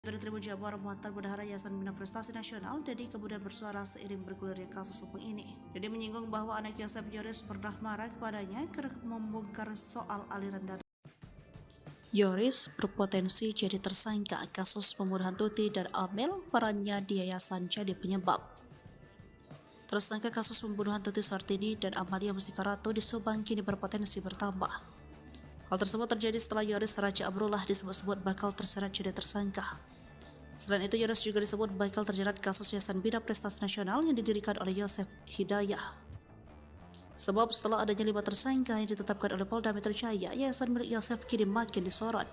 Tribun Jabar mantan bendahara Yayasan Bina Prestasi Nasional, Dedi kemudian bersuara seiring bergulirnya kasus hukum ini. Dedi menyinggung bahwa anak Yosef Yoris pernah marah kepadanya karena membongkar soal aliran dana. Yoris berpotensi jadi tersangka kasus pembunuhan Tuti dan Amel, perannya di yayasan jadi penyebab. Tersangka kasus pembunuhan Tuti Sartini dan Amalia Mustika Ratu di Subang kini berpotensi bertambah. Hal tersebut terjadi setelah Yoris Raja Abrullah disebut-sebut bakal terseret jadi tersangka. Selain itu, Yoris juga disebut bakal terjerat kasus Yayasan Bina Prestasi Nasional yang didirikan oleh Yosef Hidayah. Sebab setelah adanya 5 tersangka yang ditetapkan oleh Polda Metro Jaya, yayasan milik Yosef kini makin disorot.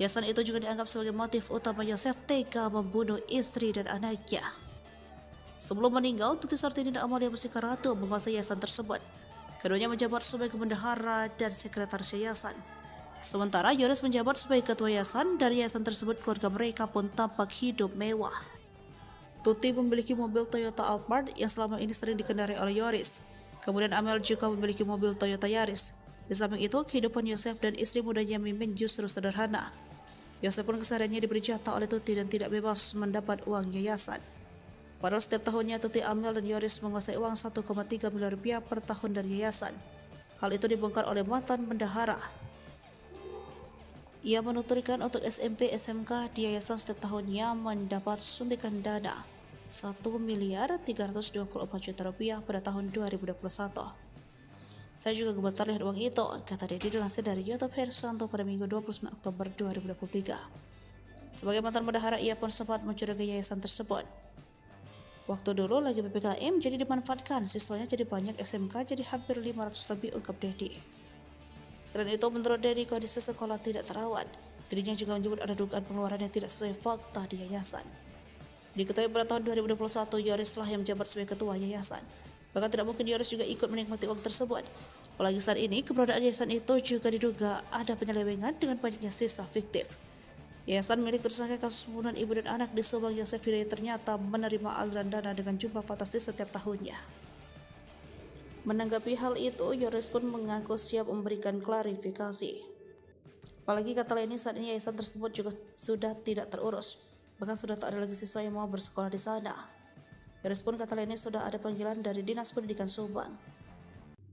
Yayasan itu juga dianggap sebagai motif utama Yosef tega membunuh istri dan anaknya. Sebelum meninggal, Tuti Sartini dan Amalia Mustika Ratu menguasai yayasan tersebut. Keduanya menjabat sebagai bendahara dan sekretaris yayasan. Sementara Yoris menjabat sebagai ketua yayasan. Dari yayasan tersebut, keluarga mereka pun tampak hidup mewah. Tuti memiliki mobil Toyota Alphard yang selama ini sering dikendarai oleh Yoris. Kemudian Amel juga memiliki mobil Toyota Yaris. Di samping itu, kehidupan Yosef dan istri mudanya Mimin justru sederhana. Yosef pun kesehariannya diberi jatah oleh Tuti dan tidak bebas mendapat uang yayasan. Padahal setiap tahunnya Tuti, Amel, dan Yoris menguasai uang 1,3 miliar rupiah per tahun dari yayasan. Hal itu dibongkar oleh mantan bendahara. Ia menuturkan untuk SMP SMK di yayasan setiap tahunnya mendapat suntikan dana 1.324 juta rupiah pada tahun 2021. Saya juga gemetar lihat uang itu, kata Dedi dilansir dari YouTube Hersanto pada Minggu 29 Oktober 2023. Sebagai mantan bendahara, ia pun sempat mencurigai yayasan tersebut. Waktu dulu lagi PPKM jadi dimanfaatkan, siswanya jadi banyak, SMK jadi hampir 500 lebih, ungkap Dedi. Selain itu, menurut Dedi, kondisi sekolah tidak terawat. Dirinya juga menyebut ada dugaan pengeluaran yang tidak sesuai fakta di yayasan. Diketahui pada tahun 2021, Yoris lah yang menjabat sebagai ketua yayasan. Bahkan tidak mungkin Yoris juga ikut menikmati uang tersebut. Apalagi saat ini, keberadaan yayasan itu juga diduga ada penyelewengan dengan banyaknya sisa fiktif. Yayasan milik tersangka kasus pembunuhan ibu dan anak di Subang, Yosef Hidayah, ternyata menerima aliran dana dengan jumlah fantastis setiap tahunnya. Menanggapi hal itu, Yoris pun mengaku siap memberikan klarifikasi. Apalagi kata lainnya, saat ini yayasan tersebut juga sudah tidak terurus, bahkan sudah tak ada lagi siswa yang mau bersekolah di sana. Yoris pun kata lainnya sudah ada panggilan dari Dinas Pendidikan Subang.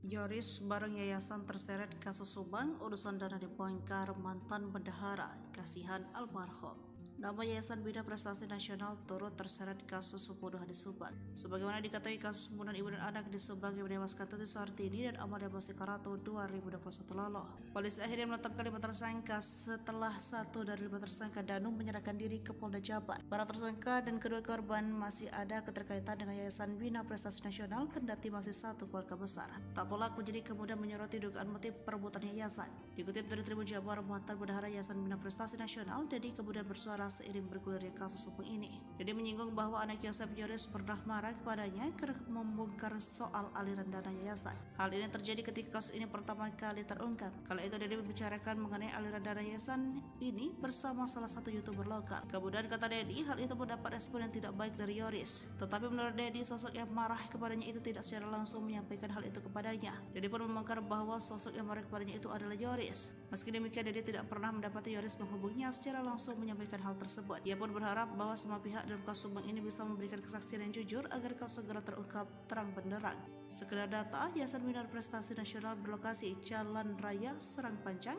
Yoris bareng yayasan terseret kasus Subang, urusan dana dibongkar mantan bendahara, kasihan almarhum. Nama Yayasan Bina Prestasi Nasional turut terseret kasus pembunuhan di Subang. Sebagaimana diketahui, kasus pembunuhan ibu dan anak di Subang yang menewaskan Tuti Sartini dan Amalia Mustika Ratu 2021 lalu. Polisi akhirnya menetapkan 5 tersangka setelah 1 dari 5 tersangka Danu menyerahkan diri ke Polda Jabar. Para tersangka dan kedua korban masih ada keterkaitan dengan Yayasan Bina Prestasi Nasional, kendati masih satu keluarga besar. Tak pula penyidik kemudian menyoroti dugaan motif perebutan yayasan. Dikutip dari Tribun Jabar, mantan bendahara Yayasan Bina Prestasi Nasional, Dedi kemudian bersuara seiring bergulirnya kasus hukum ini. Dedi menyinggung bahwa anak Yosef Yoris pernah marah kepadanya karena membongkar soal aliran dana yayasan. Hal ini terjadi ketika kasus ini pertama kali terungkap. Kala itu Dedi membicarakan mengenai aliran dana yayasan ini bersama salah satu YouTuber lokal. Kemudian kata Dedi, hal itu mendapat respon yang tidak baik dari Yoris. Tetapi menurut Dedi, sosok yang marah kepadanya itu tidak secara langsung menyampaikan hal itu kepadanya. Dedi pun membongkar bahwa sosok yang marah kepadanya itu adalah Yoris. Meski demikian, Dedi tidak pernah mendapati Yoris menghubunginya secara langsung menyampaikan hal tersebut. Ia pun berharap bahwa semua pihak dalam kasus Subang ini bisa memberikan kesaksian yang jujur agar kasus segera terungkap terang benderang. Sekedar data, Yayasan Bina Prestasi Nasional berlokasi Jalan Raya Serang Panjang,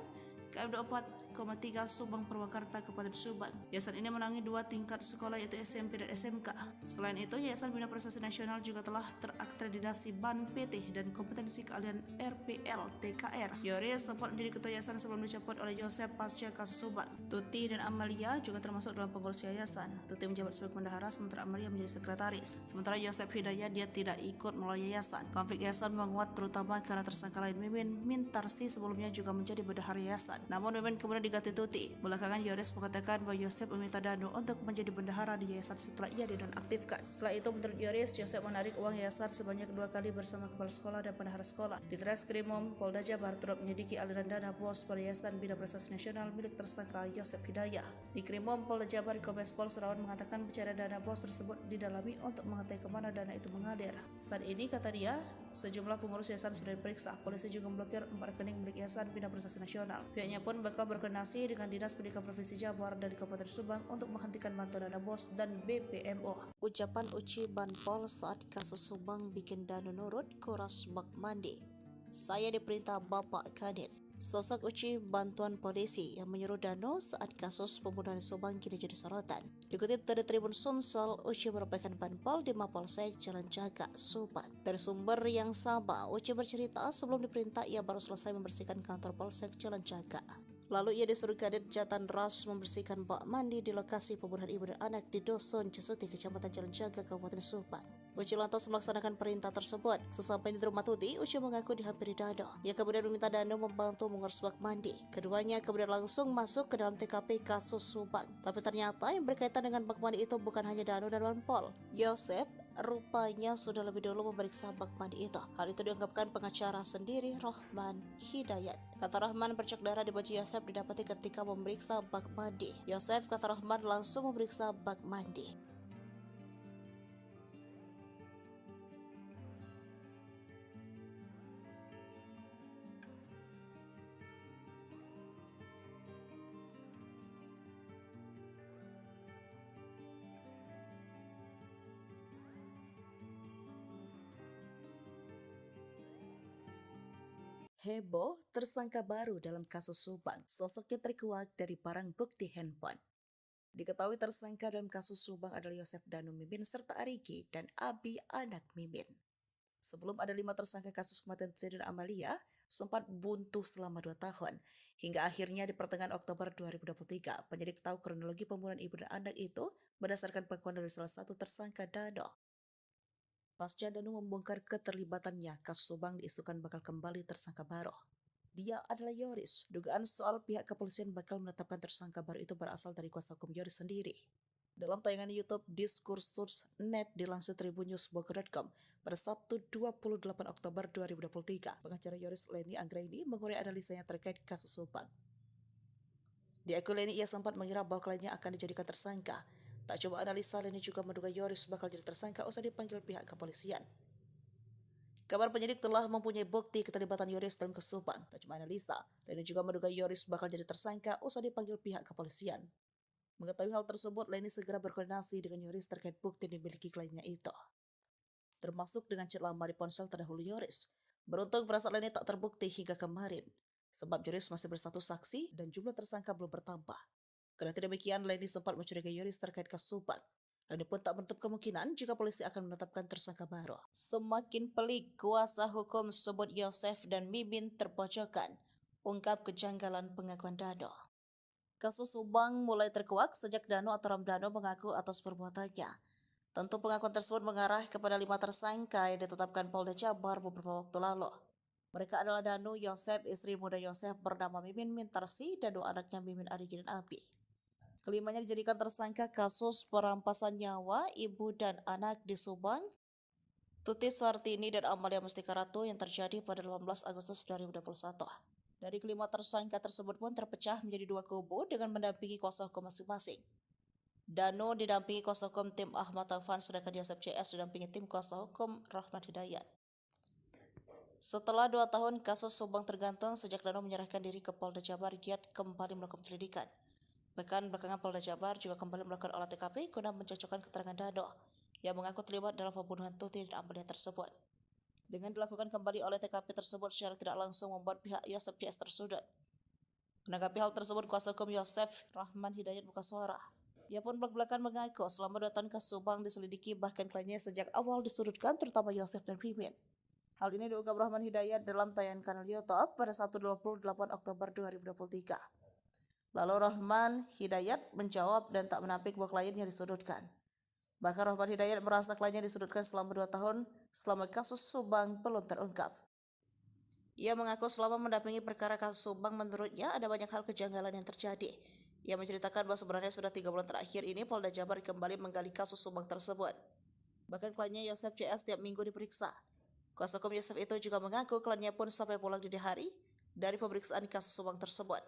KM 24,3 Subang Purwakarta, Kabupaten Subang. Yayasan ini menangani 2 tingkat sekolah, yaitu SMP dan SMK. Selain itu, Yayasan Bina Prestasi Nasional juga telah terakreditasi BAN PT dan kompetensi keahlian RPL TKR. Yoris sempat menjadi ketua yayasan sebelum dicopot oleh Yosef pasca kasus Subang. Tuti dan Amalia juga termasuk dalam pengurus yayasan. Tuti menjabat sebagai bendahara, sementara Amalia menjadi sekretaris. Sementara Yosef Hidayah dia tidak ikut melalui yayasan. Konflik yayasan menguat terutama karena tersangka lain Mimin Mintarsi sebelumnya juga menjadi bendahara yayasan. Namun Mimin kemudian diganti Tuti. Belakangan Yoris mengatakan bahwa Yosef meminta Danu untuk menjadi bendahara di yayasan setelah ia dinonaktifkan. Setelah itu, menurut Yoris, Yosef menarik uang yayasan sebanyak 2 kali bersama kepala sekolah dan bendahara sekolah. Di Treskrimum Polda Jabar turut menyelidiki aliran dana bos pada Yayasan Bina Prestasi Nasional milik tersangka Yosef Hidayah. Di Krimum Polda Jabar, Kombes Pol Surawan mengatakan pencarian dana bos tersebut didalami untuk mengetahui kemana dana itu mengalir. Saat ini, kata dia, sejumlah pengurus yayasan sudah diperiksa. Polisi juga memblokir 4 rekening milik Yayasan Bina Prestasi Nasional. Pihak Pihaknya pun bakal berkoordinasi dengan Dinas Pendidikan Provinsi Jabar dan Kabupaten Subang untuk menghentikan bantuan dana BOS dan BPMO. Ucapan Uci Banpol saat kasus Subang bikin Danu nurut kuras bak mandi. Saya diperintah Bapak Kadin. Sosok Uci bantuan polisi yang menyuruh Danu saat kasus pembunuhan Subang kini jadi sorotan. Dikutip dari Tribun Sumsel, Uci merupakan Banpol di Mapolsek Jalan Jaga, Subang. Dari sumber yang sama, Uci bercerita sebelum diperintah ia baru selesai membersihkan kantor Polsek Jalan Jaga. Lalu ia disuruh Kadit Jatan Ras membersihkan bak mandi di lokasi pembunuhan ibu dan anak di Dusun Cesuti, Kecamatan Jalan Jaga, Kabupaten Subang. Uci lantas melaksanakan perintah tersebut. Sesampai di rumah Tuti, Uci mengaku dihampiri Danu. Ia kemudian meminta Danu membantu mengurus bak mandi. Keduanya kemudian langsung masuk ke dalam TKP kasus Subang. Tapi ternyata yang berkaitan dengan bak mandi itu bukan hanya Danu dan Banpol. Yosef rupanya sudah lebih dulu memeriksa bak mandi itu. Hal itu diungkapkan pengacara sendiri, Rahman Hidayat. Kata Rahman, bercak darah di baju Yosef didapati ketika memeriksa bak mandi. Yosef, kata Rahman, langsung memeriksa bak mandi. Heboh, tersangka baru dalam kasus Subang. Sosoknya terkuak dari barang bukti handphone. Diketahui tersangka dalam kasus Subang adalah Yosef Danu Mimin serta Arigi dan Abi anak Mimin. Sebelum ada 5 tersangka kasus kematian Tuti dan Amalia, sempat buntu selama 2 tahun. Hingga akhirnya di pertengahan Oktober 2023, penyidik tahu kronologi pembunuhan ibu dan anak itu berdasarkan pengakuan dari salah satu tersangka, Danu. Pasca Danu membongkar keterlibatannya, kasus Subang diisukan bakal kembali tersangka baru. Dia adalah Yoris. Dugaan soal pihak kepolisian bakal menetapkan tersangka baru itu berasal dari kuasa hukum Yoris sendiri. Dalam tayangan YouTube Diskursus.net dilansir tribunnews.bogor.com pada Sabtu 28 Oktober 2023, pengacara Yoris Leni Anggraini mengurai analisanya terkait kasus Subang. Di akun Leni ia sempat mengira bahwa kliennya akan dijadikan tersangka. Tak coba analisa, Leni juga menduga Yoris bakal jadi tersangka usai dipanggil pihak kepolisian. Kabar penyidik telah mempunyai bukti keterlibatan Yoris dalam kasus Subang. Tak cuma analisa, Leni juga menduga Yoris bakal jadi tersangka usai dipanggil pihak kepolisian. Mengetahui hal tersebut, Leni segera berkoordinasi dengan Yoris terkait bukti yang dimiliki kliennya itu, termasuk dengan chat lama di ponsel terdahulu Yoris. Beruntung firasat Leni tak terbukti hingga kemarin, sebab Yoris masih berstatus saksi dan jumlah tersangka belum bertambah. Karena demikian, Leni sempat mencurigai Yoris terkait kasus Subang. Leni pun tak menutup kemungkinan jika polisi akan menetapkan tersangka baru. Semakin pelik, kuasa hukum sebut Yosef dan Mimin terpojokkan, ungkap kejanggalan pengakuan Danu. Kasus Subang mulai terkuak sejak Danu atau Ramdhanu mengaku atas perbuatannya. Tentu pengakuan tersebut mengarah kepada 5 tersangka yang ditetapkan Polda Jabar beberapa waktu lalu. Mereka adalah Danu, Yosef, istri muda Yosef bernama Mimin Mintarsi, dan 2 anaknya Mimin Arigi dan Abi. Kelimanya dijadikan tersangka kasus perampasan nyawa ibu dan anak di Subang, Tuti Suartini dan Amalia Mustika Ratu yang terjadi pada 18 Agustus 2021. Dari kelima tersangka tersebut pun terpecah menjadi 2 kubu dengan mendampingi kuasa hukum masing-masing. Danu didampingi kuasa hukum tim Ahmad Taufan, sedangkan Yosef CS didampingi tim kuasa hukum Rahman Hidayat. Setelah 2 tahun kasus Subang tergantung sejak Danu menyerahkan diri ke Polda Jabar, giat kembali melakukan penyelidikan. Bahkan belakangan Polda Jabar juga kembali melakukan olah TKP guna mencocokkan keterangan Danu yang mengaku terlibat dalam pembunuhan Tuti dan Amalia tersebut. Dengan dilakukan kembali oleh TKP tersebut secara tidak langsung membuat pihak Yosef CS tersudut. Menanggapi hal tersebut, kuasa hukum Yosef, Rahman Hidayat, buka suara. Ia pun belak-belakan mengaku selama 2 tahun kasus Subang diselidiki, bahkan kliennya sejak awal disudutkan, terutama Yosef dan Mimin. Hal ini diungkap Rahman Hidayat dalam tayangan kanal YouTube pada Sabtu 28 Oktober 2023. Lalu Rahman Hidayat menjawab dan tak menampik bahwa kliennya disudutkan. Bahkan Rahman Hidayat merasa kliennya disudutkan selama 2 tahun selama kasus Subang belum terungkap. Ia mengaku selama mendampingi perkara kasus Subang menurutnya ada banyak hal kejanggalan yang terjadi. Ia menceritakan bahwa sebenarnya sudah 3 bulan terakhir ini Polda Jabar kembali menggali kasus Subang tersebut. Bahkan kliennya Yosef CS tiap minggu diperiksa. Kuasa hukum Yosef itu juga mengaku kliennya pun sampai pulang dini hari dari pemeriksaan kasus Subang tersebut.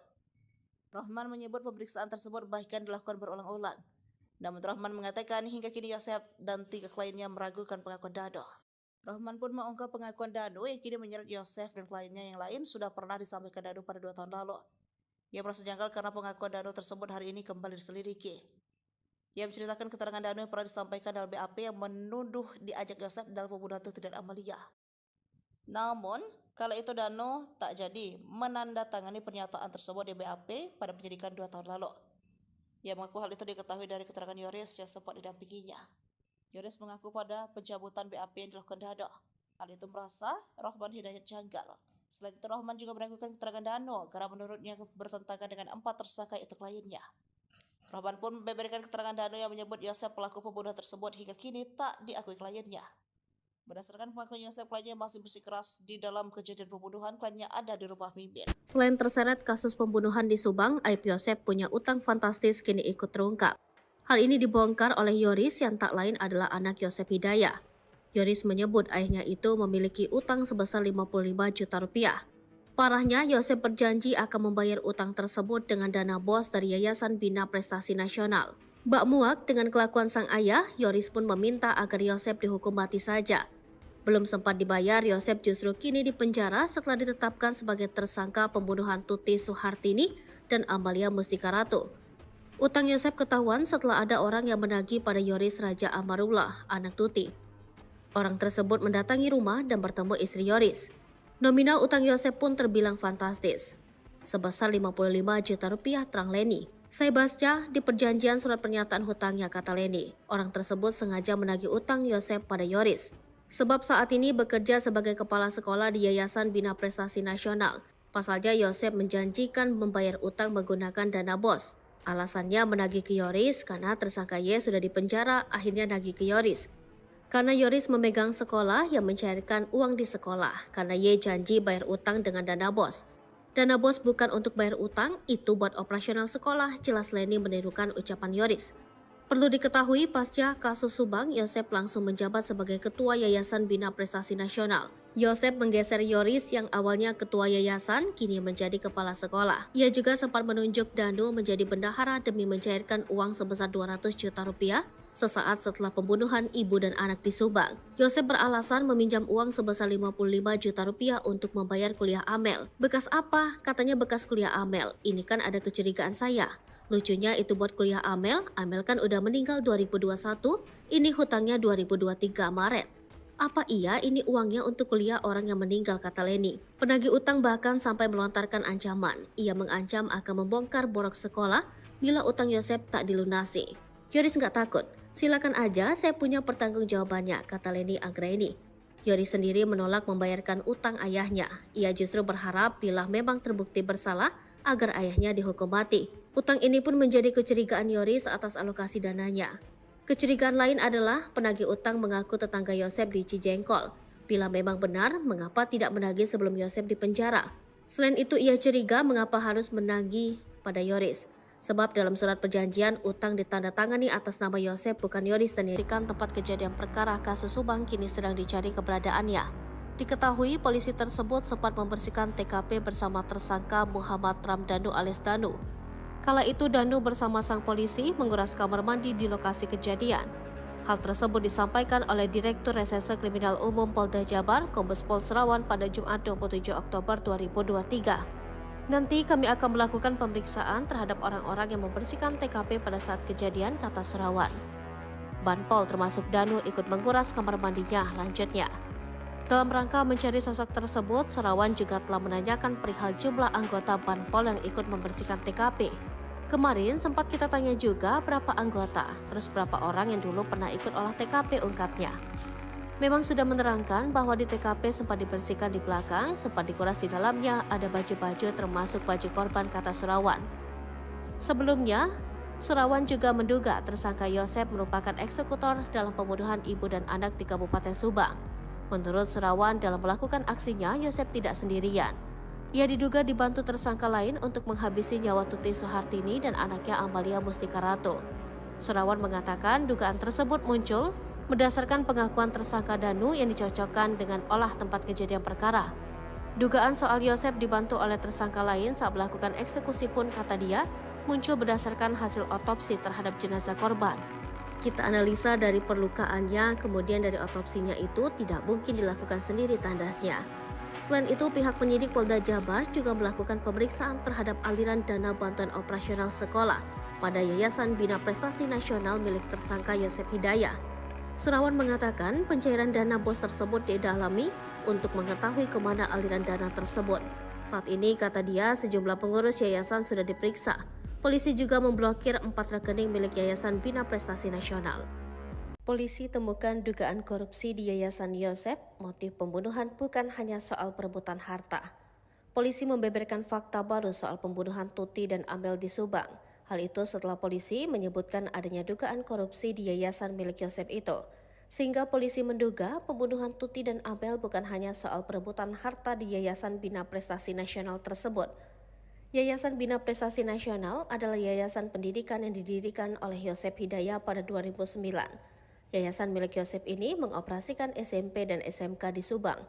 Rahman menyebut pemeriksaan tersebut bahkan dilakukan berulang-ulang. Namun Rahman mengatakan hingga kini Yosef dan 3 kliennya meragukan pengakuan Danu. Rahman pun mengungkap pengakuan Danu yang kini menyeret Yosef dan kliennya yang lain sudah pernah disampaikan Danu pada 2 tahun lalu. Ia merasa janggal karena pengakuan Danu tersebut hari ini kembali diselidiki. Ia menceritakan keterangan Danu yang pernah disampaikan dalam BAP yang menuduh diajak Yosef dalam pembunuhan Tuti dan Amalia. Namun, kala itu Danu tak jadi menandatangani pernyataan tersebut di BAP pada penyidikan 2 tahun lalu. Ia mengaku hal itu diketahui dari keterangan Yoris yang sempat didampinginya. Yoris mengaku pada pencabutan BAP yang dilakukan Danu, hal itu merasa Rohman Hidayat janggal. Selain itu, Rohman juga meragukan keterangan Danu karena menurutnya bertentangan dengan 4 tersangka itu kliennya. Rohman pun membeberkan keterangan Danu yang menyebut Yosef pelaku pembunuhan tersebut hingga kini tak diakui kliennya. Berdasarkan pengakuan Yosef, kliennya masih bersikeras di dalam kejadian pembunuhan, kliennya ada di rumah Mimin. Selain terseret kasus pembunuhan di Subang, aib Yosef punya utang fantastis kini ikut terungkap. Hal ini dibongkar oleh Yoris yang tak lain adalah anak Yosef Hidayah. Yoris menyebut ayahnya itu memiliki utang sebesar 55 juta rupiah. Parahnya, Yosef berjanji akan membayar utang tersebut dengan dana BOS dari Yayasan Bina Prestasi Nasional. Bak muak dengan kelakuan sang ayah, Yoris pun meminta agar Yosef dihukum mati saja. Belum sempat dibayar, Yosef justru kini dipenjara setelah ditetapkan sebagai tersangka pembunuhan Tuti Suhartini dan Amalia Mustika Ratu. Utang Yosef ketahuan setelah ada orang yang menagih pada Yoris Raja Amarullah, anak Tuti. Orang tersebut mendatangi rumah dan bertemu istri Yoris. Nominal utang Yosef pun terbilang fantastis, sebesar 55 juta rupiah, terang Leni. Saya baca di perjanjian surat pernyataan hutangnya, kata Leni. Orang tersebut sengaja menagih utang Yosef pada Yoris, sebab saat ini bekerja sebagai kepala sekolah di Yayasan Bina Prestasi Nasional. Pasalnya Yosef menjanjikan membayar utang menggunakan dana BOS. Alasannya menagih ke Yoris karena tersangka Y sudah dipenjara, akhirnya nagih ke Yoris. Karena Yoris memegang sekolah yang mencairkan uang di sekolah, karena Y janji bayar utang dengan dana BOS. Dana BOS bukan untuk bayar utang, itu buat operasional sekolah, jelas Leni menirukan ucapan Yoris. Perlu diketahui, pasca kasus Subang, Yosef langsung menjabat sebagai Ketua Yayasan Bina Prestasi Nasional. Yosef menggeser Yoris yang awalnya Ketua Yayasan, kini menjadi Kepala Sekolah. Ia juga sempat menunjuk Danu menjadi bendahara demi mencairkan uang sebesar 200 juta rupiah sesaat setelah pembunuhan ibu dan anak di Subang. Yosef beralasan meminjam uang sebesar 55 juta rupiah untuk membayar kuliah Amel. Bekas apa? Katanya bekas kuliah Amel. Ini kan ada kecurigaan saya. Lucunya itu buat kuliah Amel kan udah meninggal 2021, ini hutangnya 2023 Maret. Apa iya ini uangnya untuk kuliah orang yang meninggal, kata Leni. Penagih utang bahkan sampai melontarkan ancaman. Ia mengancam akan membongkar borok sekolah bila utang Yosef tak dilunasi. Yoris nggak takut. Silakan aja, saya punya pertanggungjawabannya, kata Leni Anggraini. Yoris sendiri menolak membayarkan utang ayahnya. Ia justru berharap bila memang terbukti bersalah agar ayahnya dihukum mati. Utang ini pun menjadi kecurigaan Yoris atas alokasi dananya. Kecurigaan lain adalah penagih utang mengaku tetangga Yosef di Cijengkol. Bila memang benar, mengapa tidak menagih sebelum Yosef dipenjara? Selain itu, ia curiga mengapa harus menagih pada Yoris. Sebab dalam surat perjanjian, utang ditandatangani atas nama Yosef bukan Yoris dan dirikan tempat kejadian perkara kasus Subang kini sedang dicari keberadaannya. Diketahui polisi tersebut sempat membersihkan TKP bersama tersangka Muhammad Ramdhanu alias Danu. Kala itu Danu bersama sang polisi menguras kamar mandi di lokasi kejadian. Hal tersebut disampaikan oleh Direktur Reserse Kriminal Umum Polda Jabar, Kombes Pol Serawan pada Jumat 27 Oktober 2023. Nanti kami akan melakukan pemeriksaan terhadap orang-orang yang membersihkan TKP pada saat kejadian, kata Serawan. Banpol termasuk Danu ikut menguras kamar mandinya, lanjutnya. Dalam rangka mencari sosok tersebut, Serawan juga telah menanyakan perihal jumlah anggota Banpol yang ikut membersihkan TKP. Kemarin sempat kita tanya juga berapa anggota, terus berapa orang yang dulu pernah ikut olah TKP, ungkapnya. Memang sudah menerangkan bahwa di TKP sempat dibersihkan di belakang, sempat dikuras di dalamnya, ada baju-baju termasuk baju korban, kata Serawan. Sebelumnya, Serawan juga menduga tersangka Yosef merupakan eksekutor dalam pembunuhan ibu dan anak di Kabupaten Subang. Menurut Serawan, dalam melakukan aksinya, Yosef tidak sendirian. Ia diduga dibantu tersangka lain untuk menghabisi nyawa Tuti Suhartini dan anaknya Amalia Mustika Ratu. Serawan mengatakan dugaan tersebut muncul berdasarkan pengakuan tersangka Danu yang dicocokkan dengan olah tempat kejadian perkara. Dugaan soal Yosef dibantu oleh tersangka lain saat melakukan eksekusi pun, kata dia, muncul berdasarkan hasil otopsi terhadap jenazah korban. Kita analisa dari perlukaannya, kemudian dari otopsinya itu tidak mungkin dilakukan sendiri, tandasnya. Selain itu, pihak penyidik Polda Jabar juga melakukan pemeriksaan terhadap aliran dana bantuan operasional sekolah pada Yayasan Bina Prestasi Nasional milik tersangka Yosef Hidayah. Surawan mengatakan pencairan dana BOS tersebut didalami untuk mengetahui kemana aliran dana tersebut. Saat ini, kata dia, sejumlah pengurus yayasan sudah diperiksa. Polisi juga memblokir 4 rekening milik Yayasan Bina Prestasi Nasional. Polisi temukan dugaan korupsi di Yayasan Yosef. Motif pembunuhan bukan hanya soal perebutan harta. Polisi membeberkan fakta baru soal pembunuhan Tuti dan Amel di Subang. Hal itu setelah polisi menyebutkan adanya dugaan korupsi di yayasan milik Yosef itu. Sehingga polisi menduga pembunuhan Tuti dan Amel bukan hanya soal perebutan harta di Yayasan Bina Prestasi Nasional tersebut. Yayasan Bina Prestasi Nasional adalah yayasan pendidikan yang didirikan oleh Yosef Hidayah pada 2009. Yayasan milik Yosef ini mengoperasikan SMP dan SMK di Subang.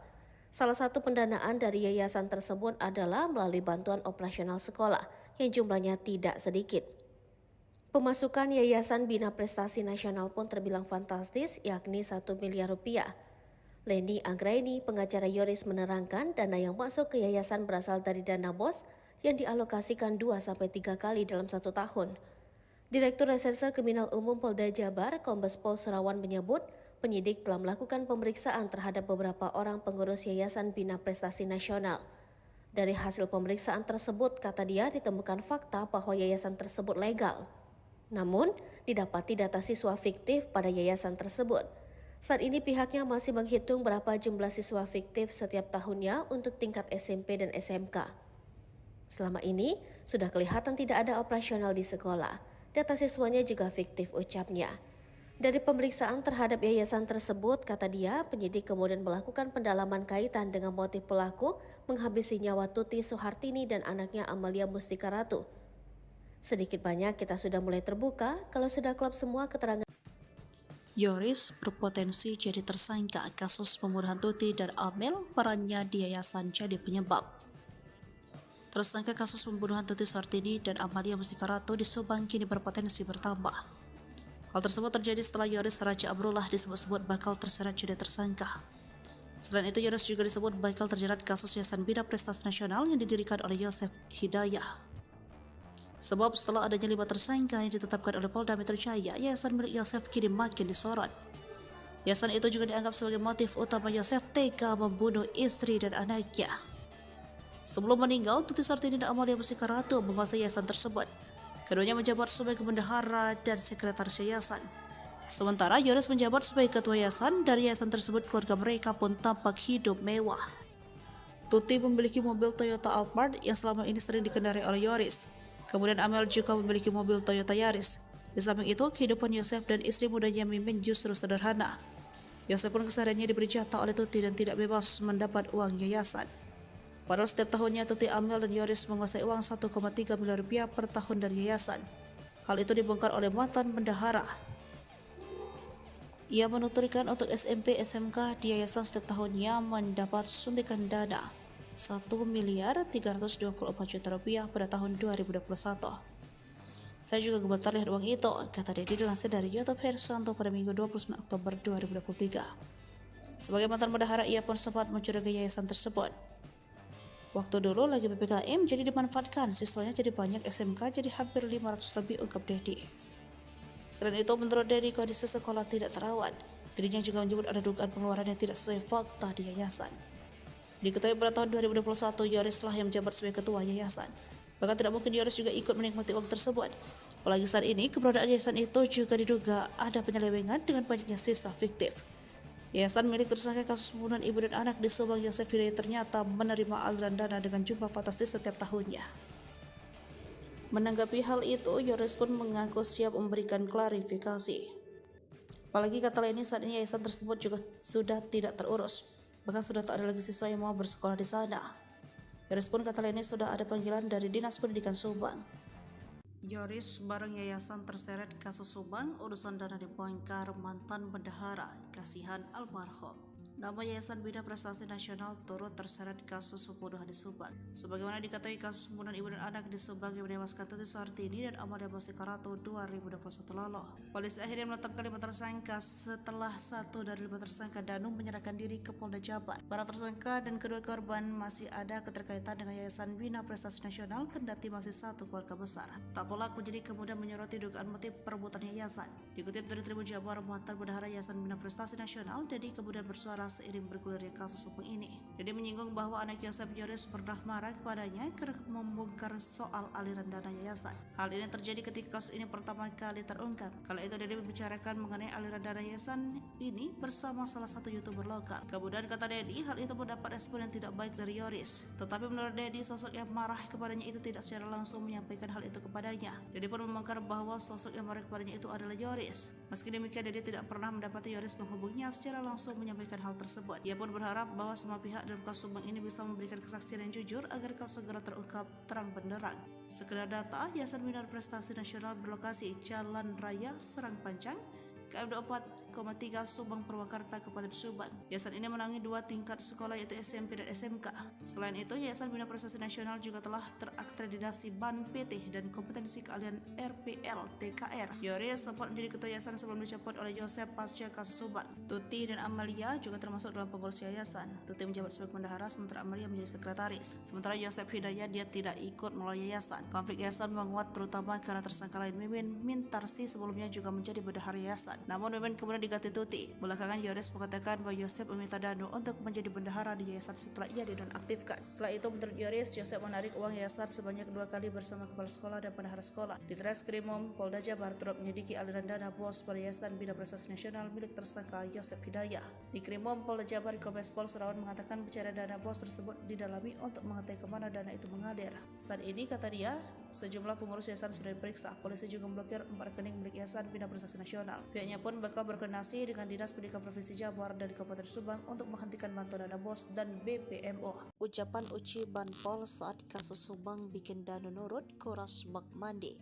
Salah satu pendanaan dari yayasan tersebut adalah melalui bantuan operasional sekolah yang jumlahnya tidak sedikit. Pemasukan Yayasan Bina Prestasi Nasional pun terbilang fantastis, yakni 1 miliar rupiah. Leni Anggraini, pengacara Yoris, menerangkan dana yang masuk ke yayasan berasal dari dana BOS yang dialokasikan 2-3 kali dalam 1 tahun. Direktur Reserse Kriminal Umum Polda Jabar, Kombes Pol Surawan menyebut, penyidik telah melakukan pemeriksaan terhadap beberapa orang pengurus Yayasan Bina Prestasi Nasional. Dari hasil pemeriksaan tersebut, kata dia, ditemukan fakta bahwa yayasan tersebut legal. Namun, didapati data siswa fiktif pada yayasan tersebut. Saat ini pihaknya masih menghitung berapa jumlah siswa fiktif setiap tahunnya untuk tingkat SMP dan SMK. Selama ini, sudah kelihatan tidak ada operasional di sekolah. Data siswanya juga fiktif, ucapnya. Dari pemeriksaan terhadap yayasan tersebut, kata dia, penyidik kemudian melakukan pendalaman kaitan dengan motif pelaku menghabisi nyawa Tuti Soehartini dan anaknya Amalia Mustika Ratu. Sedikit banyak kita sudah mulai terbuka kalau sudah klop semua keterangan. Yoris berpotensi jadi tersangka kasus pembunuhan Tuti dan Amel, perannya di yayasan jadi penyebab. Tersangka kasus pembunuhan Tuti Soehartini dan Amalia Mustika Ratu di Subang kini berpotensi bertambah. Hal tersebut terjadi setelah Yoris Raja Amrullah disebut-sebut bakal terseret jadi tersangka. Selain itu, Yoris juga disebut bakal terjerat kasus Yayasan Bina Prestasi Nasional yang didirikan oleh Yosef Hidayah. Sebab setelah adanya 5 tersangka yang ditetapkan oleh Polda Metro Jaya, yayasan milik Yosef kini makin disorot. Yayasan itu juga dianggap sebagai motif utama Yosef tega membunuh istri dan anaknya. Sebelum meninggal, Tuti Soehartini dan Amalia Mustika Ratu menguasai yayasan tersebut. Keduanya menjabat sebagai bendahara dan sekretaris yayasan. Sementara Yoris menjabat sebagai ketua yayasan. Dari yayasan tersebut, keluarga mereka pun tampak hidup mewah. Tuti memiliki mobil Toyota Alphard yang selama ini sering dikendarai oleh Yoris. Kemudian Amel juga memiliki mobil Toyota Yaris. Di samping itu, kehidupan Yosef dan istri mudanya Mimin justru sederhana. Yosef pun kesehariannya diberi jatah oleh Tuti dan tidak bebas mendapat uang yayasan. Padahal setiap tahunnya Tuti, Amel, dan Yoris menguasai uang 1,3 miliar rupiah per tahun dari yayasan. Hal itu dibongkar oleh mantan bendahara. Ia menuturkan untuk SMP SMK di yayasan setiap tahunnya mendapat suntikan dana 1.324 juta rupiah pada tahun 2021. Saya juga gemetar lihat uang itu, kata dia dilansir dari YouTube Hersanto pada Minggu 29 Oktober 2023. Sebagai mantan bendahara, ia pun sempat mencurigai yayasan tersebut. Waktu dulu lagi PPKM jadi dimanfaatkan, siswanya jadi banyak, SMK jadi hampir 500 lebih, ungkap Dedi. Selain itu, menurut Dedi, kondisi sekolah tidak terawat. Dirinya juga menyebut ada dugaan pengeluaran yang tidak sesuai fakta di yayasan. Diketahui pada tahun 2021, Yoris lah yang menjabat sebagai ketua yayasan. Bahkan tidak mungkin Yoris juga ikut menikmati uang tersebut. Apalagi saat ini, keberadaan yayasan itu juga diduga ada penyelewengan dengan banyaknya sisa fiktif. Yayasan milik tersangka kasus pembunuhan ibu dan anak di Subang, Yosef Hidayah, ternyata menerima aliran dana dengan jumlah fantastis setiap tahunnya. Menanggapi hal itu, Yoris pun mengaku siap memberikan klarifikasi. Apalagi kata Leni, saat ini yayasan tersebut juga sudah tidak terurus. Bahkan sudah tak ada lagi siswa yang mau bersekolah di sana. Yoris pun, kata Leni, sudah ada panggilan dari Dinas Pendidikan Subang. Yoris bareng yayasan terseret kasus Subang, urusan dana dibongkar mantan bendahara, kasihan almarhum. Nama Yayasan Bina Prestasi Nasional turut terseret kasus pembunuhan di Subang. Sebagaimana diketahui, kasus pembunuhan ibu dan anak di Subang yang menewaskan Tuti Suhartini dan Amalia Bostikarato 2021 lalu. Polisi akhirnya menetapkan 5 tersangka setelah 1 dari 5 tersangka Danu menyerahkan diri ke Polda Jabar. Para tersangka dan kedua korban masih ada keterkaitan dengan Yayasan Bina Prestasi Nasional kendati masih satu keluarga besar. Tak pelaku jadi kemudian menyoroti dugaan motif perebutan yayasan. Dikutip dari Tribun Jabar, mantan bendahara Yayasan Bina Prestasi Nasional, Dedi kemudian bersuara seiring bergulirnya kasus hukum ini. Dedi menyinggung bahwa anak Yosef Yoris pernah marah kepadanya karena membongkar soal aliran dana yayasan. Hal ini terjadi ketika kasus ini pertama kali terungkap. Kala itu Dedi membicarakan mengenai aliran dana yayasan ini bersama salah satu YouTuber lokal. Kemudian kata Dedi, hal itu mendapat respon yang tidak baik dari Yoris. Tetapi menurut Dedi, sosok yang marah kepadanya itu tidak secara langsung menyampaikan hal itu kepadanya. Dedi pun membongkar bahwa sosok yang marah kepadanya itu adalah Yoris. Meski demikian, Dedi tidak pernah mendapati Yoris menghubunginya secara langsung menyampaikan hal tersebut. Ia pun berharap bahwa semua pihak dalam kasus Subang ini bisa memberikan kesaksian yang jujur agar kasus segera terungkap terang benderang. Sekedar data, Yayasan Bina Prestasi Nasional berlokasi Jalan Raya Serang Panjang, KM 24,3 Subang Purwakarta, Kabupaten Subang. Yayasan ini menangani 2 tingkat sekolah yaitu SMP dan SMK. Selain itu, Yayasan Bina Prestasi Nasional juga telah terakreditasi BAN PT dan kompetensi keahlian RPL TKR. Yoris sempat menjadi ketua yayasan sebelum dicopot oleh Yosef pasca kasus Subang. Tuti dan Amalia juga termasuk dalam pengurus yayasan. Tuti menjabat sebagai bendahara sementara Amalia menjadi sekretaris. Sementara Yosef Hidayat dia tidak ikut mengelola yayasan. Konflik yayasan menguat terutama karena tersangka lain Mimin Mintarsi sebelumnya juga menjadi bendahara yayasan. Namun Mimin kemudian diganti Tuti. Belakangan Yoris mengatakan bahwa Yosef meminta Danu untuk menjadi bendahara di yayasan setelah ia dinonaktifkan. Setelah itu menurut Yoris, Yosef menarik uang yayasan sebanyak 2 kali bersama kepala sekolah dan bendahara sekolah. Di Treskrimum Polda Jabar turut menyelidiki aliran dana bos pada Yayasan Bina Prestasi Nasional milik tersangka Yosef Hidayat. Di Krimum Polda Jabar, Kombes Pol Surawan mengatakan pencarian dana bos tersebut didalami untuk mengetahui kemana dana itu mengalir. Saat ini, kata dia, sejumlah pengurus yayasan sudah diperiksa. Polisi juga memblokir 4 rekening milik Yayasan Bina Prestasi Nasional. Pihaknya pun bakal berkoordinasi dengan Dinas Pendidikan Provinsi Jabar dan Kabupaten Subang untuk menghentikan bantuan dana bos dan BPMO. Ucapan Uci Banpol saat kasus Subang bikin Danu nurut kuras bak mandi.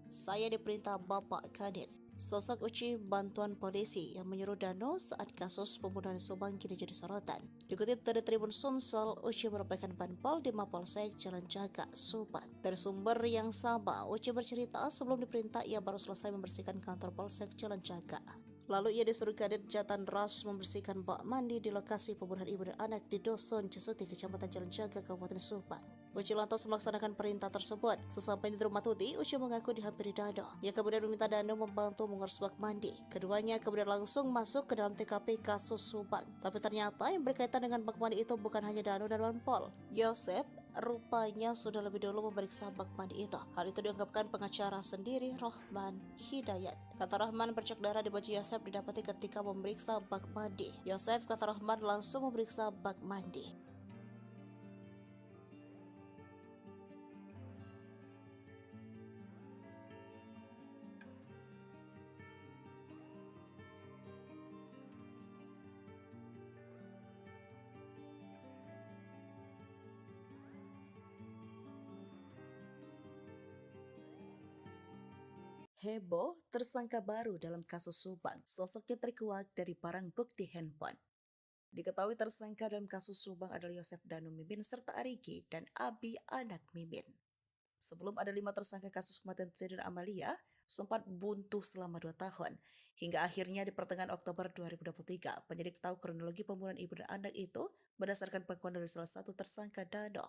Saya diperintah Bapak Kadin. Sosok Uci bantuan polisi yang menyuruh Danu saat kasus pembunuhan Subang kini jadi sorotan. Dikutip dari Tribun Sumsel, Uci merupakan Banpol di Mapolsek Jalan Jaga, Subang. Dari sumber yang sama, Uci bercerita sebelum diperintah ia baru selesai membersihkan kantor Polsek Jalan Jaga. Lalu ia disuruh Kadit Jatan Ras membersihkan bak mandi di lokasi pembunuhan ibu dan anak di Dusun Cesuti, Kecamatan Jalan Jaga, Kabupaten Subang. Uci lantas melaksanakan perintah tersebut. Sesampai di rumah Tuti, Uci mengaku dihampiri Danu. Ia kemudian meminta Danu membantu mengurus bak mandi. Keduanya kemudian langsung masuk ke dalam TKP kasus Subang. Tapi ternyata yang berkaitan dengan bak mandi itu bukan hanya Danu dan Banpol. Yosef rupanya sudah lebih dulu memeriksa bak mandi itu. Hal itu diungkapkan pengacara sendiri, Rohman Hidayat. Kata Rohman, bercak darah di baju Yosef didapati ketika memeriksa bak mandi. Yosef, kata Rohman, langsung memeriksa bak mandi. Heboh, tersangka baru dalam kasus Subang. Sosoknya terkuak dari barang bukti handphone. Diketahui tersangka dalam kasus Subang adalah Yosef Danu Mimin serta Ariki dan Abi anak Mimin. Sebelum ada 5 tersangka kasus kematian Tuti dan Amalia, sempat buntu selama 2 tahun. Hingga akhirnya di pertengahan Oktober 2023, penyidik tahu kronologi pembunuhan ibu dan anak itu berdasarkan pengakuan dari salah satu tersangka Danu.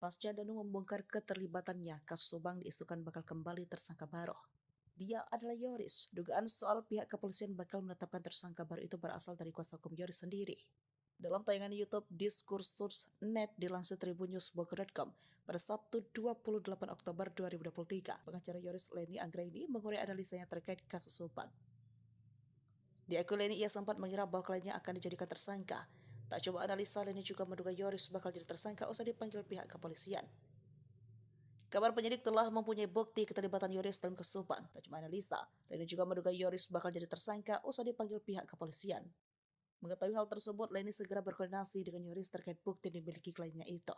Pasca Danu membongkar keterlibatannya, kasus Subang diisukan bakal kembali tersangka baru. Dia adalah Yoris. Dugaan soal pihak kepolisian bakal menetapkan tersangka baru itu berasal dari kuasa hukum Yoris sendiri. Dalam tayangan YouTube Diskursus.net dilansir tribunnews.com pada Sabtu 28 Oktober 2023, pengacara Yoris Leni Anggraini mengurai analisanya terkait kasus Subang. Di akun Leni ia sempat mengira bahwa kliennya akan dijadikan tersangka. Tak coba analisa, Leni juga menduga Yoris bakal jadi tersangka usai dipanggil pihak kepolisian. Kabar penyidik telah mempunyai bukti keterlibatan Yoris dalam kasus Subang. Tak cuma analisa, Leni juga menduga Yoris bakal jadi tersangka usai dipanggil pihak kepolisian. Mengetahui hal tersebut, Leni segera berkoordinasi dengan Yoris terkait bukti yang dimiliki kliennya itu,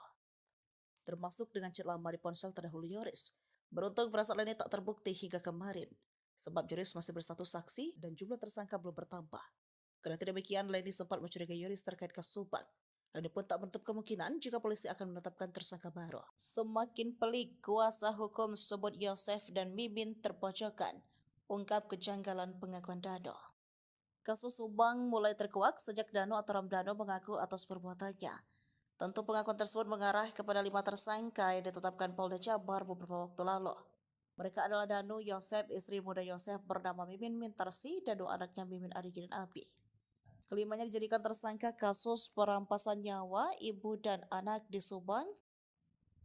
termasuk dengan chat lama di ponsel terdahulu Yoris. Beruntung firasat Leni tak terbukti hingga kemarin, sebab Yoris masih bersatu saksi dan jumlah tersangka belum bertambah. Kendati demikian, Leni sempat mencurigai Yoris terkait kasus Subang. Leni pun tak menutup kemungkinan jika polisi akan menetapkan tersangka baru. Semakin pelik, kuasa hukum sebut Yosef dan Mimin terpojokkan, ungkap kejanggalan pengakuan Dano. Kasus Subang mulai terkuak sejak Dano atau Ramdhano mengaku atas perbuatannya. Tentu pengakuan tersebut mengarah kepada 5 tersangka yang ditetapkan Polda Jabar beberapa waktu lalu. Mereka adalah Dano, Yosef, istri muda Yosef bernama Mimin Mintarsi, dan 2 anaknya Mimin Arigi dan Abi. Kelimanya dijadikan tersangka kasus perampasan nyawa ibu dan anak di Subang,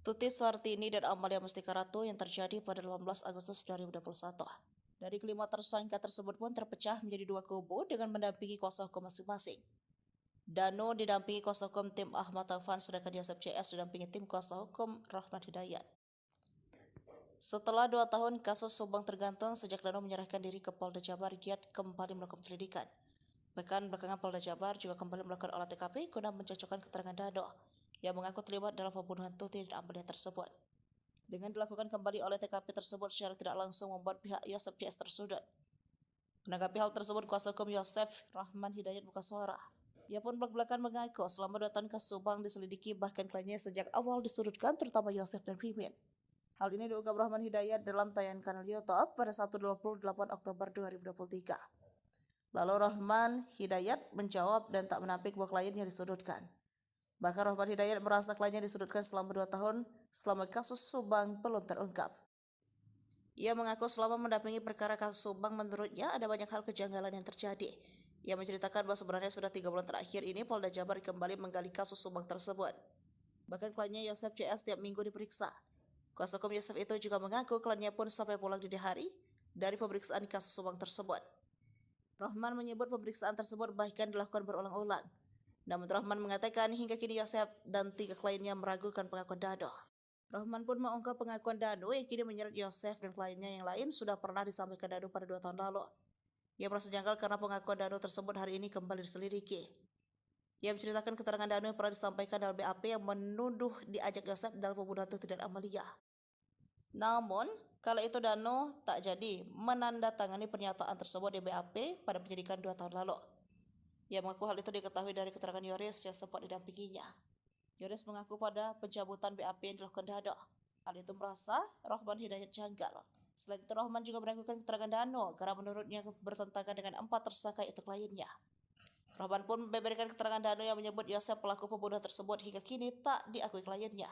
Tuti Suhartini dan Amalia Mustika Ratu yang terjadi pada 18 Agustus 2021. Dari kelima tersangka tersebut pun terpecah menjadi 2 kubu dengan mendampingi kuasa hukum masing-masing. Dano didampingi kuasa hukum tim Ahmad Taufan, sedangkan Yosef CS didampingi tim kuasa hukum Rahman Hidayat. Setelah 2 tahun kasus Subang tergantung sejak Dano menyerahkan diri ke Polda Jabar, Giat kembali melakukan penyelidikan. Bahkan belakangan Polda Jabar juga kembali melakukan olah TKP guna mencocokkan keterangan Dano yang mengaku terlibat dalam pembunuhan Tuti dan Amalia tersebut. Dengan dilakukan kembali oleh TKP tersebut secara tidak langsung membuat pihak Yosef CS tersudut. Menanggapi hal tersebut, kuasa hukum Yosef Rahman Hidayat buka suara. Ia pun belak-belakan mengaku selama 2 tahun kasus Subang diselidiki, bahkan kliennya sejak awal disudutkan, terutama Yosef dan Mimin. Hal ini diungkap Rahman Hidayat dalam tayangan kanal YouTube pada Sabtu 28 Oktober 2023. Lalu Rahman Hidayat menjawab dan tak menampik bahwa kliennya disudutkan. Bahkan Rahman Hidayat merasa kliennya disudutkan selama 2 tahun selama kasus Subang belum terungkap. Ia mengaku selama mendampingi perkara kasus Subang menurutnya ada banyak hal kejanggalan yang terjadi. Ia menceritakan bahwa sebenarnya sudah 3 bulan terakhir ini Polda Jabar kembali menggali kasus Subang tersebut. Bahkan kliennya Yosef CS tiap minggu diperiksa. Kuasa hukum Yosef itu juga mengaku kliennya pun sampai pulang dini hari dari pemeriksaan kasus Subang tersebut. Rahman menyebut pemeriksaan tersebut bahkan dilakukan berulang-ulang. Namun Rahman mengatakan hingga kini Yosef dan 3 kliennya meragukan pengakuan Dano. Rahman pun mengungkap pengakuan Dano yang kini menyeret Yosef dan kliennya yang lain sudah pernah disampaikan Dano pada 2 tahun lalu. Ia merasa janggal karena pengakuan Dano tersebut hari ini kembali diselidiki. Ia menceritakan keterangan Dano yang pernah disampaikan dalam BAP yang menuduh diajak Yosef dalam pembunuhan Tuti dan Amalia. Namun, kala itu Dano tak jadi menandatangani pernyataan tersebut di BAP pada penyidikan 2 tahun lalu. Ia mengaku hal itu diketahui dari keterangan Yoris yang sempat didampinginya. Yoris mengaku pada pencabutan BAP yang dilakukan Dano. Hal itu merasa Rahman Hidayat janggal. Selain itu, Rahman juga meragukan keterangan Dano karena menurutnya bertentangan dengan 4 tersangka itu kliennya. Rahman pun membeberkan keterangan Dano yang menyebut Yosef pelaku pembunuhan tersebut hingga kini tak diakui kliennya.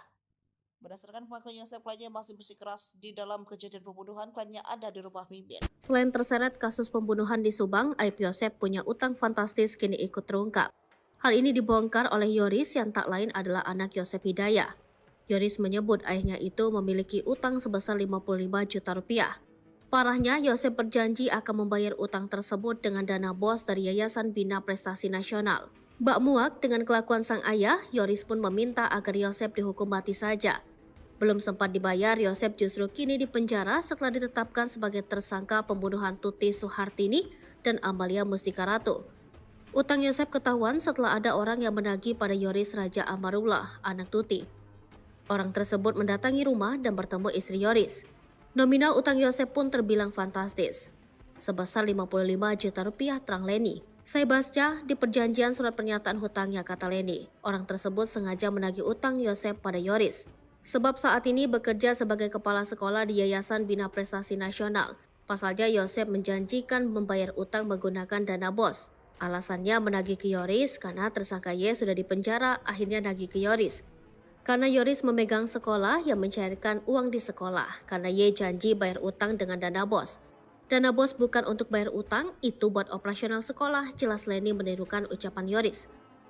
Berdasarkan pengakuan Yosef, kliennya masih bersikeras di dalam kejadian pembunuhan, kliennya ada di rumah Mimin. Selain terseret kasus pembunuhan di Subang, aib Yosef punya utang fantastis kini ikut terungkap. Hal ini dibongkar oleh Yoris yang tak lain adalah anak Yosef Hidayah. Yoris menyebut ayahnya itu memiliki utang sebesar 55 juta rupiah. Parahnya, Yosef berjanji akan membayar utang tersebut dengan dana bos dari Yayasan Bina Prestasi Nasional. Bak muak dengan kelakuan sang ayah, Yoris pun meminta agar Yosef dihukum mati saja. Belum sempat dibayar, Yosef justru kini dipenjara setelah ditetapkan sebagai tersangka pembunuhan Tuti Suhartini dan Amalia Mustika Ratu. Utang Yosef ketahuan setelah ada orang yang menagih pada Yoris Raja Amarullah, anak Tuti. Orang tersebut mendatangi rumah dan bertemu istri Yoris. Nominal utang Yosef pun terbilang fantastis, sebesar 55 juta rupiah, terang Leni. Saya baca di perjanjian surat pernyataan hutangnya, kata Leni. Orang tersebut sengaja menagih utang Yosef pada Yoris. Sebab saat ini bekerja sebagai kepala sekolah di Yayasan Bina Prestasi Nasional. Pasalnya Yosef menjanjikan membayar utang menggunakan dana bos. Alasannya menagih ke Yoris karena tersangka Y sudah dipenjara, akhirnya nagih ke Yoris. Karena Yoris memegang sekolah yang mencairkan uang di sekolah, karena Y janji bayar utang dengan dana bos. Dana bos bukan untuk bayar utang, itu buat operasional sekolah, jelas Leni menirukan ucapan Yoris.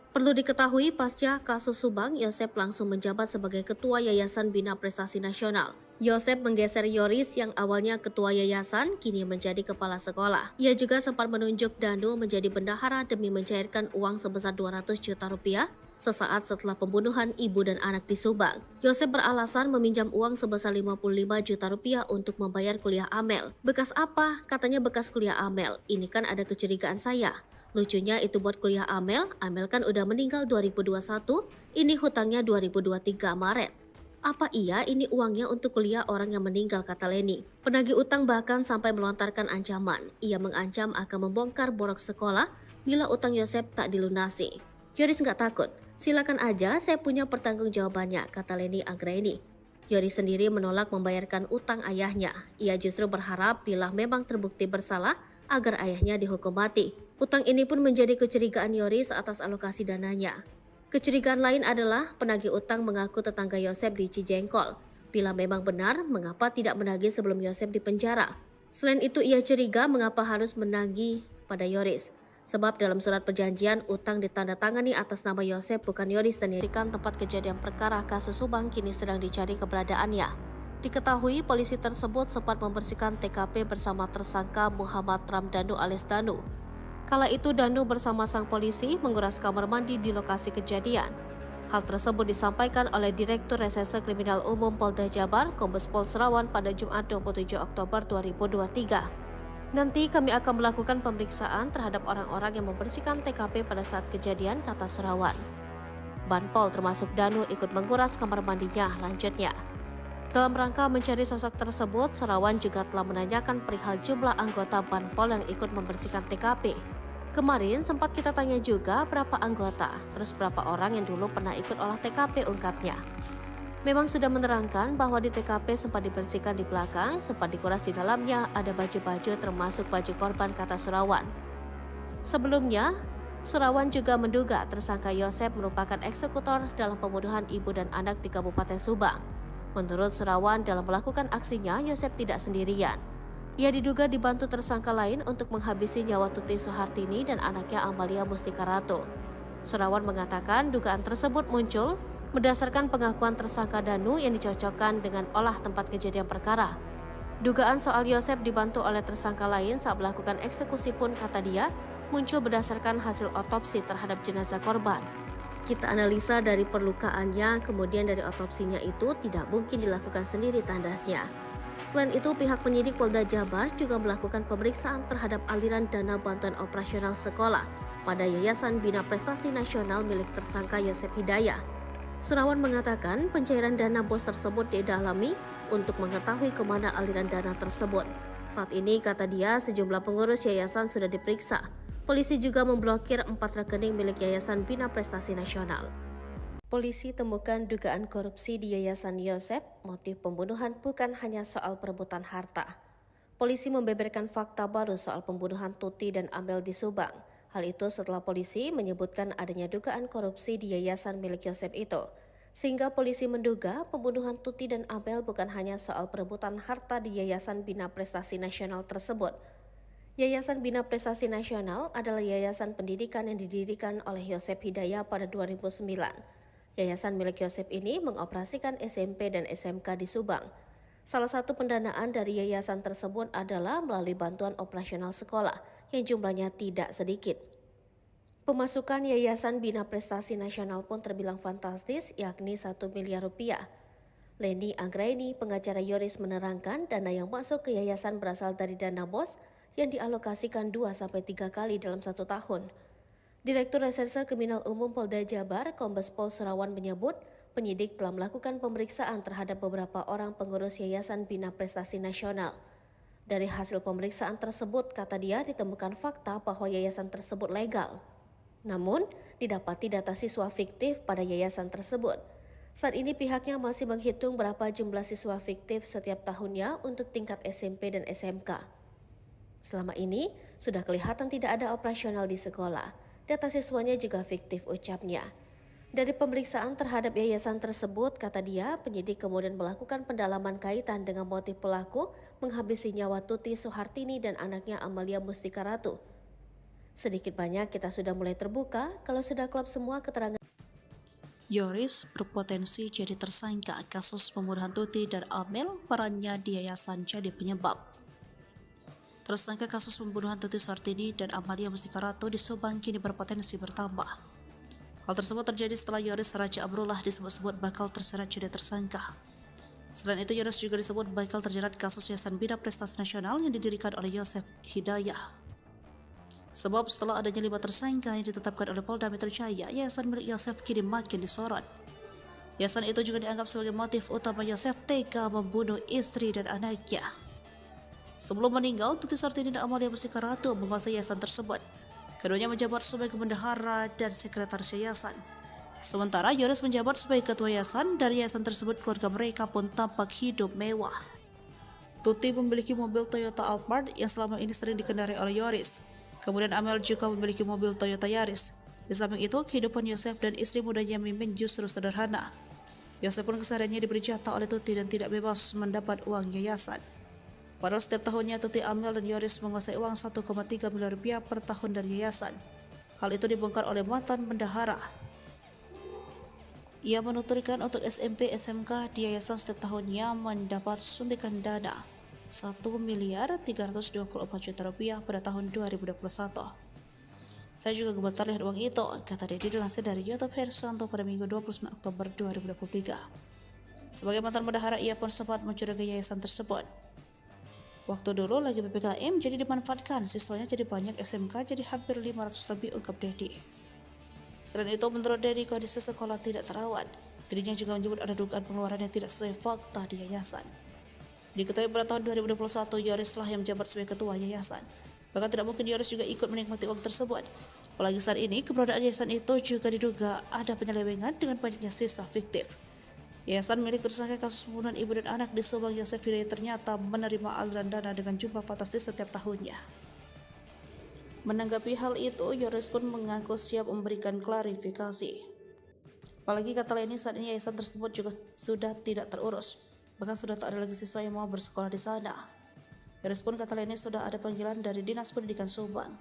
Perlu diketahui, pasca kasus Subang, Yosef langsung menjabat sebagai Ketua Yayasan Bina Prestasi Nasional. Yosef menggeser Yoris yang awalnya ketua yayasan, kini menjadi kepala sekolah. Ia juga sempat menunjuk Dano menjadi bendahara demi mencairkan uang sebesar 200 juta rupiah sesaat setelah pembunuhan ibu dan anak di Subang. Yosef beralasan meminjam uang sebesar 55 juta rupiah untuk membayar kuliah Amel. Bekas apa? Katanya bekas kuliah Amel. Ini kan ada kecurigaan saya. Lucunya itu buat kuliah Amel kan udah meninggal 2021, ini hutangnya 2023 Maret. Apa iya ini uangnya untuk kuliah orang yang meninggal, kata Leni. Penagih utang bahkan sampai melontarkan ancaman. Ia mengancam akan membongkar borok sekolah bila utang Yosep tak dilunasi. Yoris nggak takut. Silakan aja, saya punya pertanggungjawabannya, kata Leni Anggraini. Yoris sendiri menolak membayarkan utang ayahnya. Ia justru berharap bila memang terbukti bersalah agar ayahnya dihukum mati. Utang ini pun menjadi kecurigaan Yoris atas alokasi dananya. Kecurigaan lain adalah penagih utang mengaku tetangga Yosep di Cijengkol. Bila memang benar, mengapa tidak menagih sebelum Yosep dipenjara? Selain itu, ia curiga mengapa harus menagih pada Yoris. Sebab dalam surat perjanjian, utang ditandatangani atas nama Yosep bukan Yoris dan dirikan tempat kejadian perkara kasus Subang kini sedang dicari keberadaannya. Diketahui polisi tersebut sempat membersihkan TKP bersama tersangka Muhammad Ramdhanu alias Danu. Kala itu Danu bersama sang polisi menguras kamar mandi di lokasi kejadian. Hal tersebut disampaikan oleh Direktur Reserse Kriminal Umum Polda Jabar, Kombes Pol Serawan pada Jumat 27 Oktober 2023. Nanti kami akan melakukan pemeriksaan terhadap orang-orang yang membersihkan TKP pada saat kejadian, kata Serawan. Banpol termasuk Danu ikut menguras kamar mandinya, lanjutnya. Dalam rangka mencari sosok tersebut, Serawan juga telah menanyakan perihal jumlah anggota Banpol yang ikut membersihkan TKP. Kemarin sempat kita tanya juga berapa anggota, terus berapa orang yang dulu pernah ikut olah TKP, ungkapnya. Memang sudah menerangkan bahwa di TKP sempat dibersihkan di belakang, sempat dikuras di dalamnya, ada baju-baju termasuk baju korban, kata Serawan. Sebelumnya, Serawan juga menduga tersangka Yosep merupakan eksekutor dalam pembunuhan ibu dan anak di Kabupaten Subang. Menurut Serawan, dalam melakukan aksinya, Yosep tidak sendirian. Ia diduga dibantu tersangka lain untuk menghabisi nyawa Tuti Soehartini dan anaknya Amalia Mustika Ratu. Serawan mengatakan dugaan tersebut muncul berdasarkan pengakuan tersangka Danu yang dicocokkan dengan olah tempat kejadian perkara. Dugaan soal Yosep dibantu oleh tersangka lain saat melakukan eksekusi pun, kata dia, muncul berdasarkan hasil otopsi terhadap jenazah korban. Kita analisa dari perlukaannya, kemudian dari otopsinya itu tidak mungkin dilakukan sendiri, tandasnya. Selain itu, pihak penyidik Polda Jabar juga melakukan pemeriksaan terhadap aliran dana bantuan operasional sekolah pada Yayasan Bina Prestasi Nasional milik tersangka Yosep Hidayah. Serawan mengatakan pencairan dana BOS tersebut didalami untuk mengetahui kemana aliran dana tersebut. Saat ini, kata dia, sejumlah pengurus yayasan sudah diperiksa. Polisi juga memblokir 4 rekening milik Yayasan Bina Prestasi Nasional. Polisi temukan dugaan korupsi di Yayasan Yosep. Motif pembunuhan bukan hanya soal perebutan harta. Polisi membeberkan fakta baru soal pembunuhan Tuti dan Amel di Subang. Hal itu setelah polisi menyebutkan adanya dugaan korupsi di yayasan milik Yosep itu. Sehingga polisi menduga pembunuhan Tuti dan Amel bukan hanya soal perebutan harta di Yayasan Bina Prestasi Nasional tersebut. Yayasan Bina Prestasi Nasional adalah yayasan pendidikan yang didirikan oleh Yosep Hidayah pada 2009. Yayasan milik Yosep ini mengoperasikan SMP dan SMK di Subang. Salah satu pendanaan dari yayasan tersebut adalah melalui bantuan operasional sekolah yang jumlahnya tidak sedikit. Pemasukan Yayasan Bina Prestasi Nasional pun terbilang fantastis, yakni 1 miliar rupiah. Leni Anggraini, pengacara Yoris, menerangkan dana yang masuk ke yayasan berasal dari dana BOS yang dialokasikan 2-3 kali dalam 1 tahun. Direktur Reserse Kriminal Umum Polda Jabar, Kombes Pol Serawan menyebut, penyidik telah melakukan pemeriksaan terhadap beberapa orang pengurus Yayasan Bina Prestasi Nasional. Dari hasil pemeriksaan tersebut, kata dia, ditemukan fakta bahwa yayasan tersebut legal. Namun, didapati data siswa fiktif pada yayasan tersebut. Saat ini pihaknya masih menghitung berapa jumlah siswa fiktif setiap tahunnya untuk tingkat SMP dan SMK. Selama ini, sudah kelihatan tidak ada operasional di sekolah. Data siswanya juga fiktif, ucapnya. Dari pemeriksaan terhadap yayasan tersebut, kata dia, penyidik kemudian melakukan pendalaman kaitan dengan motif pelaku menghabisi nyawa Tuti Soehartini dan anaknya Amalia Mustika Ratu. Sedikit banyak kita sudah mulai terbuka kalau sudah klop semua keterangan. Yoris berpotensi jadi tersangka kasus pembunuhan Tuti dan Amel, perannya di yayasan jadi penyebab. Tersangka kasus pembunuhan Tuti Soehartini dan Amalia Mustika Ratu di Subang kini berpotensi bertambah. Hal tersebut terjadi setelah Yoris Raja Amrullah disebut-sebut bakal terseret jadi tersangka. Selain itu, Yoris juga disebut bakal terjerat kasus Yayasan Bina Prestasi Nasional yang didirikan oleh Yosep Hidayah. Sebab setelah adanya 5 tersangka yang ditetapkan oleh Polda Metro Jaya, yayasan milik Yosep kini makin disorot. Yayasan itu juga dianggap sebagai motif utama Yosef tega membunuh istri dan anaknya. Sebelum meninggal, Tuti Sartini dan Amalia Bersikaratu menguasai yayasan tersebut. Keduanya menjabat sebagai bendahara dan sekretaris yayasan. Sementara Yoris menjabat sebagai ketua yayasan. Dari yayasan tersebut, keluarga mereka pun tampak hidup mewah. Tuti memiliki mobil Toyota Alphard yang selama ini sering dikendarai oleh Yoris. Kemudian Amel juga memiliki mobil Toyota Yaris. Di samping itu, kehidupan Yosef dan istri mudanya Mimin justru sederhana. Yosef pun kesehariannya diberi jatah oleh Tuti dan tidak bebas mendapat uang yayasan. Padahal setiap tahunnya Tuti, Amel, dan Yoris menguasai uang 1,3 miliar rupiah per tahun dari yayasan. Hal itu dibongkar oleh mantan bendahara. Ia menuturkan untuk SMP SMK di yayasan setiap tahunnya mendapat suntikan dana 1 miliar 324 juta rupiah pada tahun 2021. Saya juga gemetar lihat uang itu, kata Dedi dilansir dari YouTube Hersanto pada Minggu 29 Oktober 2023. Sebagai mantan bendahara, ia pun sempat mencurigai yayasan tersebut. Waktu dulu lagi PPKM jadi dimanfaatkan, siswanya jadi banyak, SMK jadi hampir 500 lebih, ungkap Dedi. Selain itu, menurut Dedi, kondisi sekolah tidak terawat. Dirinya juga menyebut ada dugaan pengeluaran yang tidak sesuai fakta di yayasan. Diketahui pada tahun 2021, Yoris lah yang menjabat sebagai ketua yayasan. Bahkan tidak mungkin Yoris juga ikut menikmati uang tersebut. Apalagi saat ini, keberadaan yayasan itu juga diduga ada penyelewengan dengan banyaknya sisa fiktif. Yayasan milik tersangka kasus pembunuhan ibu dan anak di Subang, Yosef Hidayat, ternyata menerima aliran dana dengan jumlah fantastis setiap tahunnya. Menanggapi hal itu, Yoris pun mengaku siap memberikan klarifikasi. Apalagi kata lainnya, saat ini yayasan tersebut juga sudah tidak terurus. Bahkan sudah tak ada lagi siswa yang mau bersekolah di sana. Yoris pun kata lainnya sudah ada panggilan dari Dinas Pendidikan Subang.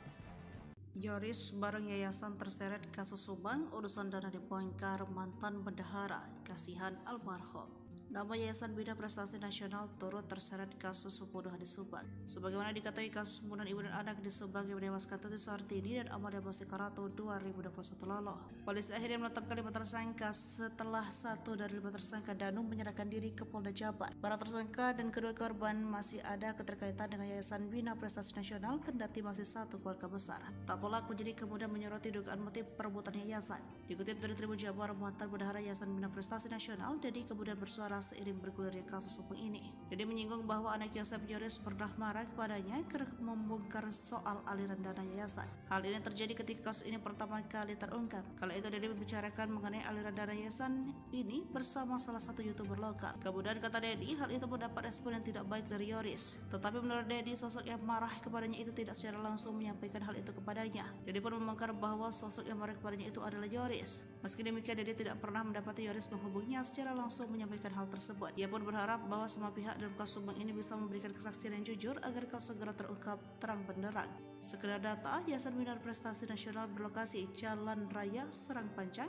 Yoris bareng yayasan terseret kasus Subang, urusan dana dibongkar mantan bendahara, kasihan almarhum. Nama Yayasan Bina Prestasi Nasional turut terseret kasus pembunuhan di Subang. Sebagaimana diketahui, kasus pembunuhan ibu dan anak di Subang yang menewaskan Tuti Sartini dan Amalia Bersikaratu 2021 lalu. Polisi akhirnya menetapkan 5 tersangka setelah 1 dari 5 tersangka Danu menyerahkan diri ke Polda Jabar. Para tersangka dan kedua korban masih ada keterkaitan dengan Yayasan Bina Prestasi Nasional, kendati masih satu keluarga besar. Tak pula penyidik kemudian menyoroti dugaan motif perebutan yayasan. Dikutip dari Tribun Jabar, mantan bendahara Yayasan Bina Prestasi Nasional, Dedi kemudian bersuara seiring bergulirnya kasus hukum ini. Dedi menyinggung bahwa anak Yosef, Yoris, pernah marah kepadanya karena membongkar soal aliran dana yayasan. Hal ini terjadi ketika kasus ini pertama kali terungkap. Kala itu Dedi membicarakan mengenai aliran dana yayasan ini bersama salah satu YouTuber lokal. Kemudian kata Dedi, hal itu mendapat respon yang tidak baik dari Yoris. Tetapi menurut Dedi, sosok yang marah kepadanya itu tidak secara langsung menyampaikan hal itu kepadanya. Dedi pun membongkar bahwa sosok yang marah kepadanya itu adalah Yoris. Meski demikian, Dedi tidak pernah mendapati Yoris menghubunginya secara langsung menyampaikan hal tersebut. Ia pun berharap bahwa semua pihak dalam kasus Subang ini bisa memberikan kesaksian yang jujur agar kasus segera terungkap terang benderang. Sekedar data, Yayasan Bina Prestasi Nasional berlokasi Jalan Raya Serang Panjang,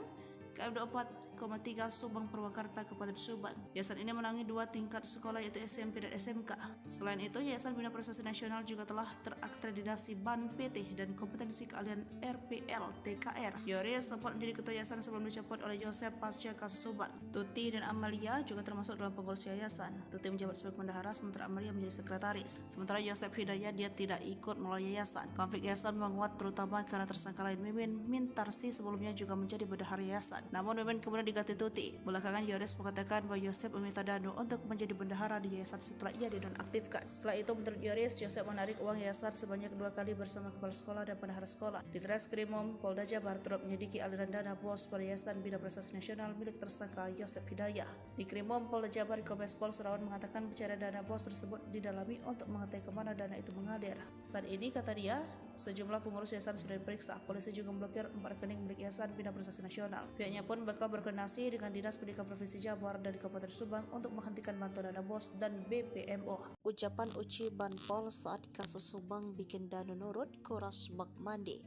KM 24,3 Subang Purwakarta, Kabupaten Subang. Yayasan ini menangani 2 tingkat sekolah, yaitu SMP dan SMK. Selain itu, Yayasan Bina Prestasi Nasional juga telah terakreditasi BAN PT dan kompetensi keahlian RPL TKR. Yoris sempat menjadi ketua yayasan sebelum dicopot oleh Yosef pasca kasus Subang. Tuti dan Amalia juga termasuk dalam pengurus yayasan. Tuti menjabat sebagai bendahara, sementara Amalia menjadi sekretaris. Sementara Yosef Hidayat, dia tidak ikut melalui yayasan. Konflik yayasan menguat terutama karena tersangka lain Mimin Mintarsi sebelumnya juga menjadi bendahara yayasan. Namun Mimin kemudian diganti Tuti. Belakangan Yoris mengatakan bahwa Yosef meminta Danu untuk menjadi bendahara di yayasan setelah ia dinonaktifkan. Setelah itu, menurut Yoris, Yosef menarik uang yayasan sebanyak 2 kali bersama kepala sekolah dan bendahara sekolah. Di Treskrimum Polda Jabar turut menyelidiki aliran dana bos pada Yayasan Bina Prestasi Nasional milik tersangka Yosef Hidayat. Di Krimum Polda Jabar, Kombes Pol Surawan mengatakan pencarian dana bos tersebut didalami untuk mengetahui kemana dana itu mengalir. Saat ini, kata dia, sejumlah pengurus yayasan sudah diperiksa. Polisi juga memblokir 4 rekening milik Yayasan Bina Prestasi Nasional. Pihaknya pun bakal berkoordinasi dengan Dinas Pendidikan Provinsi Jabar dan Kabupaten Subang untuk menghentikan bantuan dana bos dan BPMO. Ucapan Uci Banpol saat kasus Subang bikin Danu nurut, kuras bak mandi.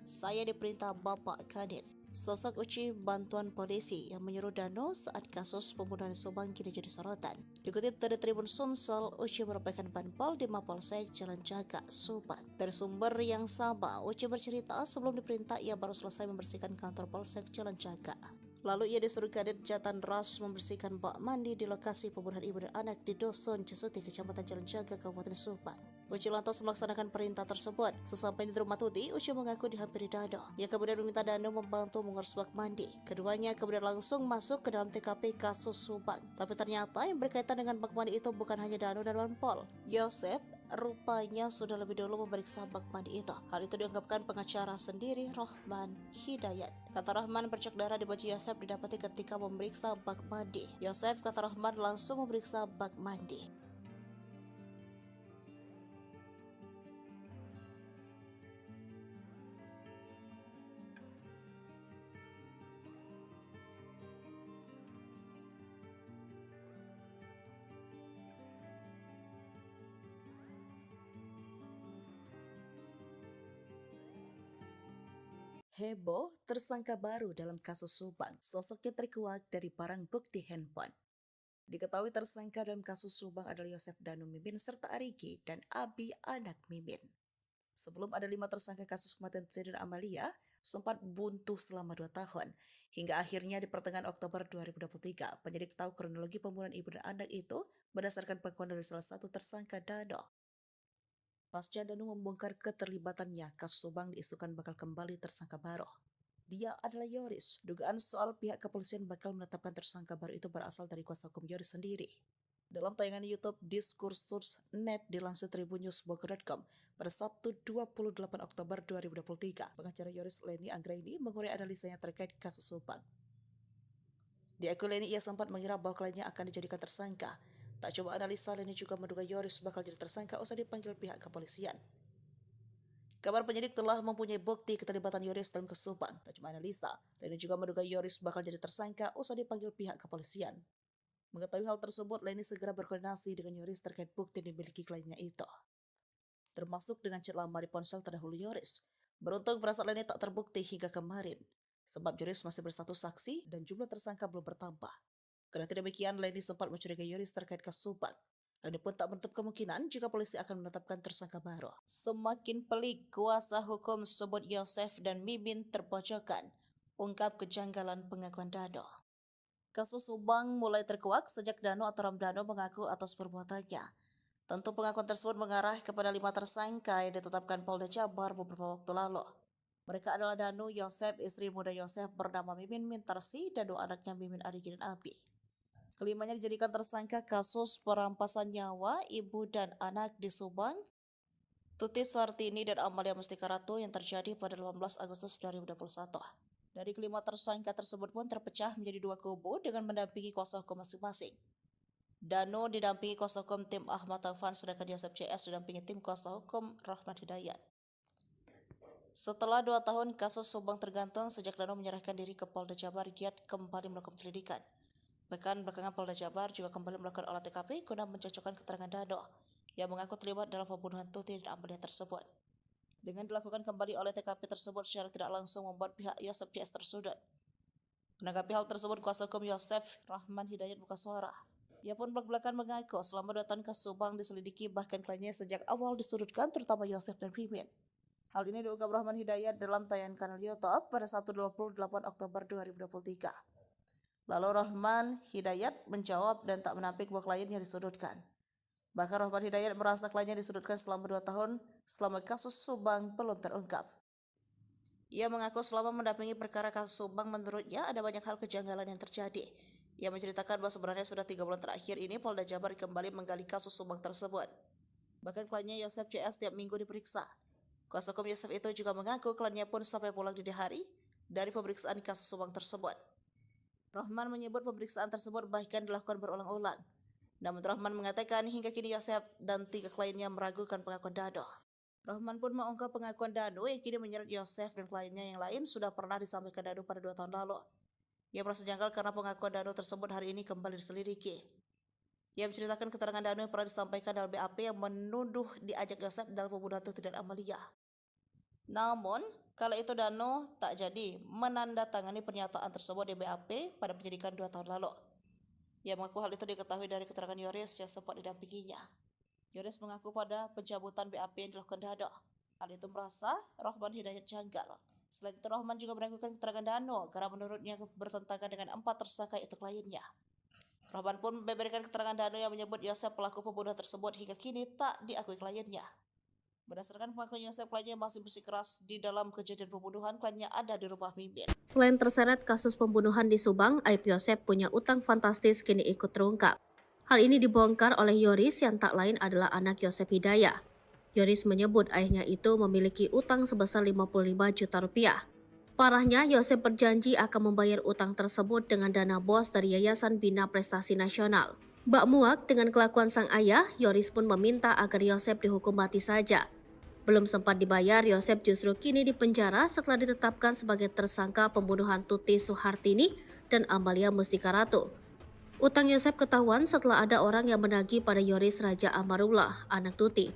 Saya diperintah Bapak Kadin. Sosok Uci bantuan polisi yang menyuruh Danu saat kasus pembunuhan Subang kini jadi sorotan. Dikutip dari Tribun Sumsel, Uci merupakan Banpol di Mapolsek Jalan Jaga, Subang. Dari sumber yang sama, Uci bercerita sebelum diperintah ia baru selesai membersihkan kantor Polsek Jalan Jaga. Lalu ia disuruh Kadit Jatan Ras membersihkan bak mandi di lokasi pembunuhan ibu dan anak di Dusun Cesuti, Kecamatan Jalan Jaga, Kabupaten Subang. Uci lantas melaksanakan perintah tersebut. Sesampai di rumah Tuti, Uci mengaku dihampiri Dano. Ia kemudian meminta Dano membantu mengurus bak mandi. Keduanya kemudian langsung masuk ke dalam TKP kasus Subang. Tapi ternyata yang berkaitan dengan bak mandi itu bukan hanya Dano dan Wanpol. Yosef rupanya sudah lebih dulu memeriksa bak mandi itu. Hal itu diungkapkan pengacara sendiri Rohman Hidayat. Kata Rohman, bercak darah di baju Yosef didapati ketika memeriksa bak mandi. Yosef, kata Rohman, langsung memeriksa bak mandi. Heboh, tersangka baru dalam kasus Subang. Sosoknya terkuak dari barang bukti handphone. Diketahui tersangka dalam kasus Subang adalah Yosef Danu Mimin serta Arigi dan Abi anak Mimin. Sebelum ada 5 tersangka kasus kematian Tuti dan Amalia, sempat buntu selama 2 tahun. Hingga akhirnya di pertengahan Oktober 2023, penyidik tahu kronologi pembunuhan ibu dan anak itu berdasarkan pengakuan dari salah satu tersangka Dano. Pasca Danu membongkar keterlibatannya, kasus Subang diisukan bakal kembali tersangka baru. Dia adalah Yoris. Dugaan soal pihak kepolisian bakal menetapkan tersangka baru itu berasal dari kuasa hukum Yoris sendiri. Dalam tayangan YouTube Diskursus.net dilansir tribunnews.bogor.com pada Sabtu 28 Oktober 2023, pengacara Yoris Leni Anggraini mengurai analisanya terkait kasus Subang. Di akun Leni ia sempat mengira bahwa kliennya akan dijadikan tersangka. Tak coba analisa, Leni juga menduga Yoris bakal jadi tersangka usai dipanggil pihak kepolisian. Kabar penyidik telah mempunyai bukti keterlibatan Yoris dalam kasus Subang. Tak cuma analisa, Leni juga menduga Yoris bakal jadi tersangka usai dipanggil pihak kepolisian. Mengetahui hal tersebut, Leni segera berkoordinasi dengan Yoris terkait bukti yang dimiliki kliennya itu, termasuk dengan chat lama di ponsel terdahulu Yoris. Beruntung firasat Leni tak terbukti hingga kemarin, sebab Yoris masih berstatus saksi dan jumlah tersangka belum bertambah. Karena demikian, Leni sempat mencurigai Yoris terkait kasus Subang. Leni pun tak menutup kemungkinan jika polisi akan menetapkan tersangka baru. Semakin pelik, kuasa hukum sebut Yosef dan Mimin terpojokkan, ungkap kejanggalan pengakuan Dano. Kasus Subang mulai terkuak sejak Dano atau Ramdhano mengaku atas perbuatannya. Tentu pengakuan tersebut mengarah kepada 5 tersangka yang ditetapkan Polda Jabar beberapa waktu lalu. Mereka adalah Dano, Yosef, istri muda Yosef bernama Mimin Mintarsi, dan 2 anaknya Mimin Arigi dan Abi. Kelimanya dijadikan tersangka kasus perampasan nyawa ibu dan anak di Subang, Tuti Suartini dan Amalia Mustika Ratu yang terjadi pada 18 Agustus 2021. Dari kelima tersangka tersebut pun terpecah menjadi 2 kubu dengan mendampingi kuasa hukum masing-masing. Dano didampingi kuasa hukum tim Ahmad Taufan, sedangkan Yosef CS didampingi tim kuasa hukum Rohman Hidayat. Setelah 2 tahun kasus Subang tergantung sejak Dano menyerahkan diri ke Polda Jabar, giat kembali melakukan penyelidikan. Bahkan belakangan Polda Jabar juga kembali melakukan olah TKP guna mencocokkan keterangan Dano yang mengaku terlibat dalam pembunuhan Tuti dan Amalia tersebut. Dengan dilakukan kembali oleh TKP tersebut secara tidak langsung membuat pihak Yosef CS tersudut. Menanggapi hal tersebut, kuasa hukum Yosef, Rahman Hidayat, buka suara. Ia pun belak-belakan mengaku selama 2 tahun kasus Subang diselidiki, bahkan kliennya sejak awal disudutkan, terutama Yosef dan Mimin. Hal ini diungkap Rahman Hidayat dalam tayangan kanal YouTube pada Sabtu 28 Oktober 2023. Lalu Rahman Hidayat menjawab dan tak menampik bahwa kliennya disudutkan. Bahkan Rahman Hidayat merasa kliennya disudutkan selama 2 tahun selama kasus Subang belum terungkap. Ia mengaku selama mendampingi perkara kasus Subang, menurutnya ada banyak hal kejanggalan yang terjadi. Ia menceritakan bahwa sebenarnya sudah 3 bulan terakhir ini Polda Jabar kembali menggali kasus Subang tersebut. Bahkan kliennya Yosef CS tiap minggu diperiksa. Kuasa hukum Yosef itu juga mengaku kliennya pun sampai pulang dini hari dari pemeriksaan kasus Subang tersebut. Rahman menyebut pemeriksaan tersebut bahkan dilakukan berulang-ulang. Namun Rahman mengatakan hingga kini Yosef dan 3 kliennya meragukan pengakuan Dano. Rahman pun mengungkap pengakuan Dano yang kini menyeret Yosef dan kliennya yang lain sudah pernah disampaikan Dano pada 2 tahun lalu. Ia merasa janggal karena pengakuan Dano tersebut hari ini kembali diselidiki. Ia menceritakan keterangan Dano yang pernah disampaikan dalam BAP yang menuduh diajak Yosef dalam pembunuhan Tuti dan Amalia. Namun, kala itu Dano tak jadi menandatangani pernyataan tersebut di BAP pada penyidikan 2 tahun lalu. Ia mengaku hal itu diketahui dari keterangan Yoris yang sempat didampinginya. Yoris mengaku pada pencabutan BAP yang dilakukan Dano, hal itu merasa Rohman Hidayat janggal. Selain itu, Rohman juga meragukan keterangan Dano karena menurutnya bertentangan dengan 4 tersangka itu kliennya. Rohman pun memberikan keterangan Danu yang menyebut Yosep pelaku pembunuhan tersebut hingga kini tak diakui kliennya. Berdasarkan pengakuan Yosep, kliennya masih bersikeras di dalam kejadian pembunuhan, kliennya ada di rumah Mimin. Selain terseret kasus pembunuhan di Subang, aib Yosep punya utang fantastis kini ikut terungkap. Hal ini dibongkar oleh Yoris yang tak lain adalah anak Yosep Hidayah. Yoris menyebut ayahnya itu memiliki utang sebesar 55 juta rupiah. Parahnya, Yosep berjanji akan membayar utang tersebut dengan dana bos dari Yayasan Bina Prestasi Nasional. Bak muak dengan kelakuan sang ayah, Yoris pun meminta agar Yosep dihukum mati saja. Belum sempat dibayar, Yosep justru kini dipenjara setelah ditetapkan sebagai tersangka pembunuhan Tuti Suhartini dan Amalia Mustika Ratu. Utang Yosep ketahuan setelah ada orang yang menagih pada Yoris Raja Amarullah, anak Tuti.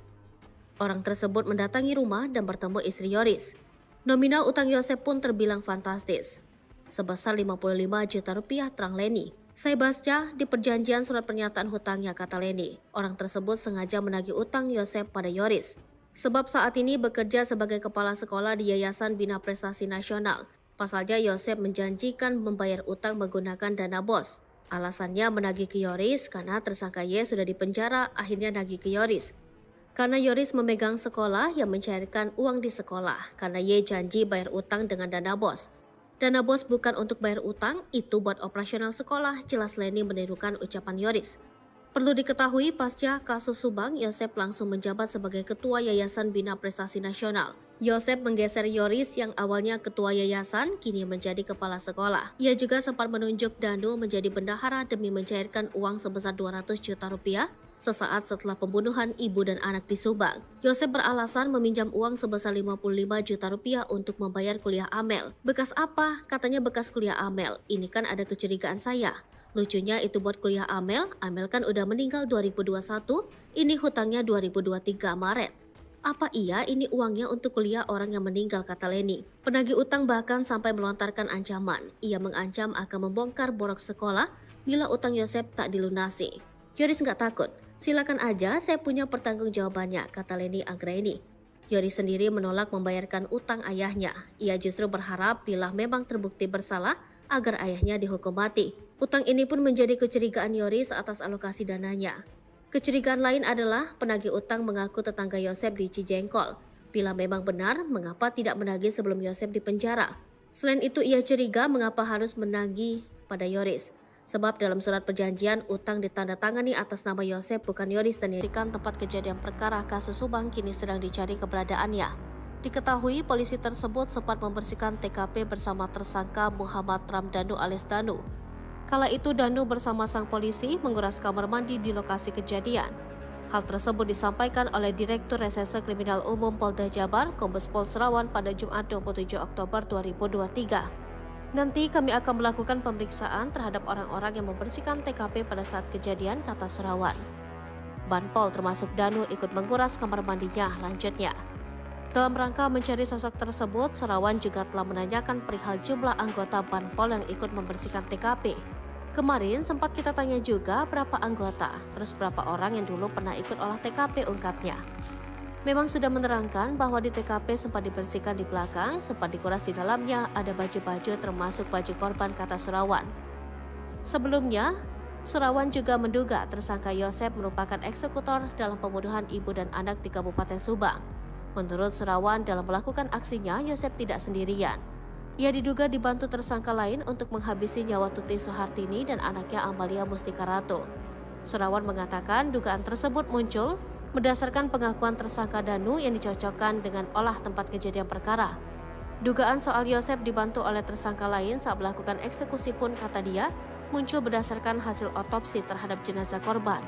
Orang tersebut mendatangi rumah dan bertemu istri Yoris. Nominal utang Yosep pun terbilang fantastis, sebesar 55 juta rupiah, terang Leni. Saya baca di perjanjian surat pernyataan hutangnya, kata Leni. Orang tersebut sengaja menagih utang Yosep pada Yoris, sebab saat ini bekerja sebagai kepala sekolah di Yayasan Bina Prestasi Nasional. Pasalnya Yosep menjanjikan membayar utang menggunakan dana bos. Alasannya menagih ke Yoris karena tersangka Y sudah dipenjara, akhirnya nagih ke Yoris. Karena Yoris memegang sekolah yang mencairkan uang di sekolah, karena Y janji bayar utang dengan dana bos. Dana bos bukan untuk bayar utang, itu buat operasional sekolah, jelas Leni menirukan ucapan Yoris. Perlu diketahui, pasca kasus Subang, Yosep langsung menjabat sebagai Ketua Yayasan Bina Prestasi Nasional. Yosep menggeser Yoris yang awalnya Ketua Yayasan, kini menjadi Kepala Sekolah. Ia juga sempat menunjuk Danu menjadi bendahara demi mencairkan uang sebesar 200 juta rupiah sesaat setelah pembunuhan ibu dan anak di Subang. Yosep beralasan meminjam uang sebesar 55 juta rupiah untuk membayar kuliah Amel. Bekas apa? Katanya bekas kuliah Amel. Ini kan ada kecurigaan saya. Lucunya itu buat kuliah Amel kan udah meninggal 2021, ini hutangnya 2023 Maret. Apa iya ini uangnya untuk kuliah orang yang meninggal, kata Leni. Penagih utang bahkan sampai melontarkan ancaman. Ia mengancam akan membongkar borok sekolah bila utang Yosep tak dilunasi. Yoris nggak takut. Silakan aja, saya punya pertanggungjawabannya, kata Leni Anggraini. Yoris sendiri menolak membayarkan utang ayahnya. Ia justru berharap bila memang terbukti bersalah agar ayahnya dihukum mati. Utang ini pun menjadi kecurigaan Yoris atas alokasi dananya. Kecurigaan lain adalah penagih utang mengaku tetangga Yosep di Cijengkol. Bila memang benar, mengapa tidak menagih sebelum Yosep dipenjara? Selain itu, ia curiga mengapa harus menagih pada Yoris. Sebab dalam surat perjanjian, utang ditandatangani atas nama Yosep bukan Yoris dan dirikan tempat kejadian perkara kasus Subang kini sedang dicari keberadaannya. Diketahui polisi tersebut sempat membersihkan TKP bersama tersangka Muhammad Ramdhanu alias Danu. Kala itu Danu bersama sang polisi menguras kamar mandi di lokasi kejadian. Hal tersebut disampaikan oleh Direktur Reserse Kriminal Umum Polda Jabar, Kombes Pol Serawan pada Jumat 27 Oktober 2023. Nanti kami akan melakukan pemeriksaan terhadap orang-orang yang membersihkan TKP pada saat kejadian, kata Serawan. Banpol termasuk Danu ikut menguras kamar mandinya, lanjutnya. Dalam rangka mencari sosok tersebut, Serawan juga telah menanyakan perihal jumlah anggota Banpol yang ikut membersihkan TKP. Kemarin sempat kita tanya juga berapa anggota, terus berapa orang yang dulu pernah ikut olah TKP, ungkapnya. Memang sudah menerangkan bahwa di TKP sempat dibersihkan di belakang, sempat dikuras di dalamnya, ada baju-baju termasuk baju korban, kata Serawan. Sebelumnya, Serawan juga menduga tersangka Yosep merupakan eksekutor dalam pembunuhan ibu dan anak di Kabupaten Subang. Menurut Serawan, dalam melakukan aksinya, Yosep tidak sendirian. Ia diduga dibantu tersangka lain untuk menghabisi nyawa Tuti Suhartini dan anaknya Amalia Mustika Ratu. Serawan mengatakan dugaan tersebut muncul berdasarkan pengakuan tersangka Danu yang dicocokkan dengan olah tempat kejadian perkara. Dugaan soal Yosep dibantu oleh tersangka lain saat melakukan eksekusi pun, kata dia, muncul berdasarkan hasil otopsi terhadap jenazah korban.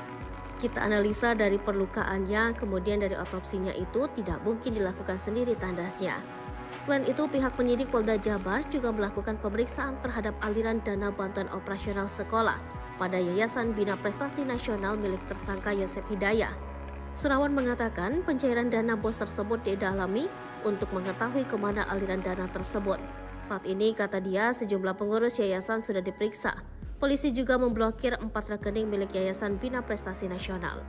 Kita analisa dari perlukaannya, kemudian dari otopsinya itu tidak mungkin dilakukan sendiri, tandasnya. Selain itu, pihak penyidik Polda Jabar juga melakukan pemeriksaan terhadap aliran dana bantuan operasional sekolah pada Yayasan Bina Prestasi Nasional milik tersangka Yosep Hidayah. Serawan mengatakan pencairan dana bos tersebut didalami untuk mengetahui kemana aliran dana tersebut. Saat ini, kata dia, sejumlah pengurus yayasan sudah diperiksa. Polisi juga memblokir 4 rekening milik Yayasan Bina Prestasi Nasional.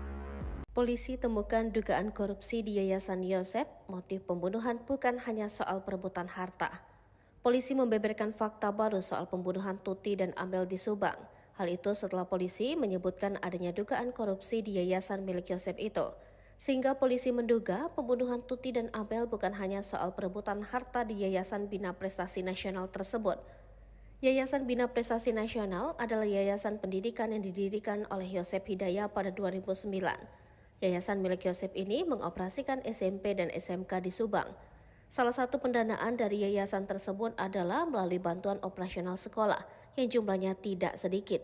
Polisi temukan dugaan korupsi di Yayasan Yosep. Motif pembunuhan bukan hanya soal perebutan harta. Polisi membeberkan fakta baru soal pembunuhan Tuti dan Amel di Subang. Hal itu setelah polisi menyebutkan adanya dugaan korupsi di yayasan milik Yosef itu. Sehingga polisi menduga pembunuhan Tuti dan Amel bukan hanya soal perebutan harta di Yayasan Bina Prestasi Nasional tersebut. Yayasan Bina Prestasi Nasional adalah yayasan pendidikan yang didirikan oleh Yosef Hidayah pada 2009. Yayasan milik Yosef ini mengoperasikan SMP dan SMK di Subang. Salah satu pendanaan dari yayasan tersebut adalah melalui bantuan operasional sekolah yang jumlahnya tidak sedikit.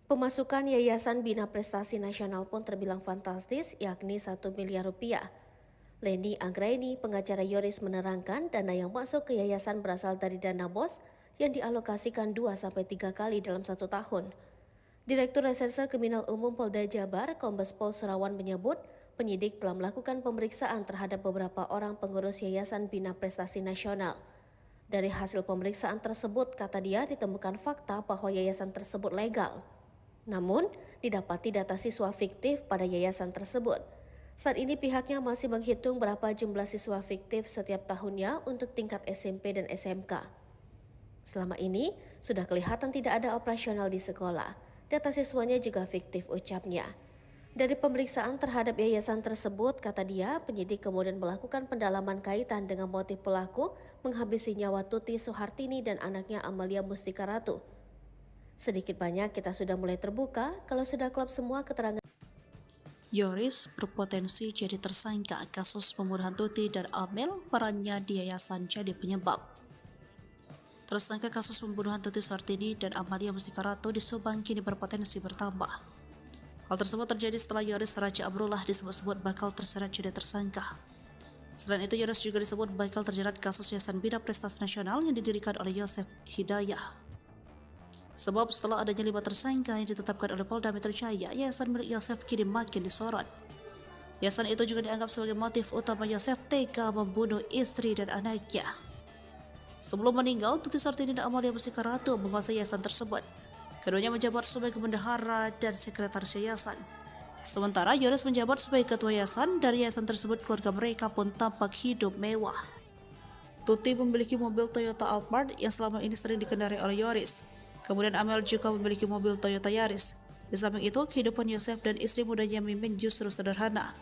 Pemasukan Yayasan Bina Prestasi Nasional pun terbilang fantastis, yakni 1 miliar rupiah. Leni Anggraini, pengacara Yoris, menerangkan dana yang masuk ke yayasan berasal dari dana BOS yang dialokasikan 2-3 kali dalam 1 tahun. Direktur Reserse Kriminal Umum Polda Jabar, Kombes Pol Surawan menyebut, penyidik telah melakukan pemeriksaan terhadap beberapa orang pengurus Yayasan Bina Prestasi Nasional. Dari hasil pemeriksaan tersebut, kata dia, ditemukan fakta bahwa yayasan tersebut legal. Namun, didapati data siswa fiktif pada yayasan tersebut. Saat ini pihaknya masih menghitung berapa jumlah siswa fiktif setiap tahunnya untuk tingkat SMP dan SMK. Selama ini, sudah kelihatan tidak ada operasional di sekolah. Data siswanya juga fiktif, ucapnya. Dari pemeriksaan terhadap yayasan tersebut, kata dia, penyidik kemudian melakukan pendalaman kaitan dengan motif pelaku menghabisi nyawa Tuti Suhartini dan anaknya Amalia Mustika Ratu. Sedikit banyak kita sudah mulai terbuka kalau sudah klop semua keterangan. Yoris berpotensi jadi tersangka kasus pembunuhan Tuti dan Amel, perannya di yayasan jadi penyebab. Tersangka kasus pembunuhan Tuti Suhartini dan Amalia Mustika Ratu di Subang kini berpotensi bertambah. Hal tersebut terjadi setelah Yoris Raja Amrullah disebut-sebut bakal terseret jadi tersangka. Selain itu, Yoris juga disebut bakal terjerat kasus Yayasan Bina Prestasi Nasional yang didirikan oleh Yosef Hidayah. Sebab setelah adanya 5 tersangka yang ditetapkan oleh Polda Metro Jaya, yayasan milik Yosef kini makin disorot. Yayasan itu juga dianggap sebagai motif utama Yosef tega membunuh istri dan anaknya. Sebelum meninggal, Tuti Suhartini dan Amalia Mustika Ratu menguasai yayasan tersebut. Keduanya menjabat sebagai bendahara dan sekretaris yayasan. Sementara Yoris menjabat sebagai ketua yayasan. Dari yayasan tersebut, keluarga mereka pun tampak hidup mewah. Tuti memiliki mobil Toyota Alphard yang selama ini sering dikendarai oleh Yoris. Kemudian Amel juga memiliki mobil Toyota Yaris. Di samping itu, kehidupan Yosef dan istri mudanya Mimin justru sederhana.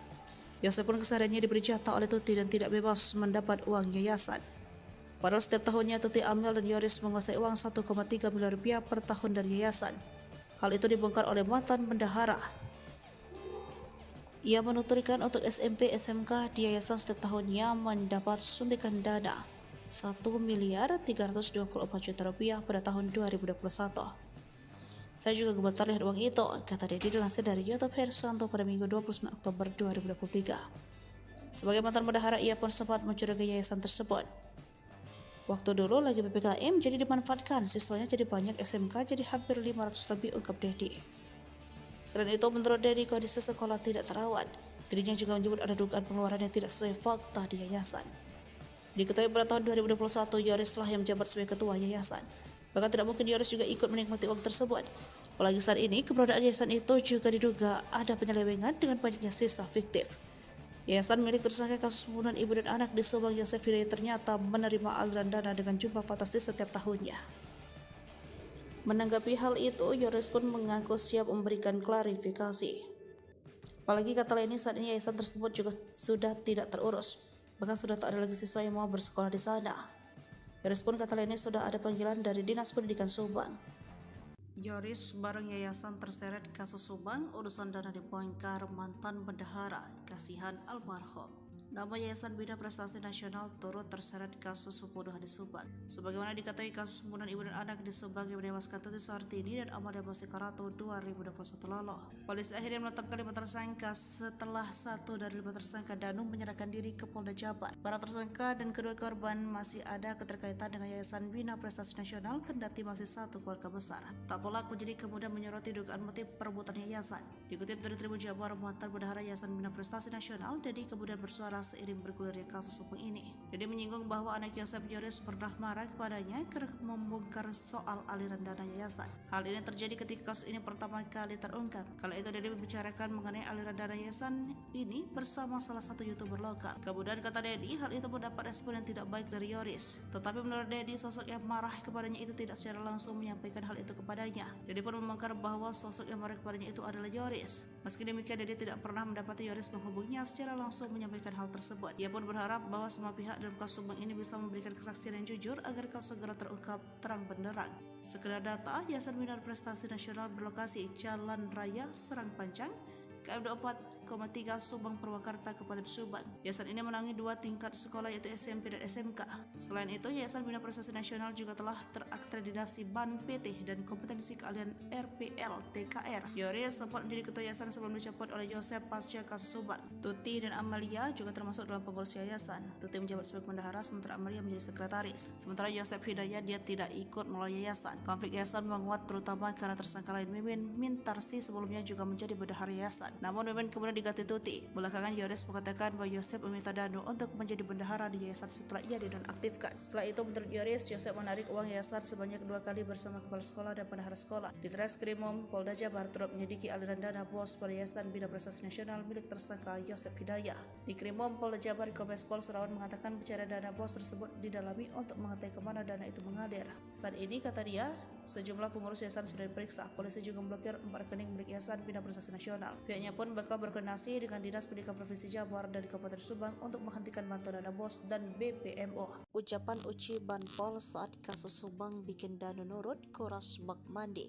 Yosef pun kesehariannya diberi jatah oleh Tuti dan tidak bebas mendapat uang yayasan. Padahal setiap tahunnya Tuti, Amel, dan Yoris menguasai uang 1,3 miliar rupiah per tahun dari yayasan. Hal itu dibongkar oleh mantan bendahara. Ia menuturkan untuk SMP SMK di yayasan setiap tahunnya mendapat suntikan dana 1.324 juta rupiah pada tahun 2021. Saya juga gemetar lihat uang itu, kata dia dilansir dari YouTube Hersanto pada Minggu 29 Oktober 2023. Sebagai mantan bendahara, ia pun sempat mencurigai yayasan tersebut. Waktu dulu lagi PPKM, jadi dimanfaatkan, siswanya jadi banyak, SMK jadi hampir 500 lebih, ungkap Dedi. Selain itu, menurut Dedi, kondisi sekolah tidak terawat. Dirinya juga menyebut ada dugaan pengeluaran yang tidak sesuai fakta di yayasan. Diketahui pada tahun 2021, Yoris lah yang menjabat sebagai ketua yayasan. Bahkan tidak mungkin Yoris juga ikut menikmati uang tersebut. Apalagi saat ini, keberadaan yayasan itu juga diduga ada penyelewengan dengan banyaknya sisa fiktif. Yayasan milik tersangka kasus pembunuhan ibu dan anak di Subang, Yosef Hidayah, ternyata menerima aliran dana dengan jumlah fantastis setiap tahunnya. Menanggapi hal itu, Yoris pun mengaku siap memberikan klarifikasi. Apalagi kata Leni, saat ini yayasan tersebut juga sudah tidak terurus. Bahkan sudah tak ada lagi siswa yang mau bersekolah di sana. Yoris pun, kata Leni, sudah ada panggilan dari Dinas Pendidikan Subang. Yoris bareng yayasan terseret kasus Subang, urusan dana dibongkar mantan bendahara, kasihan almarhum. Nama Yayasan Bina Prestasi Nasional turut terseret kasus pembunuhan di Subang. Sebagaimana diketahui, kasus pembunuhan ibu dan anak di Subang yang menewaskan Tuti Suhartini dan Amalia Mustika Ratu 2021 lalu. Polisi akhirnya menetapkan 5 tersangka setelah 1 dari 5 tersangka Danum menyerahkan diri ke Polda Jabar. Para tersangka dan kedua korban masih ada keterkaitan dengan Yayasan Bina Prestasi Nasional, kendati masih satu keluarga besar. Tak pelaku jadi kemudian menyoroti dugaan motif perebutan yayasan. Dikutip dari Tribun Jabar, mantan bendahara Yayasan Bina Prestasi Nasional, Dedi kemudian bersuara seiring bergulirnya kasus Subang ini. Dede menyinggung bahwa anak Yosef Yoris pernah marah kepadanya karena membongkar soal aliran dana yayasan. Hal ini terjadi ketika kasus ini pertama kali terungkap. Kala itu Dede membicarakan mengenai aliran dana yayasan ini bersama salah satu YouTuber lokal. Kemudian kata Dedi, hal itu mendapat respon yang tidak baik dari Yoris. Tetapi menurut Dedi, sosok yang marah kepadanya itu tidak secara langsung menyampaikan hal itu kepadanya. Dedi pun membongkar bahwa sosok yang marah kepadanya itu adalah Yoris. Meski demikian, Dedi tidak pernah mendapati Yoris menghubunginya secara langsung menyampaikan hal tersebut. Ia pun berharap bahwa semua pihak dalam kasus Subang ini bisa memberikan kesaksian yang jujur agar kasus segera terungkap terang benderang. Sekedar data, Yayasan Bina Prestasi Nasional berlokasi Jalan Raya Serang Panjang, KM 24,3 Subang Purwakarta, Kabupaten Subang. Yayasan ini menangani 2 tingkat sekolah yaitu SMP dan SMK. Selain itu, Yayasan Bina Prestasi Nasional juga telah terakreditasi BAN PT dan kompetensi keahlian RPL TKR. Yoris sempat menjadi ketua yayasan sebelum dicopot oleh Yosef pasca kasus Subang. Tuti dan Amalia juga termasuk dalam pengurus yayasan. Tuti menjabat sebagai bendahara sementara Amalia menjadi sekretaris. Sementara Yosef Hidayat dia tidak ikut melalui yayasan. Konflik yayasan menguat terutama karena tersangka lain Mimin Mintarsi sebelumnya juga menjadi bendahara yayasan. Namun Mimin kemudian diganti Tuti. Belakangan Yoris mengatakan bahwa Yosef meminta Danu untuk menjadi bendahara di yayasan setelah ia dinonaktifkan. Setelah itu menurut Yoris, Yosef menarik uang yayasan sebanyak 2 kali bersama kepala sekolah dan bendahara sekolah. Di Treskrimum Polda Jabar turut menyelidiki aliran dana bos pada Yayasan Bina Prestasi Nasional milik tersangka Yosef Hidayat. Di Krimum Polda Jabar, Kombes Pol Surawan mengatakan pencarian dana bos tersebut didalami untuk mengetahui kemana dana itu mengalir. Saat ini, kata dia, sejumlah pengurus yayasan sudah diperiksa. Polisi juga memblokir 4 rekening milik Yayasan Bina Prestasi Nasional. Pihaknya pun bakal berkoordinasi dengan Dinas Pendidikan Provinsi Jabar dan Kabupaten Subang untuk menghentikan bantuan dana bos dan BPMO. Ucapan Uci Banpol saat kasus Subang bikin Danu nurut kuras bak mandi.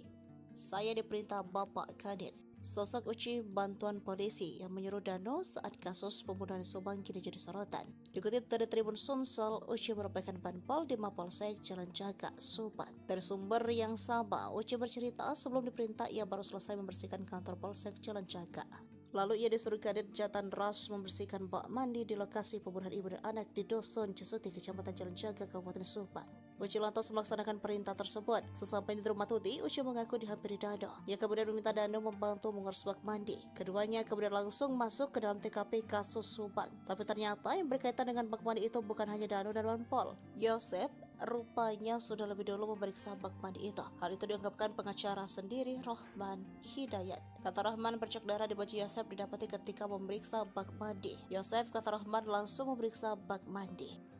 Saya diperintah Bapak Kadin. Sosok Uci bantuan polisi yang menyuruh Danu saat kasus pembunuhan Subang kini jadi sorotan. Dikutip dari Tribun Sumsel, Uci merupakan Banpol di Mapolsek Jalan Jaga, Subang. Dari sumber yang sama, Uci bercerita sebelum diperintah ia baru selesai membersihkan kantor Polsek Jalan Jaga. Lalu ia disuruh Kadit Jatan Ras membersihkan bak mandi di lokasi pembunuhan ibu dan anak di Dusun Cesuti, Kecamatan Jalan Jaga, Kabupaten Subang. Uci lantas melaksanakan perintah tersebut. Sesampai di rumah Tuti, Uci mengaku dihampiri Danu. Ia kemudian meminta Danu membantu mengurus bak mandi. Keduanya kemudian langsung masuk ke dalam TKP kasus Subang. Tapi ternyata yang berkaitan dengan bak mandi itu bukan hanya Danu dan Banpol. Yosef rupanya sudah lebih dulu memeriksa bak mandi itu. Hal itu diungkapkan pengacara sendiri, Rohman Hidayat. Kata Rohman, bercak darah di baju Yosef didapati ketika memeriksa bak mandi. Yosef, kata Rohman, langsung memeriksa bak mandi.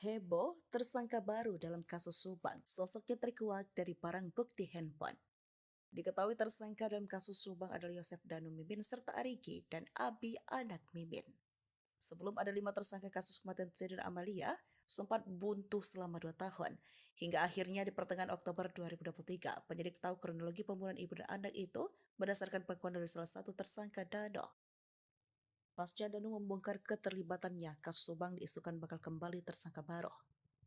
Heboh, tersangka baru dalam kasus Subang. Sosoknya terkuak dari barang bukti handphone. Diketahui tersangka dalam kasus Subang adalah Yosef Danu Mimin serta Ariki dan Abi anak Mimin. Sebelum ada 5 tersangka kasus kematian Tuti dan Amalia, sempat buntu selama 2 tahun. Hingga akhirnya di pertengahan Oktober 2023, penyidik tahu kronologi pembunuhan ibu dan anak itu berdasarkan pengakuan dari salah satu tersangka Danu. Pasca Danu membongkar keterlibatannya, kasus Subang diisukan bakal kembali tersangka baru.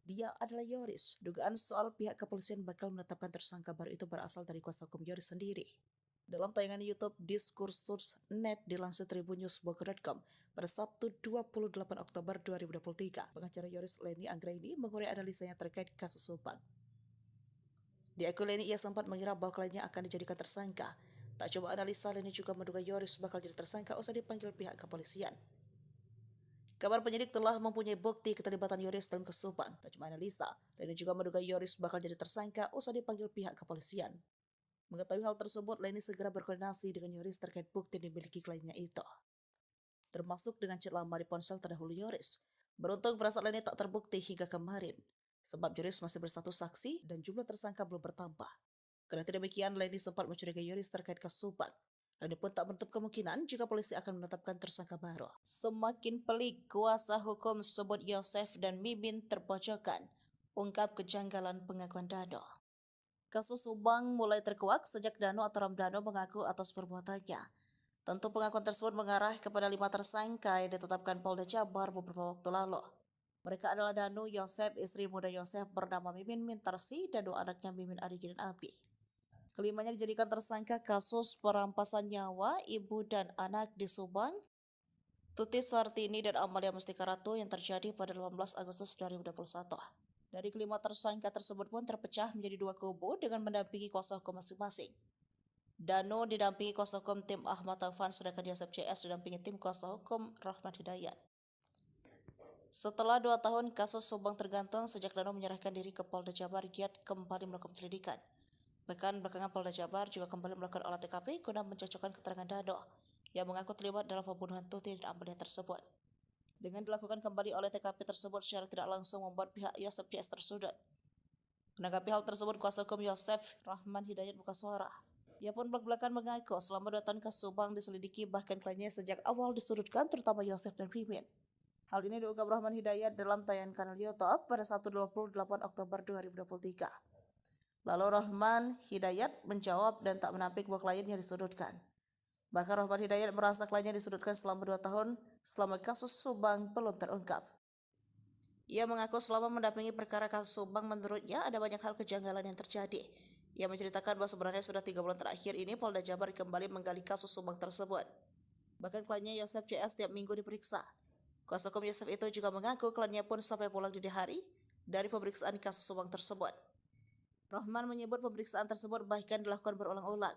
Dia adalah Yoris. Dugaan soal pihak kepolisian bakal menetapkan tersangka baru itu berasal dari kuasa hukum Yoris sendiri. Dalam tayangan YouTube Diskursus.net dilansir tribunnews.bogor.com pada Sabtu 28 Oktober 2023, pengacara Yoris Leni Anggraini mengurai analisanya terkait kasus Subang. Di akun Leni ia sempat mengira bahwa kliennya akan dijadikan tersangka. Tak coba analisa, Leni juga menduga Yoris bakal jadi tersangka usai dipanggil pihak kepolisian. Kabar penyidik telah mempunyai bukti keterlibatan Yoris dalam kasus Subang. Tak cuma analisa, Leni juga menduga Yoris bakal jadi tersangka usai dipanggil pihak kepolisian. Mengetahui hal tersebut, Leni segera berkoordinasi dengan Yoris terkait bukti yang dimiliki kliennya itu, termasuk dengan chat lama di ponsel terdahulu Yoris. Beruntung firasat Leni tak terbukti hingga kemarin, sebab Yoris masih bersatu saksi dan jumlah tersangka belum bertambah. Karena demikian, Leni sempat mencurigai Yoris terkait kasus Subang. Leni pun tak menutup kemungkinan jika polisi akan menetapkan tersangka baru. Semakin pelik, kuasa hukum sebut Yosef dan Mimin terpojokkan, ungkap kejanggalan pengakuan Danu. Kasus Subang mulai terkuak sejak Danu atau Ramdhanu mengaku atas perbuatannya. Tentu pengakuan tersebut mengarah kepada 5 tersangka yang ditetapkan Polda Jabar beberapa waktu lalu. Mereka adalah Danu, Yosef, istri muda Yosef bernama Mimin Mintarsi, dan 2 anaknya Mimin, Ariki, dan Abi. Kelimanya dijadikan tersangka kasus perampasan nyawa ibu dan anak di Subang, Tuti Suhartini dan Amalia Mustika Ratu yang terjadi pada 18 Agustus 2021. Dari kelima tersangka tersebut pun terpecah menjadi dua kubu dengan mendampingi kuasa hukum masing-masing. Danu didampingi kuasa hukum tim Ahmad Taufan, sedangkan Yosef CS didampingi tim kuasa hukum Rahman Hidayat. Setelah 2 tahun kasus Subang tergantung, sejak Danu menyerahkan diri ke Polda Jabar, Giat kembali melakukan penyelidikan. Bahkan belakangan Polda Jabar juga kembali melakukan olah TKP guna mencocokkan keterangan Danu yang mengaku terlibat dalam pembunuhan Tuti dan Amalia tersebut. Dengan dilakukan kembali oleh TKP tersebut secara tidak langsung membuat pihak Yosef CS tersudut. Menanggapi hal tersebut, kuasa hukum Yosef Rahman Hidayat buka suara. Ia pun belak-belakan mengaku selama 2 tahun kasus Subang diselidiki, bahkan kliennya sejak awal disudutkan, terutama Yosef dan Mimin. Hal ini diungkap Rahman Hidayat dalam tayangan kanal YouTube pada Sabtu 28 Oktober 2023. Lalu Rahman Hidayat menjawab dan tak menampik bahwa kliennya disudutkan. Bahkan Rahman Hidayat merasa kliennya disudutkan selama 2 tahun selama kasus Subang belum terungkap. Ia mengaku selama mendampingi perkara kasus Subang, menurutnya ada banyak hal kejanggalan yang terjadi. Ia menceritakan bahwa sebenarnya sudah 3 bulan terakhir ini Polda Jabar kembali menggali kasus Subang tersebut. Bahkan kliennya Yosef CS tiap minggu diperiksa. Kuasa hukum Yosef itu juga mengaku kliennya pun sampai pulang dini hari dari pemeriksaan kasus Subang tersebut. Rahman menyebut pemeriksaan tersebut bahkan dilakukan berulang-ulang.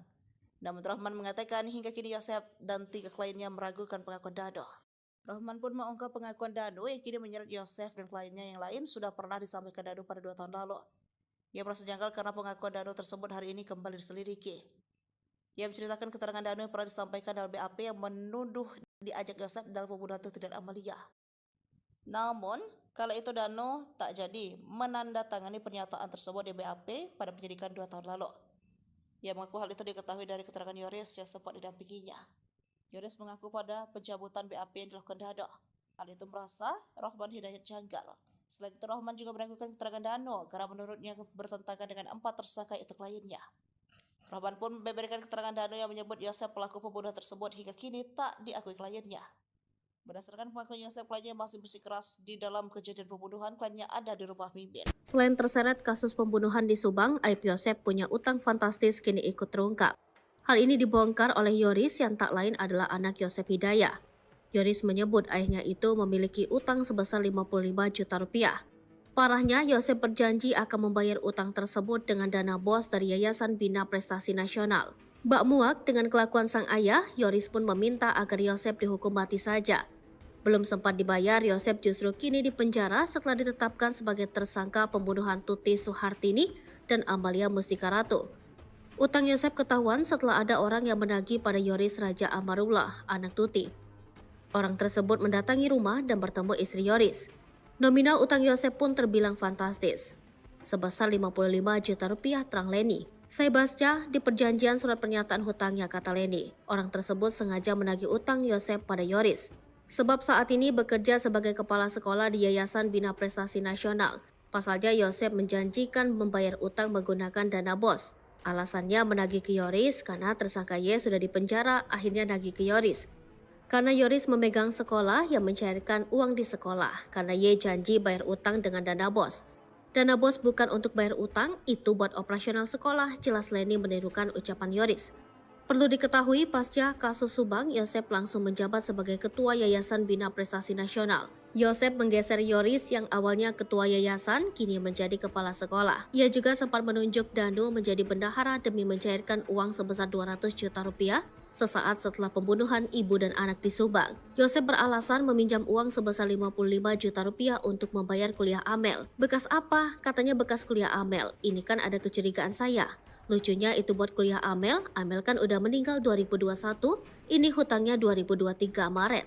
Namun Rahman mengatakan hingga kini Yosef dan 3 kliennya meragukan pengakuan Danu. Rahman pun mengungkap pengakuan Danu yang kini menyeret Yosef dan kliennya yang lain sudah pernah disampaikan Danu pada 2 tahun lalu. Ia merasa janggal karena pengakuan Danu tersebut hari ini kembali diselidiki. Ia menceritakan keterangan Danu yang pernah disampaikan dalam BAP yang menuduh diajak Yosef dalam pembunuhan Tuti dan Amalia. Namun, kala itu Danu tak jadi menandatangani pernyataan tersebut di BAP pada penyidikan 2 tahun lalu. Ia mengaku hal itu diketahui dari keterangan Yoris yang sempat didampinginya. Yoris mengaku pada pencabutan BAP yang dilakukan Danu. Hal itu merasa Rahman Hidayat janggal. Selain itu, Rahman juga meragukan keterangan Danu karena menurutnya bertentangan dengan 4 tersangka itu kliennya. Rahman pun membeberkan keterangan Danu yang menyebut Yosef pelaku pembunuhan tersebut hingga kini tak diakui kliennya. Berdasarkan pengakuan Yosef, kliennya masih bersikeras di dalam kejadian pembunuhan, kliennya ada di rumah Mimin. Selain terseret kasus pembunuhan di Subang, aib Yosef punya utang fantastis kini ikut terungkap. Hal ini dibongkar oleh Yoris yang tak lain adalah anak Yosef Hidayah. Yoris menyebut ayahnya itu memiliki utang sebesar 55 juta rupiah. Parahnya, Yosef berjanji akan membayar utang tersebut dengan dana bos dari Yayasan Bina Prestasi Nasional. Bak muak dengan kelakuan sang ayah, Yoris pun meminta agar Yosef dihukum mati saja. Belum sempat dibayar, Yosef justru kini dipenjara setelah ditetapkan sebagai tersangka pembunuhan Tuti Suhartini dan Amalia Mustika Ratu. Utang Yosef ketahuan setelah ada orang yang menagih pada Yoris Raja Amarullah, anak Tuti. Orang tersebut mendatangi rumah dan bertemu istri Yoris. Nominal utang Yosef pun terbilang fantastis, sebesar 55 juta rupiah, terang Leni. Saya baca di perjanjian surat pernyataan hutangnya, kata Leni. Orang tersebut sengaja menagih utang Yosef pada Yoris, sebab saat ini bekerja sebagai kepala sekolah di Yayasan Bina Prestasi Nasional. Pasalnya Yosef menjanjikan membayar utang menggunakan dana bos. Alasannya menagih ke Yoris karena tersangka Y sudah dipenjara, akhirnya nagih ke Yoris. Karena Yoris memegang sekolah yang mencairkan uang di sekolah, karena Y janji bayar utang dengan dana bos. Dana bos bukan untuk bayar utang, itu buat operasional sekolah, jelas Leni menirukan ucapan Yoris. Perlu diketahui, pasca kasus Subang, Yosef langsung menjabat sebagai Ketua Yayasan Bina Prestasi Nasional. Yosef menggeser Yoris yang awalnya Ketua Yayasan, kini menjadi Kepala Sekolah. Ia juga sempat menunjuk Danu menjadi bendahara demi mencairkan uang sebesar 200 juta rupiah sesaat setelah pembunuhan ibu dan anak di Subang. Yosef beralasan meminjam uang sebesar 55 juta rupiah untuk membayar kuliah Amel. Bekas apa? Katanya bekas kuliah Amel. Ini kan ada kecurigaan saya. Lucunya itu buat kuliah Amel kan udah meninggal 2021, ini hutangnya 2023 Maret.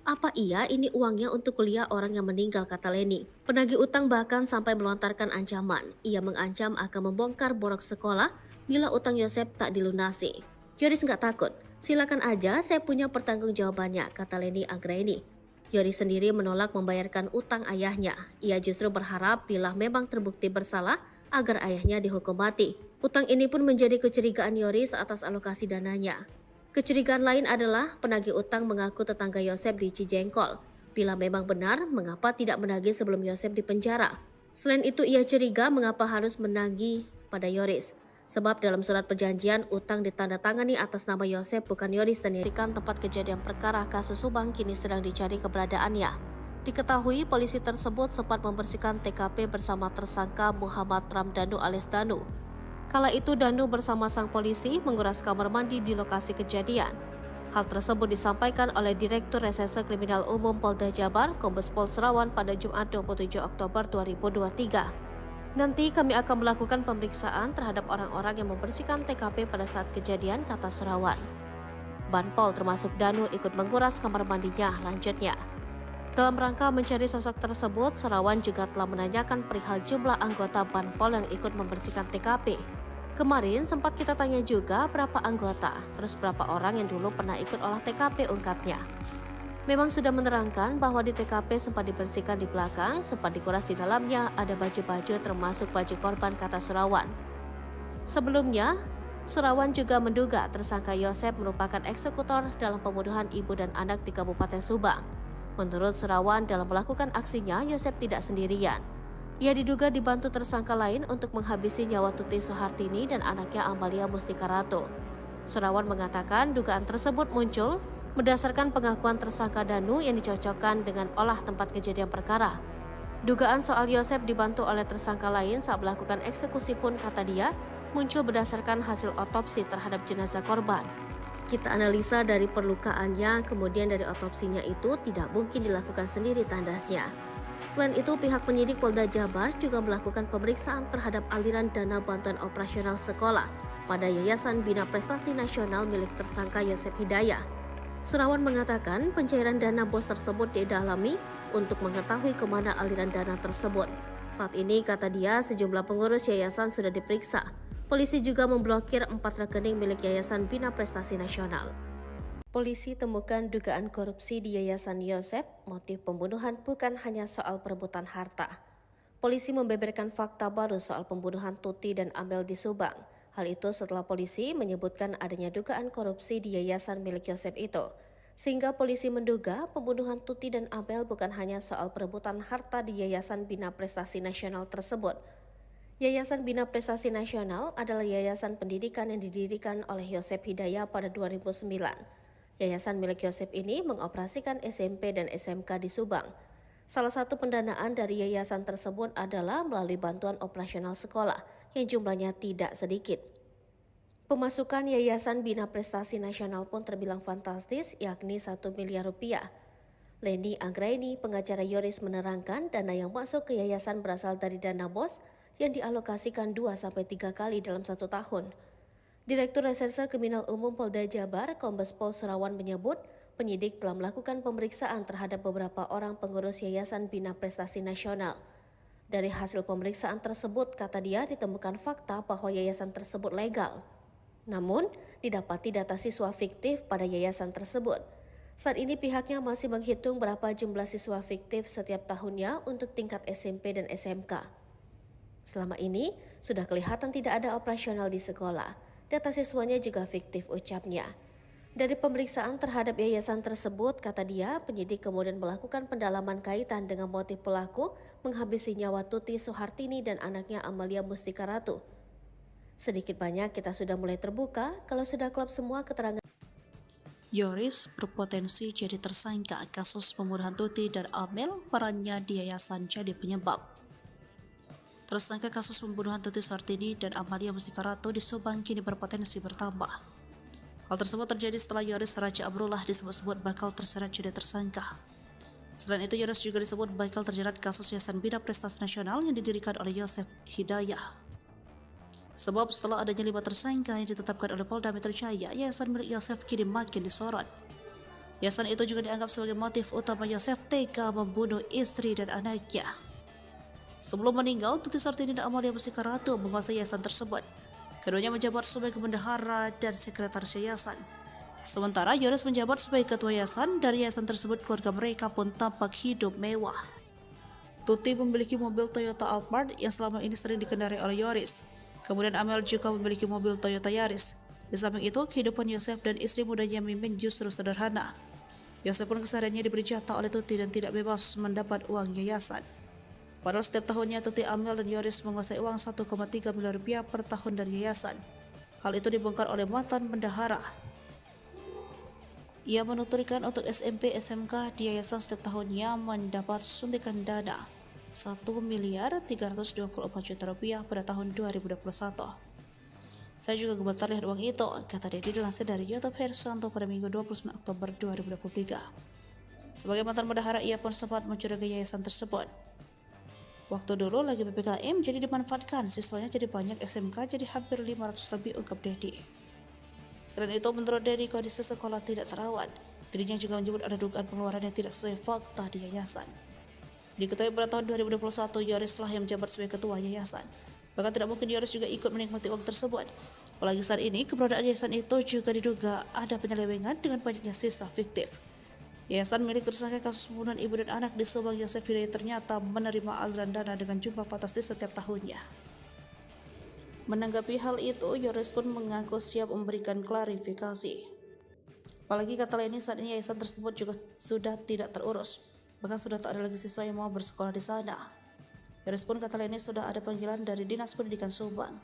Apa iya ini uangnya untuk kuliah orang yang meninggal, kata Leni. Penagih utang bahkan sampai melontarkan ancaman. Ia mengancam akan membongkar borok sekolah bila utang Yosef tak dilunasi. Yoris nggak takut. Silakan aja, saya punya pertanggungjawabannya, kata Leni Anggraini. Yoris sendiri menolak membayarkan utang ayahnya. Ia justru berharap bila memang terbukti bersalah agar ayahnya dihukum mati. Utang ini pun menjadi kecurigaan Yoris atas alokasi dananya. Kecurigaan lain adalah penagih utang mengaku tetangga Yosef di Cijengkol. Bila memang benar, mengapa tidak menagih sebelum Yosef dipenjara? Selain itu, ia curiga mengapa harus menagih pada Yoris. Sebab dalam surat perjanjian, utang ditandatangani atas nama Yosef bukan Yoris dan dirikan tempat kejadian perkara kasus Subang kini sedang dicari keberadaannya. Diketahui polisi tersebut sempat membersihkan TKP bersama tersangka Muhammad Ramdhanu alias Danu. Kala itu Danu bersama sang polisi menguras kamar mandi di lokasi kejadian. Hal tersebut disampaikan oleh Direktur Reserse Kriminal Umum Polda Jabar, Kombes Pol Serawan pada Jumat 27 Oktober 2023. Nanti kami akan melakukan pemeriksaan terhadap orang-orang yang membersihkan TKP pada saat kejadian, kata Serawan. Banpol termasuk Danu ikut menguras kamar mandinya, lanjutnya. Dalam rangka mencari sosok tersebut, Serawan juga telah menanyakan perihal jumlah anggota Banpol yang ikut membersihkan TKP. Kemarin sempat kita tanya juga berapa anggota, terus berapa orang yang dulu pernah ikut olah TKP, ungkapnya. Memang sudah menerangkan bahwa di TKP sempat dibersihkan di belakang, sempat dikuras di dalamnya, ada baju-baju termasuk baju korban, kata Serawan. Sebelumnya, Serawan juga menduga tersangka Yosef merupakan eksekutor dalam pembunuhan ibu dan anak di Kabupaten Subang. Menurut Serawan, dalam melakukan aksinya, Yosef tidak sendirian. Ia diduga dibantu tersangka lain untuk menghabisi nyawa Tuti Soehartini dan anaknya Amalia Mustika Ratu. Serawan mengatakan dugaan tersebut muncul berdasarkan pengakuan tersangka Danu yang dicocokkan dengan olah tempat kejadian perkara. Dugaan soal Yosef dibantu oleh tersangka lain saat melakukan eksekusi pun, kata dia, muncul berdasarkan hasil otopsi terhadap jenazah korban. Kita analisa dari perlukaannya, kemudian dari otopsinya itu tidak mungkin dilakukan sendiri, tandasnya. Selain itu, pihak penyidik Polda Jabar juga melakukan pemeriksaan terhadap aliran dana bantuan operasional sekolah pada Yayasan Bina Prestasi Nasional milik tersangka Yosef Hidayah. Serawan mengatakan pencairan dana BOS tersebut didalami untuk mengetahui kemana aliran dana tersebut. Saat ini, kata dia, sejumlah pengurus yayasan sudah diperiksa. Polisi juga memblokir 4 rekening milik Yayasan Bina Prestasi Nasional. Polisi temukan dugaan korupsi di Yayasan Yosef. Motif pembunuhan bukan hanya soal perebutan harta. Polisi membeberkan fakta baru soal pembunuhan Tuti dan Amel di Subang. Hal itu setelah polisi menyebutkan adanya dugaan korupsi di yayasan milik Yosef itu. Sehingga polisi menduga pembunuhan Tuti dan Amel bukan hanya soal perebutan harta di Yayasan Bina Prestasi Nasional tersebut. Yayasan Bina Prestasi Nasional adalah yayasan pendidikan yang didirikan oleh Yosef Hidayah pada 2009. Yayasan milik Yosef ini mengoperasikan SMP dan SMK di Subang. Salah satu pendanaan dari yayasan tersebut adalah melalui bantuan operasional sekolah yang jumlahnya tidak sedikit. Pemasukan Yayasan Bina Prestasi Nasional pun terbilang fantastis, yakni 1 miliar rupiah. Leni Anggraini, pengacara Yoris, menerangkan dana yang masuk ke yayasan berasal dari dana BOS yang dialokasikan 2-3 kali dalam 1 tahun. Direktur Reserse Kriminal Umum Polda Jabar, Kombes Pol Serawan menyebut, penyidik telah melakukan pemeriksaan terhadap beberapa orang pengurus Yayasan Bina Prestasi Nasional. Dari hasil pemeriksaan tersebut, kata dia, ditemukan fakta bahwa yayasan tersebut legal. Namun, didapati data siswa fiktif pada yayasan tersebut. Saat ini pihaknya masih menghitung berapa jumlah siswa fiktif setiap tahunnya untuk tingkat SMP dan SMK. Selama ini, sudah kelihatan tidak ada operasional di sekolah. Data siswanya juga fiktif, ucapnya. Dari pemeriksaan terhadap yayasan tersebut, kata dia, penyidik kemudian melakukan pendalaman kaitan dengan motif pelaku menghabisi nyawa Tuti Soehartini dan anaknya Amalia Mustika Ratu. Sedikit banyak kita sudah mulai terbuka kalau sudah klop semua keterangan. Yoris berpotensi jadi tersangka kasus pembunuhan Tuti dan Amel, perannya di yayasan jadi penyebab. Tersangka kasus pembunuhan Tuti Soehartini dan Amalia Mustika Ratu di Subang kini berpotensi bertambah. Hal tersebut terjadi setelah Yoris Raja Amrullah disebut-sebut bakal terseret jadi tersangka. Selain itu, Yoris juga disebut bakal terjerat kasus Yayasan Bina Prestasi Nasional yang didirikan oleh Yosef Hidayah. Sebab setelah adanya 5 tersangka yang ditetapkan oleh Polda Metro Jaya, yayasan milik Yosef kini makin disorot. Yayasan itu juga dianggap sebagai motif utama Yosef tega membunuh istri dan anaknya. Sebelum meninggal, Tuti Soehartini dan Amalia Mustika Ratu menguasai yayasan tersebut. Keduanya menjabat sebagai bendahara dan sekretaris yayasan. Sementara Yoris menjabat sebagai ketua yayasan. Dari yayasan tersebut, keluarga mereka pun tampak hidup mewah. Tuti memiliki mobil Toyota Alphard yang selama ini sering dikendarai oleh Yoris. Kemudian Amel juga memiliki mobil Toyota Yaris. Di samping itu, kehidupan Yosef dan istri mudanya Mimin justru sederhana. Yosef pun kesehariannya diberi jatah oleh Tuti dan tidak bebas mendapat uang yayasan. Padahal setiap tahunnya Tuti Amel dan Yoris menguasai uang 1,3 miliar rupiah per tahun dari yayasan. Hal itu dibongkar oleh mantan bendahara. Ia menuturkan untuk SMP SMK di yayasan setiap tahunnya mendapat suntikan dana 1 miliar 324 juta rupiah pada tahun 2021. Saya juga gemetar lihat uang itu, kata Dedi dilansir dari YouTube Hersanto pada Minggu 29 Oktober 2023. Sebagai mantan bendahara, ia pun sempat mencurigai yayasan tersebut. Waktu dulu lagi PPKM jadi dimanfaatkan, siswanya jadi banyak SMK jadi hampir 500 lebih, ungkap Dedi. Selain itu, menurut Dedi, kondisi sekolah tidak terawat. Dirinya juga menyebut ada dugaan pengeluaran yang tidak sesuai fakta di yayasan. Diketahui pada tahun 2021, Yoris lah yang menjabat sebagai ketua yayasan. Bahkan tidak mungkin Yoris juga ikut menikmati uang tersebut. Apalagi saat ini, keberadaan yayasan itu juga diduga ada penyelewengan dengan banyaknya sisa fiktif. Yayasan milik tersangka kasus pembunuhan ibu dan anak di Subang, Yosef Hidayat, ternyata menerima aliran dana dengan jumlah fantastis setiap tahunnya. Menanggapi hal itu, Yoris pun mengaku siap memberikan klarifikasi. Apalagi kata lainnya, saat ini yayasan tersebut juga sudah tidak terurus, bahkan sudah tak ada lagi siswa yang mau bersekolah di sana. Yoris pun kata lainnya sudah ada panggilan dari Dinas Pendidikan Subang.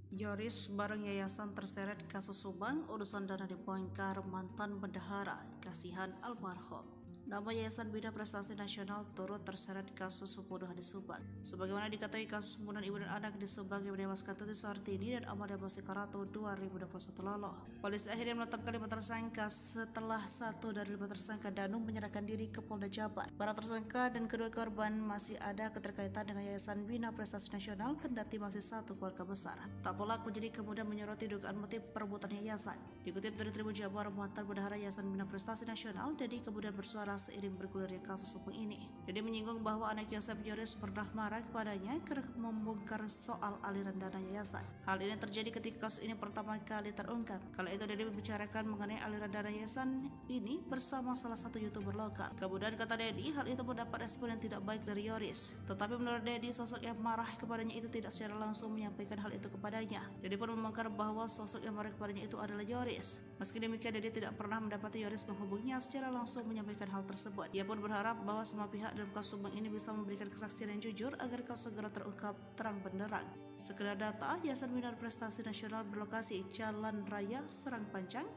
Yoris bareng yayasan terseret kasus Subang, urusan dana dibongkar mantan bendahara, kasihan almarhum. Nama Yayasan Bina Prestasi Nasional turut terseret kasus pembunuhan di Subang. Sebagaimana diketahui, kasus pembunuhan ibu dan anak di Subang yang menewaskan Tuti Suhartini dan Amalia Karato 2021 lalu. Polisi akhirnya menetapkan 5 tersangka setelah 1 dari 5 tersangka Danu menyerahkan diri ke Polda Jabar. Para tersangka dan kedua korban masih ada keterkaitan dengan Yayasan Bina Prestasi Nasional, kendati masih satu keluarga besar. Tak pelaku jadi kemudian menyoroti dugaan motif perebutan yayasan. Dikutip dari Tribun Jabar, mantan bendahara Yayasan Bina Prestasi Nasional, Dedi kemudian bersuara seiring bergulirnya kasus hukum ini. Dedi menyinggung bahwa anak Yosef, Yoris, pernah marah kepadanya karena membongkar soal aliran dana yayasan. Hal ini terjadi ketika kasus ini pertama kali terungkap. Kala itu Dedi membicarakan mengenai aliran dana yayasan ini bersama salah satu YouTuber lokal. Kemudian kata Dedi, hal itu mendapat respon yang tidak baik dari Yoris. Tetapi menurut Dedi, sosok yang marah kepadanya itu tidak secara langsung menyampaikan hal itu kepadanya. Dedi pun membongkar bahwa sosok yang marah kepadanya itu adalah Yoris. Meski demikian, Dedi tidak pernah mendapati Yoris menghubunginya secara langsung menyampaikan hal tersebut. Ia pun berharap bahwa semua pihak dalam kasus Subang ini bisa memberikan kesaksian yang jujur agar kasus segera terungkap terang benderang. Sekedar data, Yayasan Bina Prestasi Nasional berlokasi Jalan Raya Serang Pancang,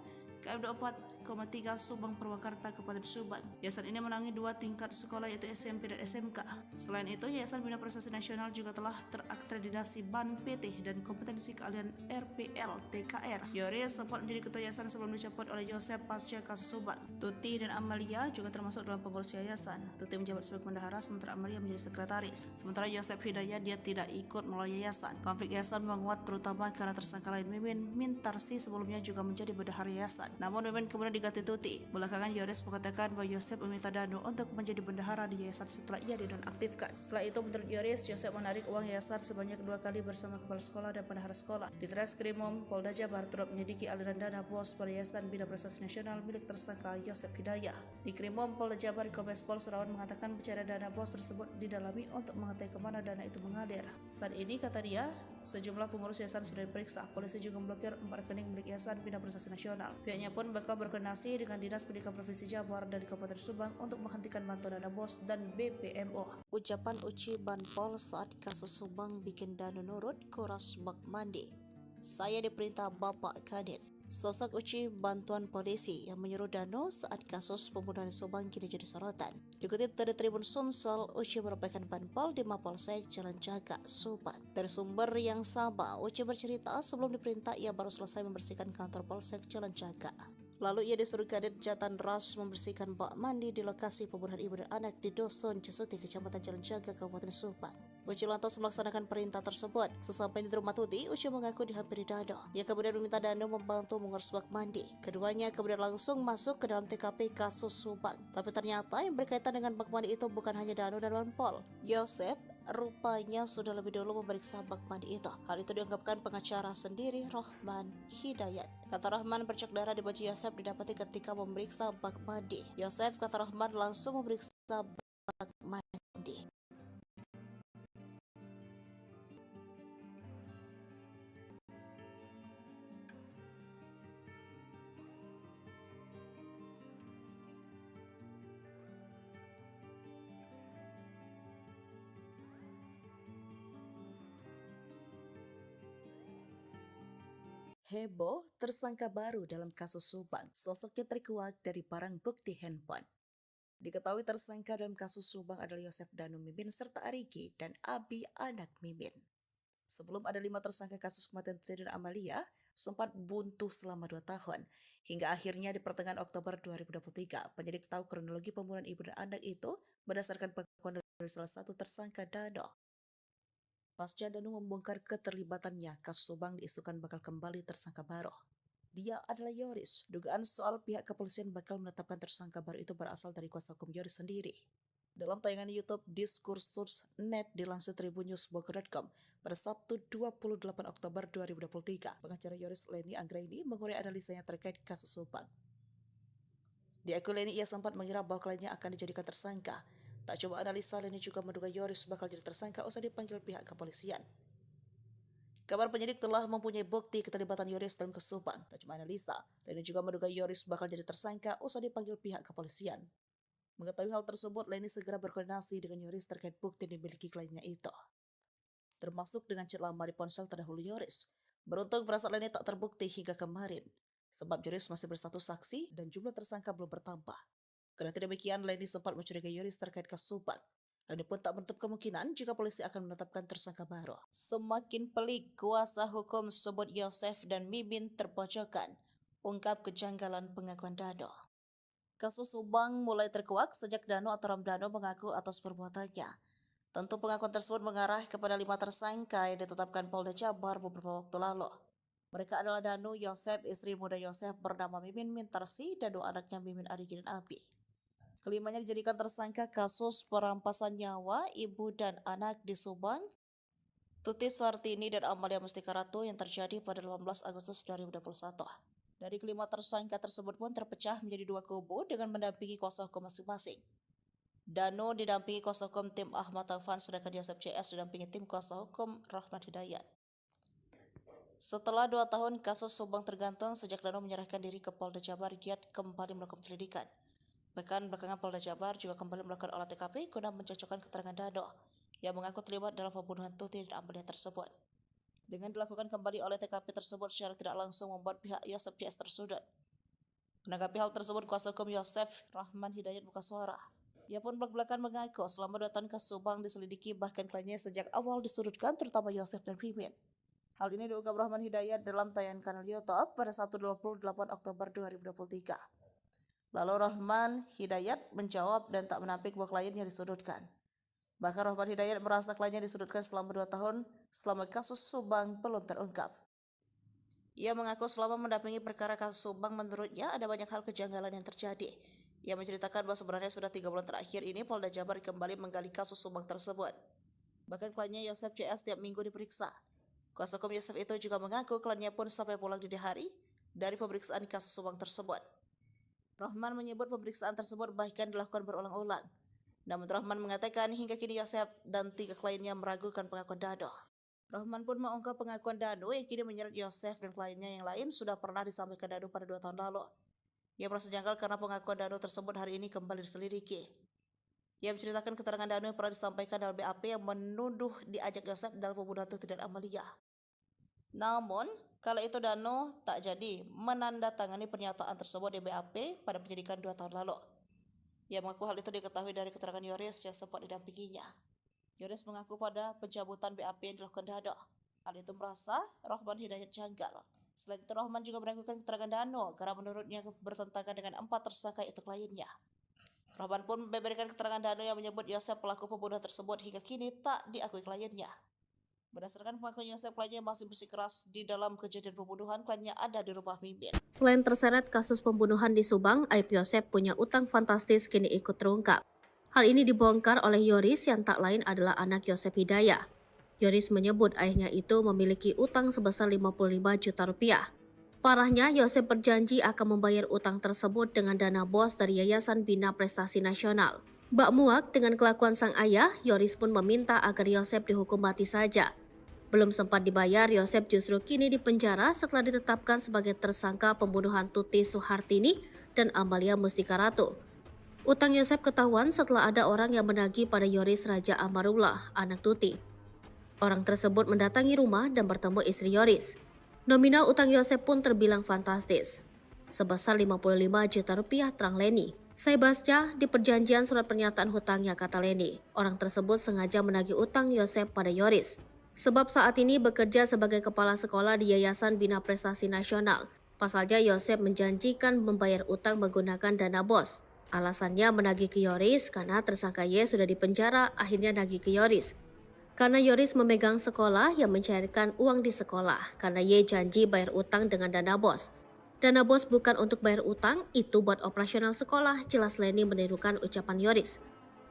KM 24,3 Subang Purwakarta, Kabupaten Subang. Yayasan ini menangani 2 tingkat sekolah, yaitu SMP dan SMK. Selain itu, Yayasan Bina Prestasi Nasional juga telah terakreditasi BAN PT dan kompetensi keahlian RPL TKR. Yoris sempat menjadi ketua yayasan sebelum dicopot oleh Yosef pasca kasus Subang. Tuti dan Amalia juga termasuk dalam pengurus yayasan. Tuti menjabat sebagai bendahara, sementara Amalia menjadi sekretaris. Sementara Yosef Hidayat dia tidak ikut melalui yayasan. Konflik yayasan menguat terutama karena tersangka lain Mimin Mintarsi sebelumnya juga menjadi bendahara yayasan. Namun Mimin kemudian diganti Tuti. Belakangan Yoris mengatakan bahwa Yosef meminta Danu untuk menjadi bendahara di yayasan setelah ia dinonaktifkan. Setelah itu, menurut Yoris, Yosef menarik uang yayasan sebanyak 2 kali bersama kepala sekolah dan bendahara sekolah. Di Treskrimum Polda Jabar turut menyelidiki aliran dana bos pada Yayasan Bina Prestasi Nasional milik tersangka Yosef Hidayat. Di Krimum Polda Jabar, Kombes Pol Surawan mengatakan pencarian dana bos tersebut didalami untuk mengetahui kemana dana itu mengalir. Saat ini, kata dia, sejumlah pengurus yayasan sudah diperiksa. Polisi juga memblokir 4 rekening milik Yayasan Bina Prestasi Nasional. Pihaknya pun bakal berkoordinasi dengan Dinas Pendidikan Provinsi Jabar dan Kabupaten Subang untuk menghentikan bantuan dana bos dan BPMO. Ucapan Uci Banpol saat kasus Subang bikin Danu nurut, kuras bak mandi. Saya diperintah Bapak Kadin. Sosok Uci bantuan polisi yang menyuruh Danu saat kasus pembunuhan Subang kini jadi sorotan. Dikutip dari Tribun Sumsel, Uci merupakan Banpol di Mapolsek Jalan Jaga, Subang. Dari sumber yang sama, Uci bercerita sebelum diperintah ia baru selesai membersihkan kantor Polsek Jalan Jaga. Lalu ia disuruh Kadit Jatan Ras membersihkan bak mandi di lokasi pembunuhan ibu dan anak di Dusun Cisuti, Kecamatan Jalan Jaga, Kabupaten Subang. Uci lantas melaksanakan perintah tersebut. Sesampai di rumah Tuti, Uci mengaku dihampiri Danu. Ia kemudian meminta Danu membantu mengurus bak mandi. Keduanya kemudian langsung masuk ke dalam TKP kasus Subang. Tapi ternyata yang berkaitan dengan bak mandi itu bukan hanya Danu dan Banpol. Yosef rupanya sudah lebih dulu memeriksa bak mandi itu. Hal itu diungkapkan pengacara sendiri, Rohman Hidayat. Kata Rohman, bercak darah di baju Yosef didapati ketika memeriksa bak mandi. Yosef, kata Rohman, langsung memeriksa bak mandi. Heboh, tersangka baru dalam kasus Subang. Sosoknya terkuak dari barang bukti handphone. Diketahui tersangka dalam kasus Subang adalah Yosef Danu Mimin serta Arigi dan Abi anak Mimin. Sebelum ada 5 tersangka kasus kematian Tuti dan Amalia, sempat buntu selama 2 tahun. Hingga akhirnya di pertengahan Oktober 2023, penyidik tahu kronologi pembunuhan ibu dan anak itu berdasarkan pengakuan dari salah satu tersangka Dano. Pasca Danu membongkar keterlibatannya, kasus Subang diisukan bakal kembali tersangka baru. Dia adalah Yoris. Dugaan soal pihak kepolisian bakal menetapkan tersangka baru itu berasal dari kuasa hukum Yoris sendiri. Dalam tayangan YouTube Diskursus.net dilansir tribunnews.bogor.com pada Sabtu 28 Oktober 2023, pengacara Yoris Leni Anggraini mengurai analisanya terkait kasus Subang. Di akun Leni ia sempat mengira bahwa kliennya akan dijadikan tersangka. Tak coba analisa, Leni juga menduga Yoris bakal jadi tersangka usai dipanggil pihak kepolisian. Kabar penyidik telah mempunyai bukti keterlibatan Yoris dalam kasus Subang. Tak cuma analisa, Leni juga menduga Yoris bakal jadi tersangka usai dipanggil pihak kepolisian. Mengetahui hal tersebut, Leni segera berkoordinasi dengan Yoris terkait bukti yang dimiliki kliennya itu, termasuk dengan chat lama di ponsel terdahulu Yoris. Beruntung firasat Leni tak terbukti hingga kemarin, sebab Yoris masih bersatu saksi dan jumlah tersangka belum bertambah. Karena demikian, Leni sempat mencurigai Yoris terkait kasus Subang. Leni pun tak menutup kemungkinan jika polisi akan menetapkan tersangka baru. Semakin pelik, kuasa hukum sebut Yosef dan Mimin terpojokkan, ungkap kejanggalan pengakuan Dano. Kasus Subang mulai terkuak sejak Dano atau Ramdhano mengaku atas perbuatannya. Tentu pengakuan tersebut mengarah kepada 5 tersangka yang ditetapkan Polda Jabar beberapa waktu lalu. Mereka adalah Dano, Yosef, istri muda Yosef bernama Mimin Mintarsi, dan 2 anaknya Mimin, Arigi, dan Abi. Kelimanya dijadikan tersangka kasus perampasan nyawa ibu dan anak di Subang, Tuti Suhartini dan Amalia Mustika Ratu yang terjadi pada 18 Agustus 2021. Dari kelima tersangka tersebut pun terpecah menjadi 2 kubu dengan mendampingi kuasa hukum masing-masing. Dano didampingi kuasa hukum tim Ahmad Taufan, sedangkan Yosef CS didampingi tim kuasa hukum Rahman Hidayat. Setelah 2 tahun kasus Subang tergantung sejak Dano menyerahkan diri ke Polda Jabar, giat kembali melakukan penyelidikan. Bahkan belakangan Polda Jabar juga kembali melakukan olah TKP guna mencocokkan keterangan Dano yang mengaku terlibat dalam pembunuhan Tuti dan Amalia tersebut. Dengan dilakukan kembali oleh TKP tersebut secara tidak langsung membuat pihak Yosef CS tersudut. Menanggapi hal tersebut, kuasa hukum Yosef, Rahman Hidayat, buka suara. Ia pun belak-belakan mengaku selama 2 tahun kasus Subang diselidiki, bahkan kliennya sejak awal disudutkan, terutama Yosef dan Mimin. Hal ini diungkap Rahman Hidayat dalam tayangan kanal YouTube pada Sabtu 28 Oktober 2023. Lalu Rahman Hidayat menjawab dan tak menampik bahwa kliennya disudutkan. Bahkan Rahman Hidayat merasa kliennya disudutkan selama 2 tahun selama kasus Subang belum terungkap. Ia mengaku selama mendampingi perkara kasus Subang menurutnya ada banyak hal kejanggalan yang terjadi. Ia menceritakan bahwa sebenarnya sudah 3 bulan terakhir ini Polda Jabar kembali menggali kasus Subang tersebut. Bahkan kliennya Yosef CS tiap minggu diperiksa. Kuasa hukum Yosef itu juga mengaku kliennya pun sampai pulang dini hari dari pemeriksaan kasus Subang tersebut. Rahman menyebut pemeriksaan tersebut bahkan dilakukan berulang-ulang. Namun Rahman mengatakan hingga kini Yosef dan 3 kliennya meragukan pengakuan Dano. Rahman pun mengungkap pengakuan Dano yang kini menyeret Yosef dan kliennya yang lain sudah pernah disampaikan Dano pada 2 tahun lalu. Ia merasa janggal karena pengakuan Dano tersebut hari ini kembali diselidiki. Ia menceritakan keterangan Dano yang pernah disampaikan dalam BAP yang menuduh diajak Yosef dalam pembunuhan Tuti dan Amalia. Namun, kala itu Dano tak jadi menandatangani pernyataan tersebut di BAP pada penyidikan 2 tahun lalu. Ia mengaku hal itu diketahui dari keterangan Yoris yang sempat didampinginya. Yoris mengaku pada pencabutan BAP yang dilakukan Dano. Hal itu merasa Rahman Hidayat janggal. Selain itu, Rahman juga meragukan keterangan Dano karena menurutnya bertentangan dengan 4 tersangka itu kliennya. Rahman pun membeberkan keterangan Dano yang menyebut Yosef pelaku pembunuhan tersebut hingga kini tak diakui kliennya. Berdasarkan pengakuan Yosef, kliennya masih bersikeras di dalam kejadian pembunuhan, kliennya ada di rumah Mimin. Selain terseret kasus pembunuhan di Subang, aib Yosef punya utang fantastis kini ikut terungkap. Hal ini dibongkar oleh Yoris yang tak lain adalah anak Yosef Hidayah. Yoris menyebut ayahnya itu memiliki utang sebesar 55 juta rupiah. Parahnya, Yosef berjanji akan membayar utang tersebut dengan dana bos dari Yayasan Bina Prestasi Nasional. Bak muak dengan kelakuan sang ayah, Yoris pun meminta agar Yosef dihukum mati saja. Belum sempat dibayar, Yosef justru kini dipenjara setelah ditetapkan sebagai tersangka pembunuhan Tuti Suhartini dan Amalia Mustika Ratu. Utang Yosef ketahuan setelah ada orang yang menagih pada Yoris Raja Amarullah, anak Tuti. Orang tersebut mendatangi rumah dan bertemu istri Yoris. Nominal utang Yosep pun terbilang fantastis, sebesar 55 juta rupiah, terang Leni. Saya baca di perjanjian surat pernyataan hutangnya, kata Leni, orang tersebut sengaja menagih utang Yosep pada Yoris. Sebab saat ini bekerja sebagai kepala sekolah di Yayasan Bina Prestasi Nasional. Pasalnya Yosep menjanjikan membayar utang menggunakan dana BOS. Alasannya menagih ke Yoris karena tersangka Y sudah dipenjara, akhirnya nagih ke Yoris. Karena Yoris memegang sekolah yang mencairkan uang di sekolah, karena Y janji bayar utang dengan dana BOS. Dana BOS bukan untuk bayar utang, itu buat operasional sekolah, jelas Leni menirukan ucapan Yoris.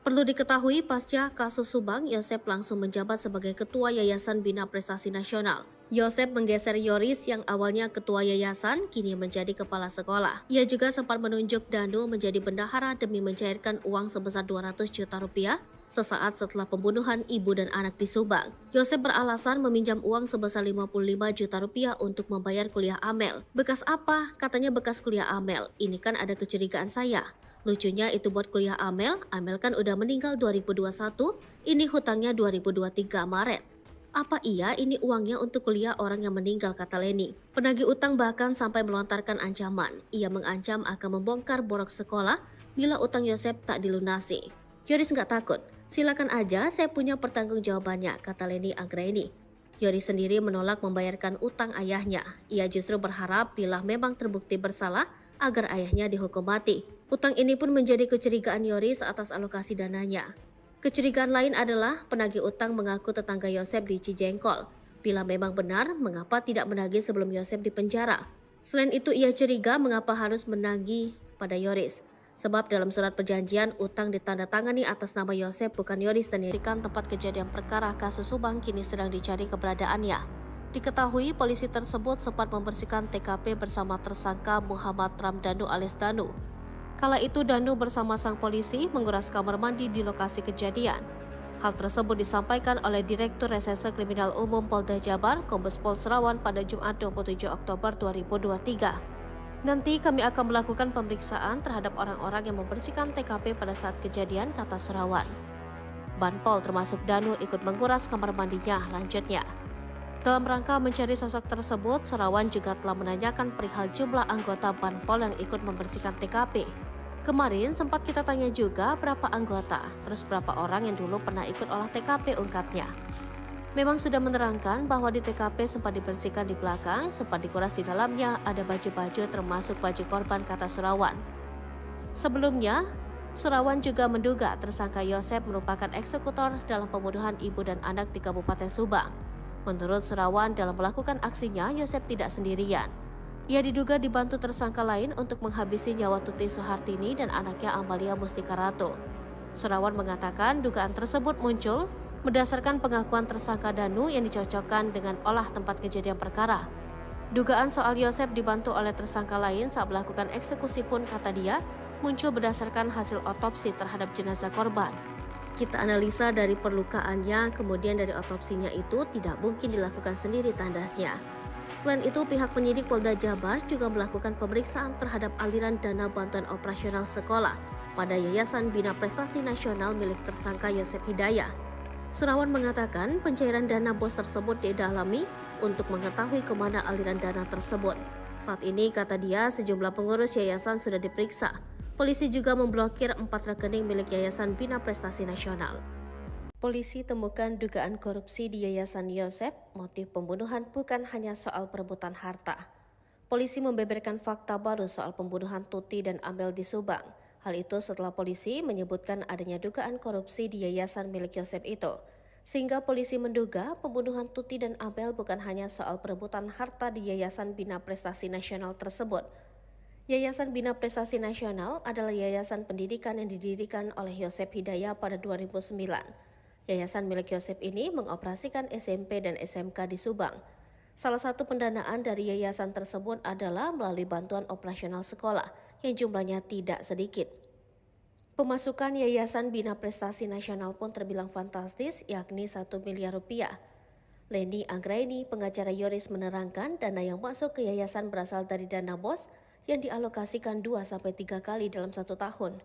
Perlu diketahui, pasca kasus Subang, Yosep langsung menjabat sebagai Ketua Yayasan Bina Prestasi Nasional. Yosep menggeser Yoris yang awalnya ketua yayasan, kini menjadi kepala sekolah. Ia juga sempat menunjuk Danu menjadi bendahara demi mencairkan uang sebesar 200 juta rupiah sesaat setelah pembunuhan ibu dan anak di Subang. Yosep beralasan meminjam uang sebesar 55 juta rupiah untuk membayar kuliah Amel. Bekas apa? Katanya bekas kuliah Amel. Ini kan ada kecurigaan saya. Lucunya itu buat kuliah Amel kan udah meninggal 2021, ini hutangnya 2023 Maret. Apa iya ini uangnya untuk kuliah orang yang meninggal, kata Leni. Penagih utang bahkan sampai melontarkan ancaman. Ia mengancam akan membongkar borok sekolah bila utang Yosep tak dilunasi. Yoris nggak takut. Silakan aja, saya punya pertanggungjawabannya, kata Leni Anggraini. Yoris sendiri menolak membayarkan utang ayahnya. Ia justru berharap bila memang terbukti bersalah agar ayahnya dihukum mati. Utang ini pun menjadi kecurigaan Yoris atas alokasi dananya. Kecurigaan lain adalah penagih utang mengaku tetangga Yosep di Cijengkol. Bila memang benar, mengapa tidak menagih sebelum Yosep dipenjara? Selain itu, ia curiga mengapa harus menagih pada Yoris. Sebab dalam surat perjanjian, utang ditandatangani atas nama Yosep bukan Yoris dan dirikan tempat kejadian perkara kasus Subang kini sedang dicari keberadaannya. Diketahui polisi tersebut sempat membersihkan TKP bersama tersangka Muhammad Ramdhanu alias Danu. Kala itu Danu bersama sang polisi menguras kamar mandi di lokasi kejadian. Hal tersebut disampaikan oleh Direktur Reserse Kriminal Umum Polda Jabar, Kombes Pol Serawan pada Jumat 27 Oktober 2023. Nanti kami akan melakukan pemeriksaan terhadap orang-orang yang membersihkan TKP pada saat kejadian, kata Serawan. Banpol termasuk Danu ikut menguras kamar mandinya, lanjutnya. Dalam rangka mencari sosok tersebut, Serawan juga telah menanyakan perihal jumlah anggota Banpol yang ikut membersihkan TKP. Kemarin sempat kita tanya juga berapa anggota, terus berapa orang yang dulu pernah ikut olah TKP, ungkapnya. Memang sudah menerangkan bahwa di TKP sempat dibersihkan di belakang, sempat dikuras di dalamnya, ada baju-baju termasuk baju korban, kata Serawan. Sebelumnya, Serawan juga menduga tersangka Yosep merupakan eksekutor dalam pembunuhan ibu dan anak di Kabupaten Subang. Menurut Serawan, dalam melakukan aksinya, Yosep tidak sendirian. Ia diduga dibantu tersangka lain untuk menghabisi nyawa Tuti Soehartini dan anaknya Amalia Mustika Ratu. Serawan mengatakan dugaan tersebut muncul berdasarkan pengakuan tersangka Danu yang dicocokkan dengan olah tempat kejadian perkara. Dugaan soal Yosep dibantu oleh tersangka lain saat melakukan eksekusi pun, kata dia, muncul berdasarkan hasil otopsi terhadap jenazah korban. Kita analisa dari perlukaannya, kemudian dari otopsinya itu tidak mungkin dilakukan sendiri, tandasnya. Selain itu, pihak penyidik Polda Jabar juga melakukan pemeriksaan terhadap aliran dana bantuan operasional sekolah pada Yayasan Bina Prestasi Nasional milik tersangka Yosep Hidayah. Serawan mengatakan pencairan dana BOS tersebut didalami untuk mengetahui kemana aliran dana tersebut. Saat ini, kata dia, sejumlah pengurus yayasan sudah diperiksa. Polisi juga memblokir 4 rekening milik Yayasan Bina Prestasi Nasional. Polisi temukan dugaan korupsi di Yayasan Yosep. Motif pembunuhan bukan hanya soal perebutan harta. Polisi membeberkan fakta baru soal pembunuhan Tuti dan Amel di Subang. Hal itu setelah polisi menyebutkan adanya dugaan korupsi di yayasan milik Yosep itu. Sehingga polisi menduga pembunuhan Tuti dan Amel bukan hanya soal perebutan harta di Yayasan Bina Prestasi Nasional tersebut. Yayasan Bina Prestasi Nasional adalah yayasan pendidikan yang didirikan oleh Yosep Hidayah pada 2009. Yayasan milik Yosep ini mengoperasikan SMP dan SMK di Subang. Salah satu pendanaan dari yayasan tersebut adalah melalui bantuan operasional sekolah yang jumlahnya tidak sedikit. Pemasukan Yayasan Bina Prestasi Nasional pun terbilang fantastis, yakni 1 miliar rupiah. Leni Anggraini, pengacara Yoris, menerangkan dana yang masuk ke yayasan berasal dari dana BOS yang dialokasikan 2-3 kali dalam 1 tahun.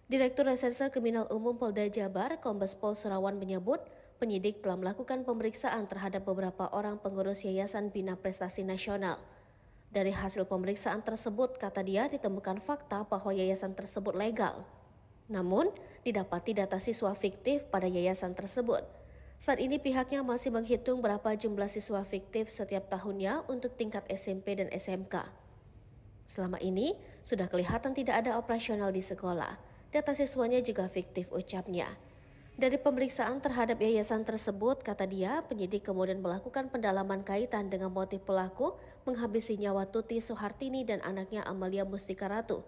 Direktur Reserse Kriminal Umum Polda Jabar, Kombes Pol Serawan, menyebut penyidik telah melakukan pemeriksaan terhadap beberapa orang pengurus Yayasan Bina Prestasi Nasional. Dari hasil pemeriksaan tersebut, kata dia, ditemukan fakta bahwa yayasan tersebut legal. Namun, didapati data siswa fiktif pada yayasan tersebut. Saat ini pihaknya masih menghitung berapa jumlah siswa fiktif setiap tahunnya untuk tingkat SMP dan SMK. Selama ini, sudah kelihatan tidak ada operasional di sekolah. Data siswanya juga fiktif, ucapnya. Dari pemeriksaan terhadap yayasan tersebut, kata dia, penyidik kemudian melakukan pendalaman kaitan dengan motif pelaku menghabisi nyawa Tuti Soehartini dan anaknya Amalia Mustika Ratu.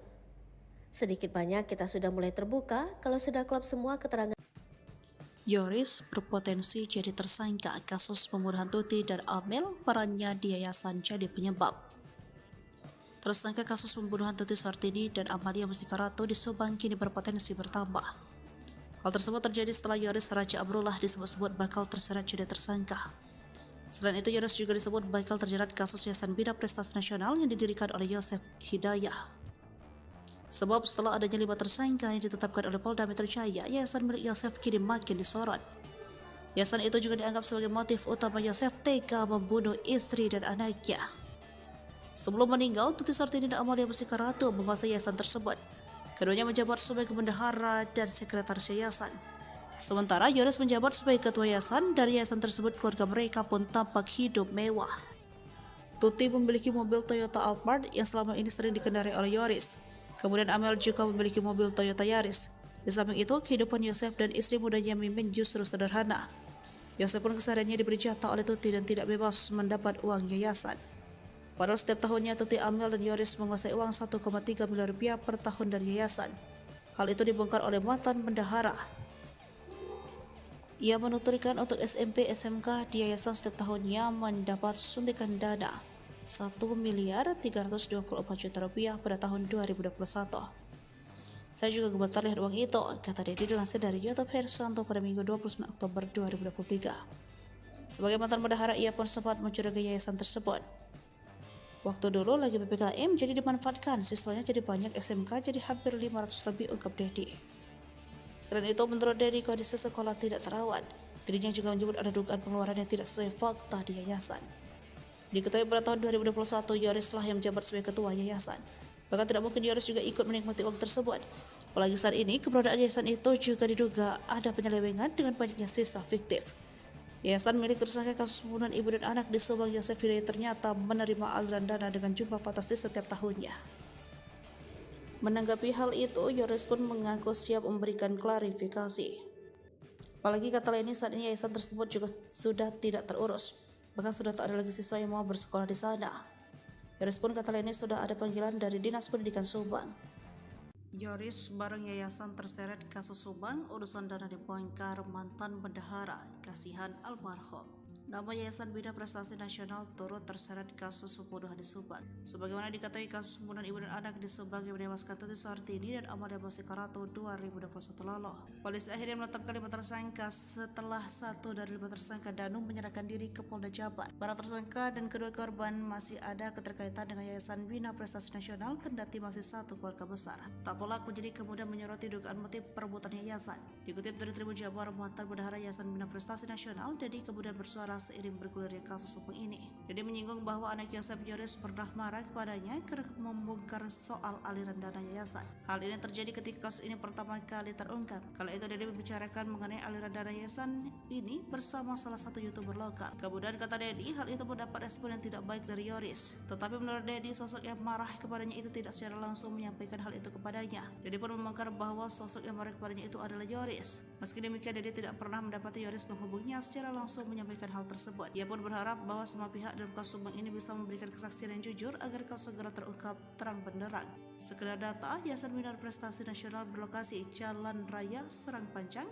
Sedikit banyak kita sudah mulai terbuka kalau sudah klop semua keterangan. Yoris berpotensi jadi tersangka kasus pembunuhan Tuti dan Amel, perannya di yayasan jadi penyebab. Tersangka kasus pembunuhan Tuti Soehartini dan Amalia Mustika Ratu di Subang kini berpotensi bertambah. Hal tersebut terjadi setelah Yoris Raja Amrullah disebut-sebut bakal terseret jadi tersangka. Selain itu, Yoris juga disebut bakal terjerat kasus Yayasan Bina Prestasi Nasional yang didirikan oleh Yosef Hidayah. Sebab setelah adanya 5 tersangka yang ditetapkan oleh Polda Metro Jaya, yayasan milik Yosef kini makin disorot. Yayasan itu juga dianggap sebagai motif utama Yosef tega membunuh istri dan anaknya. Sebelum meninggal, Tuti Soehartini dan Amalia Mustika Ratu menguasai yayasan tersebut. Keduanya menjabat sebagai bendahara dan sekretaris yayasan. Sementara Yoris menjabat sebagai ketua yayasan. Dari yayasan tersebut, keluarga mereka pun tampak hidup mewah. Tuti memiliki mobil Toyota Alphard yang selama ini sering dikendarai oleh Yoris. Kemudian Amel juga memiliki mobil Toyota Yaris. Di samping itu, kehidupan Yosef dan istri mudanya Mimin justru sederhana. Yosef pun kesehariannya diberi jatah oleh Tuti dan tidak bebas mendapat uang yayasan. Padahal setiap tahunnya Tuti, Amel, dan Yoris menguasai uang 1,3 miliar rupiah per tahun dari yayasan. Hal itu dibongkar oleh mantan bendahara. Ia menuturkan untuk SMP SMK di yayasan setiap tahunnya mendapat suntikan dana 1 miliar 324 juta rupiah pada tahun 2021. Saya juga gemetar lihat uang itu, kata Dedi dilansir dari YouTube Hersanto pada Minggu 29 Oktober 2023. Sebagai mantan bendahara, ia pun sempat mencurigai yayasan tersebut. Waktu dulu lagi PPKM jadi dimanfaatkan, siswanya jadi banyak, SMK jadi hampir 500 lebih, ungkap Dedi. Selain itu, menurut Dedi, kondisi sekolah tidak terawat. Dirinya juga menyebut ada dugaan pengeluaran yang tidak sesuai fakta di yayasan. Diketahui pada tahun 2021, Yoris lah yang menjabat sebagai ketua yayasan. Bahkan tidak mungkin Yoris juga ikut menikmati uang tersebut. Apalagi saat ini, keberadaan yayasan itu juga diduga ada penyelewengan dengan banyaknya sisa fiktif. Yayasan milik tersangka kasus pembunuhan ibu dan anak di Subang, Yosef Hidayah, ternyata menerima aliran dana dengan jumlah fantastis setiap tahunnya. Menanggapi hal itu, Yoris pun mengaku siap memberikan klarifikasi. Apalagi kata lainnya, saat ini yayasan tersebut juga sudah tidak terurus. Bahkan sudah tak ada lagi siswa yang mau bersekolah di sana. Yoris pun kata lainnya sudah ada panggilan dari Dinas Pendidikan Subang. Yoris bareng yayasan terseret kasus Subang, urusan dana dibongkar mantan bendahara, kasihan almarhum. Nama Yayasan Bina Prestasi Nasional turut terseret kasus pembunuhan di Subang. Sebagaimana diketahui, kasus pembunuhan ibu dan anak di Subang yang menewaskan Tuti Soehartini dan Amalia Mustika Ratu 2021 lalu. Polisi akhirnya menetapkan 5 tersangka setelah 1 dari 5 tersangka Danu menyerahkan diri ke Polda Jabar. Para tersangka dan kedua korban masih ada keterkaitan dengan Yayasan Bina Prestasi Nasional, kendati masih satu keluarga besar. Tak pelak penyidik kemudian menyoroti dugaan motif perebutan yayasan. Dikutip dari Tribun Jabar, mantan bendahara Yayasan Bina Prestasi Nasional, Dedi kemudian bersuara seiring bergulirnya kasus hukum ini. Dedi menyinggung bahwa anak Yosef, Yoris, pernah marah kepadanya karena membongkar soal aliran dana yayasan. Hal ini terjadi ketika kasus ini pertama kali terungkap. Kala itu Dedi membicarakan mengenai aliran dana yayasan ini bersama salah satu YouTuber lokal. Kemudian kata Dedi, hal itu mendapat respon yang tidak baik dari Yoris. Tetapi menurut Dedi, sosok yang marah kepadanya itu tidak secara langsung menyampaikan hal itu kepadanya. Dedi pun membongkar bahwa sosok yang marah kepadanya itu adalah Yoris. Meski demikian, Dedi tidak pernah mendapati Yoris menghubunginya secara langsung menyampaikan hal tersebut. Ia pun berharap bahwa semua pihak dalam kasus Subang ini bisa memberikan kesaksian yang jujur agar kasus segera terungkap terang benderang. Sekedar data, Yayasan Bina Prestasi Nasional berlokasi Jalan Raya Serang Panjang,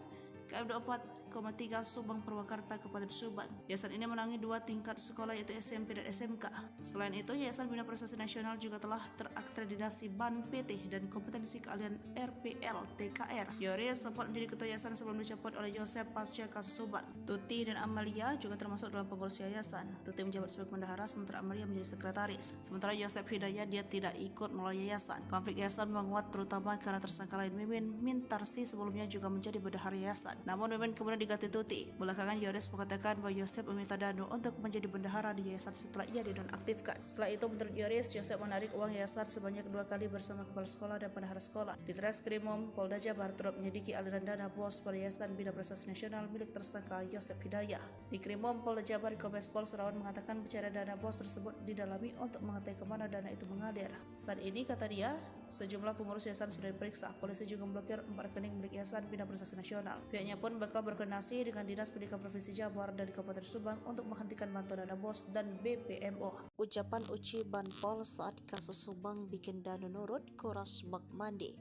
KM 24,3 Subang Purwakarta, Kabupaten Subang. Yayasan ini menangani 2 tingkat sekolah, yaitu SMP dan SMK. Selain itu, Yayasan Bina Prestasi Nasional juga telah terakreditasi BAN PT dan kompetensi keahlian RPL TKR. Yoris sempat menjadi ketua yayasan sebelum dicopot oleh Yosef pasca kasus Subang. Tuti dan Amalia juga termasuk dalam pengurus yayasan. Tuti menjabat sebagai bendahara, sementara Amalia menjadi sekretaris. Sementara Yosef Hidayah, dia tidak ikut melalui yayasan. Konflik yayasan menguat terutama karena tersangka lain Mimin Mintarsi sebelumnya juga menjadi bendahara yayasan. Namun Mimin kemudian diganti Tuti. Belakangan Yoris mengatakan bahwa Yosef meminta Danu untuk menjadi bendahara di yayasan setelah ia dinonaktifkan. Setelah itu menurut Yoris, Yosef menarik uang yayasan sebanyak 2 kali bersama kepala sekolah dan bendahara sekolah. Di Treskrimum Polda Jabar turut menyelidiki aliran dana bos pada Yayasan Bina Prestasi Nasional milik tersangka Yosef Hidayah. Di Krimum Polda Jabar, Kombes Pol Surawan mengatakan pencarian dana bos tersebut didalami untuk mengetahui kemana dana itu mengalir. Saat ini, kata dia, sejumlah pengurus yayasan sudah diperiksa. Polisi juga memblokir 4 rekening milik Yayasan Bina Prestasi Nasional. Pihaknya pun bakal berkoordinasi dengan Dinas Pendidikan Provinsi Jabar dan Kabupaten Subang untuk menghentikan bantuan dana bos dan BPMO. Ucapan Uci Banpol saat kasus Subang bikin Danu nurut kuras bak mandi.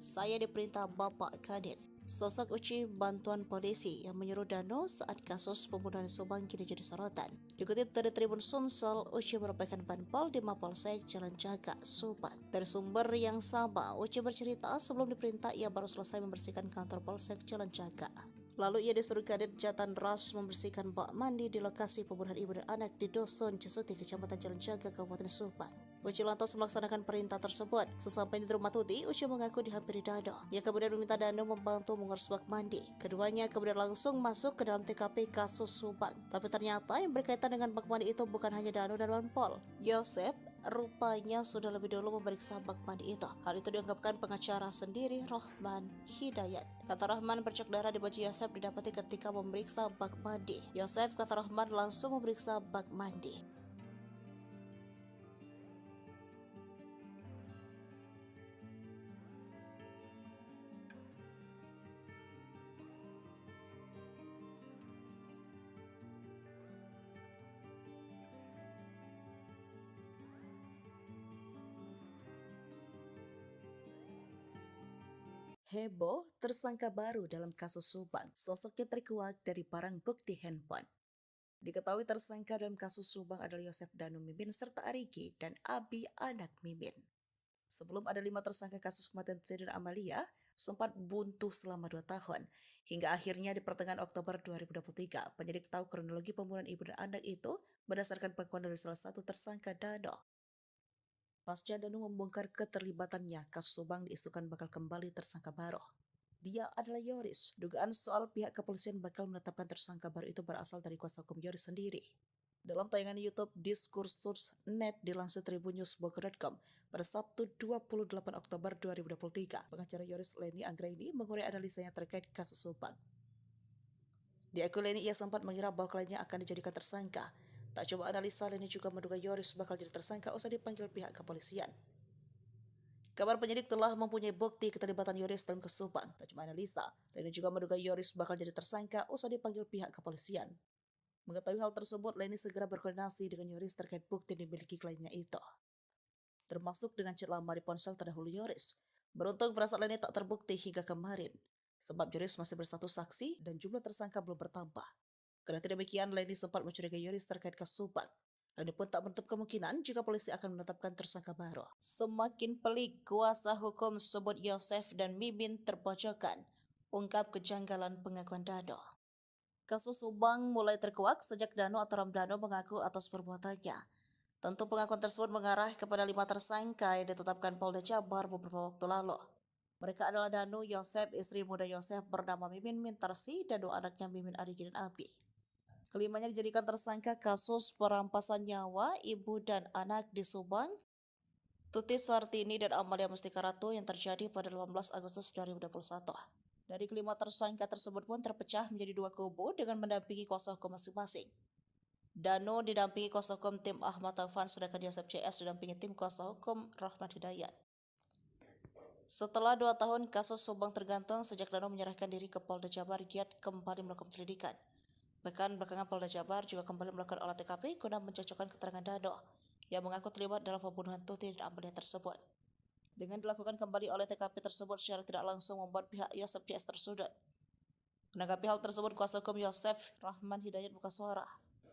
Saya diperintah Bapak Kadin. Sosok Uci bantuan polisi yang menyuruh Danu saat kasus pembunuhan Subang kini jadi sorotan. Dikutip dari Tribun Sumsel, Uci merupakan Banpol di Mapolsek Jalan Jaga, Subang. Dari sumber yang sama, Uci bercerita sebelum diperintah ia baru selesai membersihkan kantor Polsek Jalan Jaga. Lalu ia disuruh Kadit Jatan Ras membersihkan bak mandi di lokasi pembunuhan ibu dan anak di Dusun Cesuti, Kecamatan Jalan Jaga, Kabupaten Subang. Uci lantas melaksanakan perintah tersebut. Sesampai di rumah Tuti, Uci mengaku dihampiri Danu. Ia kemudian meminta Danu membantu mengurus bak mandi. Keduanya kemudian langsung masuk ke dalam TKP kasus Subang. Tapi ternyata yang berkaitan dengan bak mandi itu bukan hanya Danu dan Banpol. Yosef rupanya sudah lebih dulu memeriksa bak mandi itu. Hal itu diungkapkan pengacara sendiri, Rahman Hidayat. Kata Rahman, bercak darah di baju Yosef didapati ketika memeriksa bak mandi. Yosef, kata Rahman, langsung memeriksa bak mandi. Heboh, tersangka baru dalam kasus Subang. Sosoknya terkuak dari barang bukti handphone. Diketahui tersangka dalam kasus Subang adalah Yosef Danu Mimin serta Arigi dan Abi anak Mimin. Sebelum ada 5 tersangka kasus kematian Tuti dan Amalia, sempat buntu selama 2 tahun. Hingga akhirnya di pertengahan Oktober 2023, penyidik tahu kronologi pembunuhan ibu dan anak itu berdasarkan pengakuan dari salah satu tersangka, Danu. Pasca Danu membongkar keterlibatannya, kasus Subang diisukan bakal kembali tersangka baru. Dia adalah Yoris. Dugaan soal pihak kepolisian bakal menetapkan tersangka baru itu berasal dari kuasa hukum Yoris sendiri. Dalam tayangan YouTube Diskursus.net dilansir tribunnews.bogor.com pada Sabtu 28 Oktober 2023, pengacara Yoris Leni Anggraini mengurai analisanya terkait kasus Subang. Di akun Leni ia sempat mengira bahwa kliennya akan dijadikan tersangka. Tak coba analisa, Leni juga menduga Yoris bakal jadi tersangka usai dipanggil pihak kepolisian. Kabar penyidik telah mempunyai bukti keterlibatan Yoris dalam kasus Subang. Tak cuma analisa, Leni juga menduga Yoris bakal jadi tersangka usai dipanggil pihak kepolisian. Mengetahui hal tersebut, Leni segera berkoordinasi dengan Yoris terkait bukti yang dimiliki kliennya itu, termasuk dengan chat lama di ponsel terdahulu Yoris. Beruntung firasat Leni tak terbukti hingga kemarin, sebab Yoris masih berstatus saksi dan jumlah tersangka belum bertambah. Karena demikian, Leni sempat mencurigai Yoris terkait kasus Subang. Leni pun tak menutup kemungkinan jika polisi akan menetapkan tersangka baru. Semakin pelik, kuasa hukum sebut Yosef dan Mimin terpojokkan, ungkap kejanggalan pengakuan Danu. Kasus Subang mulai terkuak sejak Danu atau Ramdhanu mengaku atas perbuatannya. Tentu pengakuan tersebut mengarah kepada 5 tersangka yang ditetapkan Polda Jabar beberapa waktu lalu. Mereka adalah Danu, Yosef, istri muda Yosef bernama Mimin Mintarsi, dan 2 anaknya Mimin, Arigi, dan Abi. Kelimanya dijadikan tersangka kasus perampasan nyawa ibu dan anak di Subang, Tuti Suartini dan Amalia Mustika Ratu yang terjadi pada 18 Agustus 2021. Dari kelima tersangka tersebut pun terpecah menjadi 2 kubu dengan mendampingi kuasa hukum masing-masing. Danu didampingi kuasa hukum tim Ahmad Taufan, sedangkan Yosef CS didampingi tim kuasa hukum Rahman Hidayat. Setelah 2 tahun kasus Subang tergantung sejak Danu menyerahkan diri ke Polda Jabar, giat kembali melakukan penyelidikan. Bahkan belakangan Polda Jabar juga kembali melakukan olah TKP guna mencocokkan keterangan Danu yang mengaku terlibat dalam pembunuhan Tuti dan Amalia tersebut. Dengan dilakukan kembali oleh TKP tersebut secara tidak langsung membuat pihak Yosef CS tersudut. Menanggapi hal tersebut, kuasa hukum Yosef, Rahman Hidayat, buka suara.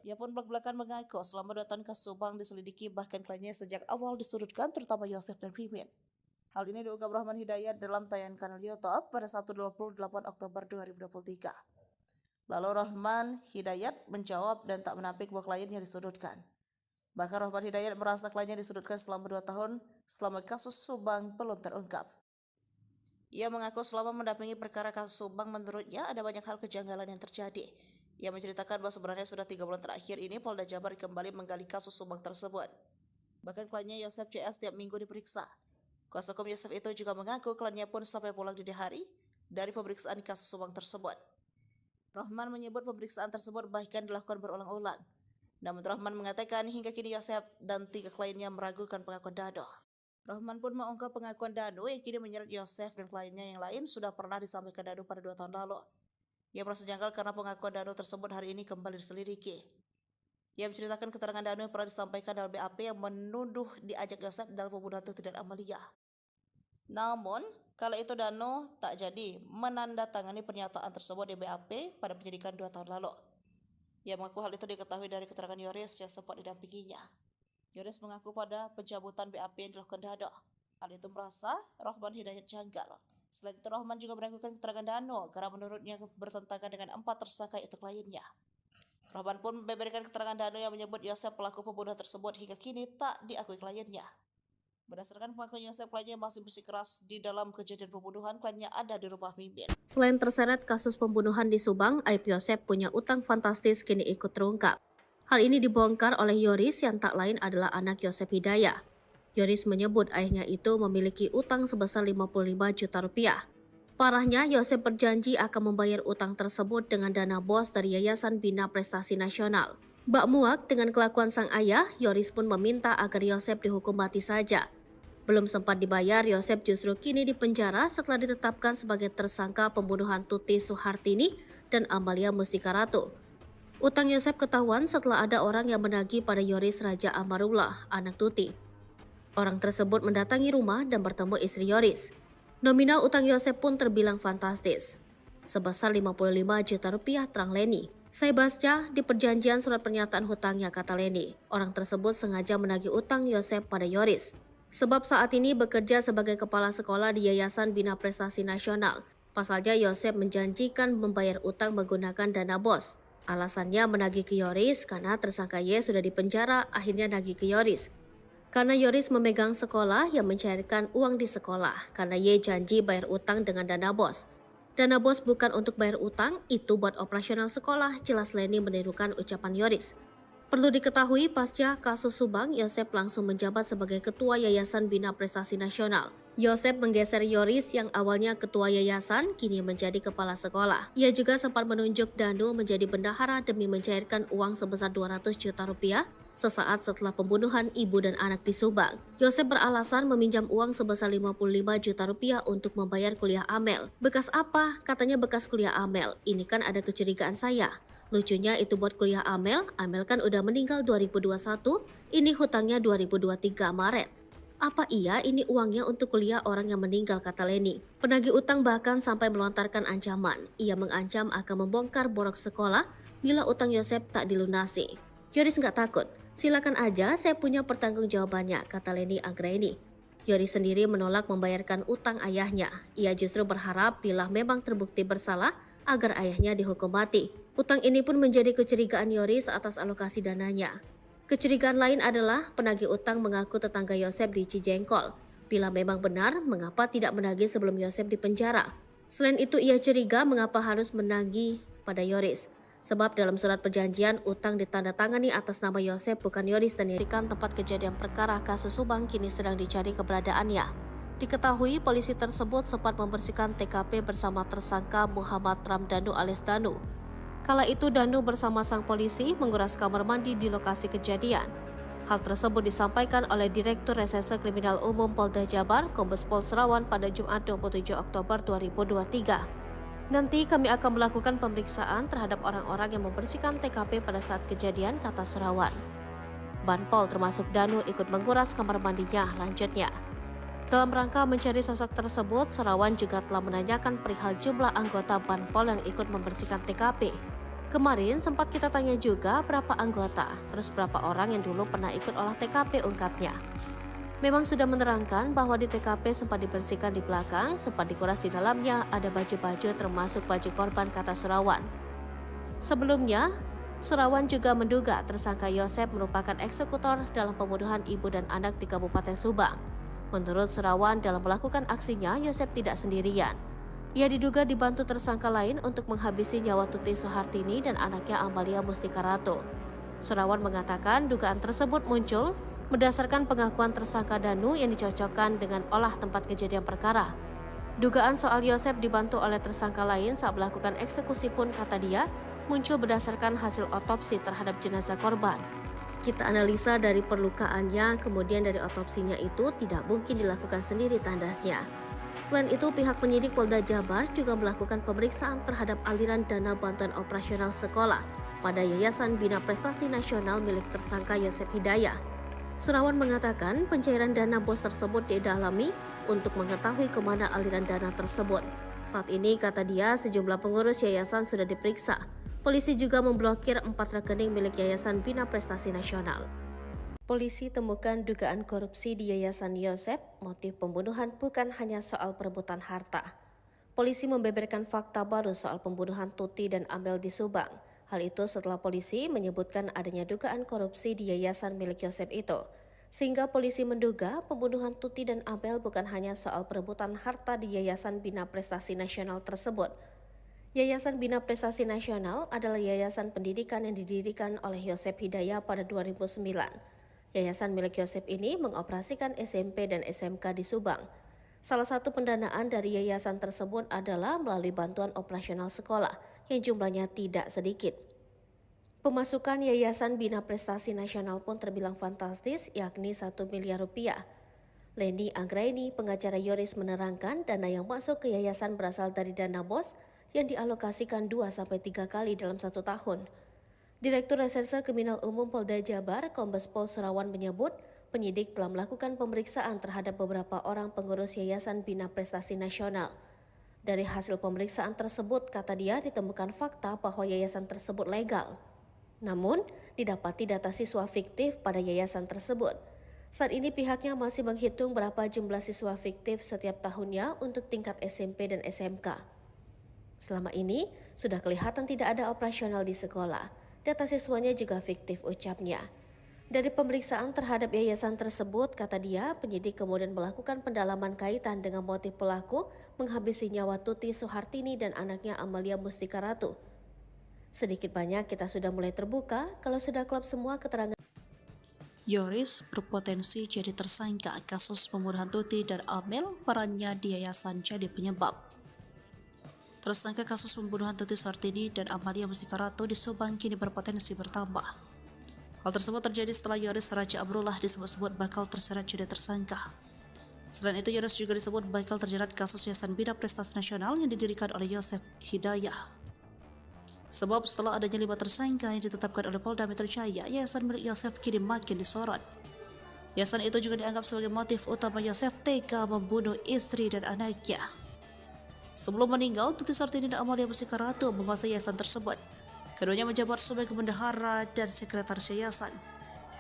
Ia pun belak-belakan mengaku selama 2 tahun kasus Subang diselidiki, bahkan kliennya sejak awal disudutkan, terutama Yosef dan Mimin. Hal ini diungkap Rahman Hidayat dalam tayangan kanal YouTube pada Sabtu 28 Oktober 2023. Lalu Rahman Hidayat menjawab dan tak menampik bahwa kliennya disudutkan. Bahkan Rahman Hidayat merasa kliennya disudutkan selama 2 tahun selama kasus Subang belum terungkap. Ia mengaku selama mendampingi perkara kasus Subang, menurutnya ada banyak hal kejanggalan yang terjadi. Ia menceritakan bahwa sebenarnya sudah 3 bulan terakhir ini Polda Jabar kembali menggali kasus Subang tersebut. Bahkan kliennya Yosef CS setiap minggu diperiksa. Kuasa hukum Yosef itu juga mengaku kliennya pun sampai pulang dini hari dari pemeriksaan kasus Subang tersebut. Rohman menyebut pemeriksaan tersebut bahkan dilakukan berulang-ulang. Namun Rohman mengatakan hingga kini Yosef dan 3 kliennya meragukan pengakuan Dano. Rohman pun mengungkap pengakuan Dano yang kini menyeret Yosef dan kliennya yang lain sudah pernah disampaikan Dano pada 2 tahun lalu. Ia merasa janggal karena pengakuan Dano tersebut hari ini kembali diselidiki. Ia menceritakan keterangan Dano yang pernah disampaikan dalam BAP yang menuduh diajak Yosef dalam pembunuhan Tuti dan Amalia. Namun, kala itu Dano tak jadi menandatangani pernyataan tersebut di BAP pada penyidikan 2 tahun lalu. Ia mengaku hal itu diketahui dari keterangan Yoris yang sempat didampinginya. Yoris mengaku pada pencabutan BAP yang dilakukan Dano, hal itu merasa Rohman Hidayat janggal. Selain itu, Rohman juga meragukan keterangan Dano karena menurutnya bertentangan dengan 4 tersangka itu kliennya. Rohman pun memberikan keterangan Dano yang menyebut Yosef pelaku pembunuhan tersebut hingga kini tak diakui kliennya. Berdasarkan pengakuan Yosef, kliennya masih bersikeras di dalam kejadian pembunuhan, kliennya ada di rumah Mimin. Selain terseret kasus pembunuhan di Subang, aib Yosef punya utang fantastis kini ikut terungkap. Hal ini dibongkar oleh Yoris yang tak lain adalah anak Yosef Hidayah. Yoris menyebut ayahnya itu memiliki utang sebesar 55 juta rupiah. Parahnya, Yosef berjanji akan membayar utang tersebut dengan dana bos dari Yayasan Bina Prestasi Nasional. Bak muak dengan kelakuan sang ayah, Yoris pun meminta agar Yosef dihukum mati saja. Belum sempat dibayar, Yosef justru kini dipenjara setelah ditetapkan sebagai tersangka pembunuhan Tuti Suhartini dan Amalia Mustika Ratu. Utang Yosef ketahuan setelah ada orang yang menagih pada Yoris Raja Amarullah, anak Tuti. Orang tersebut mendatangi rumah dan bertemu istri Yoris. Nominal utang Yosef pun terbilang fantastis, sebesar 55 juta rupiah, terang Leni. Saya baca di perjanjian surat pernyataan hutangnya, kata Leni. Orang tersebut sengaja menagih utang Yosef pada Yoris, sebab saat ini bekerja sebagai kepala sekolah di Yayasan Bina Prestasi Nasional. Pasalnya Yosef menjanjikan membayar utang menggunakan dana bos. Alasannya menagih ke Yoris karena tersangka Y sudah dipenjara, akhirnya nagih ke Yoris. Karena Yoris memegang sekolah yang mencairkan uang di sekolah, karena Y janji bayar utang dengan dana bos. Dana bos bukan untuk bayar utang, itu buat operasional sekolah, jelas Leni menirukan ucapan Yoris. Perlu diketahui, pasca kasus Subang, Yosef langsung menjabat sebagai Ketua Yayasan Bina Prestasi Nasional. Yosef menggeser Yoris yang awalnya ketua yayasan, kini menjadi kepala sekolah. Ia juga sempat menunjuk Dano menjadi bendahara demi mencairkan uang sebesar 200 juta rupiah sesaat setelah pembunuhan ibu dan anak di Subang. Yosef beralasan meminjam uang sebesar 55 juta rupiah untuk membayar kuliah Amel. Bekas apa? Katanya bekas kuliah Amel. Ini kan ada kecurigaan saya. Lucunya itu buat kuliah Amel kan udah meninggal 2021, ini hutangnya 2023 Maret. Apa iya ini uangnya untuk kuliah orang yang meninggal, kata Leni. Penagih utang bahkan sampai melontarkan ancaman. Ia mengancam akan membongkar borok sekolah bila utang Yosef tak dilunasi. Yoris nggak takut. Silakan aja, saya punya pertanggungjawabannya, kata Leni Anggraini. Yoris sendiri menolak membayarkan utang ayahnya. Ia justru berharap bila memang terbukti bersalah agar ayahnya dihukum mati. Utang ini pun menjadi kecurigaan Yoris atas alokasi dananya. Kecurigaan lain adalah penagih utang mengaku tetangga Yosef di Cijengkol. Bila memang benar, mengapa tidak menagih sebelum Yosef dipenjara? Selain itu, ia curiga mengapa harus menagih pada Yoris. Sebab dalam surat perjanjian, utang ditandatangani atas nama Yosef bukan Yoris dan dirikan tempat kejadian perkara kasus Subang kini sedang dicari keberadaannya. Diketahui polisi tersebut sempat membersihkan TKP bersama tersangka Muhammad Ramdhanu alias Danu. Kala itu Danu bersama sang polisi menguras kamar mandi di lokasi kejadian. Hal tersebut disampaikan oleh Direktur Reserse Kriminal Umum Polda Jabar, Kombes Pol Serawan pada Jumat 27 Oktober 2023. Nanti kami akan melakukan pemeriksaan terhadap orang-orang yang membersihkan TKP pada saat kejadian, kata Serawan. Banpol termasuk Danu ikut menguras kamar mandinya, lanjutnya. Dalam rangka mencari sosok tersebut, Serawan juga telah menanyakan perihal jumlah anggota Banpol yang ikut membersihkan TKP. Kemarin sempat kita tanya juga berapa anggota, terus berapa orang yang dulu pernah ikut olah TKP, ungkapnya. Memang sudah menerangkan bahwa di TKP sempat dibersihkan di belakang, sempat dikuras di dalamnya, ada baju-baju termasuk baju korban, kata Serawan. Sebelumnya, Serawan juga menduga tersangka Yosef merupakan eksekutor dalam pembunuhan ibu dan anak di Kabupaten Subang. Menurut Surawan, dalam melakukan aksinya, Yosep tidak sendirian. Ia diduga dibantu tersangka lain untuk menghabisi nyawa Tuti Soehartini dan anaknya Amalia Mustika Ratu. Surawan mengatakan dugaan tersebut muncul berdasarkan pengakuan tersangka Danu yang dicocokkan dengan olah tempat kejadian perkara. Dugaan soal Yosep dibantu oleh tersangka lain saat melakukan eksekusi pun, kata dia, muncul berdasarkan hasil otopsi terhadap jenazah korban. Kita analisa dari perlukaannya, kemudian dari otopsinya itu tidak mungkin dilakukan sendiri, tandasnya. Selain itu, pihak penyidik Polda Jabar juga melakukan pemeriksaan terhadap aliran dana bantuan operasional sekolah pada Yayasan Bina Prestasi Nasional milik tersangka Yosep Hidayah. Surawan mengatakan pencairan dana BOS tersebut didalami untuk mengetahui kemana aliran dana tersebut. Saat ini, kata dia, sejumlah pengurus yayasan sudah diperiksa. Polisi juga memblokir 4 rekening milik Yayasan Bina Prestasi Nasional. Polisi temukan dugaan korupsi di Yayasan Yosep. Motif pembunuhan bukan hanya soal perebutan harta. Polisi membeberkan fakta baru soal pembunuhan Tuti dan Amel di Subang. Hal itu setelah polisi menyebutkan adanya dugaan korupsi di yayasan milik Yosep itu. Sehingga polisi menduga pembunuhan Tuti dan Amel bukan hanya soal perebutan harta di Yayasan Bina Prestasi Nasional tersebut. Yayasan Bina Prestasi Nasional adalah yayasan pendidikan yang didirikan oleh Yosep Hidayah pada 2009. Yayasan milik Yosep ini mengoperasikan SMP dan SMK di Subang. Salah satu pendanaan dari yayasan tersebut adalah melalui bantuan operasional sekolah yang jumlahnya tidak sedikit. Pemasukan Yayasan Bina Prestasi Nasional pun terbilang fantastis, yakni 1 miliar rupiah. Leni Anggraini, pengacara Yoris, menerangkan dana yang masuk ke yayasan berasal dari dana BOS yang dialokasikan 2-3 kali dalam 1 tahun. Direktur Reserse Kriminal Umum Polda Jabar, Kombes Pol Surawan, menyebut penyidik telah melakukan pemeriksaan terhadap beberapa orang pengurus Yayasan Bina Prestasi Nasional. Dari hasil pemeriksaan tersebut, kata dia, ditemukan fakta bahwa yayasan tersebut legal. Namun, didapati data siswa fiktif pada yayasan tersebut. Saat ini pihaknya masih menghitung berapa jumlah siswa fiktif setiap tahunnya untuk tingkat SMP dan SMK. Selama ini, sudah kelihatan tidak ada operasional di sekolah. Data siswanya juga fiktif, ucapnya. Dari pemeriksaan terhadap yayasan tersebut, kata dia, penyidik kemudian melakukan pendalaman kaitan dengan motif pelaku menghabisi nyawa Tuti Soehartini dan anaknya Amalia Mustika Ratu. Sedikit banyak kita sudah mulai terbuka kalau sudah klop semua keterangan. Yoris berpotensi jadi tersangka kasus pembunuhan Tuti dan Amel, perannya di yayasan jadi penyebab. Tersangka kasus pembunuhan Tuti Soehartini dan Amalia Mustika Ratu di Subang kini berpotensi bertambah. Hal tersebut terjadi setelah Yoris Raja Amrullah disebut-sebut bakal terseret jadi tersangka. Selain itu, Yoris juga disebut bakal terjerat kasus Yayasan Bina Prestasi Nasional yang didirikan oleh Yosep Hidayah. Sebab setelah adanya 5 tersangka yang ditetapkan oleh Polda Metro Jaya, yayasan milik Yosep kini makin disorot. Yayasan itu juga dianggap sebagai motif utama Yosep tega membunuh istri dan anaknya. Sebelum meninggal, Tuti Soehartini dan Amalia Mustika Ratu menguasai yayasan tersebut. Keduanya menjabat sebagai bendahara dan sekretaris yayasan.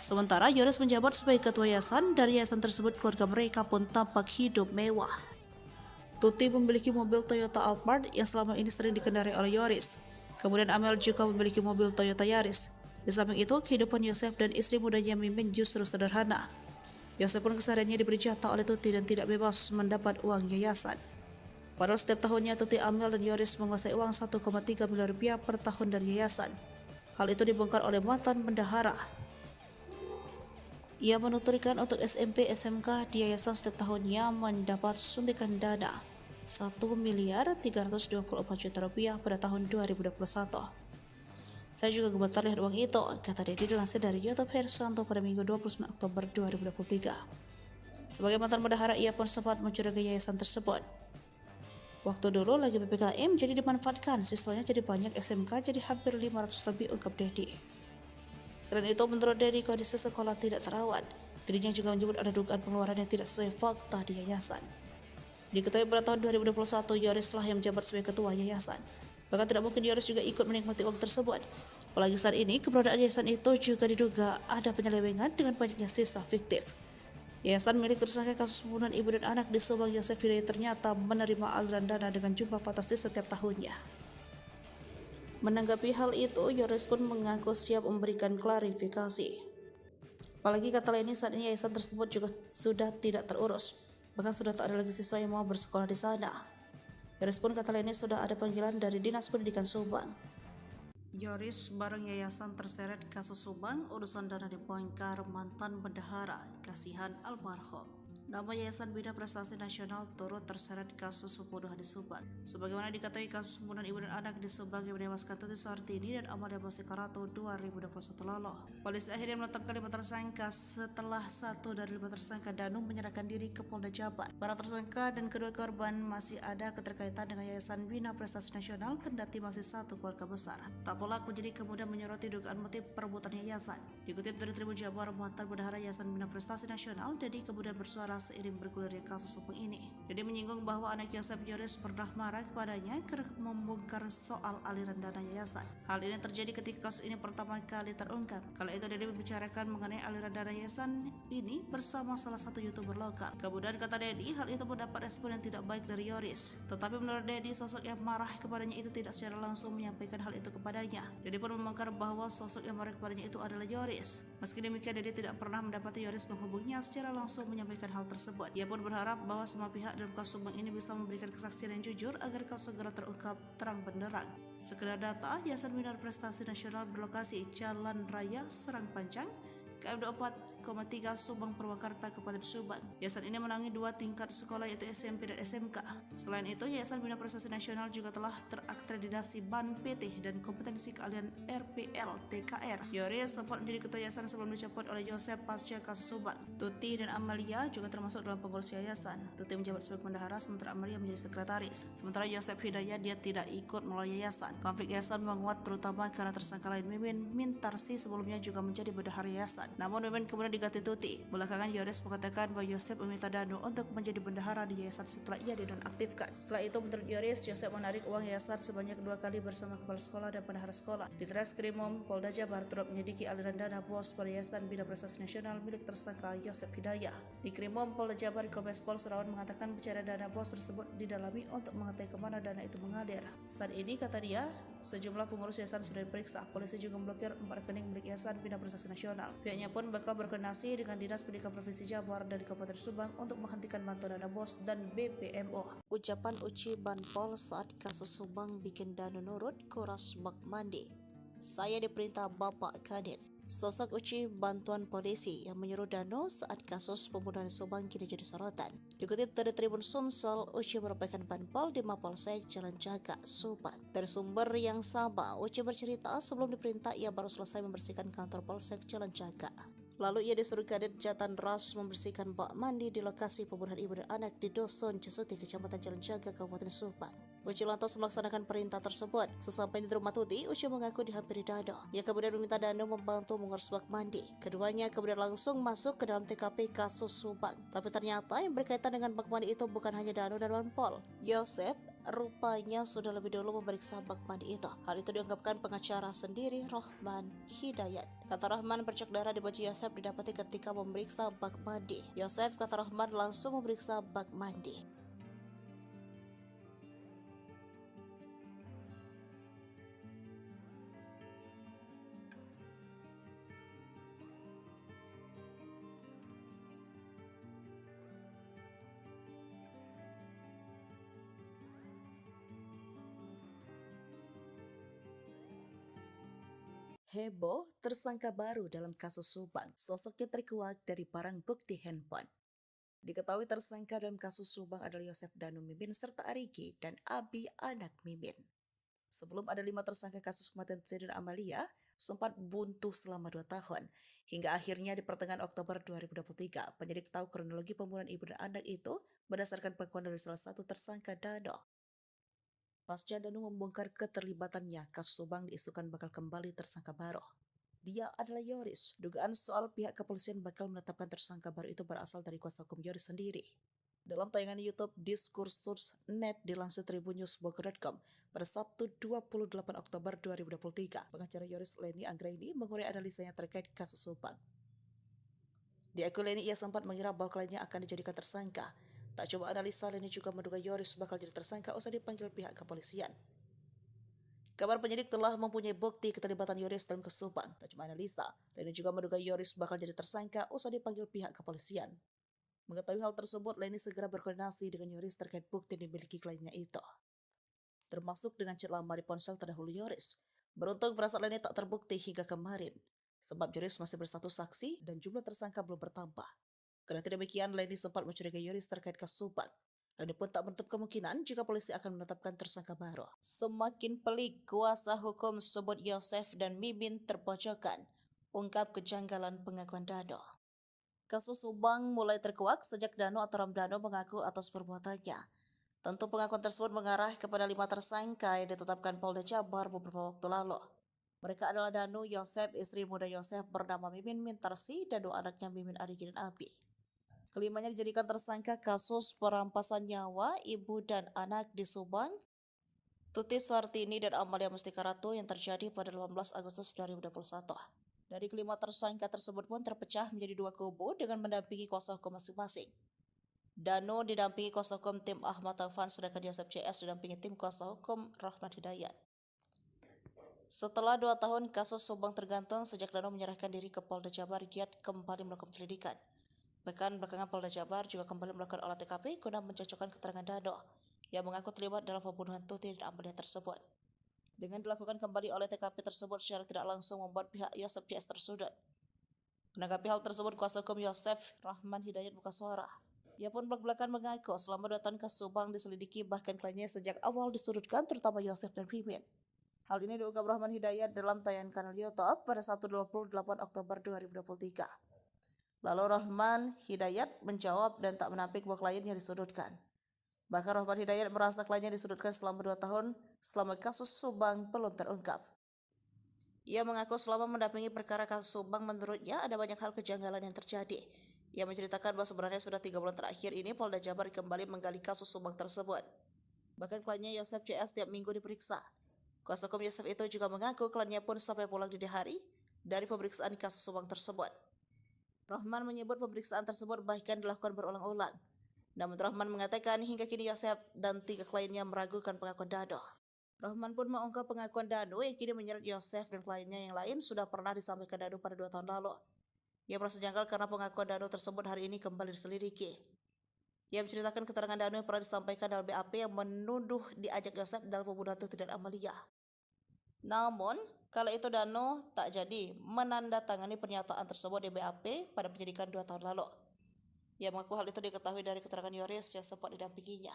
Sementara Yoris menjabat sebagai ketua yayasan. Dari yayasan tersebut, keluarga mereka pun tampak hidup mewah. Tuti memiliki mobil Toyota Alphard yang selama ini sering dikendarai oleh Yoris. Kemudian Amel juga memiliki mobil Toyota Yaris. Di samping itu, kehidupan Yosep dan istri mudanya Mimin justru sederhana. Yosep pun kesehariannya diberi jatah oleh Tuti dan tidak bebas mendapat uang yayasan. Padahal setiap tahunnya Tuti, Amel, dan Yoris menguasai uang 1,3 miliar rupiah per tahun dari yayasan. Hal itu dibongkar oleh mantan bendahara. Ia menuturkan untuk SMP SMK di yayasan setiap tahunnya mendapat suntikan dana 1.324 juta rupiah pada tahun 2021. Saya juga gemetar lihat uang itu, kata dia dilansir dari YouTube Hersanto pada Minggu 29 Oktober 2023. Sebagai mantan bendahara, ia pun sempat mencurigai yayasan tersebut. Waktu dulu lagi PPKM jadi dimanfaatkan, siswanya jadi banyak, SMK jadi hampir 500 lebih, ungkap Dedi. Selain itu, menurut Dedi, kondisi sekolah tidak terawat. Dirinya juga menyebut ada dugaan pengeluaran yang tidak sesuai fakta di yayasan. Diketahui pada tahun 2021, Yoris lah yang menjabat sebagai ketua yayasan. Bahkan tidak mungkin Yoris juga ikut menikmati uang tersebut. Apalagi saat ini, keberadaan yayasan itu juga diduga ada penyelewengan dengan banyaknya sisa fiktif. Yayasan milik tersangka kasus pembunuhan ibu dan anak di Subang, Yosep Hidayah, ternyata menerima aliran dana dengan jumlah fantastis setiap tahunnya. Menanggapi hal itu, Yoris pun mengaku siap memberikan klarifikasi. Apalagi kata Leni, saat ini yayasan tersebut juga sudah tidak terurus, bahkan sudah tak ada lagi siswa yang mau bersekolah di sana. Yoris pun kata Leni sudah ada panggilan dari Dinas Pendidikan Subang. Yoris bareng yayasan terseret kasus Subang, urusan dana dibongkar mantan bendahara, kasihan almarhum. Nama Yayasan Bina Prestasi Nasional turut terseret kasus pembunuhan di Subang. Sebagaimana diketahui, kasus pembunuhan ibu dan anak di Subang yang menewaskan Tuti Suhartini dan Amalia Bostikarato 2021 lalu. Polisi akhirnya menetapkan 5 tersangka setelah 1 dari 5 tersangka Danu menyerahkan diri ke Polda Jabar. Para tersangka dan kedua korban masih ada keterkaitan dengan Yayasan Bina Prestasi Nasional, kendati masih satu keluarga besar. Tak pelak menjadi kemudian menyoroti dugaan motif perebutan yayasan. Dikutip dari Tribun Jabar, mantan bendahara Yayasan Bina Prestasi Nasional, Dedi kemudian bersuara seiring bergulirnya kasus Subang ini. Dedi menyinggung bahwa anak Yosef Yoris pernah marah kepadanya karena membongkar soal aliran dana yayasan. Hal ini terjadi ketika kasus ini pertama kali terungkap. Kala itu Dedi membicarakan mengenai aliran dana yayasan ini bersama salah satu YouTuber lokal. Kemudian kata Dedi, hal itu mendapat respon yang tidak baik dari Yoris. Tetapi menurut Dedi, sosok yang marah kepadanya itu tidak secara langsung menyampaikan hal itu kepadanya. Dedi pun membongkar bahwa sosok yang marah kepadanya itu adalah Yoris. Meski demikian, Dedi tidak pernah mendapati Yoris menghubunginya secara langsung menyampaikan hal tersebut. Ia pun berharap bahwa semua pihak dalam kasus Subang ini bisa memberikan kesaksian yang jujur agar kasus segera terungkap terang benderang. Sekedar data, Yayasan Bina Prestasi Nasional berlokasi Jalan Raya Serang Panjang, KM 24,3 Subang Purwakarta, Kabupaten Subang. Yayasan ini menangani 2 tingkat sekolah yaitu SMP dan SMK. Selain itu, Yayasan Bina Prestasi Nasional juga telah terakreditasi BAN PT dan kompetensi keahlian RPL TKR. Yoris sempat menjadi ketua yayasan sebelum dicopot oleh Yosef pasca kasus Subang. Tuti dan Amalia juga termasuk dalam pengurus yayasan. Tuti menjabat sebagai bendahara sementara Amalia menjadi sekretaris. Sementara Yosef Hidayat dia tidak ikut melalui yayasan. Konflik yayasan menguat terutama karena tersangka lain Mimin Mintarsi sebelumnya juga menjadi bendahara yayasan. Namun Mimin kemudian diganti Tuti. Belakangan Yoris mengatakan bahwa Yosef meminta Danu untuk menjadi bendahara di yayasan setelah ia dinonaktifkan. Setelah itu menurut Yoris, Yosef menarik uang yayasan sebanyak 2 kali bersama kepala sekolah dan bendahara sekolah. Di Treskrimum Polda Jabar turut menyelidiki aliran dana bos pada Yayasan Bina Prestasi Nasional milik tersangka Yosef Hidayat. Di Krimum Polda Jabar, Kombes Pol Surawan mengatakan pencarian dana bos tersebut didalami untuk mengetahui kemana dana itu mengalir. Saat ini, kata dia, sejumlah pengurus yayasan sudah diperiksa. Polisi juga memblokir 4 rekening milik Yayasan Bina Prestasi Nasional. Pihaknya pun bakal berkoordinasi dengan Dinas Pendidikan Provinsi Jabar dan Kabupaten Subang untuk menghentikan bantuan dana bos dan BPMO. Ucapan Uci Banpol saat kasus Subang bikin Danu nurut, kuras bak mandi. Saya diperintah Bapak Kadin. Sosok Uci bantuan polisi yang menyuruh Danu saat kasus pembunuhan Subang kini jadi sorotan. Dikutip dari Tribun Sumsel, Uci merupakan Banpol di Mapolsek Jalan Jaga, Subang. Dari sumber yang sama, Uci bercerita sebelum diperintah ia baru selesai membersihkan kantor Polsek Jalan Jaga. Lalu ia disuruh Kadit Jatan Ras membersihkan bak mandi di lokasi pembunuhan ibu dan anak di Dusun Cesuti, Kecamatan Jalan Jaga, Kabupaten Subang. Uci lantas melaksanakan perintah tersebut. Sesampai di rumah Tuti, Uci mengaku dihampiri Danu. Ia kemudian meminta Danu membantu mengurus bak mandi. Keduanya kemudian langsung masuk ke dalam TKP kasus Subang. Tapi ternyata yang berkaitan dengan bak mandi itu bukan hanya Danu dan Banpol. Yosef rupanya sudah lebih dulu memeriksa bak mandi itu. Hal itu diungkapkan pengacara sendiri, Rohman Hidayat. Kata Rohman, bercak darah di baju Yosef didapati ketika memeriksa bak mandi. Yosef, kata Rohman, langsung memeriksa bak mandi. Heboh, tersangka baru dalam kasus Subang. Sosoknya terkuak dari barang bukti handphone. Diketahui tersangka dalam kasus Subang adalah Yosef Danu Mimin serta Arigi dan Abi anak Mimin. Sebelum ada 5 tersangka kasus kematian Tuti dan Amalia, sempat buntu selama 2 tahun. Hingga akhirnya di pertengahan Oktober 2023, penyidik tahu kronologi pembunuhan ibu dan anak itu berdasarkan pengakuan dari salah satu tersangka Danu. Pasca Danu membongkar keterlibatannya, kasus Subang diisukan bakal kembali tersangka baru. Dia adalah Yoris. Dugaan soal pihak kepolisian bakal menetapkan tersangka baru itu berasal dari kuasa hukum Yoris sendiri. Dalam tayangan YouTube Diskursus.net dilansir tribunnews.bogor.com pada Sabtu 28 Oktober 2023, pengacara Yoris Leni Anggraini mengurai analisanya terkait kasus Subang. Di akun Leni, ia sempat mengira bahwa kliennya akan dijadikan tersangka. Tak coba analisa, Leni juga menduga Yoris bakal jadi tersangka usai dipanggil pihak kepolisian. Kabar penyidik telah mempunyai bukti keterlibatan Yoris dalam kasus Subang. Tak cuma analisa, Leni juga menduga Yoris bakal jadi tersangka usai dipanggil pihak kepolisian. Mengetahui hal tersebut, Leni segera berkoordinasi dengan Yoris terkait bukti yang dimiliki kliennya itu, termasuk dengan chat lama di ponsel terdahulu Yoris. Beruntung firasat Leni tak terbukti hingga kemarin, sebab Yoris masih berstatus saksi dan jumlah tersangka belum bertambah. Karena demikian, Leni sempat mencurigai Yoris terkait kasus Subang. Leni pun tak menutup kemungkinan jika polisi akan menetapkan tersangka baru. Semakin pelik, kuasa hukum sebut Yosef dan Mimin terpojokkan, ungkap kejanggalan pengakuan Dano. Kasus Subang mulai terkuak sejak Dano atau Ramdhano mengaku atas perbuatannya. Tentu pengakuan tersebut mengarah kepada 5 tersangka yang ditetapkan Polda Jabar beberapa waktu lalu. Mereka adalah Dano, Yosef, istri muda Yosef bernama Mimin Mintarsi, dan 2 anaknya Mimin Arigi dan Abi. Kelimanya dijadikan tersangka kasus perampasan nyawa ibu dan anak di Subang, Tuti Suhartini dan Amalia Mustika Ratu yang terjadi pada 18 Agustus 2021. Dari kelima tersangka tersebut pun terpecah menjadi 2 kubu dengan mendampingi kuasa hukum masing-masing. Dano didampingi kuasa hukum tim Ahmad Taufan, sedangkan Yosef CS didampingi tim kuasa hukum Rahman Hidayat. Setelah 2 tahun kasus Subang tergantung sejak Dano menyerahkan diri ke Polda Jabar, giat kembali melakukan penyelidikan. Bahkan belakangan Polda Jabar juga kembali melakukan olah TKP guna mencocokkan keterangan Dano yang mengaku terlibat dalam pembunuhan Tuti dan Amalia tersebut. Dengan dilakukan kembali oleh TKP tersebut secara tidak langsung membuat pihak Yosef CS tersudut. Menanggapi hal tersebut, kuasa hukum Yosef Rahman Hidayat buka suara. Ia pun belak-belakan mengaku selama 2 tahun kasus Subang diselidiki, bahkan kliennya sejak awal disudutkan, terutama Yosef dan Mimin. Hal ini diungkap Rahman Hidayat dalam tayangan kanal YouTube pada Sabtu 28 Oktober 2023. Lalu Rahman Hidayat menjawab dan tak menampik bahwa kliennya disudutkan. Bahkan Rahman Hidayat merasa kliennya disudutkan selama 2 tahun selama kasus Subang belum terungkap. Ia mengaku selama mendampingi perkara kasus Subang, menurutnya ada banyak hal kejanggalan yang terjadi. Ia menceritakan bahwa sebenarnya sudah 3 bulan terakhir ini Polda Jabar kembali menggali kasus Subang tersebut. Bahkan kliennya Yosef CS tiap minggu diperiksa. Kuasa hukum Yosef itu juga mengaku kliennya pun sampai pulang dini hari dari pemeriksaan kasus Subang tersebut. Rahman menyebut pemeriksaan tersebut bahkan dilakukan berulang-ulang. Namun Rahman mengatakan hingga kini Yosef dan 3 kliennya meragukan pengakuan Dano. Rahman pun mengungkap pengakuan Dano yang kini menyeret Yosef dan kliennya yang lain sudah pernah disampaikan Dano pada 2 tahun lalu. Ia merasa janggal karena pengakuan Dano tersebut hari ini kembali diselidiki. Ia menceritakan keterangan Dano yang pernah disampaikan dalam BAP yang menuduh diajak Yosef dalam pembunuhan Tuti dan Amalia. Namun, kala itu Dano tak jadi menandatangani pernyataan tersebut di BAP pada penyidikan 2 tahun lalu. Ia mengaku hal itu diketahui dari keterangan Yoris yang sempat didampinginya.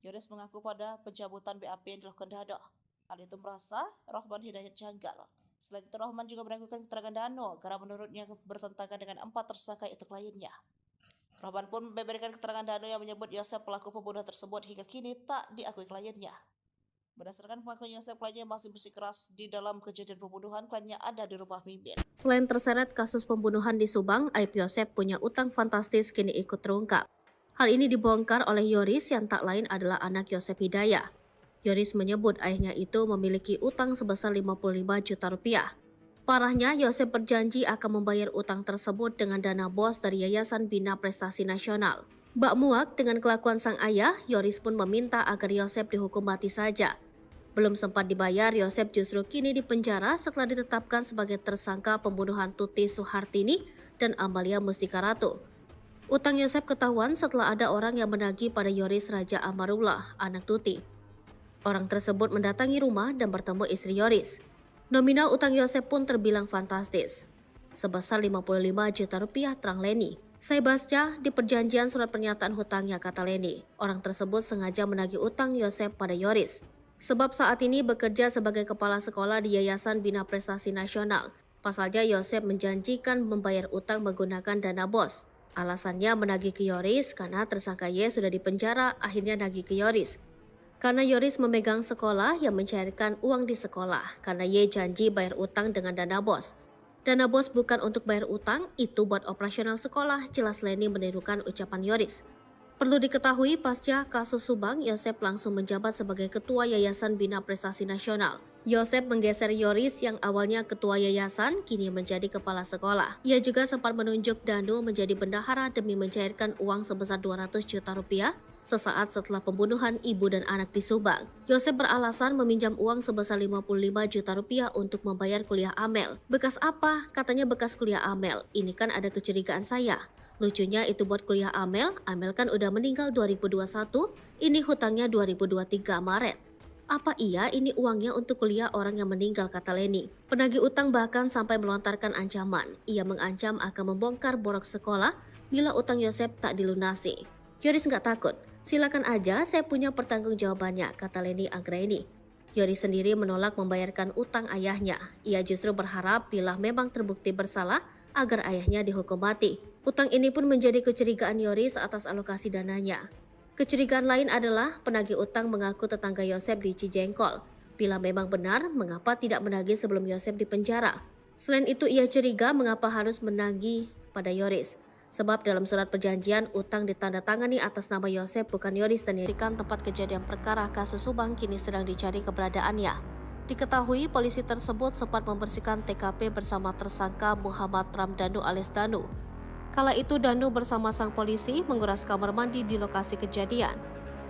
Yoris mengaku pada pencabutan BAP yang dilakukan Dano. Hal itu merasa Rahman Hidayat janggal. Selain itu, Rahman juga meragukan keterangan Dano karena menurutnya bertentangan dengan 4 tersangka itu kliennya. Rahman pun membeberkan keterangan Dano yang menyebut Yosef pelaku pembunuhan tersebut hingga kini tak diakui kliennya. Berdasarkan pengakuan Yosef, kliennya masih bersikeras di dalam kejadian pembunuhan, kliennya ada di rumah Mimin. Selain terseret kasus pembunuhan di Subang, aib Yosef punya utang fantastis kini ikut terungkap. Hal ini dibongkar oleh Yoris yang tak lain adalah anak Yosef Hidayah. Yoris menyebut ayahnya itu memiliki utang sebesar 55 juta rupiah. Parahnya, Yosef berjanji akan membayar utang tersebut dengan dana bos dari Yayasan Bina Prestasi Nasional. Bak muak dengan kelakuan sang ayah, Yoris pun meminta agar Yosef dihukum mati saja. Belum sempat dibayar, Yosef justru kini dipenjara setelah ditetapkan sebagai tersangka pembunuhan Tuti Suhartini dan Amalia Mustika Ratu. Utang Yosef ketahuan setelah ada orang yang menagih pada Yoris Raja Amarullah, anak Tuti. Orang tersebut mendatangi rumah dan bertemu istri Yoris. Nominal utang Yosef pun terbilang fantastis, sebesar 55 juta rupiah, terang Leni. Saya baca di perjanjian surat pernyataan hutangnya, kata Leni. Orang tersebut sengaja menagih utang Yosef pada Yoris. Sebab saat ini bekerja sebagai kepala sekolah di Yayasan Bina Prestasi Nasional. Pasalnya Yosef menjanjikan membayar utang menggunakan dana bos. Alasannya menagih ke Yoris karena tersangka Y sudah dipenjara, akhirnya nagih ke Yoris. Karena Yoris memegang sekolah yang mencairkan uang di sekolah, karena Y janji bayar utang dengan dana bos. Dana bos bukan untuk bayar utang, itu buat operasional sekolah, jelas Leni menirukan ucapan Yoris. Perlu diketahui, pasca kasus Subang, Yosef langsung menjabat sebagai Ketua Yayasan Bina Prestasi Nasional. Yosep menggeser Yoris yang awalnya ketua yayasan kini menjadi kepala sekolah. Ia juga sempat menunjuk Danu menjadi bendahara demi mencairkan uang sebesar 200 juta rupiah sesaat setelah pembunuhan ibu dan anak di Subang. Yosep beralasan meminjam uang sebesar 55 juta rupiah untuk membayar kuliah Amel. Bekas apa? Katanya bekas kuliah Amel. Ini kan ada kecurigaan saya. Lucunya itu buat kuliah Amel kan udah meninggal 2021, ini hutangnya 2023 Maret. Apa iya ini uangnya untuk kuliah orang yang meninggal, kata Leni. Penagih utang bahkan sampai melontarkan ancaman. Ia mengancam akan membongkar borok sekolah bila utang Yosep tak dilunasi. Yoris nggak takut. Silakan aja, saya punya pertanggungjawabannya, kata Leni Anggraini. Yoris sendiri menolak membayarkan utang ayahnya. Ia justru berharap bila memang terbukti bersalah agar ayahnya dihukum mati. Utang ini pun menjadi kecurigaan Yoris atas alokasi dananya. Kecurigaan lain adalah penagih utang mengaku tetangga Yosep di Cijengkol. Bila memang benar, mengapa tidak menagih sebelum Yosep dipenjara? Selain itu, ia curiga mengapa harus menagih pada Yoris. Sebab dalam surat perjanjian, utang ditandatangani atas nama Yosep bukan Yoris dan dirikan tempat kejadian perkara kasus Subang kini sedang dicari keberadaannya. Diketahui polisi tersebut sempat membersihkan TKP bersama tersangka Muhammad Ramdhanu alias Danu. Kala itu Danu bersama sang polisi menguras kamar mandi di lokasi kejadian.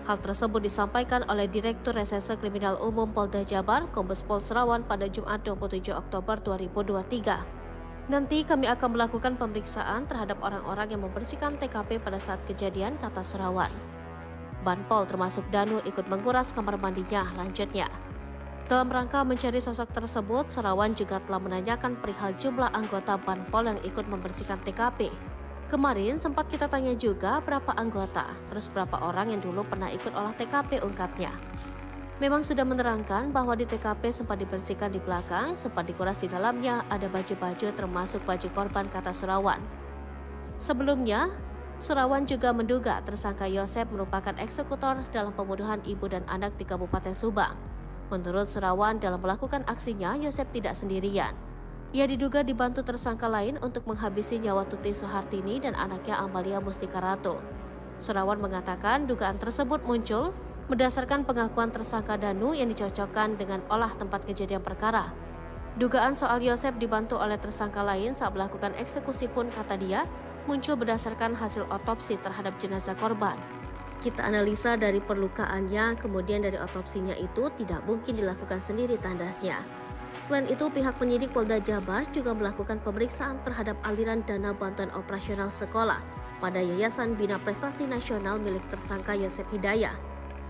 Hal tersebut disampaikan oleh Direktur Reserse Kriminal Umum Polda Jabar, Kombes Pol Serawan pada Jumat 27 Oktober 2023. Nanti kami akan melakukan pemeriksaan terhadap orang-orang yang membersihkan TKP pada saat kejadian, kata Serawan. Banpol termasuk Danu ikut menguras kamar mandinya, lanjutnya. Dalam rangka mencari sosok tersebut, Serawan juga telah menanyakan perihal jumlah anggota Banpol yang ikut membersihkan TKP. Kemarin sempat kita tanya juga berapa anggota, terus berapa orang yang dulu pernah ikut olah TKP, ungkapnya. Memang sudah menerangkan bahwa di TKP sempat dibersihkan di belakang, sempat dikuras di dalamnya, ada baju-baju termasuk baju korban, kata Serawan. Sebelumnya, Serawan juga menduga tersangka Yosep merupakan eksekutor dalam pembunuhan ibu dan anak di Kabupaten Subang. Menurut Serawan, dalam melakukan aksinya, Yosep tidak sendirian. Ia diduga dibantu tersangka lain untuk menghabisi nyawa Tuti Soehartini dan anaknya Amalia Mustika Ratu. Serawan mengatakan dugaan tersebut muncul berdasarkan pengakuan tersangka Danu yang dicocokkan dengan olah tempat kejadian perkara. Dugaan soal Yosep dibantu oleh tersangka lain saat melakukan eksekusi pun, kata dia, muncul berdasarkan hasil otopsi terhadap jenazah korban. Kita analisa dari perlukaannya, kemudian dari otopsinya itu tidak mungkin dilakukan sendiri, tandasnya. Selain itu, pihak penyidik Polda Jabar juga melakukan pemeriksaan terhadap aliran dana bantuan operasional sekolah pada Yayasan Bina Prestasi Nasional milik tersangka Yosep Hidayah.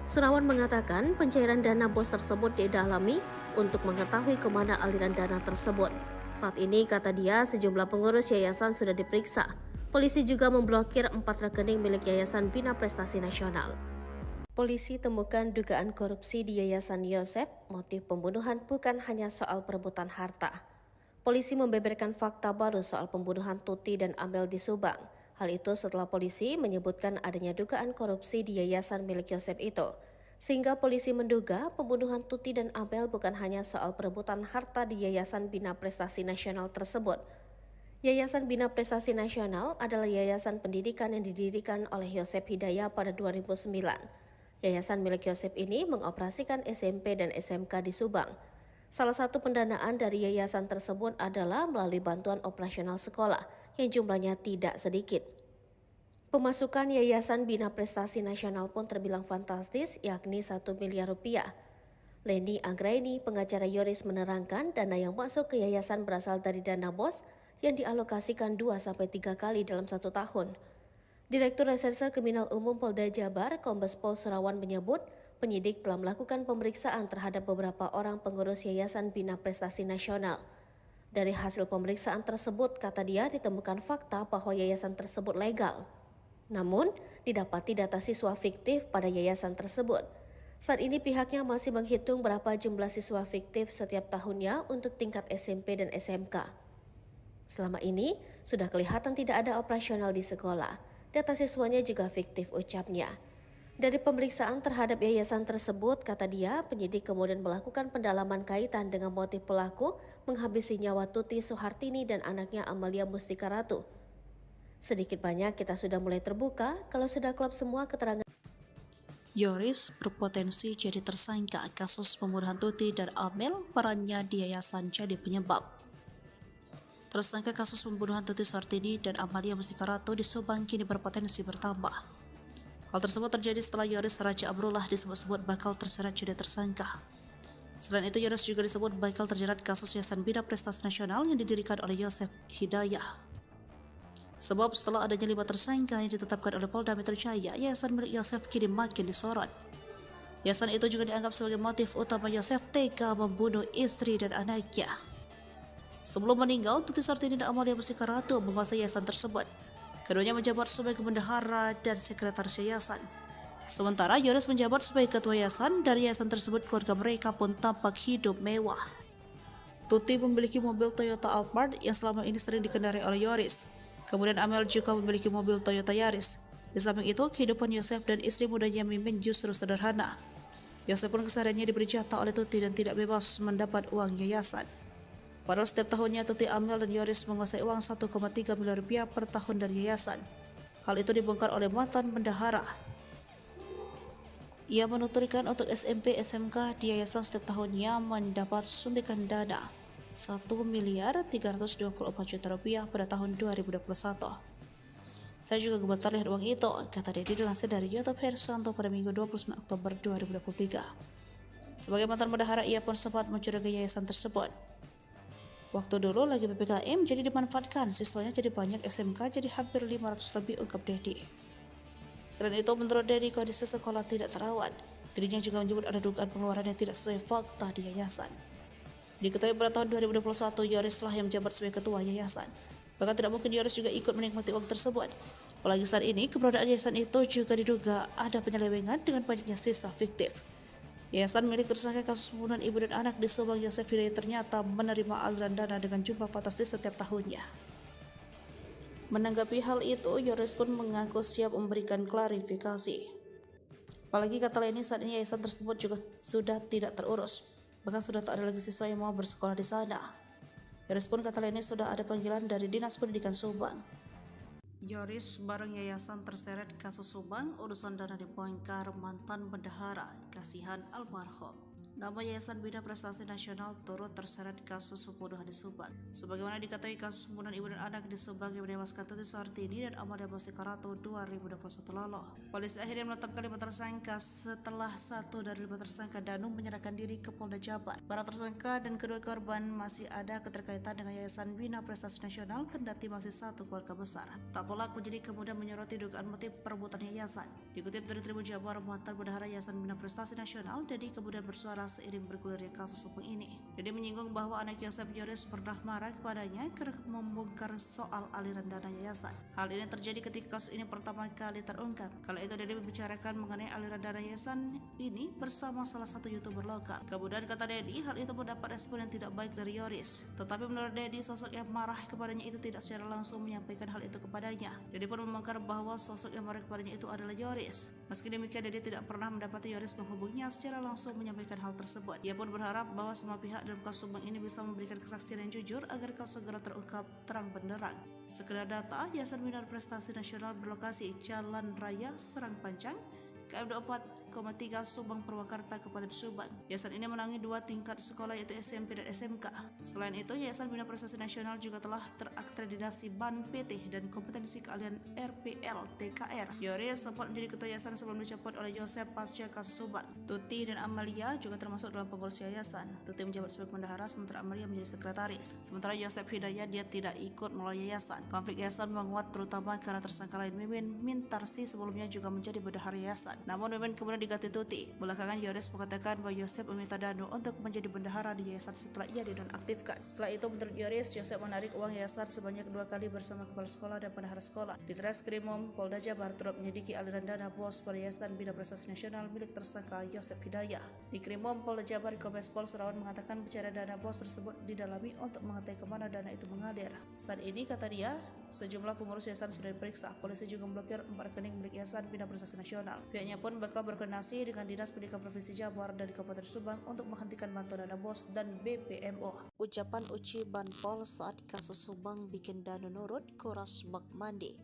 Serawan mengatakan pencairan dana BOS tersebut didalami untuk mengetahui kemana aliran dana tersebut. Saat ini, kata dia, sejumlah pengurus yayasan sudah diperiksa. Polisi juga memblokir 4 rekening milik Yayasan Bina Prestasi Nasional. Polisi temukan dugaan korupsi di Yayasan Yosep. Motif pembunuhan bukan hanya soal perebutan harta. Polisi membeberkan fakta baru soal pembunuhan Tuti dan Amel di Subang. Hal itu setelah polisi menyebutkan adanya dugaan korupsi di yayasan milik Yosep itu. Sehingga polisi menduga pembunuhan Tuti dan Amel bukan hanya soal perebutan harta di Yayasan Bina Prestasi Nasional tersebut. Yayasan Bina Prestasi Nasional adalah yayasan pendidikan yang didirikan oleh Yosep Hidayah pada 2009. Yayasan milik Yosep ini mengoperasikan SMP dan SMK di Subang. Salah satu pendanaan dari yayasan tersebut adalah melalui bantuan operasional sekolah yang jumlahnya tidak sedikit. Pemasukan Yayasan Bina Prestasi Nasional pun terbilang fantastis, yakni 1 miliar rupiah. Leni Anggraini, pengacara Yoris, menerangkan dana yang masuk ke yayasan berasal dari dana BOS yang dialokasikan 2-3 kali dalam 1 tahun. Direktur Reserse Kriminal Umum Polda Jabar, Kombes Pol Serawan menyebut, penyidik telah melakukan pemeriksaan terhadap beberapa orang pengurus Yayasan Bina Prestasi Nasional. Dari hasil pemeriksaan tersebut, kata dia, ditemukan fakta bahwa yayasan tersebut legal. Namun, didapati data siswa fiktif pada yayasan tersebut. Saat ini pihaknya masih menghitung berapa jumlah siswa fiktif setiap tahunnya untuk tingkat SMP dan SMK. Selama ini, sudah kelihatan tidak ada operasional di sekolah. Data siswanya juga fiktif, ucapnya. Dari pemeriksaan terhadap yayasan tersebut, kata dia, penyidik kemudian melakukan pendalaman kaitan dengan motif pelaku menghabisi nyawa Tuti Soehartini dan anaknya Amalia Mustika Ratu. Sedikit banyak kita sudah mulai terbuka kalau sudah klop semua keterangan. Yoris berpotensi jadi tersangka kasus pembunuhan Tuti dan Amel, perannya di yayasan jadi penyebab. Tersangka kasus pembunuhan Tuti Sartini dan Amalia Mustika Ratu di Subang kini berpotensi bertambah. Hal tersebut terjadi setelah Yoris Raja Abrullah disebut-sebut bakal terseret jadi tersangka. Selain itu, Yoris juga disebut bakal terjerat kasus Yayasan Bina Prestasi Nasional yang didirikan oleh Yosef Hidayah. Sebab setelah adanya 5 tersangka yang ditetapkan oleh Polda Metro Jaya, yayasan milik Yosef kini makin disorot. Yayasan itu juga dianggap sebagai motif utama Yosef tega membunuh istri dan anaknya. Sebelum meninggal, Tuti Sartini dan Amalia Mustika Ratu menguasai yayasan tersebut. Keduanya menjabat sebagai bendahara dan sekretaris yayasan. Sementara Yoris menjabat sebagai ketua yayasan. Dari yayasan tersebut, keluarga mereka pun tampak hidup mewah. Tuti memiliki mobil Toyota Alphard yang selama ini sering dikendarai oleh Yoris. Kemudian Amel juga memiliki mobil Toyota Yaris. Di samping itu, kehidupan Yosef dan istri mudanya Mimin justru sederhana. Yosef pun kesehariannya diberi jatah oleh Tuti dan tidak bebas mendapat uang yayasan. Padahal setiap tahunnya Tuti, Amel, dan Yoris menguasai uang 1,3 miliar rupiah per tahun dari yayasan. Hal itu dibongkar oleh mantan bendahara. Ia menuturkan untuk SMP SMK di yayasan setiap tahunnya mendapat suntikan dana 1.324 juta rupiah pada tahun 2021. Saya juga gemetar lihat uang itu, kata Dedi dilansir dari YouTube Hersanto pada Minggu 29 Oktober 2023. Sebagai mantan bendahara, ia pun sempat mencurigai yayasan tersebut. Waktu dulu lagi PPKM jadi dimanfaatkan, siswanya jadi banyak, SMK jadi hampir 500 lebih, ungkap Dedi. Selain itu, menurut Dedi, kondisi sekolah tidak terawat. Dirinya juga menyebut ada dugaan pengeluaran yang tidak sesuai fakta di yayasan. Diketahui pada tahun 2021, Yoris lah yang menjabat sebagai ketua yayasan. Bahkan tidak mungkin Yoris juga ikut menikmati uang tersebut. Apalagi saat ini, keberadaan yayasan itu juga diduga ada penyelewengan dengan banyaknya sisa fiktif. Yayasan milik tersangka kasus pembunuhan ibu dan anak di Subang, Yosef Hidayah, ternyata menerima aliran dana dengan jumlah fantastis setiap tahunnya. Menanggapi hal itu, Yoris pun mengaku siap memberikan klarifikasi. Apalagi kata lainnya, saat ini yayasan tersebut juga sudah tidak terurus. Bahkan sudah tak ada lagi siswa yang mau bersekolah di sana. Yoris pun kata lainnya sudah ada panggilan dari Dinas Pendidikan Subang. Yoris bareng yayasan terseret kasus Subang, urusan dana dibongkar mantan bendahara, kasihan almarhum. Nama Yayasan Bina Prestasi Nasional turut terseret kasus pembunuhan di Subang. Sebagaimana diketahui, kasus pembunuhan ibu dan anak di Subang yang menewaskan Tuti Sartini dan Amalia Mustika Ratu 2021 lalu. Polisi akhirnya menetapkan 5 tersangka setelah 1 dari 5 tersangka Danu menyerahkan diri ke Polda Jabar. Para tersangka dan kedua korban masih ada keterkaitan dengan Yayasan Bina Prestasi Nasional, kendati masih satu keluarga besar. Tak pelak penyidik kemudian menyoroti dugaan motif perebutan yayasan. Dikutip dari Tribun Jabar, mantan bendahara Yayasan Bina Prestasi Nasional, Dedi kemudian bersuara seiring bergulirnya kasus hukum ini. Dedi menyinggung bahwa anak Yosef, Yoris, pernah marah kepadanya karena membongkar soal aliran dana yayasan. Hal ini terjadi ketika kasus ini pertama kali terungkap. Kala itu Dedi membicarakan mengenai aliran dana yayasan ini bersama salah satu YouTuber lokal. Kemudian kata Dedi, hal itu mendapat respon yang tidak baik dari Yoris. Tetapi menurut Dedi, sosok yang marah kepadanya itu tidak secara langsung menyampaikan hal itu kepadanya. Dedi pun membongkar bahwa sosok yang marah kepadanya itu adalah Yoris. Meski demikian, Dedi tidak pernah mendapati Yoris menghubunginya secara langsung menyampaikan hal tersebut. Ia pun berharap bahwa semua pihak dalam kasus Subang ini bisa memberikan kesaksian yang jujur agar kasus segera terungkap terang benderang. Sekedar data, Yayasan Bina Prestasi Nasional berlokasi Jalan Raya Serang Panjang, KM 24,3 Subang Purwakarta, Kabupaten Subang. Yayasan ini menangani 2 tingkat sekolah, yaitu SMP dan SMK. Selain itu, Yayasan Bina Prestasi Nasional juga telah terakreditasi BAN PT dan kompetensi keahlian RPL TKR. Yoris sempat menjadi ketua yayasan sebelum dicopot oleh Yosef pasca kasus Subang. Tuti dan Amalia juga termasuk dalam pengurus yayasan. Tuti menjabat sebagai bendahara, sementara Amalia menjadi sekretaris. Sementara Yosef Hidayah, dia tidak ikut melalui yayasan. Konflik yayasan menguat terutama karena tersangka lain Mimin Mintarsi sebelumnya juga menjadi bendahara yayasan. Namun Mimin kemudian diganti Tuti. Belakangan Yoris mengatakan bahwa Yosef meminta Danu untuk menjadi bendahara di yayasan setelah ia dinonaktifkan. Setelah itu, menurut Yoris, Yosef menarik uang yayasan sebanyak 2 kali bersama kepala sekolah dan bendahara sekolah. Di Treskrimum Polda Jabar turut menyelidiki aliran dana bos pada Yayasan Bina Prestasi Nasional milik tersangka Yosef Hidayah. Di Krimum Polda Jabar, Kombes Pol Surawan mengatakan pencarian dana bos tersebut didalami untuk mengetahui kemana dana itu mengalir. Saat ini, kata dia, sejumlah pengurus yayasan sudah diperiksa. Polisi juga memblokir 4 rekening milik Yayasan Bina Prestasi Nasional. Pihaknya pun bakal berkoordinasi dengan Dinas Pendidikan Provinsi Jabar dan Kabupaten Subang untuk menghentikan bantuan dana bos dan BPMO. Ucapan Uci Banpol saat kasus Subang bikin Danu nurut, kuras bak mandi.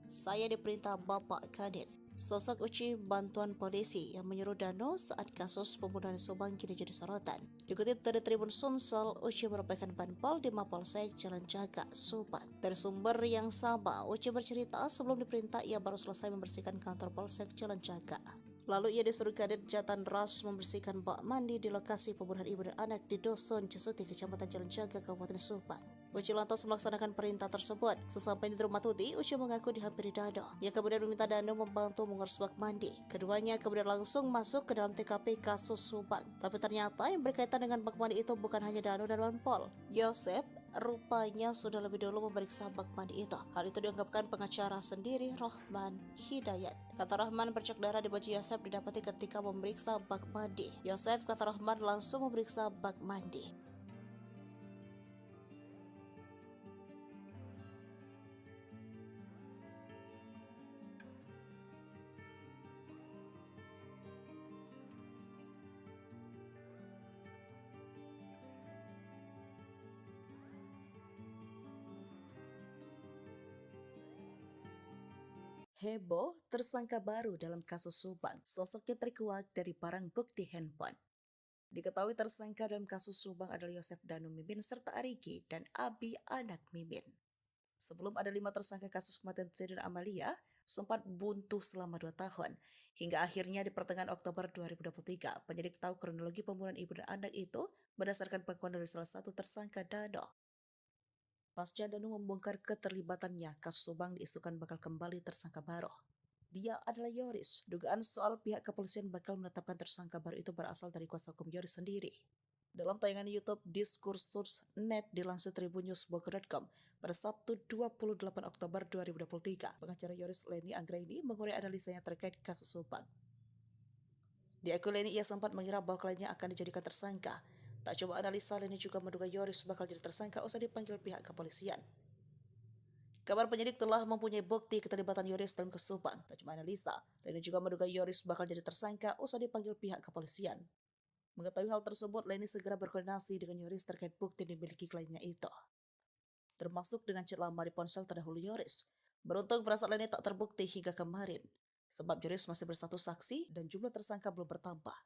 Saya diperintah Bapak Kadin. Sosok Uci bantuan polisi yang menyuruh Dano saat kasus pembunuhan di Subang kini jadi sorotan. Dikutip dari Tribun Sumsel, Uci merupakan panpel di Mapolsek Jalan Jaga, Subang. Dari sumber yang sama, Uci bercerita sebelum diperintah ia baru selesai membersihkan kantor Polsek Jalan Jaga. Lalu ia disuruh Kadit Jatan Ras membersihkan bak mandi di lokasi pembunuhan ibu dan anak di Dusun Cesuti, Kecamatan Jalan Jaga, Kabupaten Subang. Uci lantas melaksanakan perintah tersebut. Sesampai di rumah Tuti, Uci mengaku dihampiri Dano. Ia kemudian meminta Dano membantu mengurus bak mandi. Keduanya kemudian langsung masuk ke dalam TKP kasus Subang. Tapi ternyata yang berkaitan dengan bak mandi itu bukan hanya Dano dan Wanpol. Yosep rupanya sudah lebih dulu memeriksa bak mandi itu. Hal itu diungkapkan pengacara sendiri, Rahman Hidayat. Kata Rahman, bercak darah di baju Yosep didapati ketika memeriksa bak mandi. Yosep, kata Rahman, langsung memeriksa bak mandi. Heboh, tersangka baru dalam kasus Subang. Sosoknya terkuak dari barang bukti handphone. Diketahui tersangka dalam kasus Subang adalah Yosef Danu Mimin serta Arigi dan Abi anak Mimin. Sebelum ada 5 tersangka kasus kematian Tuti dan Amalia, sempat buntu selama 2 tahun. Hingga akhirnya di pertengahan Oktober 2023, penyidik tahu kronologi pembunuhan ibu dan anak itu berdasarkan pengakuan dari salah satu tersangka Dano. Pasca Danu membongkar keterlibatannya, kasus Subang diisukan bakal kembali tersangka baru. Dia adalah Yoris. Dugaan soal pihak kepolisian bakal menetapkan tersangka baru itu berasal dari kuasa hukum Yoris sendiri. Dalam tayangan YouTube Diskursus.net dilansir tribunnews.bogor.com pada Sabtu 28 Oktober 2023, pengacara Yoris Leni Anggraini mengurai analisanya terkait kasus Subang. Di akun Leni ia sempat mengira bahwa kliennya akan dijadikan tersangka. Tak coba analisa, Leni juga menduga Yoris bakal jadi tersangka usai dipanggil pihak kepolisian. Kabar penyidik telah mempunyai bukti keterlibatan Yoris dalam kasus Subang. Tak cuma analisa, Leni juga menduga Yoris bakal jadi tersangka usai dipanggil pihak kepolisian. Mengetahui hal tersebut, Leni segera berkoordinasi dengan Yoris terkait bukti yang dimiliki kliennya itu, termasuk dengan chat lama di ponsel terdahulu Yoris. Beruntung firasat Leni tak terbukti hingga kemarin, sebab Yoris masih berstatus saksi dan jumlah tersangka belum bertambah.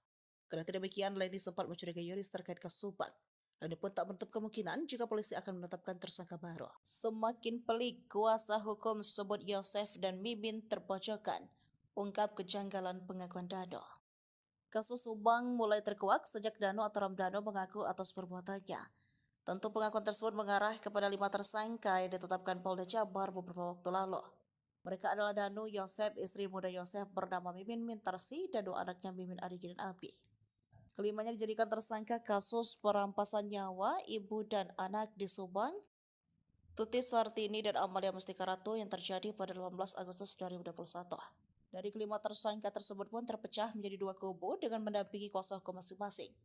Karena demikian, Leni sempat mencurigai Yoris terkait kasus Subang. Leni pun tak menutup kemungkinan jika polisi akan menetapkan tersangka baru. Semakin pelik, kuasa hukum sebut Yosef dan Mimin terpojokkan, ungkap kejanggalan pengakuan Dano. Kasus Subang mulai terkuak sejak Dano atau Ramdano mengaku atas perbuatannya. Tentu pengakuan tersebut mengarah kepada 5 tersangka yang ditetapkan Polda Jabar beberapa waktu lalu. Mereka adalah Dano, Yosef, istri muda Yosef bernama Mimin Mintarsi, dan 2 anaknya Mimin Arigi dan Abi. Kelimanya dijadikan tersangka kasus perampasan nyawa ibu dan anak di Subang, Tuti Suartini dan Amalia Mustika Ratu yang terjadi pada 18 Agustus 2021. Dari kelima tersangka tersebut pun terpecah menjadi 2 kubu dengan mendampingi kuasa hukum masing-masing.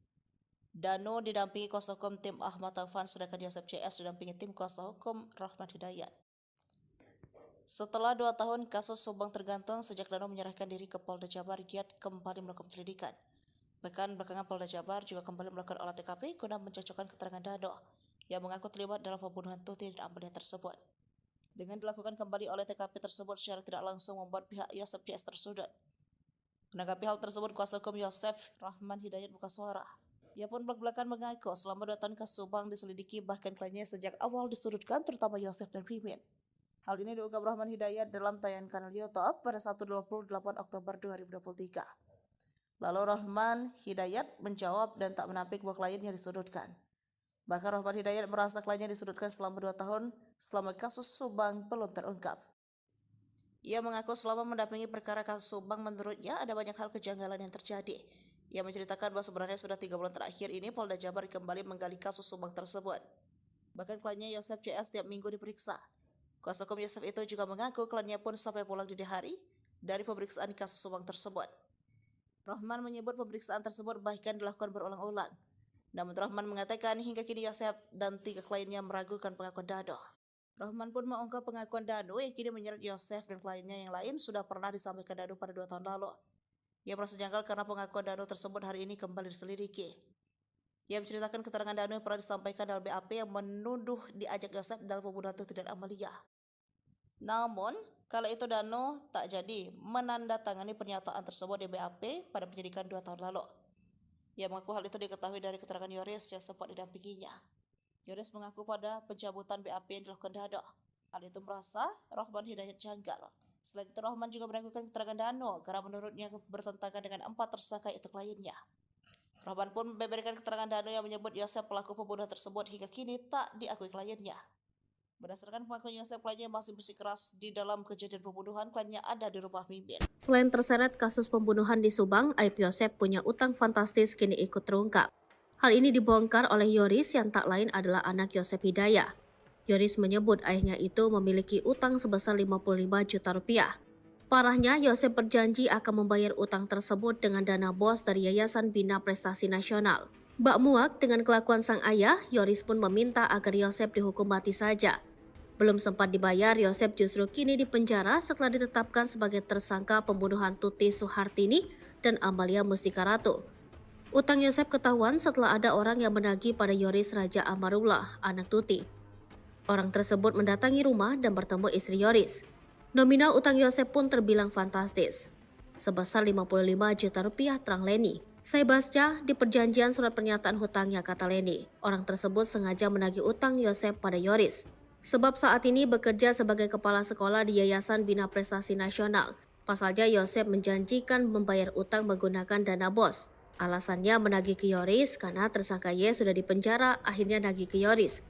Dano didampingi kuasa hukum tim Ahmad Taufan, sedangkan Yosef CS didampingi tim kuasa hukum Rahman Hidayat. Setelah 2 tahun kasus Subang tergantung sejak Dano menyerahkan diri ke Polda Jabar, giat kembali melakukan penyelidikan. Bahkan belakangan Polda Jabar juga kembali melakukan olah TKP guna mencocokkan keterangan Dano yang mengaku terlibat dalam pembunuhan Tuti dan Amalia tersebut. Dengan dilakukan kembali olah TKP tersebut secara tidak langsung membuat pihak Yosef CS tersudut. Menanggapi hal tersebut, kuasa hukum Yosef, Rahman Hidayat, buka suara. Ia pun belak-belakan mengaku selama 2 tahun kasus Subang diselidiki, bahkan kliennya sejak awal disudutkan, terutama Yosef dan Mimin. Hal ini diungkap Rahman Hidayat dalam tayangan kanal YouTube pada Sabtu 28 Oktober 2023. Lalu Rahman Hidayat menjawab dan tak menampik bahwa kliennya disudutkan. Bahkan Rahman Hidayat merasa kliennya disudutkan selama 2 tahun selama kasus Subang belum terungkap. Ia mengaku selama mendampingi perkara kasus Subang menurutnya ada banyak hal kejanggalan yang terjadi. Ia menceritakan bahwa sebenarnya sudah 3 bulan terakhir ini Polda Jabar kembali menggali kasus Subang tersebut. Bahkan kliennya Yosef CS setiap minggu diperiksa. Kuasa hukum Yosef itu juga mengaku kliennya pun sampai pulang dini hari dari pemeriksaan kasus Subang tersebut. Rahman menyebut pemeriksaan tersebut bahkan dilakukan berulang-ulang. Namun Rahman mengatakan hingga kini Yosef dan 3 kliennya meragukan pengakuan Dano. Rahman pun mengungkap pengakuan Dano yang kini menyeret Yosef dan kliennya yang lain sudah pernah disampaikan Dano pada 2 tahun lalu. Ia merasa janggal karena pengakuan Dano tersebut hari ini kembali diselidiki. Ia menceritakan keterangan Dano yang pernah disampaikan dalam BAP yang menuduh diajak Yosef dalam pembunuhan Tuti dan Amalia. Namun, Kala itu Danu tak jadi menandatangani pernyataan tersebut di BAP pada penyidikan 2 tahun lalu. Ia mengaku hal itu diketahui dari keterangan Yoris yang sempat didampinginya. Yoris mengaku pada pencabutan BAP yang dilakukan Danu, hal itu merasa Rohman Hidayat janggal. Selain itu Rohman juga meragukan keterangan Danu karena menurutnya bertentangan dengan 4 tersangka itu lainnya. Rohman pun memberikan keterangan Danu yang menyebut Yosep pelaku pembunuhan tersebut hingga kini tak diakui kliennya. Berdasarkan pengakuan Yosep, kliennya masih bersikeras di dalam kejadian pembunuhan, kliennya ada di rumah Mimin. Selain terseret kasus pembunuhan di Subang, aib Yosep punya utang fantastis kini ikut terungkap. Hal ini dibongkar oleh Yoris yang tak lain adalah anak Yosep Hidayah. Yoris menyebut ayahnya itu memiliki utang sebesar 55 juta rupiah. Parahnya, Yosep berjanji akan membayar utang tersebut dengan dana bos dari Yayasan Bina Prestasi Nasional. Bak muak dengan kelakuan sang ayah, Yoris pun meminta agar Yosep dihukum mati saja. Belum sempat dibayar, Yosep justru kini dipenjara setelah ditetapkan sebagai tersangka pembunuhan Tuti Suhartini dan Amalia Mustika Ratu. Utang Yosep ketahuan setelah ada orang yang menagih pada Yoris Raja Amarullah, anak Tuti. Orang tersebut mendatangi rumah dan bertemu istri Yoris. Nominal utang Yosep pun terbilang fantastis, sebesar 55 juta rupiah, terang Leni. Saya baca di perjanjian surat pernyataan hutangnya, kata Leni. Orang tersebut sengaja menagih utang Yosep pada Yoris. Sebab saat ini bekerja sebagai kepala sekolah di Yayasan Bina Prestasi Nasional. Pasalnya Yosep menjanjikan membayar utang menggunakan dana bos. Alasannya menagih ke Yoris karena tersangka Y sudah dipenjara, akhirnya nagih ke Yoris.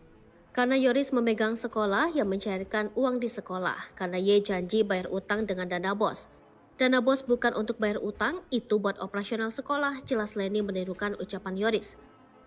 Karena Yoris memegang sekolah yang mencairkan uang di sekolah, karena Y janji bayar utang dengan dana bos. Dana bos bukan untuk bayar utang, itu buat operasional sekolah, jelas Leni menirukan ucapan Yoris.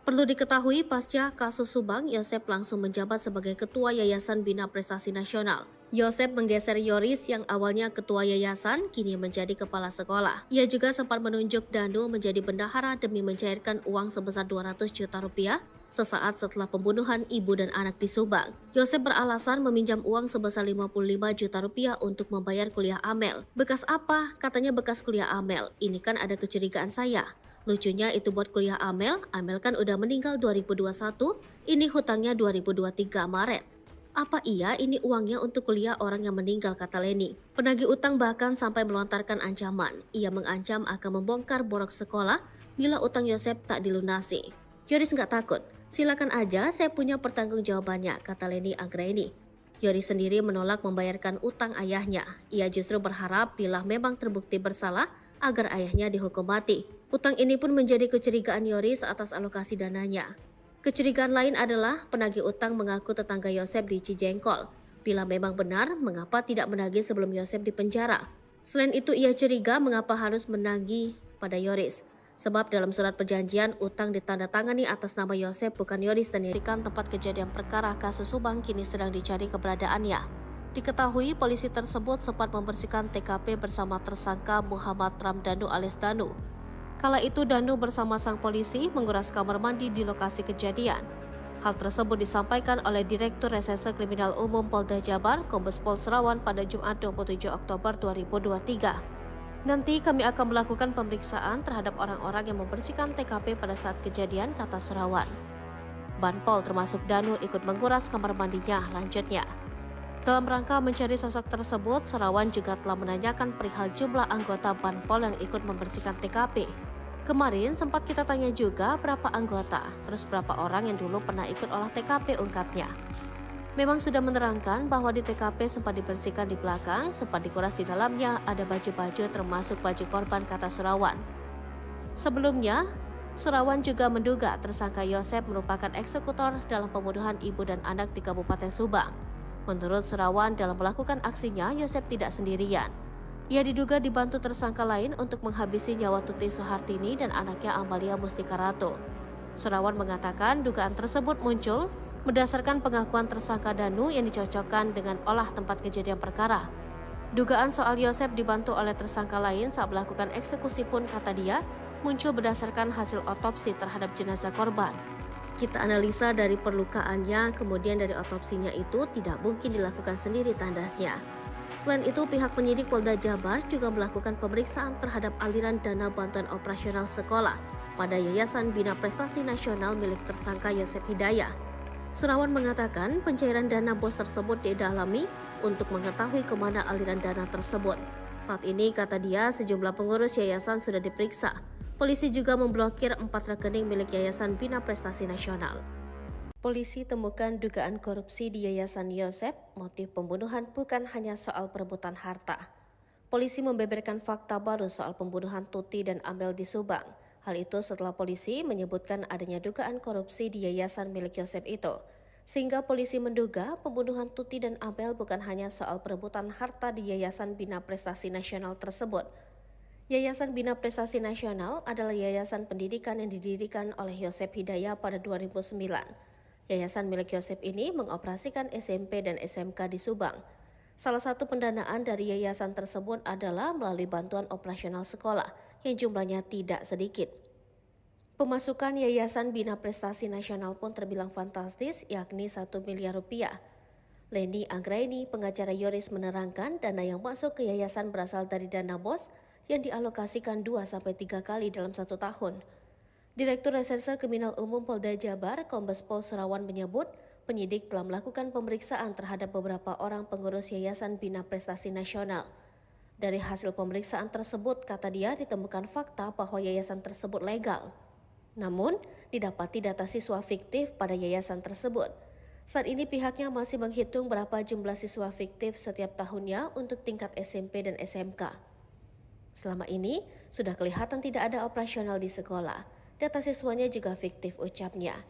Perlu diketahui, pasca kasus Subang, Yosep langsung menjabat sebagai Ketua Yayasan Bina Prestasi Nasional. Yosep menggeser Yoris yang awalnya Ketua Yayasan, kini menjadi Kepala Sekolah. Ia juga sempat menunjuk Danu menjadi bendahara demi mencairkan uang sebesar 200 juta rupiah sesaat setelah pembunuhan ibu dan anak di Subang. Yosep beralasan meminjam uang sebesar 55 juta rupiah untuk membayar kuliah Amel. Bekas apa? Katanya bekas kuliah Amel. Ini kan ada kecurigaan saya. Lucunya itu buat kuliah Amel kan udah meninggal 2021, ini hutangnya 2023 Maret. Apa iya ini uangnya untuk kuliah orang yang meninggal, kata Leni. Penagih utang bahkan sampai melontarkan ancaman. Ia mengancam akan membongkar borok sekolah bila utang Yosep tak dilunasi. Yoris nggak takut, silakan aja, saya punya pertanggungjawabannya, kata Leni Anggraini. Yoris sendiri menolak membayarkan utang ayahnya. Ia justru berharap bila memang terbukti bersalah agar ayahnya dihukum mati. Utang ini pun menjadi kecurigaan Yoris atas alokasi dananya. Kecurigaan lain adalah penagih utang mengaku tetangga Yosep di Cijengkol. Bila memang benar, mengapa tidak menagih sebelum Yosep dipenjara? Selain itu, ia curiga mengapa harus menagih pada Yoris. Sebab dalam surat perjanjian, utang ditandatangani atas nama Yosep bukan Yoris, dan dirikan tempat kejadian perkara kasus Subang kini sedang dicari keberadaannya. Diketahui polisi tersebut sempat membersihkan TKP bersama tersangka Muhammad Ramdhanu alias Danu. Kala itu Danu bersama sang polisi menguras kamar mandi di lokasi kejadian. Hal tersebut disampaikan oleh Direktur Reserse Kriminal Umum Polda Jabar, Kombes Pol Serawan pada Jumat 27 Oktober 2023. Nanti kami akan melakukan pemeriksaan terhadap orang-orang yang membersihkan TKP pada saat kejadian, kata Serawan. Banpol termasuk Danu ikut menguras kamar mandinya, lanjutnya. Dalam rangka mencari sosok tersebut, Serawan juga telah menanyakan perihal jumlah anggota Banpol yang ikut membersihkan TKP. Kemarin sempat kita tanya juga berapa anggota, terus berapa orang yang dulu pernah ikut olah TKP, ungkapnya. Memang sudah menerangkan bahwa di TKP sempat dibersihkan di belakang, sempat dikuras di dalamnya, ada baju-baju termasuk baju korban, kata Serawan. Sebelumnya, Serawan juga menduga tersangka Yosep merupakan eksekutor dalam pembunuhan ibu dan anak di Kabupaten Subang. Menurut Serawan, dalam melakukan aksinya, Yosep tidak sendirian. Ia diduga dibantu tersangka lain untuk menghabisi nyawa Tuti Suhartini dan anaknya Amalia Mustika Ratu. Serawan mengatakan dugaan tersebut muncul berdasarkan pengakuan tersangka Danu yang dicocokkan dengan olah tempat kejadian perkara. Dugaan soal Yosep dibantu oleh tersangka lain saat melakukan eksekusi pun, kata dia, muncul berdasarkan hasil otopsi terhadap jenazah korban. Kita analisa dari perlukaannya, kemudian dari otopsinya itu tidak mungkin dilakukan sendiri, tandasnya. Selain itu, pihak penyidik Polda Jabar juga melakukan pemeriksaan terhadap aliran dana bantuan operasional sekolah pada Yayasan Bina Prestasi Nasional milik tersangka Yosep Hidayah. Surawan mengatakan pencairan dana BOS tersebut didalami untuk mengetahui kemana aliran dana tersebut. Saat ini, kata dia, sejumlah pengurus yayasan sudah diperiksa. Polisi juga memblokir 4 rekening milik Yayasan Bina Prestasi Nasional. Polisi temukan dugaan korupsi di Yayasan Yosef. Motif pembunuhan bukan hanya soal perebutan harta. Polisi membeberkan fakta baru soal pembunuhan Tuti dan Amel di Subang. Hal itu setelah polisi menyebutkan adanya dugaan korupsi di yayasan milik Yosef itu. Sehingga polisi menduga pembunuhan Tuti dan Amel bukan hanya soal perebutan harta di Yayasan Bina Prestasi Nasional tersebut. Yayasan Bina Prestasi Nasional adalah yayasan pendidikan yang didirikan oleh Yosef Hidayah pada 2009. Yayasan milik Yosef ini mengoperasikan SMP dan SMK di Subang. Salah satu pendanaan dari yayasan tersebut adalah melalui bantuan operasional sekolah yang jumlahnya tidak sedikit. Pemasukan Yayasan Bina Prestasi Nasional pun terbilang fantastis, yakni 1 miliar rupiah. Leni Anggraini, pengacara Yoris, menerangkan dana yang masuk ke yayasan berasal dari dana BOS yang dialokasikan 2-3 kali dalam 1 tahun. Direktur Reserse Kriminal Umum Polda Jabar, Kombes Pol Surawan menyebut, penyidik telah melakukan pemeriksaan terhadap beberapa orang pengurus Yayasan Bina Prestasi Nasional. Dari hasil pemeriksaan tersebut, kata dia, ditemukan fakta bahwa yayasan tersebut legal. Namun, didapati data siswa fiktif pada yayasan tersebut. Saat ini pihaknya masih menghitung berapa jumlah siswa fiktif setiap tahunnya untuk tingkat SMP dan SMK. Selama ini, sudah kelihatan tidak ada operasional di sekolah. Data siswanya juga fiktif, ucapnya.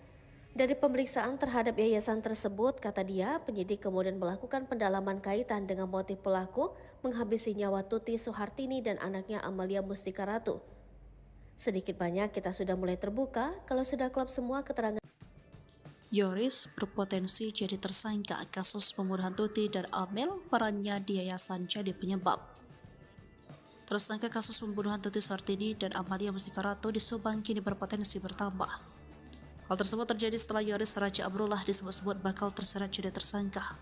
Dari pemeriksaan terhadap yayasan tersebut, kata dia, penyidik kemudian melakukan pendalaman kaitan dengan motif pelaku menghabisi nyawa Tuti Suhartini dan anaknya Amalia Mustika Ratu. Sedikit banyak kita sudah mulai terbuka kalau sudah klop semua keterangan. Yoris berpotensi jadi tersangka kasus pembunuhan Tuti dan Amel, perannya di yayasan jadi penyebab. Tersangka kasus pembunuhan Tuti Suhartini dan Amalia Mustika Ratu di Subang kini berpotensi bertambah. Hal tersebut terjadi setelah Yoris Raja Amrullah disebut-sebut bakal terseret jadi tersangka.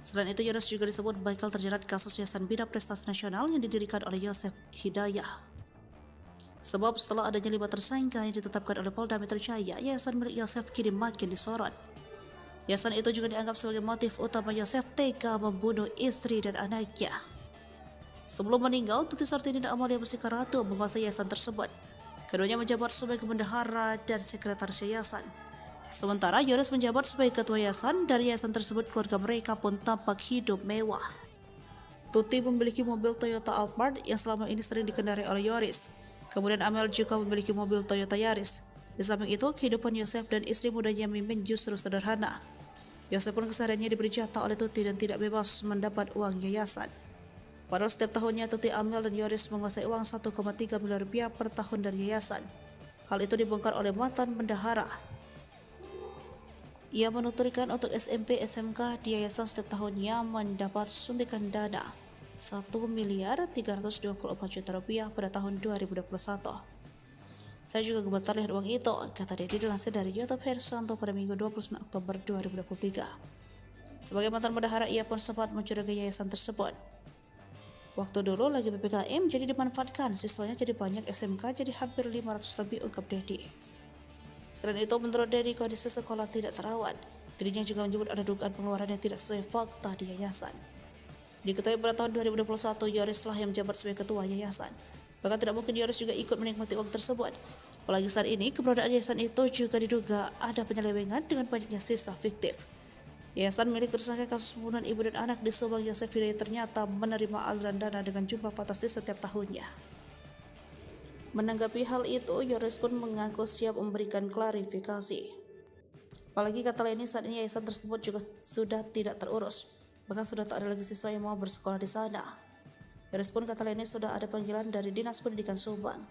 Selain itu, Yoris juga disebut bakal terjerat kasus Yayasan Bina Prestasi Nasional yang didirikan oleh Yosef Hidayah. Sebab setelah adanya 5 tersangka yang ditetapkan oleh Polda Metro Jaya, yayasan milik Yosef kini makin disorot. Yayasan itu juga dianggap sebagai motif utama Yosef tega membunuh istri dan anaknya. Sebelum meninggal, Tuti Suhartini dan Amalia Mustika Ratu menguasai yayasan tersebut. Keduanya menjabat sebagai bendahara dan sekretaris yayasan. Sementara Yoris menjabat sebagai ketua yayasan. Dari yayasan tersebut, keluarga mereka pun tampak hidup mewah. Tuti memiliki mobil Toyota Alphard yang selama ini sering dikendarai oleh Yoris. Kemudian Amel juga memiliki mobil Toyota Yaris. Di samping itu, kehidupan Yosef dan istri mudanya Mimin justru sederhana. Yosef pun kesehariannya diberi jatah oleh Tuti dan tidak bebas mendapat uang yayasan. Padahal setiap tahunnya Tuti, Amel, dan Yoris menguasai uang 1,3 miliar rupiah per tahun dari yayasan. Hal itu dibongkar oleh mantan bendahara. Ia menuturkan untuk SMP SMK di yayasan setiap tahunnya mendapat suntikan dana 1.324 juta rupiah pada tahun 2021. Saya juga gemetar lihat uang itu, kata dia dilansir dari YouTube Hersanto pada Minggu 29 Oktober 2023. Sebagai mantan bendahara, ia pun sempat mencurigai yayasan tersebut. Waktu dulu lagi PPKM jadi dimanfaatkan, siswanya jadi banyak, SMK jadi hampir 500 lebih, ungkap Dedi. Selain itu, menurut Dedi, kondisi sekolah tidak terawat. Dirinya juga menyebut ada dugaan pengeluaran yang tidak sesuai fakta di yayasan. Diketahui pada tahun 2021, Yoris lah yang menjabat sebagai ketua yayasan. Bahkan tidak mungkin Yoris juga ikut menikmati uang tersebut. Apalagi saat ini, keberadaan yayasan itu juga diduga ada penyelewengan dengan banyaknya sisa fiktif. Yayasan milik tersangka kasus pembunuhan ibu dan anak di Subang, Yosef Hidayah, ternyata menerima aliran dana dengan jumlah fantastis setiap tahunnya. Menanggapi hal itu, Yoris pun mengaku siap memberikan klarifikasi. Apalagi kata Leni, saat ini yayasan tersebut juga sudah tidak terurus. Bahkan sudah tak ada lagi siswa yang mau bersekolah di sana. Yoris pun, kata Leni, sudah ada panggilan dari Dinas Pendidikan Subang.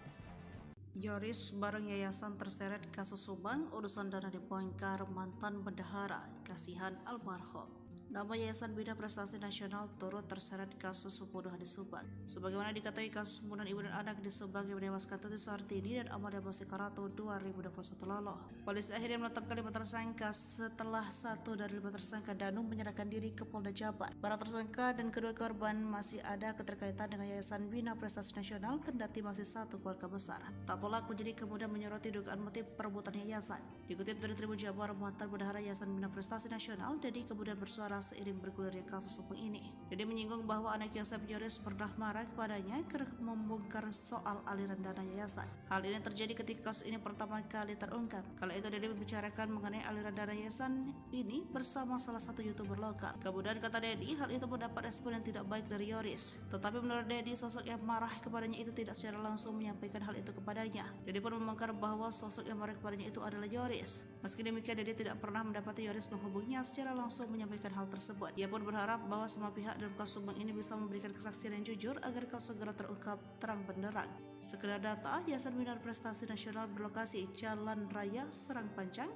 Yoris bareng yayasan terseret kasus Subang, urusan dana dibongkar mantan bendahara, kasihan almarhum. nama Yayasan Bina Prestasi Nasional turut terseret kasus pembunuhan di Subang. Sebagaimana diketahui, kasus pembunuhan ibu dan anak di Subang yang menewaskan Tuti Suhartini dan Amalia Bostikarato 2021 lalu. Polisi akhirnya menetapkan 5 tersangka setelah 1 dari 5 tersangka Danu menyerahkan diri ke Polda Jabar. Para tersangka dan kedua korban masih ada keterkaitan dengan Yayasan Bina Prestasi Nasional kendati masih satu keluarga besar. Tak pula penyidik kemudian menyoroti dugaan motif perebutan yayasan. Dikutip dari Tribun Jabar, mantan bendahara Yayasan Bina Prestasi Nasional, Dedi kemudian bersuara seiring bergulirnya kasus hukum ini. Dedi menyinggung bahwa anak Yosef Yoris pernah marah kepadanya karena membongkar soal aliran dana yayasan. Hal ini terjadi ketika kasus ini pertama kali terungkap. Kala itu Dedi membicarakan mengenai aliran dana yayasan ini bersama salah satu YouTuber lokal. Kemudian kata Dedi, hal itu mendapat respon yang tidak baik dari Yoris. Tetapi menurut Dedi, sosok yang marah kepadanya itu tidak secara langsung menyampaikan hal itu kepadanya. Dedi pun membongkar bahwa sosok yang marah kepadanya itu adalah Yoris. Meski demikian, Dedi tidak pernah mendapati Yoris menghubunginya secara langsung menyampaikan hal tersebut. Ia pun berharap bahwa semua pihak dalam kasus Subang ini bisa memberikan kesaksian yang jujur agar kasus segera terungkap terang benderang. Sekedar data, Yayasan Bina Prestasi Nasional berlokasi Jalan Raya Serang Panjang,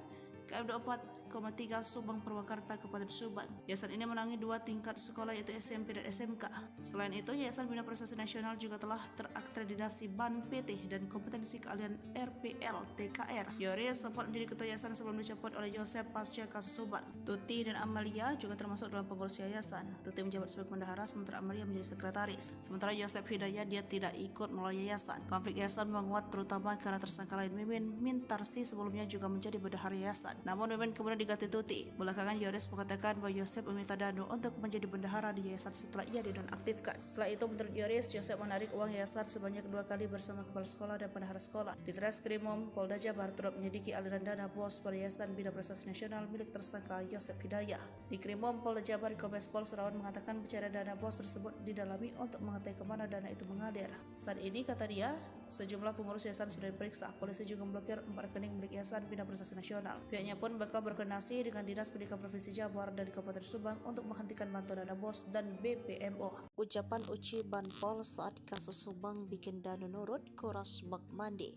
KM 24,3 Subang Purwakarta, Kabupaten Subang. Yayasan ini menangani 2 tingkat sekolah yaitu SMP dan SMK. Selain itu, Yayasan Bina Prestasi Nasional juga telah terakreditasi BAN PT dan kompetensi keahlian RPL TKR. Yoris sempat menjadi ketua yayasan sebelum dicopot oleh Yosef pasca kasus Subang. Tuti dan Amalia juga termasuk dalam pengurus yayasan. Tuti menjabat sebagai bendahara sementara Amalia menjadi sekretaris. Sementara Yosef Hidayat dia tidak ikut melalui yayasan. Konflik yayasan menguat terutama karena tersangka lain Mimin Mintarsi sebelumnya juga menjadi bendahara yayasan. Namun Mimin kemudian diganti Tuti. Belakangan Yoris mengatakan bahwa Yosef meminta Danu untuk menjadi bendahara di yayasan setelah ia dinonaktifkan. Setelah itu menurut Yoris, Yosef menarik uang yayasan sebanyak 2 kali bersama kepala sekolah dan bendahara sekolah. Di Treskrimum Polda Jabar turut menyelidiki aliran dana bos pada Yayasan Bina Prestasi Nasional milik tersangka Yosef Hidayah. Di Krimum Polda Jabar, Kombes Pol Surawan mengatakan pencarian dana bos tersebut didalami untuk mengetahui kemana dana itu mengalir. Saat ini, kata dia, sejumlah pengurus yayasan sudah diperiksa. Polisi juga memblokir 4 rekening milik Yayasan Bina Prestasi Nasional. Pihaknya pun bakal berkoordinasi dengan Dinas Pendidikan Provinsi Jabar dan Kabupaten Subang untuk menghentikan bantuan dana bos dan BPMO. Ucapan Uci Banpol saat kasus Subang bikin Danu nurut, kuras bak mandi.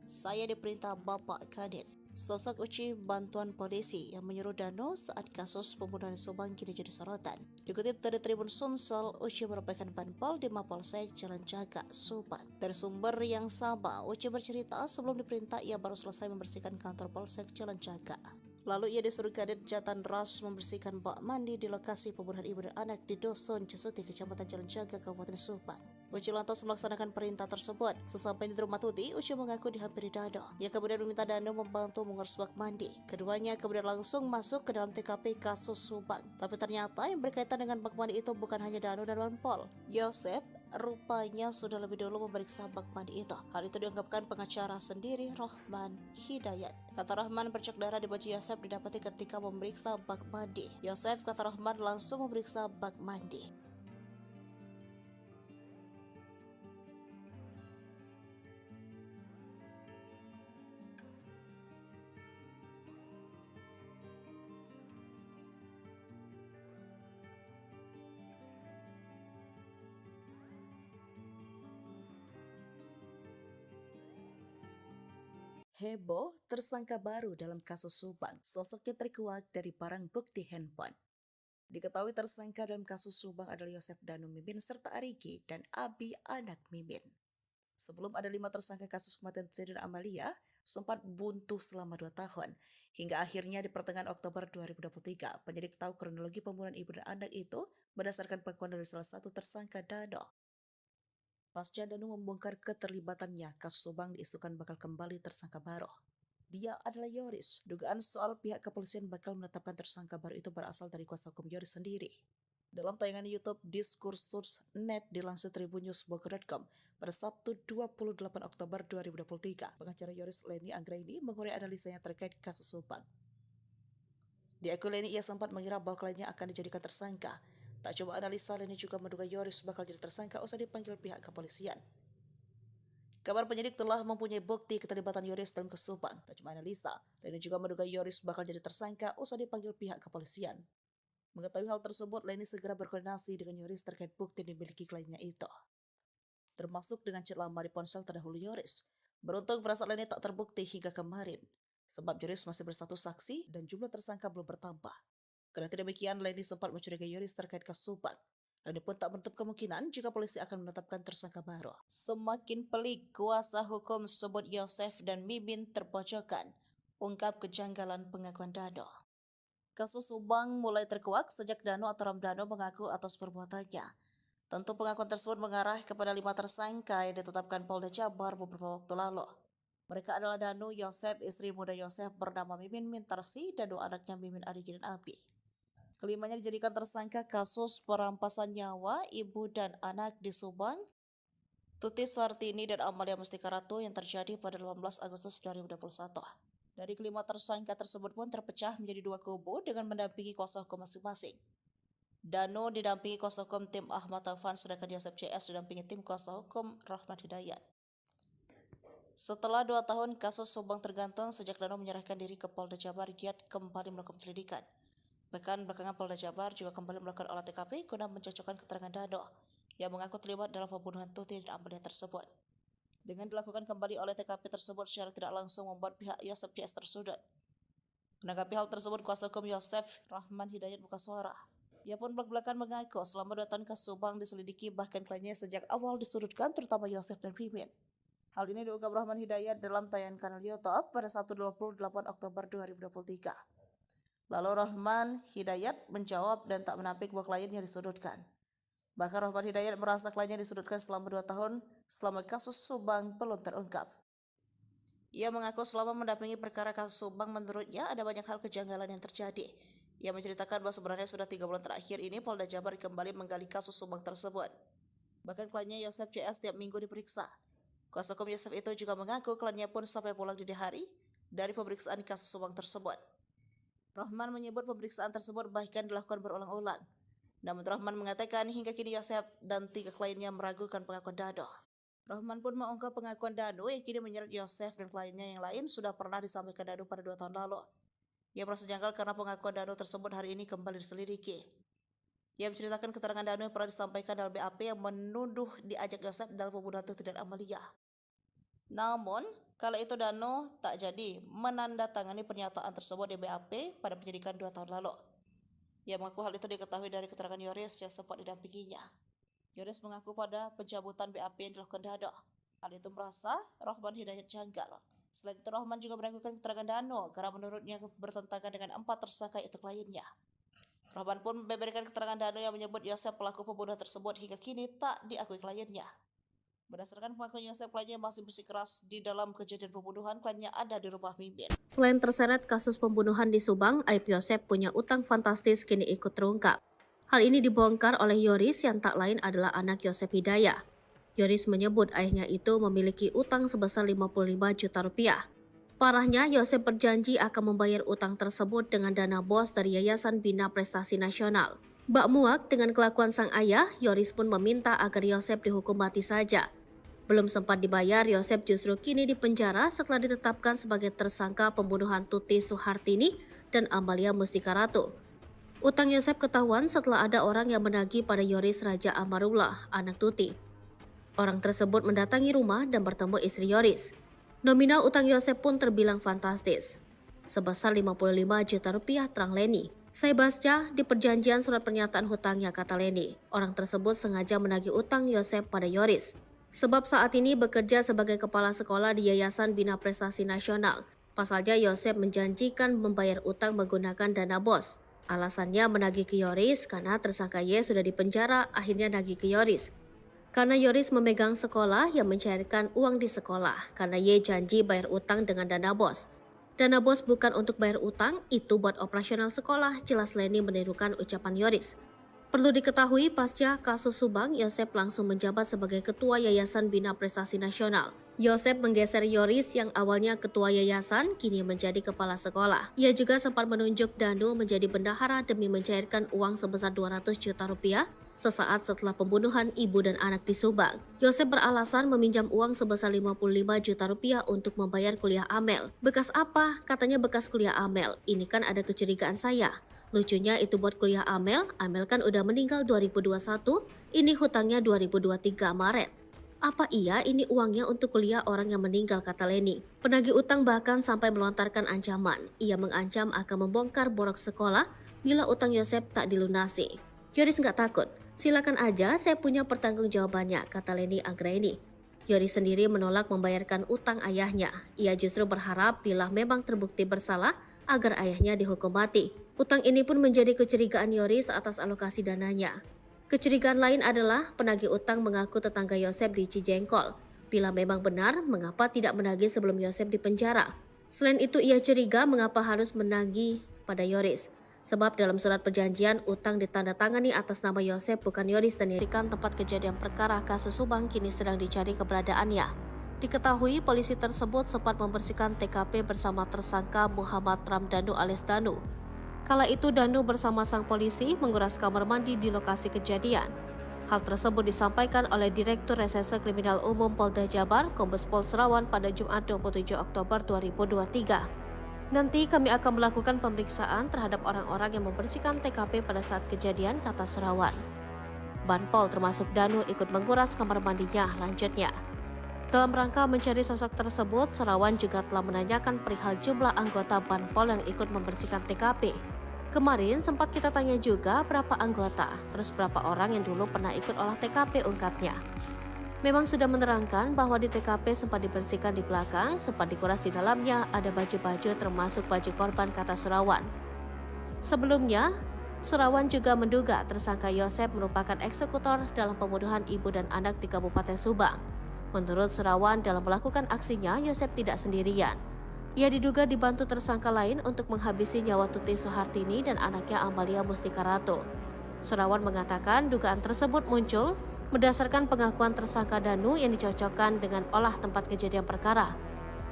Saya diperintah Bapak Kadin. Sosok Uci bantuan polisi yang menyuruh Danu saat kasus pembunuhan Subang kini jadi sorotan. Dikutip dari Tribun Sumsel, Uci merupakan Banpol di Mapolsek Jalan Jaga, Subang. Dari sumber yang sama, Uci bercerita sebelum diperintah ia baru selesai membersihkan kantor Polsek Jalan Jaga. Lalu ia disuruh Kadit Jatan Ras membersihkan bak mandi di lokasi pembunuhan ibu dan anak di Dusun Cesuti, Kecamatan Jalan Jaga, Kabupaten Subang. Uci lantas melaksanakan perintah tersebut. Sesampai di rumah Tuti, Uci mengaku dihampiri Danu. Ia kemudian meminta Danu membantu mengurus bak mandi. Keduanya kemudian langsung masuk ke dalam TKP kasus Subang. Tapi ternyata yang berkaitan dengan bak mandi itu bukan hanya Danu dan Banpol. Yosef rupanya sudah lebih dulu memeriksa bak mandi itu. Hal itu diungkapkan pengacara sendiri, Rohman Hidayat. Kata Rohman, bercak darah di baju Yosef didapati ketika memeriksa bak mandi. Yosef, kata Rohman, langsung memeriksa bak mandi. Heboh, tersangka baru dalam kasus Subang. Sosoknya terkuak dari barang bukti handphone. Diketahui tersangka dalam kasus Subang adalah Yosef Danu Mimin serta Arigi dan Abi anak Mimin. Sebelum ada 5 tersangka kasus kematian Tuti dan Amalia, sempat buntu selama 2 tahun. Hingga akhirnya di pertengahan Oktober 2023, penyidik tahu kronologi pembunuhan ibu dan anak itu berdasarkan pengakuan dari salah satu tersangka Danu. Pasca Danu membongkar keterlibatannya, kasus Subang diisukan bakal kembali tersangka baru. Dia adalah Yoris. Dugaan soal pihak kepolisian bakal menetapkan tersangka baru itu berasal dari kuasa hukum Yoris sendiri. Dalam tayangan YouTube Diskursus.net dilansir tribunnews.bogor.com pada Sabtu 28 Oktober 2023, pengacara Yoris Leni Anggraini mengurai analisanya terkait kasus Subang. Di akun Leni ia sempat mengira bahwa kliennya akan dijadikan tersangka. Tak cuma analisa, Leni juga menduga Yoris bakal jadi tersangka usai dipanggil pihak kepolisian. Kabar penyidik telah mempunyai bukti keterlibatan Yoris dalam kasus Subang. Tak cuma analisa, Leni juga menduga Yoris bakal jadi tersangka usai dipanggil pihak kepolisian. Mengetahui hal tersebut, Leni segera berkoordinasi dengan Yoris terkait bukti yang dimiliki kliennya itu, termasuk dengan chat lama di ponsel terdahulu Yoris. Beruntung firasat Leni tak terbukti hingga kemarin, sebab Yoris masih berstatus saksi dan jumlah tersangka belum bertambah. Kendati demikian, Leni sempat mencurigai Yoris terkait kasus Subang. Leni pun tak menutup kemungkinan jika polisi akan menetapkan tersangka baru. Semakin pelik, kuasa hukum sebut Yosef dan Mimin terpojokkan, ungkap kejanggalan pengakuan Dano. Kasus Subang mulai terkuak sejak Dano atau Ramdhano mengaku atas perbuatannya. Tentu pengakuan tersebut mengarah kepada 5 tersangka yang ditetapkan Polda Jabar beberapa waktu lalu. Mereka adalah Dano, Yosef, istri muda Yosef bernama Mimin Mintarsi, dan 2 anaknya Mimin Arigi dan Abi. Kelimanya dijadikan tersangka kasus perampasan nyawa ibu dan anak di Subang, Tuti Suhartini dan Amalia Mustika Ratu yang terjadi pada 18 Agustus 2021. Dari kelima tersangka tersebut pun terpecah menjadi 2 kubu dengan mendampingi kuasa hukum masing-masing. Dano didampingi kuasa hukum tim Ahmad Taufan, sedangkan Yosef CS didampingi tim kuasa hukum Rahman Hidayat. Setelah 2 tahun kasus Subang tergantung sejak Dano menyerahkan diri ke Polda Jabar, giat kembali melakukan penyelidikan. Bahkan belakangan Polda Jabar juga kembali melakukan olah TKP guna mencocokkan keterangan Dano yang mengaku terlibat dalam pembunuhan Tuti dan Amalia tersebut. Dengan dilakukan kembali oleh TKP tersebut secara tidak langsung membuat pihak Yosef CS tersudut. Menanggapi hal tersebut, kuasa hukum Yosef, Rahman Hidayat, buka suara. Ia pun belak-belakan mengaku selama 2 tahun kasus Subang diselidiki, bahkan kliennya sejak awal disudutkan, terutama Yosef dan Mimin. Hal ini diungkap Rahman Hidayat dalam tayangan kanal YouTube pada Sabtu 28 Oktober 2023. Lalu Rahman Hidayat menjawab dan tak menampik bahwa kliennya disudutkan. Bahkan Rahman Hidayat merasa kliennya disudutkan selama 2 tahun selama kasus Subang belum terungkap. Ia mengaku selama mendampingi perkara kasus Subang, menurutnya ada banyak hal kejanggalan yang terjadi. Ia menceritakan bahwa sebenarnya sudah 3 bulan terakhir ini Polda Jabar kembali menggali kasus Subang tersebut. Bahkan kliennya Yosef CS tiap minggu diperiksa. Kuasa hukum Yosef itu juga mengaku kliennya pun sampai pulang dini hari dari pemeriksaan kasus Subang tersebut. Rahman menyebut pemeriksaan tersebut bahkan dilakukan berulang-ulang. Namun Rahman mengatakan hingga kini Yosef dan 3 kliennya meragukan pengakuan Dano. Rahman pun mengungkap pengakuan Dano yang kini menyeret Yosef dan kliennya yang lain sudah pernah disampaikan Dano pada 2 tahun lalu. Ia merasa janggal karena pengakuan Dano tersebut hari ini kembali diselidiki. Ia menceritakan keterangan Dano yang pernah disampaikan dalam BAP yang menuduh diajak Yosef dalam pembunuhan Tuti dan Amalia. Namun, kala itu Dano tak jadi menandatangani pernyataan tersebut di BAP pada penyidikan 2 tahun lalu. Ia mengaku hal itu diketahui dari keterangan Yoris yang sempat didampinginya. Yoris mengaku pada pencabutan BAP yang dilakukan Dano. Hal itu merasa Rahman Hidayat janggal. Selain itu, Rahman juga meragukan keterangan Dano karena menurutnya bertentangan dengan 4 tersangka itu kliennya. Rahman pun membeberkan keterangan Dano yang menyebut Yosef pelaku pembunuhan tersebut hingga kini tak diakui kliennya. Berdasarkan pengakuan Yosef, kliennya masih bersikeras di dalam kejadian pembunuhan, kliennya ada di rumah Mimin. Selain terseret kasus pembunuhan di Subang, aib Yosef punya utang fantastis kini ikut terungkap. Hal ini dibongkar oleh Yoris yang tak lain adalah anak Yosef Hidayah. Yoris menyebut ayahnya itu memiliki utang sebesar 55 juta rupiah. Parahnya, Yosef berjanji akan membayar utang tersebut dengan dana bos dari Yayasan Bina Prestasi Nasional. Bak muak dengan kelakuan sang ayah, Yoris pun meminta agar Yosef dihukum mati saja. Belum sempat dibayar, Yosef justru kini dipenjara setelah ditetapkan sebagai tersangka pembunuhan Tuti Suhartini dan Amalia Mustika Ratu. Utang Yosef ketahuan setelah ada orang yang menagih pada Yoris Raja Amarullah, anak Tuti. Orang tersebut mendatangi rumah dan bertemu istri Yoris. Nominal utang Yosef pun terbilang fantastis, sebesar 55 juta rupiah, terang Leni. Saya baca di perjanjian surat pernyataan hutangnya, kata Leni. Orang tersebut sengaja menagih utang Yosef pada Yoris. Sebab saat ini bekerja sebagai kepala sekolah di Yayasan Bina Prestasi Nasional. Pasalnya Yosef menjanjikan membayar utang menggunakan dana bos. Alasannya menagih ke Yoris karena tersangka Y sudah dipenjara, akhirnya nagih ke Yoris. Karena Yoris memegang sekolah yang mencairkan uang di sekolah, karena Y janji bayar utang dengan dana bos. Dana bos bukan untuk bayar utang, itu buat operasional sekolah, jelas Leni menirukan ucapan Yoris. Perlu diketahui, pasca kasus Subang, Yosef langsung menjabat sebagai Ketua Yayasan Bina Prestasi Nasional. Yosef menggeser Yoris yang awalnya Ketua Yayasan, kini menjadi Kepala Sekolah. Ia juga sempat menunjuk Dano menjadi bendahara demi mencairkan uang sebesar 200 juta rupiah sesaat setelah pembunuhan ibu dan anak di Subang. Yosef beralasan meminjam uang sebesar 55 juta rupiah untuk membayar kuliah Amel. Bekas apa? Katanya bekas kuliah Amel. Ini kan ada kecurigaan saya. Lucunya itu buat kuliah Amel kan udah meninggal 2021, ini hutangnya 2023 Maret. Apa iya ini uangnya untuk kuliah orang yang meninggal, kata Leni. Penagih utang bahkan sampai melontarkan ancaman. Ia mengancam akan membongkar borok sekolah bila utang Yosef tak dilunasi. Yoris nggak takut, silakan aja, saya punya pertanggungjawabannya, kata Leni Anggraini. Yoris sendiri menolak membayarkan utang ayahnya. Ia justru berharap bila memang terbukti bersalah agar ayahnya dihukum mati. Utang ini pun menjadi kecurigaan Yoris atas alokasi dananya. Kecurigaan lain adalah penagih utang mengaku tetangga Yosef di Cijengkol. Bila memang benar, mengapa tidak menagih sebelum Yosef dipenjara? Selain itu, ia curiga mengapa harus menagih pada Yoris. Sebab dalam surat perjanjian, utang ditandatangani atas nama Yosef bukan Yoris dan dirikan tempat kejadian perkara kasus Subang kini sedang dicari keberadaannya. Diketahui polisi tersebut sempat membersihkan TKP bersama tersangka Muhammad Ramdhanu alias Danu. Kala itu Danu bersama sang polisi menguras kamar mandi di lokasi kejadian. Hal tersebut disampaikan oleh Direktur Reserse Kriminal Umum Polda Jabar, Kombes Pol Serawan pada Jumat 27 Oktober 2023. Nanti kami akan melakukan pemeriksaan terhadap orang-orang yang membersihkan TKP pada saat kejadian, kata Serawan. Banpol termasuk Danu ikut menguras kamar mandinya, lanjutnya. Dalam rangka mencari sosok tersebut, Serawan juga telah menanyakan perihal jumlah anggota Banpol yang ikut membersihkan TKP. Kemarin sempat kita tanya juga berapa anggota, terus berapa orang yang dulu pernah ikut olah TKP, ungkapnya. Memang sudah menerangkan bahwa di TKP sempat dibersihkan di belakang, sempat dikuras di dalamnya, ada baju-baju termasuk baju korban, kata Serawan. Sebelumnya, Serawan juga menduga tersangka Yosef merupakan eksekutor dalam pembunuhan ibu dan anak di Kabupaten Subang. Menurut Serawan, dalam melakukan aksinya, Yosef tidak sendirian. Ia diduga dibantu tersangka lain untuk menghabisi nyawa Tuti Soehartini dan anaknya Amalia Mustika Ratu. Serawan mengatakan dugaan tersebut muncul berdasarkan pengakuan tersangka Danu yang dicocokkan dengan olah tempat kejadian perkara.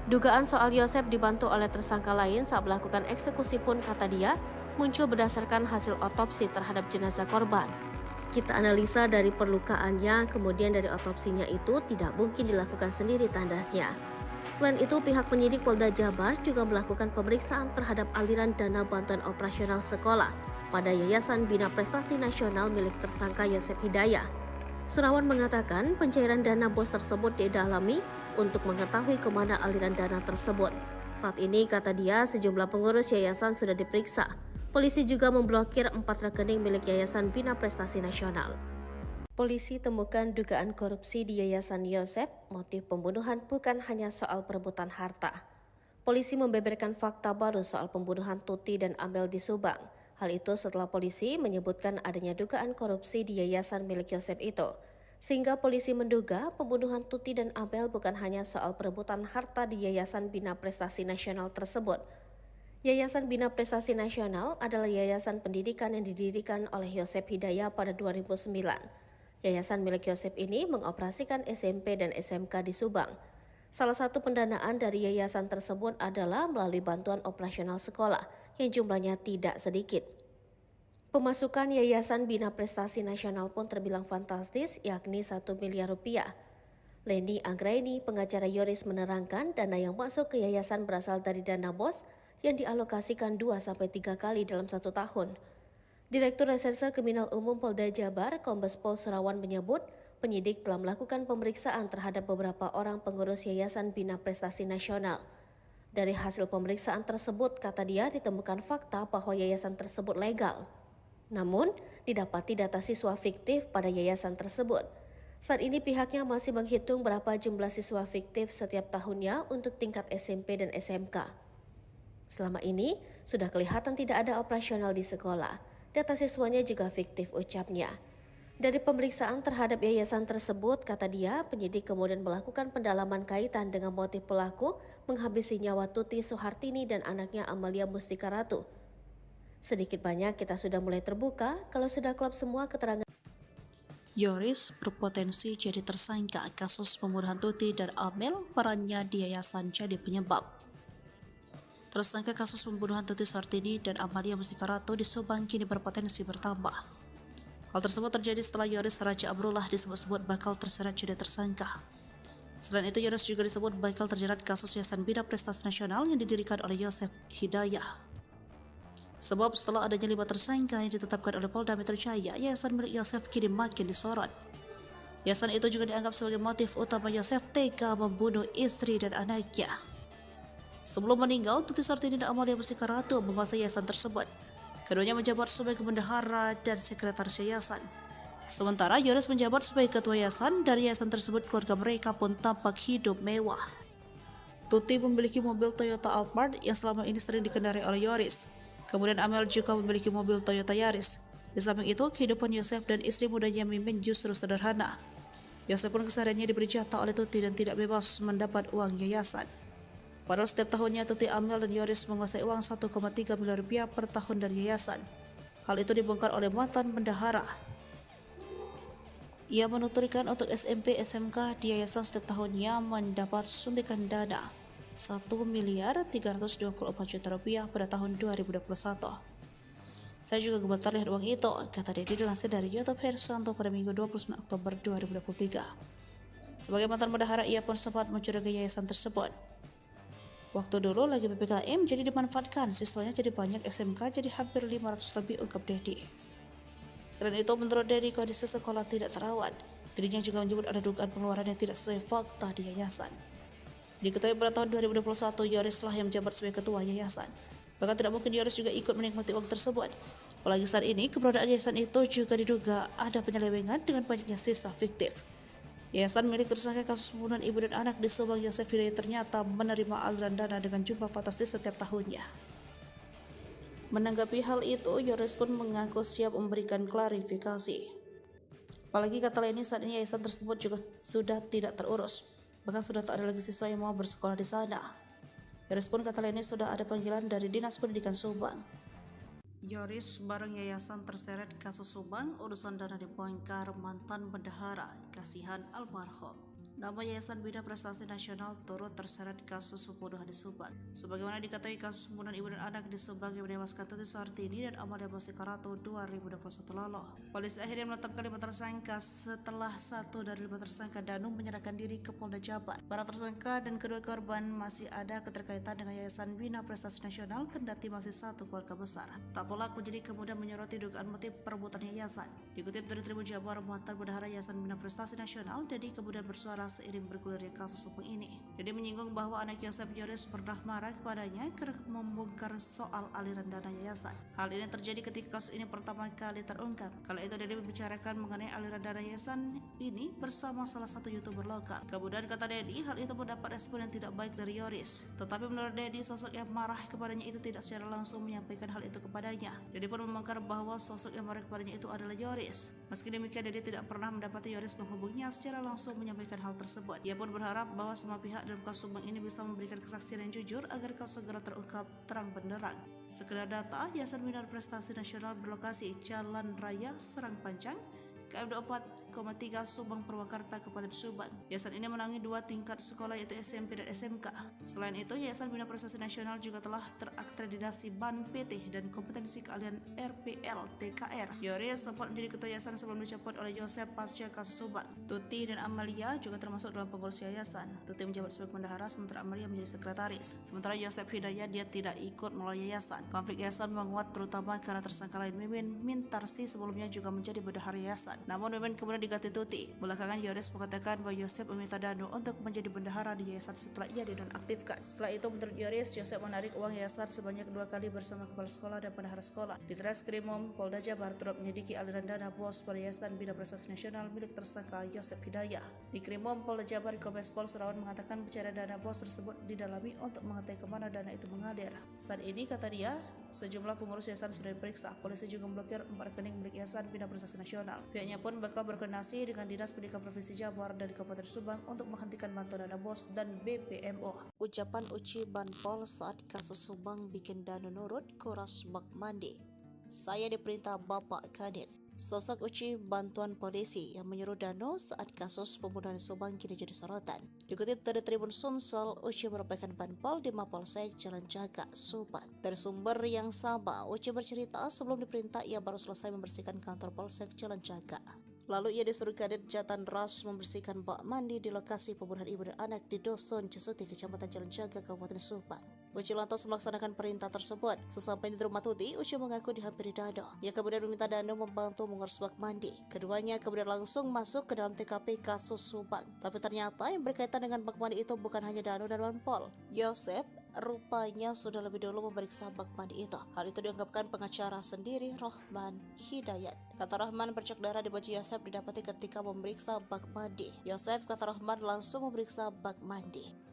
Dugaan soal Yosef dibantu oleh tersangka lain saat melakukan eksekusi pun, kata dia, muncul berdasarkan hasil otopsi terhadap jenazah korban. Kita analisa dari perlukaannya, kemudian dari otopsinya itu tidak mungkin dilakukan sendiri, tandasnya. Selain itu, pihak penyidik Polda Jabar juga melakukan pemeriksaan terhadap aliran dana bantuan operasional sekolah pada Yayasan Bina Prestasi Nasional milik tersangka Yosef Hidayah. Serawan mengatakan pencairan dana BOS tersebut didalami untuk mengetahui kemana aliran dana tersebut. Saat ini, kata dia, sejumlah pengurus yayasan sudah diperiksa. Polisi juga memblokir 4 rekening milik Yayasan Bina Prestasi Nasional. Polisi temukan dugaan korupsi di Yayasan Yosef. Motif pembunuhan bukan hanya soal perebutan harta. Polisi membeberkan fakta baru soal pembunuhan Tuti dan Amel di Subang. Hal itu setelah polisi menyebutkan adanya dugaan korupsi di yayasan milik Yosef itu. Sehingga polisi menduga pembunuhan Tuti dan Amel bukan hanya soal perebutan harta di Yayasan Bina Prestasi Nasional tersebut. Yayasan Bina Prestasi Nasional adalah yayasan pendidikan yang didirikan oleh Yosef Hidayah pada 2009. Yayasan milik Yosef ini mengoperasikan SMP dan SMK di Subang. Salah satu pendanaan dari yayasan tersebut adalah melalui bantuan operasional sekolah yang jumlahnya tidak sedikit. Pemasukan Yayasan Bina Prestasi Nasional pun terbilang fantastis, yakni 1 miliar rupiah. Leni Anggraini, pengacara Yoris, menerangkan dana yang masuk ke yayasan berasal dari dana BOS yang dialokasikan 2-3 kali dalam 1 tahun. Direktur Reserse Kriminal Umum Polda Jabar, Kombes Pol Serawan menyebut, penyidik telah melakukan pemeriksaan terhadap beberapa orang pengurus Yayasan Bina Prestasi Nasional. Dari hasil pemeriksaan tersebut, kata dia, ditemukan fakta bahwa yayasan tersebut legal. Namun, didapati data siswa fiktif pada yayasan tersebut. Saat ini pihaknya masih menghitung berapa jumlah siswa fiktif setiap tahunnya untuk tingkat SMP dan SMK. Selama ini, sudah kelihatan tidak ada operasional di sekolah. Data siswanya juga fiktif, ucapnya. Dari pemeriksaan terhadap yayasan tersebut, kata dia, penyidik kemudian melakukan pendalaman kaitan dengan motif pelaku menghabisi nyawa Tuti Soehartini dan anaknya Amalia Mustika Ratu. Sedikit banyak kita sudah mulai terbuka kalau sudah klop semua keterangan. Yoris berpotensi jadi tersangka kasus pembunuhan Tuti dan Amel, perannya di yayasan jadi penyebab. Tersangka kasus pembunuhan Tuti Soehartini dan Amalia Mustika Ratu di Subang kini berpotensi bertambah. Hal tersebut terjadi setelah Yoris Raja Amrullah disebut-sebut bakal terseret jadi tersangka. Selain itu, Yoris juga disebut bakal terjerat kasus Yayasan Bina Prestasi Nasional yang didirikan oleh Yosef Hidayah. Sebab setelah adanya 5 tersangka yang ditetapkan oleh Polda Metro Jaya, yayasan milik Yosef kini makin disorot. Yayasan itu juga dianggap sebagai motif utama Yosef tega membunuh istri dan anaknya. Sebelum meninggal, Tuti Soehartini dan Amalia Mustika Ratu menguasai yayasan tersebut. Keduanya menjabat sebagai bendahara dan sekretaris yayasan. Sementara Yoris menjabat sebagai ketua yayasan. Dari yayasan tersebut keluarga mereka pun tampak hidup mewah. Tuti memiliki mobil Toyota Alphard yang selama ini sering dikendarai oleh Yoris. Kemudian Amel juga memiliki mobil Toyota Yaris. Di samping itu, kehidupan Yosef dan istri mudanya Mimin justru sederhana. Yosef pun kesehariannya diberi jatah oleh Tuti dan tidak bebas mendapat uang yayasan. Padahal setiap tahunnya Tuti, Amel, dan Yoris menguasai uang 1,3 miliar rupiah per tahun dari yayasan. Hal itu dibongkar oleh mantan bendahara. Ia menuturkan untuk SMP SMK di yayasan setiap tahunnya mendapat suntikan dana 1 miliar 324 juta rupiah pada tahun 2021. Saya juga gemetar lihat uang itu, kata Dedi dilansir dari YouTube Hersanto pada Minggu 29 Oktober 2023. Sebagai mantan bendahara, ia pun sempat mencurigai yayasan tersebut. Waktu dulu lagi PPKM jadi dimanfaatkan, siswanya jadi banyak, SMK jadi hampir 500 lebih, ungkap Dedi. Selain itu, menurut Dedi, kondisi sekolah tidak terawat. Dirinya juga menyebut ada dugaan pengeluaran yang tidak sesuai fakta di yayasan. Diketahui pada tahun 2021, Yoris lah yang menjabat sebagai ketua yayasan. Bahkan tidak mungkin Yoris juga ikut menikmati uang tersebut. Apalagi saat ini, keberadaan yayasan itu juga diduga ada penyelewengan dengan banyaknya sisa fiktif. Yayasan milik tersangka kasus pembunuhan ibu dan anak di Subang, Yosef Hidayat, ternyata menerima aliran dana dengan jumlah fantastis setiap tahunnya. Menanggapi hal itu, Yoris pun mengaku siap memberikan klarifikasi. Apalagi kata lainnya, saat ini yayasan tersebut juga sudah tidak terurus. Bahkan sudah tak ada lagi siswa yang mau bersekolah di sana. Yoris pun kata lainnya sudah ada panggilan dari Dinas Pendidikan Subang. Yoris bareng yayasan terseret kasus Subang, urusan dana dibongkar mantan bendahara, kasihan almarhum. Nama Yayasan Bina Prestasi Nasional turut terseret kasus pembunuhan di Subang. Sebagaimana diketahui, kasus pembunuhan ibu dan anak di Subang yang menewaskan Tuti Suhartini dan Amalia Karato 2021 lalu. Polisi akhirnya menetapkan 5 tersangka setelah 1 dari 5 tersangka Danu menyerahkan diri ke Polda Jabar. Para tersangka dan kedua korban masih ada keterkaitan dengan Yayasan Bina Prestasi Nasional, kendati masih satu keluarga besar. Tak pelak menjadi kemudian menyoroti dugaan motif perebutan yayasan. Dikutip dari Tribun Jabar, mantan bendahara Yayasan Bina Prestasi Nasional, Dedi kemudian bersuara seiring bergulirnya kasus hukum ini. Dedi menyinggung bahwa anak Yosef, Yoris, pernah marah kepadanya karena membongkar soal aliran dana yayasan. Hal ini terjadi ketika kasus ini pertama kali terungkap. Kala itu Dedi membicarakan mengenai aliran dana yayasan ini bersama salah satu YouTuber lokal. Kemudian kata Dedi, hal itu mendapat respon yang tidak baik dari Yoris. Tetapi menurut Dedi, sosok yang marah kepadanya itu tidak secara langsung menyampaikan hal itu kepadanya. Dedi pun membongkar bahwa sosok yang marah kepadanya itu adalah Yoris. Meski demikian, Dedi tidak pernah mendapati Yoris menghubunginya secara langsung menyampaikan hal tersebut. Ia pun berharap bahwa semua pihak dalam kasus Subang ini bisa memberikan kesaksian yang jujur agar kasus segera terungkap terang benderang. Sekedar data, Yayasan Bina Prestasi Nasional berlokasi Jalan Raya Serang Panjang, KM 24,3 Subang Purwakarta, Kabupaten Subang. Yayasan ini menangani 2 tingkat sekolah, yaitu SMP dan SMK. Selain itu, Yayasan Bina Prestasi Nasional juga telah terakreditasi BAN PT dan kompetensi keahlian RPL TKR. Yoris sempat menjadi ketua yayasan sebelum dicopot oleh Yosef pasca kasus Subang. Tuti dan Amalia juga termasuk dalam pengurus yayasan. Tuti menjabat sebagai bendahara, sementara Amalia menjadi sekretaris. Sementara Yosef Hidayat, dia tidak ikut melalui yayasan. Konflik yayasan menguat terutama karena tersangka lain Mimin Mintarsi sebelumnya juga menjadi bendahara yayasan. Namun Mimin kemudian diganti Tuti. Belakangan Yoris mengatakan bahwa Yosef meminta Danu untuk menjadi bendahara di yayasan setelah ia dinonaktifkan. Setelah itu, menurut Yoris, Yosef menarik uang yayasan sebanyak 2 kali bersama kepala sekolah dan bendahara sekolah. Di Treskrimum Polda Jabar turut menyelidiki aliran dana bos pada Yayasan Bina Prestasi Nasional milik tersangka Yosef Hidayat. Di Krimum Polda Jabar, Kombes Pol Surawan mengatakan pencarian dana bos tersebut didalami untuk mengetahui kemana dana itu mengalir. Saat ini, kata dia, sejumlah pengurus yayasan sudah diperiksa. Polisi juga memblokir 4 rekening milik Yayasan Bina Prestasi Nasional. Pihaknya pun bakal berkoordinasi dengan Dinas Pendidikan Provinsi Jabar dan Kabupaten Subang untuk menghentikan bantuan dana bos dan BPMO. Ucapan Uci Banpol saat kasus Subang bikin Danu nurut, kuras bak mandi. Saya diperintah Bapak Kadin. Sosok Uci bantuan polisi yang menyuruh Danu saat kasus pembunuhan Subang kini jadi sorotan. Dikutip dari Tribun Sumsel, Uci merupakan Banpol di Mapolsek Jalan Jaga, Subang. Dari sumber yang sama, Uci bercerita sebelum diperintah ia baru selesai membersihkan kantor Polsek Jalan Jaga. Lalu ia disuruh Kadit Jatan Ras membersihkan bak mandi di lokasi pembunuhan ibu dan anak di Dusun Cesuti, Kecamatan Jalan Jaga, Kabupaten Subang. Uci lantas melaksanakan perintah tersebut. Sesampai di rumah Tuti, Uci mengaku dihampiri Danu. Ia kemudian meminta Danu membantu mengurus bak mandi. Keduanya kemudian langsung masuk ke dalam TKP kasus Subang. Tapi ternyata yang berkaitan dengan bak mandi itu bukan hanya Danu dan Banpol. Yosef, rupanya sudah lebih dulu memeriksa bak mandi itu. Hal itu diungkapkan pengacara sendiri Rahman Hidayat. Kata Rahman, bercak darah di baju Yosef didapati ketika memeriksa bak mandi. Yosef, kata Rahman, langsung memeriksa bak mandi.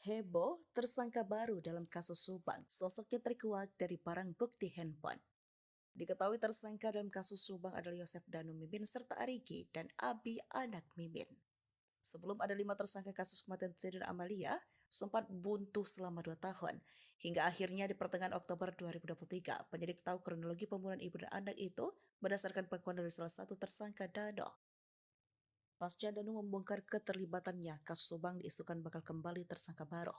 Heboh, tersangka baru dalam kasus Subang. Sosoknya terkuak dari barang bukti handphone. Diketahui tersangka dalam kasus Subang adalah Yosef Danu Mimin serta Arigi dan Abi anak Mimin. Sebelum ada 5 tersangka kasus kematian Zaidan Amalia, sempat buntu selama 2 tahun. Hingga akhirnya di pertengahan Oktober 2023, penyidik tahu kronologi pembunuhan ibu dan anak itu berdasarkan pengakuan dari salah satu tersangka Dano. Pasca Danu membongkar keterlibatannya, kasus Subang diisukan bakal kembali tersangka baru.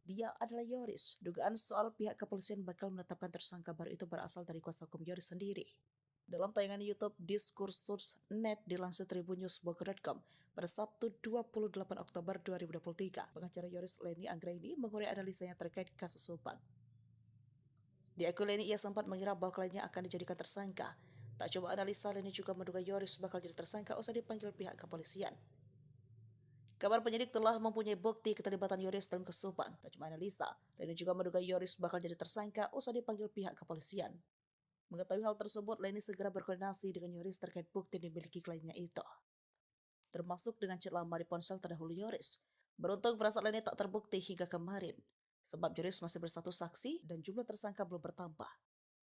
Dia adalah Yoris. Dugaan soal pihak kepolisian bakal menetapkan tersangka baru itu berasal dari kuasa hukum Yoris sendiri. Dalam tayangan YouTube Diskursus.net dilansir tribunnews.bogor.com pada Sabtu 28 Oktober 2023, pengacara Yoris Leni Anggraini mengurai analisanya terkait kasus Subang. Di akun Leni ia sempat mengira bahwa kliennya akan dijadikan tersangka. Tak coba analisa, Leni juga menduga Yoris bakal jadi tersangka usai dipanggil pihak kepolisian. Kabar penyidik telah mempunyai bukti keterlibatan Yoris dalam kasus Subang. Tak cuma analisa, Leni juga menduga Yoris bakal jadi tersangka usai dipanggil pihak kepolisian. Mengetahui hal tersebut, Leni segera berkoordinasi dengan Yoris terkait bukti yang dimiliki kliennya itu, termasuk dengan chat lama di ponsel terdahulu Yoris. Beruntung firasat Leni tak terbukti hingga kemarin, sebab Yoris masih bersatu saksi dan jumlah tersangka belum bertambah.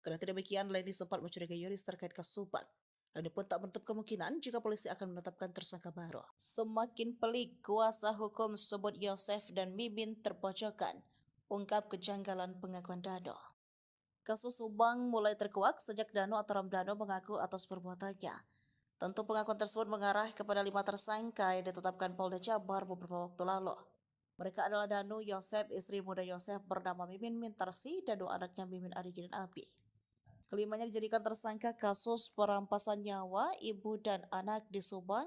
Karena demikian, Leni sempat mencurigai Yoris terkait kasus Subang. Leni pun tak menutup kemungkinan jika polisi akan menetapkan tersangka baru. Semakin pelik, kuasa hukum sebut Yosef dan Mimin terpojokkan, ungkap kejanggalan pengakuan Dano. Kasus Subang mulai terkuak sejak Dano atau Ramdhano mengaku atas perbuatannya. Tentu pengakuan tersebut mengarah kepada 5 tersangka yang ditetapkan Polda Jabar beberapa waktu lalu. Mereka adalah Danu, Yosef, istri muda Yosef bernama Mimin Mintarsi, dan 2 anaknya Mimin, Arigi, dan Abi. Kelimanya dijadikan tersangka kasus perampasan nyawa ibu dan anak di Subang,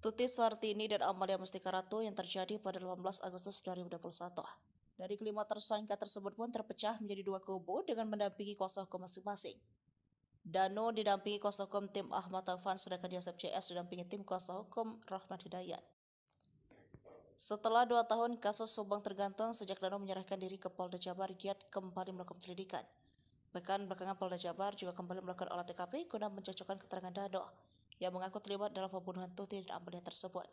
Tuti Suartini dan Amalia Mustika Ratu yang terjadi pada 18 Agustus 2021. Dari kelima tersangka tersebut pun terpecah menjadi 2 kubu dengan mendampingi kuasa hukum masing-masing. Danu didampingi kuasa hukum tim Ahmad Taufan, sedangkan Yosef CS didampingi tim kuasa hukum Rahman Hidayat. Setelah 2 tahun kasus Subang tergantung sejak Danu menyerahkan diri ke Polda Jabar, giat kembali melakukan penyelidikan. Bahkan belakangan Polda Jabar juga kembali melakukan olah TKP guna mencocokkan keterangan Dano yang mengaku terlibat dalam pembunuhan Tuti dan Amalia tersebut.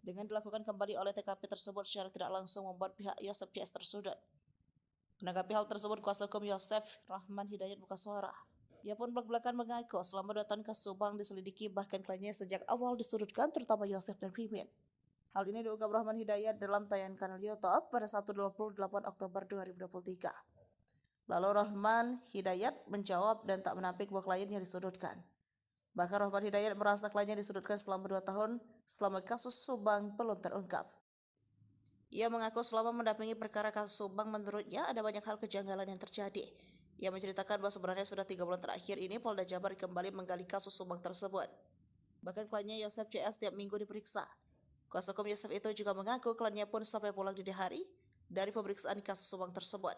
Dengan dilakukan kembali oleh TKP tersebut secara tidak langsung membuat pihak Yosef CS tersudut. Menanggapi hal tersebut, kuasa hukum Yosef Rahman Hidayat buka suara. Ia pun belak-belakan mengaku selama 2 tahun kasus Subang diselidiki, bahkan kliennya sejak awal disudutkan, terutama Yosef dan Mimin. Hal ini diungkap Rahman Hidayat dalam tayangan kanal YouTube pada Sabtu 28 Oktober 2023. Lalu Rahman Hidayat menjawab dan tak menampik bahwa kliennya disudutkan. Bahkan Rahman Hidayat merasa kliennya disudutkan selama 2 tahun selama kasus Subang belum terungkap. Ia mengaku selama mendampingi perkara kasus Subang, menurutnya ada banyak hal kejanggalan yang terjadi. Ia menceritakan bahwa sebenarnya sudah 3 bulan terakhir ini Polda Jabar kembali menggali kasus Subang tersebut. Bahkan kliennya Yosef CS tiap minggu diperiksa. Kuasa hukum Yosef itu juga mengaku kliennya pun sampai pulang dini hari dari pemeriksaan kasus Subang tersebut.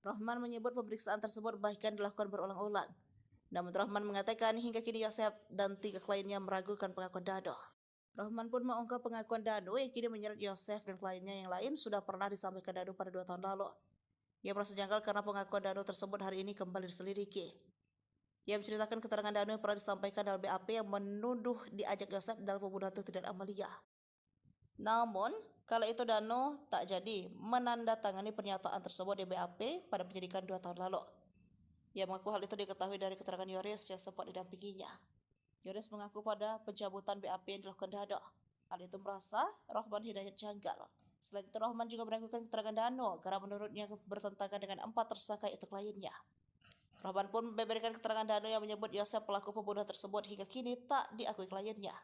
Rahman menyebut pemeriksaan tersebut bahkan dilakukan berulang-ulang. Namun Rahman mengatakan hingga kini Yosef dan 3 kliennya meragukan pengakuan Dano. Rahman pun mengungkap pengakuan Dano yang kini menyeret Yosef dan kliennya yang lain sudah pernah disampaikan Dano pada 2 tahun lalu. Ia merasa janggal karena pengakuan Dano tersebut hari ini kembali diselidiki. Ia menceritakan keterangan Dano yang pernah disampaikan dalam BAP yang menuduh diajak Yosef dalam pembunuhan Tuti dan Amalia. Namun, kala itu Dano tak jadi menandatangani pernyataan tersebut di BAP pada penyidikan 2 tahun lalu. Ia mengaku hal itu diketahui dari keterangan Yoris yang sempat didampinginya. Yoris mengaku pada pencabutan BAP yang dilakukan Dano, hal itu merasa Rahman Hidayat janggal. Selain itu, Rahman juga meragukan keterangan Dano karena menurutnya bertentangan dengan 4 tersangka itu kliennya. Rahman pun memberikan keterangan Dano yang menyebut Yosef pelaku pembunuhan tersebut hingga kini tak diakui kliennya.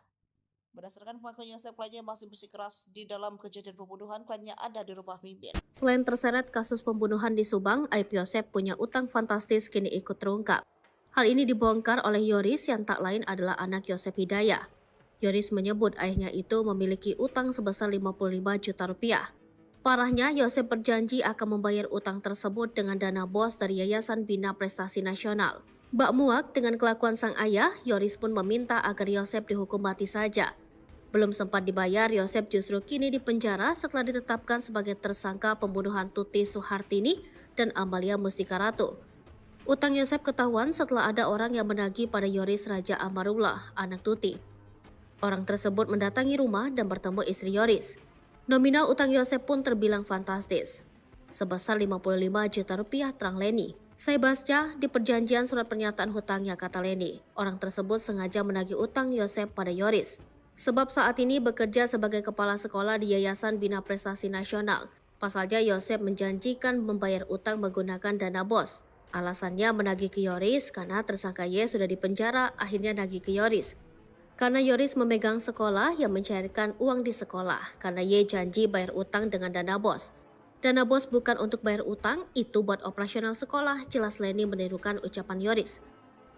Berdasarkan pengakuan Yosef, kliennya masih bersikeras di dalam kejadian pembunuhan, kliennya ada di rumah Mimin. Selain terseret kasus pembunuhan di Subang, aib Yosef punya utang fantastis kini ikut terungkap. Hal ini dibongkar oleh Yoris yang tak lain adalah anak Yosep Hidayah. Yoris menyebut ayahnya itu memiliki utang sebesar 55 juta rupiah. Parahnya, Yosep berjanji akan membayar utang tersebut dengan dana bos dari Yayasan Bina Prestasi Nasional. Bak muak dengan kelakuan sang ayah, Yoris pun meminta agar Yosep dihukum mati saja. Belum sempat dibayar, Yosep justru kini dipenjara setelah ditetapkan sebagai tersangka pembunuhan Tuti Suhartini dan Amalia Mustika Ratu. Utang Yosep ketahuan setelah ada orang yang menagih pada Yoris Raja Amarullah, anak Tuti. Orang tersebut mendatangi rumah dan bertemu istri Yoris. Nominal utang Yosep pun terbilang fantastis, sebesar 55 juta rupiah, terang Leni. Saya baca di perjanjian surat pernyataan hutangnya, kata Leni. Orang tersebut sengaja menagih utang Yosep pada Yoris. Sebab saat ini bekerja sebagai kepala sekolah di Yayasan Bina Prestasi Nasional. Pasalnya Yosep menjanjikan membayar utang menggunakan dana bos. Alasannya menagih ke Yoris karena tersangka Y sudah dipenjara, akhirnya nagih ke Yoris. Karena Yoris memegang sekolah yang mencairkan uang di sekolah, karena Y janji bayar utang dengan dana bos. Dana bos bukan untuk bayar utang, itu buat operasional sekolah, jelas Leni menirukan ucapan Yoris.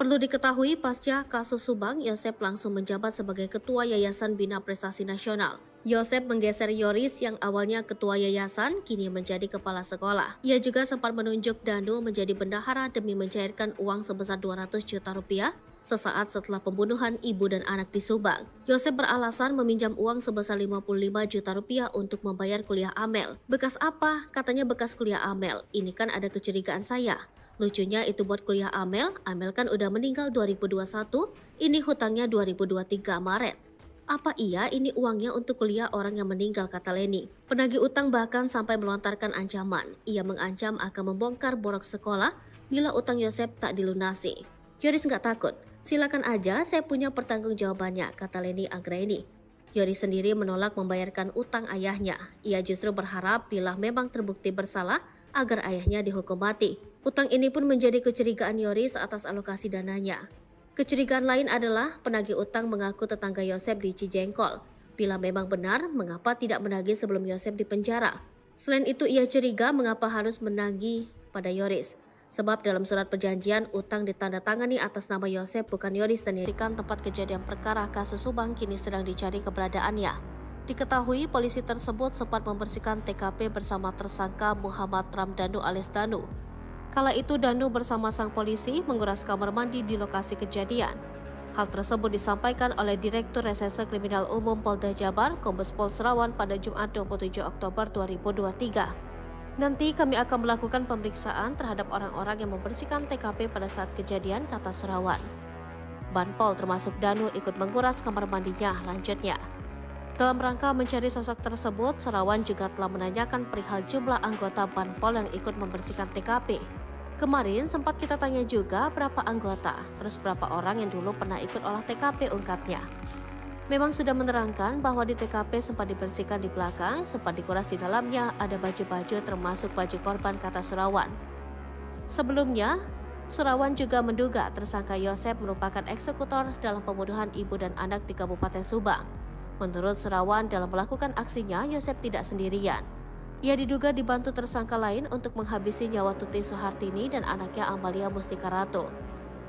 Perlu diketahui, pasca kasus Subang, Yosep langsung menjabat sebagai Ketua Yayasan Bina Prestasi Nasional. Yosep menggeser Yoris yang awalnya Ketua Yayasan, kini menjadi Kepala Sekolah. Ia juga sempat menunjuk Danu menjadi bendahara demi mencairkan uang sebesar 200 juta rupiah sesaat setelah pembunuhan ibu dan anak di Subang. Yosep beralasan meminjam uang sebesar 55 juta rupiah untuk membayar kuliah Amel. Bekas apa? Katanya bekas kuliah Amel. Ini kan ada kecurigaan saya. Lucunya itu buat kuliah Amel kan udah meninggal 2021, ini hutangnya 2023 Maret. Apa iya ini uangnya untuk kuliah orang yang meninggal, kata Leni. Penagih utang bahkan sampai melontarkan ancaman. Ia mengancam akan membongkar borok sekolah bila utang Yosep tak dilunasi. Yoris nggak takut, silakan aja, saya punya pertanggungjawabannya, kata Leni Anggraini. Yoris sendiri menolak membayarkan utang ayahnya. Ia justru berharap bila memang terbukti bersalah agar ayahnya dihukum mati. Utang ini pun menjadi kecurigaan Yoris atas alokasi dananya. Kecurigaan lain adalah penagih utang mengaku tetangga Yosep di Cijengkol. Bila memang benar, mengapa tidak menagih sebelum Yosep dipenjara? Selain itu, ia curiga mengapa harus menagih pada Yoris. Sebab dalam surat perjanjian, utang ditandatangani atas nama Yosep bukan Yoris, dan dirikan tempat kejadian perkara kasus Subang kini sedang dicari keberadaannya. Diketahui polisi tersebut sempat membersihkan TKP bersama tersangka Muhammad Ramdhanu alias Danu. Kala itu Danu bersama sang polisi menguras kamar mandi di lokasi kejadian. Hal tersebut disampaikan oleh Direktur Reserse Kriminal Umum Polda Jabar, Kombes Pol Serawan pada Jumat 27 Oktober 2023. Nanti kami akan melakukan pemeriksaan terhadap orang-orang yang membersihkan TKP pada saat kejadian, kata Serawan. Banpol termasuk Danu ikut menguras kamar mandinya, lanjutnya. Dalam rangka mencari sosok tersebut, Serawan juga telah menanyakan perihal jumlah anggota Banpol yang ikut membersihkan TKP. Kemarin sempat kita tanya juga berapa anggota, terus berapa orang yang dulu pernah ikut olah TKP, ungkapnya. Memang sudah menerangkan bahwa di TKP sempat dibersihkan di belakang, sempat dikuras di dalamnya, ada baju-baju termasuk baju korban, kata Serawan. Sebelumnya, Serawan juga menduga tersangka Yosep merupakan eksekutor dalam pembunuhan ibu dan anak di Kabupaten Subang. Menurut Serawan, dalam melakukan aksinya, Yosep tidak sendirian. Ia diduga dibantu tersangka lain untuk menghabisi nyawa Tuti Suhartini dan anaknya Amalia Mustika Ratu.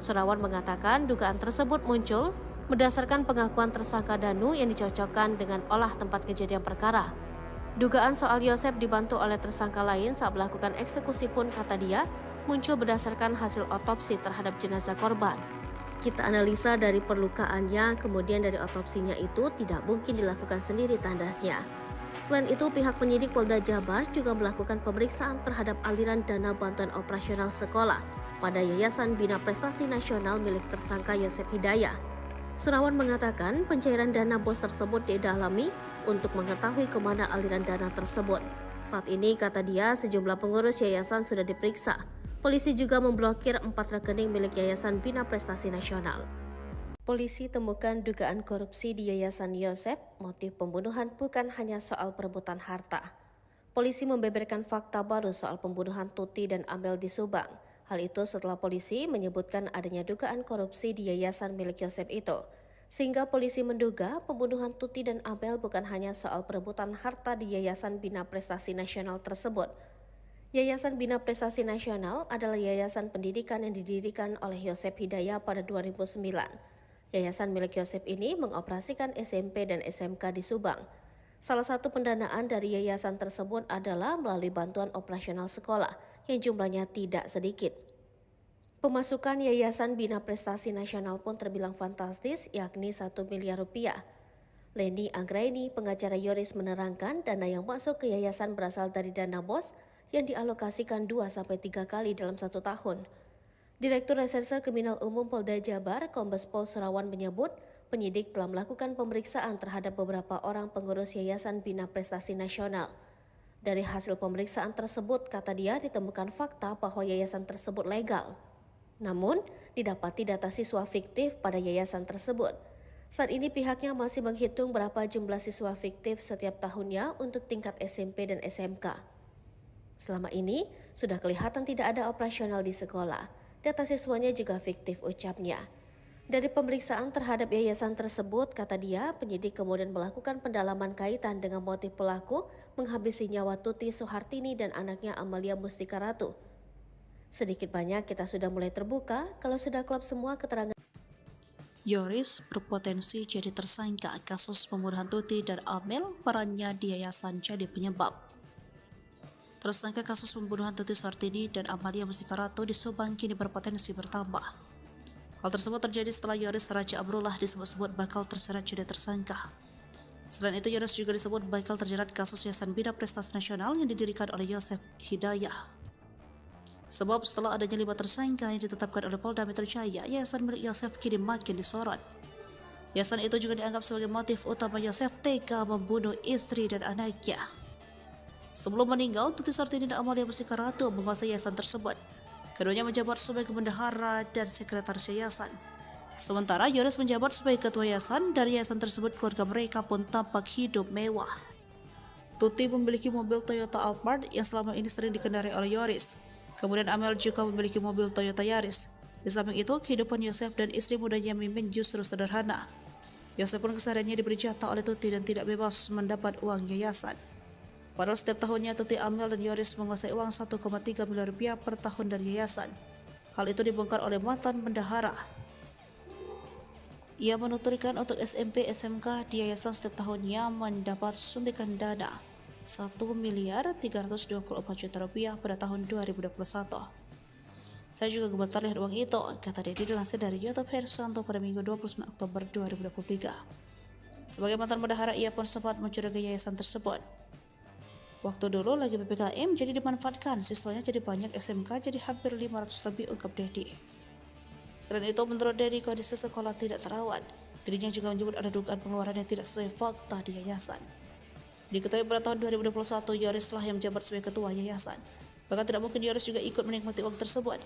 Serawan mengatakan dugaan tersebut muncul berdasarkan pengakuan tersangka Danu yang dicocokkan dengan olah tempat kejadian perkara. Dugaan soal Yosep dibantu oleh tersangka lain saat melakukan eksekusi pun, kata dia, muncul berdasarkan hasil otopsi terhadap jenazah korban. Kita analisa dari perlukaannya, kemudian dari otopsinya itu tidak mungkin dilakukan sendiri, tandasnya. Selain itu, pihak penyidik Polda Jabar juga melakukan pemeriksaan terhadap aliran dana bantuan operasional sekolah pada Yayasan Bina Prestasi Nasional milik tersangka Yosep Hidayah. Serawan mengatakan pencairan dana bos tersebut didalami untuk mengetahui kemana aliran dana tersebut. Saat ini, kata dia, sejumlah pengurus yayasan sudah diperiksa. Polisi juga memblokir 4 rekening milik Yayasan Bina Prestasi Nasional. Polisi temukan dugaan korupsi di Yayasan Yosep. Motif pembunuhan bukan hanya soal perebutan harta. Polisi membeberkan fakta baru soal pembunuhan Tuti dan Amel di Subang. Hal itu setelah polisi menyebutkan adanya dugaan korupsi di yayasan milik Yosep itu. Sehingga polisi menduga pembunuhan Tuti dan Amel bukan hanya soal perebutan harta di Yayasan Bina Prestasi Nasional tersebut. Yayasan Bina Prestasi Nasional adalah yayasan pendidikan yang didirikan oleh Yosef Hidayah pada 2009. Yayasan milik Yosef ini mengoperasikan SMP dan SMK di Subang. Salah satu pendanaan dari yayasan tersebut adalah melalui bantuan operasional sekolah yang jumlahnya tidak sedikit. Pemasukan Yayasan Bina Prestasi Nasional pun terbilang fantastis, yakni 1 miliar rupiah. Leni Anggraini, pengacara Yoris, menerangkan dana yang masuk ke yayasan berasal dari dana BOS yang dialokasikan 2-3 kali dalam 1 tahun. Direktur Reserse Kriminal Umum Polda Jabar, Kombes Pol Surawan menyebut, penyidik telah melakukan pemeriksaan terhadap beberapa orang pengurus Yayasan Bina Prestasi Nasional. Dari hasil pemeriksaan tersebut, kata dia, ditemukan fakta bahwa yayasan tersebut legal. Namun, didapati data siswa fiktif pada yayasan tersebut. Saat ini pihaknya masih menghitung berapa jumlah siswa fiktif setiap tahunnya untuk tingkat SMP dan SMK. Selama ini, sudah kelihatan tidak ada operasional di sekolah. Data siswanya juga fiktif, ucapnya. Dari pemeriksaan terhadap yayasan tersebut, kata dia, penyidik kemudian melakukan pendalaman kaitan dengan motif pelaku menghabisi nyawa Tuti Suhartini dan anaknya Amalia Mustika Ratu. Sedikit banyak kita sudah mulai terbuka kalau sudah klop semua keterangan. Yoris berpotensi jadi tersangka kasus pembunuhan Tuti dan Amel, perannya di yayasan jadi penyebab. Tersangka kasus pembunuhan Tuti Suhartini dan Amalia Mustika Ratu di Subang kini berpotensi bertambah. Hal tersebut terjadi setelah Yoris Raja Amrullah disebut-sebut bakal terseret jadi tersangka. Selain itu, Yoris juga disebut bakal terjerat kasus Yayasan Bina Prestasi Nasional yang didirikan oleh Yosef Hidayah. Sebab setelah adanya 5 tersangka yang ditetapkan oleh Polda Metro Jaya, yayasan milik Yosef kini makin disorot. Yayasan itu juga dianggap sebagai motif utama Yosef tega membunuh istri dan anaknya. Sebelum meninggal, Tuti Suhartini dan Amalia Mustika Ratu menguasai yayasan tersebut. Keduanya menjabat sebagai bendahara dan sekretaris yayasan. Sementara Yoris menjabat sebagai ketua yayasan. Dari yayasan tersebut, keluarga mereka pun tampak hidup mewah. Tuti memiliki mobil Toyota Alphard yang selama ini sering dikendarai oleh Yoris. Kemudian Amel juga memiliki mobil Toyota Yaris. Di samping itu, kehidupan Yosef dan istri mudanya Mimin justru sederhana. Yosef pun kesehariannya diberi jatah oleh Tuti dan tidak bebas mendapat uang yayasan. Padahal setiap tahunnya Tuti, Amel, dan Yoris menguasai uang 1,3 miliar rupiah per tahun dari yayasan. Hal itu dibongkar oleh mantan bendahara. Ia menuturkan untuk SMP SMK di yayasan setiap tahunnya mendapat suntikan dana 1 miliar 324 juta rupiah pada tahun 2021. Saya juga gemetar lihat uang itu, kata Dedi dilansir dari YouTube Hersanto pada Minggu 29 Oktober 2023. Sebagai mantan bendahara, ia pun sempat mencurigai yayasan tersebut. Waktu dulu lagi PPKM jadi dimanfaatkan, siswanya jadi banyak, SMK jadi hampir 500 lebih, ungkap Dedi. Selain itu, menurut Dedi, kondisi sekolah tidak terawat. Dirinya juga menyebut ada dugaan pengeluaran yang tidak sesuai fakta di yayasan. Diketahui pada tahun 2021, Yoris lah yang menjabat sebagai ketua yayasan. Bahkan tidak mungkin Yoris juga ikut menikmati uang tersebut.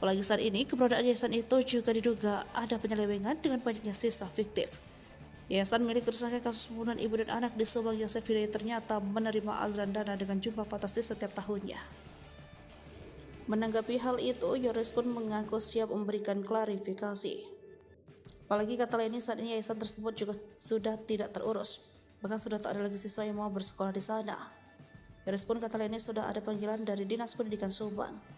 Apalagi saat ini, keberadaan yayasan itu juga diduga ada penyelewengan dengan banyaknya sisa fiktif. Yayasan milik tersangka kasus pembunuhan ibu dan anak di Subang, Yosef Hidayah, ternyata menerima aliran dana dengan jumlah fantastis setiap tahunnya. Menanggapi hal itu, Yoris pun mengaku siap memberikan klarifikasi. Apalagi kata Leni, saat ini yayasan tersebut juga sudah tidak terurus. Bahkan sudah tak ada lagi siswa yang mau bersekolah di sana. Yoris pun, kata Leni, sudah ada panggilan dari Dinas Pendidikan Subang.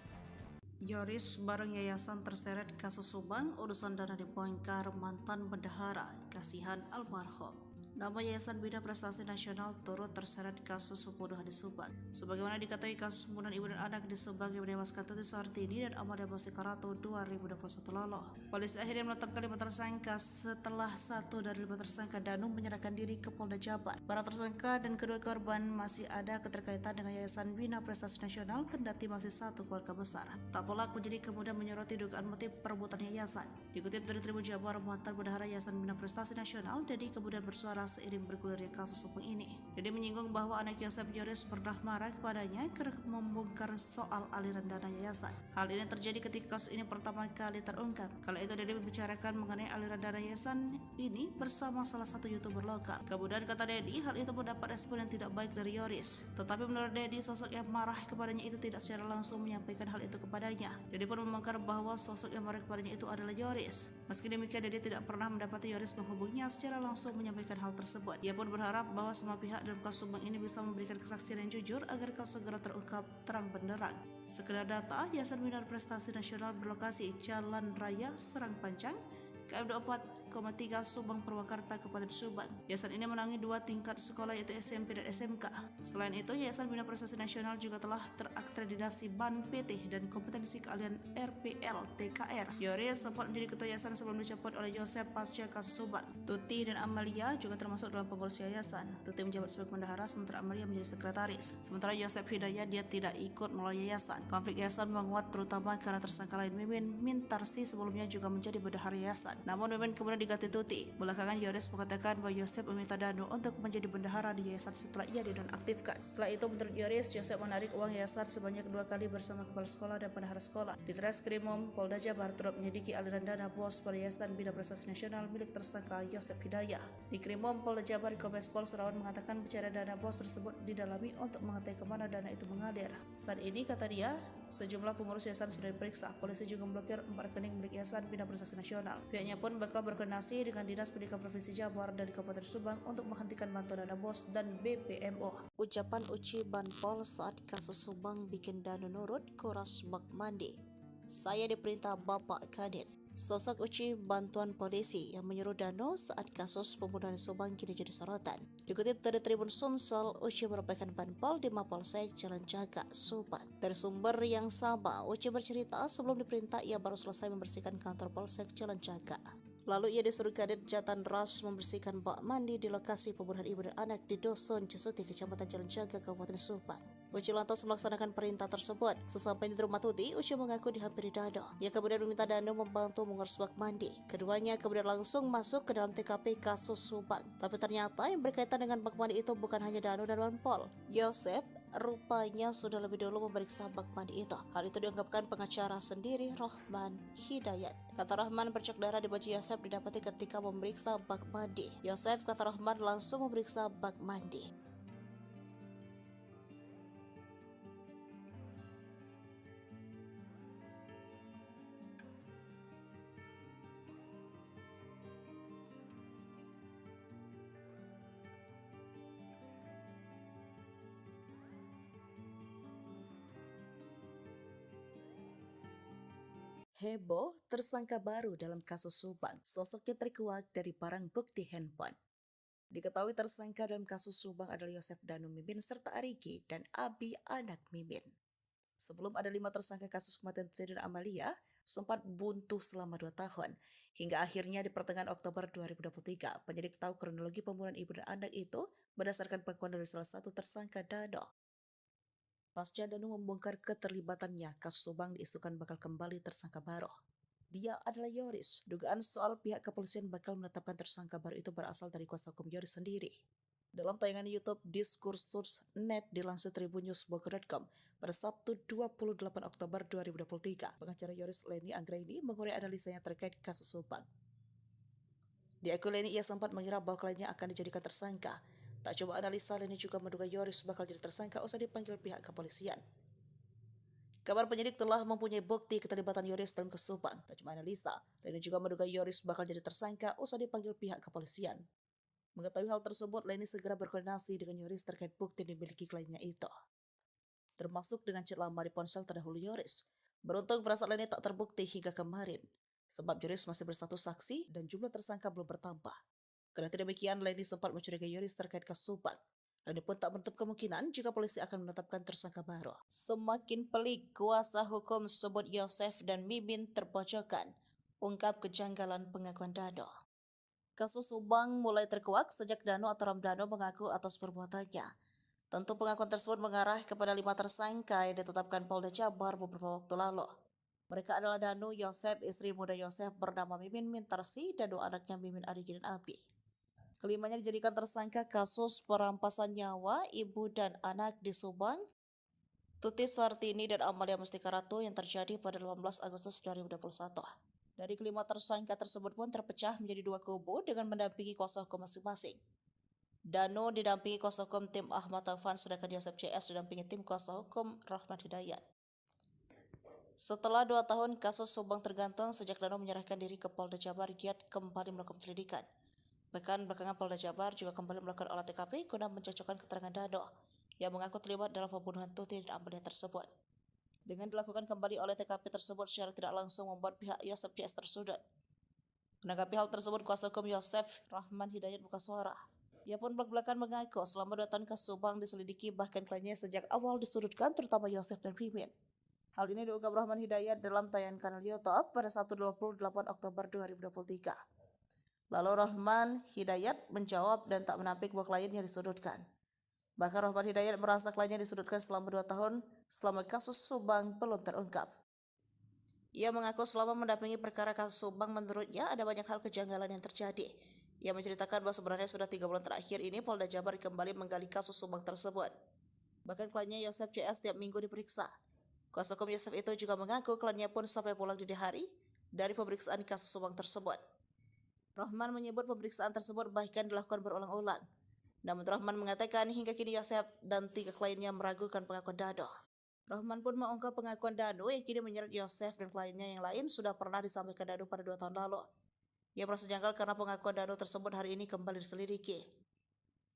Yoris bareng yayasan terseret kasus Subang, urusan dana dibongkar mantan bendahara, kasihan almarhum. Nama Yayasan Bina Prestasi Nasional turut terseret kasus pembunuhan di Subang. Sebagaimana diketahui, kasus pembunuhan ibu dan anak di Subang yang menewaskan Tuti Suhartini dan Amalia Mustika Ratu 2021 lalu. Polisi akhirnya menetapkan 5 tersangka setelah 1 dari 5 tersangka Danum menyerahkan diri ke Polda Jabar. Para tersangka dan kedua korban masih ada keterkaitan dengan Yayasan Bina Prestasi Nasional, kendati masih satu keluarga besar. Tak pelak penyidik kemudian menyoroti dugaan motif perebutan yayasan. Dikutip dari Tribun Jabar, mantan bendahara Yayasan Bina Prestasi Nasional, Dedi kemudian bersuara seiring bergulirnya kasus Subang ini. Dedi menyinggung bahwa anak Yosef, Yoris, pernah marah kepadanya karena membongkar soal aliran dana yayasan. Hal ini terjadi ketika kasus ini pertama kali terungkap. Kala itu Dedi membicarakan mengenai aliran dana yayasan ini bersama salah satu YouTuber lokal. Kemudian kata Dedi, hal itu mendapat respon yang tidak baik dari Yoris. Tetapi menurut Dedi, sosok yang marah kepadanya itu tidak secara langsung menyampaikan hal itu kepadanya. Dedi pun membongkar bahwa sosok yang marah kepadanya itu adalah Yoris. Meski demikian, Dede tidak pernah mendapati Yoris menghubunginya secara langsung menyampaikan hal tersebut. Ia pun berharap bahwa semua pihak dalam kasus Subang ini bisa memberikan kesaksian yang jujur agar kasus segera terungkap terang benderang. Sekedar data, Yayasan Bina Prestasi Nasional berlokasi Jalan Raya Serang Panjang, KM 24,3 Subang Purwakarta, Kabupaten Subang. Yayasan ini menangani 2 tingkat sekolah yaitu SMP dan SMK. Selain itu, Yayasan Bina Prestasi Nasional juga telah terakreditasi BAN PT dan kompetensi keahlian RPL TKR. Yoris sempat menjadi ketua yayasan sebelum dicopot oleh Yosef pasca kasus Subang. Tuti dan Amalia juga termasuk dalam pengurus yayasan. Tuti menjabat sebagai bendahara sementara Amalia menjadi sekretaris. Sementara Yosef Hidayat dia tidak ikut melalui yayasan. Konflik yayasan menguat terutama karena tersangka lain Mimin Mintarsi sebelumnya juga menjadi bendahara yayasan. Namun Mimin kemudian diganti Tuti. Belakangan Yoris mengatakan bahwa Yosef meminta Danu untuk menjadi bendahara di yayasan setelah ia dinonaktifkan. Setelah itu menurut Yoris, Yosef menarik uang yayasan sebanyak 2 kali bersama kepala sekolah dan bendahara sekolah. Di Treskrimum Polda Jabar turut menyelidiki aliran dana bos pada Yayasan Bina Prestasi Nasional milik tersangka Yosef Hidayat. Di Krimum Polda Jabar, Kombes Pol Surawan mengatakan pencarian dana bos tersebut didalami untuk mengetahui kemana dana itu mengalir. Saat ini, kata dia, sejumlah pengurus yayasan sudah diperiksa. Polisi juga memblokir 4 rekening milik Yayasan Bina Prestasi Nasional. Pihaknya pun bakal berkoordinasi dengan Dinas Pendidikan Provinsi Jabar dan Kabupaten Subang untuk menghentikan bantuan dana bos dan BPMO. Ucapan Uci Banpol saat kasus Subang bikin Danu nurut kuras bak mandi. Saya diperintah Bapak Kadin. Sosok Uci bantuan polisi yang menyuruh Danu saat kasus pembunuhan Subang kini jadi sorotan. Dikutip dari Tribun Sumsel, Uci merupakan Banpol di Mapolsek Jalan Jaga, Subang. Dari sumber yang sama, Uci bercerita sebelum diperintah ia baru selesai membersihkan kantor Polsek Jalan Jaga. Lalu ia disuruh Kadit Jatan Ras membersihkan bak mandi di lokasi pembunuhan ibu dan anak di Dusun Cisuti, Kecamatan Jalan Jaga, Kabupaten Subang. Uci lantas melaksanakan perintah tersebut. Sesampai di rumah Tuti, Uci mengaku dihampiri Danu. Ia kemudian meminta Danu membantu mengurus bak mandi. Keduanya kemudian langsung masuk ke dalam TKP kasus Subang. Tapi ternyata yang berkaitan dengan bak mandi itu bukan hanya Danu dan Banpol. Yosef rupanya sudah lebih dulu memeriksa bak mandi itu. Hal itu diungkapkan pengacara sendiri, Rohman Hidayat. Kata Rohman, bercak darah di baju Yosef didapati ketika memeriksa bak mandi. Yosef, kata Rohman, langsung memeriksa bak mandi. Heboh, tersangka baru dalam kasus Subang. Sosoknya terkuak dari barang bukti handphone. Diketahui tersangka dalam kasus Subang adalah Yosef Danu Mimin serta Arigi dan Abi anak Mimin. Sebelum ada 5 tersangka kasus kematian Tuti dan Amalia, sempat buntu selama 2 tahun. Hingga akhirnya di pertengahan Oktober 2023, penyidik tahu kronologi pembunuhan ibu dan anak itu berdasarkan pengakuan dari salah satu tersangka, Danu. Pasca Danu membongkar keterlibatannya, kasus Subang diisukan bakal kembali tersangka baru. Dia adalah Yoris. Dugaan soal pihak kepolisian bakal menetapkan tersangka baru itu berasal dari kuasa hukum Yoris sendiri. Dalam tayangan YouTube Diskursus.net dilansir tribunnews.com pada Sabtu 28 Oktober 2023, pengacara Yoris Leni Anggraini mengurai analisanya terkait kasus Subang. Di akun Leni, ia sempat mengira bahwa kliennya akan dijadikan tersangka. Tak coba analisa, Leni juga menduga Yoris bakal jadi tersangka usai dipanggil pihak kepolisian. Kabar penyidik telah mempunyai bukti keterlibatan Yoris dalam kasus Subang. Tak cuma analisa, Leni juga menduga Yoris bakal jadi tersangka usai dipanggil pihak kepolisian. Mengetahui hal tersebut, Leni segera berkoordinasi dengan Yoris terkait bukti yang dimiliki kliennya itu, termasuk dengan chat lama di ponsel terdahulu Yoris. Beruntung firasat Leni tak terbukti hingga kemarin, sebab Yoris masih berstatus saksi dan jumlah tersangka belum bertambah. Karena demikian, Leni sempat mencurigai Yoris terkait kasus Subang. Leni pun tak menutup kemungkinan jika polisi akan menetapkan tersangka baru. Semakin pelik, kuasa hukum sebut Yosef dan Mimin terpojokkan, ungkap kejanggalan pengakuan Danu. Kasus Subang mulai terkuak sejak Danu atau Ramdhanu mengaku atas perbuatannya. Tentu pengakuan tersebut mengarah kepada 5 tersangka yang ditetapkan Polda Jabar beberapa waktu lalu. Mereka adalah Danu, Yosef, istri muda Yosef bernama Mimin Mintarsi, dan 2 anaknya Mimin, Arigi, dan Abi. Kelimanya dijadikan tersangka kasus perampasan nyawa ibu dan anak di Subang, Tuti Suartini dan Amalia Mustika Ratu yang terjadi pada 18 Agustus 2021. Dari kelima tersangka tersebut pun terpecah menjadi 2 kubu dengan mendampingi kuasa hukum masing-masing. Danu didampingi kuasa hukum tim Ahmad Taufan, sedangkan Yosef CS didampingi tim kuasa hukum Rohman Hidayat. Setelah 2 tahun kasus Subang tergantung sejak Danu menyerahkan diri ke Polda Jabar, giat kembali melakukan penyelidikan. Bahkan belakangan Polda Jabar juga kembali melakukan olah TKP guna mencocokkan keterangan Danu yang mengaku terlibat dalam pembunuhan Tuti dan Amelia tersebut. Dengan dilakukan kembali oleh TKP tersebut secara tidak langsung membuat pihak Yosef CS tersudut. Menanggapi hal tersebut, kuasa hukum Yosef, Rahman Hidayat buka suara. Ia pun belak-belakan mengaku selama 2 tahun kasus Subang diselidiki, bahkan kliennya sejak awal disudutkan, terutama Yosef dan Mimin. Hal ini diungkap Rahman Hidayat dalam tayangan kanal YouTube pada Sabtu 28 Oktober 2023. Lalu Rahman Hidayat menjawab dan tak menampik bahwa kliennya disudutkan. Bahkan Rahman Hidayat merasa kliennya disudutkan selama 2 tahun selama kasus Subang belum terungkap. Ia mengaku selama mendampingi perkara kasus Subang, menurutnya ada banyak hal kejanggalan yang terjadi. Ia menceritakan bahwa sebenarnya sudah 3 bulan terakhir ini Polda Jabar kembali menggali kasus Subang tersebut. Bahkan kliennya Yosef CS setiap minggu diperiksa. Kuasa hukum Yosef itu juga mengaku kliennya pun sampai pulang dini hari dari pemeriksaan kasus Subang tersebut. Rahman menyebut pemeriksaan tersebut bahkan dilakukan berulang-ulang. Namun Rahman mengatakan hingga kini Yosef dan 3 kliennya meragukan pengakuan Danu. Rahman pun mengungkap pengakuan Danu yang kini menyeret Yosef dan kliennya yang lain sudah pernah disampaikan Danu pada 2 tahun lalu. Ia merasa janggal karena pengakuan Danu tersebut hari ini kembali diselidiki.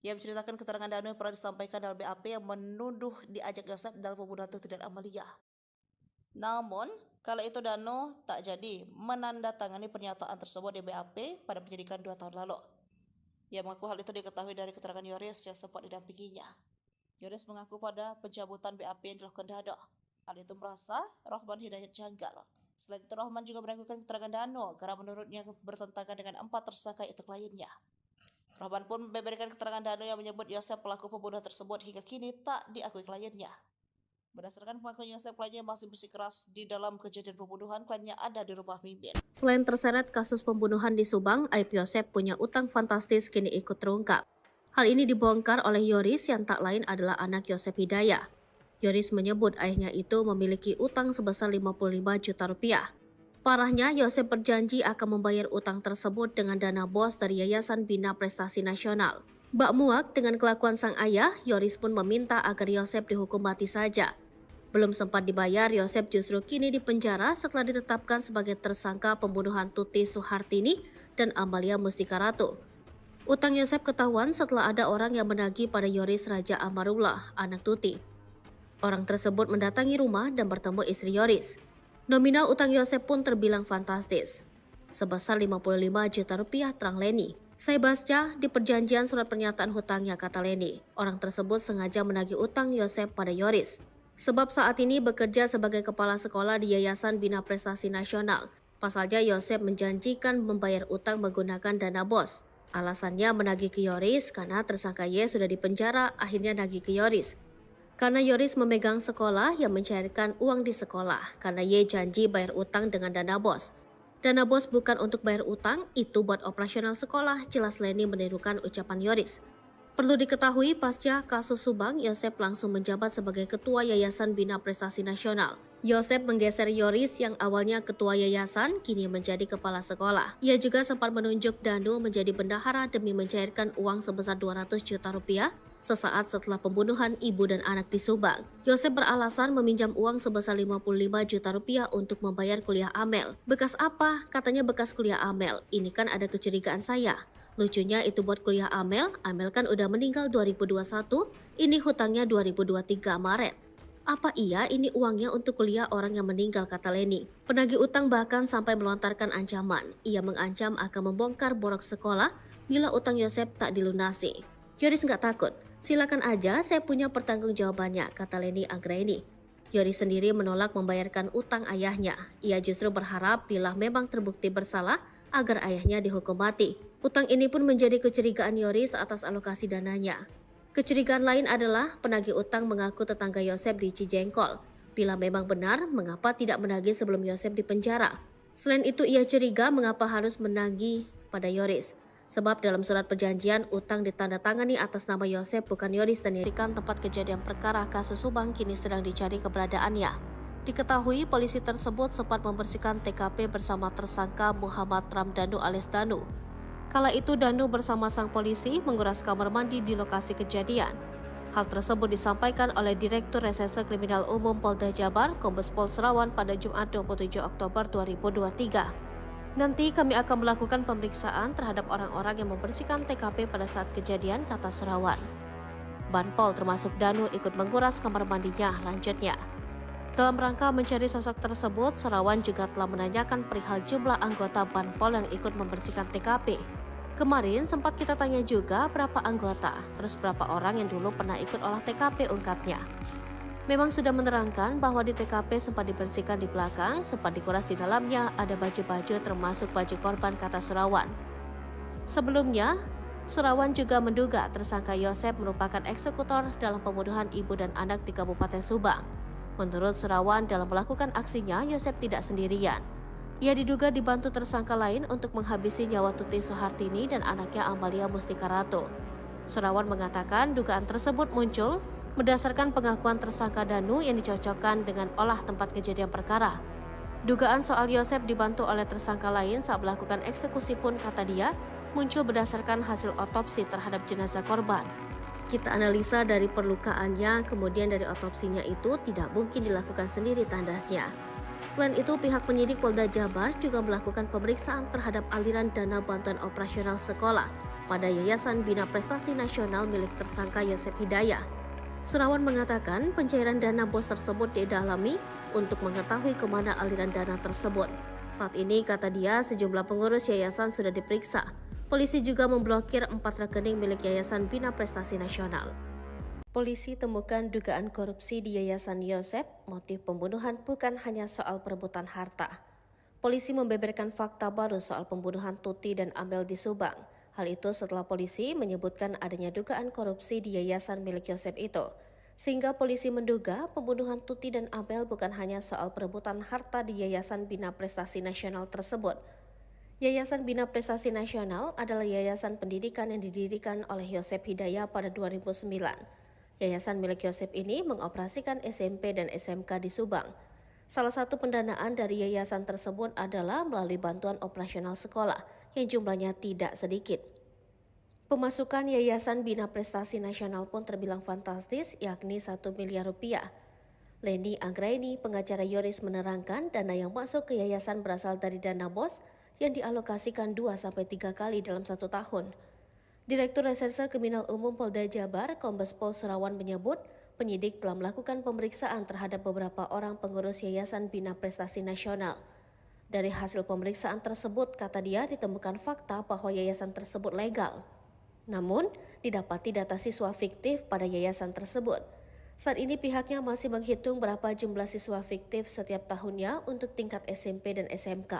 Ia menceritakan keterangan Danu yang pernah disampaikan dalam BAP yang menuduh diajak Yosef dalam pembunuhan Tuti dan Amelia. Namun, kala itu Danu tak jadi menandatangani pernyataan tersebut di BAP pada penyidikan 2 tahun lalu. Ia mengaku hal itu diketahui dari keterangan Yoris yang sempat didampinginya. Yoris mengaku pada pencabutan BAP yang dilakukan Danu, hal itu merasa Rahman Hidayat janggal. Selain itu, Rahman juga meragukan keterangan Danu karena menurutnya bertentangan dengan 4 tersangka itu kliennya. Rahman pun membeberkan keterangan Danu yang menyebut Yosef pelaku pembunuhan tersebut hingga kini tak diakui kliennya. Berdasarkan pengakuan Yosef, kliennya masih bersikeras di dalam kejadian pembunuhan, kliennya ada di rumah Mimin. Selain terseret kasus pembunuhan di Subang, aib Yosef punya utang fantastis kini ikut terungkap. Hal ini dibongkar oleh Yoris yang tak lain adalah anak Yosef Hidayah. Yoris menyebut ayahnya itu memiliki utang sebesar 55 juta rupiah. Parahnya, Yosef berjanji akan membayar utang tersebut dengan dana bos dari Yayasan Bina Prestasi Nasional. Bak muak dengan kelakuan sang ayah, Yoris pun meminta agar Yosef dihukum mati saja. Belum sempat dibayar, Yosef justru kini dipenjara setelah ditetapkan sebagai tersangka pembunuhan Tuti Suhartini dan Amalia Mustika Ratu. Utang Yosef ketahuan setelah ada orang yang menagih pada Yoris Raja Amarullah, anak Tuti. Orang tersebut mendatangi rumah dan bertemu istri Yoris. Nominal utang Yosef pun terbilang fantastis, sebesar 55 juta rupiah, terang Leni. Saya baca di perjanjian surat pernyataan hutangnya, kata Leni. Orang tersebut sengaja menagih utang Yosef pada Yoris. Sebab saat ini bekerja sebagai kepala sekolah di Yayasan Bina Prestasi Nasional. Pasalnya Yosef menjanjikan membayar utang menggunakan dana bos. Alasannya menagih ke Yoris karena tersangka Y sudah dipenjara, akhirnya nagih ke Yoris. Karena Yoris memegang sekolah yang mencairkan uang di sekolah, karena Y janji bayar utang dengan dana bos. Dana bos bukan untuk bayar utang, itu buat operasional sekolah, jelas Leni menirukan ucapan Yoris. Perlu diketahui, pasca kasus Subang, Yosef langsung menjabat sebagai Ketua Yayasan Bina Prestasi Nasional. Yosef menggeser Yoris yang awalnya Ketua Yayasan, kini menjadi Kepala Sekolah. Ia juga sempat menunjuk Danu menjadi bendahara demi mencairkan uang sebesar 200 juta rupiah sesaat setelah pembunuhan ibu dan anak di Subang. Yosef beralasan meminjam uang sebesar 55 juta rupiah untuk membayar kuliah Amel. Bekas apa? Katanya bekas kuliah Amel. Ini kan ada kecurigaan saya. Lucunya itu buat kuliah Amel kan udah meninggal 2021, ini hutangnya 2023 Maret. Apa iya ini uangnya untuk kuliah orang yang meninggal, kata Leni. Penagih utang bahkan sampai melontarkan ancaman. Ia mengancam akan membongkar borok sekolah bila utang Yosef tak dilunasi. Yoris nggak takut, silakan aja, saya punya pertanggungjawabannya, kata Leni Anggraini. Yoris sendiri menolak membayarkan utang ayahnya. Ia justru berharap bila memang terbukti bersalah agar ayahnya dihukum mati. Utang ini pun menjadi kecurigaan Yoris atas alokasi dananya. Kecurigaan lain adalah penagih utang mengaku tetangga Yosef di Cijengkol. Bila memang benar, mengapa tidak menagih sebelum Yosef dipenjara? Selain itu, ia curiga mengapa harus menagih pada Yoris. Sebab dalam surat perjanjian, utang ditandatangani atas nama Yosef bukan Yoris, dan dirikan tempat kejadian perkara kasus Subang kini sedang dicari keberadaannya. Diketahui polisi tersebut sempat membersihkan TKP bersama tersangka Muhammad Ramdhanu alias Danu. Kala itu Danu bersama sang polisi menguras kamar mandi di lokasi kejadian. Hal tersebut disampaikan oleh Direktur Reserse Kriminal Umum Polda Jabar, Kombes Pol Serawan pada Jumat 27 Oktober 2023. Nanti kami akan melakukan pemeriksaan terhadap orang-orang yang membersihkan TKP pada saat kejadian, kata Serawan. Banpol termasuk Danu ikut menguras kamar mandinya, lanjutnya. Dalam rangka mencari sosok tersebut, Serawan juga telah menanyakan perihal jumlah anggota Banpol yang ikut membersihkan TKP. Kemarin sempat kita tanya juga berapa anggota, terus berapa orang yang dulu pernah ikut olah TKP, ungkapnya. Memang sudah menerangkan bahwa di TKP sempat dibersihkan di belakang, sempat dikuras di dalamnya, ada baju-baju termasuk baju korban, kata Serawan. Sebelumnya, Serawan juga menduga tersangka Yosep merupakan eksekutor dalam pembunuhan ibu dan anak di Kabupaten Subang. Menurut Serawan, dalam melakukan aksinya, Yosep tidak sendirian. Ia diduga dibantu tersangka lain untuk menghabisi nyawa Tuti Soehartini dan anaknya Amalia Mustika Ratu. Serawan mengatakan dugaan tersebut muncul berdasarkan pengakuan tersangka Danu yang dicocokkan dengan olah tempat kejadian perkara. Dugaan soal Yosep dibantu oleh tersangka lain saat melakukan eksekusi pun, kata dia, muncul berdasarkan hasil otopsi terhadap jenazah korban. Kita analisa dari perlukaannya, kemudian dari otopsinya itu tidak mungkin dilakukan sendiri, tandasnya. Selain itu, pihak penyidik Polda Jabar juga melakukan pemeriksaan terhadap aliran dana bantuan operasional sekolah pada Yayasan Bina Prestasi Nasional milik tersangka Yosep Hidayah. Serawan mengatakan pencairan dana BOS tersebut didalami untuk mengetahui kemana aliran dana tersebut. Saat ini, kata dia, sejumlah pengurus yayasan sudah diperiksa. Polisi juga memblokir 4 rekening milik Yayasan Bina Prestasi Nasional. Polisi temukan dugaan korupsi di Yayasan Yosep. Motif pembunuhan bukan hanya soal perebutan harta. Polisi membeberkan fakta baru soal pembunuhan Tuti dan Amel di Subang. Hal itu setelah polisi menyebutkan adanya dugaan korupsi di yayasan milik Yosep itu. Sehingga polisi menduga pembunuhan Tuti dan Amel bukan hanya soal perebutan harta di Yayasan Bina Prestasi Nasional tersebut. Yayasan Bina Prestasi Nasional adalah yayasan pendidikan yang didirikan oleh Yosep Hidayah pada 2009. Yayasan milik Yosep ini mengoperasikan SMP dan SMK di Subang. Salah satu pendanaan dari yayasan tersebut adalah melalui bantuan operasional sekolah yang jumlahnya tidak sedikit. Pemasukan Yayasan Bina Prestasi Nasional pun terbilang fantastis, yakni 1 miliar rupiah. Leni Anggraini, pengacara Yoris, menerangkan dana yang masuk ke yayasan berasal dari dana BOS yang dialokasikan 2-3 kali dalam 1 tahun. Direktur Reserse Kriminal Umum Polda Jabar, Kombes Pol Serawan, menyebut penyidik telah melakukan pemeriksaan terhadap beberapa orang pengurus Yayasan Bina Prestasi Nasional. Dari hasil pemeriksaan tersebut, kata dia, ditemukan fakta bahwa yayasan tersebut legal. Namun, didapati data siswa fiktif pada yayasan tersebut. Saat ini pihaknya masih menghitung berapa jumlah siswa fiktif setiap tahunnya untuk tingkat SMP dan SMK.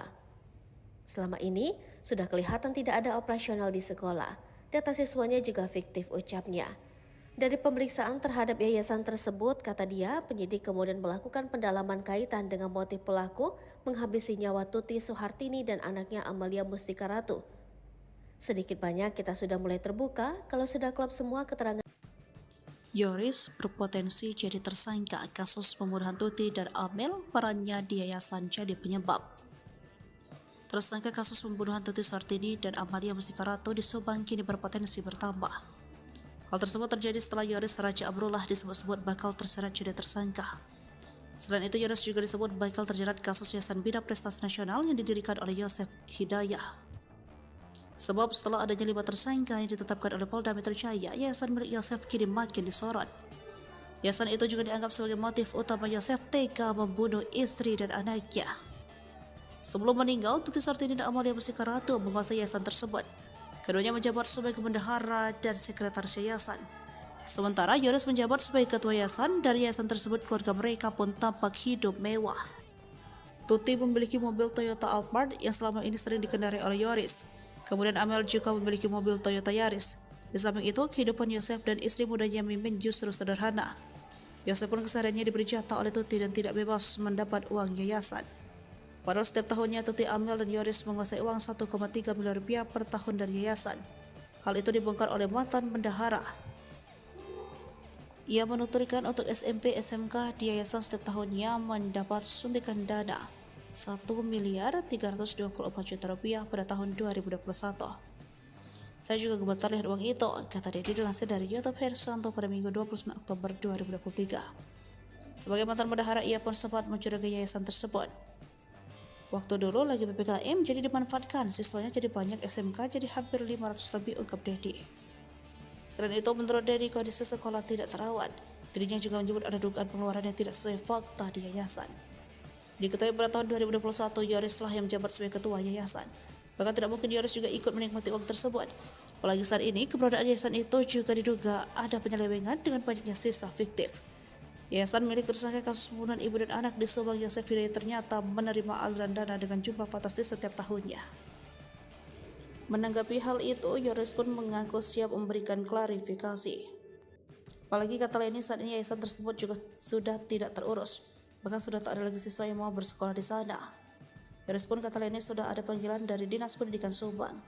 Selama ini, sudah kelihatan tidak ada operasional di sekolah. Data siswanya juga fiktif, ucapnya. Dari pemeriksaan terhadap yayasan tersebut, kata dia, penyidik kemudian melakukan pendalaman kaitan dengan motif pelaku menghabisi nyawa Tuti Soehartini dan anaknya Amalia Mustika Ratu. Sedikit banyak kita sudah mulai terbuka kalau sudah klop semua keterangan. Yoris berpotensi jadi tersangka kasus pembunuhan Tuti dan Amel, perannya di yayasan jadi penyebab. Tersangka kasus pembunuhan Tuti Soehartini dan Amalia Mustika Ratu di Subang kini berpotensi bertambah. Hal tersebut terjadi setelah Yoris Raja Amrullah disebut-sebut bakal terseret jadi tersangka. Selain itu, Yoris juga disebut bakal terjerat kasus Yayasan Bina Prestasi Nasional yang didirikan oleh Yosep Hidayah. Sebab setelah adanya 5 tersangka yang ditetapkan oleh Polda Metro Jaya, yayasan milik Yosep kini makin disorot. Yayasan itu juga dianggap sebagai motif utama Yosep tega membunuh istri dan anaknya. Sebelum meninggal, Tuti Soehartini dan Amalia Mustika Ratu menguasai yayasan tersebut. Keduanya menjabat sebagai bendahara dan sekretaris yayasan. Sementara Yoris menjabat sebagai ketua yayasan. Dari yayasan tersebut, keluarga mereka pun tampak hidup mewah. Tuti memiliki mobil Toyota Alphard yang selama ini sering dikendarai oleh Yoris. Kemudian Amel juga memiliki mobil Toyota Yaris. Di samping itu, kehidupan Yosep dan istri mudanya Mimin justru sederhana. Yosep pun kesehariannya diberi jatah oleh Tuti dan tidak bebas mendapat uang yayasan. Padahal setiap tahunnya Tuti, Amel, dan Yoris menguasai uang 1,3 miliar rupiah per tahun dari yayasan. Hal itu dibongkar oleh mantan bendahara. Ia menuturkan untuk SMP SMK di yayasan setiap tahunnya mendapat suntikan dana 1 miliar 324 juta rupiah pada tahun 2021. Saya juga gemetar lihat uang itu, kata Dedi dilansir dari YouTube Hersanto pada Minggu 29 Oktober 2023. Sebagai mantan bendahara, ia pun sempat mencurigai yayasan tersebut. Waktu dulu lagi PPKM jadi dimanfaatkan, siswanya jadi banyak, SMK jadi hampir 500 lebih, ungkap Dedi. Selain itu, menurut Dedi, kondisi sekolah tidak terawat. Dirinya juga menyebut ada dugaan pengeluaran yang tidak sesuai fakta di yayasan. Diketahui pada tahun 2021, Yoris lah yang menjabat sebagai ketua yayasan. Bahkan tidak mungkin Yoris juga ikut menikmati uang tersebut. Apalagi saat ini, keberadaan yayasan itu juga diduga ada penyelewengan dengan banyaknya sisa fiktif. Yayasan milik tersangka kasus pembunuhan ibu dan anak di Subang, Yosef Hidayat, ternyata menerima aliran dana dengan jumlah fantastis setiap tahunnya. Menanggapi hal itu, Yoris pun mengaku siap memberikan klarifikasi. Apalagi kata lainnya, saat ini yayasan tersebut juga sudah tidak terurus. Bahkan sudah tak ada lagi siswa yang mau bersekolah di sana. Yoris pun kata lainnya sudah ada panggilan dari Dinas Pendidikan Subang.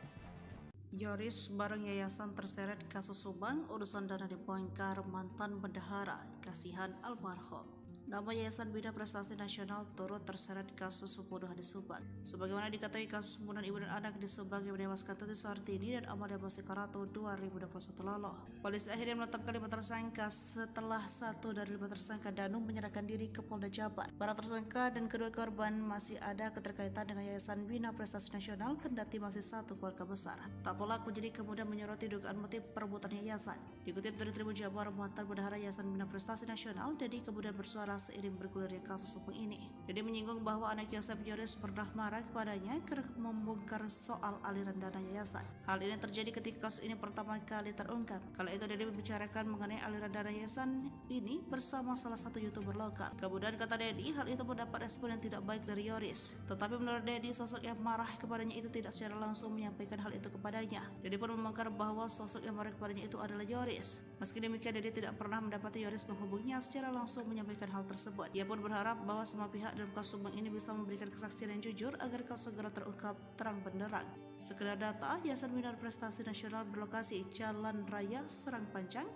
Yoris bareng yayasan terseret kasus Subang, urusan dana dibongkar mantan bendahara, kasihan almarhum. Nama Yayasan Bina Prestasi Nasional turut terseret kasus pembunuhan di Subang. Sebagaimana diketahui, kasus pembunuhan ibu dan anak di Subang yang menewaskan Tuti Suhartini dan Amalia Bostikarato 2021 lalu. Polisi akhirnya menetapkan 5 tersangka setelah 1 dari 5 tersangka Danu menyerahkan diri ke Polda Jabar. Para tersangka dan kedua korban masih ada keterkaitan dengan Yayasan Bina Prestasi Nasional, kendati masih satu keluarga besar. Tak pelaku jadi kemudian menyoroti dugaan motif perebutan yayasan. Dikutip dari Tribun Jabar, mantan bendahara Yayasan Bina Prestasi Nasional, Dedi kemudian bersuara seiring bergulirnya kasus hukum ini. Dedi menyinggung bahwa anak Yosef Yoris pernah marah kepadanya karena membongkar soal aliran dana yayasan. Hal ini terjadi ketika kasus ini pertama kali terungkap. Kala itu Dedi membicarakan mengenai aliran dana yayasan ini bersama salah satu YouTuber lokal. Kemudian kata Dedi, hal itu mendapat respon yang tidak baik dari Yoris. Tetapi menurut Dedi, sosok yang marah kepadanya itu tidak secara langsung menyampaikan hal itu kepadanya. Dedi pun membongkar bahwa sosok yang marah kepadanya itu adalah Yoris. Meski demikian, Dedi tidak pernah mendapati Yoris menghubunginya secara langsung menyampaikan hal tersebut. Ia pun berharap bahwa semua pihak dalam kasus Subang ini bisa memberikan kesaksian yang jujur agar kasus segera terungkap terang benderang. Sekedar data, Yayasan Bina Prestasi Nasional berlokasi Jalan Raya Serang Panjang,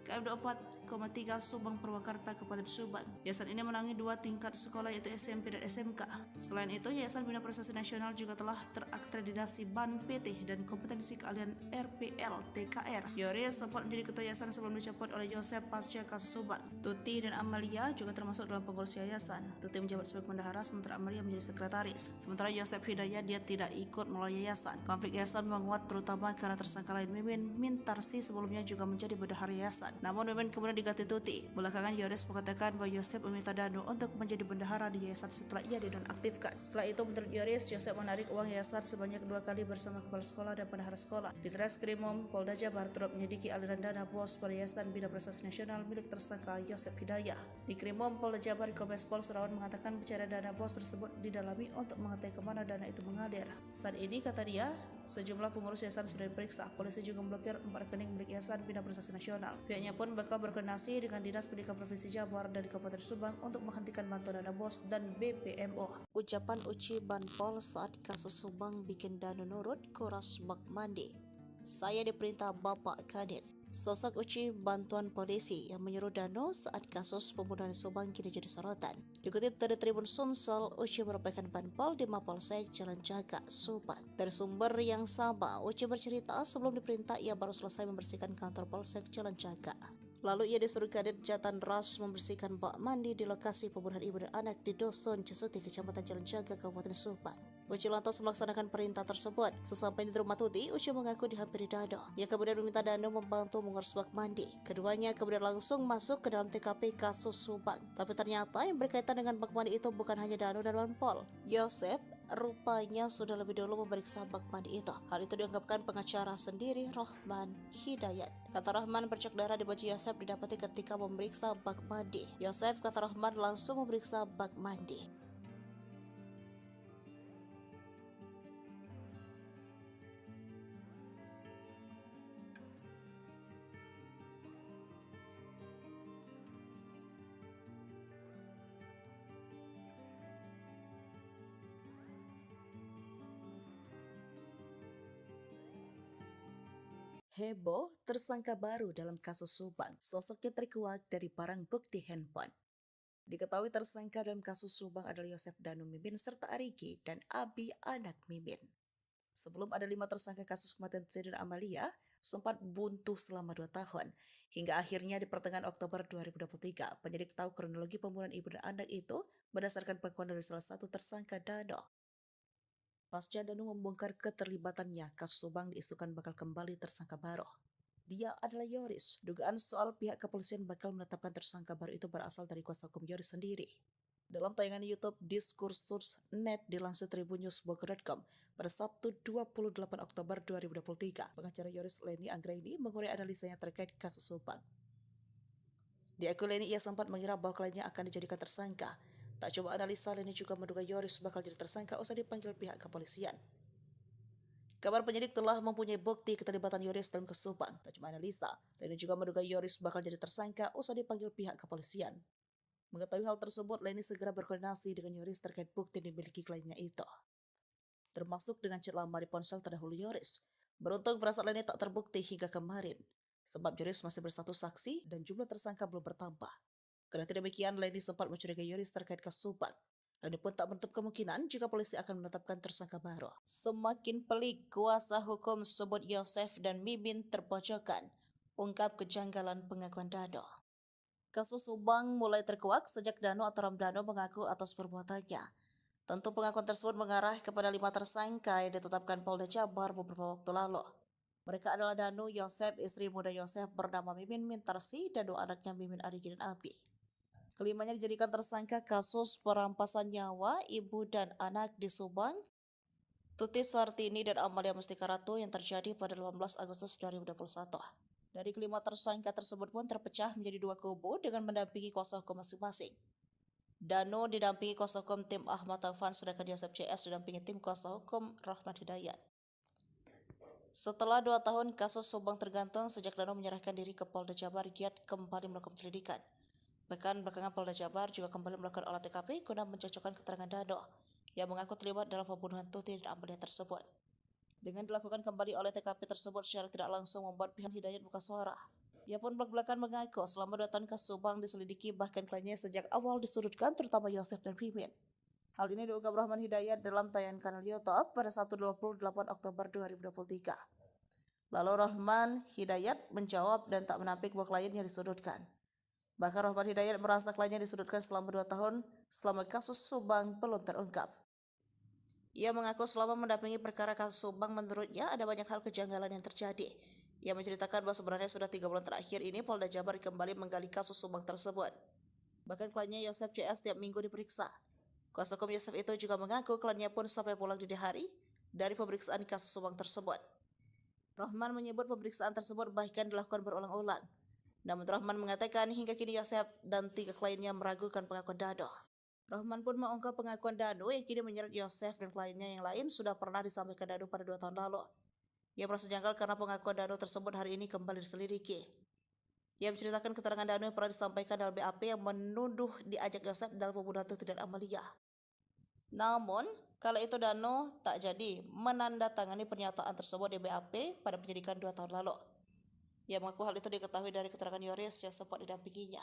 KM 24,3 Subang Purwakarta, Kabupaten Subang. Yayasan ini menangani 2 tingkat sekolah, yaitu SMP dan SMK. Selain itu, Yayasan Bina Prestasi Nasional juga telah terakreditasi BAN PT dan kompetensi keahlian RPL TKR. Yoris sempat menjadi ketua yayasan sebelum dicopot oleh Yosef pasca kasus Subang. Tuti dan Amalia juga termasuk dalam pengurus yayasan. Tuti menjabat sebagai bendahara, sementara Amalia menjadi sekretaris. Sementara Yosef Hidayat dia tidak ikut melalui yayasan. Konflik yayasan menguat terutama karena tersangka lain Mimin Mintarsi sebelumnya juga menjadi bendahara yayasan. Namun Mimin kemudian diganti Tuti. Belakangan Yoris mengatakan bahwa Yosef meminta Danu untuk menjadi bendahara di yayasan setelah ia dinonaktifkan. Setelah itu, menurut Yoris, Yosef menarik uang yayasan sebanyak 2 kali bersama kepala sekolah dan bendahara sekolah. Di Treskrimum Polda Jabar turut menyelidiki aliran dana bos pada Yayasan Bina Prestasi Nasional milik tersangka Yosef Hidayat. Di Krimum Polda Jabar, Kombes Pol Surawan mengatakan pencarian dana bos tersebut didalami untuk mengetahui kemana dana itu mengalir. Saat ini, kata dia, sejumlah pengurus yayasan sudah diperiksa. Polisi juga memblokir 4 rekening milik Yayasan Bina Prestasi Nasional. Pihaknya pun bakal berkoordinasi dengan Dinas Pendidikan Provinsi Jabar dan Kabupaten Subang untuk menghentikan bantuan dana bos dan BPMO. Ucapan Uci Banpol saat kasus Subang bikin Danu nurut, kuras bak mandi. Saya diperintah Bapak Kadin. Sosok Uci bantuan polisi yang menyuruh Danu saat kasus pembunuhan Subang kini jadi sorotan. Dikutip dari Tribun Sumsel, Uci merupakan Banpol di Mapolsek Jalan Jaga, Subang. Dari sumber yang sama, Uci bercerita sebelum diperintah ia baru selesai membersihkan kantor Polsek Jalan Jaga. Lalu ia disuruh Kadit Jatan Ras membersihkan bak mandi di lokasi pembunuhan ibu dan anak di Dusun Cesuti, Kecamatan Jalan Jaga, Kabupaten Subang. Uci lantas melaksanakan perintah tersebut. Sesampai di rumah Tuti, Uci mengaku dihampiri Danu. Ia kemudian meminta Danu membantu mengurus bak mandi. Keduanya kemudian langsung masuk ke dalam TKP kasus Subang. Tapi ternyata yang berkaitan dengan bak mandi itu bukan hanya Danu dan Banpol. Yosef rupanya sudah lebih dulu memeriksa bak mandi itu. Hal itu dianggapkan pengacara sendiri, Rahman Hidayat. Kata Rahman, bercak darah di baju Yosef didapati ketika memeriksa bak mandi. Yosef, kata Rahman, langsung memeriksa bak mandi. Heboh, tersangka baru dalam kasus Subang. Sosoknya terkuak dari barang bukti handphone. Diketahui tersangka dalam kasus Subang adalah Yosef Danu Mimin serta Arigi dan Abi anak Mimin. Sebelum ada 5 tersangka kasus kematian Tuti dan Amalia, sempat buntu selama 2 tahun. Hingga akhirnya di pertengahan Oktober 2023, penyidik tahu kronologi pembunuhan ibu dan anak itu berdasarkan pengakuan dari salah satu tersangka Dano. Pasca Danu membongkar keterlibatannya, kasus Subang diisukan bakal kembali tersangka baru. Dia adalah Yoris. Dugaan soal pihak kepolisian bakal menetapkan tersangka baru itu berasal dari kuasa hukum Yoris sendiri. Dalam tayangan YouTube Diskursus.net dilansir tribunnews.bogor.com pada Sabtu 28 Oktober 2023, pengacara Yoris Leni Anggraini mengurai analisanya terkait kasus Subang. Di akun Leni ia sempat mengira bahwa kliennya akan dijadikan tersangka. Tak coba analisa, Leni juga menduga Yoris bakal jadi tersangka usai dipanggil pihak kepolisian. Kabar penyidik telah mempunyai bukti keterlibatan Yoris dalam kasus Subang. Tak cuma analisa, Leni juga menduga Yoris bakal jadi tersangka usai dipanggil pihak kepolisian. Mengetahui hal tersebut, Leni segera berkoordinasi dengan Yoris terkait bukti yang dimiliki kliennya itu, termasuk dengan chat lama di ponsel terdahulu Yoris. Beruntung firasat Leni tak terbukti hingga kemarin, sebab Yoris masih bersatu saksi dan jumlah tersangka belum bertambah. Karena demikian, Leni sempat mencurigai Yoris terkait kasus Subang. Leni pun tak menutup kemungkinan jika polisi akan menetapkan tersangka baru. Semakin pelik, kuasa hukum sebut Yosef dan Mimin terpojokkan, ungkap kejanggalan pengakuan Dano. Kasus Subang mulai terkuak sejak Dano atau Ramdhano mengaku atas perbuatannya. Tentu pengakuan tersebut mengarah kepada 5 tersangka yang ditetapkan Polda Jabar beberapa waktu lalu. Mereka adalah Dano, Yosef, istri muda Yosef bernama Mimin Mintarsi, dan 2 anaknya Mimin Arigi dan Abi. Kelimanya dijadikan tersangka kasus perampasan nyawa ibu dan anak di Subang, Tuti Suhartini dan Amalia Mustika Ratu yang terjadi pada 18 Agustus 2021. Dari kelima tersangka tersebut pun terpecah menjadi 2 kubu dengan mendampingi kuasa hukum masing-masing. Dano didampingi kuasa hukum tim Ahmad Taufan, sedangkan Yosef CS didampingi tim kuasa hukum Rahmat Hidayat. Setelah 2 tahun kasus Subang tergantung sejak Dano menyerahkan diri ke Polda Jabar, giat kembali melakukan penyelidikan. Bahkan belakangan Polda Jabar juga kembali melakukan olah TKP guna mencocokkan keterangan Dano yang mengaku terlibat dalam pembunuhan Tuti dan Amalia tersebut. Dengan dilakukan kembali oleh TKP tersebut secara tidak langsung membuat pihak Hidayat buka suara. Ia pun belak-belakan mengaku selama 2 tahun kasus Subang diselidiki, bahkan kliennya sejak awal disudutkan, terutama Yosef dan Mimin. Hal ini diungkap Rahman Hidayat dalam tayangan kanal YouTube pada Sabtu 28 Oktober 2023. Lalu Rahman Hidayat menjawab dan tak menampik bahwa kliennya disudutkan. Bahkan Rahmat Hidayat merasa kliennya disudutkan selama 2 tahun selama kasus Subang belum terungkap. Ia mengaku selama mendampingi perkara kasus Subang menurutnya ada banyak hal kejanggalan yang terjadi. Ia menceritakan bahwa sebenarnya sudah 3 bulan terakhir ini Polda Jabar kembali menggali kasus Subang tersebut. Bahkan kliennya Yosef CS tiap minggu diperiksa. Kuasa hukum Yosef itu juga mengaku kliennya pun sampai pulang dini hari dari pemeriksaan kasus Subang tersebut. Rahman menyebut pemeriksaan tersebut bahkan dilakukan berulang-ulang. Namun Rahman mengatakan hingga kini Yosef dan 3 kliennya meragukan pengakuan Dano. Rahman pun mengungkap pengakuan Dano yang kini menyeret Yosef dan kliennya yang lain sudah pernah disampaikan Dano pada 2 tahun lalu. Ia merasa janggal karena pengakuan Dano tersebut hari ini kembali diselidiki. Ia menceritakan keterangan Dano yang pernah disampaikan dalam BAP yang menuduh diajak Yosef dalam pembunuhan Tuti dan Amalia. Namun, kala itu Dano tak jadi menandatangani pernyataan tersebut di BAP pada penyidikan 2 tahun lalu. Ia mengaku hal itu diketahui dari keterangan Yoris yang sempat didampinginya.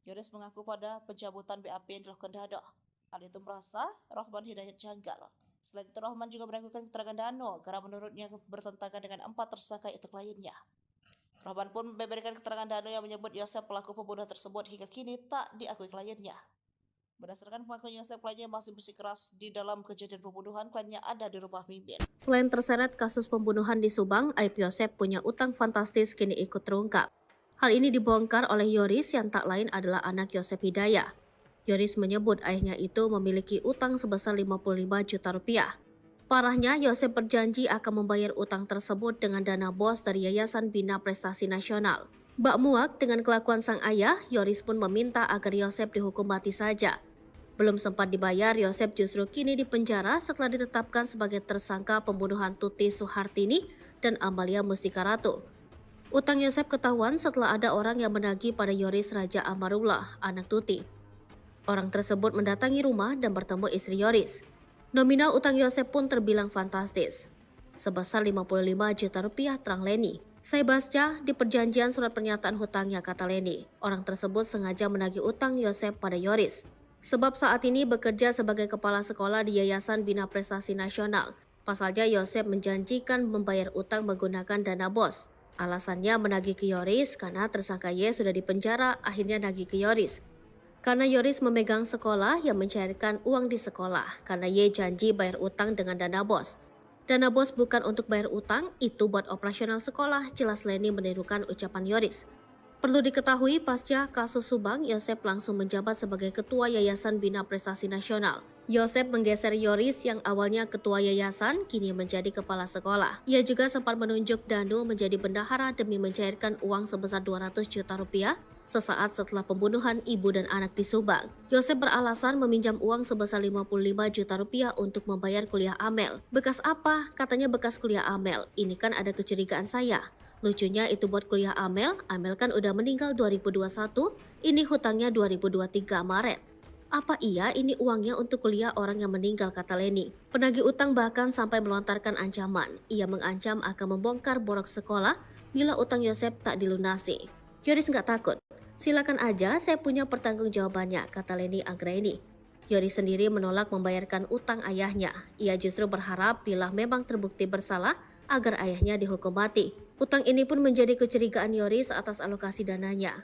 Yoris mengaku pada pencabutan BAP yang dilakukan Dano. Hal itu merasa Rahman Hidayat janggal. Selain itu, Rahman juga meragukan keterangan Dano karena menurutnya bertentangan dengan 4 tersangka itu kliennya. Rahman pun membeberkan keterangan Dano yang menyebut Yosef pelaku pembunuhan tersebut hingga kini tak diakui kliennya. Berdasarkan pengakuan Yosef, kliennya masih bersikeras di dalam kejadian pembunuhan, kliennya ada di rumah Mimin. Selain terseret kasus pembunuhan di Subang, aib Yosef punya utang fantastis kini ikut terungkap. Hal ini dibongkar oleh Yoris yang tak lain adalah anak Yosef Hidayah. Yoris menyebut ayahnya itu memiliki utang sebesar 55 juta rupiah. Parahnya, Yosef berjanji akan membayar utang tersebut dengan dana bos dari Yayasan Bina Prestasi Nasional. Bak muak dengan kelakuan sang ayah, Yoris pun meminta agar Yosef dihukum mati saja. Belum sempat dibayar, Yosef justru kini dipenjara setelah ditetapkan sebagai tersangka pembunuhan Tuti Suhartini dan Amalia Mustika Ratu. Utang Yosef ketahuan setelah ada orang yang menagih pada Yoris Raja Amarullah, anak Tuti. Orang tersebut mendatangi rumah dan bertemu istri Yoris. Nominal utang Yosef pun terbilang fantastis, sebesar 55 juta rupiah, terang Leni. Saya baca di perjanjian surat pernyataan hutangnya, kata Leni. Orang tersebut sengaja menagih utang Yosef pada Yoris, sebab saat ini bekerja sebagai kepala sekolah di Yayasan Bina Prestasi Nasional Pasalnya Yosep menjanjikan membayar utang menggunakan dana BOS. Alasannya menagih ke Yoris karena tersangka Y sudah dipenjara, akhirnya nagih ke Yoris. Karena Yoris memegang sekolah yang mencairkan uang di sekolah, karena Y janji bayar utang dengan dana BOS. Dana BOS bukan untuk bayar utang, itu buat operasional sekolah, jelas Leni menirukan ucapan Yoris. Perlu diketahui pasca kasus Subang, Yosep langsung menjabat sebagai Ketua Yayasan Bina Prestasi Nasional. Yosep menggeser Yoris yang awalnya ketua yayasan, kini menjadi kepala sekolah. Ia juga sempat menunjuk Danu menjadi bendahara demi mencairkan uang sebesar 200 juta rupiah sesaat setelah pembunuhan ibu dan anak di Subang. Yosep beralasan meminjam uang sebesar 55 juta rupiah untuk membayar kuliah Amel. Bekas apa? Katanya bekas kuliah Amel. Ini kan ada kecurigaan saya. Lucunya itu buat kuliah Amel kan udah meninggal 2021, ini hutangnya 2023 Maret. Apa iya ini uangnya untuk kuliah orang yang meninggal, kata Leni. Penagih utang bahkan sampai melontarkan ancaman. Ia mengancam akan membongkar borok sekolah bila utang Yosep tak dilunasi. Yoris nggak takut. Silakan aja, saya punya pertanggungjawabannya, kata Leni Anggraini. Yoris sendiri menolak membayarkan utang ayahnya. Ia justru berharap bila memang terbukti bersalah agar ayahnya dihukum mati. Utang ini pun menjadi kecurigaan Yoris atas alokasi dananya.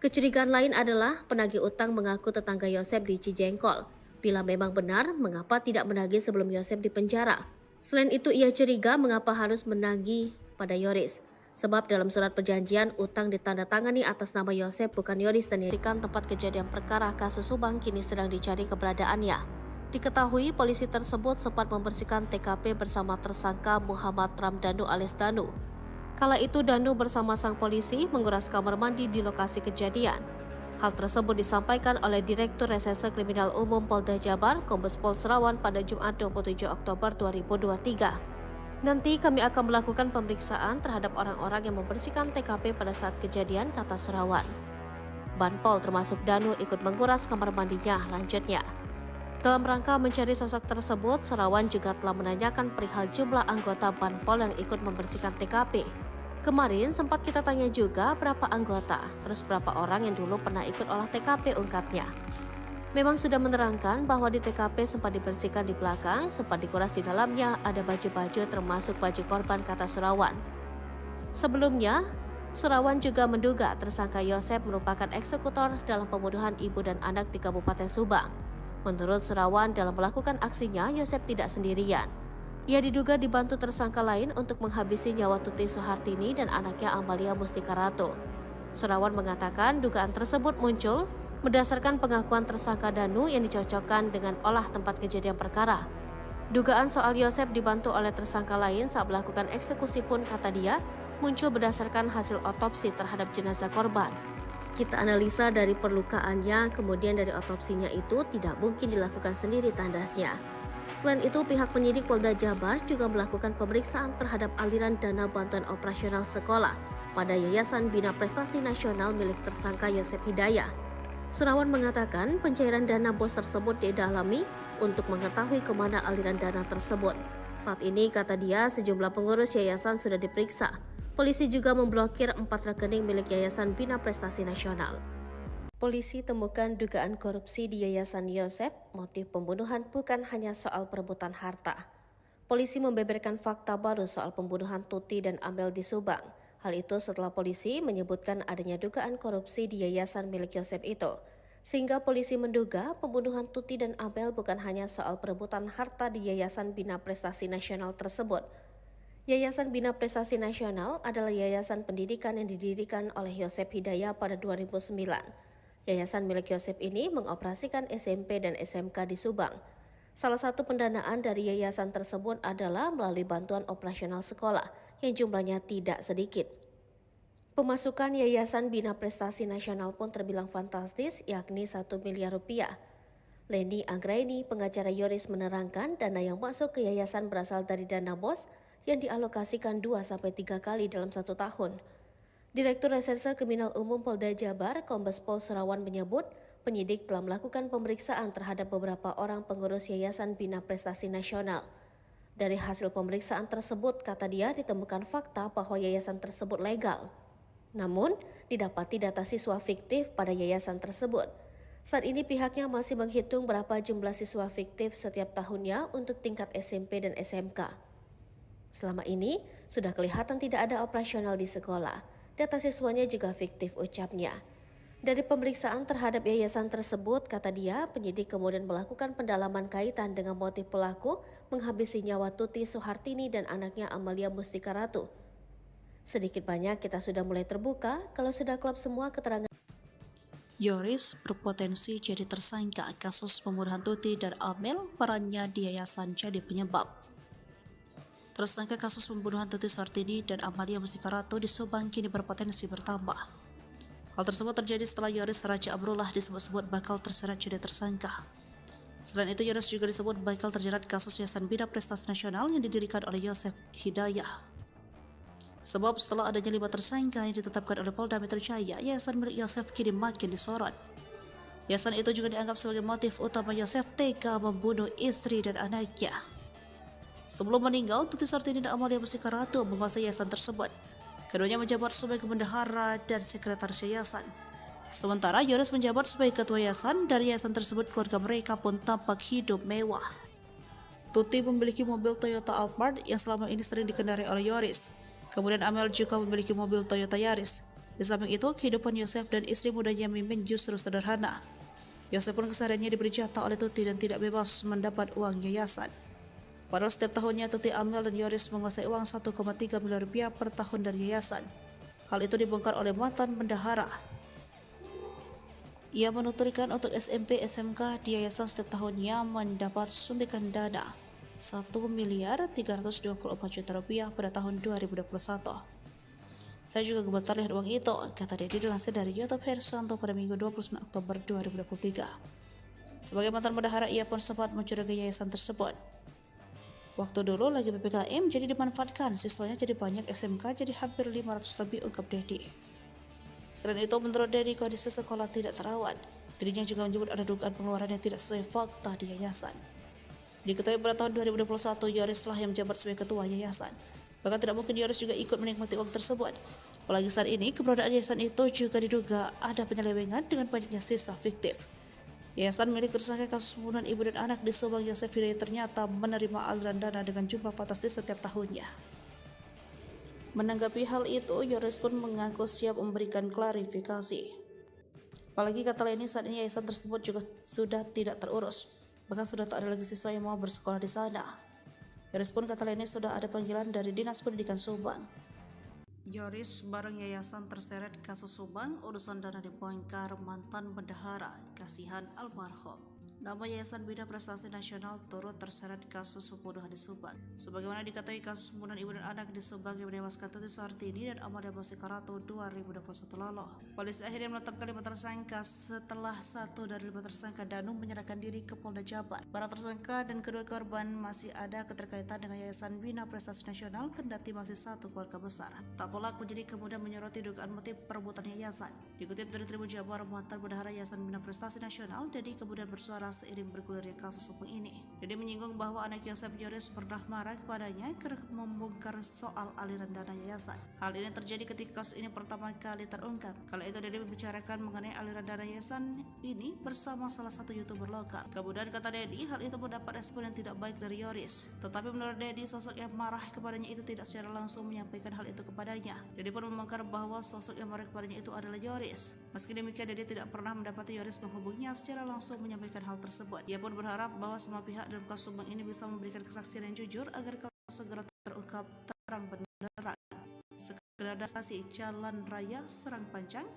Kecurigaan lain adalah penagih utang mengaku tetangga Yosep di Cijengkol. Bila memang benar, mengapa tidak menagih sebelum Yosep dipenjara? Selain itu, ia curiga mengapa harus menagih pada Yoris. Sebab dalam surat perjanjian, utang ditandatangani atas nama Yosep bukan Yoris dan dirikan tempat kejadian perkara kasus Subang kini sedang dicari keberadaannya. Diketahui polisi tersebut sempat membersihkan TKP bersama tersangka Muhammad Ramdhanu alias Danu. Kala itu Danu bersama sang polisi menguras kamar mandi di lokasi kejadian. Hal tersebut disampaikan oleh Direktur Reserse Kriminal Umum Polda Jabar, Kombes Pol Serawan pada Jumat 27 Oktober 2023. Nanti kami akan melakukan pemeriksaan terhadap orang-orang yang membersihkan TKP pada saat kejadian, kata Serawan. Banpol termasuk Danu ikut menguras kamar mandinya, lanjutnya. Dalam rangka mencari sosok tersebut, Serawan juga telah menanyakan perihal jumlah anggota Banpol yang ikut membersihkan TKP. Kemarin sempat kita tanya juga berapa anggota, terus berapa orang yang dulu pernah ikut olah TKP, ungkapnya. Memang sudah menerangkan bahwa di TKP sempat dibersihkan di belakang, sempat dikuras di dalamnya, ada baju-baju termasuk baju korban, kata Serawan. Sebelumnya, Serawan juga menduga tersangka Yosep merupakan eksekutor dalam pembunuhan ibu dan anak di Kabupaten Subang. Menurut Serawan, dalam melakukan aksinya, Yosep tidak sendirian. Ia diduga dibantu tersangka lain untuk menghabisi nyawa Tuti Soehartini dan anaknya Amalia Mustika Ratu. Serawan mengatakan dugaan tersebut muncul berdasarkan pengakuan tersangka Danu yang dicocokkan dengan olah tempat kejadian perkara. Dugaan soal Yosep dibantu oleh tersangka lain saat melakukan eksekusi pun, kata dia, muncul berdasarkan hasil otopsi terhadap jenazah korban. Kita analisa dari perlukaannya, kemudian dari otopsinya itu tidak mungkin dilakukan sendiri, tandasnya. Selain itu, pihak penyidik Polda Jabar juga melakukan pemeriksaan terhadap aliran dana bantuan operasional sekolah pada Yayasan Bina Prestasi Nasional milik tersangka Yosep Hidayah. Serawan mengatakan pencairan dana BOS tersebut didalami untuk mengetahui kemana aliran dana tersebut. Saat ini, kata dia, sejumlah pengurus yayasan sudah diperiksa. Polisi juga memblokir 4 rekening milik Yayasan Bina Prestasi Nasional. Polisi temukan dugaan korupsi di Yayasan Yosep. Motif pembunuhan bukan hanya soal perebutan harta. Polisi membeberkan fakta baru soal pembunuhan Tuti dan Amel di Subang. Hal itu setelah polisi menyebutkan adanya dugaan korupsi di yayasan milik Yosep itu. Sehingga polisi menduga pembunuhan Tuti dan Amel bukan hanya soal perebutan harta di Yayasan Bina Prestasi Nasional tersebut. Yayasan Bina Prestasi Nasional adalah yayasan pendidikan yang didirikan oleh Yosep Hidayah pada 2009. Yayasan milik Yosep ini mengoperasikan SMP dan SMK di Subang. Salah satu pendanaan dari yayasan tersebut adalah melalui bantuan operasional sekolah yang jumlahnya tidak sedikit. Pemasukan Yayasan Bina Prestasi Nasional pun terbilang fantastis, yakni 1 miliar rupiah. Leni Anggraini, pengacara Yoris, menerangkan dana yang masuk ke yayasan berasal dari dana BOS yang dialokasikan 2-3 kali dalam 1 tahun. Direktur Reserse Kriminal Umum Polda Jabar, Kombes Pol Serawan menyebut, penyidik telah melakukan pemeriksaan terhadap beberapa orang pengurus Yayasan Bina Prestasi Nasional. Dari hasil pemeriksaan tersebut, kata dia, ditemukan fakta bahwa yayasan tersebut legal. Namun, didapati data siswa fiktif pada yayasan tersebut. Saat ini pihaknya masih menghitung berapa jumlah siswa fiktif setiap tahunnya untuk tingkat SMP dan SMK. Selama ini, sudah kelihatan tidak ada operasional di sekolah. Data siswanya juga fiktif, ucapnya. Dari pemeriksaan terhadap yayasan tersebut, kata dia, penyidik kemudian melakukan pendalaman kaitan dengan motif pelaku menghabisi nyawa Tuti Soehartini dan anaknya Amalia Mustika Ratu. Sedikit banyak kita sudah mulai terbuka kalau sudah klop semua keterangan. Yoris berpotensi jadi tersangka kasus pembunuhan Tuti dan Amel, perannya di yayasan jadi penyebab. Tersangka kasus pembunuhan Tuti Soehartini dan Amalia Mustika Ratu di Subang kini berpotensi bertambah. Hal tersebut terjadi setelah Yoris Raja Amrullah disebut-sebut bakal terseret jadi tersangka. Selain itu, Yoris juga disebut bakal terjerat kasus Yayasan Bina Prestasi Nasional yang didirikan oleh Yosef Hidayah. Sebab setelah adanya 5 tersangka yang ditetapkan oleh Polda Metro Jaya, yayasan milik Yosef kini makin disorot. Yayasan itu juga dianggap sebagai motif utama Yosef tega membunuh istri dan anaknya. Sebelum meninggal, Tuti Soehartini dan Amalia Mustika Ratu menguasai yayasan tersebut. Keduanya menjabat sebagai bendahara dan sekretaris yayasan. Sementara Yoris menjabat sebagai ketua yayasan. Dari yayasan tersebut, keluarga mereka pun tampak hidup mewah. Tuti memiliki mobil Toyota Alphard yang selama ini sering dikendarai oleh Yoris. Kemudian Amel juga memiliki mobil Toyota Yaris. Di samping itu, kehidupan Yosef dan istri mudanya Mimin justru sederhana. Yosef pun kesehariannya diberi jatah oleh Tuti dan tidak bebas mendapat uang yayasan. Padahal setiap tahunnya Tuti, Amel, dan Yoris menguasai uang 1,3 miliar rupiah per tahun dari yayasan. Hal itu dibongkar oleh mantan bendahara. Ia menuturkan untuk SMP SMK di yayasan setiap tahunnya mendapat suntikan dana 1.324 juta rupiah pada tahun 2021. Saya juga gemetar lihat uang itu, kata Dedi dilansir dari YouTube Hersanto pada Minggu 29 Oktober 2023. Sebagai mantan bendahara, ia pun sempat mencurigai yayasan tersebut. Waktu dulu lagi PPKM jadi dimanfaatkan, siswanya jadi banyak, SMK jadi hampir 500 lebih, ungkap Dedi. Selain itu, menurut Dedi, kondisi sekolah tidak terawat. Dirinya juga menyebut ada dugaan pengeluaran yang tidak sesuai fakta di yayasan. Diketahui pada tahun 2021, Yoris lah yang menjabat sebagai ketua yayasan. Bahkan tidak mungkin Yoris juga ikut menikmati uang tersebut. Apalagi saat ini, keberadaan yayasan itu juga diduga ada penyelewengan dengan banyaknya sisa fiktif. Yayasan milik tersangka kasus pembunuhan ibu dan anak di Subang, Yosef Hidayah, ternyata menerima aliran dana dengan jumlah fantastis setiap tahunnya. Menanggapi hal itu, Yoris pun mengaku siap memberikan klarifikasi. Apalagi kata lainnya, saat ini yayasan tersebut juga sudah tidak terurus. Bahkan sudah tak ada lagi siswa yang mau bersekolah di sana. Yoris pun kata lainnya sudah ada panggilan dari Dinas Pendidikan Subang. Yoris bareng yayasan terseret kasus Subang, urusan dana dibongkar mantan bendahara, kasihan almarhum. Nama Yayasan Bina Prestasi Nasional turut terseret kasus pembunuhan di Subang. Sebagaimana diketahui, kasus pembunuhan ibu dan anak di Subang yang menewaskan Tuti Soehartini dan Amalia Mustika Ratu 2021 lalu. Polisi akhirnya menetapkan 5 tersangka setelah 1 dari 5 tersangka Danum menyerahkan diri ke Polda Jabar. Para tersangka dan kedua korban masih ada keterkaitan dengan Yayasan Bina Prestasi Nasional, kendati masih satu keluarga besar. Tak pelak penyidik kemudian menyoroti dugaan motif perebutan yayasan. Dikutip dari Tribun Jabar, mantan bendahara Yayasan Bina Prestasi Nasional, Dedi kemudian bersuara seiring bergulirnya kasus hukum ini. Dedi menyinggung bahwa anak Yosef, Yoris, pernah marah kepadanya karena membongkar soal aliran dana yayasan. Hal ini terjadi ketika kasus ini pertama kali terungkap. Kala itu Dedi membicarakan mengenai aliran dana yayasan ini bersama salah satu YouTuber lokal. Kemudian kata Dedi, hal itu mendapat respon yang tidak baik dari Yoris. Tetapi menurut Dedi, sosok yang marah kepadanya itu tidak secara langsung menyampaikan hal itu kepadanya. Dedi pun membongkar bahwa sosok yang marah kepadanya itu adalah Yoris. Meski demikian, Dedi tidak pernah mendapati Yoris menghubunginya secara langsung menyampaikan hal tersebut. Ia pun berharap bahwa semua pihak dalam kasus Subang ini bisa memberikan kesaksian yang jujur agar kasus segera terungkap terang benderang. Sekedar stasi Jalan Raya Serang Panjang,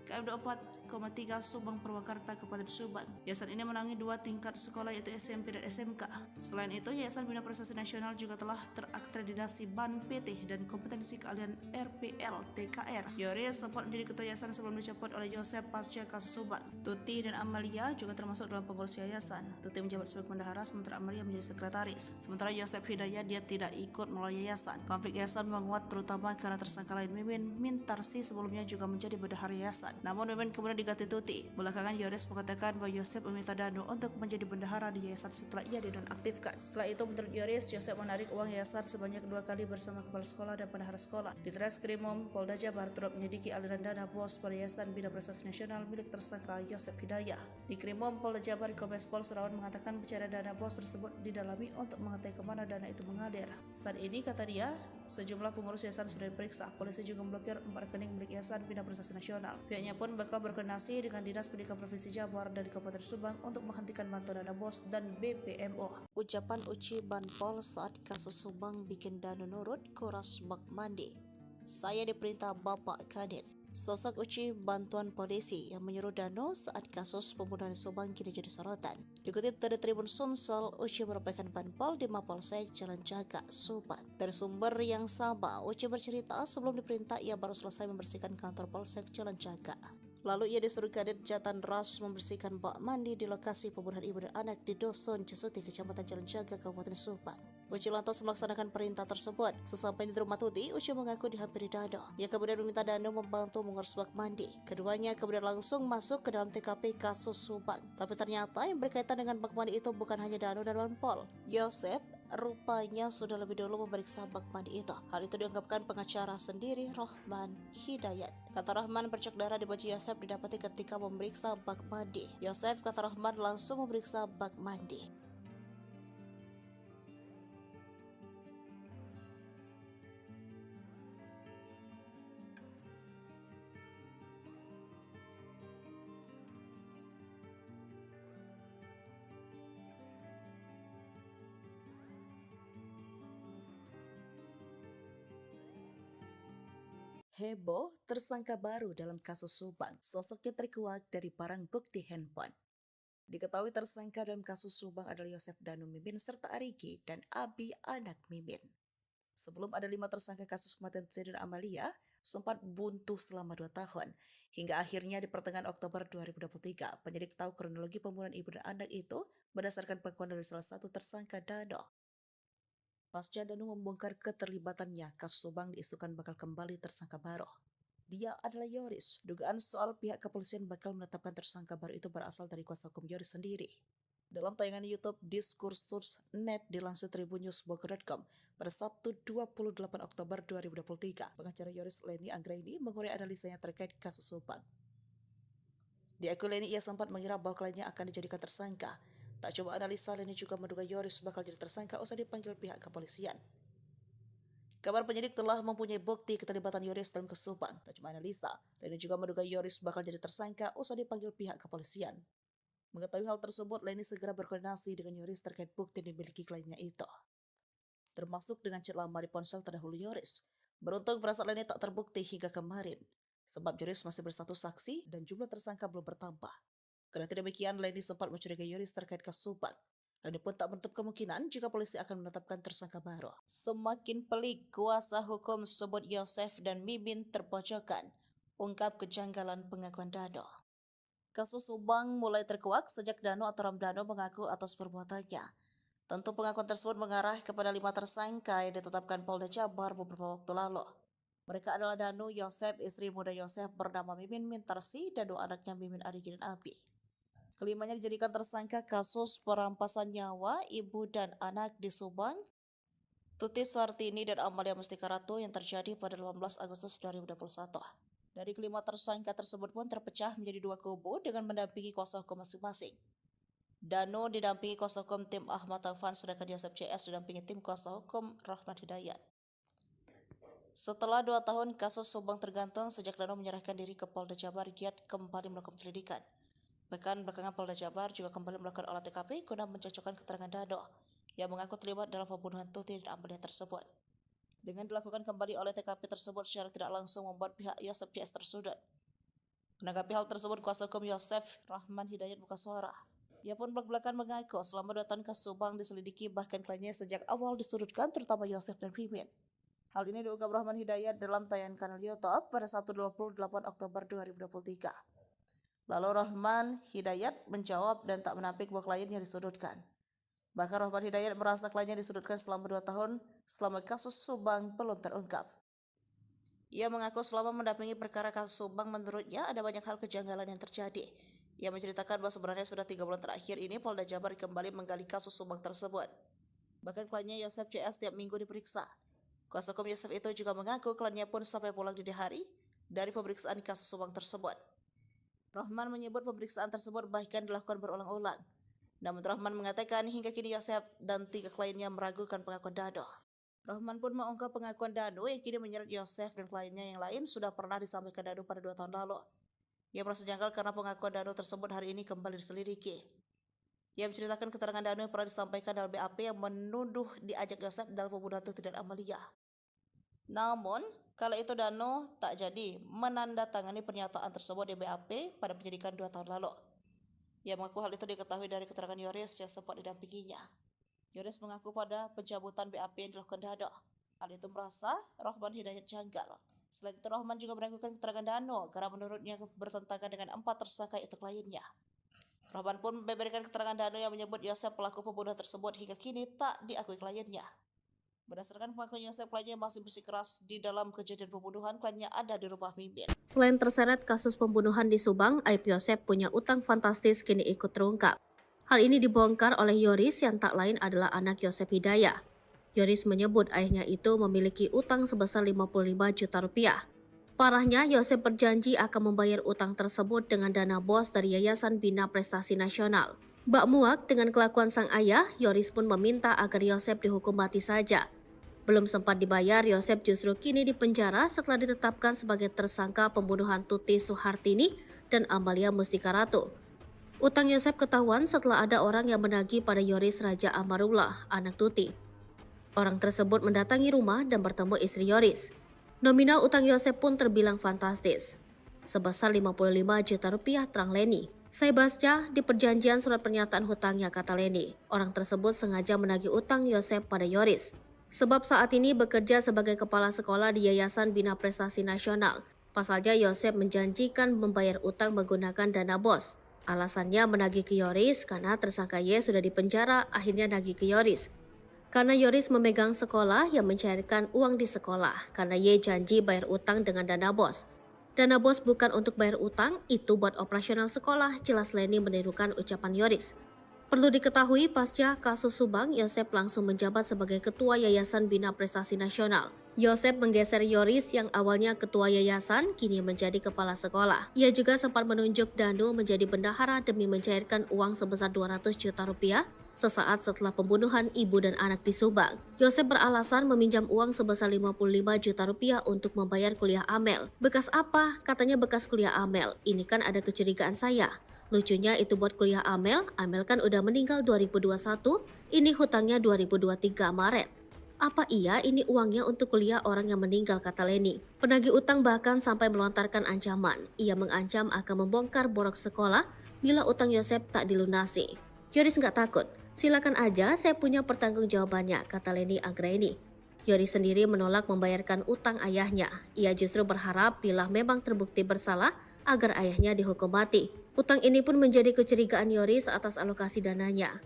KM 24,3 Subang Purwakarta, Kabupaten Subang. Yayasan ini menangani 2 tingkat sekolah, yaitu SMP dan SMK. Selain itu, Yayasan Bina Prestasi Nasional juga telah terakreditasi BAN PT dan kompetensi keahlian RPL TKR. Yoris sempat menjadi ketua yayasan sebelum dicopot oleh Yosef pasca kasus Subang. Tuti dan Amalia juga termasuk dalam pengurus yayasan. Tuti menjabat sebagai bendahara, sementara Amalia menjadi sekretaris. Sementara Yosef Hidayah, dia tidak ikut melalui yayasan. Konflik yayasan menguat terutama karena tersangka lain Mimin Mintarsi sebelumnya juga menjadi bendahara yayasan. Namun Mimin kemudian diganti Tuti. Belakangan Yoris mengatakan bahwa Yosef meminta Danu untuk menjadi bendahara di yayasan setelah ia dinonaktifkan. Setelah itu menurut Yoris, Yosef menarik uang yayasan sebanyak 2 kali bersama kepala sekolah dan bendahara sekolah. Di Treskrimum Polda Jabar turut menyelidiki aliran dana bos pada Yayasan Bina Prestasi Nasional milik tersangka Yosef Hidayah. Di Krimum Polda Jabar, Kombes Pol Surawan mengatakan pencarian dana bos tersebut didalami untuk mengetahui kemana dana itu mengalir. Saat ini, kata dia, sejumlah pengurus yayasan sudah diperiksa. Polisi juga memblokir 4 rekening milik Yayasan Bina Prestasi Nasional. Pihaknya pun bakal berkoordinasi dengan Dinas Pendidikan Provinsi Jabar dan Kabupaten Subang untuk menghentikan bantuan dana bos dan BPMO. Ucapan Uci Banpol saat kasus Subang bikin Danu nurut kuras bak mandi. Saya diperintah Bapak Kadin. Sosok Uci bantuan polisi yang menyuruh Danu saat kasus pembunuhan di Subang kini jadi sorotan. Dikutip dari Tribun Sumsel, Uci merupakan Banpol di Mapolsek Jalan Jaga, Subang. Dari sumber yang sama, Uci bercerita sebelum diperintah ia baru selesai membersihkan kantor Polsek Jalan Jaga. Lalu ia disuruh Kadit Jatan Ras membersihkan bak mandi di lokasi pembunuhan ibu dan anak di Dusun Cesuti, Kecamatan Jalan Jaga, Kabupaten Subang. Uci lantas melaksanakan perintah tersebut. Sesampai di rumah Tuti, Uci mengaku dihampiri Danu. Ia kemudian meminta Danu membantu mengurus bak mandi. Keduanya kemudian langsung masuk ke dalam TKP kasus Subang. Tapi ternyata yang berkaitan dengan bak mandi itu bukan hanya Danu dan Banpol. Yosef rupanya sudah lebih dulu memeriksa bak mandi itu. Hal itu diungkapkan pengacara sendiri, Rahman Hidayat. Kata Rahman, bercak darah di baju Yosef didapati ketika memeriksa bak mandi. Yosef, kata Rahman, langsung memeriksa bak mandi. Heboh, tersangka baru dalam kasus Subang. Sosoknya terkuak dari barang bukti handphone. Diketahui tersangka dalam kasus Subang adalah Yosef Danu Mimin serta Arigi dan Abi anak Mimin. Sebelum ada 5 tersangka kasus kematian Tuti dan Amalia, sempat buntu selama 2 tahun. Hingga akhirnya di pertengahan Oktober 2023, penyidik tahu kronologi pembunuhan ibu dan anak itu berdasarkan pengakuan dari salah satu tersangka Danu. Pasca Danu membongkar keterlibatannya, kasus Subang diisukan bakal kembali tersangka baru. Dia adalah Yoris. Dugaan soal pihak kepolisian bakal menetapkan tersangka baru itu berasal dari kuasa hukum Yoris sendiri. Dalam tayangan YouTube Diskursus.net dilansir tribunnews.com pada Sabtu 28 Oktober 2023, pengacara Yoris Leni Anggraini mengurai analisanya terkait kasus Subang. Di akun Leni ia sempat mengira bahwa kliennya akan dijadikan tersangka. Tak coba analisa, Leni juga menduga Yoris bakal jadi tersangka usai dipanggil pihak kepolisian. Kabar penyidik telah mempunyai bukti keterlibatan Yoris dalam kasus Subang. Tak cuma analisa, Leni juga menduga Yoris bakal jadi tersangka usai dipanggil pihak kepolisian. Mengetahui hal tersebut, Leni segera berkoordinasi dengan Yoris terkait bukti yang dimiliki kliennya itu, termasuk dengan chat lama di ponsel terdahulu Yoris. Beruntung firasat Leni tak terbukti hingga kemarin, sebab Yoris masih berstatus saksi dan jumlah tersangka belum bertambah. Karena demikian, Leni sempat mencurigai Yoris terkait kasus Subang. Leni pun tak menutup kemungkinan jika polisi akan menetapkan tersangka baru. Semakin pelik, kuasa hukum sebut Yosef dan Mimin terpojokkan, ungkap kejanggalan pengakuan Danu. Kasus Subang mulai terkuak sejak Danu atau Ramdhanu mengaku atas perbuatannya. Tentu pengakuan tersebut mengarah kepada 5 tersangka yang ditetapkan Polda Jabar beberapa waktu lalu. Mereka adalah Danu, Yosef, istri muda Yosef bernama Mimin Mintarsi, dan 2 anaknya Mimin Arigi dan Abi. Kelimanya dijadikan tersangka kasus perampasan nyawa ibu dan anak di Subang, Tuti Suartini dan Amalia Mustika Ratu yang terjadi pada 18 Agustus 2021. Dari kelima tersangka tersebut pun terpecah menjadi 2 kubu dengan mendampingi kuasa hukum masing-masing. Danu didampingi kuasa hukum tim Ahmad Taufan, sedangkan Yosef CS didampingi tim kuasa hukum Rahman Hidayat. Setelah 2 tahun kasus Subang tergantung, sejak Danu menyerahkan diri ke Polda Jabar, giat kembali melakukan penyelidikan. Bahkan belakangan Polda Jabar juga kembali melakukan olah TKP guna mencocokkan keterangan Danu yang mengaku terlibat dalam pembunuhan Tuti dan Amalia tersebut. Dengan dilakukan kembali oleh TKP tersebut secara tidak langsung membuat pihak Yosef CS tersudut. Menanggapi hal tersebut, kuasa hukum Yosef, Rahman Hidayat, buka suara. Ia pun belak-belakan mengaku selama 2 tahun kasus Subang diselidiki, bahkan kliennya sejak awal disudutkan, terutama Yosef dan Mimin. Hal ini diungkap Rahman Hidayat dalam tayangan kanal YouTube pada Sabtu 28 Oktober 2023. Lalu Rahman Hidayat menjawab dan tak menampik bahwa kliennya disudutkan. Bahkan Rahman Hidayat merasa kliennya disudutkan selama 2 tahun selama kasus Subang belum terungkap. Ia mengaku selama mendampingi perkara kasus Subang, menurutnya ada banyak hal kejanggalan yang terjadi. Ia menceritakan bahwa sebenarnya sudah 3 bulan terakhir ini Polda Jabar kembali menggali kasus Subang tersebut. Bahkan kliennya Yosef CS setiap minggu diperiksa. Kuasa hukum Yosef itu juga mengaku kliennya pun sampai pulang dini hari dari pemeriksaan kasus Subang tersebut. Rohman menyebut pemeriksaan tersebut bahkan dilakukan berulang-ulang. Namun Rohman mengatakan hingga kini Yosef dan 3 kliennya meragukan pengakuan Dano. Rohman pun mengungkap pengakuan Dano yang kini menyeret Yosef dan kliennya yang lain sudah pernah disampaikan Dano pada 2 tahun lalu. Ia merasa janggal karena pengakuan Dano tersebut hari ini kembali diselidiki. Ia menceritakan keterangan Dano yang pernah disampaikan dalam BAP yang menuduh diajak Yosef dalam pembunuhan Tuti dan Amalia. Namun, kala itu Dano tak jadi menandatangani pernyataan tersebut di BAP pada penyidikan 2 tahun lalu. Ia mengaku hal itu diketahui dari keterangan Yoris yang sempat didampinginya. Yoris mengaku pada pencabutan BAP yang dilakukan Dano. Hal itu merasa Rohman Hidayat janggal. Selain itu Rohman juga meragukan keterangan Dano karena menurutnya bertentangan dengan 4 tersangka itu kliennya. Rohman pun membeberkan keterangan Dano yang menyebut Yosef pelaku pembunuhan tersebut hingga kini tak diakui kliennya. Berdasarkan pengakuan Yosef, kliennya masih bersikeras di dalam kejadian pembunuhan, kliennya ada di rumah Mimin. Selain terseret kasus pembunuhan di Subang, aib Yosef punya utang fantastis kini ikut terungkap. Hal ini dibongkar oleh Yoris yang tak lain adalah anak Yosef Hidayah. Yoris menyebut ayahnya itu memiliki utang sebesar 55 juta rupiah. Parahnya, Yosef berjanji akan membayar utang tersebut dengan dana bos dari Yayasan Bina Prestasi Nasional. Bak muak dengan kelakuan sang ayah, Yoris pun meminta agar Yosef dihukum mati saja. Belum sempat dibayar, Yosef justru kini dipenjara setelah ditetapkan sebagai tersangka pembunuhan Tuti Suhartini dan Amalia Mustika Ratu. Utang Yosef ketahuan setelah ada orang yang menagih pada Yoris Raja Amarullah, anak Tuti. Orang tersebut mendatangi rumah dan bertemu istri Yoris. Nominal utang Yosef pun terbilang fantastis, sebesar 55 juta rupiah, terang Leni. Saya baca di perjanjian surat pernyataan hutangnya, kata Leni. Orang tersebut sengaja menagih utang Yosef pada Yoris. Sebab saat ini bekerja sebagai kepala sekolah di Yayasan Bina Prestasi Nasional. Pasalnya Yosef menjanjikan membayar utang menggunakan dana bos. Alasannya menagih ke Yoris karena tersangka Y sudah dipenjara, akhirnya nagih ke Yoris. Karena Yoris memegang sekolah yang mencairkan uang di sekolah, karena Y janji bayar utang dengan dana bos. Dana bos bukan untuk bayar utang, itu buat operasional sekolah, jelas Leni menirukan ucapan Yoris. Perlu diketahui, pasca kasus Subang, Yosef langsung menjabat sebagai Ketua Yayasan Bina Prestasi Nasional. Yosef menggeser Yoris yang awalnya Ketua Yayasan, kini menjadi Kepala Sekolah. Ia juga sempat menunjuk Dano menjadi bendahara demi mencairkan uang sebesar 200 juta rupiah sesaat setelah pembunuhan ibu dan anak di Subang. Yosef beralasan meminjam uang sebesar 55 juta rupiah untuk membayar kuliah Amel. Bekas apa? Katanya bekas kuliah Amel. Ini kan ada kecurigaan saya. Lucunya itu buat kuliah Amel kan udah meninggal 2021, ini hutangnya 2023 Maret. Apa iya ini uangnya untuk kuliah orang yang meninggal, kata Leni. Penagih utang bahkan sampai melontarkan ancaman. Ia mengancam akan membongkar borok sekolah bila utang Yosef tak dilunasi. Yoris nggak takut, silakan aja, saya punya pertanggungjawabannya, kata Leni Anggraini. Yoris sendiri menolak membayarkan utang ayahnya. Ia justru berharap bila memang terbukti bersalah, agar ayahnya dihukum mati. Utang ini pun menjadi kecurigaan Yoris atas alokasi dananya.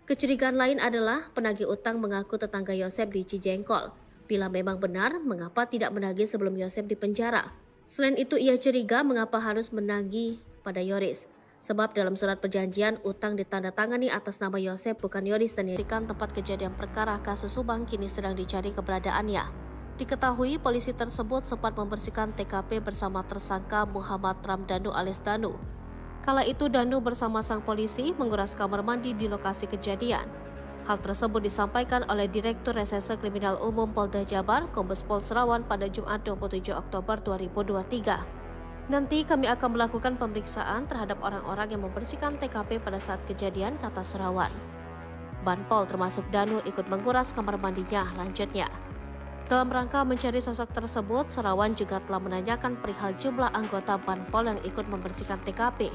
Kecurigaan lain adalah penagih utang mengaku tetangga Yosef di Cijengkol. Bila memang benar, mengapa tidak menagih sebelum Yosef dipenjara? Selain itu, ia curiga mengapa harus menagih pada Yoris. Sebab dalam surat perjanjian, utang ditandatangani atas nama Yosef bukan Yoris, dan dirikan tempat kejadian perkara kasus Subang kini sedang dicari keberadaannya. Diketahui polisi tersebut sempat membersihkan TKP bersama tersangka Muhammad Ramdhanu alias Danu. Kala itu Danu bersama sang polisi menguras kamar mandi di lokasi kejadian. Hal tersebut disampaikan oleh Direktur Reserse Kriminal Umum Polda Jabar, Kombes Pol Serawan pada Jumat 27 Oktober 2023. Nanti kami akan melakukan pemeriksaan terhadap orang-orang yang membersihkan TKP pada saat kejadian, kata Serawan. Banpol termasuk Danu ikut menguras kamar mandinya, lanjutnya. Dalam rangka mencari sosok tersebut, Serawan juga telah menanyakan perihal jumlah anggota Banpol yang ikut membersihkan TKP.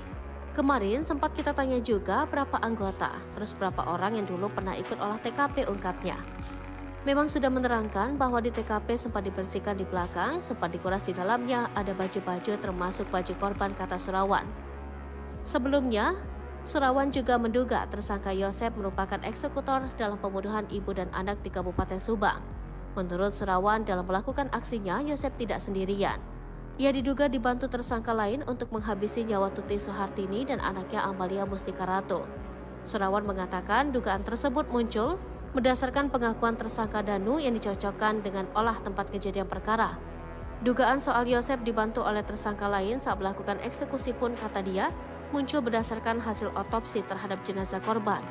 Kemarin sempat kita tanya juga berapa anggota, terus berapa orang yang dulu pernah ikut olah TKP, ungkapnya. Memang sudah menerangkan bahwa di TKP sempat dibersihkan di belakang, sempat dikuras di dalamnya, ada baju-baju termasuk baju korban, kata Serawan. Sebelumnya, Serawan juga menduga tersangka Yosef merupakan eksekutor dalam pembunuhan ibu dan anak di Kabupaten Subang. Menurut Surawan, dalam melakukan aksinya, Yosep tidak sendirian. Ia diduga dibantu tersangka lain untuk menghabisi nyawa Tuti Soehartini dan anaknya Amalia Mustika Ratu. Surawan mengatakan dugaan tersebut muncul berdasarkan pengakuan tersangka Danu yang dicocokkan dengan olah tempat kejadian perkara. Dugaan soal Yosep dibantu oleh tersangka lain saat melakukan eksekusi pun, kata dia, muncul berdasarkan hasil otopsi terhadap jenazah korban.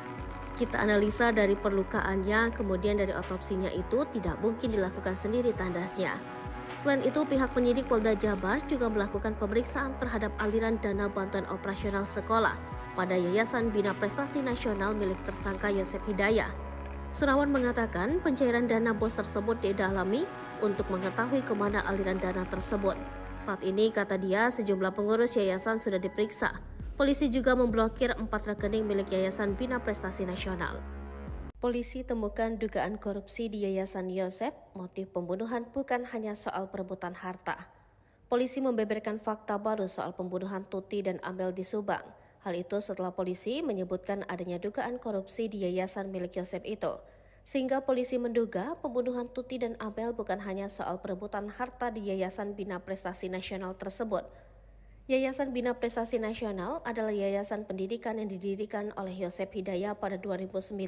Kita analisa dari perlukaannya, kemudian dari otopsinya itu tidak mungkin dilakukan sendiri, tandasnya. Selain itu, pihak penyidik Polda Jabar juga melakukan pemeriksaan terhadap aliran dana bantuan operasional sekolah pada Yayasan Bina Prestasi Nasional milik tersangka Yosep Hidayah. Surawan mengatakan pencairan dana BOS tersebut didalami untuk mengetahui kemana aliran dana tersebut. Saat ini, kata dia, sejumlah pengurus yayasan sudah diperiksa. Polisi juga memblokir 4 rekening milik Yayasan Bina Prestasi Nasional. Polisi temukan dugaan korupsi di Yayasan Yosep. Motif pembunuhan bukan hanya soal perebutan harta. Polisi membeberkan fakta baru soal pembunuhan Tuti dan Amel di Subang. Hal itu setelah polisi menyebutkan adanya dugaan korupsi di yayasan milik Yosep itu. Sehingga polisi menduga pembunuhan Tuti dan Amel bukan hanya soal perebutan harta di Yayasan Bina Prestasi Nasional tersebut. Yayasan Bina Prestasi Nasional adalah yayasan pendidikan yang didirikan oleh Yosep Hidayah pada 2009.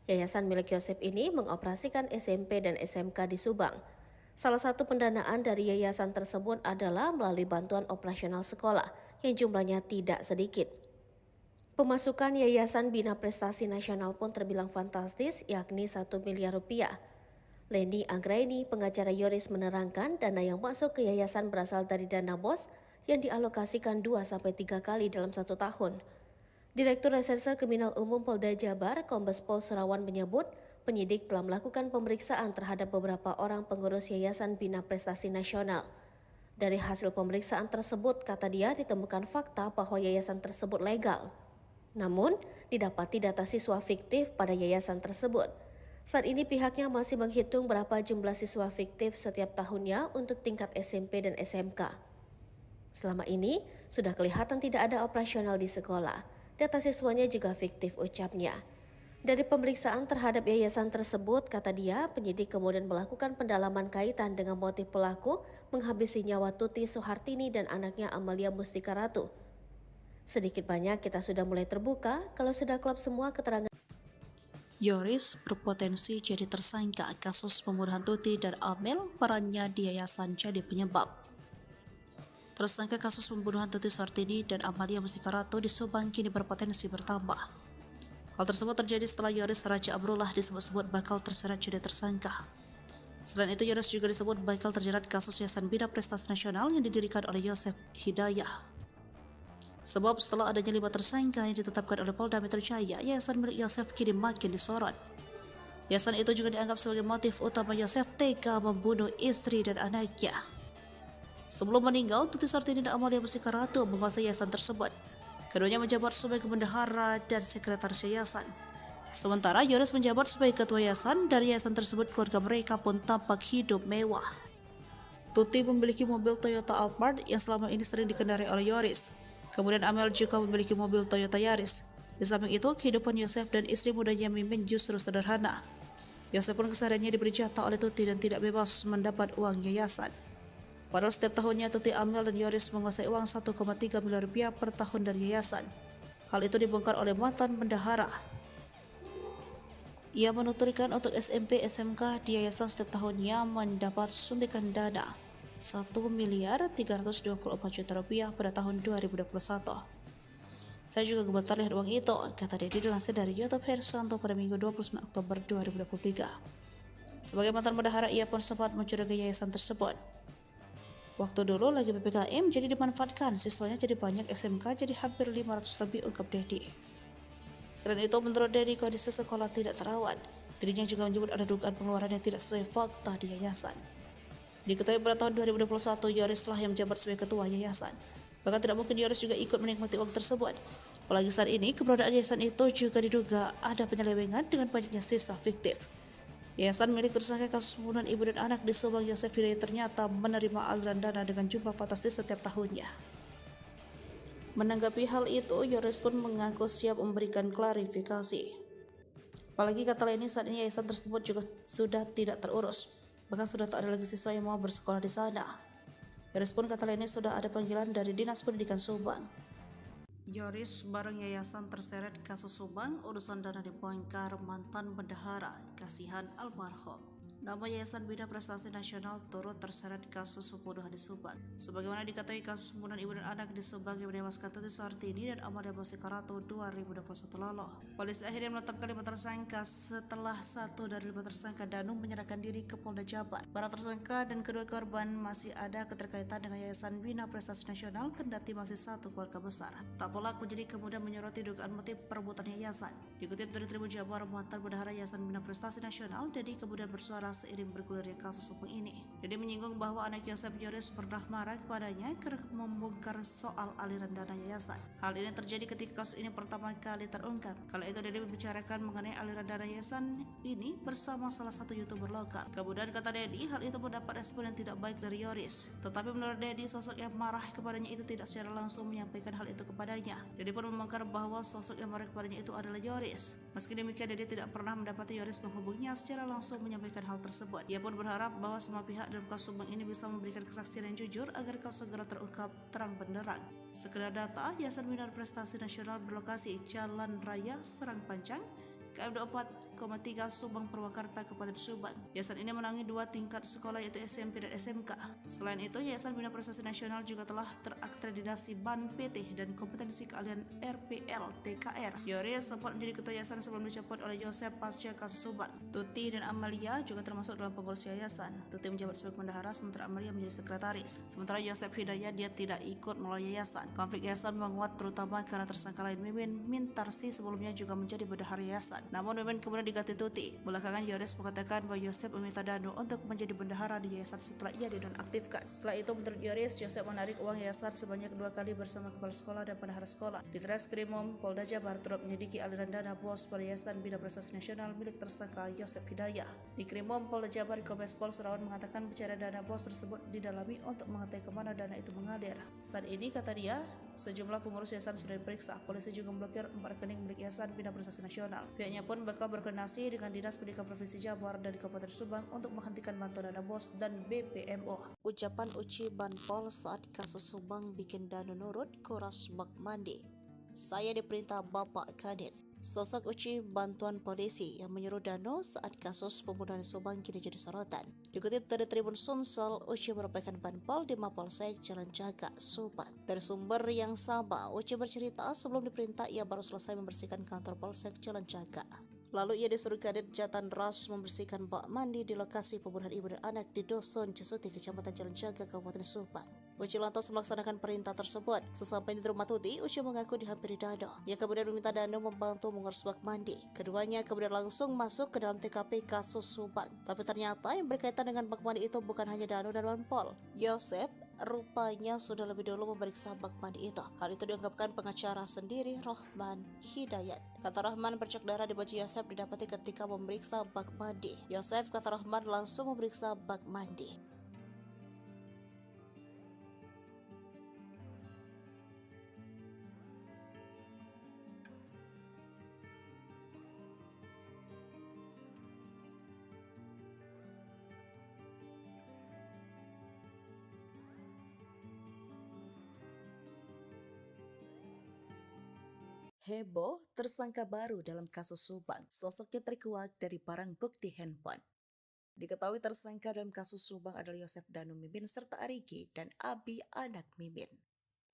Yayasan milik Yosep ini mengoperasikan SMP dan SMK di Subang. Salah satu pendanaan dari yayasan tersebut adalah melalui bantuan operasional sekolah yang jumlahnya tidak sedikit. Pemasukan Yayasan Bina Prestasi Nasional pun terbilang fantastis, yakni 1 miliar rupiah. Leni Anggraini, pengacara Yoris, menerangkan dana yang masuk ke yayasan berasal dari dana BOS yang dialokasikan 2-3 kali dalam 1 tahun. Direktur Reserse Kriminal Umum Polda Jabar, Kombes Pol Surawan, menyebut penyidik telah melakukan pemeriksaan terhadap beberapa orang pengurus Yayasan Bina Prestasi Nasional. Dari hasil pemeriksaan tersebut, kata dia, ditemukan fakta bahwa yayasan tersebut legal. Namun, didapati data siswa fiktif pada yayasan tersebut. Saat ini pihaknya masih menghitung berapa jumlah siswa fiktif setiap tahunnya untuk tingkat SMP dan SMK. Selama ini, sudah kelihatan tidak ada operasional di sekolah. Data siswanya juga fiktif, ucapnya. Dari pemeriksaan terhadap yayasan tersebut, kata dia, penyidik kemudian melakukan pendalaman kaitan dengan motif pelaku menghabisi nyawa Tuti Soehartini dan anaknya Amalia Mustika Ratu. Sedikit banyak kita sudah mulai terbuka kalau sudah klop semua keterangan. Yoris berpotensi jadi tersangka kasus pembunuhan Tuti dan Amel, perannya di yayasan jadi penyebab. Tersangka kasus pembunuhan Tuti Soehartini dan Amalia Mustika Ratu di Subang kini berpotensi bertambah. Hal tersebut terjadi setelah Yoris Raja Amrullah disebut-sebut bakal terseret jadi tersangka. Selain itu, Yoris juga disebut bakal terjerat kasus Yayasan Bina Prestasi Nasional yang didirikan oleh Yosep Hidayah. Sebab setelah adanya 5 tersangka yang ditetapkan oleh Polda Metro Jaya, yayasan milik Yosep kini makin disorot. Yayasan itu juga dianggap sebagai motif utama Yosep tega membunuh istri dan anaknya. Sebelum meninggal, Tuti Soehartini dan Amalia Mustika Ratu menguasai yayasan tersebut. Keduanya menjabat sebagai bendahara dan sekretaris yayasan. Sementara Yoris menjabat sebagai ketua yayasan. Dari yayasan tersebut, keluarga mereka pun tampak hidup mewah. Tuti memiliki mobil Toyota Alphard yang selama ini sering dikendarai oleh Yoris. Kemudian Amel juga memiliki mobil Toyota Yaris. Di samping itu, kehidupan Yosep dan istri mudanya Mimin justru sederhana. Yosep pun kesehariannya diberi jatah oleh Tuti dan tidak bebas mendapat uang yayasan. Padahal setiap tahunnya Tuti, Amel, dan Yoris menguasai uang 1,3 miliar rupiah per tahun dari yayasan. Hal itu dibongkar oleh mantan bendahara. Ia menuturkan untuk SMP SMK di yayasan setiap tahunnya mendapat suntikan dana 1 miliar 324 juta rupiah pada tahun 2021. Saya juga gemetar lihat uang itu, kata dia dilansir dari YouTube Hersanto pada Minggu 29 Oktober 2023. Sebagai mantan bendahara, ia pun sempat mencurigai yayasan tersebut. Waktu dulu lagi PPKM jadi dimanfaatkan, siswanya jadi banyak, SMK jadi hampir 500 lebih, ungkap Dedi. Selain itu, menurut Dedi, kondisi sekolah tidak terawat. Dirinya juga menyebut ada dugaan pengeluaran yang tidak sesuai fakta di yayasan. Diketahui pada tahun 2021, Yoris lah yang menjabat sebagai ketua yayasan. Bahkan tidak mungkin Yoris juga ikut menikmati uang tersebut. Apalagi saat ini, keberadaan yayasan itu juga diduga ada penyelewengan dengan banyaknya sisa fiktif. Yayasan milik tersangka kasus pembunuhan ibu dan anak di Subang, Yosep Hidayah, ternyata menerima aliran dana dengan jumlah fantastis setiap tahunnya. Menanggapi hal itu, Yoris pun mengaku siap memberikan klarifikasi. Apalagi kata Leni, saat ini yayasan tersebut juga sudah tidak terurus, bahkan sudah tak ada lagi siswa yang mau bersekolah di sana. Yoris pun kata Leni sudah ada panggilan dari Dinas Pendidikan Subang. Yoris bareng yayasan terseret kasus Subang, urusan dana dibongkar mantan bendahara, kasihan almarhum. Nama Yayasan Bina Prestasi Nasional turut terseret kasus pembunuhan di Subang. Sebagaimana diketahui, kasus pembunuhan ibu dan anak di Subang yang menewaskan Tuti Suhartini dan Amalia Karato 2021 lalu. Polisi akhirnya menetapkan 5 tersangka setelah 1 dari 5 tersangka Danu menyerahkan diri ke Polda Jabar. Para tersangka dan kedua korban masih ada keterkaitan dengan Yayasan Bina Prestasi Nasional, kendati masih satu keluarga besar. Tak pelaku jadi kemudian menyoroti dugaan motif perebutan yayasan. Dikutip dari Tribun Jabar, mantan bendahara Yayasan Bina Prestasi Nasional, Dedi kemudian bersuara seiring bergulirnya kasus hukum ini. Dedi menyinggung bahwa anak Yosef Yoris pernah marah kepadanya karena membongkar soal aliran dana yayasan. Hal ini terjadi ketika kasus ini pertama kali terungkap. Kala itu Dedi membicarakan mengenai aliran dana yayasan ini bersama salah satu YouTuber lokal. Kemudian kata Dedi, hal itu mendapat respon yang tidak baik dari Yoris. Tetapi menurut Dedi, sosok yang marah kepadanya itu tidak secara langsung menyampaikan hal itu kepadanya. Dedi pun membongkar bahwa sosok yang marah kepadanya itu adalah Yoris. Meski demikian, Dedi tidak pernah mendapati Yoris menghubunginya secara langsung menyampaikan hal tersebut. Ia pun berharap bahwa semua pihak dalam kasus Subang ini bisa memberikan kesaksian yang jujur agar kasus segera terungkap terang benderang. Sekedar data, Yayasan Bina Prestasi Nasional berlokasi Jalan Raya Serang Pancang, KM 24,3 Subang Purwakarta, Kabupaten Subang. Yayasan ini menangani 2 tingkat sekolah yaitu SMP dan SMK. Selain itu, Yayasan Bina Prestasi Nasional juga telah terakreditasi BAN PT dan kompetensi keahlian RPL TKR. Yoris sempat menjadi ketua yayasan sebelum dicopot oleh Yosef pasca kasus Subang. Tuti dan Amalia juga termasuk dalam pengurus yayasan. Tuti menjabat sebagai bendahara sementara Amalia menjadi sekretaris. Sementara Yosef Hidayat dia tidak ikut melalui yayasan. Konflik yayasan menguat terutama karena tersangka lain Mimin Mintarsi sebelumnya juga menjadi bendahara yayasan. Namun Mimin kemudian diganti Tuti. Belakangan Yoris mengatakan bahwa Yosef meminta Danu untuk menjadi bendahara di yayasan setelah ia dinonaktifkan. Setelah itu menurut Yoris, Yosef menarik uang yayasan sebanyak 2 kali bersama kepala sekolah dan bendahara sekolah. Di Treskrimum Polda Jabar turut menyelidiki aliran dana bos pada Yayasan Bina Prestasi Nasional milik tersangka Yosef Hidayat. Di Krimum Polda Jabar, Kombes Pol Surawan mengatakan pencarian dana bos tersebut didalami untuk mengetahui kemana dana itu mengalir. Saat ini, kata dia, sejumlah pengurus yayasan sudah diperiksa. Polisi juga memblokir 4 rekening milik Yayasan Bina Prestasi Nasional. Pihaknya pun bakal berkoordinasi dengan Dinas Pendidikan Provinsi Jabar dan Kabupaten Subang untuk menghentikan bantuan dana bos dan BPMO. Ucapan Uci Banpol saat kasus Subang bikin Danu nurut kuras bak mandi. Saya diperintah Bapak Kadin. Sosok Uci bantuan polisi yang menyuruh Danu saat kasus pembunuhan Subang kini jadi sorotan. Dikutip dari Tribun Sumsel, Uci merupakan Banpol di Mapolsek Jalan Jaga, Subang. Dari sumber yang sama, Uci bercerita sebelum diperintah ia baru selesai membersihkan kantor Polsek Jalan Jaga. Lalu ia disuruh Kadit Jatan Ras membersihkan bak mandi di lokasi pembunuhan ibu dan anak di Dusun Cesuti, Kecamatan Jalan Jaga, Kabupaten Subang. Uci lantas melaksanakan perintah tersebut. Sesampai di rumah Tuti, Uci mengaku dihampiri Danu. Ia kemudian meminta Danu membantu mengurus bak mandi. Keduanya kemudian langsung masuk ke dalam TKP kasus Subang. Tapi ternyata yang berkaitan dengan bak mandi itu bukan hanya Danu dan Banpol. Yosef rupanya sudah lebih dulu memeriksa bak mandi itu. Hal itu diungkapkan pengacara sendiri, Rohman Hidayat. Kata Rohman, bercak darah di baju Yosef didapati ketika memeriksa bak mandi. Yosef, kata Rohman, langsung memeriksa bak mandi. Heboh, tersangka baru dalam kasus Subang. Sosoknya terkuak dari barang bukti handphone. Diketahui tersangka dalam kasus Subang adalah Yosef Danu Mimin serta Arigi dan Abi anak Mimin.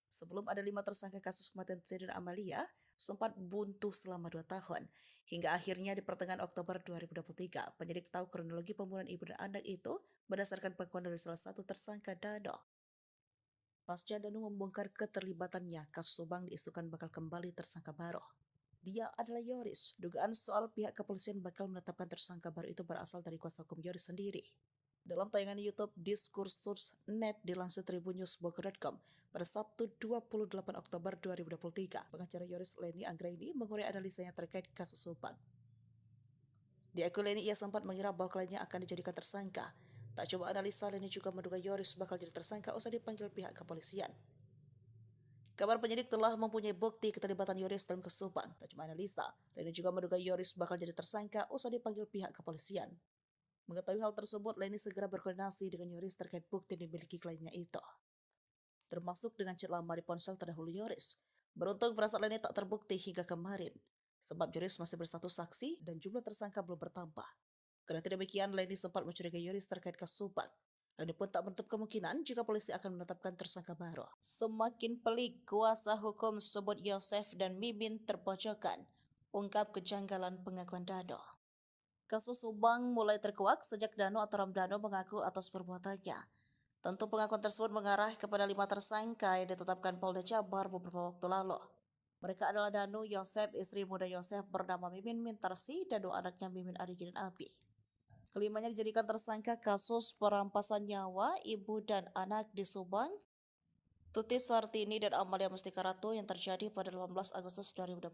Sebelum ada 5 tersangka kasus kematian Tuti dan Amalia, sempat buntu selama 2 tahun. Hingga akhirnya di pertengahan Oktober 2023, penyidik tahu kronologi pembunuhan ibu dan anak itu berdasarkan pengakuan dari salah satu tersangka, Danu. Pasca Danu membongkar keterlibatannya, kasus Subang diisukan bakal kembali tersangka baru. Dia adalah Yoris. Dugaan soal pihak kepolisian bakal menetapkan tersangka baru itu berasal dari kuasa hukum Yoris sendiri. Dalam tayangan YouTube Diskursus.net dilansir tribunnews.bogor.com pada Sabtu 28 Oktober 2023, pengacara Yoris Leni Anggraini mengurai analisanya terkait kasus Subang. Di akun Leni ia sempat mengira bahwa kliennya akan dijadikan tersangka. Tak coba analisa, Leni juga menduga Yoris bakal jadi tersangka usai dipanggil pihak kepolisian. Kabar penyidik telah mempunyai bukti keterlibatan Yoris dalam kasus Subang. Tak cuma analisa, Leni juga menduga Yoris bakal jadi tersangka usai dipanggil pihak kepolisian. Mengetahui hal tersebut, Leni segera berkoordinasi dengan Yoris terkait bukti yang dimiliki kliennya itu, termasuk dengan chat lama di ponsel terdahulu Yoris. Beruntung firasat Leni tak terbukti hingga kemarin, sebab Yoris masih bersatu saksi dan jumlah tersangka belum bertambah. Kendati demikian, Leni sempat mencurigai Yoris terkait kasus Subang. Leni pun tak menutup kemungkinan jika polisi akan menetapkan tersangka baru. Semakin pelik, kuasa hukum sebut Yosef dan Mimin terpojokkan, ungkap kejanggalan pengakuan Dano. Kasus Subang mulai terkuak sejak Dano atau Ramdhano mengaku atas perbuatannya. Tentu pengakuan tersebut mengarah kepada 5 tersangka yang ditetapkan Polda Jabar beberapa waktu lalu. Mereka adalah Dano, Yosef, istri muda Yosef bernama Mimin Mintarsi, dan 2 anaknya Mimin Arigi dan Abi. Kelimanya dijadikan tersangka kasus perampasan nyawa ibu dan anak di Subang, Tuti Suhartini dan Amalia Mustika Ratu yang terjadi pada 18 Agustus 2021.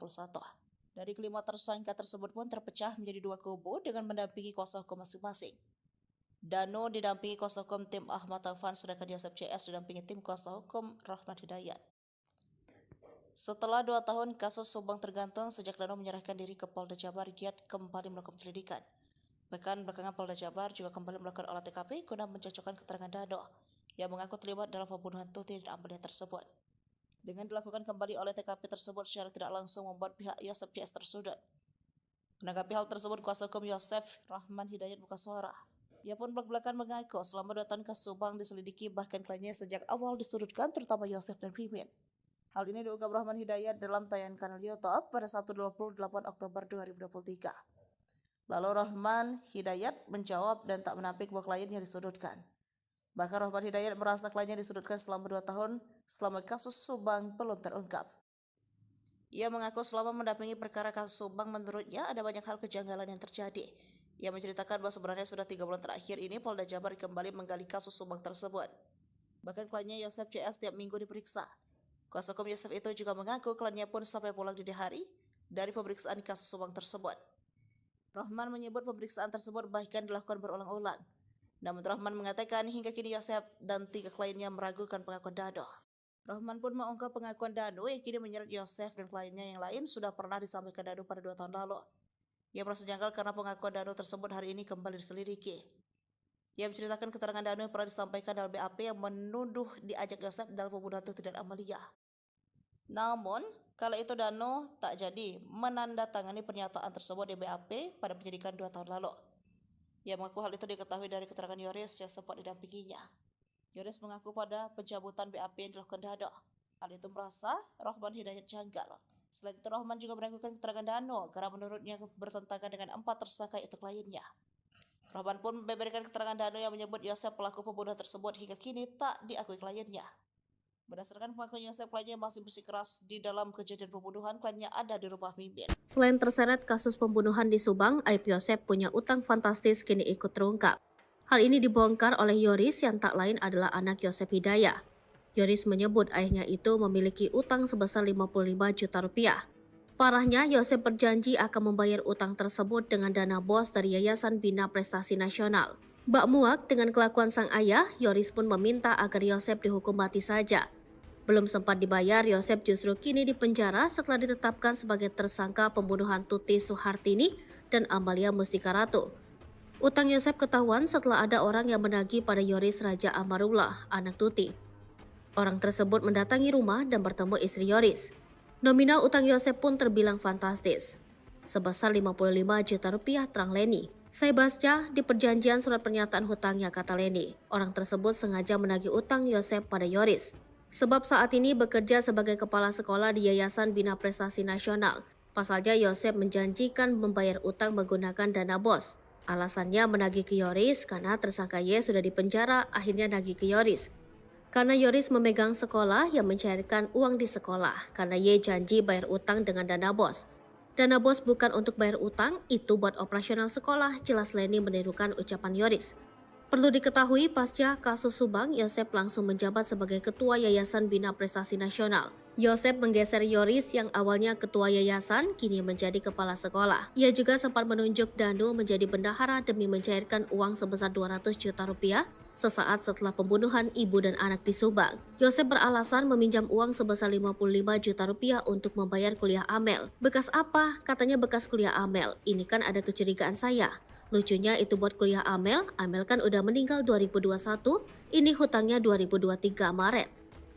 Dari kelima tersangka tersebut pun terpecah menjadi 2 kubu dengan mendampingi kuasa hukum masing-masing. Dano didampingi kuasa hukum tim Ahmad Taufan, sedangkan Yosef CS didampingi tim kuasa hukum Rahmat Hidayat. Setelah 2 tahun kasus Subang tergantung sejak Dano menyerahkan diri ke Polda Jabar, giat kembali melakukan penyelidikan. Bahkan belakangan Polda Jabar juga kembali melakukan olah TKP guna mencocokkan keterangan Dano yang mengaku terlibat dalam pembunuhan Tuti dan Amalia tersebut. Dengan dilakukan kembali oleh TKP tersebut secara tidak langsung membuat pihak Yosef CS tersudut. Menanggapi hal tersebut, kuasa hukum Yosef Rahman Hidayat buka suara. Ia pun belak-belakan mengaku selama 2 tahun kasus Subang diselidiki, bahkan kliennya sejak awal disudutkan, terutama Yosef dan Mimin. Hal ini diungkap Rahman Hidayat dalam tayangan kanal YouTube pada Sabtu 28 Oktober 2023. Lalu Rahman Hidayat menjawab dan tak menampik bahwa kliennya disudutkan. Bahkan Rahman Hidayat merasa kliennya disudutkan selama 2 tahun selama kasus Subang belum terungkap. Ia mengaku selama mendampingi perkara kasus Subang menurutnya ada banyak hal kejanggalan yang terjadi. Ia menceritakan bahwa sebenarnya sudah 3 bulan terakhir ini Polda Jabar kembali menggali kasus Subang tersebut. Bahkan kliennya Yosef CS tiap minggu diperiksa. Kuasa hukum Yosef itu juga mengaku kliennya pun sampai pulang dini hari dari pemeriksaan kasus Subang tersebut. Rahman menyebut pemeriksaan tersebut bahkan dilakukan berulang-ulang. Namun Rahman mengatakan hingga kini Yosef dan 3 kliennya meragukan pengakuan Dano. Rahman pun mengungkap pengakuan Dano yang kini menyeret Yosef dan kliennya yang lain sudah pernah disampaikan Dano pada 2 tahun lalu. Ia merasa janggal karena pengakuan Dano tersebut hari ini kembali diselidiki. Ia menceritakan keterangan Dano yang pernah disampaikan dalam BAP yang menuduh diajak Yosef dalam pembunuhan Tuti dan Amalia. Namun, kala itu Dano tak jadi menandatangani pernyataan tersebut di BAP pada penyidikan 2 tahun lalu. Ia mengaku hal itu diketahui dari keterangan Yoris yang sempat didampinginya. Yoris mengaku pada pencabutan BAP yang dilakukan Dano. Hal itu merasa Rahman Hidayat janggal. Selain itu, Rahman juga meragukan keterangan Dano karena menurutnya bertentangan dengan 4 tersangka itu kliennya. Rahman pun membeberkan keterangan Dano yang menyebut Yosef pelaku pembunuhan tersebut hingga kini tak diakui kliennya. Berdasarkan pengakuan Yosef, kliennya masih bersikeras di dalam kejadian pembunuhan, kliennya ada di rumah Mimin. Selain terseret kasus pembunuhan di Subang, aib Yosef punya utang fantastis kini ikut terungkap. Hal ini dibongkar oleh Yoris yang tak lain adalah anak Yosef Hidayah. Yoris menyebut ayahnya itu memiliki utang sebesar 55 juta rupiah. Parahnya, Yosef berjanji akan membayar utang tersebut dengan dana bos dari Yayasan Bina Prestasi Nasional. Bak muak dengan kelakuan sang ayah, Yoris pun meminta agar Yosef dihukum mati saja. Belum sempat dibayar, Yosef justru kini dipenjara setelah ditetapkan sebagai tersangka pembunuhan Tuti Suhartini dan Amalia Mustika Ratu. Utang Yosef ketahuan setelah ada orang yang menagih pada Yoris Raja Amarullah, anak Tuti. Orang tersebut mendatangi rumah dan bertemu istri Yoris. Nominal utang Yosef pun terbilang fantastis, sebesar 55 juta rupiah, terang Leni. Saya baca di perjanjian surat pernyataan hutangnya, kata Leni. Orang tersebut sengaja menagih utang Yosef pada Yoris, sebab saat ini bekerja sebagai kepala sekolah di Yayasan Bina Prestasi Nasional. Pasalnya Yosef menjanjikan membayar utang menggunakan dana bos. Alasannya menagih ke Yoris karena tersangka Y sudah dipenjara, akhirnya nagih ke Yoris. Karena Yoris memegang sekolah yang mencairkan uang di sekolah, karena Y janji bayar utang dengan dana bos. Dana bos bukan untuk bayar utang, itu buat operasional sekolah, jelas Leni menirukan ucapan Yoris. Perlu diketahui, pasca kasus Subang, Yosef langsung menjabat sebagai Ketua Yayasan Bina Prestasi Nasional. Yosef menggeser Yoris yang awalnya Ketua Yayasan, kini menjadi Kepala Sekolah. Ia juga sempat menunjuk Danu menjadi bendahara demi mencairkan uang sebesar 200 juta rupiah sesaat setelah pembunuhan ibu dan anak di Subang. Yosep beralasan meminjam uang sebesar 55 juta rupiah untuk membayar kuliah Amel. Bekas apa? Katanya bekas kuliah Amel. Ini kan ada kecurigaan saya. Lucunya itu buat kuliah Amel kan udah meninggal 2021, ini hutangnya 2023 Maret.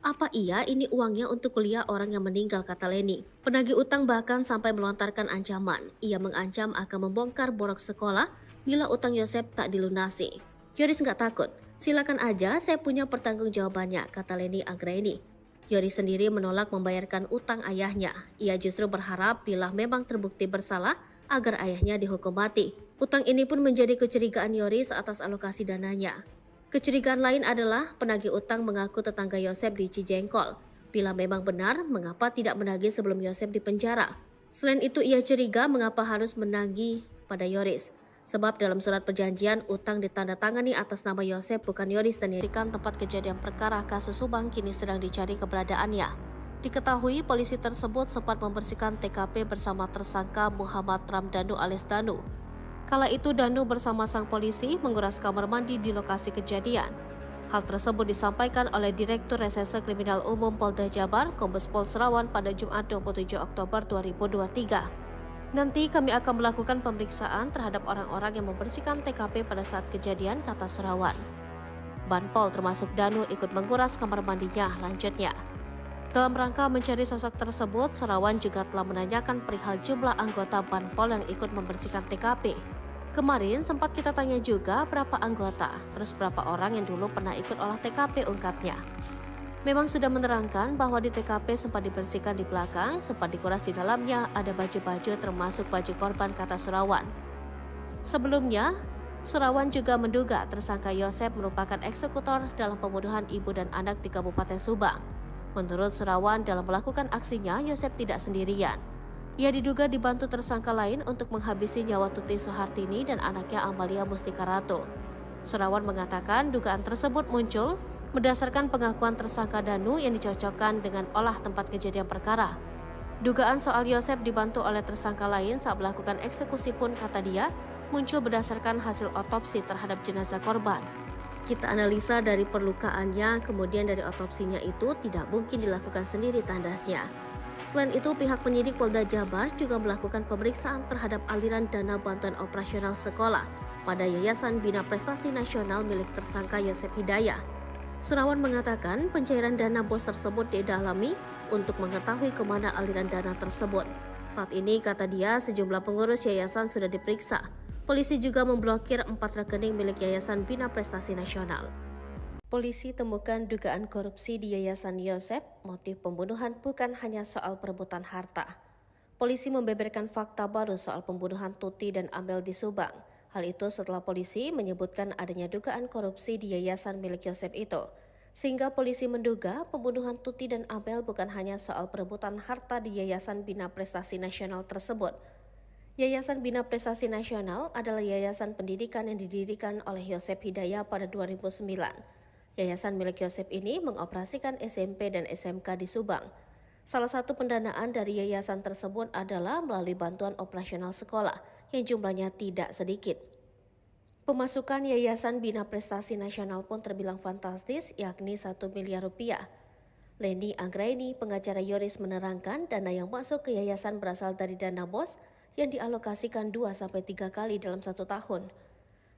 Apa iya ini uangnya untuk kuliah orang yang meninggal, kata Leni. Penagih utang bahkan sampai melontarkan ancaman. Ia mengancam akan membongkar borok sekolah bila utang Yosep tak dilunasi. Yoris nggak takut. Silakan aja, saya punya pertanggungjawabannya, kata Leni Anggraini. Yoris sendiri menolak membayarkan utang ayahnya. Ia justru berharap bila memang terbukti bersalah agar ayahnya dihukum mati. Utang ini pun menjadi kecurigaan Yoris atas alokasi dananya. Kecurigaan lain adalah penagih utang mengaku tetangga Yosep di Cijengkol. Bila memang benar, mengapa tidak menagih sebelum Yosep dipenjara? Selain itu, ia curiga mengapa harus menagih pada Yoris. Sebab dalam surat perjanjian, utang ditandatangani atas nama Yosep bukan Yoris dan dirikan tempat kejadian perkara kasus Subang kini sedang dicari keberadaannya. Diketahui polisi tersebut sempat membersihkan TKP bersama tersangka Muhammad Ramdhanu alias Danu. Kala itu Danu bersama sang polisi menguras kamar mandi di lokasi kejadian. Hal tersebut disampaikan oleh Direktur Reserse Kriminal Umum Polda Jabar, Kombes Pol Serawan pada Jumat 27 Oktober 2023. Nanti kami akan melakukan pemeriksaan terhadap orang-orang yang membersihkan TKP pada saat kejadian, kata Serawan. Banpol termasuk Danu ikut menguras kamar mandinya, lanjutnya. Dalam rangka mencari sosok tersebut, Serawan juga telah menanyakan perihal jumlah anggota Banpol yang ikut membersihkan TKP. Kemarin sempat kita tanya juga berapa anggota, terus berapa orang yang dulu pernah ikut olah TKP, ungkapnya. Memang sudah menerangkan bahwa di TKP sempat dibersihkan di belakang, sempat dikuras di dalamnya, ada baju-baju termasuk baju korban, kata Serawan. Sebelumnya, Serawan juga menduga tersangka Yosep merupakan eksekutor dalam pembunuhan ibu dan anak di Kabupaten Subang. Menurut Serawan, dalam melakukan aksinya, Yosep tidak sendirian. Ia diduga dibantu tersangka lain untuk menghabisi nyawa Tuti Soehartini dan anaknya Amalia Mustika Ratu. Serawan mengatakan dugaan tersebut muncul berdasarkan pengakuan tersangka Danu yang dicocokkan dengan olah tempat kejadian perkara. Dugaan soal Yosep dibantu oleh tersangka lain saat melakukan eksekusi pun, kata dia, muncul berdasarkan hasil otopsi terhadap jenazah korban. Kita analisa dari perlukaannya, kemudian dari otopsinya itu tidak mungkin dilakukan sendiri, tandasnya. Selain itu, pihak penyidik Polda Jabar juga melakukan pemeriksaan terhadap aliran dana bantuan operasional sekolah pada Yayasan Bina Prestasi Nasional milik tersangka Yosep Hidayah. Serawan mengatakan pencairan dana BOS tersebut didalami untuk mengetahui kemana aliran dana tersebut. Saat ini, kata dia, sejumlah pengurus yayasan sudah diperiksa. Polisi juga memblokir 4 rekening milik Yayasan Bina Prestasi Nasional. Polisi temukan dugaan korupsi di Yayasan Yosep. Motif pembunuhan bukan hanya soal perebutan harta. Polisi membeberkan fakta baru soal pembunuhan Tuti dan Amel di Subang. Hal itu setelah polisi menyebutkan adanya dugaan korupsi di yayasan milik Yosep itu. Sehingga polisi menduga pembunuhan Tuti dan Amel bukan hanya soal perebutan harta di Yayasan Bina Prestasi Nasional tersebut. Yayasan Bina Prestasi Nasional adalah yayasan pendidikan yang didirikan oleh Yosep Hidayah pada 2009. Yayasan milik Yosep ini mengoperasikan SMP dan SMK di Subang. Salah satu pendanaan dari yayasan tersebut adalah melalui bantuan operasional sekolah yang jumlahnya tidak sedikit. Pemasukan Yayasan Bina Prestasi Nasional pun terbilang fantastis, yakni 1 miliar rupiah. Leni Anggraini, pengacara Yoris, menerangkan dana yang masuk ke yayasan berasal dari dana BOS yang dialokasikan 2-3 kali dalam 1 tahun.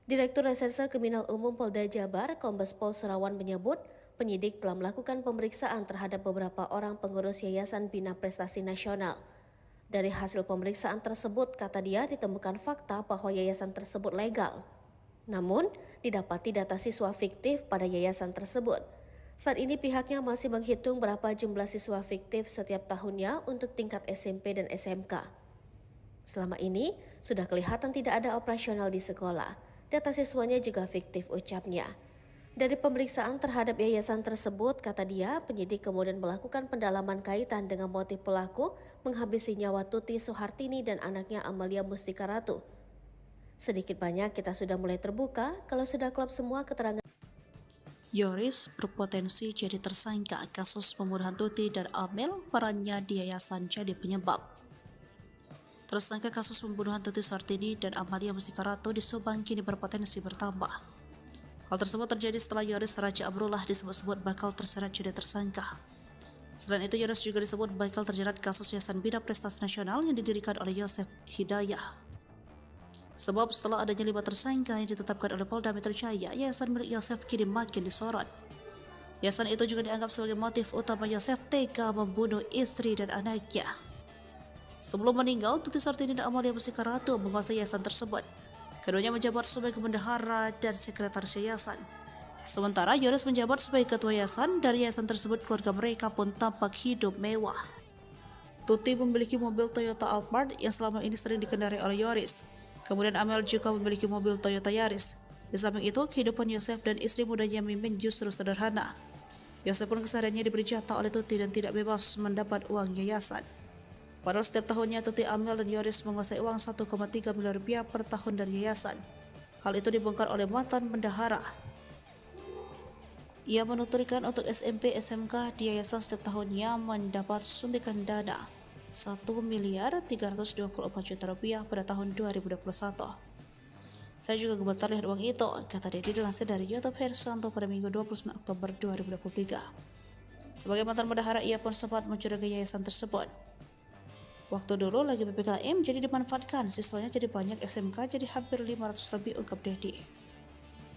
Direktur Reserse Kriminal Umum Polda Jabar, Kombes Pol Serawan menyebut, penyidik telah melakukan pemeriksaan terhadap beberapa orang pengurus Yayasan Bina Prestasi Nasional. Dari hasil pemeriksaan tersebut, kata dia, ditemukan fakta bahwa yayasan tersebut legal. Namun, didapati data siswa fiktif pada yayasan tersebut. Saat ini pihaknya masih menghitung berapa jumlah siswa fiktif setiap tahunnya untuk tingkat SMP dan SMK. Selama ini, sudah kelihatan tidak ada operasional di sekolah. Data siswanya juga fiktif, ucapnya. Dari pemeriksaan terhadap yayasan tersebut, kata dia, penyidik kemudian melakukan pendalaman kaitan dengan motif pelaku menghabisi nyawa Tuti Soehartini dan anaknya Amalia Mustika Ratu. Sedikit banyak kita sudah mulai terbuka kalau sudah klop semua keterangan. Yoris berpotensi jadi tersangka kasus pembunuhan Tuti dan Amel, perannya di yayasan jadi penyebab. Tersangka kasus pembunuhan Tuti Soehartini dan Amalia Mustika Ratu di Subang kini berpotensi bertambah. Hal tersebut terjadi setelah Yoris Raja Amrullah disebut-sebut bakal terseret jadi tersangka. Selain itu, Yoris juga disebut bakal terjerat kasus Yayasan Bina Prestasi Nasional yang didirikan oleh Yosef Hidayah. Sebab setelah adanya 5 tersangka yang ditetapkan oleh Polda Metro Jaya, yayasan milik Yosef kini makin disorot. Yayasan itu juga dianggap sebagai motif utama Yosef tega membunuh istri dan anaknya. Sebelum meninggal, Tuti Sartini dan Amalia Mustika Ratu menguasai yayasan tersebut. Keduanya menjabat sebagai bendahara dan sekretaris yayasan. Sementara Yoris menjabat sebagai ketua yayasan. Dari yayasan tersebut, keluarga mereka pun tampak hidup mewah. Tuti memiliki mobil Toyota Alphard yang selama ini sering dikendarai oleh Yoris. Kemudian Amel juga memiliki mobil Toyota Yaris. Di samping itu, kehidupan Yosef dan istri mudanya Mimin justru sederhana. Yosef pun kesehariannya diberi jatah oleh Tuti dan tidak bebas mendapat uang yayasan. Padahal setiap tahunnya Tuti, Amel, dan Yoris menguasai uang 1,3 miliar rupiah per tahun dari yayasan. Hal itu dibongkar oleh mantan bendahara. Ia menuturkan untuk SMP SMK di yayasan setiap tahunnya mendapat suntikan dana 1.324 juta rupiah pada tahun 2021. Saya juga gemetar lihat uang itu, kata Dedi dilansir dari YouTube Hersanto pada Minggu 29 Oktober 2023. Sebagai mantan bendahara, ia pun sempat mencurigai yayasan tersebut. Waktu dulu lagi PPKM jadi dimanfaatkan, siswanya jadi banyak, SMK jadi hampir 500 lebih, ungkap Dedi.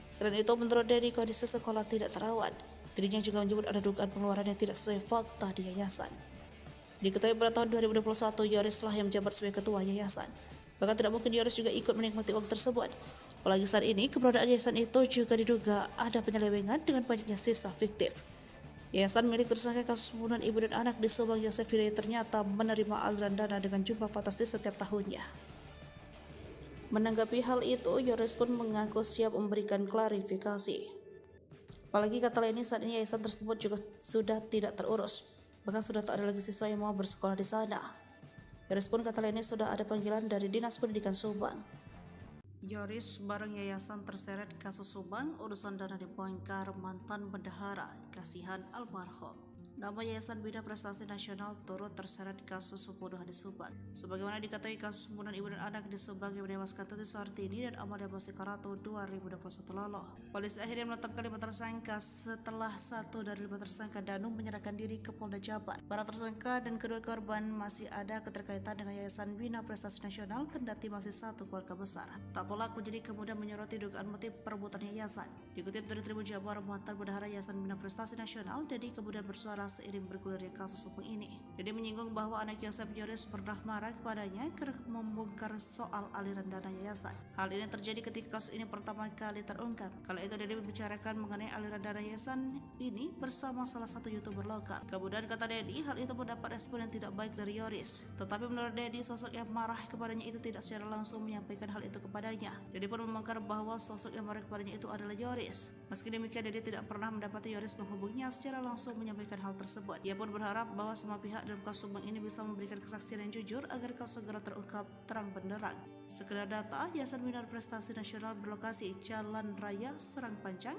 Selain itu, menurut Dedi, kondisi sekolah tidak terawat. Dirinya juga menyebut ada dugaan pengeluaran yang tidak sesuai fakta di yayasan. Diketahui pada tahun 2021, Yoris lah yang menjabat sebagai ketua yayasan. Bahkan tidak mungkin Yoris juga ikut menikmati uang tersebut. Apalagi saat ini, keberadaan yayasan itu juga diduga ada penyelewengan dengan banyaknya sisa fiktif. Yayasan milik tersangka kasus pembunuhan ibu dan anak di Subang, Yosef Hidayah, ternyata menerima aliran dana dengan jumlah fantastis setiap tahunnya. Menanggapi hal itu, Yoris pun mengaku siap memberikan klarifikasi. Apalagi kata lainnya, saat ini yayasan tersebut juga sudah tidak terurus. Bahkan sudah tak ada lagi siswa yang mau bersekolah di sana. Yoris pun kata lainnya sudah ada panggilan dari Dinas Pendidikan Subang. Yoris bareng yayasan terseret kasus Subang, urusan dana dibongkar mantan bendahara, kasihan almarhum. Nama Yayasan Bina Prestasi Nasional turut terseret kasus pembunuhan di Subang. Sebagaimana diketahui, kasus pembunuhan ibu dan anak di Subang yang menewaskan Tuti Sartini dan Amalia Mustika Ratu 2021 lalu. Polisi akhirnya menetapkan 5 tersangka setelah 1 dari 5 tersangka Danu menyerahkan diri ke Polda Jabar. Para tersangka dan kedua korban masih ada keterkaitan dengan Yayasan Bina Prestasi Nasional, kendati masih satu keluarga besar. Tak pula menjadi kemudian menyoroti dugaan motif perebutan yayasan. Dikutip dari Tribun Jabar, mantan bendahara Yayasan Bina Prestasi Nasional, Dedi kemudian bersuara seiring bergulirnya kasus Subang ini. Dedi menyinggung bahwa anak Yosef, Yoris, pernah marah kepadanya karena membongkar soal aliran dana yayasan. Hal ini terjadi ketika kasus ini pertama kali terungkap. Kala itu Dedi membicarakan mengenai aliran dana yayasan ini bersama salah satu YouTuber lokal. Kemudian kata Dedi, hal itu mendapat respon yang tidak baik dari Yoris. Tetapi menurut Dedi, sosok yang marah kepadanya itu tidak secara langsung menyampaikan hal itu kepadanya. Dedi pun membongkar bahwa sosok yang marah kepadanya itu adalah Yoris. Meski demikian, Dedi tidak pernah mendapati Yoris menghubunginya secara langsung menyampaikan hal tersebut. Ia pun berharap bahwa semua pihak dalam kasus Subang ini bisa memberikan kesaksian yang jujur agar kasus segera terungkap terang benderang. Sekedar data, Yayasan Bina Prestasi Nasional berlokasi Jalan Raya Serang Panjang,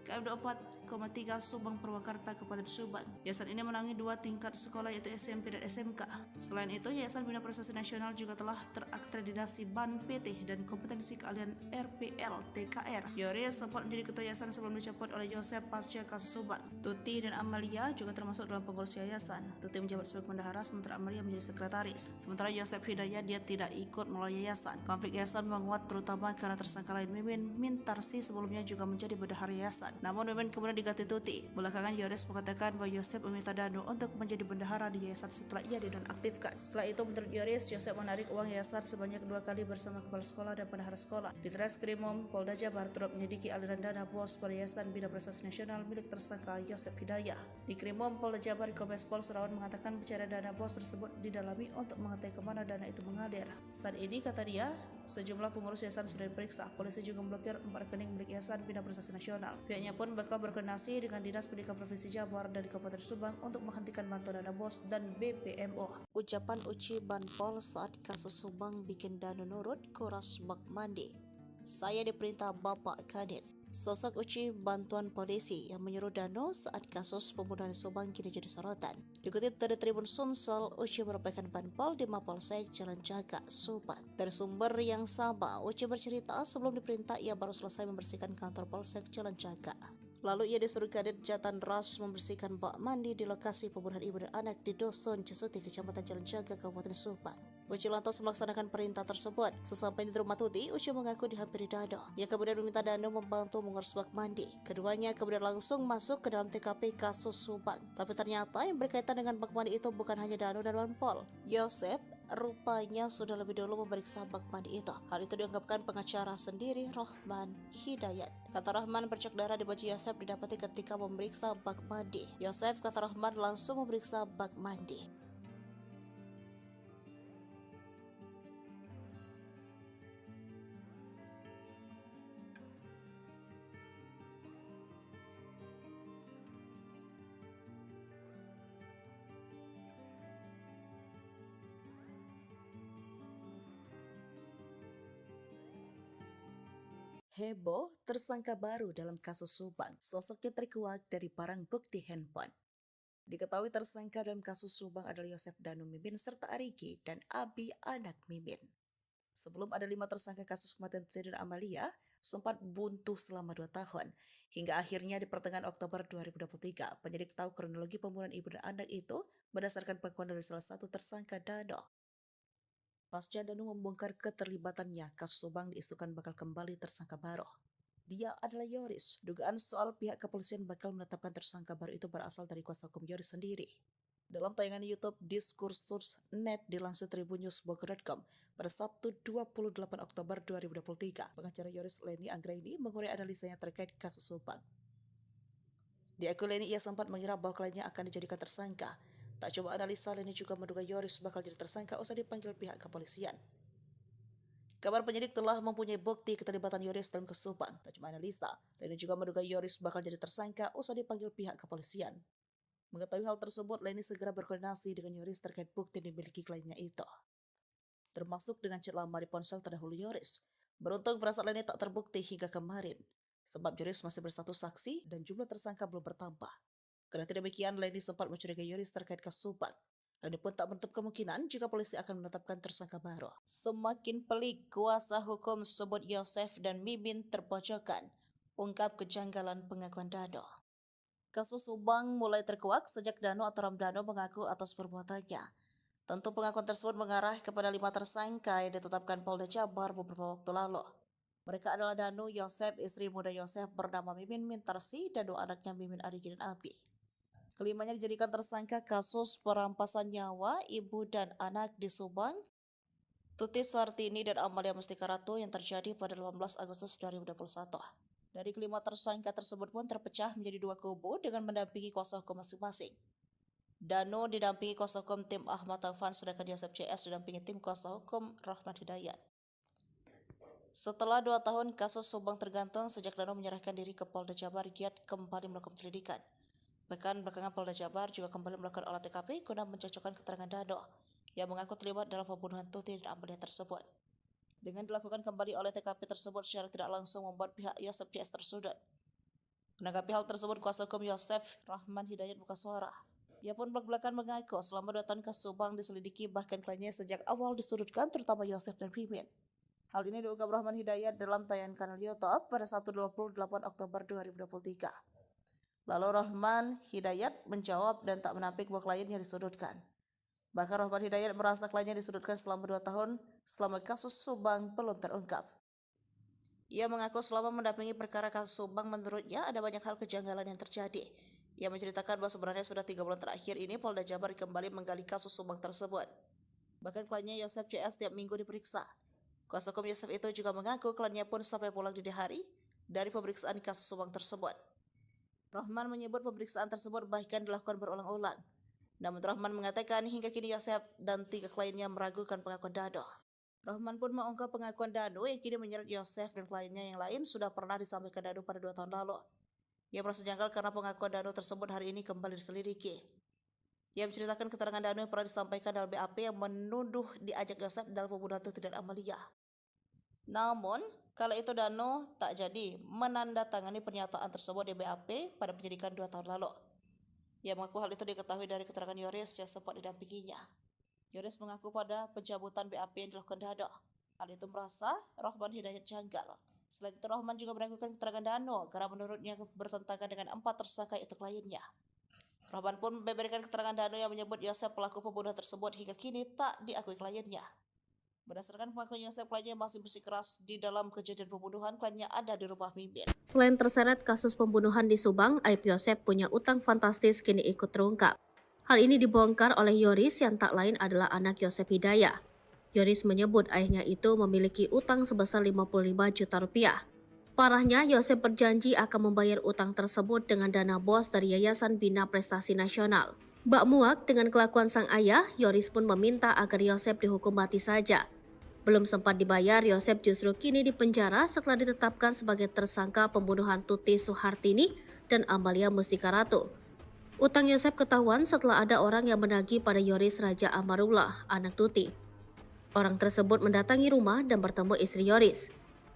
KM 24,3 Subang Purwakarta, Kabupaten Subang. Yayasan ini menangani 2 tingkat sekolah, yaitu SMP dan SMK. Selain itu, Yayasan Bina Prestasi Nasional juga telah terakreditasi BAN PT dan kompetensi keahlian RPL TKR. Yoris sempat menjadi ketua yayasan sebelum dicopot oleh Yosef pasca kasus Subang. Tuti dan Amalia juga termasuk dalam pengurus yayasan. Tuti menjabat sebagai bendahara, sementara Amalia menjadi sekretaris. Sementara Yosef Hidayah, dia tidak ikut melalui yayasan. Konflik yayasan menguat terutama karena tersangka lain Mimin Mintarsi sebelumnya juga menjadi bendahara yayasan. Namun Mimin kemudian diganti Tuti. Belakangan Yoris mengatakan bahwa Yosef meminta Danu untuk menjadi bendahara di yayasan setelah ia dinonaktifkan. Setelah itu, menurut Yoris, Yosef menarik uang yayasan sebanyak 2 kali bersama kepala sekolah dan bendahara sekolah. Di Treskrimum Polda Jabar turut menyelidiki aliran dana bos pada Yayasan Bina Prestasi Nasional milik tersangka Yosef Hidayah. Di Krimum Polda Jabar, Kombes Pol Surawan mengatakan pencarian dana bos tersebut didalami untuk mengetahui kemana dana itu mengalir. Saat ini, kata dia, sejumlah pengurus yayasan sudah diperiksa. Polisi juga memblokir 4 rekening milik Yayasan Bina Prestasi Nasional. Pihaknya pun bakal berkoordinasi dengan Dinas Pendidikan Provinsi Jabar dan Kabupaten Subang untuk menghentikan bantuan dana bos dan BPMO. Ucapan Uci Banpol saat kasus Subang bikin Danu nurut, kuras bak mandi. Saya diperintah Bapak Kadin. Sosok Uci bantuan polisi yang menyuruh Dano saat kasus pembunuhan di Subang kini jadi sorotan. Dikutip dari Tribun Sumsel, Uci merupakan panpol di Mapolsek Jalan Jaga, Subang. Dari sumber yang sama, Uci bercerita sebelum diperintah ia baru selesai membersihkan kantor Polsek Jalan Jaga. Lalu ia disuruh Kadit Jatan Ras membersihkan bak mandi di lokasi pembunuhan ibu dan anak di Dusun Cesuti, Kecamatan Jalan Jaga, Kabupaten Subang. Uci lantas melaksanakan perintah tersebut. Sesampai di rumah Tuti, Uci mengaku dihampiri Dano. Ia kemudian meminta Dano membantu mengurus bak mandi. Keduanya kemudian langsung masuk ke dalam TKP kasus Subang. Tapi ternyata yang berkaitan dengan bak mandi itu bukan hanya Dano dan Wanpol. Yosep rupanya sudah lebih dulu memeriksa bak mandi itu. Hal itu diungkapkan pengacara sendiri, Rahman Hidayat. Kata Rahman, bercak darah di baju Yosep didapati ketika memeriksa bak mandi. Yosep, kata Rahman, langsung memeriksa bak mandi. Heboh, tersangka baru dalam kasus Subang. Sosoknya terkuak dari barang bukti handphone. Diketahui tersangka dalam kasus Subang adalah Yosef Danu Mimin serta Arigi dan Abi anak Mimin. Sebelum ada 5 tersangka kasus kematian Tuti dan Amalia, sempat buntu selama 2 tahun. Hingga akhirnya di pertengahan Oktober 2023, penyidik tahu kronologi pembunuhan ibu dan anak itu berdasarkan pengakuan dari salah satu tersangka, Dano. Pasca Danu membongkar keterlibatannya, kasus Subang diisukan bakal kembali tersangka baru. Dia adalah Yoris. Dugaan soal pihak kepolisian bakal menetapkan tersangka baru itu berasal dari kuasa hukum Yoris sendiri. Dalam tayangan YouTube Diskursus.net dilansir tribunnews.bogor.com pada Sabtu 28 Oktober 2023, pengacara Yoris Leni Anggraini mengurai analisanya terkait kasus Subang. Di akun Leni ia sempat mengira bahwa kliennya akan dijadikan tersangka. Tak coba analisa, Leni juga menduga Yoris bakal jadi tersangka usai dipanggil pihak kepolisian. Kabar penyidik telah mempunyai bukti keterlibatan Yoris dalam kasus Subang. Tak cuma analisa, Leni juga menduga Yoris bakal jadi tersangka usai dipanggil pihak kepolisian. Mengetahui hal tersebut, Leni segera berkoordinasi dengan Yoris terkait bukti yang dimiliki kliennya itu, termasuk dengan chat lama di ponsel terdahulu Yoris. Beruntung firasat Leni tak terbukti hingga kemarin, sebab Yoris masih berstatus saksi dan jumlah tersangka belum bertambah. Karena demikian, Leni sempat mencurigai Yoris terkait kasus Subang. Leni pun tak menutup kemungkinan jika polisi akan menetapkan tersangka baru. Semakin pelik, kuasa hukum sebut Yosef dan Mimin terpojokkan, ungkap kejanggalan pengakuan Dano. Kasus Subang mulai terkuak sejak Dano atau Ramdano mengaku atas perbuatannya. Tentu pengakuan tersebut mengarah kepada 5 tersangka yang ditetapkan Polda Jabar beberapa waktu lalu. Mereka adalah Dano, Yosef, istri muda Yosef bernama Mimin Mintarsi, dan 2 anaknya Mimin, Arigi, dan Abi. Kelimanya dijadikan tersangka kasus perampasan nyawa ibu dan anak di Subang, Tuti Suartini dan Amalia Mustika Ratu yang terjadi pada 18 Agustus 2021. Dari kelima tersangka tersebut pun terpecah menjadi 2 kubu dengan mendampingi kuasa hukum masing-masing. Dano didampingi kuasa hukum tim Ahmad Taufan, sedangkan Yosef CS didampingi tim kuasa hukum Rahman Hidayat. Setelah 2 tahun kasus Subang tergantung sejak Dano menyerahkan diri ke Polda Jabar, giat kembali melakukan penyelidikan. Bahkan belakangan Polda Jabar juga kembali melakukan olah TKP guna mencocokkan keterangan Dano yang mengaku terlibat dalam pembunuhan Tuti dan Amalia tersebut. Dengan dilakukan kembali oleh TKP tersebut secara tidak langsung membuat pihak Yosef CS tersudut. Menanggapi hal tersebut, kuasa hukum Yosef, Rahman Hidayat, buka suara. Ia pun belak-belakan mengaku selama 2 tahun kasus Subang diselidiki, bahkan kliennya sejak awal disudutkan, terutama Yosef dan Mimin. Hal ini diungkap Rahman Hidayat dalam tayangan kanal YouTube pada Sabtu 28 Oktober 2023. Lalu Rahman Hidayat menjawab dan tak menampik bahwa kliennya disudutkan. Bahkan Rahman Hidayat merasa kliennya disudutkan selama 2 tahun selama kasus Subang belum terungkap. Ia mengaku selama mendampingi perkara kasus Subang, menurutnya ada banyak hal kejanggalan yang terjadi. Ia menceritakan bahwa sebenarnya sudah 3 bulan terakhir ini Polda Jabar kembali menggali kasus Subang tersebut. Bahkan kliennya Yosef CS tiap minggu diperiksa. Kuasa hukum Yosef itu juga mengaku kliennya pun sampai pulang dini hari dari pemeriksaan kasus Subang tersebut. Rahman menyebut pemeriksaan tersebut bahkan dilakukan berulang-ulang. Namun Rahman mengatakan hingga kini Yosef dan 3 kliennya meragukan pengakuan Dano. Rahman pun mengungkap pengakuan Dano yang kini menyeret Yosef dan kliennya yang lain sudah pernah disampaikan Dano pada 2 tahun lalu. Ia merasa janggal karena pengakuan Dano tersebut hari ini kembali diselidiki. Ia menceritakan keterangan Dano yang pernah disampaikan dalam BAP yang menuduh diajak Yosef dalam pembunuhan Tuti dan Amalia. Namun, kala itu Danu tak jadi menandatangani pernyataan tersebut di BAP pada penyidikan 2 tahun lalu. Ia mengaku hal itu diketahui dari keterangan Yoris yang sempat didampinginya. Yoris mengaku pada pencabutan BAP yang dilakukan Danu, hal itu merasa Rohman Hidayat janggal. Selain itu, Rohman juga meragukan keterangan Danu karena menurutnya bertentangan dengan 4 tersangka itu kliennya. Rohman pun memberikan keterangan Danu yang menyebut Yosep pelaku pembunuhan tersebut hingga kini tak diakui kliennya. Berdasarkan pengakuan Yosep, kliennya masih bersikeras di dalam kejadian pembunuhan, kliennya ada di rumah Mimin. Selain terseret kasus pembunuhan di Subang, aib Yosep punya utang fantastis kini ikut terungkap. Hal ini dibongkar oleh Yoris yang tak lain adalah anak Yosep Hidayah. Yoris menyebut ayahnya itu memiliki utang sebesar 55 juta rupiah. Parahnya, Yosep berjanji akan membayar utang tersebut dengan dana bos dari Yayasan Bina Prestasi Nasional. Bak muak dengan kelakuan sang ayah, Yoris pun meminta agar Yosep dihukum mati saja. Belum sempat dibayar, Yosep justru kini dipenjara setelah ditetapkan sebagai tersangka pembunuhan Tuti Suhartini dan Amalia Mustika Ratu. Utang Yosep ketahuan setelah ada orang yang menagih pada Yoris Raja Amarullah, anak Tuti. Orang tersebut mendatangi rumah dan bertemu istri Yoris.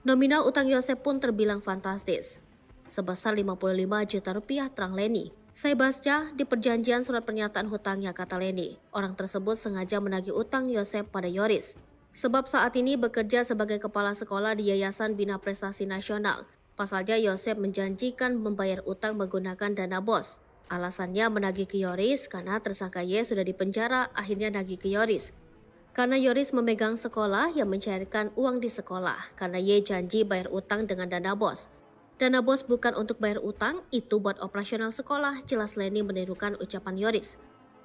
Nominal utang Yosep pun terbilang fantastis, sebesar 55 juta rupiah, terang Leni. Saya baca di perjanjian surat pernyataan hutangnya, kata Leni. Orang tersebut sengaja menagih utang Yosep pada Yoris, sebab saat ini bekerja sebagai kepala sekolah di Yayasan Bina Prestasi Nasional. Pasalnya Yosep menjanjikan membayar utang menggunakan dana bos. Alasannya menagih ke Yoris karena tersangka Y sudah dipenjara, akhirnya nagih ke Yoris. Karena Yoris memegang sekolah yang mencairkan uang di sekolah, karena Y janji bayar utang dengan dana bos. Dana bos bukan untuk bayar utang, itu buat operasional sekolah, jelas Leni menirukan ucapan Yoris.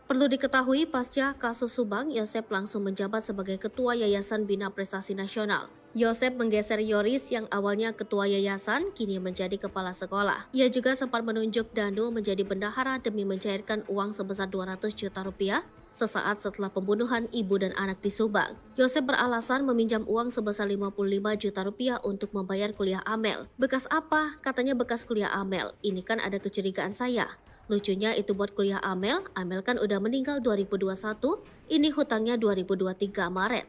Perlu diketahui, pasca kasus Subang, Yosep langsung menjabat sebagai Ketua Yayasan Bina Prestasi Nasional. Yosep menggeser Yoris yang awalnya Ketua Yayasan, kini menjadi Kepala Sekolah. Ia juga sempat menunjuk Danu menjadi bendahara demi mencairkan uang sebesar 200 juta rupiah sesaat setelah pembunuhan ibu dan anak di Subang. Yosep beralasan meminjam uang sebesar 55 juta rupiah untuk membayar kuliah Amel. Bekas apa? Katanya bekas kuliah Amel. Ini kan ada kecurigaan saya. Lucunya itu buat kuliah Amel kan udah meninggal 2021, ini hutangnya 2023 Maret.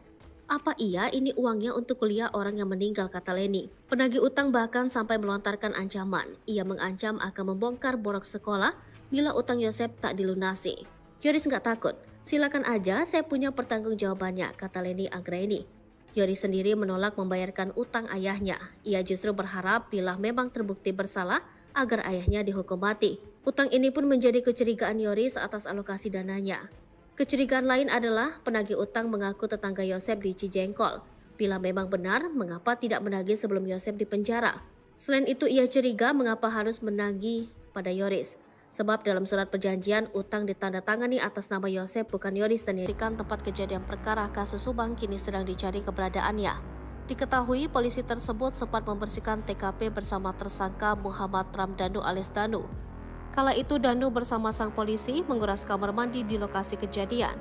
Apa iya ini uangnya untuk kuliah orang yang meninggal, kata Leni. Penagih utang bahkan sampai melontarkan ancaman. Ia mengancam akan membongkar borok sekolah bila utang Yosep tak dilunasi. Yoris nggak takut. Silakan aja, saya punya pertanggungjawabannya, kata Leni Anggraini. Yoris sendiri menolak membayarkan utang ayahnya. Ia justru berharap bila memang terbukti bersalah agar ayahnya dihukum mati. Utang ini pun menjadi kecurigaan Yoris atas alokasi dananya. Kecurigaan lain adalah penagih utang mengaku tetangga Yosep di Cijengkol. Bila memang benar, mengapa tidak menagih sebelum Yosep dipenjara? Selain itu, ia curiga mengapa harus menagih pada Yoris. Sebab dalam surat perjanjian, utang ditandatangani atas nama Yosep bukan Yoris dan dirikan tempat kejadian perkara kasus Subang kini sedang dicari keberadaannya. Diketahui polisi tersebut sempat membersihkan TKP bersama tersangka Muhammad Ramdhanu alias Danu. Kala itu Danu bersama sang polisi menguras kamar mandi di lokasi kejadian.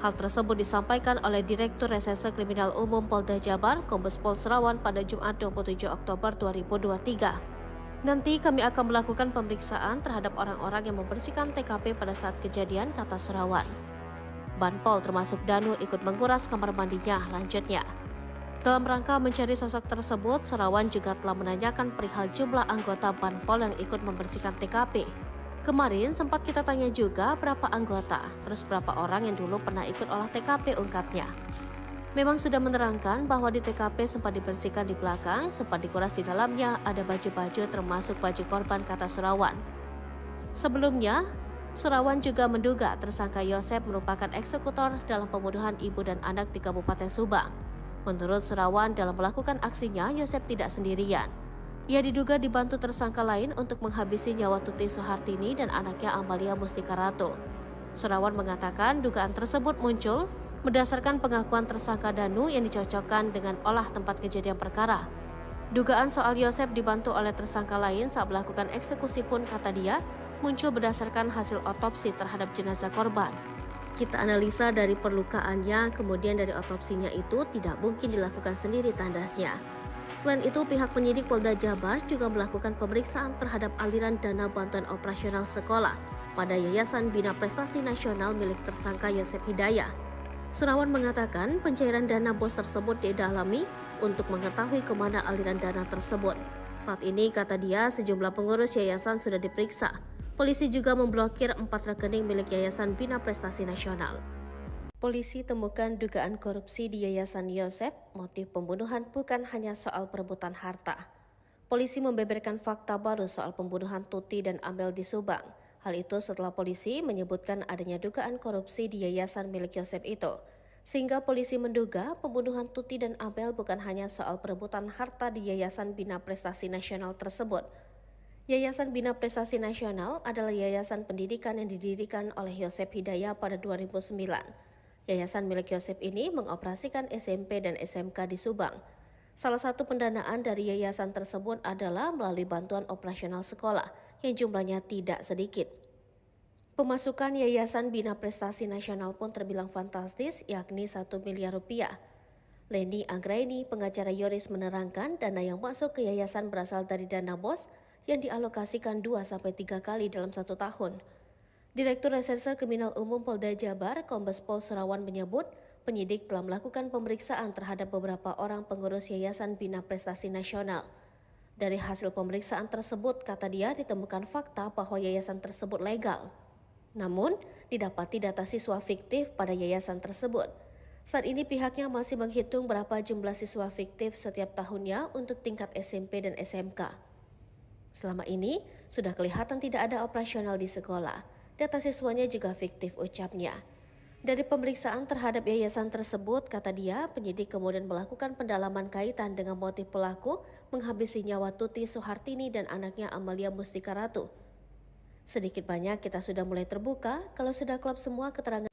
Hal tersebut disampaikan oleh Direktur Reserse Kriminal Umum Polda Jabar, Kombes Pol Serawan pada Jumat 27 Oktober 2023. Nanti kami akan melakukan pemeriksaan terhadap orang-orang yang membersihkan TKP pada saat kejadian, kata Serawan. Banpol termasuk Danu ikut menguras kamar mandinya, lanjutnya. Dalam rangka mencari sosok tersebut, Serawan juga telah menanyakan perihal jumlah anggota Banpol yang ikut membersihkan TKP. Kemarin sempat kita tanya juga berapa anggota, terus berapa orang yang dulu pernah ikut olah TKP, ungkapnya. Memang sudah menerangkan bahwa di TKP sempat dibersihkan di belakang, sempat dikuras di dalamnya, ada baju-baju termasuk baju korban, kata Serawan. Sebelumnya, Serawan juga menduga tersangka Yosep merupakan eksekutor dalam pembunuhan ibu dan anak di Kabupaten Subang. Menurut Serawan, dalam melakukan aksinya, Yosep tidak sendirian. Ia diduga dibantu tersangka lain untuk menghabisi nyawa Tuti Suhartini dan anaknya Amalia Mustika Ratu. Serawan mengatakan dugaan tersebut muncul berdasarkan pengakuan tersangka Danu yang dicocokkan dengan olah tempat kejadian perkara. Dugaan soal Yosep dibantu oleh tersangka lain saat melakukan eksekusi pun, kata dia, muncul berdasarkan hasil otopsi terhadap jenazah korban. Kita analisa dari perlukaannya, kemudian dari otopsinya itu tidak mungkin dilakukan sendiri, tandasnya. Selain itu, pihak penyidik Polda Jabar juga melakukan pemeriksaan terhadap aliran dana bantuan operasional sekolah pada Yayasan Bina Prestasi Nasional milik tersangka Yosep Hidayah. Surawan mengatakan pencairan dana BOS tersebut didalami untuk mengetahui kemana aliran dana tersebut. Saat ini, kata dia, sejumlah pengurus yayasan sudah diperiksa. Polisi juga memblokir 4 rekening milik Yayasan Bina Prestasi Nasional. Polisi temukan dugaan korupsi di Yayasan Yosef. Motif pembunuhan bukan hanya soal perebutan harta. Polisi membeberkan fakta baru soal pembunuhan Tuti dan Amel di Subang. Hal itu setelah polisi menyebutkan adanya dugaan korupsi di yayasan milik Yosef itu. Sehingga polisi menduga pembunuhan Tuti dan Amel bukan hanya soal perebutan harta di Yayasan Bina Prestasi Nasional tersebut. Yayasan Bina Prestasi Nasional adalah yayasan pendidikan yang didirikan oleh Yosef Hidayah pada 2009. Yayasan milik Yosef ini mengoperasikan SMP dan SMK di Subang. Salah satu pendanaan dari yayasan tersebut adalah melalui bantuan operasional sekolah yang jumlahnya tidak sedikit. Pemasukan Yayasan Bina Prestasi Nasional pun terbilang fantastis, yakni 1 miliar rupiah. Leni Anggraini, pengacara Yoris, menerangkan dana yang masuk ke yayasan berasal dari dana BOS yang dialokasikan 2-3 kali dalam 1 tahun. Direktur Reserse Kriminal Umum Polda Jabar, Kombes Pol Surawan menyebut, penyidik telah melakukan pemeriksaan terhadap beberapa orang pengurus Yayasan Bina Prestasi Nasional. Dari hasil pemeriksaan tersebut, kata dia, ditemukan fakta bahwa yayasan tersebut legal. Namun, didapati data siswa fiktif pada yayasan tersebut. Saat ini pihaknya masih menghitung berapa jumlah siswa fiktif setiap tahunnya untuk tingkat SMP dan SMK. Selama ini, sudah kelihatan tidak ada operasional di sekolah. Data siswanya juga fiktif, ucapnya. Dari pemeriksaan terhadap yayasan tersebut, kata dia, penyidik kemudian melakukan pendalaman kaitan dengan motif pelaku menghabisi nyawa Tuti Soehartini dan anaknya Amalia Mustika Ratu. Sedikit banyak kita sudah mulai terbuka kalau sudah klop semua keterangan.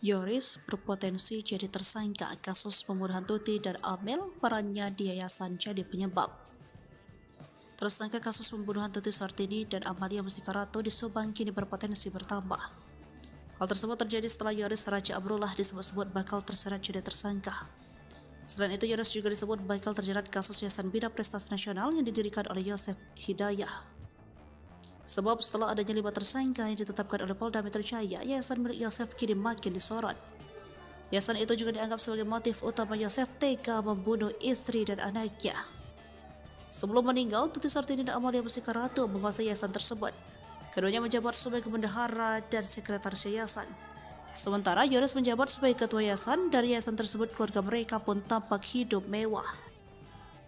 Yoris berpotensi jadi tersangka kasus pembunuhan Tuti dan Amel, perannya di yayasan jadi penyebab. Tersangka kasus pembunuhan Tuti Soehartini dan Amalia Mustika Ratu di Subang kini berpotensi bertambah. Hal tersebut terjadi setelah Yoris Raja Amrullah disebut-sebut bakal terseret jadi tersangka. Selain itu, Yoris juga disebut bakal terjerat kasus Yayasan Bina Prestasi Nasional yang didirikan oleh Yosef Hidayah. Sebab setelah adanya 5 tersangka yang ditetapkan oleh Polda Metro Jaya, yayasan milik Yosef kini makin disorot. Yayasan itu juga dianggap sebagai motif utama Yosef tega membunuh istri dan anaknya. Sebelum meninggal, Tuti Soehartini dan Amalia Mustika Ratu menguasai yayasan tersebut. Keduanya menjabat sebagai bendahara dan sekretaris yayasan. Sementara Yoris menjabat sebagai ketua yayasan. Dari yayasan tersebut, keluarga mereka pun tampak hidup mewah.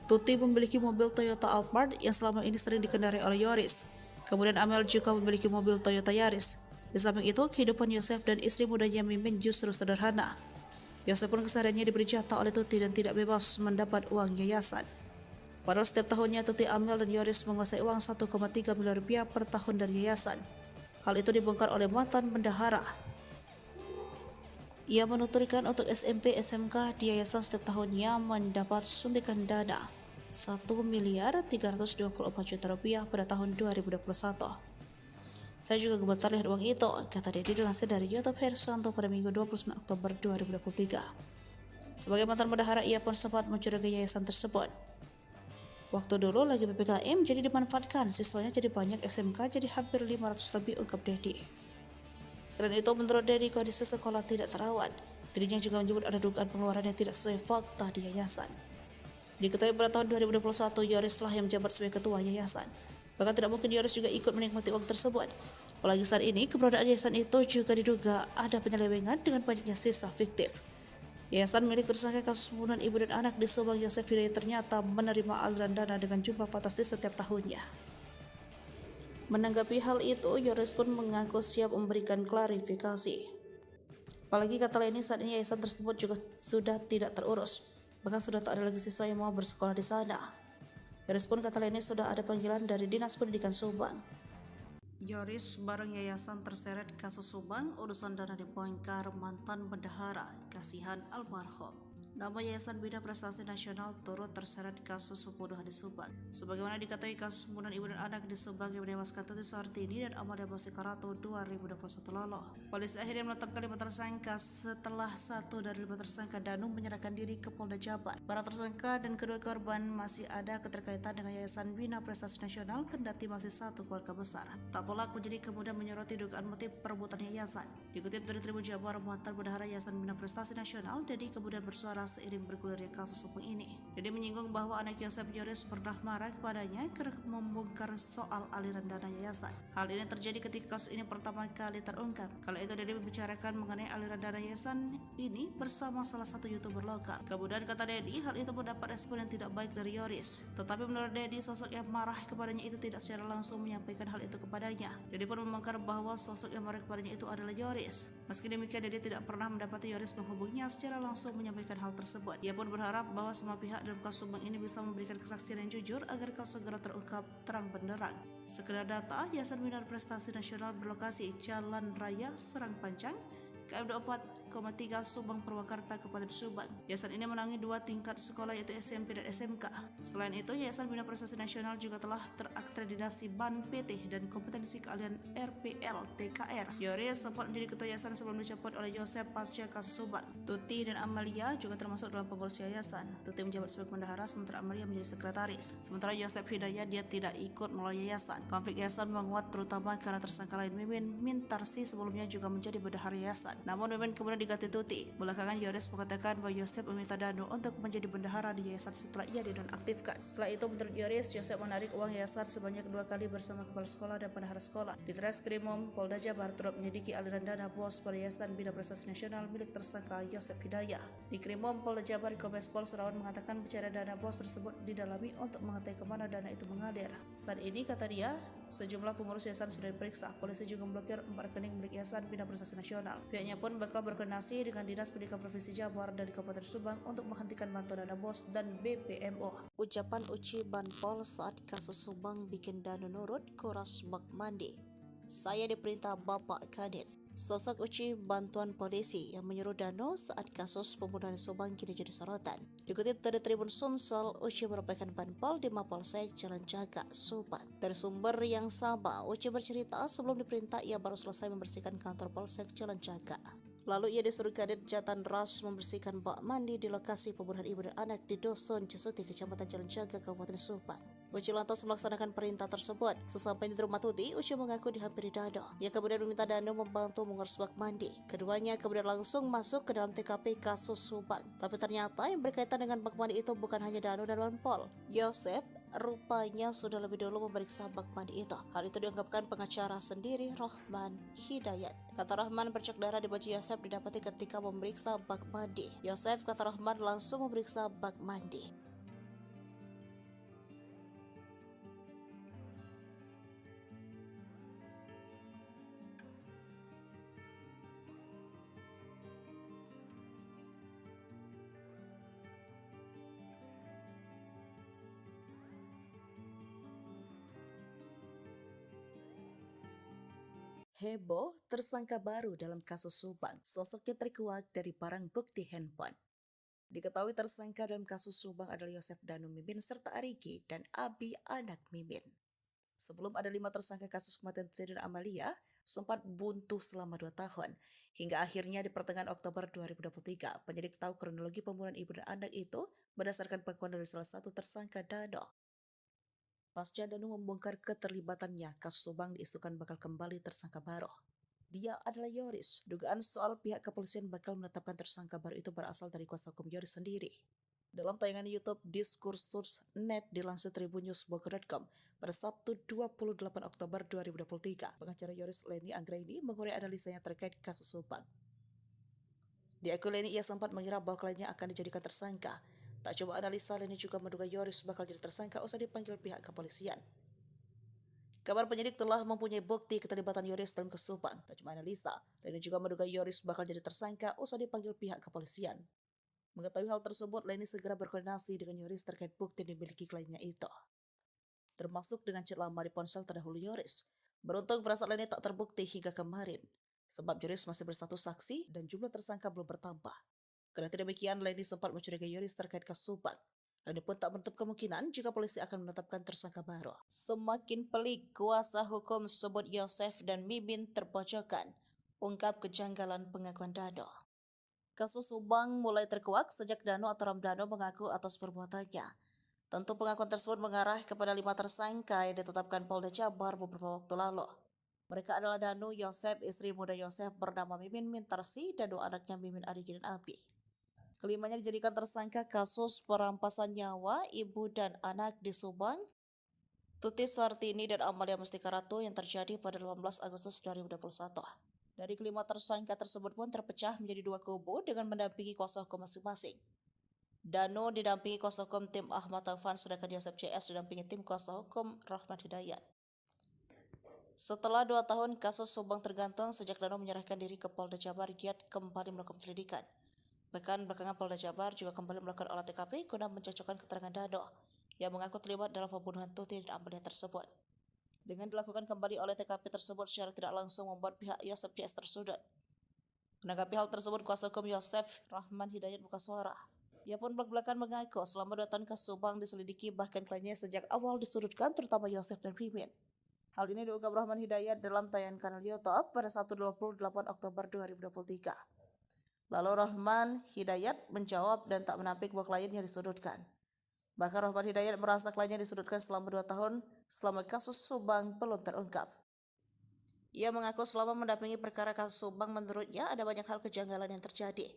Tuti memiliki mobil Toyota Alphard yang selama ini sering dikendarai oleh Yoris. Kemudian Amel juga memiliki mobil Toyota Yaris. Di samping itu, kehidupan Yosef dan istri mudanya Mimin justru sederhana. Yosef pun kesehariannya diberi jatah oleh Tuti dan tidak bebas mendapat uang yayasan. Padahal setiap tahunnya Tuti, Amel, dan Yoris menguasai uang 1,3 miliar rupiah per tahun dari yayasan. Hal itu dibongkar oleh mantan bendahara. Ia menuturkan untuk SMP SMK di yayasan setiap tahunnya mendapat suntikan dana 1.324 juta rupiah pada tahun 2021. Saya juga gemetar lihat uang itu, kata dia dilansir dari YouTube Hersanto pada Minggu 29 Oktober 2023. Sebagai mantan bendahara, ia pun sempat mencurigai yayasan tersebut. Waktu dulu lagi PPKM jadi dimanfaatkan, siswanya jadi banyak, SMK jadi hampir 500 lebih, ungkap Dedi. Selain itu, menurut Dedi, kondisi sekolah tidak terawat. Dirinya juga menyebut ada dugaan pengeluaran yang tidak sesuai fakta di yayasan. Diketahui pada tahun 2021, Yoris lah yang menjabat sebagai ketua yayasan. Bahkan tidak mungkin Yoris juga ikut menikmati uang tersebut. Apalagi saat ini, keberadaan yayasan itu juga diduga ada penyelewengan dengan banyaknya sisa fiktif. Yayasan milik tersangka kasus pembunuhan ibu dan anak di Subang, Yosef Hidayah, ternyata menerima aliran dana dengan jumlah fantastis setiap tahunnya. Menanggapi hal itu, Yoris pun mengaku siap memberikan klarifikasi. Apalagi kata Leni, saat ini yayasan tersebut juga sudah tidak terurus. Bahkan sudah tak ada lagi siswa yang mau bersekolah di sana. Yoris pun, kata Leni, sudah ada panggilan dari Dinas Pendidikan Subang. Yoris bareng yayasan terseret kasus Subang, urusan dana dibongkar mantan bendahara, kasihan almarhum. Nama Yayasan Bina Prestasi Nasional turut terseret kasus pembunuhan di Subang. Sebagaimana diketahui, kasus pembunuhan ibu dan anak di Subang yang menewaskan Tuti Suhartini dan Amalia Bostikarato 2021 lalu. Polisi akhirnya menetapkan 5 tersangka setelah 1 dari 5 tersangka Danung menyerahkan diri ke Polda Jabar. Para tersangka dan kedua korban masih ada keterkaitan dengan Yayasan Bina Prestasi Nasional kendati masih satu keluarga besar. Tak pelaku jadi kemudian menyoroti dugaan motif perebutan yayasan. Dikutip dari Tribun Jabar, mantan bendahara Yayasan Bina Prestasi Nasional, Dedi kemudian bersuara seiring bergulirnya kasus hukum ini. Dedi menyinggung bahwa anak Yosef Yoris pernah marah kepadanya karena membongkar soal aliran dana yayasan. Hal ini terjadi ketika kasus ini pertama kali terungkap. Kala itu Dedi membicarakan mengenai aliran dana yayasan ini bersama salah satu YouTuber lokal. Kemudian kata Dedi, hal itu mendapat respon yang tidak baik dari Yoris. Tetapi menurut Dedi, sosok yang marah kepadanya itu tidak secara langsung menyampaikan hal itu kepadanya. Dedi pun membongkar bahwa sosok yang marah kepadanya itu adalah Yoris. Meski demikian, Dedi tidak pernah mendapati Yoris menghubunginya secara langsung menyampaikan hal tersebut. Ia pun berharap bahwa semua pihak dalam kasus Subang ini bisa memberikan kesaksian yang jujur agar kasus segera terungkap terang benderang. Sekedar data, Yayasan Bina Prestasi Nasional berlokasi Jalan Raya Serang Panjang, KM 24,3 Subang Purwakarta, Kabupaten Subang. Yayasan ini menangani 2 tingkat sekolah yaitu SMP dan SMK. Selain itu, Yayasan Bina Prestasi Nasional juga telah terakreditasi BAN PT dan kompetensi keahlian RPL TKR. Yoris sempat menjadi ketua yayasan sebelum dicopot oleh Yosef pasca kasus Subang. Tuti dan Amalia juga termasuk dalam pengurus yayasan. Tuti menjabat sebagai bendahara sementara Amalia menjadi sekretaris. Sementara Yosef Hidayat dia tidak ikut mengelola yayasan. Konflik yayasan menguat terutama karena tersangka lain Mimin Mintarsi sebelumnya juga menjadi bendahara yayasan. Namun Mimin kemudian diganti Tuti. Belakangan Yoris mengatakan bahwa Yosef meminta Danu untuk menjadi bendahara di yayasan setelah ia dinonaktifkan. Setelah itu menurut Yoris, Yosef menarik uang yayasan sebanyak 2 kali bersama kepala sekolah dan bendahara sekolah. Di Treskrimum Polda Jabar turut menyelidiki aliran dana bos pada Yayasan Bina Prestasi Nasional milik tersangka Yosef Hidayat. Di Krimum Polda Jabar, Kombes Pol Surawan mengatakan pencarian dana bos tersebut didalami untuk mengetahui kemana dana itu mengalir. Saat ini, kata dia, sejumlah pengurus yayasan sudah diperiksa. Polisi juga memblokir 4 rekening milik Yayasan Bina Prestasi Nasional. Pihaknya pun bakal berkoordinasi dengan Dinas Pendidikan Provinsi Jabar dan Kabupaten Subang untuk menghentikan bantuan dana bos dan BPMO. Ucapan Uci Banpol saat kasus Subang bikin Danu nurut kuras bak mandi. Saya diperintah Bapak Kadin. Sosok Uci bantuan polisi yang menyuruh Danu saat kasus pembunuhan Subang kini jadi sorotan. Dikutip dari Tribun Sumsel, Uci merupakan Banpol di Mapolsek Jalan Jaga, Subang. Dari sumber yang sama, Uci bercerita sebelum diperintah ia baru selesai membersihkan kantor Polsek Jalan Jaga. Lalu ia disuruh Kadit Jatan Ras membersihkan bak mandi di lokasi pembunuhan ibu dan anak di Dusun Cesuti, Kecamatan Jalan Jaga, Kabupaten Subang. Uci lantas melaksanakan perintah tersebut. Sesampai di rumah Tuti, Uci mengaku dihampiri Danu. Ia kemudian meminta Danu membantu mengurus bak mandi. Keduanya kemudian langsung masuk ke dalam TKP kasus Subang. Tapi ternyata yang berkaitan dengan bak mandi itu bukan hanya Danu dan Banpol. Yosef rupanya sudah lebih dulu memeriksa bak mandi itu. Hal itu diungkapkan pengacara sendiri, Rohman Hidayat. Kata Rohman, bercak darah di baju Yosef didapati ketika memeriksa bak mandi. Yosef, kata Rohman, langsung memeriksa bak mandi. Heboh, tersangka baru dalam kasus Subang. Sosoknya terkuak dari barang bukti handphone. Diketahui tersangka dalam kasus Subang adalah Yosef Danu Mimin serta Ariki dan Abi anak Mimin. Sebelum ada 5 tersangka kasus kematian Tuti dan Amalia, sempat buntu selama 2 tahun. Hingga akhirnya di pertengahan Oktober 2023, penyidik tahu kronologi pembunuhan ibu dan anak itu berdasarkan pengakuan dari salah satu tersangka Danu. Pasca Danu membongkar keterlibatannya, kasus Subang diisukan bakal kembali tersangka baru. Dia adalah Yoris. Dugaan soal pihak kepolisian bakal menetapkan tersangka baru itu berasal dari kuasa hukum Yoris sendiri. Dalam tayangan YouTube Diskursus.net dilansir tribunnews.bogor.com pada Sabtu 28 Oktober 2023, pengacara Yoris Leni Anggraini mengurai analisanya terkait kasus Subang. Di akun Leni ia sempat mengira bahwa kliennya akan dijadikan tersangka. Tak coba analisa, Leni juga menduga Yoris bakal jadi tersangka usai dipanggil pihak kepolisian. Kabar penyidik telah mempunyai bukti keterlibatan Yoris dalam kasus Subang. Tak cuma analisa, Leni juga menduga Yoris bakal jadi tersangka usai dipanggil pihak kepolisian. Mengetahui hal tersebut, Leni segera berkoordinasi dengan Yoris terkait bukti yang dimiliki kliennya itu, termasuk dengan chat lama di ponsel terdahulu Yoris. Beruntung firasat Leni tak terbukti hingga kemarin, sebab Yoris masih bersatu saksi dan jumlah tersangka belum bertambah. Kendati demikian, Leni sempat mencurigai Yoris terkait kasus Subang. Leni pun tak menutup kemungkinan jika polisi akan menetapkan tersangka baru. Semakin pelik, kuasa hukum sebut Yosef dan Mimin terpojokkan, ungkap kejanggalan pengakuan Dano. Kasus Subang mulai terkuak sejak Dano atau Ramdhano mengaku atas perbuatannya. Tentu pengakuan tersebut mengarah kepada 5 tersangka yang ditetapkan Polda Jabar beberapa waktu lalu. Mereka adalah Dano, Yosef, istri muda Yosef bernama Mimin Mintarsi, dan 2 anaknya Mimin Arigi dan Abi. Kelimanya dijadikan tersangka kasus perampasan nyawa ibu dan anak di Subang, Tuti Suhartini dan Amalia Mustika Ratu yang terjadi pada 18 Agustus 2021. Dari kelima tersangka tersebut pun terpecah menjadi 2 kubu dengan mendampingi kuasa hukum masing-masing. Dano didampingi kuasa hukum tim Ahmad Taufan, sedangkan Yosef CS didampingi tim kuasa hukum Rahman Hidayat. Setelah 2 tahun kasus Subang tergantung sejak Dano menyerahkan diri ke Polda Jabar, giat kembali melakukan penyelidikan. Bahkan belakangan Polda Jabar juga kembali melakukan olah TKP guna mencocokkan keterangan Dano yang mengaku terlibat dalam pembunuhan Tuti dan Amalia tersebut. Dengan dilakukan kembali oleh TKP tersebut secara tidak langsung membuat pihak Yosef CS tersudut. Menanggapi hal tersebut, kuasa hukum Yosef Rahman Hidayat buka suara. Ia pun belak-belakan mengaku selama 2 tahun kasus Subang diselidiki, bahkan kliennya sejak awal disudutkan, terutama Yosef dan Mimin. Hal ini diungkap Rahman Hidayat dalam tayangan kanal YouTube pada Sabtu 28 Oktober 2023. Lalu Rahman Hidayat menjawab dan tak menampik bahwa kliennya disudutkan. Bahkan Rahman Hidayat merasa kliennya disudutkan selama 2 tahun selama kasus Subang belum terungkap. Ia mengaku selama mendampingi perkara kasus Subang menurutnya ada banyak hal kejanggalan yang terjadi.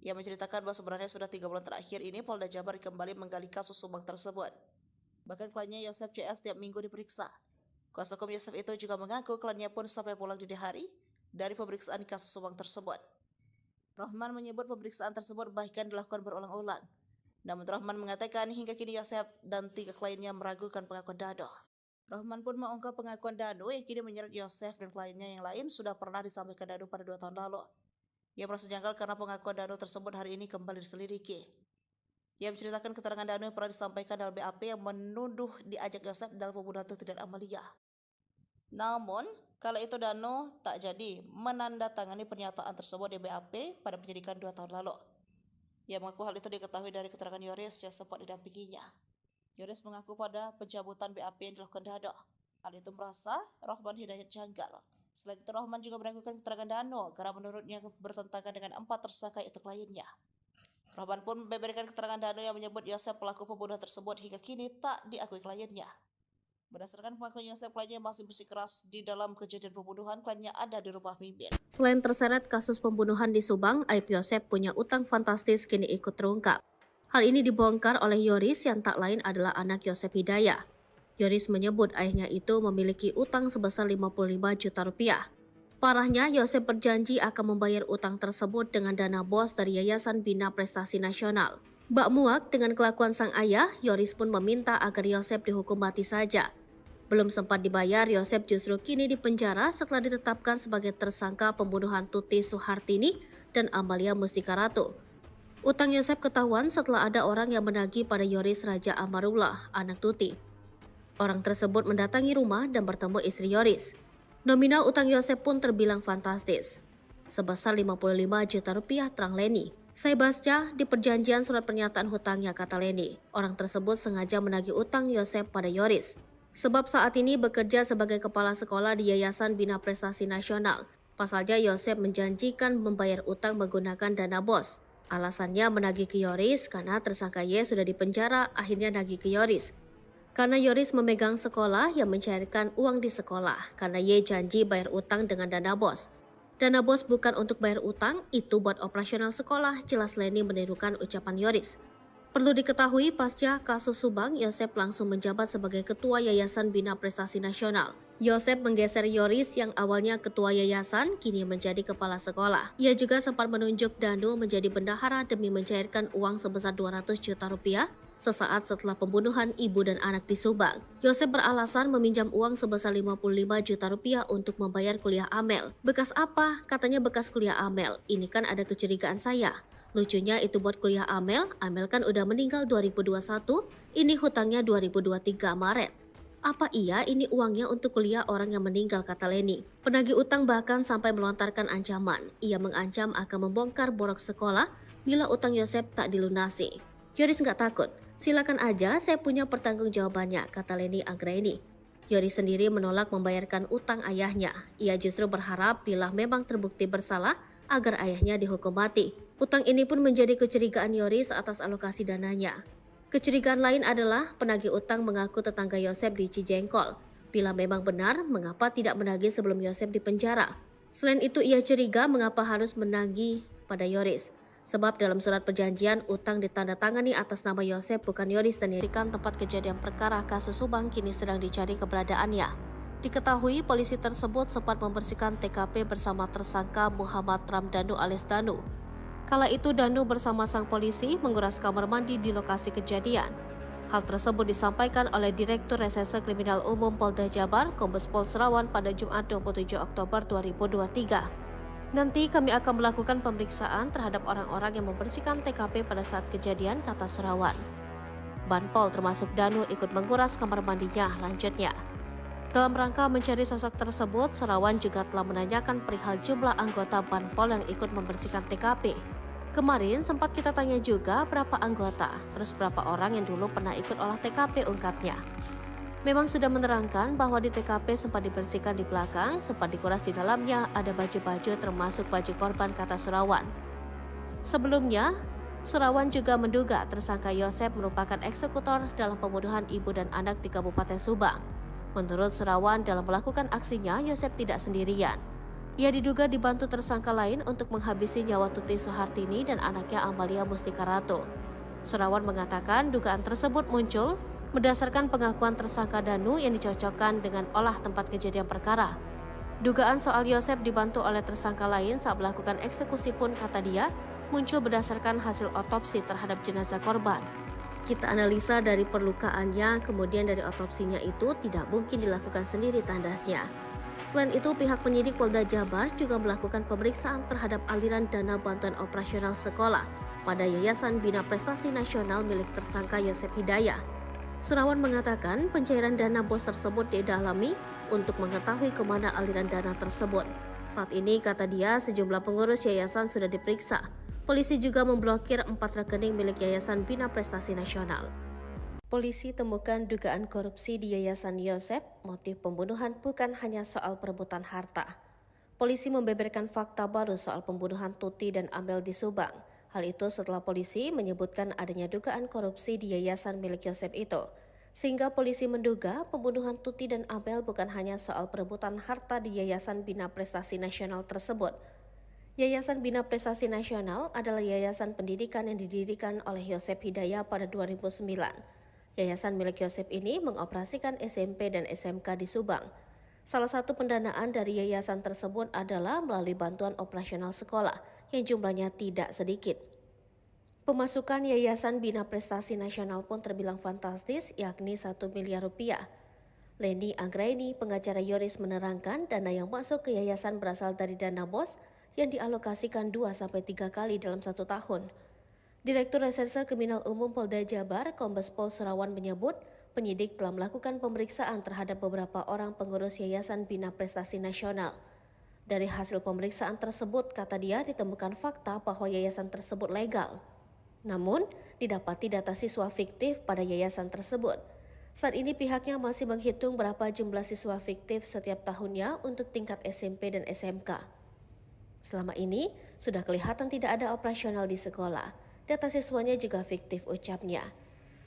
Ia menceritakan bahwa sebenarnya sudah 3 bulan terakhir ini Polda Jabar kembali menggali kasus Subang tersebut. Bahkan kliennya Yosef CS tiap minggu diperiksa. Kuasa hukum Yosef itu juga mengaku kliennya pun sampai pulang dini hari dari pemeriksaan kasus Subang tersebut. Rahman menyebut pemeriksaan tersebut bahkan dilakukan berulang-ulang. Namun Rahman mengatakan hingga kini Yosef dan 3 kliennya meragukan pengakuan Dano. Rahman pun mengungkap pengakuan Dano yang kini menyeret Yosef dan kliennya yang lain sudah pernah disampaikan Dano pada 2 tahun lalu. Ia merasa janggal karena pengakuan Dano tersebut hari ini kembali diselidiki. Ia menceritakan keterangan Dano yang pernah disampaikan dalam BAP yang menuduh diajak Yosef dalam pembunuhan Tuti dan Amalia. Namun, kala itu Dano tak jadi menandatangani pernyataan tersebut di BAP pada penyidikan 2 tahun lalu. Ia mengaku hal itu diketahui dari keterangan Yoris yang sempat didampinginya. Yoris mengaku pada pencabutan BAP yang dilakukan Dano. Hal itu merasa Rahman Hidayat janggal. Selain itu, Rahman juga meragukan keterangan Dano karena menurutnya bertentangan dengan 4 tersangka itu kliennya. Rahman pun membeberkan keterangan Dano yang menyebut Yosef pelaku pembunuhan tersebut hingga kini tak diakui kliennya. Berdasarkan pengakuan Yosef, kliennya masih bersikeras di dalam kejadian pembunuhan, kliennya ada di rumah Mimin. Selain terseret kasus pembunuhan di Subang, aib Yosef punya utang fantastis kini ikut terungkap. Hal ini dibongkar oleh Yoris yang tak lain adalah anak Yosef Hidayah. Yoris menyebut ayahnya itu memiliki utang sebesar 55 juta rupiah. Parahnya, Yosef berjanji akan membayar utang tersebut dengan dana bos dari Yayasan Bina Prestasi Nasional. Bak muak dengan kelakuan sang ayah, Yoris pun meminta agar Yosef dihukum mati saja. Belum sempat dibayar, Yosef justru kini dipenjara setelah ditetapkan sebagai tersangka pembunuhan Tuti Suhartini dan Amalia Mustika Ratu. Utang Yosef ketahuan setelah ada orang yang menagih pada Yoris Raja Amarullah, anak Tuti. Orang tersebut mendatangi rumah dan bertemu istri Yoris. Nominal utang Yosef pun terbilang fantastis, sebesar 55 juta rupiah, terang Leni. Saya baca di perjanjian surat pernyataan hutangnya, kata Leni. Orang tersebut sengaja menagih utang Yosef pada Yoris. Sebab saat ini bekerja sebagai kepala sekolah di Yayasan Bina Prestasi Nasional. Pasalnya Yosef menjanjikan membayar utang menggunakan dana bos. Alasannya menagih ke Yoris karena tersangka Y sudah dipenjara, akhirnya nagih ke Yoris. Karena Yoris memegang sekolah yang mencairkan uang di sekolah, karena Y janji bayar utang dengan dana bos. Dana bos bukan untuk bayar utang, itu buat operasional sekolah, jelas Leni menirukan ucapan Yoris. Perlu diketahui, pasca kasus Subang, Yosef langsung menjabat sebagai Ketua Yayasan Bina Prestasi Nasional. Yosef menggeser Yoris yang awalnya ketua yayasan, kini menjadi kepala sekolah. Ia juga sempat menunjuk Dano menjadi bendahara demi mencairkan uang sebesar 200 juta rupiah sesaat setelah pembunuhan ibu dan anak di Subang. Yosef beralasan meminjam uang sebesar 55 juta rupiah untuk membayar kuliah Amel. Bekas apa? Katanya bekas kuliah Amel. Ini kan ada kecurigaan saya. Lucunya itu buat kuliah Amel kan udah meninggal 2021, ini hutangnya 2023 Maret. Apa iya ini uangnya untuk kuliah orang yang meninggal, kata Leni. Penagih utang bahkan sampai melontarkan ancaman. Ia mengancam akan membongkar borok sekolah bila utang Yosep tak dilunasi. Yoris nggak takut, silakan aja, saya punya pertanggungjawabannya, kata Leni Anggraini. Yoris sendiri menolak membayarkan utang ayahnya. Ia justru berharap bila memang terbukti bersalah agar ayahnya dihukum mati. Utang ini pun menjadi kecurigaan Yoris atas alokasi dananya. Kecurigaan lain adalah penagih utang mengaku tetangga Yosep di Cijengkol. Bila memang benar, mengapa tidak menagih sebelum Yosep dipenjara? Selain itu, ia curiga mengapa harus menagih pada Yoris. Sebab dalam surat perjanjian, utang ditandatangani atas nama Yosep bukan Yoris dan dirikan tempat kejadian perkara kasus Subang kini sedang dicari keberadaannya. Diketahui polisi tersebut sempat membersihkan TKP bersama tersangka Muhammad Ramdhanu alias Danu. Kala itu Danu bersama sang polisi menguras kamar mandi di lokasi kejadian. Hal tersebut disampaikan oleh Direktur Reserse Kriminal Umum Polda Jabar, Kombes Pol Serawan pada Jumat 27 Oktober 2023. Nanti kami akan melakukan pemeriksaan terhadap orang-orang yang membersihkan TKP pada saat kejadian, kata Serawan. Banpol termasuk Danu ikut menguras kamar mandinya, lanjutnya. Dalam rangka mencari sosok tersebut, Serawan juga telah menanyakan perihal jumlah anggota Banpol yang ikut membersihkan TKP. Kemarin sempat kita tanya juga berapa anggota, terus berapa orang yang dulu pernah ikut olah TKP, ungkapnya. Memang sudah menerangkan bahwa di TKP sempat dibersihkan di belakang, sempat dikuras di dalamnya, ada baju-baju termasuk baju korban, kata Serawan. Sebelumnya, Serawan juga menduga tersangka Yosep merupakan eksekutor dalam pembunuhan ibu dan anak di Kabupaten Subang. Menurut Serawan, dalam melakukan aksinya, Yosep tidak sendirian. Ia diduga dibantu tersangka lain untuk menghabisi nyawa Tuti Soehartini dan anaknya Amalia Mustika Ratu. Serawan mengatakan dugaan tersebut muncul berdasarkan pengakuan tersangka Danu yang dicocokkan dengan olah tempat kejadian perkara. Dugaan soal Yosep dibantu oleh tersangka lain saat melakukan eksekusi pun, kata dia, muncul berdasarkan hasil otopsi terhadap jenazah korban. Kita analisa dari perlukaannya, kemudian dari otopsinya itu tidak mungkin dilakukan sendiri, tandasnya. Selain itu, pihak penyidik Polda Jabar juga melakukan pemeriksaan terhadap aliran dana bantuan operasional sekolah pada Yayasan Bina Prestasi Nasional milik tersangka Yosep Hidayah. Serawan mengatakan pencairan dana BOS tersebut didalami untuk mengetahui kemana aliran dana tersebut. Saat ini, kata dia, sejumlah pengurus yayasan sudah diperiksa. Polisi juga memblokir 4 rekening milik Yayasan Bina Prestasi Nasional. Polisi temukan dugaan korupsi di Yayasan Yosep. Motif pembunuhan bukan hanya soal perebutan harta. Polisi membeberkan fakta baru soal pembunuhan Tuti dan Amel di Subang. Hal itu setelah polisi menyebutkan adanya dugaan korupsi di yayasan milik Yosep itu. Sehingga polisi menduga pembunuhan Tuti dan Amel bukan hanya soal perebutan harta di Yayasan Bina Prestasi Nasional tersebut. Yayasan Bina Prestasi Nasional adalah yayasan pendidikan yang didirikan oleh Yosep Hidayah pada 2009. Yayasan milik Yosep ini mengoperasikan SMP dan SMK di Subang. Salah satu pendanaan dari yayasan tersebut adalah melalui bantuan operasional sekolah yang jumlahnya tidak sedikit. Pemasukan Yayasan Bina Prestasi Nasional pun terbilang fantastis, yakni 1 miliar rupiah. Leni Anggraini, pengacara Yoris, menerangkan dana yang masuk ke yayasan berasal dari dana BOS yang dialokasikan 2-3 kali dalam 1 tahun. Direktur Reserse Kriminal Umum Polda Jabar, Kombes Pol Serawan menyebut, penyidik telah melakukan pemeriksaan terhadap beberapa orang pengurus Yayasan Bina Prestasi Nasional. Dari hasil pemeriksaan tersebut, kata dia, ditemukan fakta bahwa yayasan tersebut legal. Namun, didapati data siswa fiktif pada yayasan tersebut. Saat ini pihaknya masih menghitung berapa jumlah siswa fiktif setiap tahunnya untuk tingkat SMP dan SMK. Selama ini, sudah kelihatan tidak ada operasional di sekolah. Data siswanya juga fiktif, ucapnya.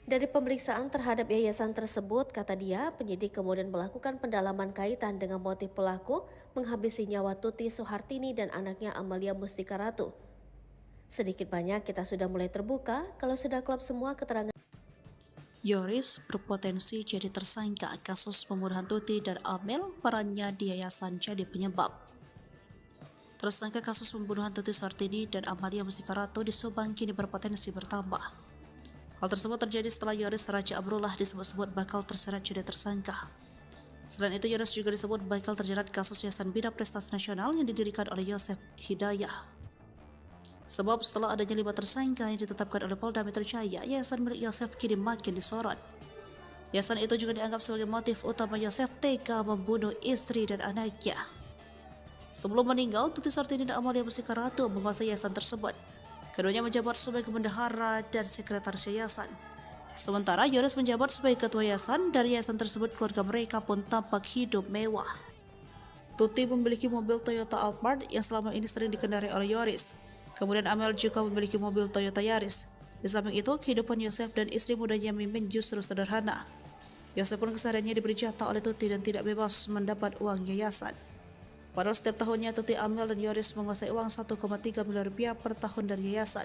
Dari pemeriksaan terhadap yayasan tersebut, kata dia, penyidik kemudian melakukan pendalaman kaitan dengan motif pelaku menghabisi nyawa Tuti Soehartini dan anaknya Amalia Mustika Ratu. Sedikit banyak kita sudah mulai terbuka kalau sudah klop semua keterangan. Yoris berpotensi jadi tersangka kasus pembunuhan Tuti dan Amel, perannya di yayasan jadi penyebab. Tersangka kasus pembunuhan Tuti Soehartini dan Amalia Mustika Ratu di Subang kini berpotensi bertambah. Hal tersebut terjadi setelah Yoris Raja Abrullah disebut-sebut bakal terseret jadi tersangka. Selain itu, Yoris juga disebut bakal terjerat kasus Yayasan Bina Prestasi Nasional yang didirikan oleh Yosep Hidayah. Sebab setelah adanya 5 tersangka yang ditetapkan oleh Polda Metro Jaya, yayasan milik Yosep kini makin disorot. Yayasan itu juga dianggap sebagai motif utama Yosep tega membunuh istri dan anaknya. Sebelum meninggal, Tuti Soehartini dan Amalia Mustika Ratu menguasai yayasan tersebut. Keduanya menjabat sebagai bendahara dan sekretaris yayasan. Sementara Yoris menjabat sebagai ketua yayasan. Dari yayasan tersebut keluarga mereka pun tampak hidup mewah. Tuti memiliki mobil Toyota Alphard yang selama ini sering dikendarai oleh Yoris. Kemudian Amel juga memiliki mobil Toyota Yaris. Di samping itu, kehidupan Yosef dan istri mudanya Mimin justru sederhana. Yosef pun kesehariannya diberi jatah oleh Tuti dan tidak bebas mendapat uang yayasan. Padahal setiap tahunnya Tuti, Amel, dan Yoris menguasai uang 1,3 miliar rupiah per tahun dari yayasan.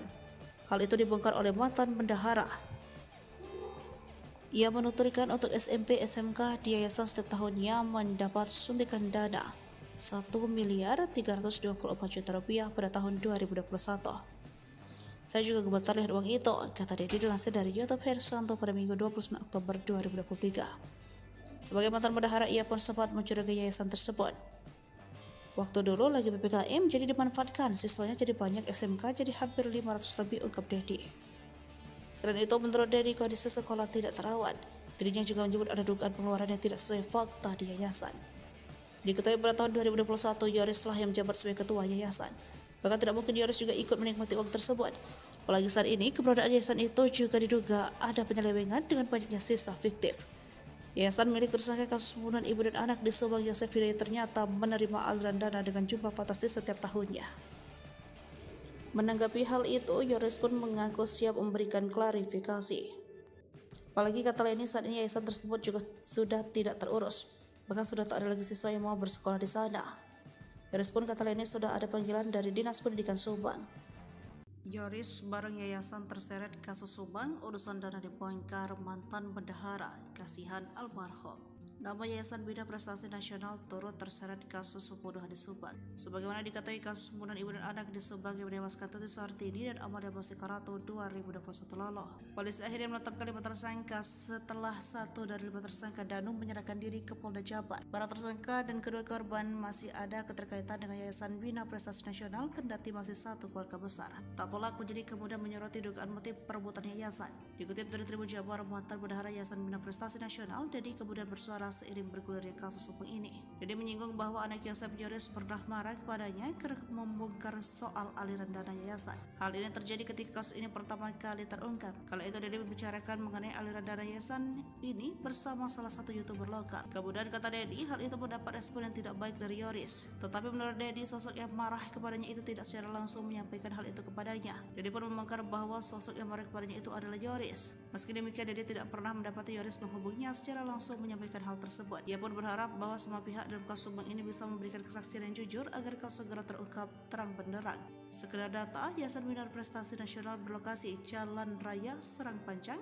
Hal itu dibongkar oleh mantan bendahara. Ia menuturkan untuk SMP SMK di yayasan setiap tahunnya mendapat suntikan dana 1.324 juta rupiah pada tahun 2021. Saya juga gemetar lihat uang itu, kata Dedi dilansir dari YouTube Hersanto pada Minggu 29 Oktober 2023. Sebagai mantan bendahara, ia pun sempat mencurigai yayasan tersebut. Waktu dulu lagi PPKM jadi dimanfaatkan, siswanya jadi banyak, SMK jadi hampir 500 lebih, ungkap Dedi. Selain itu, menurut Dedi, kondisi sekolah tidak terawat. Dirinya juga menyebut ada dugaan pengeluaran yang tidak sesuai fakta di yayasan. Diketahui pada tahun 2021, Yoris lah yang menjabat sebagai ketua yayasan. Bahkan tidak mungkin Yoris juga ikut menikmati uang tersebut. Apalagi saat ini, keberadaan yayasan itu juga diduga ada penyelewengan dengan banyaknya sisa fiktif. Yayasan milik tersangka kasus pembunuhan ibu dan anak di Subang, Yosef Hidayat, ternyata menerima aliran dana dengan jumlah fantastis setiap tahunnya. Menanggapi hal itu, Yoris pun mengaku siap memberikan klarifikasi. Apalagi kata lainnya, saat ini yayasan tersebut juga sudah tidak terurus. Bahkan sudah tak ada lagi siswa yang mau bersekolah di sana. Yoris pun kata lainnya sudah ada panggilan dari Dinas Pendidikan Subang. Yoris bareng yayasan terseret kasus Subang, urusan dana dibongkar mantan bendahara, kasihan almarhum. Nama Yayasan Bina Prestasi Nasional turut terseret kasus pembunuhan di Subang. Sebagaimana diketahui, kasus pembunuhan ibu dan anak di Subang yang menewaskan Tuti Suhartini dan Amalia Mustikarato 2021 lalu. Polisi akhirnya menetapkan 5 tersangka setelah 1 dari 5 tersangka Danu menyerahkan diri ke Polda Jabar. Para tersangka dan kedua korban masih ada keterkaitan dengan Yayasan Bina Prestasi Nasional, kendati masih satu keluarga besar. Tak pula penyidik kemudian menyoroti dugaan motif perebutan yayasan. Dikutip dari Tribun Jabar, mantan bendahara Yayasan Bina Prestasi Nasional, Dedi kemudian bersuara seiring bergulirnya kasus hukum ini. Dedi menyinggung bahwa anak Yosef, Yoris, pernah marah kepadanya karena membongkar soal aliran dana yayasan. Hal ini terjadi ketika kasus ini pertama kali terungkap. Kala itu Dedi membicarakan mengenai aliran dana yayasan ini bersama salah satu YouTuber lokal. Kemudian kata Dedi, hal itu mendapat respon yang tidak baik dari Yoris. Tetapi menurut Dedi, sosok yang marah kepadanya itu tidak secara langsung menyampaikan hal itu kepadanya. Dedi pun membongkar bahwa sosok yang marah kepadanya itu adalah Yoris. Meski demikian, Dedi tidak pernah mendapati Yoris menghubunginya secara langsung menyampaikan hal tersebut. Ia pun berharap bahwa semua pihak dalam kasus Subang ini bisa memberikan kesaksian yang jujur agar kasus segera terungkap terang benderang. Sekedar data, Yayasan Bina Prestasi Nasional berlokasi Jalan Raya Serang Panjang,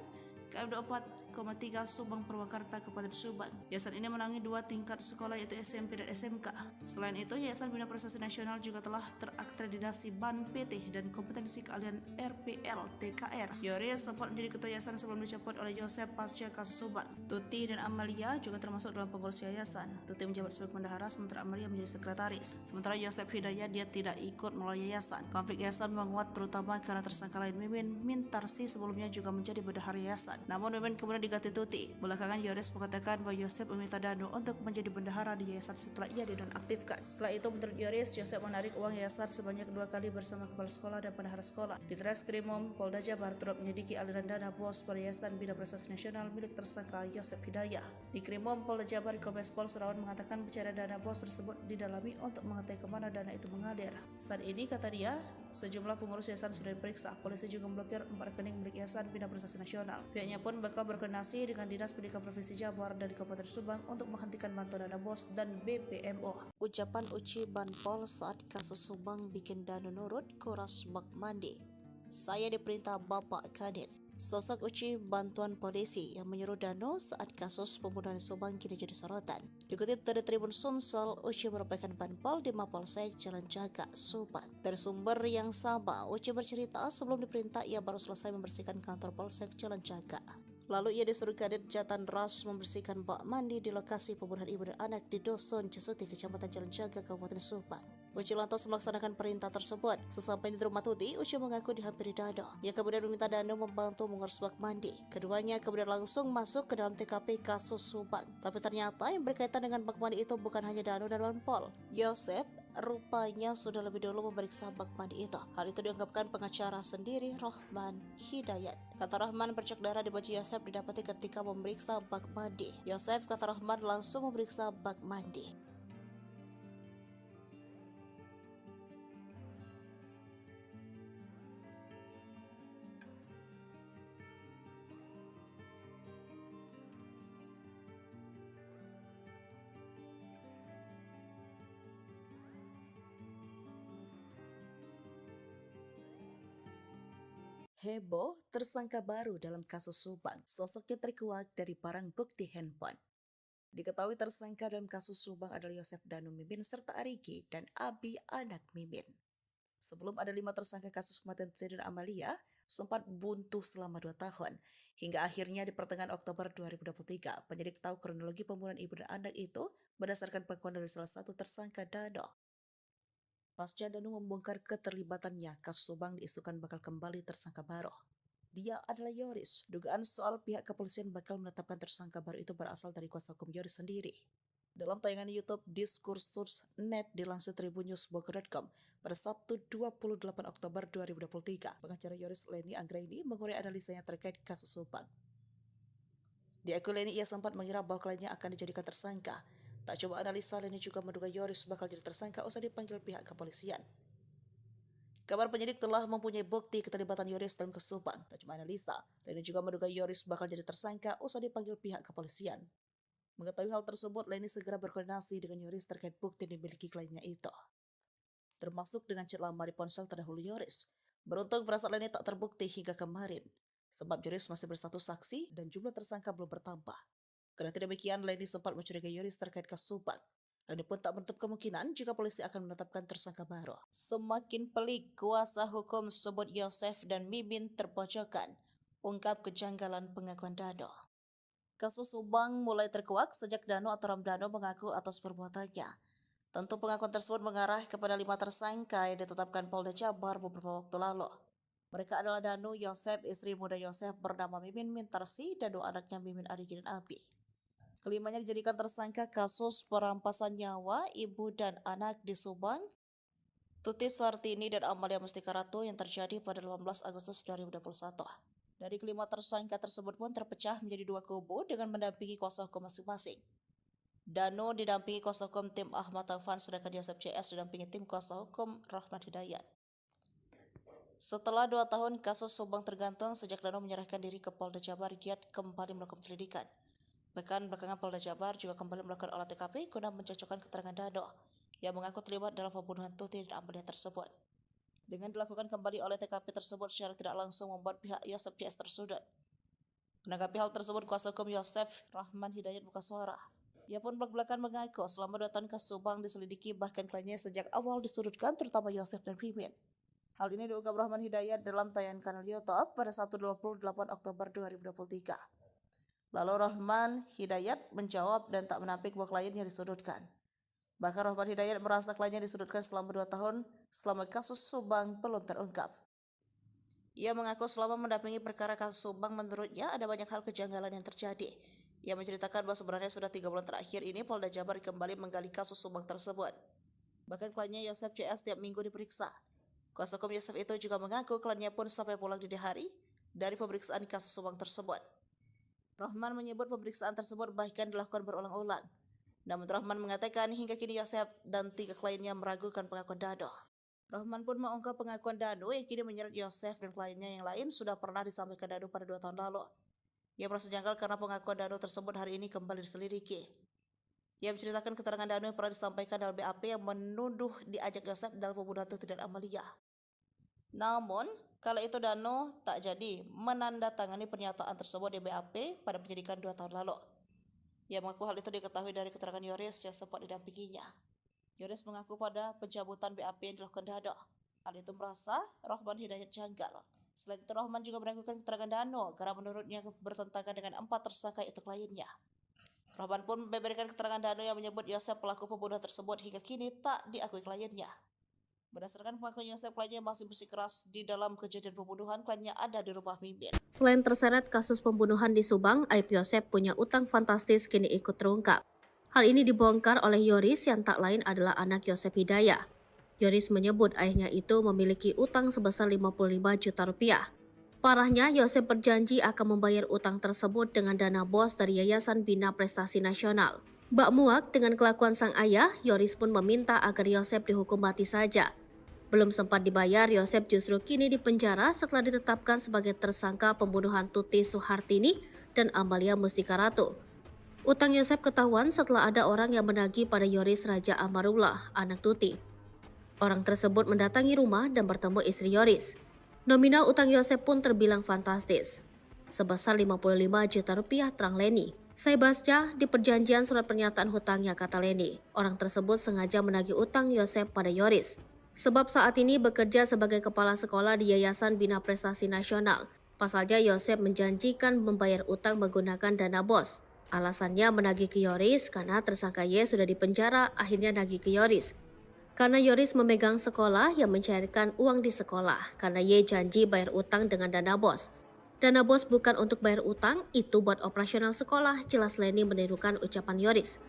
KM 24,3 Subang Purwakarta, Kabupaten Subang. Yayasan ini menangani 2 tingkat sekolah, yaitu SMP dan SMK. Selain itu, Yayasan Bina Prestasi Nasional juga telah terakreditasi BAN PT dan kompetensi keahlian RPL TKR. Yoris sempat menjadi ketua yayasan sebelum dicopot oleh Yosef pasca kasus Subang. Tuti dan Amalia juga termasuk dalam pengurus yayasan. Tuti menjabat sebagai bendahara, sementara Amalia menjadi sekretaris. Sementara Yosef Hidayat, dia tidak ikut melalui yayasan. Konflik yayasan menguat terutama karena tersangka lain Mimin Mintarsi sebelumnya juga menjadi bendahara yayasan. Namun Mimin kemudian diganti Tuti. Belakangan Yoris mengatakan bahwa Yosef meminta Danu untuk menjadi bendahara di yayasan setelah ia dinonaktifkan. Setelah itu, menurut Yoris, Yosef menarik uang yayasan sebanyak 2 kali bersama kepala sekolah dan bendahara sekolah. Di Treskrimum Polda Jabar turut menyelidiki aliran dana bos pada Yayasan Bina Prestasi Nasional milik tersangka Yosef Hidayat. Di Krimum Polda Jabar, Kombes Pol Surawan mengatakan pencarian dana bos tersebut didalami untuk mengetahui kemana dana itu mengalir. Saat ini, kata dia, sejumlah pengurus yayasan sudah diperiksa. Polisi juga memblokir 4 rekening milik Yayasan Bina Prestasi Nasional. Pihaknya pun bakal berkoordinasi dengan Dinas Pendidikan Provinsi Jabar dan Kabupaten Subang untuk menghentikan bantuan dana bos dan BPMO. Ucapan Uci Banpol saat kasus Subang bikin Danu nurut, koras bak mandi. Saya diperintah Bapak Kadin. Sosok Uci bantuan polisi yang menyuruh Danu saat kasus pembunuhan Subang kini jadi sorotan. Dikutip dari Tribun Sumsel, Uci merupakan Banpol di Mapolsek Jalan Jaga, Subang. Dari sumber yang sama, Uci bercerita sebelum diperintah ia baru selesai membersihkan kantor Polsek Jalan Jaga. Lalu ia disuruh Kadit Jatan Ras membersihkan bak mandi di lokasi pembunuhan ibu dan anak di Dusun Cisuti, Kecamatan Jalan Jaga, Kabupaten Subang. Uci lantas melaksanakan perintah tersebut. Sesampai di rumah Tuti, Uci mengaku dihampiri Danu. Ia kemudian meminta Danu membantu mengurus bak mandi. Keduanya kemudian langsung masuk ke dalam TKP kasus Subang. Tapi ternyata yang berkaitan dengan bak mandi itu bukan hanya Danu dan Banpol. Yosef, rupanya sudah lebih dulu memeriksa bak mandi itu. Hal itu diungkapkan pengacara sendiri Rohman Hidayat. Kata Rohman, bercak darah di baju Yosef didapati ketika memeriksa bak mandi. Yosef, kata Rohman, langsung memeriksa bak mandi. Heboh, tersangka baru dalam kasus Subang. Sosoknya terkuak dari barang bukti handphone. Diketahui tersangka dalam kasus Subang adalah Yosef Danu Mimin serta Arigi dan Abi anak Mimin. Sebelum ada 5 tersangka kasus kematian Tuti dan Amalia, sempat buntu selama 2 tahun. Hingga akhirnya di pertengahan Oktober 2023, penyidik tahu kronologi pembunuhan ibu dan anak itu berdasarkan pengakuan dari salah satu tersangka Dano. Pasca Danu membongkar keterlibatannya, kasus Subang diisukan bakal kembali tersangka baru. Dia adalah Yoris. Dugaan soal pihak kepolisian bakal menetapkan tersangka baru itu berasal dari kuasa hukum Yoris sendiri. Dalam tayangan YouTube Diskursus.net dilansir tribunnews.bogor.com pada Sabtu 28 Oktober 2023, pengacara Yoris Leni Anggraini mengurai analisanya terkait kasus Subang. Di akun Leni ia sempat mengira bahwa kliennya akan dijadikan tersangka. Tak coba analisa, Leni juga menduga Yoris bakal jadi tersangka usai dipanggil pihak kepolisian. Kabar penyidik telah mempunyai bukti keterlibatan Yoris dalam kasus Subang. Tak cuma analisa, Leni juga menduga Yoris bakal jadi tersangka usai dipanggil pihak kepolisian. Mengetahui hal tersebut, Leni segera berkoordinasi dengan Yoris terkait bukti yang dimiliki kliennya itu, termasuk dengan chat lama di ponsel terdahulu Yoris. Beruntung firasat Leni tak terbukti hingga kemarin, sebab Yoris masih berstatus saksi dan jumlah tersangka belum bertambah. Karena demikian, Leni sempat mencurigai Yoris terkait kasus Subang. Leni pun tak menutup kemungkinan jika polisi akan menetapkan tersangka baru. Semakin pelik, kuasa hukum sebut Yosef dan Mimin terpojokkan, ungkap kejanggalan pengakuan Dano. Kasus Subang mulai terkuak sejak Dano atau Ramdhano mengaku atas perbuatannya. Tentu pengakuan tersebut mengarah kepada 5 tersangka yang ditetapkan Polda Jabar beberapa waktu lalu. Mereka adalah Dano, Yosef, istri muda Yosef bernama Mimin Mintarsi, dan 2 anaknya Mimin Arigi dan Abi. Kelimanya dijadikan tersangka kasus perampasan nyawa ibu dan anak di Subang, Tuti Suartini dan Amalia Mustika Ratu yang terjadi pada 18 Agustus 2021. Dari kelima tersangka tersebut pun terpecah menjadi 2 kubu dengan mendampingi kuasa hukum masing-masing. Dano didampingi kuasa hukum tim Ahmad Taufan, sedangkan Yosef CS didampingi tim kuasa hukum Rohman Hidayat. Setelah 2 tahun kasus Subang tergantung sejak Dano menyerahkan diri ke Polda Jabar, giat kembali melakukan penyelidikan. Bahkan belakangan Polda Jabar juga kembali melakukan olah TKP guna mencocokkan keterangan Dano yang mengaku terlibat dalam pembunuhan Tuti dan Amalia tersebut. Dengan dilakukan kembali oleh TKP tersebut secara tidak langsung membuat pihak Yosef CS tersudut. Menanggapi hal tersebut, kuasa hukum Yosef, Rahman Hidayat, buka suara. Ia pun belak-belakan mengaku selama 2 tahun kasus Subang diselidiki, bahkan kliennya sejak awal disudutkan, terutama Yosef dan Mimin. Hal ini diungkap Rahman Hidayat dalam tayangan kanal YouTube pada Sabtu 28 Oktober 2023. Lalu Rahman Hidayat menjawab dan tak menampik bahwa kliennya disudutkan. Bahkan Rahman Hidayat merasa kliennya disudutkan selama 2 tahun selama kasus Subang belum terungkap. Ia mengaku selama mendampingi perkara kasus Subang, menurutnya ada banyak hal kejanggalan yang terjadi. Ia menceritakan bahwa sebenarnya sudah 3 bulan terakhir ini Polda Jabar kembali menggali kasus Subang tersebut. Bahkan kliennya Yosef CS tiap minggu diperiksa. Kuasa hukum Yosef itu juga mengaku kliennya pun sampai pulang dini hari dari pemeriksaan kasus Subang tersebut. Rahman menyebut pemeriksaan tersebut bahkan dilakukan berulang-ulang. Namun Rahman mengatakan hingga kini Yosef dan 3 kliennya meragukan pengakuan Dano. Rahman pun mengungkap pengakuan Dano yang kini menyeret Yosef dan kliennya yang lain sudah pernah disampaikan Dano pada 2 tahun lalu. Ia merasa janggal karena pengakuan Dano tersebut hari ini kembali diselidiki. Ia menceritakan keterangan Dano yang pernah disampaikan dalam BAP yang menuduh diajak Yosef dalam pembunuhan Tuti dan Amalia. Namun, kala itu Dano tak jadi menandatangani pernyataan tersebut di BAP pada penyidikan 2 tahun lalu. Ia mengaku hal itu diketahui dari keterangan Yoris yang sempat didampinginya. Yoris mengaku pada pencabutan BAP yang dilakukan Dano, hal itu merasa Rahman Hidayat janggal. Selain itu, Rahman juga meragukan keterangan Dano karena menurutnya bertentangan dengan 4 tersangka itu kliennya. Rahman pun memberikan keterangan Dano yang menyebut Yosef pelaku pembunuhan tersebut hingga kini tak diakui kliennya. Berdasarkan pengakuan Yosef, kliennya masih bersikeras di dalam kejadian pembunuhan, kliennya ada di rumah Mimin. Selain terseret kasus pembunuhan di Subang, aib Yosef punya utang fantastis kini ikut terungkap. Hal ini dibongkar oleh Yoris yang tak lain adalah anak Yosep Hidayah. Yoris menyebut ayahnya itu memiliki utang sebesar 55 juta rupiah. Parahnya, Yosep berjanji akan membayar utang tersebut dengan dana BOS dari Yayasan Bina Prestasi Nasional. Bak muak dengan kelakuan sang ayah, Yoris pun meminta agar Yosep dihukum mati saja. Belum sempat dibayar, Yosep justru kini dipenjara setelah ditetapkan sebagai tersangka pembunuhan Tuti Suhartini dan Amalia Mustika Ratu. Utang Yosep ketahuan setelah ada orang yang menagih pada Yoris Raja Amarullah, anak Tuti. Orang tersebut mendatangi rumah dan bertemu istri Yoris. Nominal utang Yosep pun terbilang fantastis, sebesar 55 juta rupiah, terang Leni. Saya baca di perjanjian surat pernyataan hutangnya, kata Leni. Orang tersebut sengaja menagih utang Yosep pada Yoris, sebab saat ini bekerja sebagai kepala sekolah di Yayasan Bina Prestasi Nasional. Pasalnya Yosep menjanjikan membayar utang menggunakan dana BOS. Alasannya menagih ke Yoris karena tersangka Y sudah dipenjara, akhirnya nagih ke Yoris. Karena Yoris memegang sekolah yang mencairkan uang di sekolah, karena Y janji bayar utang dengan dana BOS. Dana BOS bukan untuk bayar utang, itu buat operasional sekolah, jelas Leni menirukan ucapan Yoris.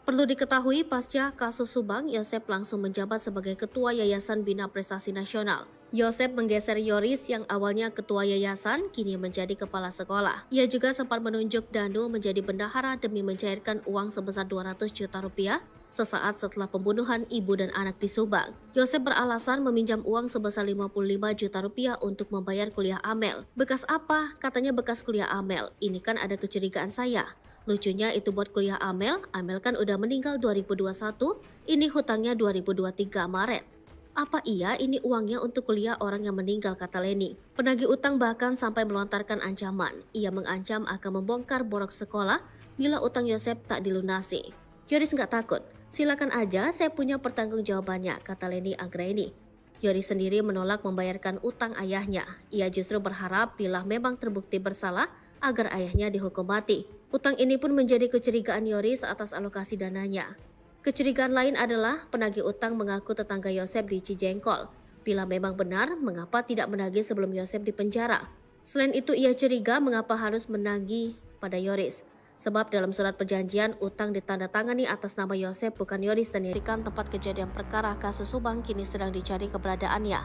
Perlu diketahui, pasca kasus Subang, Yosep langsung menjabat sebagai Ketua Yayasan Bina Prestasi Nasional. Yosep menggeser Yoris yang awalnya ketua yayasan, kini menjadi kepala sekolah. Ia juga sempat menunjuk Danu menjadi bendahara demi mencairkan uang sebesar 200 juta rupiah sesaat setelah pembunuhan ibu dan anak di Subang. Yosep beralasan meminjam uang sebesar 55 juta rupiah untuk membayar kuliah Amel. Bekas apa? Katanya bekas kuliah Amel. Ini kan ada kecurigaan saya. Lucunya itu buat kuliah Amel kan udah meninggal 2021, ini hutangnya 2023 Maret. Apa iya ini uangnya untuk kuliah orang yang meninggal, kata Leni. Penagih utang bahkan sampai melontarkan ancaman. Ia mengancam akan membongkar borok sekolah bila utang Yosep tak dilunasi. Yoris nggak takut. Silakan aja, saya punya pertanggungjawabannya, kata Leni Anggraini. Yoris sendiri menolak membayarkan utang ayahnya. Ia justru berharap bila memang terbukti bersalah agar ayahnya dihukum mati. Utang ini pun menjadi kecurigaan Yoris atas alokasi dananya. Kecurigaan lain adalah penagih utang mengaku tetangga Yosep di Cijengkol. Bila memang benar, mengapa tidak menagih sebelum Yosep dipenjara? Selain itu, ia curiga mengapa harus menagih pada Yoris. Sebab dalam surat perjanjian, utang ditandatangani atas nama Yosep bukan Yoris dan dirikan tempat kejadian perkara kasus Subang kini sedang dicari keberadaannya.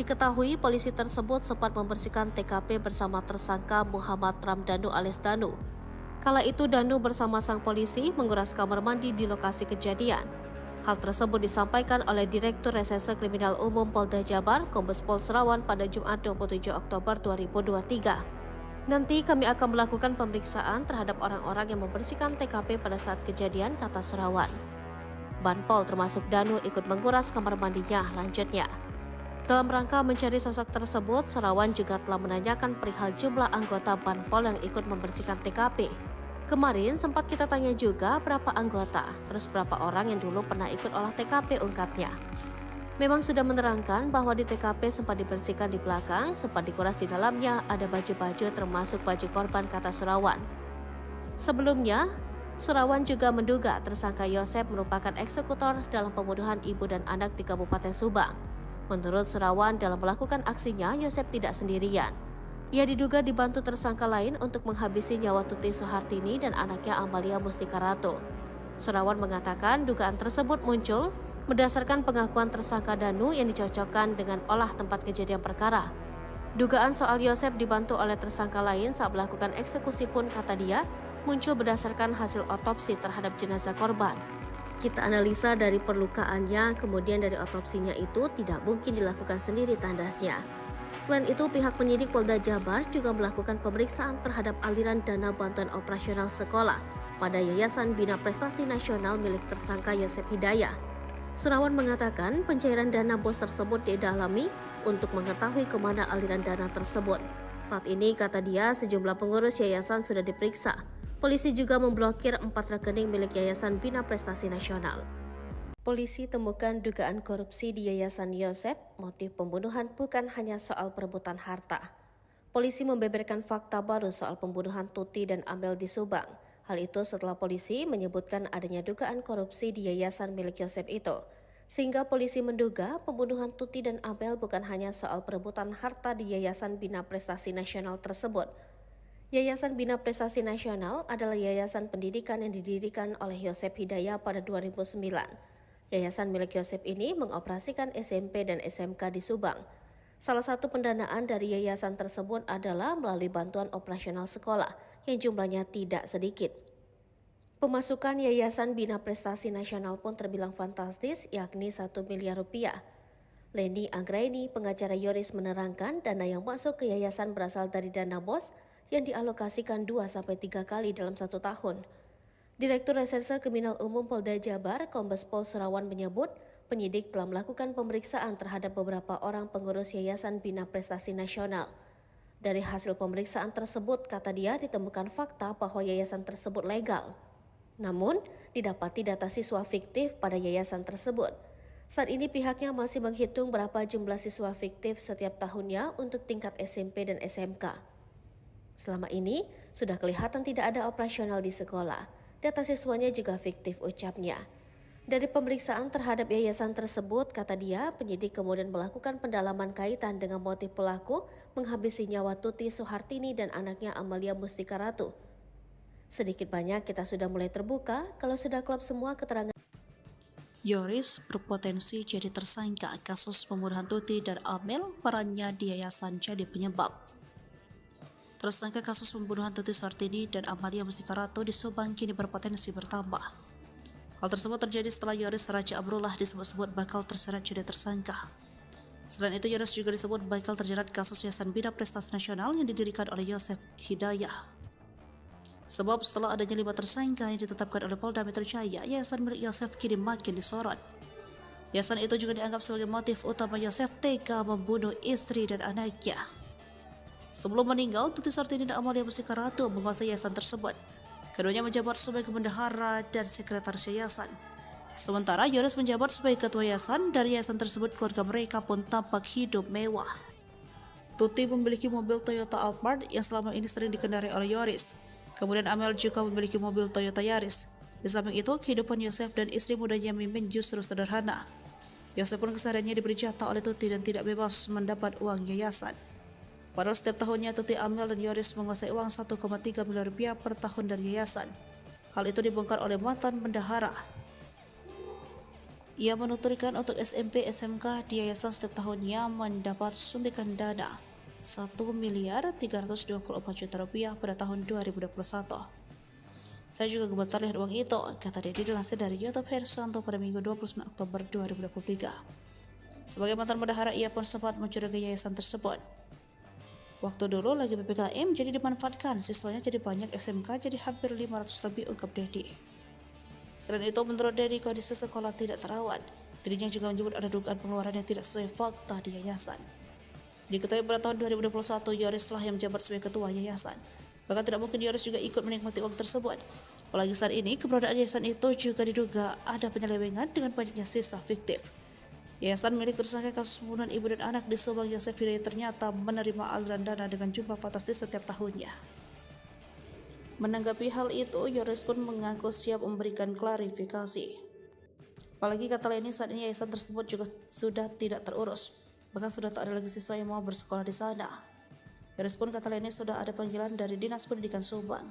Diketahui polisi tersebut sempat membersihkan TKP bersama tersangka Muhammad Ramdhanu alias Danu. Kala itu Danu bersama sang polisi menguras kamar mandi di lokasi kejadian. Hal tersebut disampaikan oleh Direktur Reserse Kriminal Umum Polda Jabar, Kombes Pol Serawan pada Jumat 27 Oktober 2023. Nanti kami akan melakukan pemeriksaan terhadap orang-orang yang membersihkan TKP pada saat kejadian, kata Serawan. Banpol termasuk Danu ikut menguras kamar mandinya, lanjutnya. Dalam rangka mencari sosok tersebut, Serawan juga telah menanyakan perihal jumlah anggota Banpol yang ikut membersihkan TKP. Kemarin sempat kita tanya juga berapa anggota, terus berapa orang yang dulu pernah ikut olah TKP, ungkapnya. Memang sudah menerangkan bahwa di TKP sempat dibersihkan di belakang, sempat dikuras di dalamnya, ada baju-baju termasuk baju korban, kata Serawan. Sebelumnya, Serawan juga menduga tersangka Yosep merupakan eksekutor dalam pembunuhan ibu dan anak di Kabupaten Subang. Menurut Serawan, dalam melakukan aksinya, Yosep tidak sendirian. Ia diduga dibantu tersangka lain untuk menghabisi nyawa Tuti Suhartini dan anaknya Amalia Mustika Ratu. Serawan mengatakan dugaan tersebut muncul berdasarkan pengakuan tersangka Danu yang dicocokkan dengan olah tempat kejadian perkara. Dugaan soal Yosep dibantu oleh tersangka lain saat melakukan eksekusi pun, kata dia, muncul berdasarkan hasil otopsi terhadap jenazah korban. Kita analisa dari perlukaannya, kemudian dari otopsinya itu tidak mungkin dilakukan sendiri, tandasnya. Selain itu, pihak penyidik Polda Jabar juga melakukan pemeriksaan terhadap aliran dana bantuan operasional sekolah pada Yayasan Bina Prestasi Nasional milik tersangka Yosep Hidayah. Serawan mengatakan pencairan dana BOS tersebut didalami untuk mengetahui kemana aliran dana tersebut. Saat ini, kata dia, sejumlah pengurus yayasan sudah diperiksa. Polisi juga memblokir 4 rekening milik Yayasan Bina Prestasi Nasional. Polisi temukan dugaan korupsi di Yayasan Yosep. Motif pembunuhan bukan hanya soal perebutan harta. Polisi membeberkan fakta baru soal pembunuhan Tuti dan Amel di Subang. Hal itu setelah polisi menyebutkan adanya dugaan korupsi di yayasan milik Yosep itu. Sehingga polisi menduga pembunuhan Tuti dan Amel bukan hanya soal perebutan harta di Yayasan Bina Prestasi Nasional tersebut. Yayasan Bina Prestasi Nasional adalah yayasan pendidikan yang didirikan oleh Yosef Hidayah pada 2009. Yayasan milik Yosef ini mengoperasikan SMP dan SMK di Subang. Salah satu pendanaan dari yayasan tersebut adalah melalui bantuan operasional sekolah yang jumlahnya tidak sedikit. Pemasukan Yayasan Bina Prestasi Nasional pun terbilang fantastis, yakni 1 miliar rupiah. Leni Anggraini, pengacara Yoris, menerangkan dana yang masuk ke yayasan berasal dari dana BOS yang dialokasikan 2-3 kali dalam 1 tahun. Direktur Reserse Kriminal Umum Polda Jabar, Kombes Pol Surawan menyebut, penyidik telah melakukan pemeriksaan terhadap beberapa orang pengurus Yayasan Bina Prestasi Nasional. Dari hasil pemeriksaan tersebut, kata dia, ditemukan fakta bahwa yayasan tersebut legal. Namun, didapati data siswa fiktif pada yayasan tersebut. Saat ini pihaknya masih menghitung berapa jumlah siswa fiktif setiap tahunnya untuk tingkat SMP dan SMK. Selama ini, sudah kelihatan tidak ada operasional di sekolah. Data siswanya juga fiktif, ucapnya. Dari pemeriksaan terhadap yayasan tersebut, kata dia, penyidik kemudian melakukan pendalaman kaitan dengan motif pelaku menghabisi nyawa Tuti Suhartini dan anaknya Amalia Mustika Ratu. Sedikit banyak kita sudah mulai terbuka kalau sudah klop semua keterangan. Yoris berpotensi jadi tersangka kasus pembunuhan Tuti dan Amel, perannya di yayasan jadi penyebab. Tersangka kasus pembunuhan Tuti Suhartini dan Amalia Mustika Ratu di Subang kini berpotensi bertambah. Hal tersebut terjadi setelah Yoris Raja Amrullah disebut-sebut bakal terseret jadi tersangka. Selain itu, Yoris juga disebut bakal terjerat kasus Yayasan Bina Prestasi Nasional yang didirikan oleh Yosef Hidayah. Sebab setelah adanya 5 tersangka yang ditetapkan oleh Polda Metro Jaya, yayasan milik Yosef kini makin disorot. Yayasan itu juga dianggap sebagai motif utama Yosef tega membunuh istri dan anaknya. Sebelum meninggal, Tuti Suhartini dan Amalia Mustika Ratu menguasai yayasan tersebut. Keduanya menjabat sebagai bendahara dan sekretaris yayasan. Sementara Yoris menjabat sebagai ketua yayasan. Dari yayasan tersebut, keluarga mereka pun tampak hidup mewah. Tuti memiliki mobil Toyota Alphard yang selama ini sering dikendarai oleh Yoris. Kemudian Amel juga memiliki mobil Toyota Yaris. Di samping itu, kehidupan Yosef dan istri mudanya Mimin justru sederhana. Yosef pun kesehariannya diberi jatah oleh Tuti dan tidak bebas mendapat uang yayasan. Padahal setiap tahunnya Tuti, Amel, dan Yoris menguasai uang 1,3 miliar rupiah per tahun dari yayasan. Hal itu dibongkar oleh mantan bendahara. Ia menuturkan untuk SMP SMK di yayasan setiap tahunnya mendapat suntikan dana 1.324 juta rupiah pada tahun 2021. Saya juga gemetar lihat uang itu, kata dia dilansir dari YouTube Hersanto pada Minggu 29 Oktober 2023. Sebagai mantan bendahara, ia pun sempat mencurigai yayasan tersebut. Waktu dulu lagi PPKM jadi dimanfaatkan, siswanya jadi banyak, SMK jadi hampir 500 lebih, ungkap Dedi. Selain itu, menurut Dedi, kondisi sekolah tidak terawat. Dirinya juga menyebut ada dugaan pengeluaran yang tidak sesuai fakta di yayasan. Diketahui pada tahun 2021, Yoris lah yang menjabat sebagai ketua yayasan. Bahkan tidak mungkin Yoris juga ikut menikmati uang tersebut. Apalagi saat ini, keberadaan yayasan itu juga diduga ada penyelewengan dengan banyaknya sisa fiktif. Yayasan milik tersangka kasus pembunuhan ibu dan anak di Subang, Yosef Hidayah, ternyata menerima aliran dana dengan jumlah fantastis setiap tahunnya. Menanggapi hal itu, Yoris pun mengaku siap memberikan klarifikasi. Apalagi kata Leni, saat ini yayasan tersebut juga sudah tidak terurus. Bahkan sudah tak ada lagi siswa yang mau bersekolah di sana. Yoris pun, kata Leni, sudah ada panggilan dari Dinas Pendidikan Subang.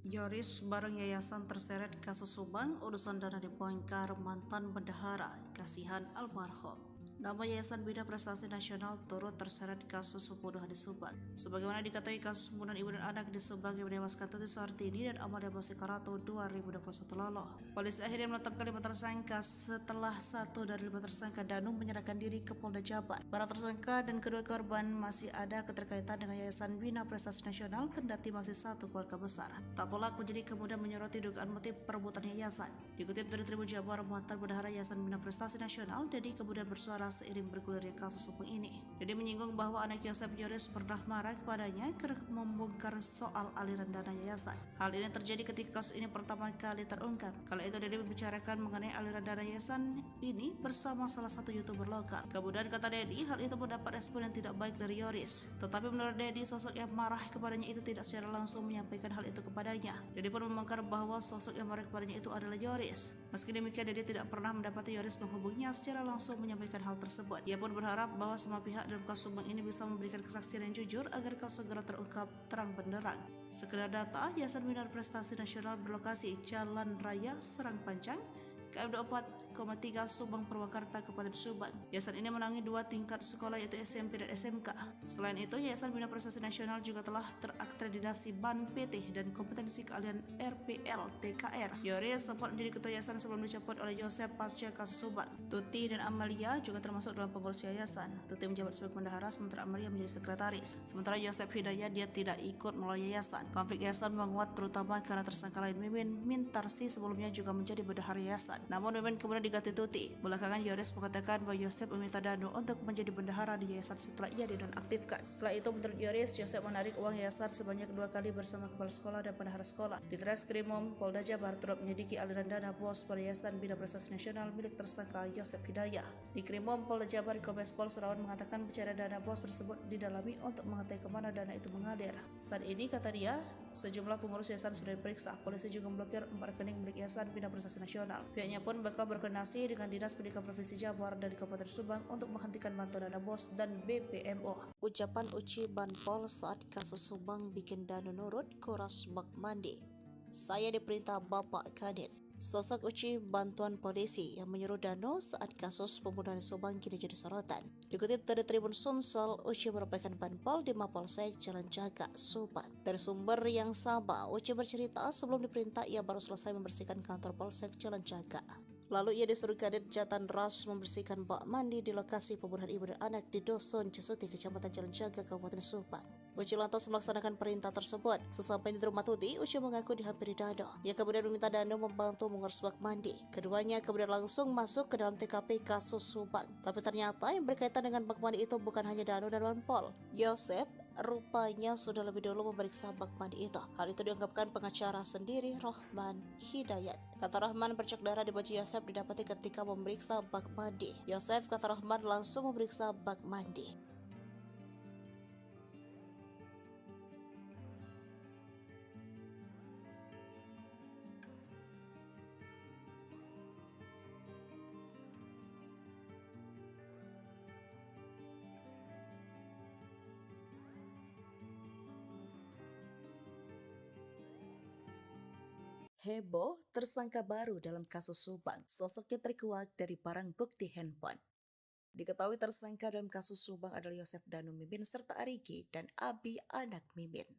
Yoris bareng yayasan terseret kasus Subang, urusan dana dibongkar mantan bendahara, kasihan almarhum. Nama Yayasan Bina Prestasi Nasional turut terseret kasus pembunuhan di Subang. Sebagaimana diketahui, kasus pembunuhan ibu dan anak di Subang yang menewaskan Tuti Suhartini dan Amalia Mustika Ratu 2021 lalu. Polisi akhirnya menetapkan 5 tersangka setelah 1 dari 5 tersangka Danung menyerahkan diri ke Polda Jabar. Para tersangka dan kedua korban masih ada keterkaitan dengan Yayasan Bina Prestasi Nasional, kendati masih satu keluarga besar. Tak pelak menjadi kemudian menyoroti dugaan motif perebutan yayasan. Dikutip dari Tribun Jabar, mantan bendahara Yayasan Bina Prestasi Nasional, Dedi kemudian bersuara seiring bergulirnya kasus hukum ini. Dedi menyinggung bahwa anak Yosef, Yoris, pernah marah kepadanya karena membongkar soal aliran dana yayasan. Hal ini terjadi ketika kasus ini pertama kali terungkap. Kala itu Dedi membicarakan mengenai aliran dana yayasan ini bersama salah satu YouTuber lokal. Kemudian kata Dedi, hal itu mendapat respon yang tidak baik dari Yoris. Tetapi menurut Dedi, sosok yang marah kepadanya itu tidak secara langsung menyampaikan hal itu kepadanya. Dedi pun membongkar bahwa sosok yang marah kepadanya itu adalah Yoris. Meski demikian, Dedi tidak pernah mendapati Yoris menghubunginya secara langsung menyampaikan hal tersebut. Ia pun berharap bahwa semua pihak dalam kasus Subang ini bisa memberikan kesaksian yang jujur agar kasus segera terungkap terang benderang. Sekedar data, Yayasan Bina Prestasi Nasional berlokasi Jalan Raya Serang Panjang, KM 24,3 Subang Purwakarta, Kabupaten Subang. Yayasan ini menangani 2 tingkat sekolah yaitu SMP dan SMK. Selain itu, Yayasan Bina Prestasi Nasional juga telah terakreditasi BAN PT dan kompetensi keahlian RPL TKR. Yoris sempat menjadi ketua yayasan sebelum dicopot oleh Yosef pasca kasus Subang. Tuti dan Amalia juga termasuk dalam pengurus yayasan. Tuti menjabat sebagai bendahara sementara Amalia menjadi sekretaris. Sementara Yosef Hidayat dia tidak ikut melalui yayasan. Konflik yayasan menguat terutama karena tersangka lain Mimin Mintarsi sebelumnya juga menjadi bendahara yayasan. Namun Mimin kemudian diganti Tuti. Belakangan Yoris mengatakan bahwa Yosef meminta Danu untuk menjadi bendahara di yayasan setelah ia dinonaktifkan. Setelah itu menurut Yoris, Yosef menarik uang yayasan sebanyak 2 kali bersama kepala sekolah dan bendahara sekolah. Di Treskrimum Polda Jabar turut menyelidiki aliran dana bos pada Yayasan Bina Prestasi Nasional milik tersangka Yosef Hidayat. Di Krimum Polda Jabar, Kombes Pol Surawan mengatakan pencarian dana bos tersebut didalami untuk mengetahui kemana dana itu mengalir. Saat ini, kata dia, sejumlah pengurus yayasan sudah diperiksa. Polisi juga memblokir 4 rekening milik Yayasan Bina Prestasi Nasional. Pihaknya pun bakal berkoordinasi dengan Dinas Pendidikan Provinsi Jabar dan Kabupaten Subang untuk menghentikan bantuan dana bos dan BPMO. Ucapan Uci Banpol saat kasus Subang bikin Danu nurut kuras bak mandi. Saya diperintah Bapak Kadin. Sosok Uci bantuan polisi yang menyuruh Danu saat kasus pembunuhan Subang kini jadi sorotan. Dikutip dari Tribun Sumsel, Uci merupakan Banpol di Mapolsek Jalan Jaga, Subang. Dari sumber yang sama, Uci bercerita sebelum diperintah ia baru selesai membersihkan kantor Polsek Jalan Jaga. Lalu ia disuruh Kadit Jatan Ras membersihkan bak mandi di lokasi pembunuhan ibu dan anak di Dusun Cesuti, Kecamatan Jalan Jaga, Kabupaten Subang. Uci lantas melaksanakan perintah tersebut. Sesampainya di rumah Tuti, Uci mengaku dihampiri Danu. Ia kemudian meminta Danu membantu mengurus bak mandi. Keduanya kemudian langsung masuk ke dalam TKP kasus Subang. Tapi ternyata yang berkaitan dengan bak mandi itu bukan hanya Danu dan Banpol. Yosef rupanya sudah lebih dulu memeriksa bak mandi itu. Hal itu diungkapkan pengacara sendiri, Rahman Hidayat. Kata Rahman, bercak darah di baju Yosef didapati ketika memeriksa bak mandi. Yosef, kata Rahman, langsung memeriksa bak mandi. Heboh, tersangka baru dalam kasus Subang. Sosoknya terkuak dari barang bukti handphone. Diketahui tersangka dalam kasus Subang adalah Yosef Danu Mimin serta Ariki dan Abi anak Mimin.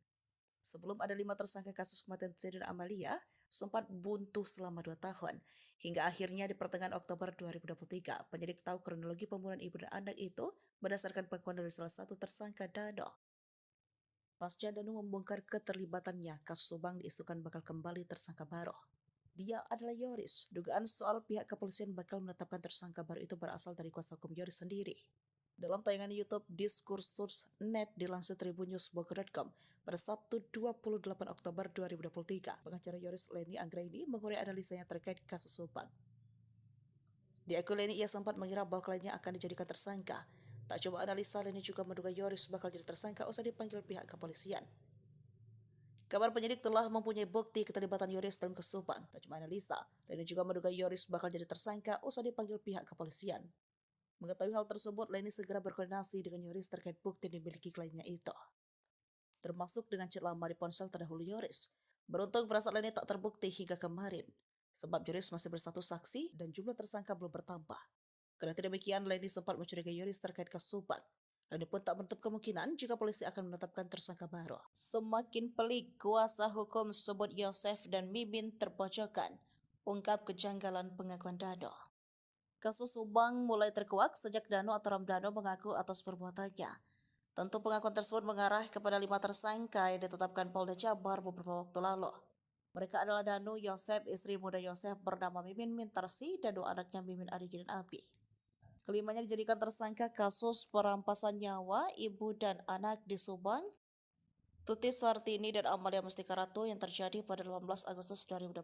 Sebelum ada 5 tersangka kasus kematian Tuti dan Amalia, sempat buntu selama 2 tahun. Hingga akhirnya di pertengahan Oktober 2023, penyidik tahu kronologi pembunuhan ibu dan anak itu berdasarkan pengakuan dari salah satu tersangka Danu. Pasca Danu membongkar keterlibatannya, kasus Subang diisukan bakal kembali tersangka baru. Dia adalah Yoris. Dugaan soal pihak kepolisian bakal menetapkan tersangka baru itu berasal dari kuasa hukum Yoris sendiri. Dalam tayangan YouTube Diskursus.net dilansir tribunnews.bogor.com pada Sabtu 28 Oktober 2023, pengacara Yoris Leni Anggraini mengurai analisanya terkait kasus Subang. Di akun Leni ia sempat mengira bahwa kliennya akan dijadikan tersangka. Tak coba analisa, Leni juga menduga Yoris bakal jadi tersangka usai dipanggil pihak kepolisian. Kabar penyidik telah mempunyai bukti keterlibatan Yoris dalam kasus Subang. Tak cuma analisa, Leni juga menduga Yoris bakal jadi tersangka usai dipanggil pihak kepolisian. Mengetahui hal tersebut, Leni segera berkoordinasi dengan Yoris terkait bukti yang dimiliki kliennya itu, termasuk dengan chat lama di ponsel terdahulu Yoris. Beruntung firasat Leni tak terbukti hingga kemarin, sebab Yoris masih bersatu saksi dan jumlah tersangka belum bertambah. Karena demikian, Leni sempat mencurigai Yoris terkait kasus Subang. Leni pun tak menutup kemungkinan jika polisi akan menetapkan tersangka baru. Semakin pelik, kuasa hukum sebut Yosef dan Mimin terpojokkan, ungkap kejanggalan pengakuan Danu. Kasus Subang mulai terkuak sejak Danu atau Ramdhanu mengaku atas perbuatannya. Tentu pengakuan tersebut mengarah kepada 5 tersangka yang ditetapkan Polda Jabar beberapa waktu lalu. Mereka adalah Danu, Yosef, istri muda Yosef bernama Mimin Mintarsi, dan 2 anaknya Mimin, Ariki, dan Abi. Kelimanya dijadikan tersangka kasus perampasan nyawa ibu dan anak di Subang, Tuti Suartini dan Amalia Mustika Ratu yang terjadi pada 18 Agustus 2021.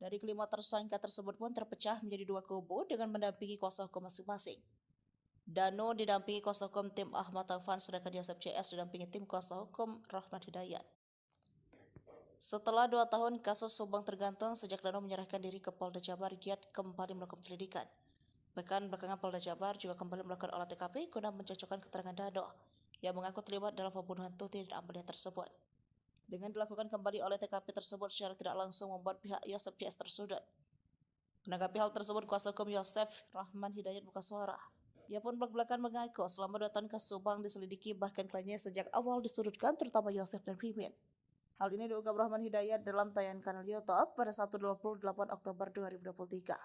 Dari kelima tersangka tersebut pun terpecah menjadi 2 kubu dengan mendampingi kuasa hukum masing-masing. Danu didampingi kuasa hukum tim Ahmad Taufan, sedangkan Yosef CS didampingi tim kuasa hukum Rahmat Hidayat. Setelah 2 tahun kasus Subang tergantung sejak Danu menyerahkan diri ke Polda Jabar, giat kembali melakukan penyelidikan. Bahkan belakangan Polda Jabar juga kembali melakukan olah TKP guna mencocokkan keterangan Dado yang mengaku terlibat dalam pembunuhan Tuti dan Amelia tersebut. Dengan dilakukan kembali oleh TKP tersebut secara tidak langsung membuat pihak Yosef CS tersudut. Menanggapi hal tersebut, kuasa hukum Yosef, Rahman Hidayat buka suara. Ia pun belak-belakan mengaku selama 2 tahun kasus Subang diselidiki, bahkan kliennya sejak awal disudutkan, terutama Yosef dan Mimin. Hal ini diungkap Rahman Hidayat dalam tayangan kanal YouTube pada Sabtu 28 Oktober 2023.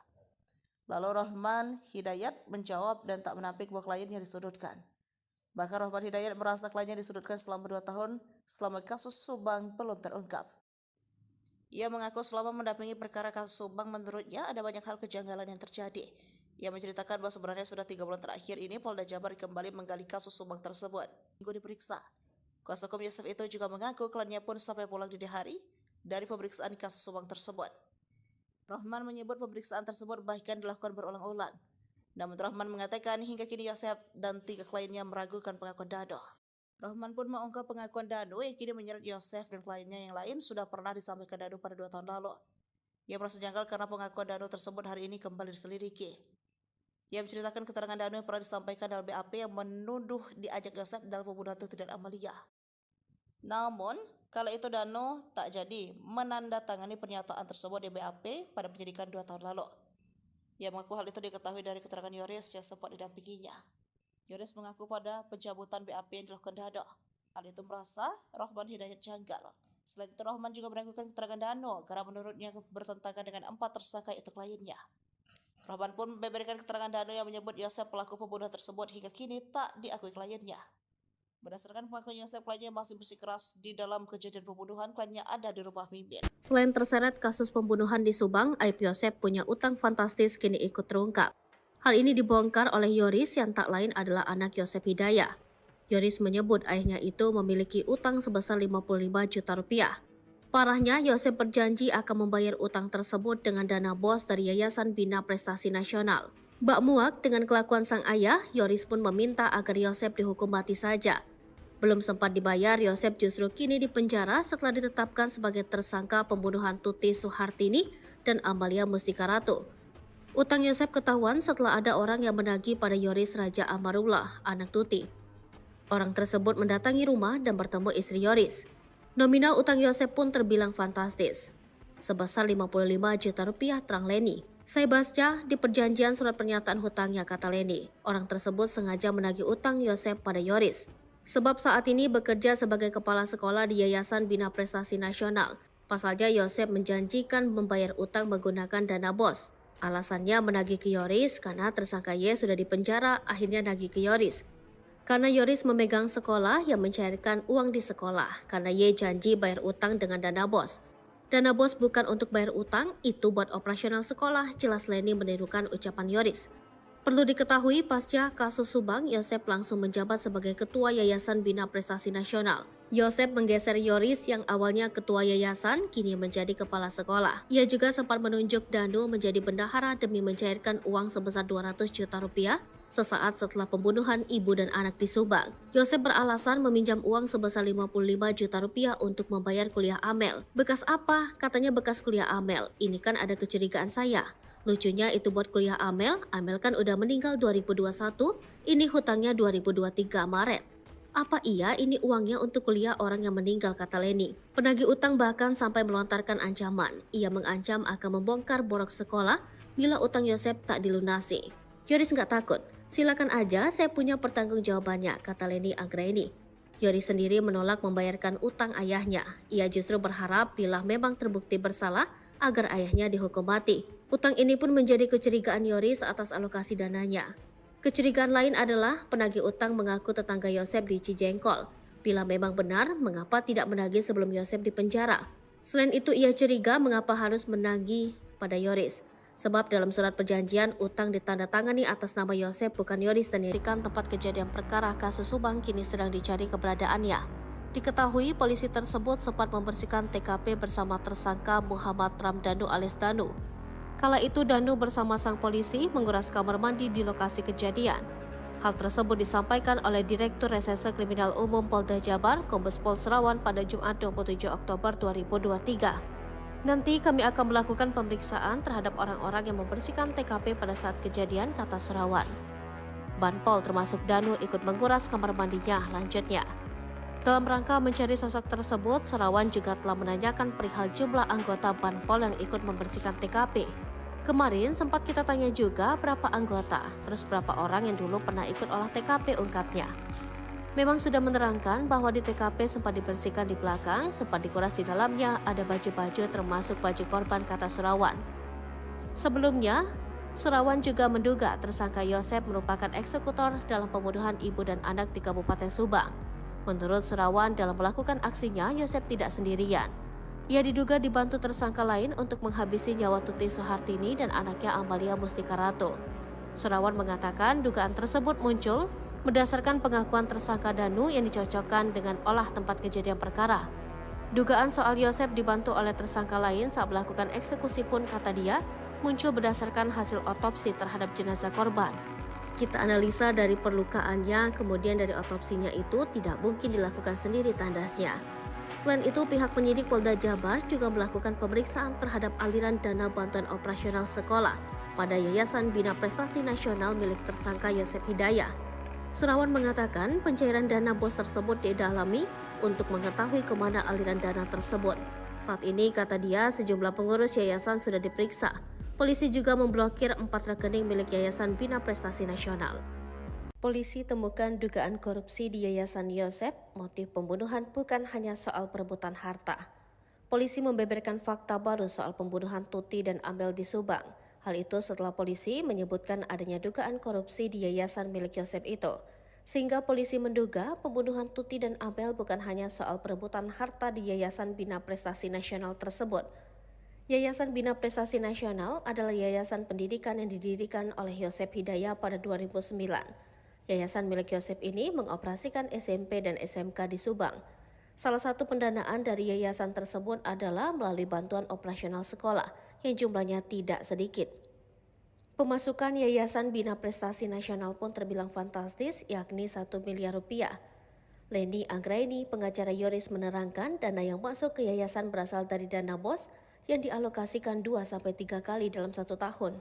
Lalu Rahman Hidayat menjawab dan tak menampik bahwa kliennya disudutkan. Bahkan Rahman Hidayat merasa kliennya disudutkan selama 2 tahun selama kasus Subang belum terungkap. Ia mengaku selama mendampingi perkara kasus Subang menurutnya ada banyak hal kejanggalan yang terjadi. Ia menceritakan bahwa sebenarnya sudah 3 bulan terakhir ini Polda Jabar kembali menggali kasus Subang tersebut. Minggu diperiksa. Kuasa hukum Yosef itu juga mengaku kliennya pun sampai pulang dini hari dari pemeriksaan kasus Subang tersebut. Rahman menyebut pemeriksaan tersebut bahkan dilakukan berulang-ulang. Namun Rahman mengatakan hingga kini Yosef dan 3 kliennya meragukan pengakuan Dado. Rahman pun mengungkap pengakuan Dado yang kini menyeret Yosef dan kliennya yang lain sudah pernah disampaikan Dado pada 2 tahun lalu. Ia merasa janggal karena pengakuan Dado tersebut hari ini kembali diselidiki. Ia menceritakan keterangan Dado yang pernah disampaikan dalam BAP yang menuduh diajak Yosef dalam pembunuhan Tuti dan Amelia. Namun, kala itu Dano tak jadi menandatangani pernyataan tersebut di BAP pada penyidikan 2 tahun lalu. Ia mengaku hal itu diketahui dari keterangan Yoris yang sempat didampinginya. Yoris mengaku pada pencabutan BAP yang dilakukan Dado. Hal itu merasa Rahman Hidayat janggal. Selain itu Rahman juga meragukan keterangan Dano karena menurutnya bertentangan dengan 4 tersangka itu kliennya. Rahman pun memberikan keterangan Dano yang menyebut Yosef pelaku pembunuhan tersebut hingga kini tak diakui kliennya. Berdasarkan pengakuan Yosef, kliennya masih bersikeras di dalam kejadian pembunuhan, kliennya ada di rumah Mimin. Selain terseret kasus pembunuhan di Subang, aib Yosef punya utang fantastis kini ikut terungkap. Hal ini dibongkar oleh Yoris yang tak lain adalah anak Yosef Hidayah. Yoris menyebut ayahnya itu memiliki utang sebesar 55 juta rupiah. Parahnya, Yosef berjanji akan membayar utang tersebut dengan dana bos dari Yayasan Bina Prestasi Nasional. Bak muak dengan kelakuan sang ayah, Yoris pun meminta agar Yosef dihukum mati saja. Belum sempat dibayar, Yosef justru kini dipenjara setelah ditetapkan sebagai tersangka pembunuhan Tuti Suhartini dan Amalia Mustika Ratu. Utang Yosef ketahuan setelah ada orang yang menagih pada Yoris Raja Amarullah, anak Tuti. Orang tersebut mendatangi rumah dan bertemu istri Yoris. Nominal utang Yosef pun terbilang fantastis, sebesar 55 juta rupiah, terang Leni. Saya baca di perjanjian surat pernyataan hutangnya, kata Leni. Orang tersebut sengaja menagih utang Yosef pada Yoris. Sebab saat ini bekerja sebagai kepala sekolah di Yayasan Bina Prestasi Nasional. Pasalnya Yosef menjanjikan membayar utang menggunakan dana bos. Alasannya menagih ke Yoris karena tersangka Y sudah dipenjara, akhirnya nagih ke Yoris. Karena Yoris memegang sekolah yang mencairkan uang di sekolah, karena Y janji bayar utang dengan dana bos. Dana bos bukan untuk bayar utang, itu buat operasional sekolah, jelas Leni menirukan ucapan Yoris. Perlu diketahui, pasca kasus Subang, Yosef langsung menjabat sebagai Ketua Yayasan Bina Prestasi Nasional. Yosef menggeser Yoris yang awalnya Ketua Yayasan, kini menjadi Kepala Sekolah. Ia juga sempat menunjuk Danu menjadi bendahara demi mencairkan uang sebesar 200 juta rupiah sesaat setelah pembunuhan ibu dan anak di Subang. Yosef beralasan meminjam uang sebesar 55 juta rupiah untuk membayar kuliah Amel. Bekas apa? Katanya bekas kuliah Amel. Ini kan ada kecurigaan saya. Lucunya itu buat kuliah Amel kan udah meninggal 2021, ini hutangnya 2023 Maret. Apa iya ini uangnya untuk kuliah orang yang meninggal, kata Leni. Penagih utang bahkan sampai melontarkan ancaman. Ia mengancam akan membongkar borok sekolah bila utang Yosef tak dilunasi. Yoris nggak takut, silakan aja, saya punya pertanggungjawabannya, kata Leni Anggraini. Yoris sendiri menolak membayarkan utang ayahnya. Ia justru berharap bila memang terbukti bersalah agar ayahnya dihukum mati. Utang ini pun menjadi kecurigaan Yoris atas alokasi dananya. Kecurigaan lain adalah penagih utang mengaku tetangga Yosef di Cijengkol. Bila memang benar, mengapa tidak menagih sebelum Yosef dipenjara? Selain itu, ia curiga mengapa harus menagih pada Yoris. Sebab dalam surat perjanjian, utang ditandatangani atas nama Yosef bukan Yoris, dan dirikan tempat kejadian perkara kasus Subang kini sedang dicari keberadaannya. Diketahui polisi tersebut sempat membersihkan TKP bersama tersangka Muhammad Ramdhanu alias Danu. Kala itu Danu bersama sang polisi menguras kamar mandi di lokasi kejadian. Hal tersebut disampaikan oleh Direktur Reserse Kriminal Umum Polda Jabar, Kombes Pol Serawan pada Jumat 27 Oktober 2023. Nanti kami akan melakukan pemeriksaan terhadap orang-orang yang membersihkan TKP pada saat kejadian, kata Surawan. Banpol termasuk Danu ikut menguras kamar mandinya, lanjutnya. Dalam rangka mencari sosok tersebut, Surawan juga telah menanyakan perihal jumlah anggota Banpol yang ikut membersihkan TKP. Kemarin sempat kita tanya juga berapa anggota, terus berapa orang yang dulu pernah ikut olah TKP, ungkapnya. Memang sudah menerangkan bahwa di TKP sempat dibersihkan di belakang, sempat dikuras di dalamnya, ada baju-baju termasuk baju korban, kata Surawan. Sebelumnya, Surawan juga menduga tersangka Yosep merupakan eksekutor dalam pembunuhan ibu dan anak di Kabupaten Subang. Menurut Surawan, dalam melakukan aksinya, Yosep tidak sendirian. Ia diduga dibantu tersangka lain untuk menghabisi nyawa Tuti Soehartini dan anaknya Amalia Mustika Ratu. Surawan mengatakan dugaan tersebut muncul berdasarkan pengakuan tersangka Danu yang dicocokkan dengan olah tempat kejadian perkara. Dugaan soal Yosep dibantu oleh tersangka lain saat melakukan eksekusi pun, kata dia, muncul berdasarkan hasil otopsi terhadap jenazah korban. Kita analisa dari perlukaannya, kemudian dari otopsinya itu tidak mungkin dilakukan sendiri, tandasnya. Selain itu, pihak penyidik Polda Jabar juga melakukan pemeriksaan terhadap aliran dana bantuan operasional sekolah pada Yayasan Bina Prestasi Nasional milik tersangka Yosep Hidayah. Surawan mengatakan pencairan dana BOS tersebut didalami untuk mengetahui kemana aliran dana tersebut. Saat ini, kata dia, sejumlah pengurus yayasan sudah diperiksa. Polisi juga memblokir 4 rekening milik Yayasan Bina Prestasi Nasional. Polisi temukan dugaan korupsi di Yayasan Yosep. Motif pembunuhan bukan hanya soal perebutan harta. Polisi membeberkan fakta baru soal pembunuhan Tuti dan Amel di Subang. Hal itu setelah polisi menyebutkan adanya dugaan korupsi di yayasan milik Yosep itu. Sehingga polisi menduga pembunuhan Tuti dan Amel bukan hanya soal perebutan harta di Yayasan Bina Prestasi Nasional tersebut. Yayasan Bina Prestasi Nasional adalah yayasan pendidikan yang didirikan oleh Yosep Hidayah pada 2009. Yayasan milik Yosep ini mengoperasikan SMP dan SMK di Subang. Salah satu pendanaan dari yayasan tersebut adalah melalui bantuan operasional sekolah yang jumlahnya tidak sedikit. Pemasukan Yayasan Bina Prestasi Nasional pun terbilang fantastis, yakni 1 miliar rupiah. Leni Anggraini, pengacara Yoris, menerangkan dana yang masuk ke yayasan berasal dari dana BOS yang dialokasikan 2-3 kali dalam 1 tahun.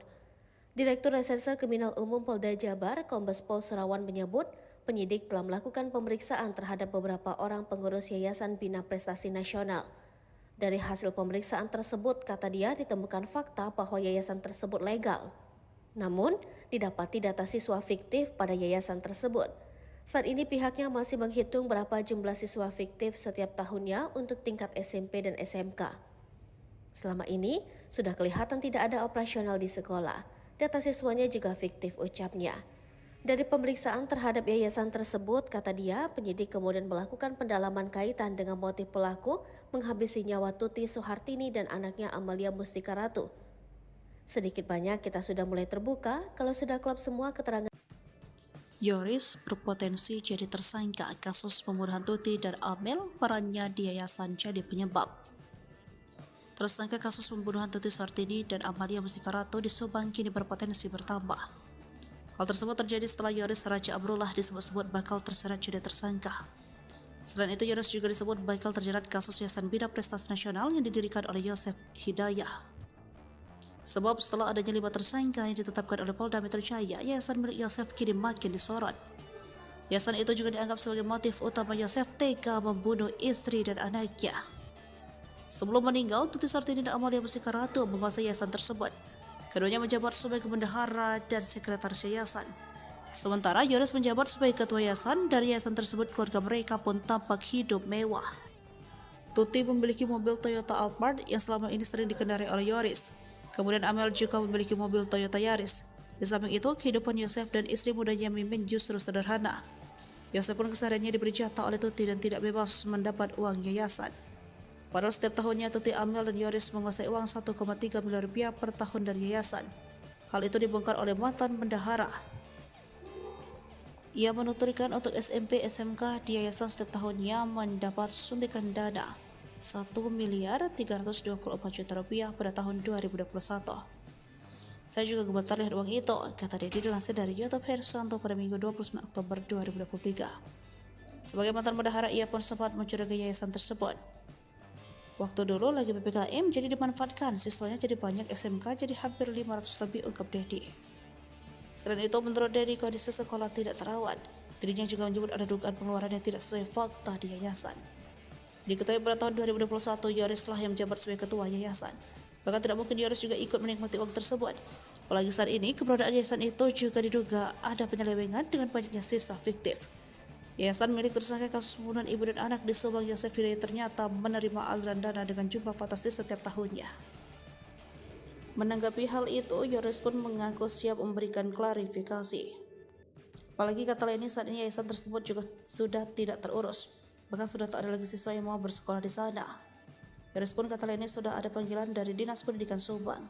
Direktur Reserse Kriminal Umum Polda Jabar, Kombes Pol Surawan, menyebut penyidik telah melakukan pemeriksaan terhadap beberapa orang pengurus Yayasan Bina Prestasi Nasional. Dari hasil pemeriksaan tersebut, kata dia, ditemukan fakta bahwa yayasan tersebut legal. Namun, didapati data siswa fiktif pada yayasan tersebut. Saat ini pihaknya masih menghitung berapa jumlah siswa fiktif setiap tahunnya untuk tingkat SMP dan SMK. Selama ini, sudah kelihatan tidak ada operasional di sekolah. Data siswanya juga fiktif, ucapnya. Dari pemeriksaan terhadap yayasan tersebut, kata dia, penyidik kemudian melakukan pendalaman kaitan dengan motif pelaku menghabisi nyawa Tuti Soehartini dan anaknya Amalia Mustika Ratu. Sedikit banyak kita sudah mulai terbuka kalau sudah klop semua keterangan. Yoris berpotensi jadi tersangka kasus pembunuhan Tuti dan Amel, perannya di yayasan jadi penyebab. Tersangka kasus pembunuhan Tuti Soehartini dan Amalia Mustika Ratu di Subang kini berpotensi bertambah. Hal tersebut terjadi setelah Yoris Raja Amrullah disebut-sebut bakal terseret jadi tersangka. Selain itu, Yoris juga disebut bakal terjerat kasus Yayasan Bina Prestasi Nasional yang didirikan oleh Yosep Hidayah. Sebab setelah adanya 5 tersangka yang ditetapkan oleh Polda Metro Jaya, yayasan milik Yosep kini makin disorot. Yayasan itu juga dianggap sebagai motif utama Yosep tega membunuh istri dan anaknya. Sebelum meninggal, Tuti Soehartini dan Amalia Mustika Ratu menguasai yayasan tersebut. Keduanya menjabat sebagai bendahara dan sekretaris yayasan. Sementara Yoris menjabat sebagai ketua yayasan. Dari yayasan tersebut, keluarga mereka pun tampak hidup mewah. Tuti memiliki mobil Toyota Alphard yang selama ini sering dikendarai oleh Yoris. Kemudian Amel juga memiliki mobil Toyota Yaris. Di samping itu, kehidupan Yosep dan istri mudanya Mimin justru sederhana. Yosep pun kesehariannya diberi jatah oleh Tuti dan tidak bebas mendapat uang yayasan. Padahal setiap tahunnya Tuti, Amel, dan Yoris menguasai uang 1,3 miliar rupiah per tahun dari yayasan. Hal itu dibongkar oleh mantan bendahara. Ia menuturkan untuk SMP SMK di yayasan setiap tahunnya mendapat suntikan dana 1.324 juta rupiah pada tahun 2021. Saya juga gemetar lihat uang itu, kata dia dilansir dari YouTube Hersanto pada Minggu 29 Oktober 2023. Sebagai mantan bendahara, ia pun sempat mencurigai yayasan tersebut. Waktu dulu lagi PPKM jadi dimanfaatkan, siswanya jadi banyak, SMK jadi hampir 500 lebih, ungkap Dedi. Selain itu, menurut Dedi, kondisi sekolah tidak terawat. Dirinya juga menyebut ada dugaan pengeluaran yang tidak sesuai fakta di yayasan. Diketahui pada tahun 2021, Yoris lah yang menjabat sebagai ketua yayasan. Bahkan tidak mungkin Yoris juga ikut menikmati uang tersebut. Apalagi saat ini, keberadaan yayasan itu juga diduga ada penyelewengan dengan banyaknya sisa fiktif. Yayasan milik tersangka kasus pembunuhan ibu dan anak di Subang, Yosef Hidayat, ternyata menerima aliran dana dengan jumlah fantastis setiap tahunnya. Menanggapi hal itu, Yoris pun mengaku siap memberikan klarifikasi. Apalagi kata lainnya, saat ini yayasan tersebut juga sudah tidak terurus. Bahkan sudah tak ada lagi siswa yang mau bersekolah di sana. Yoris pun kata lainnya sudah ada panggilan dari Dinas Pendidikan Subang.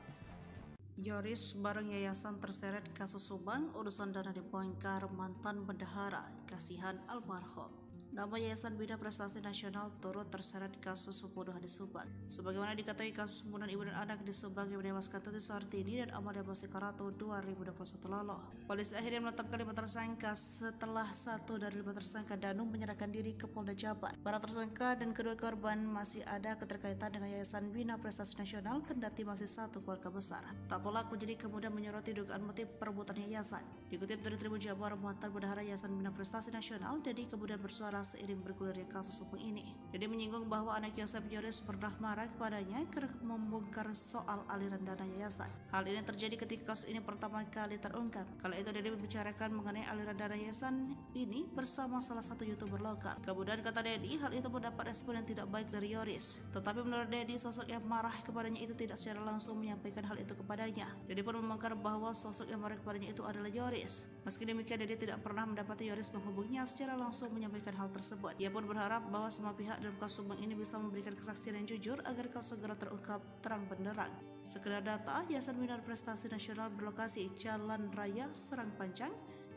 Yoris bareng yayasan terseret kasus Subang, urusan dana dibongkar mantan bendahara, kasihan almarhum. Nama Yayasan Bina Prestasi Nasional turut terseret kasus pembunuhan di Subang. Sebagaimana diketahui, kasus pembunuhan ibu dan anak di Subang yang menewaskan Tuti Sartini dan Amalia Bostikarato 2021 lalu. Polisi akhirnya menetapkan 5 tersangka setelah 1 dari 5 tersangka Danu menyerahkan diri ke Polda Jabar. Para tersangka dan kedua korban masih ada keterkaitan dengan Yayasan Bina Prestasi Nasional, kendati masih satu keluarga besar. Tak pula penyidik kemudian menyoroti dugaan motif perebutan yayasan. Dikutip dari Tribun Jabar, mantan bendahara Yayasan Bina Prestasi Nasional, Dedi kemudian bersuara seiring bergulirnya kasus Subang ini. Dedi menyinggung bahwa anak Yosef Yoris pernah marah kepadanya karena membongkar soal aliran dana yayasan. Hal ini terjadi ketika kasus ini pertama kali terungkap. Kala itu Dedi membicarakan mengenai aliran dana yayasan ini bersama salah satu YouTuber lokal. Kemudian kata Dedi, hal itu mendapat respon yang tidak baik dari Yoris. Tetapi menurut Dedi, sosok yang marah kepadanya itu tidak secara langsung menyampaikan hal itu kepadanya. Dedi pun membongkar bahwa sosok yang marah kepadanya itu adalah Yoris. Meski demikian, Dedi tidak pernah mendapati Yoris menghubunginya secara langsung menyampaikan hal tersebut. Ia pun berharap bahwa semua pihak dalam kasus Subang ini bisa memberikan kesaksian yang jujur agar kasus segera terungkap terang benderang. Sekedar data, Yayasan Bina Prestasi Nasional berlokasi Jalan Raya Serang Panjang,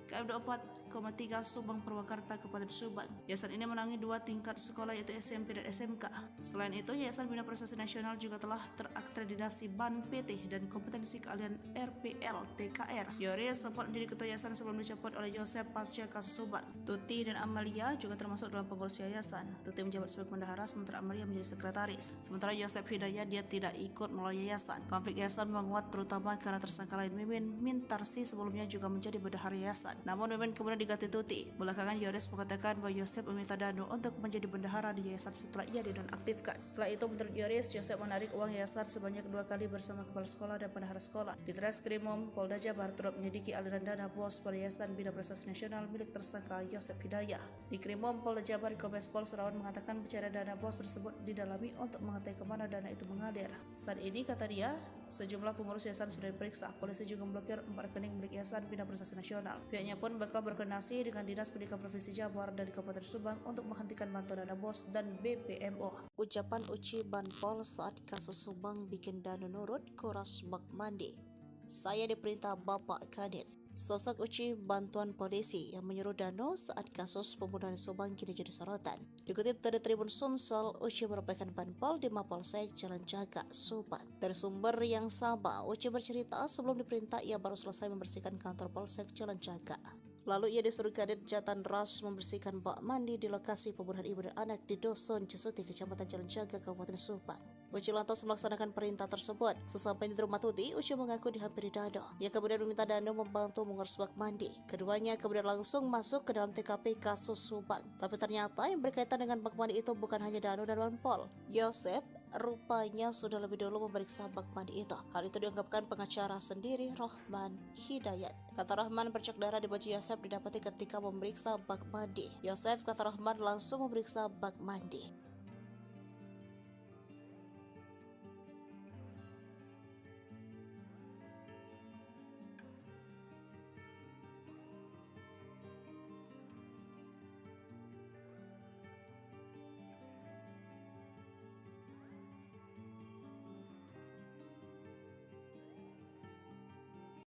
KM 24,3 Subang Purwakarta, Kabupaten Subang. Yayasan ini menangani 2 tingkat sekolah, yaitu SMP dan SMK. Selain itu, Yayasan Bina Prestasi Nasional juga telah terakreditasi BAN PT dan kompetensi keahlian RPL TKR. Yoris sempat menjadi ketua yayasan sebelum dicopot oleh Yosef pasca kasus Subang. Tuti dan Amalia juga termasuk dalam pengurus yayasan. Tuti menjabat sebagai bendahara, sementara Amalia menjadi sekretaris. Sementara Yosef Hidayat dia tidak ikut melalui yayasan. Konflik yayasan menguat terutama karena tersangka lain Mimin Mintarsi sebelumnya juga menjadi bendahara yayasan. Namun Mimin kemudian diganti Tuti. Belakangan Yoris mengatakan bahwa Yosef meminta Danu untuk menjadi bendahara di yayasan setelah ia dinonaktifkan. Setelah itu, menurut Yoris, Yosef menarik uang yayasan sebanyak 2 kali bersama kepala sekolah dan bendahara sekolah. Di Treskrimum Polda Jabar turut menyelidiki aliran dana bos pada Yayasan Bina Prestasi Nasional milik tersangka Yosef Hidayat. Di Krimum Polda Jabar, Kombes Pol Surawan mengatakan pencarian dana bos tersebut didalami untuk mengetahui kemana dana itu mengalir. Saat ini, kata dia, sejumlah pengurus yayasan sudah diperiksa. Polisi juga memblokir 4 rekening milik Yayasan Bina Prestasi Nasional. Pihaknya pun bakal berkoordinasi dengan Dinas Pendidikan Provinsi Jabar dan Kabupaten Subang untuk menghentikan bantuan dana bos dan BPMO. Ucapan Uci Banpol saat kasus Subang bikin Danu nurut, kuras bak mandi. Saya diperintah Bapak Kadin. Sosok Uci bantuan polisi yang menyuruh Danu saat kasus pembunuhan Subang kini jadi sorotan. Dikutip dari Tribun Sumsel, Uci merupakan Banpol di Mapolsek Jalan Jaga, Subang. Dari sumber yang sama, Uci bercerita sebelum diperintah ia baru selesai membersihkan kantor Polsek Jalan Jaga. Lalu ia disuruh Kadit Jatan Ras membersihkan bak mandi di lokasi pembunuhan ibu dan anak di Dusun Cesuti, Kecamatan Jalan Jaga, Kabupaten Subang. Uci lantas melaksanakan perintah tersebut. Sesampainya di rumah Tuti, Uci mengaku dihampiri Danu. Ia kemudian meminta Danu membantu mengurus bak mandi. Keduanya kemudian langsung masuk ke dalam TKP kasus Subang. Tapi ternyata yang berkaitan dengan bak mandi itu bukan hanya Danu dan Banpol. Yosef rupanya sudah lebih dulu memeriksa bak mandi itu. Hal itu diungkapkan pengacara sendiri, Rohman Hidayat. Kata Rohman, bercak darah di baju Yosef didapati ketika memeriksa bak mandi. Yosef, kata Rohman, langsung memeriksa bak mandi.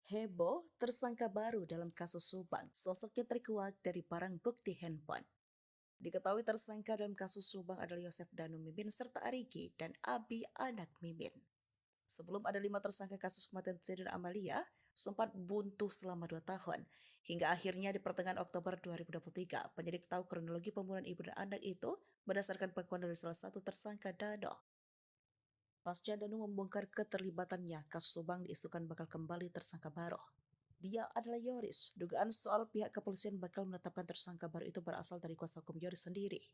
Heboh, tersangka baru dalam kasus Subang. Sosoknya terkuak dari barang bukti handphone. Diketahui tersangka dalam kasus Subang adalah Yosef Danu Mimin serta Arigi dan Abi anak Mimin. Sebelum ada 5 tersangka kasus kematian Tuti dan Amalia, sempat buntu selama 2 tahun. Hingga akhirnya di pertengahan Oktober 2023, penyidik tahu kronologi pembunuhan ibu dan anak itu berdasarkan pengakuan dari salah satu tersangka Danu. Pasca Danu membongkar keterlibatannya, kasus Subang diisukan bakal kembali tersangka baru. Dia adalah Yoris. Dugaan soal pihak kepolisian bakal menetapkan tersangka baru itu berasal dari kuasa hukum Yoris sendiri.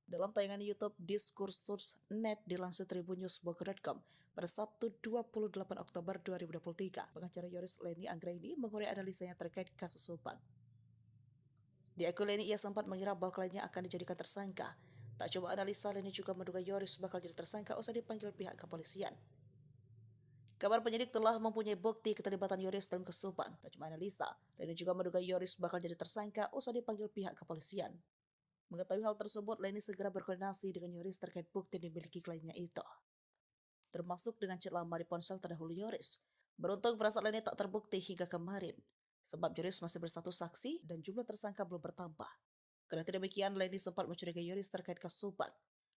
Dalam tayangan YouTube Diskursus.net dilansir tribunnews.com pada Sabtu 28 Oktober 2023, pengacara Yoris Leni Anggraini mengurai analisanya terkait kasus Subang. Di akun Leni, ia sempat mengira bahwa kliennya akan dijadikan tersangka. Tak coba analisa, Leni juga menduga Yoris bakal jadi tersangka usai dipanggil pihak kepolisian. Kabar penyidik telah mempunyai bukti keterlibatan Yoris dalam kasus Subang. Tak cuma analisa, Leni juga menduga Yoris bakal jadi tersangka usai dipanggil pihak kepolisian. Mengetahui hal tersebut, Leni segera berkoordinasi dengan Yoris terkait bukti yang dimiliki kliennya itu, termasuk dengan chat lama di ponsel terdahulu Yoris. Beruntung firasat Leni tak terbukti hingga kemarin, sebab Yoris masih berstatus saksi dan jumlah tersangka belum bertambah. Karena demikian, Leni sempat mencurigai Yoris terkait kasus Subang.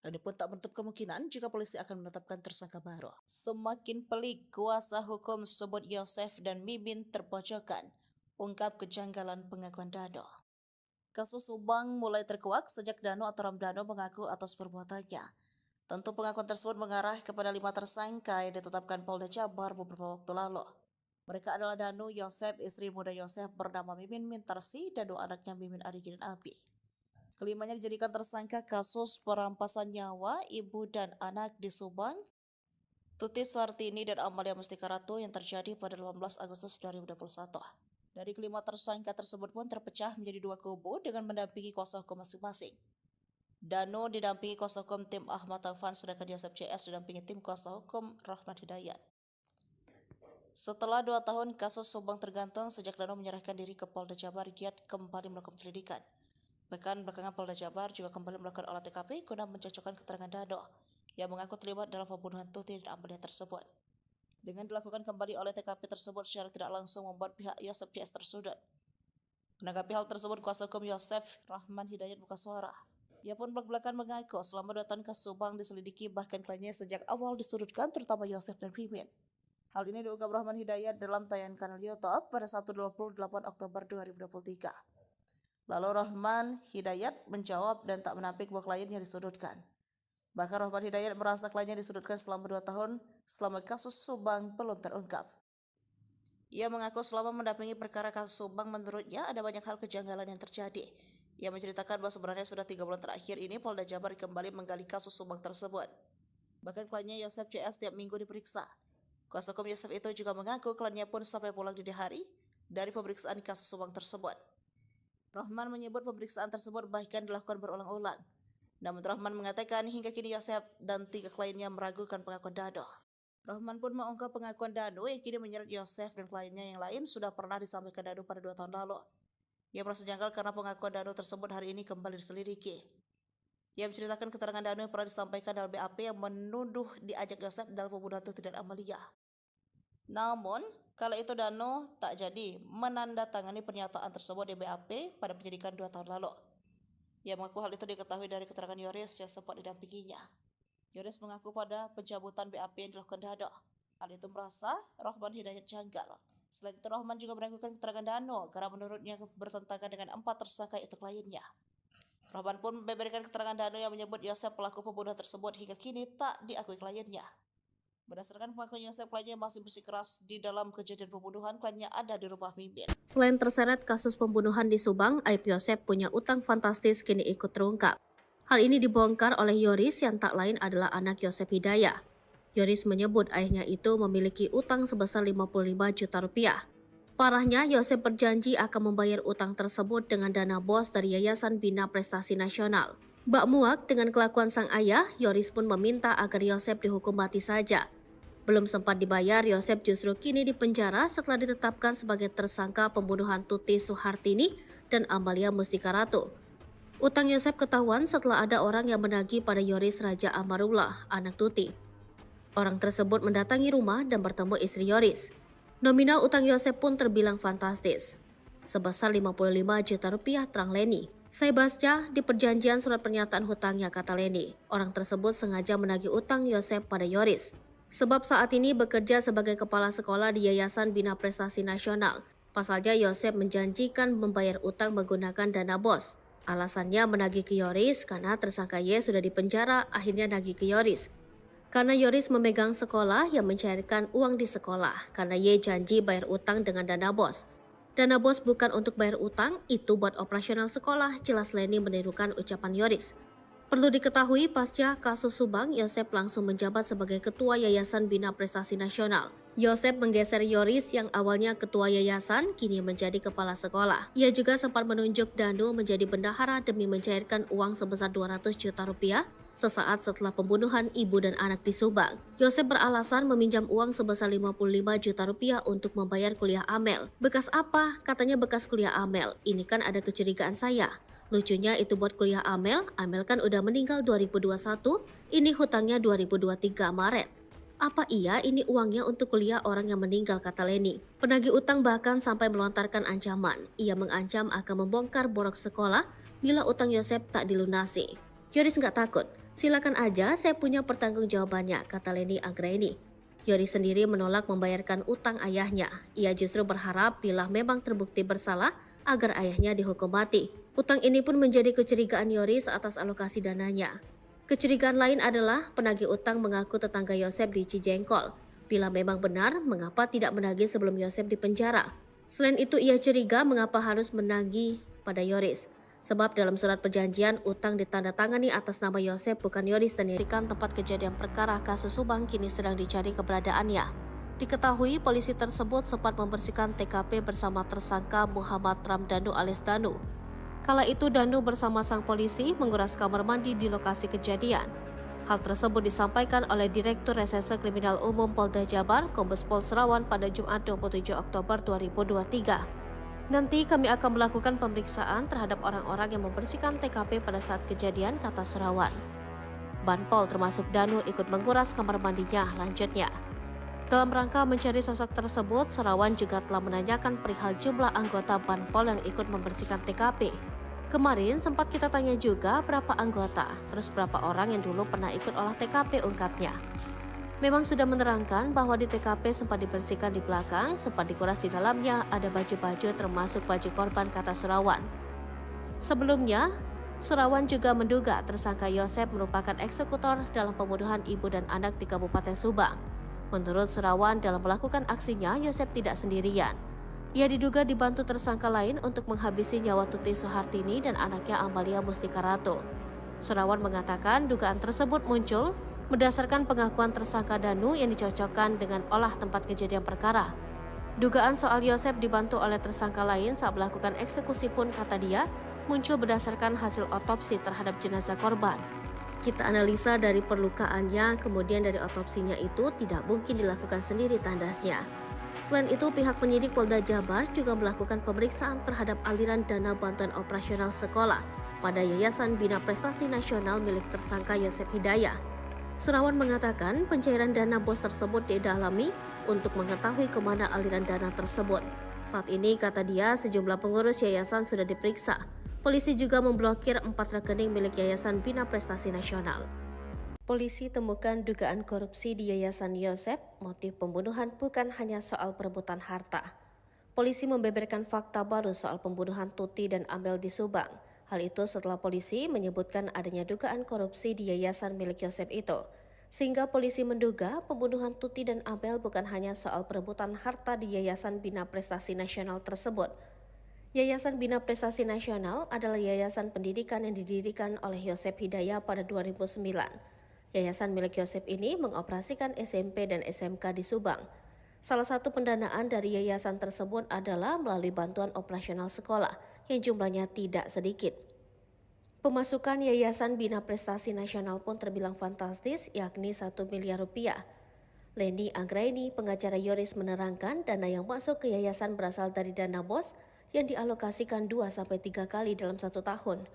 Leni pun tak menutup kemungkinan jika polisi akan menetapkan tersangka baru. Semakin pelik, kuasa hukum sebut Yosef dan Mimin terpojokkan, ungkap kejanggalan pengakuan Danu. Kasus Subang mulai terkuak sejak Danu atau Ramdhanu mengaku atas perbuatannya. Tentu pengakuan tersebut mengarah kepada 5 tersangka yang ditetapkan Polda Jabar beberapa waktu lalu. Mereka adalah Danu, Yosef, istri muda Yosef bernama Mimin Mintarsi, dan 2 anaknya Mimin Arigi dan Abi. Kelimanya dijadikan tersangka kasus perampasan nyawa ibu dan anak di Subang, Tuti Suhartini dan Amalia Mustika Ratu yang terjadi pada 18 Agustus 2021. Dari kelima tersangka tersebut pun terpecah menjadi 2 kubu dengan mendampingi kuasa hukum masing-masing. Danu didampingi kuasa hukum tim Ahmad Taufan, sedangkan Yosef CS didampingi tim kuasa hukum Rahman Hidayat. Setelah 2 tahun kasus Subang tergantung, sejak Danu menyerahkan diri ke Polda Jabar, giat kembali melakukan penyelidikan. Bahkan belakangan Polda Jabar juga kembali melakukan olah TKP guna mencocokkan keterangan Danu yang mengaku terlibat dalam pembunuhan Tuti dan Amalia tersebut. Dengan dilakukan kembali oleh TKP tersebut secara tidak langsung membuat pihak Yosef CS tersudut. Menanggapi hal tersebut, kuasa hukum Yosef Rahman Hidayat buka suara. Ia pun belak-belakan mengaku selama 2 tahun kasus Subang diselidiki, bahkan kliennya sejak awal disudutkan, terutama Yosef dan Mimin. Hal ini diungkap Rahman Hidayat dalam tayangan kanal YouTube pada Sabtu 28 Oktober 2023. Lalu Rahman Hidayat menjawab dan tak menampik bahwa kliennya disudutkan. Bahkan Rahman Hidayat merasa kliennya disudutkan selama 2 tahun selama kasus Subang belum terungkap. Ia mengaku selama mendampingi perkara kasus Subang, menurutnya ada banyak hal kejanggalan yang terjadi. Ia menceritakan bahwa sebenarnya sudah 3 bulan terakhir ini Polda Jabar kembali menggali kasus Subang tersebut. Bahkan kliennya Yosef CS tiap minggu diperiksa. Kuasa hukum Yosef itu juga mengaku kliennya pun sampai pulang dini hari dari pemeriksaan kasus Subang tersebut. Rahman menyebut pemeriksaan tersebut bahkan dilakukan berulang-ulang. Namun Rahman mengatakan hingga kini Yosef dan 3 kliennya meragukan pengakuan Danu. Rahman pun mengungkap pengakuan Danu yang kini menyeret Yosef dan kliennya yang lain sudah pernah disampaikan Danu pada 2 tahun lalu. Ia merasa janggal karena pengakuan Danu tersebut hari ini kembali diselidiki. Ia menceritakan keterangan Danu yang pernah disampaikan dalam BAP yang menuduh diajak Yosef dalam pembunuhan Tuti dan Amalia. Namun, kala itu Danu tak jadi menandatangani pernyataan tersebut di BAP pada penyidikan 2 tahun lalu. Ia mengaku hal itu diketahui dari keterangan Yoris yang sempat didampinginya. Yoris mengaku pada pencabutan BAP yang dilakukan Danu. Hal itu merasa Rahman Hidayat janggal. Selain itu, Rahman juga meragukan keterangan Danu karena menurutnya bertentangan dengan 4 tersangka itu kliennya. Rahman pun membeberkan keterangan Danu yang menyebut Yosef pelaku pembunuhan tersebut hingga kini tak diakui kliennya. Berdasarkan pengakuan Yosef, kliennya masih bersikeras di dalam kejadian pembunuhan, kliennya ada di rumah Mimin. Selain terseret kasus pembunuhan di Subang, aib Yosef punya utang fantastis kini ikut terungkap. Hal ini dibongkar oleh Yoris yang tak lain adalah anak Yosef Hidayah. Yoris menyebut ayahnya itu memiliki utang sebesar 55 juta rupiah. Parahnya, Yosef berjanji akan membayar utang tersebut dengan dana bos dari Yayasan Bina Prestasi Nasional. Bak muak dengan kelakuan sang ayah, Yoris pun meminta agar Yosef dihukum mati saja. Belum sempat dibayar, Yosef justru kini dipenjara setelah ditetapkan sebagai tersangka pembunuhan Tuti Suhartini dan Amalia Mustika Ratu. Utang Yosef ketahuan setelah ada orang yang menagih pada Yoris Raja Amarullah, anak Tuti. Orang tersebut mendatangi rumah dan bertemu istri Yoris. Nominal utang Yosef pun terbilang fantastis, sebesar 55 juta rupiah, terang Leni. Saya baca di perjanjian surat pernyataan hutangnya, kata Leni. Orang tersebut sengaja menagih utang Yosef pada Yoris, sebab saat ini bekerja sebagai kepala sekolah di Yayasan Bina Prestasi Nasional. Pasalnya Yosef menjanjikan membayar utang menggunakan dana bos. Alasannya menagih ke Yoris karena tersangka Y sudah dipenjara, akhirnya nagih ke Yoris. Karena Yoris memegang sekolah yang mencairkan uang di sekolah karena Ye janji bayar utang dengan dana bos. Dana bos bukan untuk bayar utang, itu buat operasional sekolah, jelas Leni menirukan ucapan Yoris. Perlu diketahui pasca kasus Subang, Yosep langsung menjabat sebagai Ketua Yayasan Bina Prestasi Nasional. Yosep menggeser Yoris yang awalnya Ketua Yayasan, kini menjadi Kepala Sekolah. Ia juga sempat menunjuk Danu menjadi bendahara demi mencairkan uang sebesar 200 juta rupiah sesaat setelah pembunuhan ibu dan anak di Subang. Yosep beralasan meminjam uang sebesar 55 juta rupiah untuk membayar kuliah Amel. Bekas apa? Katanya bekas kuliah Amel. Ini kan ada kecurigaan saya. Lucunya itu buat kuliah Amel kan udah meninggal 2021, ini hutangnya 2023 Maret. Apa iya ini uangnya untuk kuliah orang yang meninggal, kata Leni. Penagih utang bahkan sampai melontarkan ancaman. Ia mengancam akan membongkar borok sekolah bila utang Yosep tak dilunasi. Yoris nggak takut, silakan aja, saya punya pertanggungjawabannya, kata Leni Anggraini. Yoris sendiri menolak membayarkan utang ayahnya. Ia justru berharap bila memang terbukti bersalah agar ayahnya dihukum mati. Utang ini pun menjadi kecurigaan Yoris atas alokasi dananya. Kecurigaan lain adalah penagih utang mengaku tetangga Yosep di Cijengkol. Bila memang benar, mengapa tidak menagih sebelum Yosep dipenjara? Selain itu, ia curiga mengapa harus menagih pada Yoris. Sebab dalam surat perjanjian, utang ditandatangani atas nama Yosep bukan Yoris dan dirikan tempat kejadian perkara kasus Subang kini sedang dicari keberadaannya. Diketahui polisi tersebut sempat membersihkan TKP bersama tersangka Muhammad Ramdhanu alias Danu. Kala itu Danu bersama sang polisi menguras kamar mandi di lokasi kejadian. Hal tersebut disampaikan oleh Direktur Reserse Kriminal Umum Polda Jabar, Kombes Pol Serawan pada Jumat 27 Oktober 2023. Nanti kami akan melakukan pemeriksaan terhadap orang-orang yang membersihkan TKP pada saat kejadian, kata Serawan. Banpol termasuk Danu ikut menguras kamar mandinya, lanjutnya. Dalam rangka mencari sosok tersebut, Serawan juga telah menanyakan perihal jumlah anggota Banpol yang ikut membersihkan TKP. Kemarin sempat kita tanya juga berapa anggota, terus berapa orang yang dulu pernah ikut olah TKP, ungkapnya. Memang sudah menerangkan bahwa di TKP sempat dibersihkan di belakang, sempat dikuras di dalamnya, ada baju-baju termasuk baju korban, kata Serawan. Sebelumnya, Serawan juga menduga tersangka Yosep merupakan eksekutor dalam pembunuhan ibu dan anak di Kabupaten Subang. Menurut Serawan, dalam melakukan aksinya, Yosep tidak sendirian. Ia diduga dibantu tersangka lain untuk menghabisi nyawa Tuti Soehartini dan anaknya Amalia Mustika Ratu. Serawan mengatakan dugaan tersebut muncul berdasarkan pengakuan tersangka Danu yang dicocokkan dengan olah tempat kejadian perkara. Dugaan soal Yosep dibantu oleh tersangka lain saat melakukan eksekusi pun, kata dia, muncul berdasarkan hasil otopsi terhadap jenazah korban. Kita analisa dari perlukaannya, kemudian dari otopsinya itu tidak mungkin dilakukan sendiri, tandasnya. Selain itu, pihak penyidik Polda Jabar juga melakukan pemeriksaan terhadap aliran dana bantuan operasional sekolah pada Yayasan Bina Prestasi Nasional milik tersangka Yosep Hidayah. Serawan mengatakan pencairan dana bos tersebut didalami untuk mengetahui kemana aliran dana tersebut. Saat ini, kata dia, sejumlah pengurus yayasan sudah diperiksa. Polisi juga memblokir 4 rekening milik Yayasan Bina Prestasi Nasional. Polisi temukan dugaan korupsi di Yayasan Yosep. Motif pembunuhan bukan hanya soal perebutan harta. Polisi membeberkan fakta baru soal pembunuhan Tuti dan Amel di Subang. Hal itu setelah polisi menyebutkan adanya dugaan korupsi di yayasan milik Yosep itu. Sehingga polisi menduga pembunuhan Tuti dan Amel bukan hanya soal perebutan harta di Yayasan Bina Prestasi Nasional tersebut. Yayasan Bina Prestasi Nasional adalah yayasan pendidikan yang didirikan oleh Yosep Hidayah pada 2009. Yayasan milik Yosep ini mengoperasikan SMP dan SMK di Subang. Salah satu pendanaan dari yayasan tersebut adalah melalui bantuan operasional sekolah yang jumlahnya tidak sedikit. Pemasukan Yayasan Bina Prestasi Nasional pun terbilang fantastis, yakni 1 miliar rupiah. Leni Anggraini, pengacara Yoris, menerangkan dana yang masuk ke yayasan berasal dari dana bos yang dialokasikan 2-3 kali dalam 1 tahun.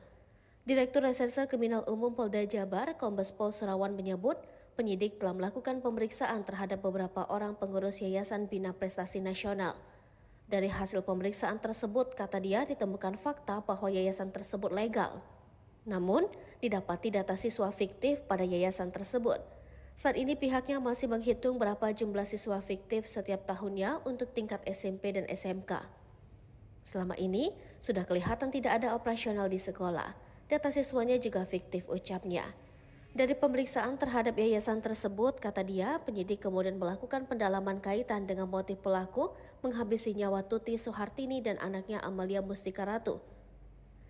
Direktur Reserse Kriminal Umum Polda Jabar, Kombes Pol Serawan menyebut, penyidik telah melakukan pemeriksaan terhadap beberapa orang pengurus Yayasan Bina Prestasi Nasional. Dari hasil pemeriksaan tersebut, kata dia, ditemukan fakta bahwa yayasan tersebut legal. Namun, didapati data siswa fiktif pada yayasan tersebut. Saat ini pihaknya masih menghitung berapa jumlah siswa fiktif setiap tahunnya untuk tingkat SMP dan SMK. Selama ini, sudah kelihatan tidak ada operasional di sekolah. Data siswanya juga fiktif, ucapnya. Dari pemeriksaan terhadap yayasan tersebut, kata dia, penyidik kemudian melakukan pendalaman kaitan dengan motif pelaku menghabisi nyawa Tuti Soehartini dan anaknya Amalia Mustika Ratu.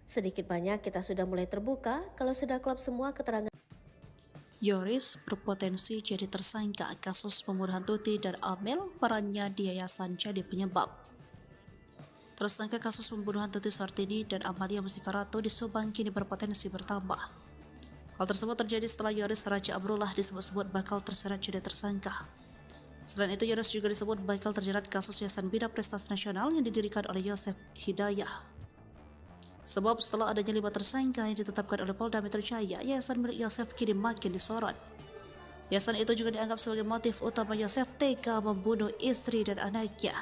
Sedikit banyak kita sudah mulai terbuka kalau sudah klop semua keterangan. Yoris berpotensi jadi tersangka kasus pembunuhan Tuti dan Amel, perannya di yayasan jadi penyebab. Tersangka kasus pembunuhan Tuti Soehartini dan Amalia Mustika Ratu di Subang kini berpotensi bertambah. Hal tersebut terjadi setelah Yoris Raja Amrullah disebut-sebut bakal terseret jadi tersangka. Selain itu, Yoris juga disebut bakal terjerat kasus Yayasan Bina Prestasi Nasional yang didirikan oleh Yosef Hidayah. Sebab setelah adanya 5 tersangka yang ditetapkan oleh Polda Metro Jaya, yayasan milik Yosef kini makin disorot. Yayasan itu juga dianggap sebagai motif utama Yosef tega membunuh istri dan anaknya.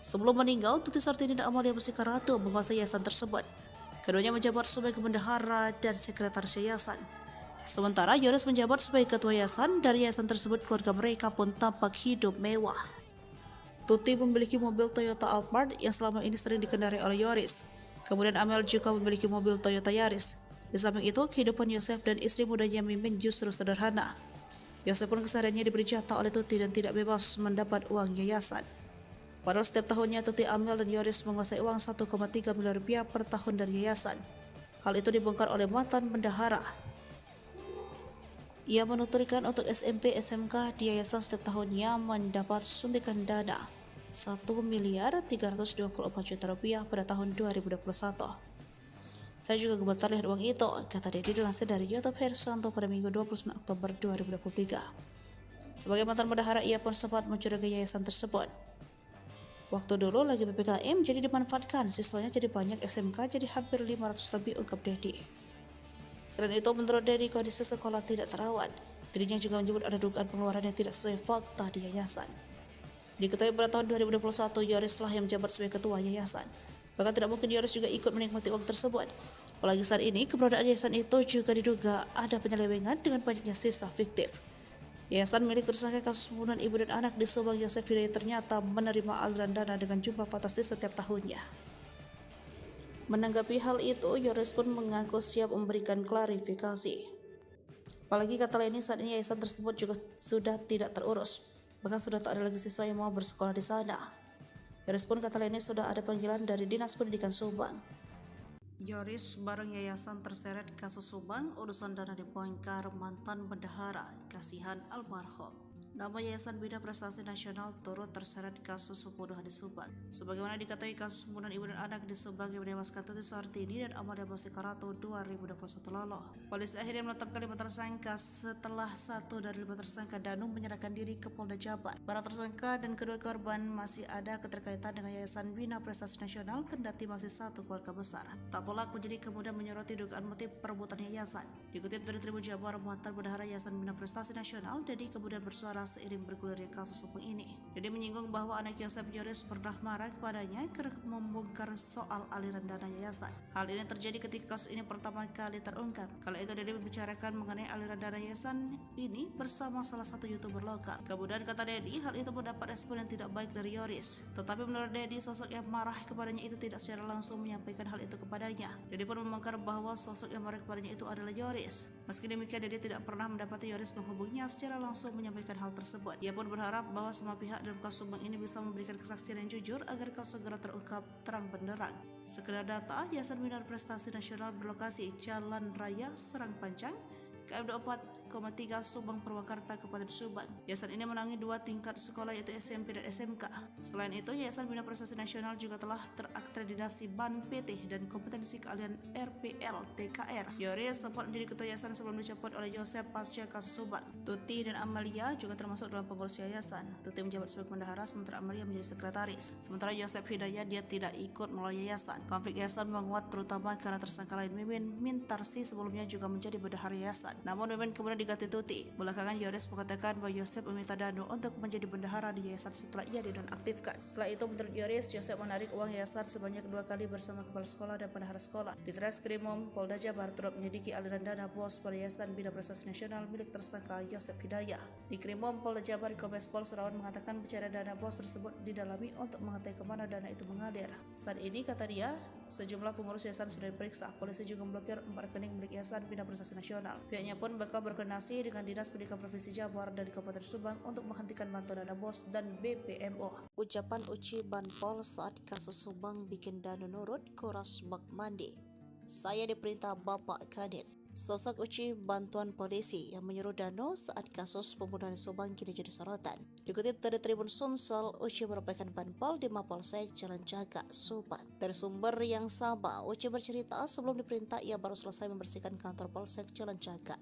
Sebelum meninggal, Tuti Soehartini dan Amalia Mustika Ratu menguasai yayasan tersebut. Keduanya menjabat sebagai bendahara dan sekretaris yayasan. Sementara Yoris menjabat sebagai ketua yayasan. Dari yayasan tersebut, keluarga mereka pun tampak hidup mewah. Tuti memiliki mobil Toyota Alphard yang selama ini sering dikendarai oleh Yoris. Kemudian Amel juga memiliki mobil Toyota Yaris. Di samping itu, kehidupan Yosef dan istri mudanya Mimin justru sederhana. Yosef pun kesehariannya diberi jatah oleh Tuti dan tidak bebas mendapat uang yayasan. Padahal setiap tahunnya Tuti, Amel, dan Yoris menguasai uang 1,3 miliar rupiah per tahun dari yayasan. Hal itu dibongkar oleh mantan bendahara. Ia menuturkan untuk SMP SMK di yayasan setiap tahunnya mendapat suntikan dana 1 miliar 324 juta rupiah pada tahun 2021. Saya juga gemetar lihat uang itu, kata Dedi dilansir dari YouTube Hersanto pada Minggu 29 Oktober 2023. Sebagai mantan bendahara, ia pun sempat mencurigai yayasan tersebut. Waktu dulu lagi PPKM jadi dimanfaatkan, siswanya jadi banyak, SMK jadi hampir 500 lebih, ungkap Dedi. Selain itu, menurut Dedi, kondisi sekolah tidak terawat. Dirinya juga menyebut ada dugaan pengeluaran yang tidak sesuai fakta di yayasan. Diketahui pada tahun 2021, Yoris lah yang menjabat sebagai ketua yayasan. Bahkan tidak mungkin Yoris juga ikut menikmati uang tersebut. Apalagi saat ini, keberadaan yayasan itu juga diduga ada penyelewengan dengan banyaknya sisa fiktif. Yayasan milik tersangka kasus pembunuhan ibu dan anak di Subang, Yosef Hidayah, ternyata menerima aliran dana dengan jumlah fantastis setiap tahunnya. Menanggapi hal itu, Yoris pun mengaku siap memberikan klarifikasi. Apalagi kata lainnya, saat ini yayasan tersebut juga sudah tidak terurus, bahkan sudah tak ada lagi siswa yang mau bersekolah di sana. Yoris pun kata lainnya sudah ada panggilan dari Dinas Pendidikan Subang. Yoris bareng yayasan terseret kasus Subang, urusan dana dibongkar mantan bendahara, kasihan almarhum. Nama Yayasan Bina Prestasi Nasional turut terseret kasus pembunuhan di Subang. Sebagaimana diketahui, kasus pembunuhan ibu dan anak di Subang yang menewaskan Tuti Soehartini dan Amalia Mustika Ratu 2021 lalu. Polisi akhirnya menetapkan 5 tersangka setelah 1 dari 5 tersangka Danum menyerahkan diri ke Polda Jabar. Para tersangka dan kedua korban masih ada keterkaitan dengan Yayasan Bina Prestasi Nasional, kendati masih satu keluarga besar. Tak pelak penyidik kemudian menyoroti dugaan motif perebutan yayasan. Dikutip dari Tribun Jabar, mantan bendahara Yayasan Bina Prestasi Nasional, Dedi kemudian bersuara seiring bergulirnya kasus hukum ini. Dedi menyinggung bahwa anak Yosef, Yoris, pernah marah kepadanya karena membongkar soal aliran dana yayasan. Hal ini terjadi ketika kasus ini pertama kali terungkap. Kala itu Dedi membicarakan mengenai aliran dana yayasan ini bersama salah satu YouTuber lokal. Kemudian kata Dedi, hal itu mendapat respon yang tidak baik dari Yoris. Tetapi menurut Dedi, sosok yang marah kepadanya itu tidak secara langsung menyampaikan hal itu kepadanya. Dedi pun membongkar bahwa sosok yang marah kepadanya itu adalah Yoris. Meski demikian, Dedi tidak pernah mendapati Yoris menghubunginya secara langsung menyampaikan hal tersebut. Ia pun berharap bahwa semua pihak dalam kasus Subang ini bisa memberikan kesaksian yang jujur agar kasus segera terungkap terang benderang. Sekedar data, Yayasan Bina Prestasi Nasional berlokasi Jalan Raya Serang Panjang, KM 24,3 Subang Purwakarta, Kabupaten Subang. Yayasan ini menangani 2 tingkat sekolah, yaitu SMP dan SMK. Selain itu, Yayasan Bina Prestasi Nasional juga telah terakreditasi BAN PT dan kompetensi keahlian RPL TKR. Yoris sempat menjadi ketua yayasan sebelum dicopot oleh Yosef pasca kasus Subang. Tuti dan Amalia juga termasuk dalam pengurus yayasan. Tuti menjabat sebagai bendahara, sementara Amalia menjadi sekretaris. Sementara Yosef Hidayah, dia tidak ikut melalui yayasan. Konflik yayasan menguat terutama karena tersangka lain Mimin Mintarsi sebelumnya juga menjadi bendahara yayasan. Namun Mimin kemudian diganti Tuti. Belakangan Yoris mengatakan bahwa Yosef meminta Danu untuk menjadi bendahara di yayasan setelah ia dinonaktifkan. Setelah itu menurut Yoris, Yosef menarik uang yayasan sebanyak 2 kali bersama kepala sekolah dan bendahara sekolah. Di Treskrimum Polda Jabar turut menyelidiki aliran dana bos pada Yayasan Bina Prestasi Nasional milik tersangka Yosef Hidayah. Di Krimum Polda Jabar, Kombes Pol Surawan mengatakan pencarian dana bos tersebut didalami untuk mengetahui kemana dana itu mengalir. Saat ini, kata dia, sejumlah pengurus yayasan sudah diperiksa. Polisi juga memblokir 4 rekening milik Yayasan Bina Prestasi Nasional. Pihaknya pun bakal berkoordinasi dengan Dinas Pendidikan Provinsi Jabar dan Kabupaten Subang untuk menghentikan bantuan dana bos dan BPMO. Ucapan Uci Banpol saat kasus Subang bikin Danu nurut kuras bak mandi. Saya diperintah Bapak Kadin. Sosok Uci bantuan polisi yang menyuruh Danu saat kasus pembunuhan Subang kini jadi sorotan. Dikutip dari Tribun Sumsel, Uci merupakan Banpol di Mapolsek Jalan Jaga, Subang. Dari sumber yang sama, Uci bercerita sebelum diperintah ia baru selesai membersihkan kantor Polsek Jalan Jaga.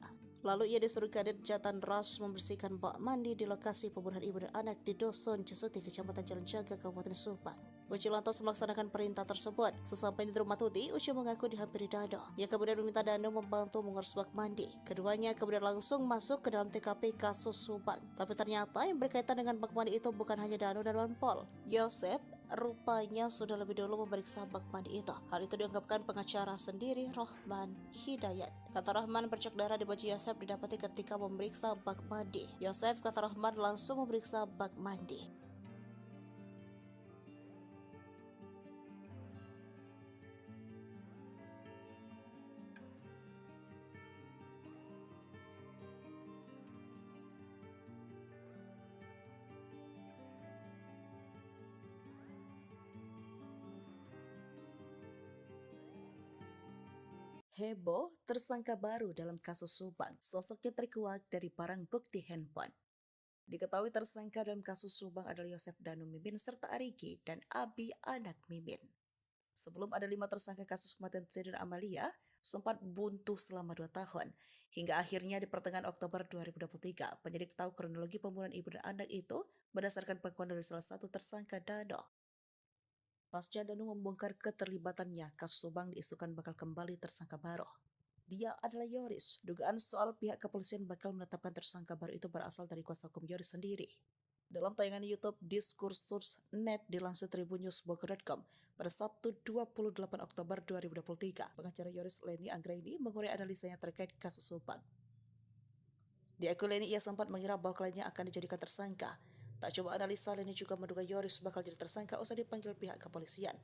Lalu ia disuruh Kadit Jatan Ras membersihkan bak mandi di lokasi pembunuhan ibu dan anak di Dusun Cesuti, Kecamatan Jalan Jaga, Kabupaten Subang. Uci lantas melaksanakan perintah tersebut. Sesampai di rumah Tuti, Uci mengaku dihampiri Danu. Ia kemudian meminta Danu membantu mengurus bak mandi. Keduanya kemudian langsung masuk ke dalam TKP kasus Subang. Tapi ternyata yang berkaitan dengan bak mandi itu bukan hanya Danu dan Banpol. Yosef rupanya sudah lebih dulu memeriksa bak mandi itu. Hal itu diungkapkan pengacara sendiri, Rahman Hidayat. Kata Rahman, bercak darah di baju Yosef didapati ketika memeriksa bak mandi. Yosef, kata Rahman, langsung memeriksa bak mandi. Heboh, tersangka baru dalam kasus Subang. Sosoknya terkuak dari barang bukti handphone. Diketahui tersangka dalam kasus Subang adalah Yosef Danu Mimin serta Arigi dan Abi anak Mimin. Sebelum ada 5 tersangka kasus kematian Tuti dan Amalia, sempat buntu selama 2 tahun. Hingga akhirnya di pertengahan Oktober 2023, penyidik tahu kronologi pembunuhan ibu dan anak itu berdasarkan pengakuan dari salah satu tersangka, Danu. Pasca Danu membongkar keterlibatannya, kasus Subang diisukan bakal kembali tersangka baru. Dia adalah Yoris. Dugaan soal pihak kepolisian bakal menetapkan tersangka baru itu berasal dari kuasa hukum Yoris sendiri. Dalam tayangan YouTube Diskursus.net dilansir tribunnews.bogor.com pada Sabtu 28 Oktober 2023, pengacara Yoris Leni Anggraini mengurai analisanya terkait kasus Subang. Di akun Leni ia sempat mengira bahwa kliennya akan dijadikan tersangka. Tak coba analisa, Leni juga menduga Yoris bakal jadi tersangka usai dipanggil pihak kepolisian.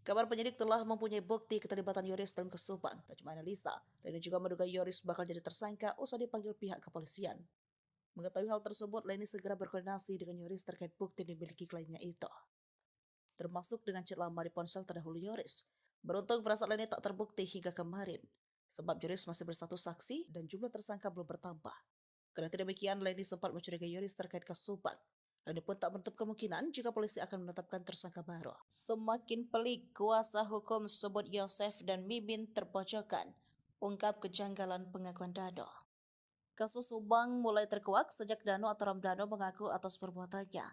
Kabar penyidik telah mempunyai bukti keterlibatan Yoris dalam kasus Subang. Tak cuma analisa, Leni juga menduga Yoris bakal jadi tersangka usai dipanggil pihak kepolisian. Mengetahui hal tersebut, Leni segera berkoordinasi dengan Yoris terkait bukti yang dimiliki kliennya itu, termasuk dengan chat lama di ponsel terdahulu Yoris. Beruntung firasat Leni tak terbukti hingga kemarin, sebab Yoris masih bersatu saksi dan jumlah tersangka belum bertambah. Karena demikian, Leni sempat mencurigai Yoris terkait kasus Subang. Leni pun tak menutup kemungkinan jika polisi akan menetapkan tersangka baru. Semakin pelik, kuasa hukum sebut Yosef dan Mimin terpojokkan, ungkap kejanggalan pengakuan Danu. Kasus Subang mulai terkuak sejak Danu atau Ramdhanu mengaku atas perbuatannya.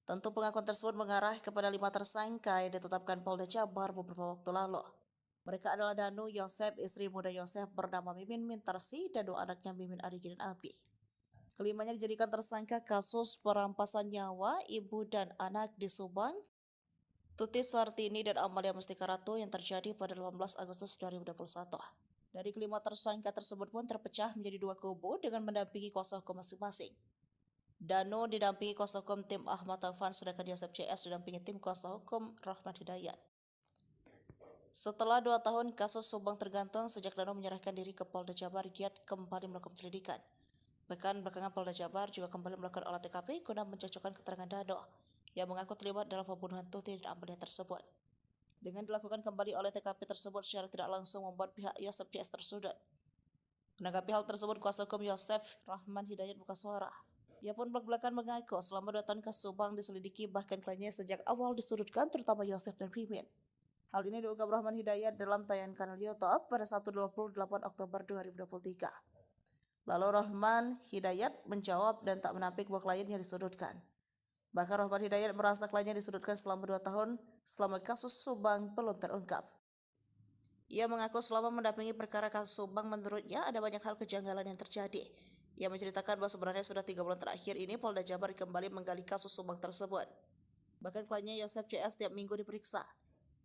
Tentu pengakuan tersebut mengarah kepada 5 tersangka yang ditetapkan Polda Jabar beberapa waktu lalu. Mereka adalah Danu, Yosef, istri muda Yosef bernama Mimin Mintarsi, dan 2 anaknya Mimin, Arigi, dan Abi. Kelimanya dijadikan tersangka kasus perampasan nyawa ibu dan anak di Subang, Tuti Suartini dan Amalia Mustika Ratu yang terjadi pada 18 Agustus 2021. Dari kelima tersangka tersebut pun terpecah menjadi 2 kubu dengan mendampingi kuasa hukum masing-masing. Danu didampingi kuasa hukum tim Ahmad Taufan, sedangkan Yosef CS didampingi tim kuasa hukum Rahman Hidayat. Setelah 2 tahun kasus Subang tergantung sejak Danu menyerahkan diri ke Polda Jabar, giat kembali melakukan penyelidikan. Bahkan belakangan Polda Jabar juga kembali melakukan olah TKP guna mencocokkan keterangan Danu yang mengaku terlibat dalam pembunuhan Tuti dan Amalia tersebut. Dengan dilakukan kembali oleh TKP tersebut secara tidak langsung membuat pihak Yosef CS tersudut. Menanggapi hal tersebut, kuasa hukum Yosef, Rahman Hidayat, buka suara. Ia pun belak-belakan mengaku selama 2 tahun kasus Subang diselidiki, bahkan kliennya sejak awal disudutkan, terutama Yosef dan Mimin. Hal ini diungkap Rahman Hidayat dalam tayangan kanal YouTube pada Sabtu 28 Oktober 2023. Lalu Rahman Hidayat menjawab dan tak menampik bahwa kliennya disudutkan. Bahkan Rahman Hidayat merasa kliennya disudutkan selama 2 tahun selama kasus Subang belum terungkap. Ia mengaku selama mendampingi perkara kasus Subang, menurutnya ada banyak hal kejanggalan yang terjadi. Ia menceritakan bahwa sebenarnya sudah 3 bulan terakhir ini Polda Jabar kembali menggali kasus Subang tersebut. Bahkan kliennya Yosef CS setiap minggu diperiksa.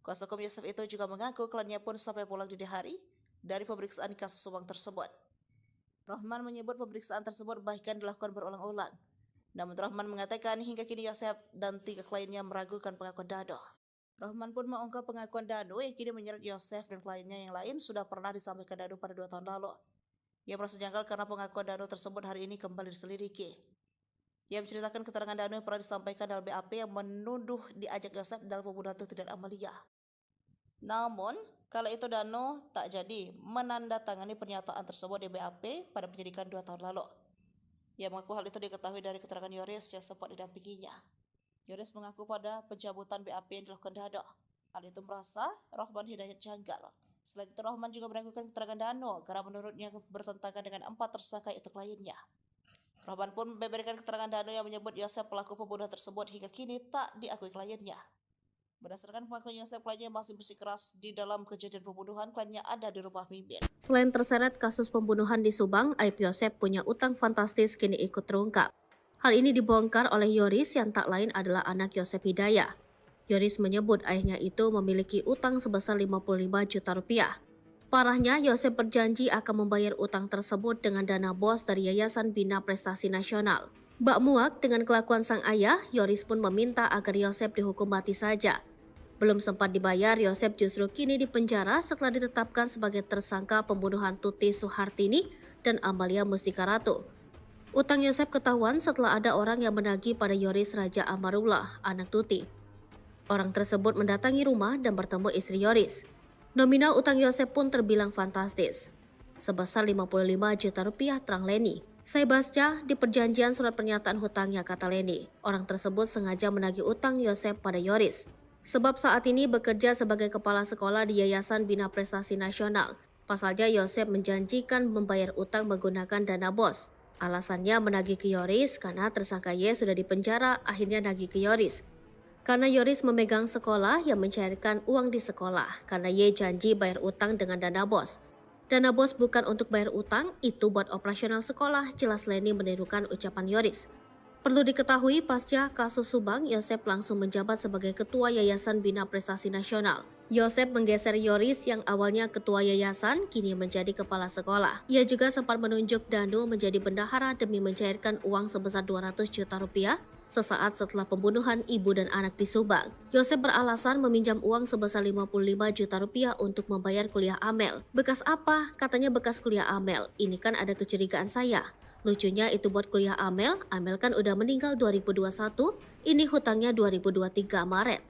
Kuasa hukum Yosef itu juga mengaku kliennya pun sampai pulang dini hari dari pemeriksaan kasus Subang tersebut. Rahman menyebut pemeriksaan tersebut bahkan dilakukan berulang-ulang. Namun Rahman mengatakan hingga kini Yosef dan 3 kliennya meragukan pengakuan Dano. Rahman pun mengungkap pengakuan Dano yang kini menyeret Yosef dan kliennya yang lain sudah pernah disampaikan Dano pada 2 tahun lalu. Ia merasa janggal karena pengakuan Dano tersebut hari ini kembali diselidiki. Ia menceritakan keterangan Dano yang pernah disampaikan dalam BAP yang menuduh diajak Yosef dalam pembunuhan Tuti dan Amalia. Namun, kala itu Dano tak jadi menandatangani pernyataan tersebut di BAP pada penyidikan 2 tahun lalu. Ia mengaku hal itu diketahui dari keterangan Yoris yang sempat didampinginya. Yoris mengaku pada pencabutan BAP yang dilakukan Dano. Hal itu merasa Rahman Hidayat janggal. Selain itu Rahman juga meragukan keterangan Dano karena menurutnya bertentangan dengan 4 tersangka itu kliennya. Rahman pun memberikan keterangan Dano yang menyebut Yosef pelaku pembunuhan tersebut hingga kini tak diakui kliennya. Berdasarkan pengakuan Yosef, kliennya masih bersikeras di dalam kejadian pembunuhan, kliennya ada di rumah Mimin. Selain terseret kasus pembunuhan di Subang, aib Yosef punya utang fantastis kini ikut terungkap. Hal ini dibongkar oleh Yoris yang tak lain adalah anak Yosef Hidayah. Yoris menyebut ayahnya itu memiliki utang sebesar 55 juta rupiah. Parahnya, Yosef berjanji akan membayar utang tersebut dengan dana bos dari Yayasan Bina Prestasi Nasional. Bak muak dengan kelakuan sang ayah, Yoris pun meminta agar Yosef dihukum mati saja. Belum sempat dibayar, Yosef justru kini dipenjara setelah ditetapkan sebagai tersangka pembunuhan Tuti Suhartini dan Amalia Mustika Ratu. Utang Yosef ketahuan setelah ada orang yang menagih pada Yoris Raja Amarullah, anak Tuti. Orang tersebut mendatangi rumah dan bertemu istri Yoris. Nominal utang Yosef pun terbilang fantastis, sebesar 55 juta rupiah, terang Leni. Saya baca di perjanjian surat pernyataan hutangnya, kata Leni. Orang tersebut sengaja menagih utang Yosef pada Yoris. Sebab saat ini bekerja sebagai kepala sekolah di Yayasan Bina Prestasi Nasional. Pasalnya Yosef menjanjikan membayar utang menggunakan dana bos. Alasannya menagih ke Yoris karena tersangka Y sudah dipenjara, akhirnya nagih ke Yoris. Karena Yoris memegang sekolah yang mencairkan uang di sekolah, karena Y janji bayar utang dengan dana bos. Dana bos bukan untuk bayar utang, itu buat operasional sekolah, jelas Leni menirukan ucapan Yoris. Perlu diketahui pasca kasus Subang, Yosef langsung menjabat sebagai Ketua Yayasan Bina Prestasi Nasional. Yosef menggeser Yoris yang awalnya ketua yayasan, kini menjadi kepala sekolah. Ia juga sempat menunjuk Dano menjadi bendahara demi mencairkan uang sebesar 200 juta rupiah sesaat setelah pembunuhan ibu dan anak di Subang. Yosef beralasan meminjam uang sebesar 55 juta rupiah untuk membayar kuliah Amel. Bekas apa? Katanya bekas kuliah Amel. Ini kan ada kecurigaan saya. Lucunya itu buat kuliah Amel kan udah meninggal 2021, ini hutangnya 2023 Maret.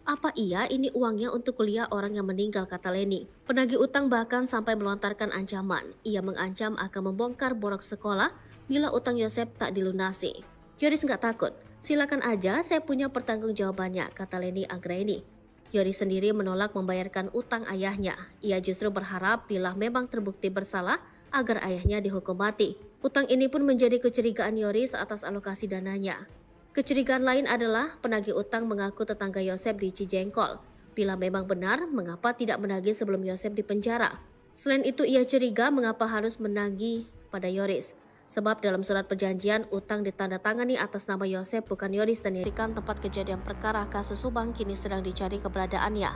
Apa iya ini uangnya untuk kuliah orang yang meninggal, kata Leni. Penagih utang bahkan sampai melontarkan ancaman. Ia mengancam akan membongkar borok sekolah bila utang Yosef tak dilunasi. Yoris nggak takut. Silakan aja, saya punya pertanggungjawabannya, kata Leni Anggraini. Yoris sendiri menolak membayarkan utang ayahnya. Ia justru berharap bila memang terbukti bersalah agar ayahnya dihukum mati. Utang ini pun menjadi kecurigaan Yoris atas alokasi dananya. Kecurigaan lain adalah penagih utang mengaku tetangga Yosef di Cijengkol. Bila memang benar, mengapa tidak menagih sebelum Yosef dipenjara? Selain itu, ia curiga mengapa harus menagih pada Yoris. Sebab dalam surat perjanjian, utang ditandatangani atas nama Yosef bukan Yoris dan dirikan tempat kejadian perkara kasus Subang kini sedang dicari keberadaannya.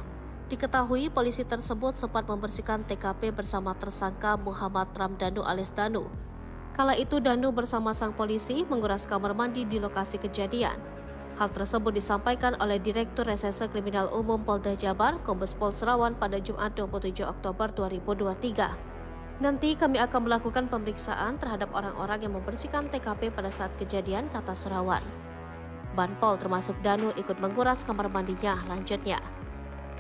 Diketahui polisi tersebut sempat membersihkan TKP bersama tersangka Muhammad Ramdhanu alias Danu. Kala itu Danu bersama sang polisi menguras kamar mandi di lokasi kejadian. Hal tersebut disampaikan oleh Direktur Reserse Kriminal Umum Polda Jabar, Kombes Pol Serawan pada Jumat 27 Oktober 2023. Nanti kami akan melakukan pemeriksaan terhadap orang-orang yang membersihkan TKP pada saat kejadian, kata Serawan. Banpol termasuk Danu ikut menguras kamar mandinya, lanjutnya.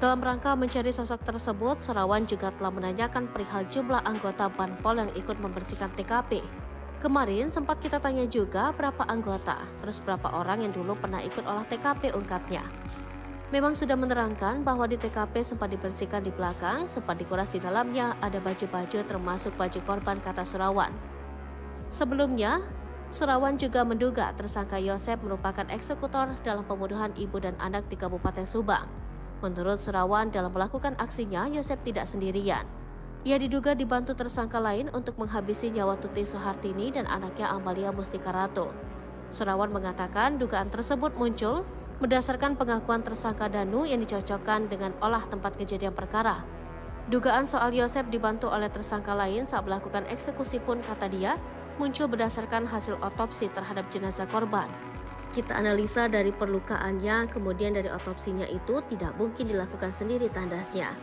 Dalam rangka mencari sosok tersebut, Serawan juga telah menanyakan perihal jumlah anggota Banpol yang ikut membersihkan TKP. Kemarin sempat kita tanya juga berapa anggota, terus berapa orang yang dulu pernah ikut olah TKP, ungkapnya. Memang sudah menerangkan bahwa di TKP sempat dibersihkan di belakang, sempat dikuras di dalamnya, ada baju-baju termasuk baju korban, kata Serawan. Sebelumnya, Serawan juga menduga tersangka Yosef merupakan eksekutor dalam pembunuhan ibu dan anak di Kabupaten Subang. Menurut Surawan, dalam melakukan aksinya, Yosep tidak sendirian. Ia diduga dibantu tersangka lain untuk menghabisi nyawa Tuti Soehartini dan anaknya Amalia Mustika Ratu. Surawan mengatakan dugaan tersebut muncul berdasarkan pengakuan tersangka Danu yang dicocokkan dengan olah tempat kejadian perkara. Dugaan soal Yosep dibantu oleh tersangka lain saat melakukan eksekusi pun, kata dia, muncul berdasarkan hasil otopsi terhadap jenazah korban. Kita analisa dari perlukaannya, kemudian dari otopsinya itu tidak mungkin dilakukan sendiri, tandasnya.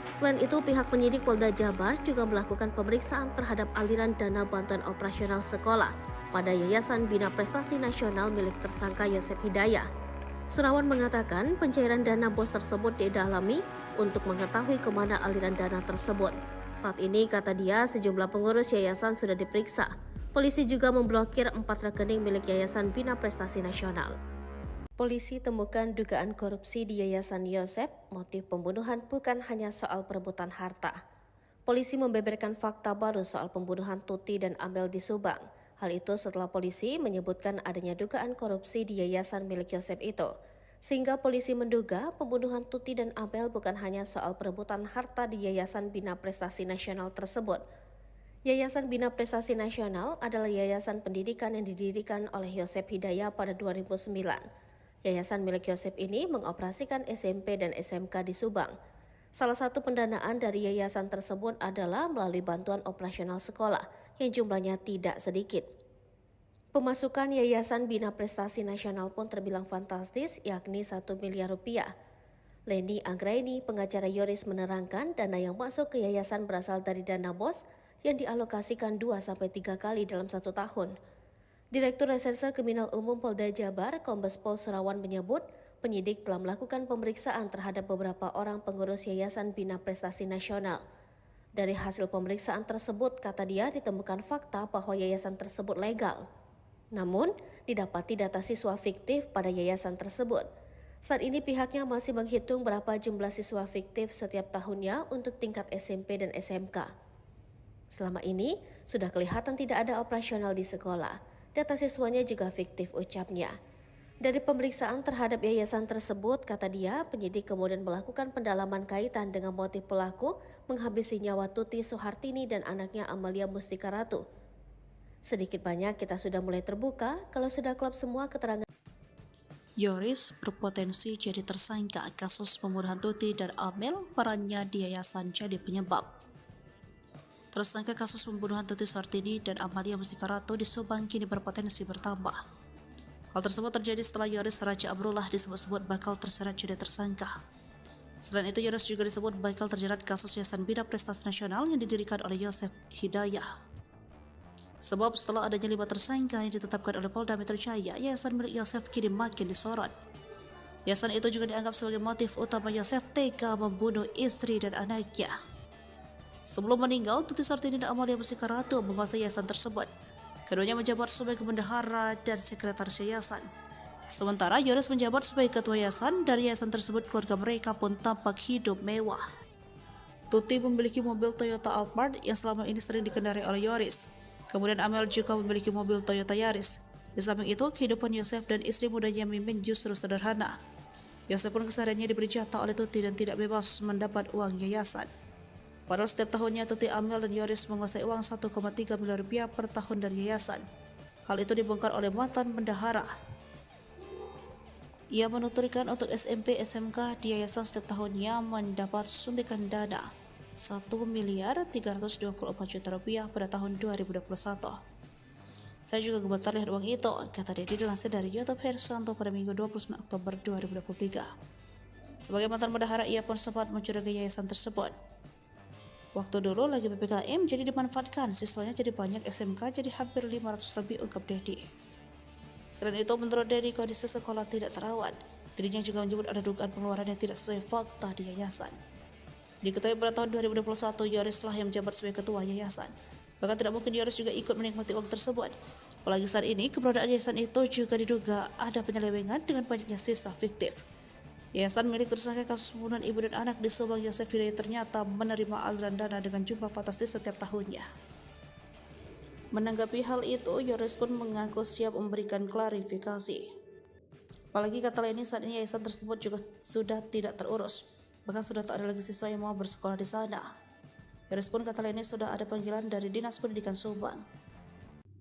Selain itu, pihak penyidik Polda Jabar juga melakukan pemeriksaan terhadap aliran dana bantuan operasional sekolah pada Yayasan Bina Prestasi Nasional milik tersangka Yosep Hidayah. Surawan mengatakan pencairan dana BOS tersebut didalami untuk mengetahui kemana aliran dana tersebut. Saat ini, kata dia, sejumlah pengurus yayasan sudah diperiksa. Polisi juga memblokir 4 rekening milik Yayasan Bina Prestasi Nasional. Polisi temukan dugaan korupsi di Yayasan Yosep. Motif pembunuhan bukan hanya soal perebutan harta. Polisi membeberkan fakta baru soal pembunuhan Tuti dan Amel di Subang. Hal itu setelah polisi menyebutkan adanya dugaan korupsi di yayasan milik Yosep itu. Sehingga polisi menduga pembunuhan Tuti dan Amel bukan hanya soal perebutan harta di Yayasan Bina Prestasi Nasional tersebut. Yayasan Bina Prestasi Nasional adalah yayasan pendidikan yang didirikan oleh Yosep Hidayah pada 2009. Yayasan milik Yosep ini mengoperasikan SMP dan SMK di Subang. Salah satu pendanaan dari yayasan tersebut adalah melalui bantuan operasional sekolah yang jumlahnya tidak sedikit. Pemasukan Yayasan Bina Prestasi Nasional pun terbilang fantastis, yakni 1 miliar rupiah. Leni Anggraini, pengacara Yoris, menerangkan dana yang masuk ke yayasan berasal dari dana BOS yang dialokasikan 2-3 kali dalam 1 tahun. Direktur Reserse Kriminal Umum Polda Jabar, Kombes Pol Surawan, menyebut penyidik telah melakukan pemeriksaan terhadap beberapa orang pengurus Yayasan Bina Prestasi Nasional. Dari hasil pemeriksaan tersebut, kata dia, ditemukan fakta bahwa yayasan tersebut legal. Namun, didapati data siswa fiktif pada yayasan tersebut. Saat ini pihaknya masih menghitung berapa jumlah siswa fiktif setiap tahunnya untuk tingkat SMP dan SMK. Selama ini, sudah kelihatan tidak ada operasional di sekolah. Data siswanya juga fiktif, ucapnya. Dari pemeriksaan terhadap yayasan tersebut, kata dia, penyidik kemudian melakukan pendalaman kaitan dengan motif pelaku menghabisi nyawa Tuti Soehartini dan anaknya Amalia Mustika Ratu. Sedikit banyak kita sudah mulai terbuka kalau sudah klop semua keterangan. Yoris berpotensi jadi tersangka kasus pembunuhan Tuti dan Amel, perannya di yayasan jadi penyebab. Tersangka kasus pembunuhan Tuti Soehartini dan Amalia Mustika Ratu di Subang kini berpotensi bertambah. Hal tersebut terjadi setelah Yoris Raja Amrullah disebut-sebut bakal terseret jadi tersangka. Selain itu, Yoris juga disebut bakal terjerat kasus Yayasan Bina Prestasi Nasional yang didirikan oleh Yosep Hidayah. Sebab setelah adanya 5 tersangka yang ditetapkan oleh Polda Metro Jaya, yayasan milik Yosep kini makin disorot. Yayasan itu juga dianggap sebagai motif utama Yosep tega membunuh istri dan anaknya. Sebelum meninggal, Tuti Soehartini dan Amalia Mustika Ratu menguasai yayasan tersebut. Keduanya menjabat sebagai bendahara dan sekretaris yayasan. Sementara Yoris menjabat sebagai ketua yayasan. Dari yayasan tersebut, keluarga mereka pun tampak hidup mewah. Tuti memiliki mobil Toyota Alphard yang selama ini sering dikendarai oleh Yoris. Kemudian Amel juga memiliki mobil Toyota Yaris. Di samping itu, kehidupan Yosep dan istri mudanya Mimin justru sederhana. Yosep pun kesehariannya diberi jatah oleh Tuti dan tidak bebas mendapat uang yayasan. Padahal setiap tahunnya Tuti, Amel, dan Yoris menguasai uang 1,3 miliar rupiah per tahun dari yayasan. Hal itu dibongkar oleh mantan bendahara. Ia menuturkan untuk SMP SMK di yayasan setiap tahunnya mendapat suntikan dana 1.324 juta rupiah pada tahun 2021. Saya juga gemetar lihat uang itu, kata dia dilansir dari YouTube Hersanto pada Minggu 29 Oktober 2023. Sebagai mantan bendahara, ia pun sempat mencurigai yayasan tersebut. Waktu dulu lagi PPKM jadi dimanfaatkan, siswanya jadi banyak, SMK jadi hampir 500 lebih, ungkap Dedi. Selain itu, menurut Dedi, kondisi sekolah tidak terawat. Dirinya juga menyebut ada dugaan pengeluaran yang tidak sesuai fakta di yayasan. Diketahui pada tahun 2021, Yoris lah yang menjabat sebagai ketua yayasan. Bahkan tidak mungkin Yoris juga ikut menikmati uang tersebut. Apalagi saat ini, keberadaan yayasan itu juga diduga ada penyelewengan dengan banyaknya sisa fiktif. Yayasan milik tersangka kasus pembunuhan ibu dan anak di Subang, Yosep Hidayah, ternyata menerima aliran dana dengan jumlah fantastis setiap tahunnya. Menanggapi hal itu, Yoris pun mengaku siap memberikan klarifikasi. Apalagi kata Leni, saat ini yayasan tersebut juga sudah tidak terurus, bahkan sudah tak ada lagi siswa yang mau bersekolah di sana. Yoris pun kata Leni sudah ada panggilan dari Dinas Pendidikan Subang.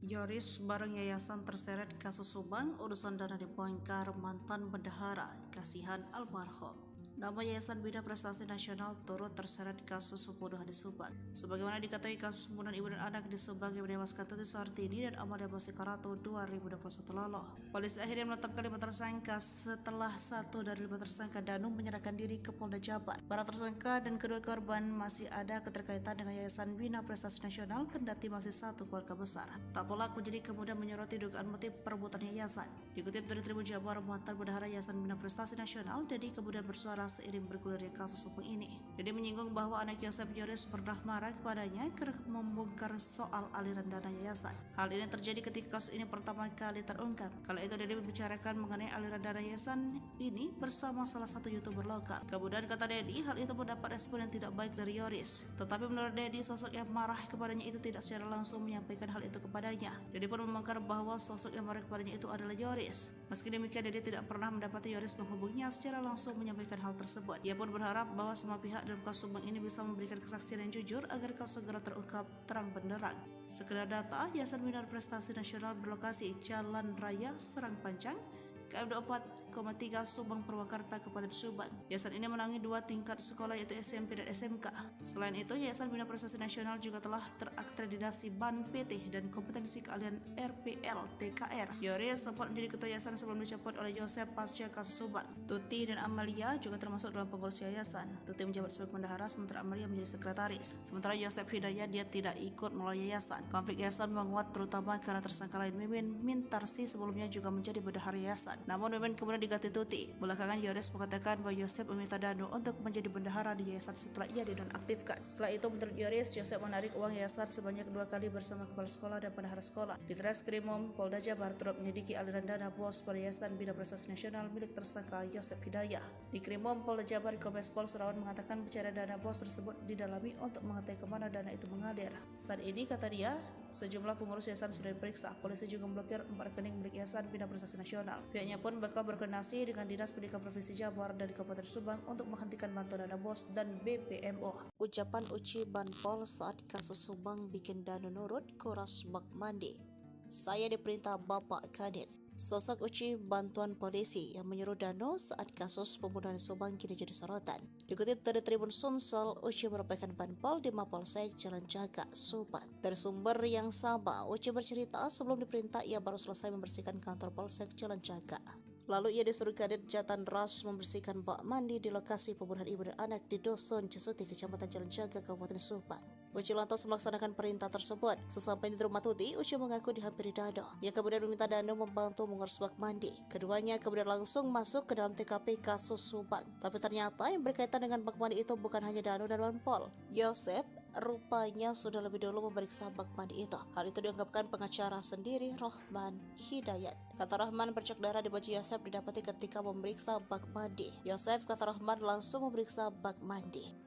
Yoris bareng yayasan terseret kasus Subang, urusan dana dibongkar mantan bendahara, kasihan almarhum. Nama Yayasan Bina Prestasi Nasional turut terseret kasus pembunuhan di Subang. Sebagaimana diketahui, kasus pembunuhan ibu dan anak di Subang yang menewaskan Tuti Suhartini dan Amalia Bostikarato 2021 lalu. Polisi akhirnya menetapkan 5 tersangka setelah 1 dari 5 tersangka Danu menyerahkan diri ke Polda Jabar. Para tersangka dan kedua korban masih ada keterkaitan dengan Yayasan Bina Prestasi Nasional, kendati masih satu keluarga besar. Tak pula penyidik kemudian menyoroti dugaan motif perebutan yayasan. Dikutip dari Tribun Jabar, mantan bendahara Yayasan Bina Prestasi Nasional, Dedi kemudian bersuara seiring bergulirnya kasus Subang ini. Dedi menyinggung bahwa anak Yosef Yoris pernah marah kepadanya karena membongkar soal aliran dana yayasan. Hal ini terjadi ketika kasus ini pertama kali terungkap. Kala itu Dedi membicarakan mengenai aliran dana yayasan ini bersama salah satu YouTuber lokal. Kemudian kata Dedi, hal itu mendapat respon yang tidak baik dari Yoris. Tetapi menurut Dedi, sosok yang marah kepadanya itu tidak secara langsung menyampaikan hal itu kepadanya. Dedi pun membongkar bahwa sosok yang marah kepadanya itu adalah Yoris. Meski demikian, Dedi tidak pernah mendapati Yoris menghubunginya secara langsung menyampaikan hal tersebut. Ia pun berharap bahwa semua pihak dalam kasus Subang ini bisa memberikan kesaksian yang jujur agar kasus segera terungkap terang benderang. Sekedar data, Yayasan Bina Prestasi Nasional berlokasi Jalan Raya Serang Panjang, KM 24,3 Subang Purwakarta, Kabupaten Subang. Yayasan ini menangani 2 tingkat sekolah yaitu SMP dan SMK. Selain itu, Yayasan Bina Prestasi Nasional juga telah terakreditasi BAN PT dan kompetensi keahlian RPL TKR. Yoris sempat menjadi ketua yayasan sebelum dicopot oleh Yosef pasca kasus Subang. Tuti dan Amalia juga termasuk dalam pengurus yayasan. Tuti menjabat sebagai bendahara sementara Amalia menjadi sekretaris. Sementara Yosef Hidayat dia tidak ikut melalui yayasan. Konflik yayasan menguat terutama karena tersangka lain Mimin Mintarsi sebelumnya juga menjadi bendahara yayasan. Namun Mimin kemudian diganti Tuti. Belakangan Yoris mengatakan bahwa Yosef meminta Danu untuk menjadi bendahara di yayasan setelah ia dinonaktifkan. Setelah itu menurut Yoris, Yosef menarik uang yayasan sebanyak 2 kali bersama kepala sekolah dan bendahara sekolah. Di Treskrimum Polda Jabar turut menyelidiki aliran dana bos pada Yayasan Bina Prestasi Nasional milik tersangka Yosef Hidayat. Di Krimum Polda Jabar, Kombes Pol Surawan mengatakan pencarian dana bos tersebut didalami untuk mengetahui kemana dana itu mengalir. Saat ini, kata dia, sejumlah pengurus yayasan sudah diperiksa. Polisi juga memblokir 4 rekening milik Yayasan Bina Prestasi Nasional. Pihaknya pun bakal berkoordinasi dengan Dinas Pendidikan Provinsi Jabar dan Kabupaten Subang untuk menghentikan bantuan dana bos dan BPMO. Ucapan Uci Banpol saat kasus Subang bikin Danu nurut, kuras bak mandi. Saya diperintah Bapak Kadin. Sosok Uci bantuan polisi yang menyuruh Danu saat kasus pembunuhan Subang kini jadi sorotan. Dikutip dari Tribun Sumsel, Uci merupakan Banpol di Mapolsek Jalan Jaga, Subang. Dari sumber yang sama, Uci bercerita sebelum diperintah ia baru selesai membersihkan kantor Polsek Jalan Jaga. Lalu ia disuruh Kadit Jatan Ras membersihkan bak mandi di lokasi pembunuhan ibu dan anak di Dusun Cesuti, Kecamatan Jalan Jaga, Kabupaten Subang. Uci lantas melaksanakan perintah tersebut. Sesampai di rumah Tuti, Uci mengaku dihampiri Danu. Ia kemudian meminta Danu membantu mengurus bak mandi. Keduanya kemudian langsung masuk ke dalam TKP kasus Subang. Tapi ternyata yang berkaitan dengan bak mandi itu bukan hanya Danu dan Banpol. Yosef rupanya sudah lebih dulu memeriksa bak mandi itu. Hal itu diungkapkan pengacara sendiri, Rohman Hidayat. Kata Rohman, bercak darah di baju Yosef didapati ketika memeriksa bak mandi. Yosef, kata Rohman, langsung memeriksa bak mandi.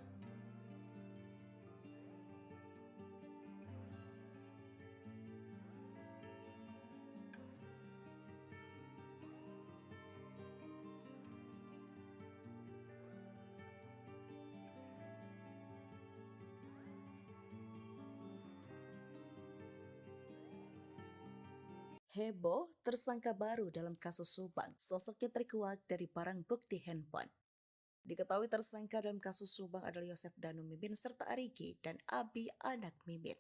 Heboh, tersangka baru dalam kasus Subang. Sosoknya terkuak dari barang bukti handphone. Diketahui tersangka dalam kasus Subang adalah Yosef Danu Mimin serta Arigi dan Abi anak Mimin.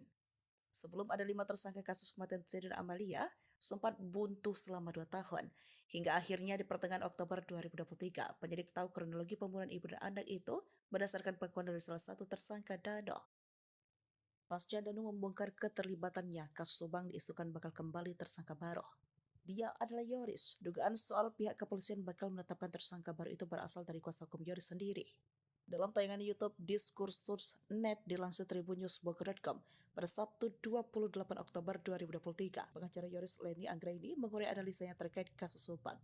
Sebelum ada 5 tersangka kasus kematian Tuti dan Amalia, sempat buntu selama 2 tahun. Hingga akhirnya di pertengahan Oktober 2023, penyidik tahu kronologi pembunuhan ibu dan anak itu berdasarkan pengakuan dari salah satu tersangka Danu. Pasca Danu membongkar keterlibatannya, kasus Subang diisukan bakal kembali tersangka baru. Dia adalah Yoris. Dugaan soal pihak kepolisian bakal menetapkan tersangka baru itu berasal dari kuasa hukum Yoris sendiri. Dalam tayangan YouTube Diskursus.net dilansir tribunnews.com pada Sabtu 28 Oktober 2023, pengacara Yoris Leni Anggraini mengurai analisanya terkait kasus Subang.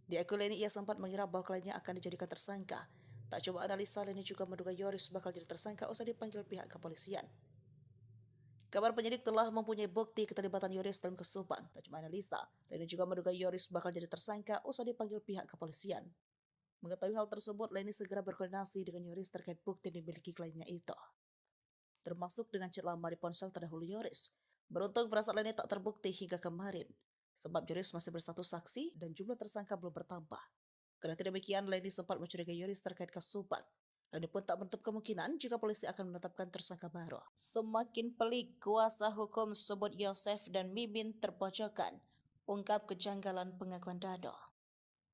Di akun Leni, ia sempat mengira bahwa kliennya akan dijadikan tersangka. Tak coba analisa, Leni juga menduga Yoris bakal jadi tersangka usai dipanggil pihak kepolisian. Kabar penyidik telah mempunyai bukti keterlibatan Yoris dalam kasus Subang. Tak cuma analisa, Leni juga menduga Yoris bakal jadi tersangka usai dipanggil pihak kepolisian. Mengetahui hal tersebut, Leni segera berkoordinasi dengan Yoris terkait bukti yang dimiliki kliennya itu, termasuk dengan chat lama di ponsel terdahulu Yoris. Beruntung firasat Leni tak terbukti hingga kemarin, sebab Yoris masih berstatus saksi dan jumlah tersangka belum bertambah. Karena demikian, Leni sempat mencurigai Yoris terkait kasus Subang. Leni pun tak menutup kemungkinan jika polisi akan menetapkan tersangka baru. Semakin pelik, kuasa hukum sebut Yosef dan Mimin terpojokkan, ungkap kejanggalan pengakuan Dano.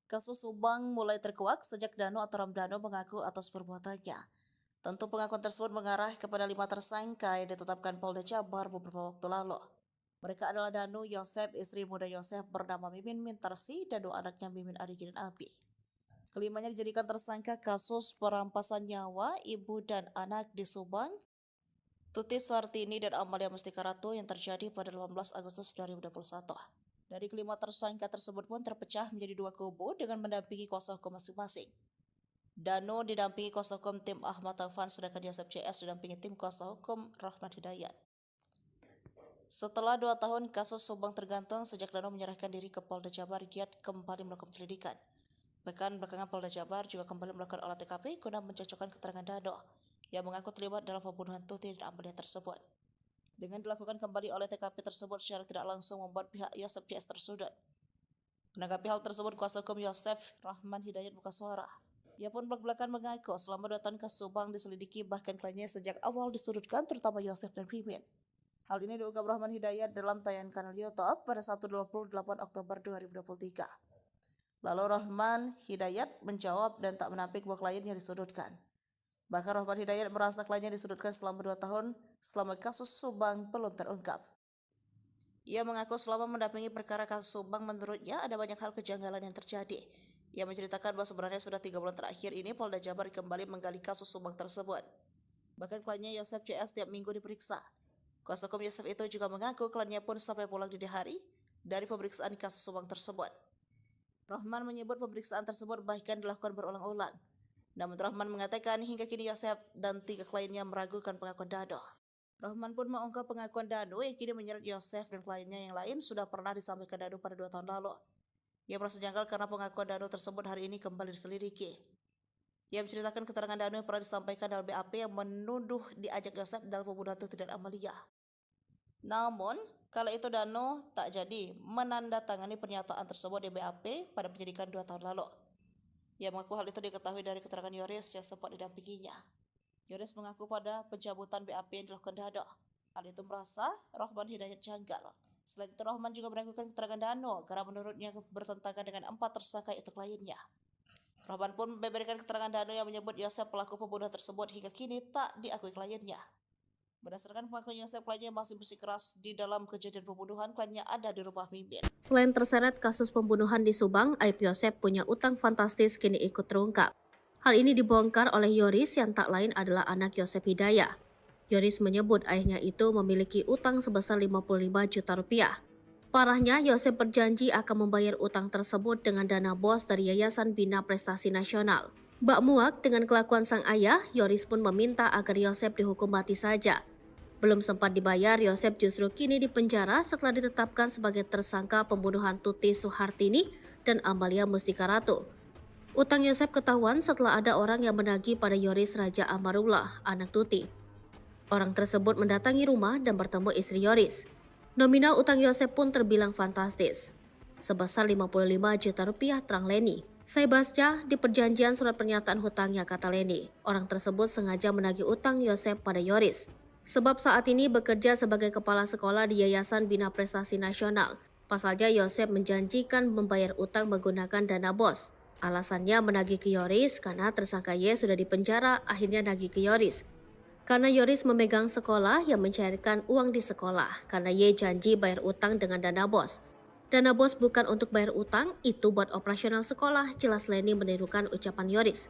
Kasus Subang mulai terkuak sejak Dano atau Ramdhano mengaku atas perbuatannya. Tentu pengakuan tersebut mengarah kepada 5 tersangka yang ditetapkan Polda Jabar beberapa waktu lalu. Mereka adalah Dano, Yosef, istri muda Yosef bernama Mimin Mintarsi, dan 2 anaknya Mimin Arigi dan Abi. Kelimanya dijadikan tersangka kasus perampasan nyawa ibu dan anak di Subang, Tuti Suhartini dan Amalia Mustika Ratu yang terjadi pada 18 Agustus 2021. Dari kelima tersangka tersebut pun terpecah menjadi 2 kubu dengan mendampingi kuasa hukum masing-masing. Dano didampingi kuasa hukum tim Ahmad Taufan, sedangkan Yosef CS didampingi tim kuasa hukum Rahman Hidayat. Setelah 2 tahun kasus Subang tergantung, sejak Dano menyerahkan diri ke Polda Jabar, giat kembali melakukan penyelidikan. Bahkan belakangan Polda Jabar juga kembali melakukan olah TKP guna mencocokkan keterangan Dano yang mengaku terlibat dalam pembunuhan Tuti dan Amalia tersebut. Dengan dilakukan kembali oleh TKP tersebut secara tidak langsung membuat pihak Yosef CS tersudut. Menanggapi hal tersebut, kuasa hukum Yosef, Rahman Hidayat, buka suara. Ia pun belak-belakan mengaku selama 2 tahun kasus Subang diselidiki, bahkan kliennya sejak awal disudutkan, terutama Yosef dan Mimin. Hal ini diungkap Rahman Hidayat dalam tayangan kanal YouTube pada Sabtu 28 Oktober 2023. Lalu Rahman Hidayat menjawab dan tak menampik bahwa kliennya disudutkan. Bahkan Rahman Hidayat merasa kliennya disudutkan selama 2 tahun selama kasus Subang belum terungkap. Ia mengaku selama mendampingi perkara kasus Subang, menurutnya ada banyak hal kejanggalan yang terjadi. Ia menceritakan bahwa sebenarnya sudah 3 bulan terakhir ini Polda Jabar kembali menggali kasus Subang tersebut. Bahkan kliennya Yosef CS tiap minggu diperiksa. Kuasa hukum Yosef itu juga mengaku kliennya pun sampai pulang dini hari dari pemeriksaan kasus Subang tersebut. Rahman menyebut pemeriksaan tersebut bahkan dilakukan berulang-ulang. Namun Rahman mengatakan hingga kini Yosef dan 3 kliennya meragukan pengakuan Dano. Rahman pun mengungkap pengakuan Dano yang kini menyeret Yosef dan kliennya yang lain sudah pernah disampaikan Dano pada 2 tahun lalu. Ia merasa janggal karena pengakuan Dano tersebut hari ini kembali diselidiki. Ia menceritakan keterangan Dano yang pernah disampaikan dalam BAP yang menuduh diajak Yosef dalam pembunuhan Tuti dan Amalia. Namun, kala itu Dano tak jadi menandatangani pernyataan tersebut di BAP pada penyidikan 2 tahun lalu. Ia mengaku hal itu diketahui dari keterangan Yoris yang sempat didampinginya. Yoris mengaku pada pencabutan BAP yang dilakukan Dano. Hal itu merasa Rahman Hidayat janggal. Selain itu, Rahman juga meragukan keterangan Dano karena menurutnya bertentangan dengan 4 tersangka itu kliennya. Rahman pun membeberkan keterangan Dano yang menyebut Yosef pelaku pembunuhan tersebut hingga kini tak diakui kliennya. Berdasarkan pengakuan Yosef, kliennya masih bersikeras di dalam kejadian pembunuhan, kliennya ada di rumah Mimin. Selain terseret kasus pembunuhan di Subang, aib Yosef punya utang fantastis kini ikut terungkap. Hal ini dibongkar oleh Yoris yang tak lain adalah anak Yosef Hidayah. Yoris menyebut ayahnya itu memiliki utang sebesar 55 juta rupiah. Parahnya, Yosef berjanji akan membayar utang tersebut dengan dana bos dari Yayasan Bina Prestasi Nasional. Bak muak dengan kelakuan sang ayah, Yoris pun meminta agar Yosef dihukum mati saja. Belum sempat dibayar, Yosef justru kini dipenjara setelah ditetapkan sebagai tersangka pembunuhan Tuti Suhartini dan Amalia Mustika Ratu. Utang Yosef ketahuan setelah ada orang yang menagih pada Yoris Raja Amarullah, anak Tuti. Orang tersebut mendatangi rumah dan bertemu istri Yoris. Nominal utang Yosef pun terbilang fantastis, sebesar 55 juta rupiah, terang Leni. Saya baca di perjanjian surat pernyataan hutangnya, kata Leni. Orang tersebut sengaja menagih utang Yosef pada Yoris. Sebab saat ini bekerja sebagai kepala sekolah di Yayasan Bina Prestasi Nasional. Pasalnya Yosef menjanjikan membayar utang menggunakan dana bos. Alasannya menagih ke Yoris karena tersangka Y sudah dipenjara, akhirnya nagih ke Yoris. Karena Yoris memegang sekolah yang mencairkan uang di sekolah, karena Y janji bayar utang dengan dana bos. Dana bos bukan untuk bayar utang, itu buat operasional sekolah, jelas Leni menirukan ucapan Yoris.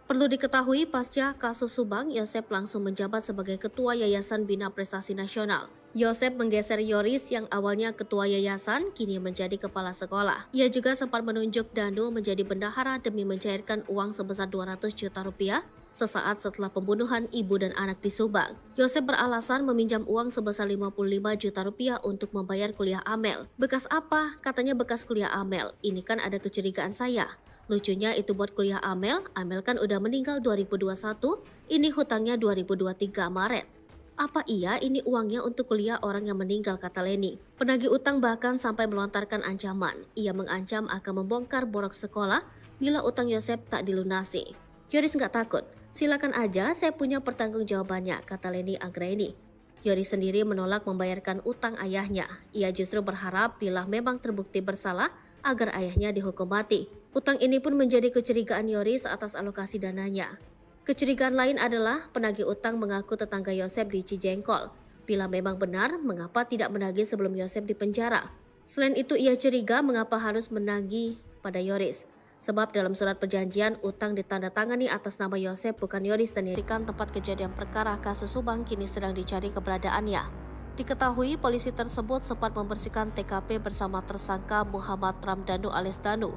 Perlu diketahui, pasca kasus Subang, Yosef langsung menjabat sebagai Ketua Yayasan Bina Prestasi Nasional. Yosef menggeser Yoris yang awalnya Ketua Yayasan, kini menjadi Kepala Sekolah. Ia juga sempat menunjuk Dano menjadi bendahara demi mencairkan uang sebesar 200 juta rupiah sesaat setelah pembunuhan ibu dan anak di Subang. Yosep beralasan meminjam uang sebesar 55 juta rupiah untuk membayar kuliah Amel. Bekas apa? Katanya bekas kuliah Amel. Ini kan ada kecurigaan saya. Lucunya itu buat kuliah Amel kan udah meninggal 2021, ini hutangnya 2023 Maret. Apa iya ini uangnya untuk kuliah orang yang meninggal, kata Leni. Penagih utang bahkan sampai melontarkan ancaman. Ia mengancam akan membongkar borok sekolah bila utang Yosep tak dilunasi. Yoris nggak takut, silakan aja, saya punya pertanggungjawabannya, kata Leni Anggraini. Yoris sendiri menolak membayarkan utang ayahnya. Ia justru berharap bila memang terbukti bersalah agar ayahnya dihukum mati. Utang ini pun menjadi kecurigaan Yoris atas alokasi dananya. Kecurigaan lain adalah penagih utang mengaku tetangga Yosep di Cijengkol. Bila memang benar, mengapa tidak menagih sebelum Yosep dipenjara? Selain itu, ia curiga mengapa harus menagih pada Yoris. Sebab dalam surat perjanjian, utang ditandatangani atas nama Yosep bukan Yoris dan dirikan tempat kejadian perkara kasus Subang kini sedang dicari keberadaannya. Diketahui polisi tersebut sempat membersihkan TKP bersama tersangka Muhammad Ramdhanu alias Danu.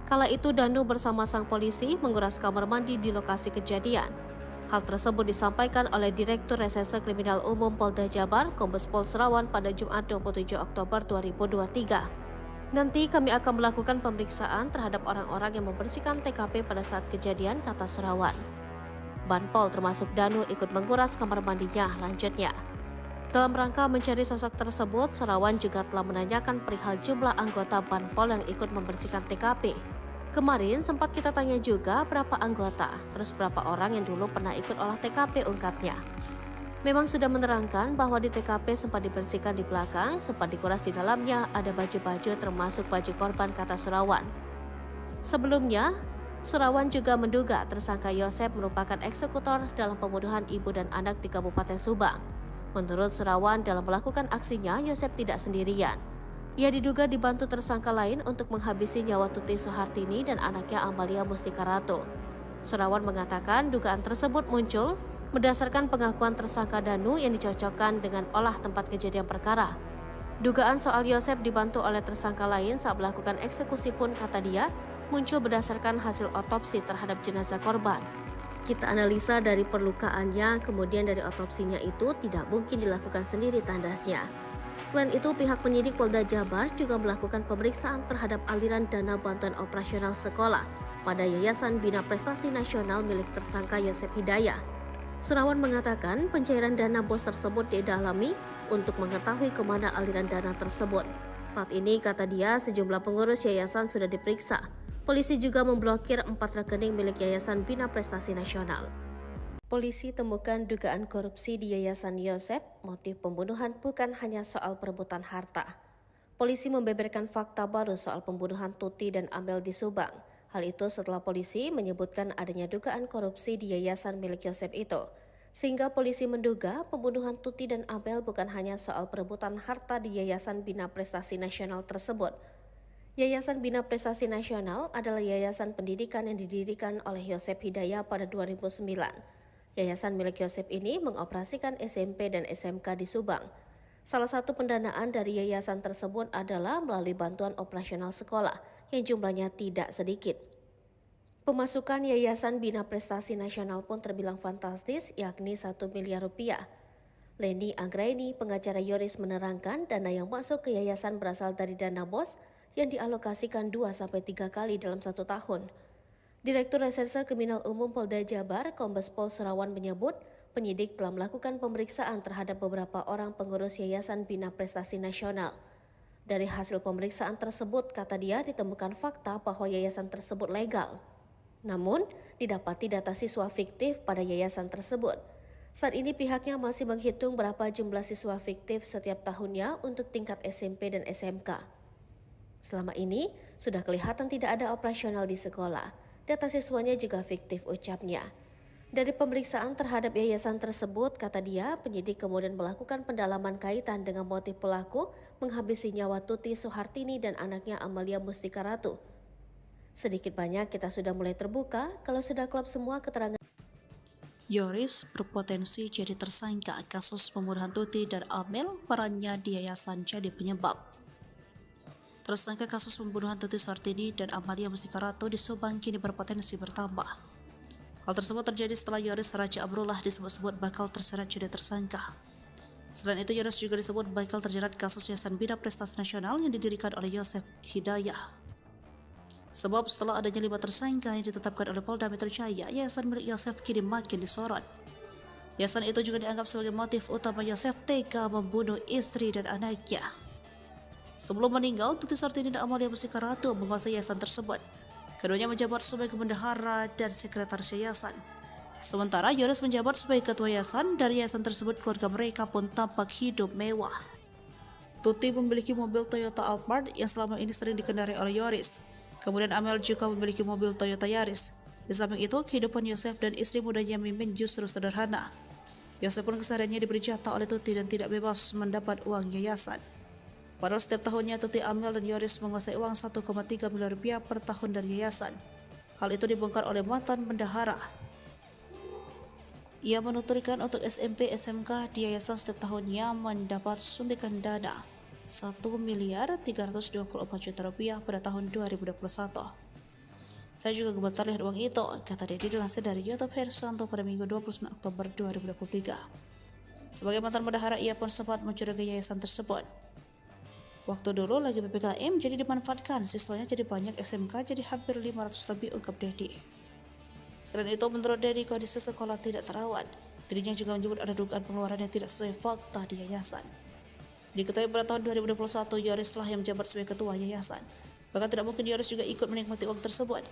Kala itu Danu bersama sang polisi menguras kamar mandi di lokasi kejadian. Hal tersebut disampaikan oleh Direktur Reserse Kriminal Umum Polda Jabar, Kombes Pol Serawan pada Jumat 27 Oktober 2023. Nanti kami akan melakukan pemeriksaan terhadap orang-orang yang membersihkan TKP pada saat kejadian, kata Serawan. Banpol termasuk Danu ikut menguras kamar mandinya, lanjutnya. Dalam rangka mencari sosok tersebut, Serawan juga telah menanyakan perihal jumlah anggota Banpol yang ikut membersihkan TKP. Kemarin sempat kita tanya juga berapa anggota, terus berapa orang yang dulu pernah ikut olah TKP, ungkapnya. Memang sudah menerangkan bahwa di TKP sempat dibersihkan di belakang, sempat dikuras di dalamnya, ada baju-baju termasuk baju korban, kata Serawan. Sebelumnya, Serawan juga menduga tersangka Yosep merupakan eksekutor dalam pembunuhan ibu dan anak di Kabupaten Subang. Menurut Serawan, dalam melakukan aksinya, Yosep tidak sendirian. Ia diduga dibantu tersangka lain untuk menghabisi nyawa Tuti Soehartini dan anaknya Amalia Mustika Ratu. Serawan mengatakan dugaan tersebut muncul berdasarkan pengakuan tersangka Danu yang dicocokkan dengan olah tempat kejadian perkara. Dugaan soal Yosep dibantu oleh tersangka lain saat melakukan eksekusi pun, kata dia, muncul berdasarkan hasil otopsi terhadap jenazah korban. Kita analisa dari perlukaannya, kemudian dari otopsinya itu tidak mungkin dilakukan sendiri, tandasnya. Selain itu, pihak penyidik Polda Jabar juga melakukan pemeriksaan terhadap aliran dana bantuan operasional sekolah pada Yayasan Bina Prestasi Nasional milik tersangka Yosep Hidayah. Serawan mengatakan pencairan dana BOS tersebut didalami untuk mengetahui kemana aliran dana tersebut. Saat ini, kata dia, sejumlah pengurus yayasan sudah diperiksa. Polisi juga memblokir 4 rekening milik Yayasan Bina Prestasi Nasional. Polisi temukan dugaan korupsi di Yayasan Yosep. Motif pembunuhan bukan hanya soal perebutan harta. Polisi membeberkan fakta baru soal pembunuhan Tuti dan Amel di Subang. Hal itu setelah polisi menyebutkan adanya dugaan korupsi di yayasan milik Yosep itu. Sehingga polisi menduga pembunuhan Tuti dan Amel bukan hanya soal perebutan harta di Yayasan Bina Prestasi Nasional tersebut. Yayasan Bina Prestasi Nasional adalah yayasan pendidikan yang didirikan oleh Yosep Hidayah pada 2009. Yayasan milik Yosep ini mengoperasikan SMP dan SMK di Subang. Salah satu pendanaan dari yayasan tersebut adalah melalui bantuan operasional sekolah yang jumlahnya tidak sedikit. Pemasukan Yayasan Bina Prestasi Nasional pun terbilang fantastis, yakni 1 miliar rupiah. Leni Anggraini, pengacara Yoris, menerangkan dana yang masuk ke yayasan berasal dari dana BOS yang dialokasikan 2-3 kali dalam 1 tahun. Direktur Reserse Kriminal Umum Polda Jabar, Kombes Pol Serawan menyebut, penyidik telah melakukan pemeriksaan terhadap beberapa orang pengurus Yayasan Bina Prestasi Nasional. Dari hasil pemeriksaan tersebut, kata dia, ditemukan fakta bahwa yayasan tersebut legal. Namun, didapati data siswa fiktif pada yayasan tersebut. Saat ini pihaknya masih menghitung berapa jumlah siswa fiktif setiap tahunnya untuk tingkat SMP dan SMK. Selama ini, sudah kelihatan tidak ada operasional di sekolah. Data siswanya juga fiktif, ucapnya. Dari pemeriksaan terhadap yayasan tersebut, kata dia, penyidik kemudian melakukan pendalaman kaitan dengan motif pelaku menghabisi nyawa Tuti Soehartini dan anaknya Amalia Mustika Ratu. Sedikit banyak kita sudah mulai terbuka kalau sudah klop semua keterangan. Yoris berpotensi jadi tersangka kasus pembunuhan Tuti dan Amel, perannya di yayasan jadi penyebab. Tersangka kasus pembunuhan Tuti Soehartini dan Amalia Mustika Ratu di Subang kini berpotensi bertambah. Hal tersebut terjadi setelah Yoris Raja Amrullah disebut-sebut bakal terseret jadi tersangka. Selain itu, Yoris juga disebut bakal terjerat kasus Yayasan Bina Prestasi Nasional yang didirikan oleh Yosef Hidayah. Sebab setelah adanya 5 tersangka yang ditetapkan oleh Polda Metro Jaya, yayasan milik Yosef kini makin disorot. Yayasan itu juga dianggap sebagai motif utama Yosef tega membunuh istri dan anaknya. Sebelum meninggal, Tuti Sartini dan Amalia Mustika Ratu menguasai yayasan tersebut. Keduanya menjabat sebagai bendahara dan sekretaris yayasan. Sementara Yoris menjabat sebagai ketua yayasan. Dari yayasan tersebut, keluarga mereka pun tampak hidup mewah. Tuti memiliki mobil Toyota Alphard yang selama ini sering dikendarai oleh Yoris. Kemudian Amel juga memiliki mobil Toyota Yaris. Di samping itu, kehidupan Yosef dan istri mudanya Mimin justru sederhana. Yosef pun kesehariannya diberi jatah oleh Tuti dan tidak bebas mendapat uang yayasan. Padahal setiap tahunnya Tuti, Amel, dan Yoris menguasai uang 1,3 miliar rupiah per tahun dari yayasan. Hal itu dibongkar oleh mantan bendahara. Ia menuturkan untuk SMP SMK di yayasan setiap tahunnya mendapat suntikan dana 1.324 juta rupiah pada tahun 2021. Saya juga gemetar lihat uang itu, kata Dedi dilansir dari YouTube Hersanto pada Minggu 29 Oktober 2023. Sebagai mantan bendahara, ia pun sempat mencurigai yayasan tersebut. Waktu dulu lagi PPKM jadi dimanfaatkan, siswanya jadi banyak SMK jadi hampir 500 lebih, ungkap Dedi. Selain itu, menurut Dedi, kondisi sekolah tidak terawat. Dirinya juga menyebut ada dugaan pengeluaran yang tidak sesuai fakta di yayasan. Diketahui pada tahun 2021, Yoris lah yang menjabat sebagai ketua yayasan. Bahkan tidak mungkin Yoris juga ikut menikmati uang tersebut.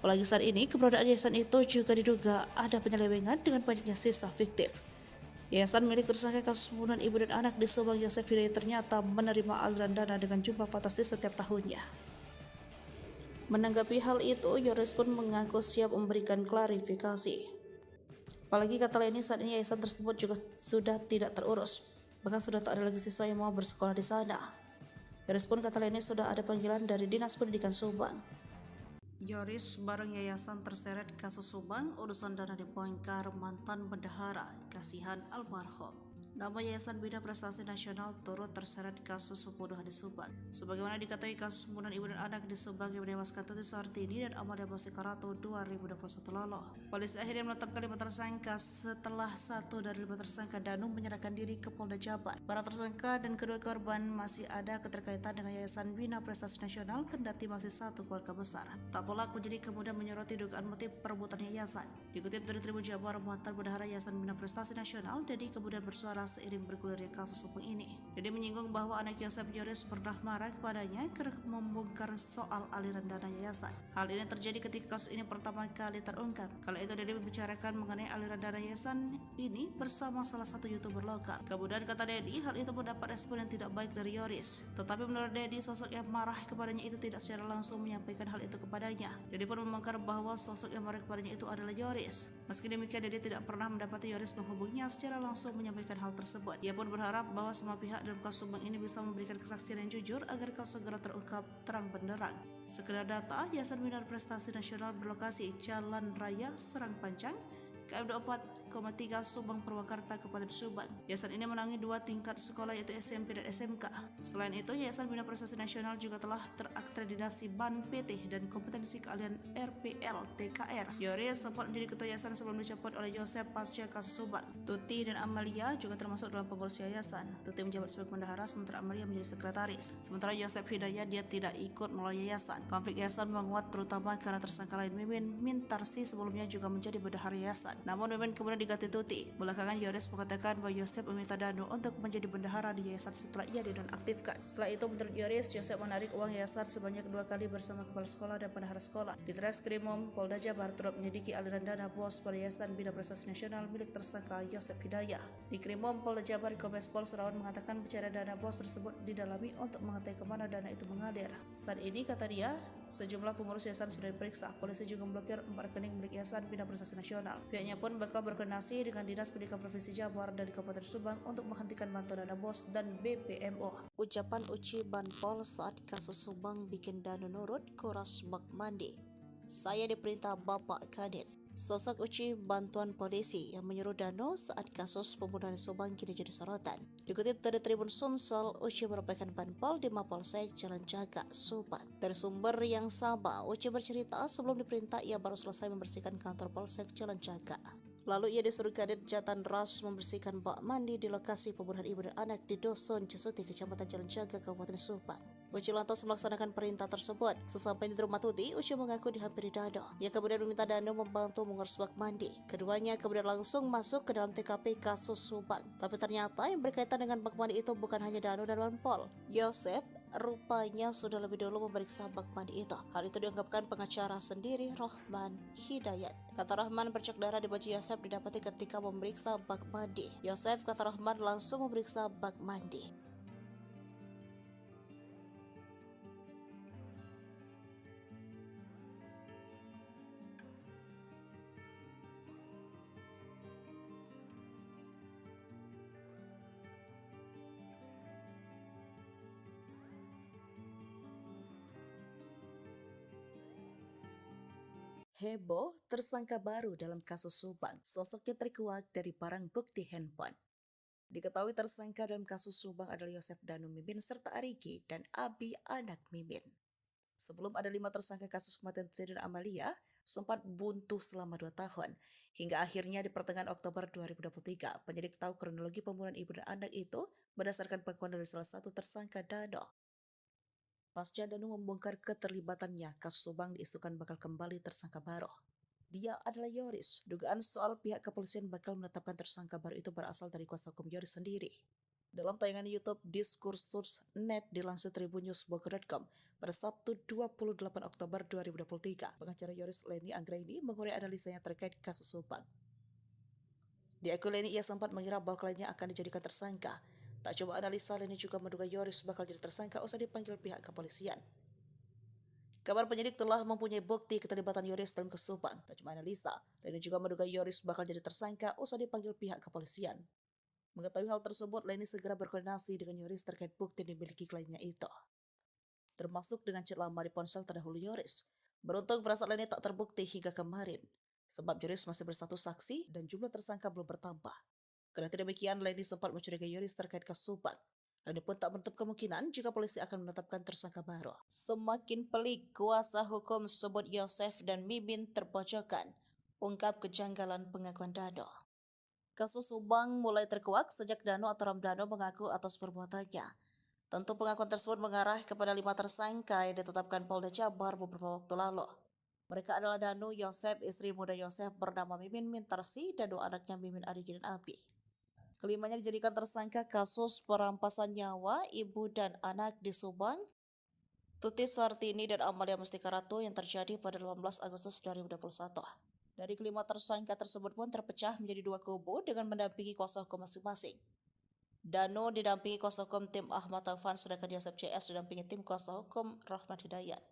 Apalagi saat ini, keberadaan yayasan itu juga diduga ada penyelewengan dengan banyaknya sisa fiktif. Yayasan milik tersangka kasus pembunuhan ibu dan anak di Subang, Yosef Hidayah, ternyata menerima aliran dana dengan jumlah fantastis setiap tahunnya. Menanggapi hal itu, Yoris pun mengaku siap memberikan klarifikasi. Apalagi kata lainnya, saat ini yayasan tersebut juga sudah tidak terurus. Bahkan sudah tak ada lagi siswa yang mau bersekolah di sana. Yoris pun kata lainnya sudah ada panggilan dari Dinas Pendidikan Subang. Yoris bareng yayasan terseret kasus Subang, urusan dana dibongkar mantan bendahara, kasihan almarhum. Nama Yayasan Bina Prestasi Nasional turut terseret kasus pembunuhan di Subang. Sebagaimana diketahui, kasus pembunuhan ibu dan anak di Subang yang menewaskan Tuti Sartini dan Amalia Mustika Ratu 2021 lalu. Polisi akhirnya menetapkan 5 tersangka setelah 1 dari 5 tersangka Danung menyerahkan diri ke Polda Jabar. Para tersangka dan kedua korban masih ada keterkaitan dengan Yayasan Bina Prestasi Nasional, kendati masih satu keluarga besar. Tak pelaku jadi kemudian menyoroti dugaan motif perebutan yayasan. Dikutip dari Tribun Jabar, mantan bendahara Yayasan Bina Prestasi Nasional, Dedi kemudian bersuara seiring bergulirnya kasus hukum ini. Dedi menyinggung bahwa anak Yosef, Yoris, pernah marah kepadanya karena membongkar soal aliran dana yayasan. Hal ini terjadi ketika kasus ini pertama kali terungkap. Kala itu Dedi membicarakan mengenai aliran dana yayasan ini bersama salah satu YouTuber lokal. Kemudian kata Dedi, hal itu mendapat respon yang tidak baik dari Yoris. Tetapi menurut Dedi, sosok yang marah kepadanya itu tidak secara langsung menyampaikan hal itu kepadanya. Dedi pun membongkar bahwa sosok yang marah kepadanya itu adalah Yoris. Meski demikian, Dedi tidak pernah mendapati Yoris menghubunginya secara langsung menyampaikan hal tersebut. Ia pun berharap bahwa semua pihak dalam kasus Subang ini bisa memberikan kesaksian yang jujur agar kasus segera terungkap terang benderang. Sekedar data, Yayasan Bina Prestasi Nasional berlokasi Jalan Raya Serang Panjang, KM 24,3 Subang Purwakarta, Kabupaten Subang. Yayasan ini menangani 2 tingkat sekolah, yaitu SMP dan SMK. Selain itu, Yayasan Bina Prestasi Nasional juga telah terakreditasi BAN PT dan kompetensi keahlian RPL TKR. Yoris sempat menjadi ketua yayasan sebelum dicopot oleh Yosef pasca kasus Subang. Tuti dan Amalia juga termasuk dalam pengurus yayasan. Tuti menjabat sebagai bendahara, sementara Amalia menjadi sekretaris. Sementara Yosef Hidayah, dia tidak ikut melalui yayasan. Konflik yayasan menguat terutama karena tersangka lain Mimin Mintarsi sebelumnya juga menjadi bendahara yayasan. Namun Mimin kemudian diganti Tuti. Belakangan Yoris mengatakan bahwa Yosef meminta Danu untuk menjadi bendahara di yayasan setelah ia dinonaktifkan. Setelah itu, menurut Yoris, Yosef menarik uang yayasan sebanyak 2 kali bersama kepala sekolah dan bendahara sekolah. Di Treskrimum Polda Jabar turut menyelidiki aliran dana bos pada Yayasan Bina Prestasi Nasional milik tersangka Yosef Hidayah. Di Krimum Polda Jabar, Kombes Pol Surawan mengatakan pencarian dana bos tersebut didalami untuk mengetahui kemana dana itu mengalir. Saat ini, kata dia, sejumlah pengurus yayasan sudah diperiksa. Polisi juga memblokir 4 rekening milik Yayasan Bina Prestasi Nasional. Pihaknya pun bakal berkoordinasi dengan Dinas Pendidikan Provinsi Jabar dan Kabupaten Subang untuk menghentikan bantuan dana bos dan BPMO. Ucapan Uci Banpol saat kasus Subang bikin Danu nurut, Koras Bak Mandi. Saya diperintah Bapak Kadin. Sosok Uci bantuan polisi yang menyuruh Dano saat kasus pembunuhan di Subang kini jadi sorotan. Dikutip dari Tribun Sumsel, Uci merupakan panpel di Mapolsek Jalan Jaga, Subang. Dari sumber yang sama, Uci bercerita sebelum diperintah ia baru selesai membersihkan kantor Polsek Jalan Jaga. Lalu ia disuruh Kadit Jatan Ras membersihkan bak mandi di lokasi pembunuhan ibu dan anak di Dusun Cisuti, Kecamatan Jalan Jaga, Kabupaten Subang. Uci lantas melaksanakan perintah tersebut. Sesampai di rumah Tuti, Uci mengaku dihampiri Dano. Ia kemudian meminta Dano membantu mengurus bak mandi. Keduanya kemudian langsung masuk ke dalam TKP kasus Subang. Tapi ternyata yang berkaitan dengan bak mandi itu bukan hanya Dano dan Wanpol. Yosep rupanya sudah lebih dulu memeriksa bak mandi itu. Hal itu diungkapkan pengacara sendiri, Rahman Hidayat. Kata Rahman, bercak darah di baju Yosep didapati ketika memeriksa bak mandi. Yosep, kata Rahman, langsung memeriksa bak mandi. Heboh, tersangka baru dalam kasus Subang. Sosoknya terkuak dari barang bukti handphone. Diketahui tersangka dalam kasus Subang adalah Yosef Danu Mimin serta Arigi dan Abi anak Mimin. Sebelum ada 5 tersangka kasus kematian Tuti dan Amalia, sempat buntu selama 2 tahun. Hingga akhirnya di pertengahan Oktober 2023, penyidik tahu kronologi pembunuhan ibu dan anak itu berdasarkan pengakuan dari salah satu tersangka Dano. Pasca Danu membongkar keterlibatannya, kasus Subang diisukan bakal kembali tersangka baru. Dia adalah Yoris. Dugaan soal pihak kepolisian bakal menetapkan tersangka baru itu berasal dari kuasa hukum Yoris sendiri. Dalam tayangan YouTube Diskursus.net dilansir tribunnews.bogor.com pada Sabtu 28 Oktober 2023, pengacara Yoris Leni Anggraini mengurai analisanya terkait kasus Subang. Di akun Leni ia sempat mengira bahwa kliennya akan dijadikan tersangka. Tak coba analisa, Leni juga menduga Yoris bakal jadi tersangka usai dipanggil pihak kepolisian. Kabar penyidik telah mempunyai bukti keterlibatan Yoris dalam kasus Subang. Tak cuma analisa, Leni juga menduga Yoris bakal jadi tersangka usai dipanggil pihak kepolisian. Mengetahui hal tersebut, Leni segera berkoordinasi dengan Yoris terkait bukti yang dimiliki kliennya itu, termasuk dengan chat lama di ponsel terdahulu Yoris. Beruntung firasat Leni tak terbukti hingga kemarin, sebab Yoris masih bersatu saksi dan jumlah tersangka belum bertambah. Kendati demikian, Leni sempat mencurigai Yoris terkait kasus Subang. Leni pun tak menutup kemungkinan jika polisi akan menetapkan tersangka baru. Semakin pelik, kuasa hukum sebut Yosef dan Mimin terpojokkan, ungkap kejanggalan pengakuan Dano. Kasus Subang mulai terkuak sejak Dano atau Ramdano mengaku atas perbuatannya. Tentu pengakuan tersebut mengarah kepada 5 tersangka yang ditetapkan Polda Jabar beberapa waktu lalu. Mereka adalah Dano, Yosef, istri muda Yosef bernama Mimin Mintarsi, dan 2 anaknya Mimin, Arigi, dan Abi. Kelimanya dijadikan tersangka kasus perampasan nyawa ibu dan anak di Subang, Tuti Suartini dan Amalia Mustika Ratu yang terjadi pada 18 Agustus 2021. Dari kelima tersangka tersebut pun terpecah menjadi 2 kubu dengan mendampingi kuasa hukum masing-masing. Dano didampingi kuasa hukum tim Ahmad Taufan, sedangkan Yosef CS didampingi tim kuasa hukum Rahmat Hidayat.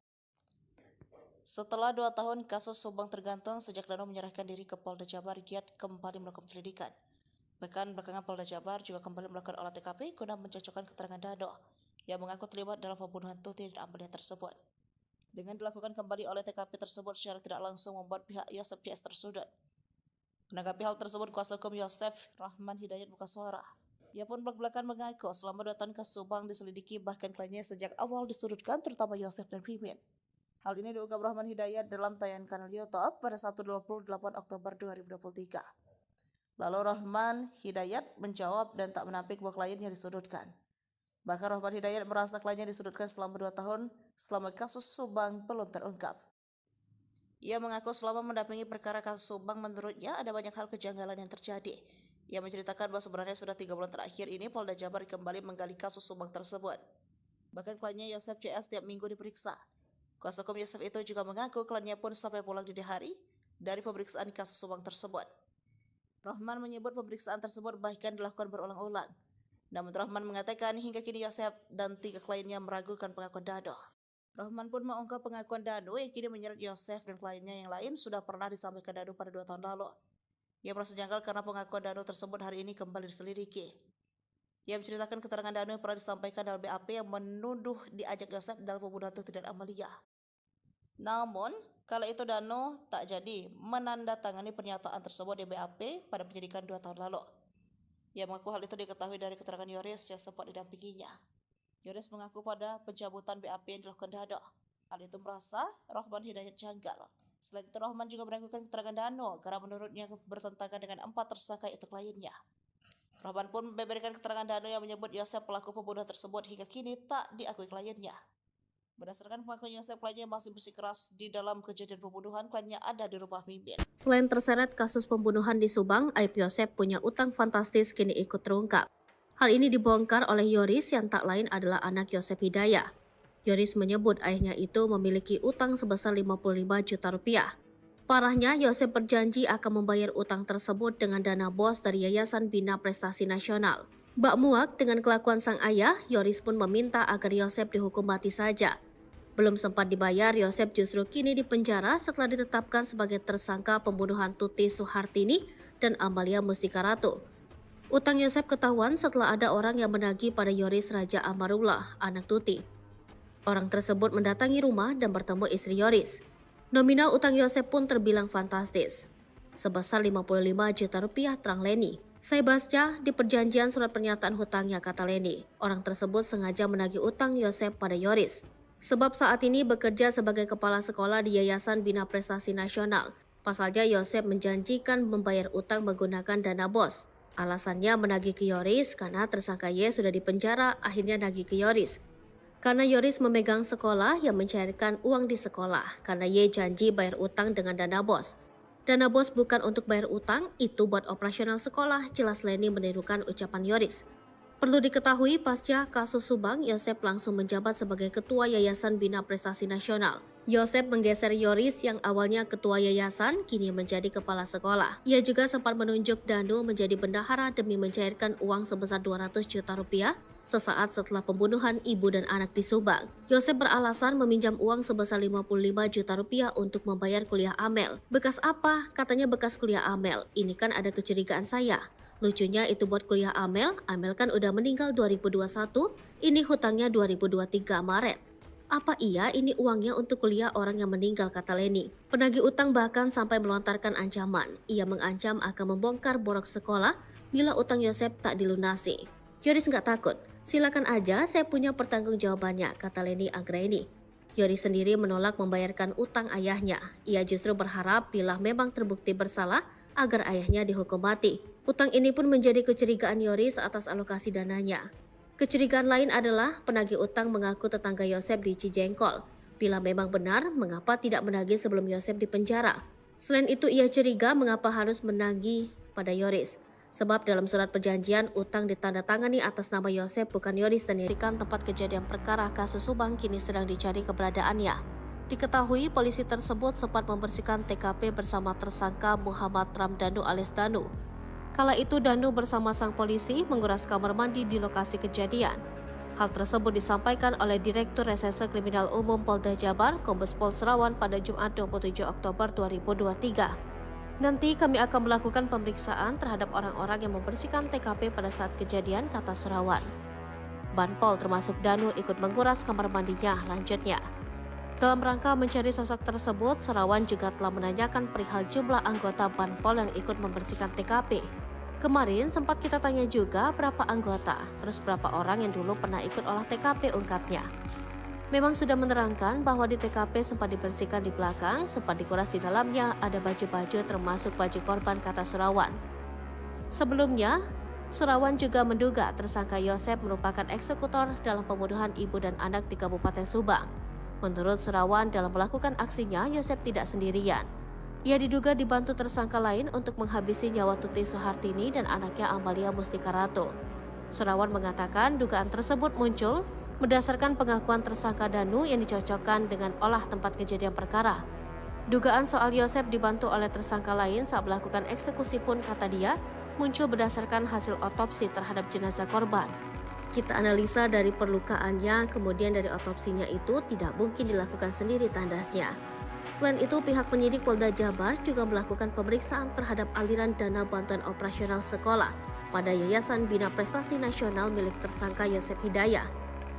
Setelah 2 tahun kasus Subang tergantung sejak Dano menyerahkan diri ke Polda Jabar, giat kembali melakukan penyelidikan. Bahkan belakangan Polda Jabar juga kembali melakukan olah TKP guna mencocokkan keterangan Dano yang mengaku terlibat dalam pembunuhan Tuti dan Amalia tersebut. Dengan dilakukan kembali oleh TKP tersebut secara tidak langsung membuat pihak Yosef CS tersudut. Menanggapi hal tersebut, kuasa hukum Yosef, Rahman Hidayat, buka suara. Ia pun belak-belakan mengaku selama 2 tahun kasus Subang diselidiki, bahkan kliennya sejak awal disudutkan, terutama Yosef dan Mimin. Hal ini diungkap Rahman Hidayat dalam tayangan kanal YouTube pada Sabtu 28 Oktober 2023. Lalu Rahman Hidayat menjawab dan tak menampik bahwa kliennya disudutkan. Bahkan Rahman Hidayat merasa kliennya disudutkan selama 2 tahun selama kasus Subang belum terungkap. Ia mengaku selama mendampingi perkara kasus Subang menurutnya ada banyak hal kejanggalan yang terjadi. Ia menceritakan bahwa sebenarnya sudah 3 bulan terakhir ini Polda Jabar kembali menggali kasus Subang tersebut. Bahkan kliennya Yosef CS tiap minggu diperiksa. Kuasa hukum Yosef itu juga mengaku kliennya pun sampai pulang dini hari dari pemeriksaan kasus Subang tersebut. Rahman menyebut pemeriksaan tersebut bahkan dilakukan berulang-ulang. Namun Rahman mengatakan hingga kini Yosef dan 3 kliennya meragukan pengakuan Dano. Rahman pun mengungkap pengakuan Dano yang kini menyeret Yosef dan kliennya yang lain sudah pernah disampaikan Dano pada 2 tahun lalu. Ia merasa janggal karena pengakuan Dano tersebut hari ini kembali diselidiki. Ia menceritakan keterangan Dano yang pernah disampaikan dalam BAP yang menuduh diajak Yosef dalam pembunuhan Tuti dan Amalia. Namun, kala itu Danu tak jadi menandatangani pernyataan tersebut di BAP pada penyidikan 2 tahun lalu. Ia mengaku hal itu diketahui dari keterangan Yoris yang sempat didampinginya. Yoris mengaku pada pencabutan BAP yang dilakukan Danu, hal itu merasa Rohman Hidayat janggal. Selain itu, Rohman juga meragukan keterangan Danu karena menurutnya bertentangan dengan 4 tersangka itu kliennya. Rohman pun memberikan keterangan Danu yang menyebut Yosep pelaku pembunuhan tersebut hingga kini tak diakui kliennya. Berdasarkan pengakuan Yosep, kliennya masih bersikeras di dalam kejadian pembunuhan, kliennya ada di rumah Mimin. Selain terseret kasus pembunuhan di Subang, aib Yosep punya utang fantastis kini ikut terungkap. Hal ini dibongkar oleh Yoris yang tak lain adalah anak Yosep Hidayah. Yoris menyebut ayahnya itu memiliki utang sebesar 55 juta rupiah. Parahnya, Yosep berjanji akan membayar utang tersebut dengan dana bos dari Yayasan Bina Prestasi Nasional. Bak muak dengan kelakuan sang ayah, Yoris pun meminta agar Yosep dihukum mati saja. Belum sempat dibayar, Yosep justru kini dipenjara setelah ditetapkan sebagai tersangka pembunuhan Tuti Suhartini dan Amalia Mustika Ratu. Utang Yosep ketahuan setelah ada orang yang menagih pada Yoris Raja Amarullah, anak Tuti. Orang tersebut mendatangi rumah dan bertemu istri Yoris. Nominal utang Yosep pun terbilang fantastis, sebesar 55 juta rupiah, terang Leni. Saya baca di perjanjian surat pernyataan hutangnya, kata Leni. Orang tersebut sengaja menagih utang Yosep pada Yoris, sebab saat ini bekerja sebagai kepala sekolah di Yayasan Bina Prestasi Nasional. Pasalnya Yosep menjanjikan membayar utang menggunakan dana bos. Alasannya menagih ke Yoris karena tersangka Y sudah dipenjara, akhirnya nagih ke Yoris. Karena Yoris memegang sekolah yang mencairkan uang di sekolah, karena Y janji bayar utang dengan dana bos. Dana bos bukan untuk bayar utang, itu buat operasional sekolah, jelas Leni menirukan ucapan Yoris. Perlu diketahui, pasca kasus Subang, Yosep langsung menjabat sebagai Ketua Yayasan Bina Prestasi Nasional. Yosep menggeser Yoris yang awalnya Ketua Yayasan, kini menjadi Kepala Sekolah. Ia juga sempat menunjuk Danu menjadi bendahara demi mencairkan uang sebesar 200 juta rupiah sesaat setelah pembunuhan ibu dan anak di Subang. Yosep beralasan meminjam uang sebesar 55 juta rupiah untuk membayar kuliah Amel. Bekas apa? Katanya bekas kuliah Amel. Ini kan ada kecurigaan saya. Lucunya itu buat kuliah Amel kan udah meninggal 2021, ini hutangnya 2023 Maret. Apa iya ini uangnya untuk kuliah orang yang meninggal, kata Leni. Penagih utang bahkan sampai melontarkan ancaman. Ia mengancam akan membongkar borok sekolah bila utang Yosep tak dilunasi. Yoris nggak takut. Silakan aja, saya punya pertanggungjawabannya, kata Leni Anggraini. Yoris sendiri menolak membayarkan utang ayahnya. Ia justru berharap bila memang terbukti bersalah agar ayahnya dihukum mati. Utang ini pun menjadi kecurigaan Yoris atas alokasi dananya. Kecurigaan lain adalah penagih utang mengaku tetangga Yosep di Cijengkol. Bila memang benar, mengapa tidak menagih sebelum Yosep dipenjara? Selain itu, ia curiga mengapa harus menagih pada Yoris. Sebab dalam surat perjanjian, utang ditandatangani atas nama Yosep bukan Yoris dan dirikan tempat kejadian perkara kasus Subang kini sedang dicari keberadaannya. Diketahui polisi tersebut sempat membersihkan TKP bersama tersangka Muhammad Ramdhanu alias Danu. Kala itu Danu bersama sang polisi menguras kamar mandi di lokasi kejadian. Hal tersebut disampaikan oleh Direktur Reserse Kriminal Umum Polda Jabar, Kombes Pol Serawan pada Jumat 27 Oktober 2023. Nanti kami akan melakukan pemeriksaan terhadap orang-orang yang membersihkan TKP pada saat kejadian, kata Serawan. Banpol termasuk Danu ikut menguras kamar mandinya, lanjutnya. Dalam rangka mencari sosok tersebut, Serawan juga telah menanyakan perihal jumlah anggota Banpol yang ikut membersihkan TKP. Kemarin sempat kita tanya juga berapa anggota, terus berapa orang yang dulu pernah ikut olah TKP, ungkapnya. Memang sudah menerangkan bahwa di TKP sempat dibersihkan di belakang, sempat dikuras di dalamnya, ada baju-baju termasuk baju korban, kata Serawan. Sebelumnya, Serawan juga menduga tersangka Yosep merupakan eksekutor dalam pembunuhan ibu dan anak di Kabupaten Subang. Menurut Serawan, dalam melakukan aksinya, Yosep tidak sendirian. Ia diduga dibantu tersangka lain untuk menghabisi nyawa Tuti Suhartini dan anaknya Amalia Mustika Ratu. Serawan mengatakan dugaan tersebut muncul berdasarkan pengakuan tersangka Danu yang dicocokkan dengan olah tempat kejadian perkara. Dugaan soal Yosep dibantu oleh tersangka lain saat melakukan eksekusi pun, kata dia, muncul berdasarkan hasil otopsi terhadap jenazah korban. Kita analisa dari perlukaannya, kemudian dari otopsinya itu tidak mungkin dilakukan sendiri, tandasnya. Selain itu, pihak penyidik Polda Jabar juga melakukan pemeriksaan terhadap aliran dana bantuan operasional sekolah pada Yayasan Bina Prestasi Nasional milik tersangka Yosep Hidayah.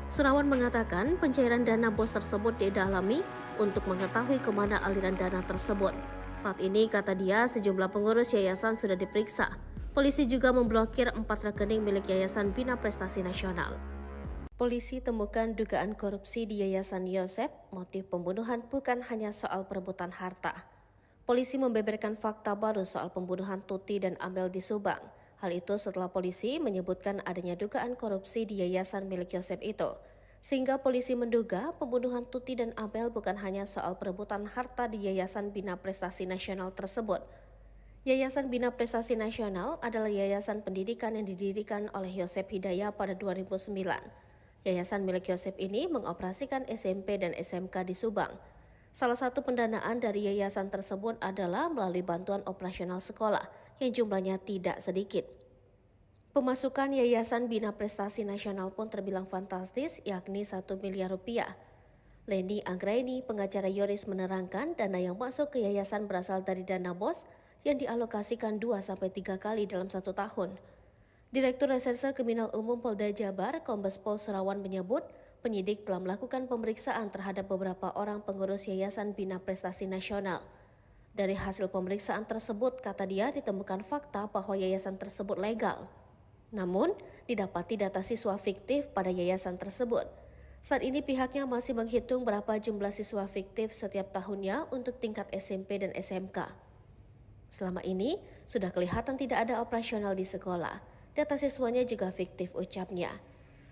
Surawan mengatakan pencairan dana BOS tersebut didalami untuk mengetahui kemana aliran dana tersebut. Saat ini, kata dia, sejumlah pengurus yayasan sudah diperiksa. Polisi juga memblokir 4 rekening milik Yayasan Bina Prestasi Nasional. Polisi temukan dugaan korupsi di Yayasan Yosef. Motif pembunuhan bukan hanya soal perebutan harta. Polisi membeberkan fakta baru soal pembunuhan Tuti dan Amel di Subang. Hal itu setelah polisi menyebutkan adanya dugaan korupsi di yayasan milik Yosef itu. Sehingga polisi menduga pembunuhan Tuti dan Amel bukan hanya soal perebutan harta di Yayasan Bina Prestasi Nasional tersebut. Yayasan Bina Prestasi Nasional adalah yayasan pendidikan yang didirikan oleh Yosef Hidayah pada 2009. Yayasan milik Yosef ini mengoperasikan SMP dan SMK di Subang. Salah satu pendanaan dari yayasan tersebut adalah melalui bantuan operasional sekolah yang jumlahnya tidak sedikit. Pemasukan Yayasan Bina Prestasi Nasional pun terbilang fantastis, yakni 1 miliar rupiah. Leni Anggraini, pengacara Yoris, menerangkan dana yang masuk ke yayasan berasal dari dana BOS yang dialokasikan 2-3 kali dalam 1 tahun. Direktur Reserse Kriminal Umum Polda Jabar, Kombes Pol Surawan menyebut, penyidik telah melakukan pemeriksaan terhadap beberapa orang pengurus Yayasan Bina Prestasi Nasional. Dari hasil pemeriksaan tersebut, kata dia, ditemukan fakta bahwa yayasan tersebut legal. Namun, didapati data siswa fiktif pada yayasan tersebut. Saat ini pihaknya masih menghitung berapa jumlah siswa fiktif setiap tahunnya untuk tingkat SMP dan SMK. Selama ini, sudah kelihatan tidak ada operasional di sekolah. Data siswanya juga fiktif, ucapnya.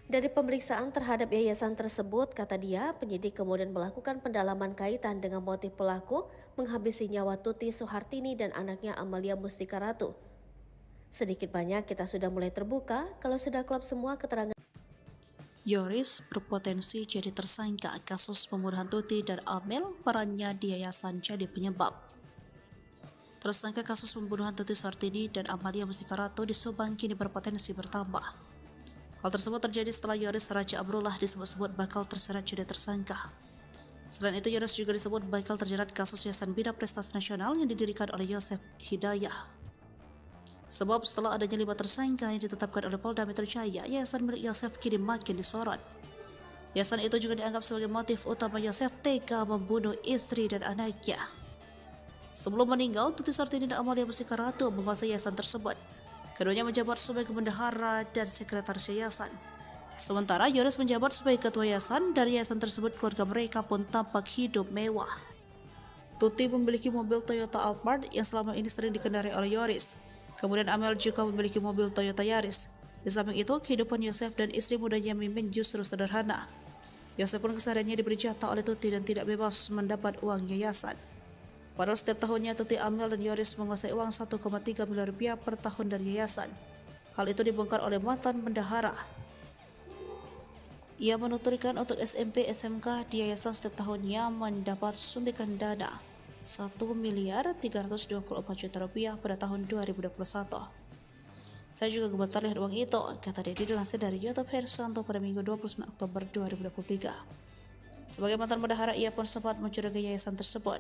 Dari pemeriksaan terhadap yayasan tersebut, kata dia, penyidik kemudian melakukan pendalaman kaitan dengan motif pelaku menghabisi nyawa Tuti Suhartini dan anaknya Amalia Mustika Ratu. Sedikit banyak kita sudah mulai terbuka kalau sudah klop semua keterangan. Yoris berpotensi jadi tersangka kasus pembunuhan Tuti dan Amel, perannya di yayasan jadi penyebab. Tersangka kasus pembunuhan Tuti Suhartini dan Amalia Mustika Ratu di Subang kini berpotensi bertambah. Hal tersebut terjadi setelah Yoris Raja Abrullah disebut-sebut bakal terseret jadi tersangka. Selain itu, Yoris juga disebut bakal terjerat kasus Yayasan Bina Prestasi Nasional yang didirikan oleh Yosef Hidayah. Sebab setelah adanya 5 tersangka yang ditetapkan oleh Polda Metro Jaya, yayasan milik Yosef kini makin disorot. Yayasan itu juga dianggap sebagai motif utama Yosef tega membunuh istri dan anaknya. Sebelum meninggal, Tuti Suhartini dan Amalia Mustika Ratu menguasai yayasan tersebut. Keduanya menjabat sebagai bendahara dan sekretaris yayasan. Sementara Yoris menjabat sebagai ketua yayasan. Dari yayasan tersebut, keluarga mereka pun tampak hidup mewah. Tuti memiliki mobil Toyota Alphard yang selama ini sering dikendarai oleh Yoris. Kemudian Amel juga memiliki mobil Toyota Yaris. Di samping itu, kehidupan Yosef dan istri mudanya Mimin justru sederhana. Yosef pun kesehariannya diberi jatah oleh Tuti dan tidak bebas mendapat uang yayasan. Padahal setiap tahunnya Tuti, Amel, dan Yoris menguasai uang 1,3 miliar rupiah per tahun dari yayasan. Hal itu dibongkar oleh mantan bendahara. Ia menuturkan untuk SMP SMK di yayasan setiap tahunnya mendapat suntikan dana 1.324 juta rupiah pada tahun 2021. Saya juga gemetar lihat uang itu, kata Dedi dilansir dari YouTube Hersanto pada Minggu 29 Oktober 2023. Sebagai mantan bendahara, ia pun sempat mencurigai yayasan tersebut.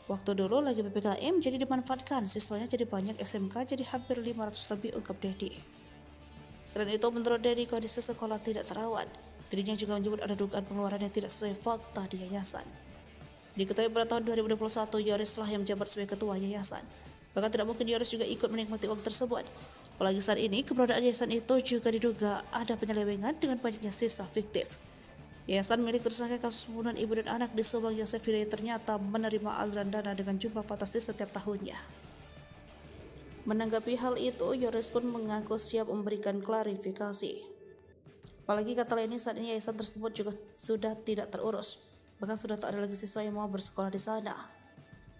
Waktu dulu lagi PPKM jadi dimanfaatkan, siswanya jadi banyak, SMK jadi hampir 500 lebih, ungkap Dedi. Selain itu, menurut Dedi, kondisi sekolah tidak terawat. Dirinya juga menyebut ada dugaan pengeluaran yang tidak sesuai fakta di yayasan. Diketahui pada tahun 2021, Yoris lah yang menjabat sebagai ketua yayasan. Bahkan tidak mungkin Yoris juga ikut menikmati uang tersebut. Apalagi saat ini, keberadaan yayasan itu juga diduga ada penyelewengan dengan banyaknya sisa fiktif. Yayasan milik tersangka kasus pembunuhan ibu dan anak di Subang, Yosef Hidayah, ternyata menerima aliran dana dengan jumlah fantastis setiap tahunnya. Menanggapi hal itu, Yoris pun mengaku siap memberikan klarifikasi. Apalagi kata Leni, saat ini yayasan tersebut juga sudah tidak terurus. Bahkan sudah tak ada lagi siswa yang mau bersekolah di sana.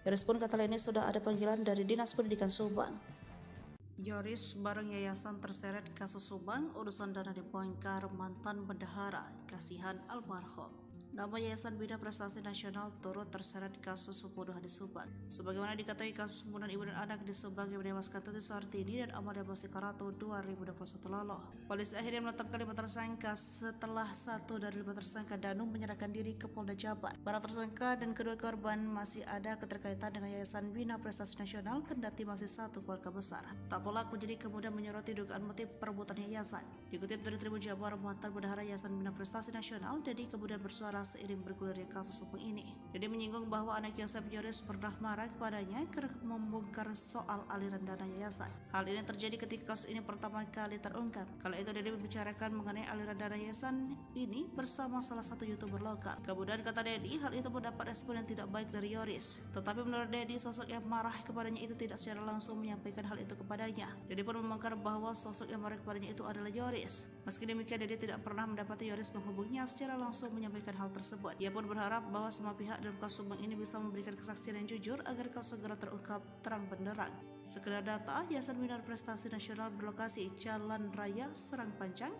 Yoris pun, kata Leni, sudah ada panggilan dari Dinas Pendidikan Subang. Yoris bareng yayasan terseret kasus Subang, urusan dana dibongkar mantan bendahara, kasihan almarhum. nama Yayasan Bina Prestasi Nasional turut terseret kasus pembunuhan di Subang. Sebagaimana diketahui, kasus pembunuhan ibu dan anak di Subang yang menewaskan Tuti Suhartini dan Amalia Bostikarato 2021 lalu. Polisi akhirnya menetapkan 5 tersangka setelah 1 dari 5 tersangka Danu menyerahkan diri ke Polda Jabar. Para tersangka dan kedua korban masih ada keterkaitan dengan Yayasan Bina Prestasi Nasional kendati masih satu keluarga besar. Tak pelak penyidik kemudian menyoroti dugaan motif perebutan yayasan. Dikutip dari Tribun Jabar, mantan bendahara Yayasan Bina Prestasi Nasional, Dedi kemudian bersuara seiring bergulirnya kasus hukum ini. Dedi menyinggung bahwa anak Yosef Yoris pernah marah kepadanya karena membongkar soal aliran dana yayasan. Hal ini terjadi ketika kasus ini pertama kali terungkap. Kala itu Dedi membicarakan mengenai aliran dana yayasan ini bersama salah satu YouTuber lokal. Kemudian kata Dedi, hal itu mendapat respon yang tidak baik dari Yoris. Tetapi menurut Dedi, sosok yang marah kepadanya itu tidak secara langsung menyampaikan hal itu kepadanya. Dedi pun membongkar bahwa sosok yang marah kepadanya itu adalah Yoris. Meski demikian, Dedi tidak pernah mendapati Yoris menghubunginya secara langsung menyampaikan hal tersebut. Ia pun berharap bahwa semua pihak dalam kasus Subang ini bisa memberikan kesaksian yang jujur agar kasus segera terungkap terang benderang. Sekedar data, Yayasan Bina Prestasi Nasional berlokasi Jalan Raya Serang Panjang,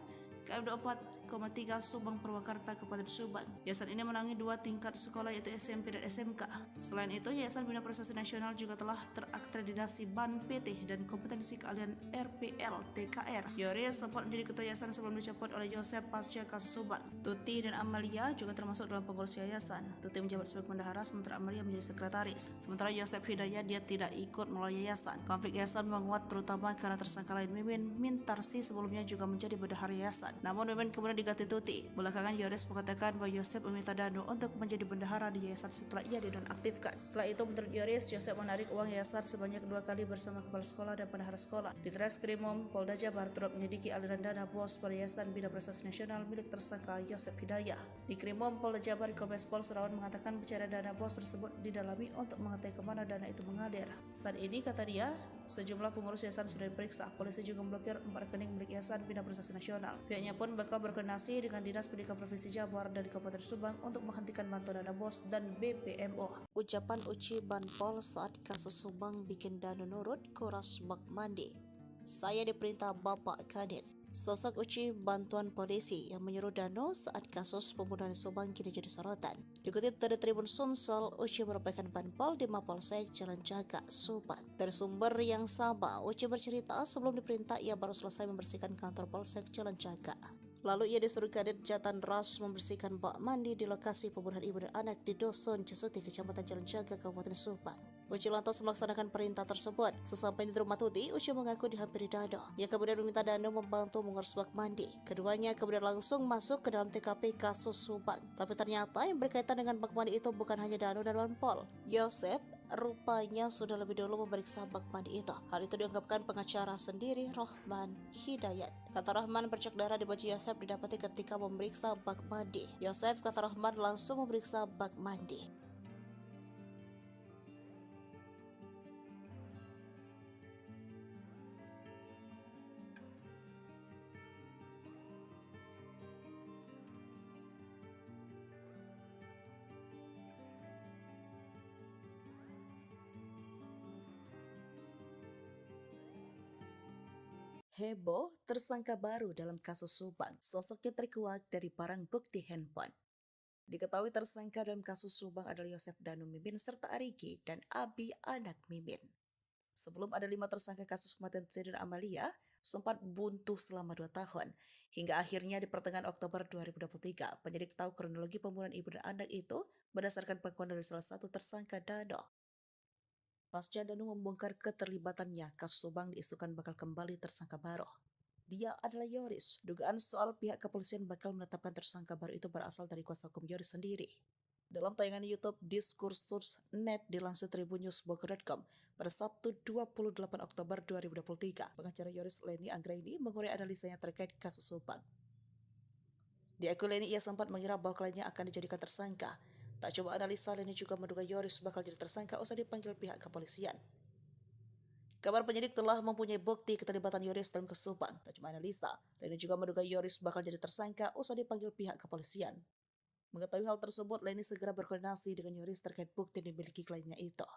KM 24,3 Subang Purwakarta, Kabupaten Subang. Yayasan ini menangani 2 tingkat sekolah yaitu SMP dan SMK. Selain itu, Yayasan Bina Prestasi Nasional juga telah terakreditasi BAN PT dan kompetensi keahlian RPL TKR. Yoris sempat menjadi ketua yayasan sebelum dicopot oleh Yosef pasca kasus Subang. Tuti dan Amalia juga termasuk dalam pengurus yayasan. Tuti menjabat sebagai bendahara sementara Amalia menjadi sekretaris. Sementara Yosef Hidayat dia tidak ikut melalui yayasan. Konflik yayasan menguat terutama karena tersangka lain Mimin Mintarsi sebelumnya juga menjadi bendahara yayasan. Namun Mimin kemudian diganti Tuti. Belakangan Yoris mengatakan bahwa Yosef meminta Danu untuk menjadi bendahara di yayasan setelah ia dinonaktifkan. Setelah itu menurut Yoris, Yosef menarik uang yayasan sebanyak 2 kali bersama kepala sekolah dan bendahara sekolah. Di Treskrimum Polda Jabar turut menyelidiki aliran dana bos pada Yayasan Bina Prestasi Nasional milik tersangka Yosef Hidayat. Di Krimum Polda Jabar, Kombes Pol Surawan mengatakan pencarian dana bos tersebut didalami untuk mengetahui kemana dana itu mengalir. Saat ini, kata dia, sejumlah pengurus yayasan sudah diperiksa. Polisi juga memblokir 4 rekening milik Yayasan Bina Prestasi Nasional. Pihaknya pun bakal berkoordinasi dengan Dinas Pendidikan Provinsi Jabar dan Kabupaten Subang untuk menghentikan bantuan dana bos dan BPMO. Ucapan Uci Banpol saat kasus Subang bikin Danu nurut, kuras bak mandi. Saya diperintah Bapak Kadin. Sosok Uci bantuan polisi yang menyuruh Danu saat kasus pembunuhan Subang kini jadi sorotan. Dikutip dari Tribun Sumsel, Uci merupakan Banpol di Mapolsek Jalan Jaga, Subang. Dari sumber yang sama, Uci bercerita sebelum diperintah ia baru selesai membersihkan kantor Polsek Jalan Jaga. Lalu ia disuruh Kadit Jatan Ras membersihkan bak mandi di lokasi pembunuhan ibu dan anak di Dusun Cesuti, Kecamatan Jalan Jaga, Kabupaten Subang. Uci lantas melaksanakan perintah tersebut. Sesampai di rumah Tuti, Uci mengaku dihampiri Danu. Ia kemudian meminta Danu membantu mengurus bak mandi. Keduanya kemudian langsung masuk ke dalam TKP kasus Subang. Tapi ternyata yang berkaitan dengan bak mandi itu bukan hanya Danu dan Banpol. Yosef rupanya sudah lebih dulu memeriksa bak mandi itu. Hal itu diungkapkan pengacara sendiri, Rohman Hidayat. Kata Rohman, bercak darah di baju Yosef didapati ketika memeriksa bak mandi. Yosef, kata Rohman, langsung memeriksa bak mandi. Heboh, tersangka baru dalam kasus Subang. Sosoknya terkuak dari barang bukti handphone. Diketahui tersangka dalam kasus Subang adalah Yosef Danu Mimin serta Arigi dan Abi anak Mimin. Sebelum ada 5 tersangka kasus kematian Tuti dan Amalia, sempat buntu selama 2 tahun. Hingga akhirnya di pertengahan Oktober 2023, penyidik tahu kronologi pembunuhan ibu dan anak itu berdasarkan pengakuan dari salah satu tersangka Danu. Pasca Danu membongkar keterlibatannya, kasus Subang diisukan bakal kembali tersangka baru. Dia adalah Yoris. Dugaan soal pihak kepolisian bakal menetapkan tersangka baru itu berasal dari kuasa hukum Yoris sendiri. Dalam tayangan YouTube Diskursus.net dilansir tribunnews.com pada Sabtu 28 Oktober 2023, pengacara Yoris Leni Anggraini mengurai analisanya terkait kasus Subang. Di akun Leni ia sempat mengira bahwa kliennya akan dijadikan tersangka. Tak coba analisa, Leni juga menduga Yoris bakal jadi tersangka usai dipanggil pihak kepolisian. Kabar penyidik telah mempunyai bukti keterlibatan Yoris dalam kasus Subang. Tak cuma analisa, Leni juga menduga Yoris bakal jadi tersangka usai dipanggil pihak kepolisian. Mengetahui hal tersebut, Leni segera berkoordinasi dengan Yoris terkait bukti yang dimiliki kliennya itu,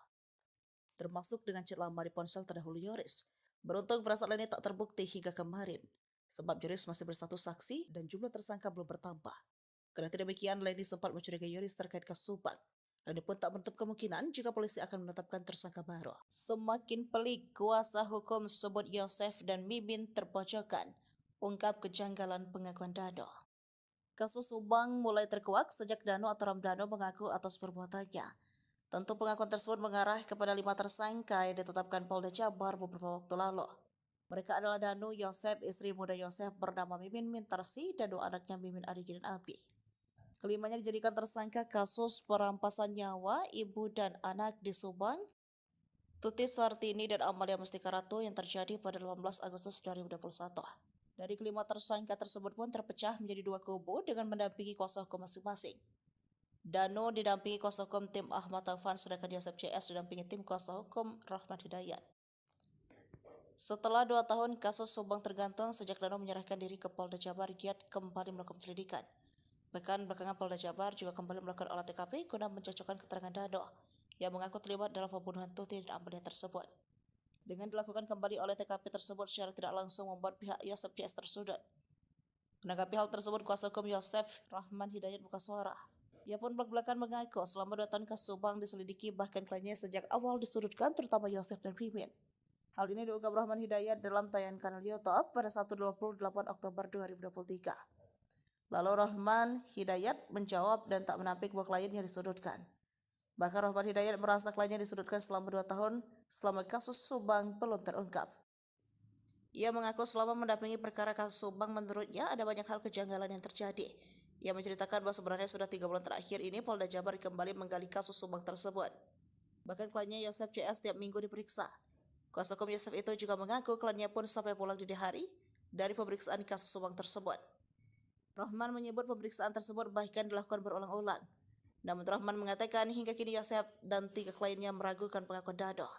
termasuk dengan chat lama di ponsel terdahulu Yoris. Beruntung firasat Leni tak terbukti hingga kemarin, sebab Yoris masih berstatus saksi dan jumlah tersangka belum bertambah. Karena demikian, Leni sempat mencurigai Yoris terkait kasus Subang. Leni pun tak menutup kemungkinan jika polisi akan menetapkan tersangka baru. Semakin pelik, kuasa hukum sebut Yosef dan Mimin terpojokkan, ungkap kejanggalan pengakuan Dano. Kasus Subang mulai terkuak sejak Dano atau Ramdhano mengaku atas perbuatannya. Tentu pengakuan tersebut mengarah kepada 5 tersangka yang ditetapkan Polda Jabar beberapa waktu lalu. Mereka adalah Dano, Yosef, istri muda Yosef bernama Mimin Mintarsi, dan 2 anaknya Mimin Arigi dan Abi. Kelimanya dijadikan tersangka kasus perampasan nyawa ibu dan anak di Subang, Tuti Suhartini dan Amalia Mustika Ratu yang terjadi pada 18 Agustus 2021. Dari kelima tersangka tersebut pun terpecah menjadi 2 kubu dengan mendampingi kuasa hukum masing-masing. Dano didampingi kuasa hukum tim Ahmad Taufan, sedangkan Yosef CS didampingi tim kuasa hukum Rahman Hidayat. Setelah 2 tahun kasus Subang tergantung, sejak Dano menyerahkan diri ke Polda Jabar, giat kembali melakukan penyelidikan. Bahkan belakangan Polda Jabar juga kembali melakukan olah TKP guna mencocokkan keterangan Dano yang mengaku terlibat dalam pembunuhan Tuti dan Amalia tersebut. Dengan dilakukan kembali oleh TKP tersebut secara tidak langsung membuat pihak Yosef CS tersudut. Menanggapi hal tersebut, kuasa hukum Yosef, Rahman Hidayat, buka suara. Ia pun belak-belakan mengaku selama 2 tahun kasus Subang diselidiki, bahkan kliennya sejak awal disudutkan, terutama Yosef dan Mimin. Hal ini diungkap Rahman Hidayat dalam tayangan kanal YouTube pada Sabtu 28 Oktober 2023. Lalu Rahman Hidayat menjawab dan tak menampik bahwa kliennya disudutkan. Bahkan Rahman Hidayat merasa kliennya disudutkan selama 2 tahun selama kasus Subang belum terungkap. Ia mengaku selama mendampingi perkara kasus Subang, menurutnya ada banyak hal kejanggalan yang terjadi. Ia menceritakan bahwa sebenarnya sudah 3 bulan terakhir ini Polda Jabar kembali menggali kasus Subang tersebut. Bahkan kliennya Yosef CS tiap minggu diperiksa. Kuasa hukum Yosef itu juga mengaku kliennya pun sampai pulang dini hari dari pemeriksaan kasus Subang tersebut. Rahman menyebut pemeriksaan tersebut bahkan dilakukan berulang-ulang. Namun Rahman mengatakan hingga kini Yosef dan 3 kliennya meragukan pengakuan Dano.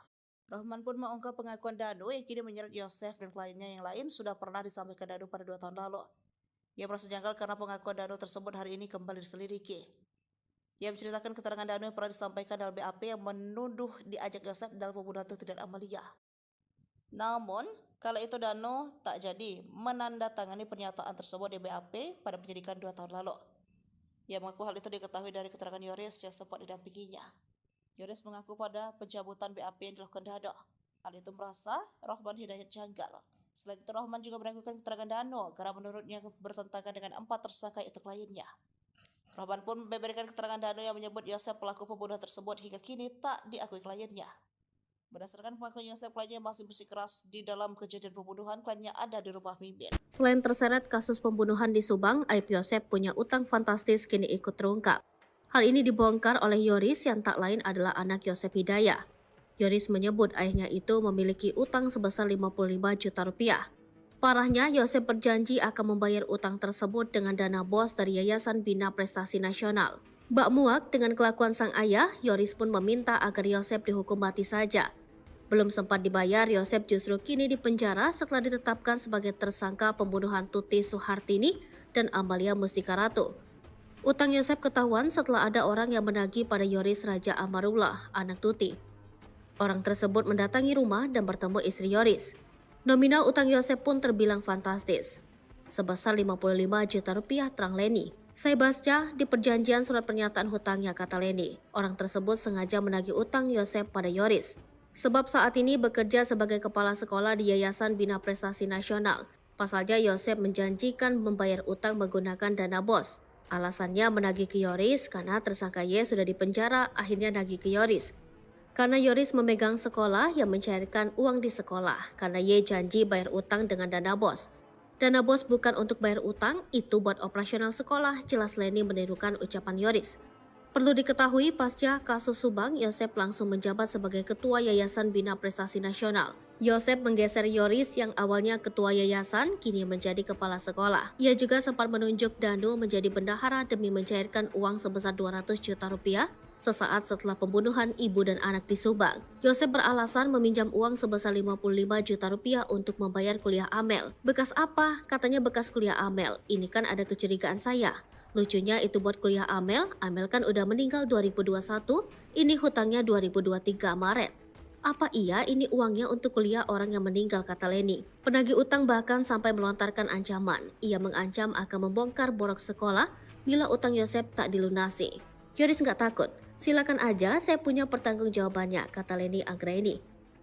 Rahman pun mengungkap pengakuan Dano yang kini menyeret Yosef dan kliennya yang lain sudah pernah disampaikan Dano pada 2 tahun lalu. Ia merasa janggal karena pengakuan Dano tersebut hari ini kembali diselidiki. Ia menceritakan keterangan Dano yang pernah disampaikan dalam BAP yang menuduh diajak Yosef dalam pembunuhan Tuti dan Amalia. Namun, kala itu Dano tak jadi menandatangani pernyataan tersebut di BAP pada penyidikan 2 tahun lalu. Ia mengaku hal itu diketahui dari keterangan Yoris yang sempat didampinginya. Yoris mengaku pada pencabutan BAP yang dilakukan Dano. Hal itu merasa Rahman Hidayat janggal. Selain itu, Rahman juga meragukan keterangan Dano karena menurutnya bertentangan dengan 4 tersangka itu kliennya. Rahman pun membeberkan keterangan Dano yang menyebut Yosef pelaku pembunuhan tersebut hingga kini tak diakui kliennya. Berdasarkan pengakuan Yosef, kliennya masih bersikeras di dalam kejadian pembunuhan, kliennya ada di rumah Mimin. Selain terseret kasus pembunuhan di Subang, aib Yosef punya utang fantastis kini ikut terungkap. Hal ini dibongkar oleh Yoris yang tak lain adalah anak Yosef Hidayah. Yoris menyebut ayahnya itu memiliki utang sebesar 55 juta rupiah. Parahnya, Yosef berjanji akan membayar utang tersebut dengan dana bos dari Yayasan Bina Prestasi Nasional. Bak muak dengan kelakuan sang ayah, Yoris pun meminta agar Yosef dihukum mati saja. Belum sempat dibayar, Yosef justru kini dipenjara setelah ditetapkan sebagai tersangka pembunuhan Tuti Suhartini dan Amalia Mustika Ratu. Utang Yosef ketahuan setelah ada orang yang menagih pada Yoris Raja Amarullah, anak Tuti. Orang tersebut mendatangi rumah dan bertemu istri Yoris. Nominal utang Yosef pun terbilang fantastis, sebesar 55 juta rupiah, terang Leni. Saya baca di perjanjian surat pernyataan hutangnya, kata Leni. Orang tersebut sengaja menagih utang Yosef pada Yoris. Sebab saat ini bekerja sebagai kepala sekolah di Yayasan Bina Prestasi Nasional. Pasalnya Yosef menjanjikan membayar utang menggunakan dana bos. Alasannya menagih ke Yoris karena tersangka Y sudah dipenjara, akhirnya nagih ke Yoris. Karena Yoris memegang sekolah yang mencairkan uang di sekolah, karena Y janji bayar utang dengan dana bos. Dana bos bukan untuk bayar utang, itu buat operasional sekolah, jelas Leni menirukan ucapan Yoris. Perlu diketahui, pasca kasus Subang, Yosef langsung menjabat sebagai Ketua Yayasan Bina Prestasi Nasional. Yosef menggeser Yoris yang awalnya Ketua Yayasan, kini menjadi Kepala Sekolah. Ia juga sempat menunjuk Dano menjadi bendahara demi mencairkan uang sebesar 200 juta rupiah sesaat setelah pembunuhan ibu dan anak di Subang. Yosef beralasan meminjam uang sebesar 55 juta rupiah untuk membayar kuliah Amel. Bekas apa? Katanya bekas kuliah Amel. Ini kan ada kecurigaan saya. Lucunya itu buat kuliah Amel kan udah meninggal 2021, ini hutangnya 2023 Maret. Apa iya ini uangnya untuk kuliah orang yang meninggal, kata Leni. Penagih utang bahkan sampai melontarkan ancaman. Ia mengancam akan membongkar borok sekolah bila utang Yosef tak dilunasi. Yoris nggak takut, silakan aja, saya punya pertanggungjawabannya, kata Leni Anggraini.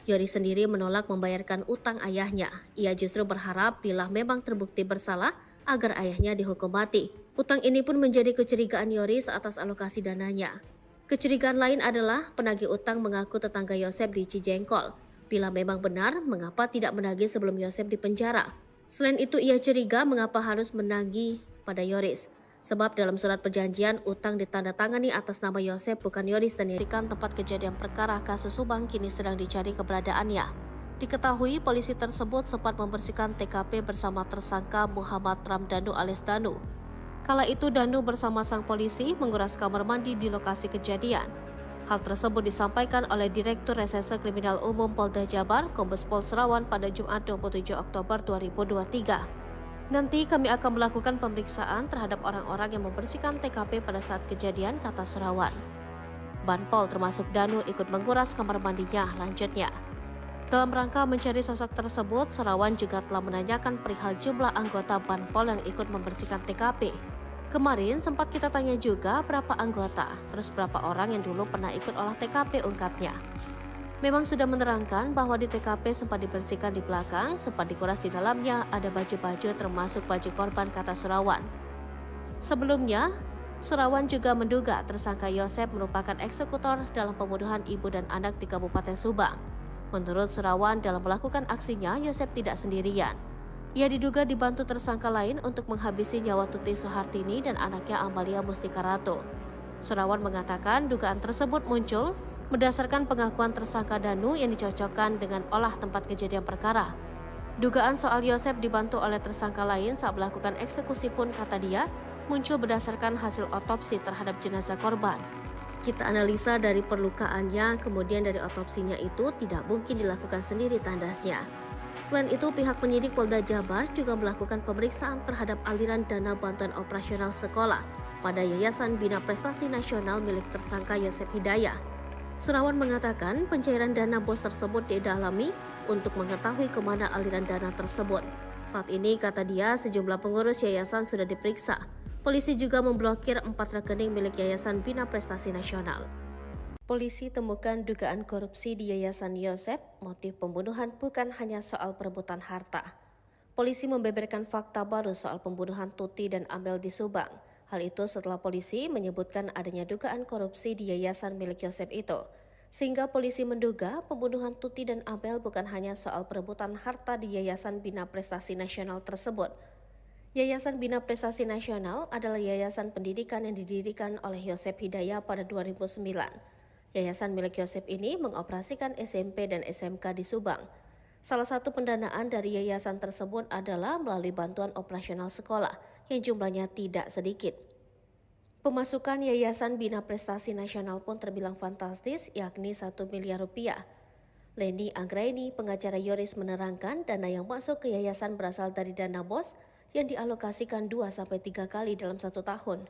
Yoris sendiri menolak membayarkan utang ayahnya. Ia justru berharap bila memang terbukti bersalah agar ayahnya dihukum mati. Utang ini pun menjadi kecurigaan Yoris atas alokasi dananya. Kecurigaan lain adalah penagih utang mengaku tetangga Yosef di Cijengkol. Bila memang benar, mengapa tidak menagih sebelum Yosef dipenjara? Selain itu, ia curiga mengapa harus menagih pada Yoris. Sebab dalam surat perjanjian, utang ditandatangani atas nama Yosef bukan Yoris dan dirikan tempat kejadian perkara kasus Subang kini sedang dicari keberadaannya. Diketahui polisi tersebut sempat membersihkan TKP bersama tersangka Muhammad Ramdhanu alias Danu. Kala itu Danu bersama sang polisi menguras kamar mandi di lokasi kejadian. Hal tersebut disampaikan oleh Direktur Reserse Kriminal Umum Polda Jabar, Kombes Pol Serawan pada Jumat 27 Oktober 2023. Nanti kami akan melakukan pemeriksaan terhadap orang-orang yang membersihkan TKP pada saat kejadian, kata Serawan. Banpol termasuk Danu ikut menguras kamar mandinya, lanjutnya. Dalam rangka mencari sosok tersebut, Serawan juga telah menanyakan perihal jumlah anggota Banpol yang ikut membersihkan TKP. Kemarin sempat kita tanya juga berapa anggota, terus berapa orang yang dulu pernah ikut olah TKP, ungkapnya. Memang sudah menerangkan bahwa di TKP sempat dibersihkan di belakang, sempat dikuras di dalamnya, ada baju-baju termasuk baju korban, kata Serawan. Sebelumnya, Serawan juga menduga tersangka Yosef merupakan eksekutor dalam pembunuhan ibu dan anak di Kabupaten Subang. Menurut Serawan, dalam melakukan aksinya, Yosef tidak sendirian. Ia diduga dibantu tersangka lain untuk menghabisi nyawa Tuti Soehartini dan anaknya Amalia Mustika Ratu. Serawan mengatakan dugaan tersebut muncul berdasarkan pengakuan tersangka Danu yang dicocokkan dengan olah tempat kejadian perkara. Dugaan soal Yosef dibantu oleh tersangka lain saat melakukan eksekusi pun, kata dia, muncul berdasarkan hasil otopsi terhadap jenazah korban. Kita analisa dari perlukaannya, kemudian dari otopsinya itu tidak mungkin dilakukan sendiri, tandasnya. Selain itu, pihak penyidik Polda Jabar juga melakukan pemeriksaan terhadap aliran dana bantuan operasional sekolah pada Yayasan Bina Prestasi Nasional milik tersangka Yosef Hidayah. Serawan mengatakan pencairan dana BOS tersebut didalami untuk mengetahui kemana aliran dana tersebut. Saat ini, kata dia, sejumlah pengurus yayasan sudah diperiksa. Polisi juga memblokir 4 rekening milik Yayasan Bina Prestasi Nasional. Polisi temukan dugaan korupsi di Yayasan Yosef. Motif pembunuhan bukan hanya soal perebutan harta. Polisi membeberkan fakta baru soal pembunuhan Tuti dan Amel di Subang. Hal itu setelah polisi menyebutkan adanya dugaan korupsi di yayasan milik Yosef itu. Sehingga polisi menduga pembunuhan Tuti dan Amel bukan hanya soal perebutan harta di Yayasan Bina Prestasi Nasional tersebut. Yayasan Bina Prestasi Nasional adalah yayasan pendidikan yang didirikan oleh Yosef Hidayah pada 2009. Yayasan milik Yosef ini mengoperasikan SMP dan SMK di Subang. Salah satu pendanaan dari yayasan tersebut adalah melalui bantuan operasional sekolah yang jumlahnya tidak sedikit. Pemasukan Yayasan Bina Prestasi Nasional pun terbilang fantastis, yakni 1 miliar rupiah. Leni Anggraini, pengacara Yoris, menerangkan dana yang masuk ke yayasan berasal dari dana BOS yang dialokasikan 2-3 kali dalam 1 tahun.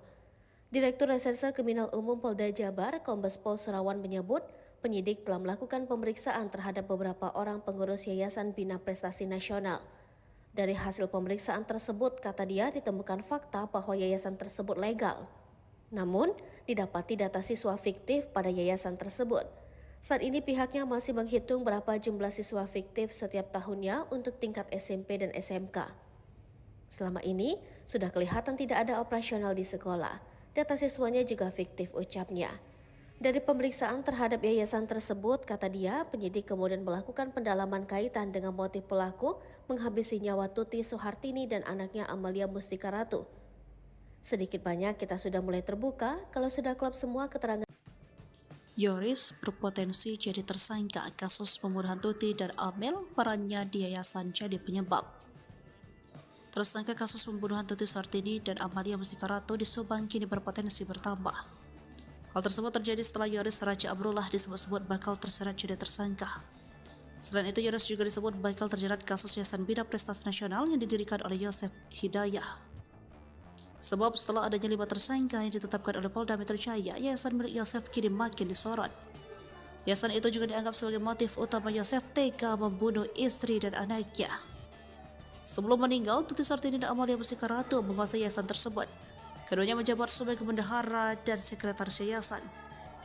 Direktur Reserse Kriminal Umum Polda Jabar, Kombes Pol Serawan menyebut, penyidik telah melakukan pemeriksaan terhadap beberapa orang pengurus Yayasan Bina Prestasi Nasional. Dari hasil pemeriksaan tersebut, kata dia, ditemukan fakta bahwa yayasan tersebut legal. Namun, didapati data siswa fiktif pada yayasan tersebut. Saat ini pihaknya masih menghitung berapa jumlah siswa fiktif setiap tahunnya untuk tingkat SMP dan SMK. Selama ini, sudah kelihatan tidak ada operasional di sekolah. Data siswanya juga fiktif, ucapnya. Dari pemeriksaan terhadap yayasan tersebut, kata dia, penyidik kemudian melakukan pendalaman kaitan dengan motif pelaku menghabisi nyawa Tuti Soehartini dan anaknya Amalia Mustika Ratu. Sedikit banyak kita sudah mulai terbuka kalau sudah klop semua keterangan. Yoris berpotensi jadi tersangka kasus pembunuhan Tuti dan Amel, perannya di yayasan jadi penyebab. Tersangka kasus pembunuhan Tuti Soehartini dan Amalia Mustika Ratu di Subang kini berpotensi bertambah. Hal tersebut terjadi setelah Yoris Raja Amrullah disebut-sebut bakal terseret jadi tersangka. Selain itu, Yoris juga disebut bakal terjerat kasus Yayasan Bina Prestasi Nasional yang didirikan oleh Yosef Hidayah. Sebab setelah adanya 5 tersangka yang ditetapkan oleh Polda Metro Jaya, yayasan milik Yosef kini makin disorot. Yayasan itu juga dianggap sebagai motif utama Yosef tega membunuh istri dan anaknya. Sebelum meninggal, Tuti Soehartini dan Amalia Mustika Ratu menguasai yayasan tersebut. Keduanya menjabat sebagai bendahara dan sekretaris yayasan.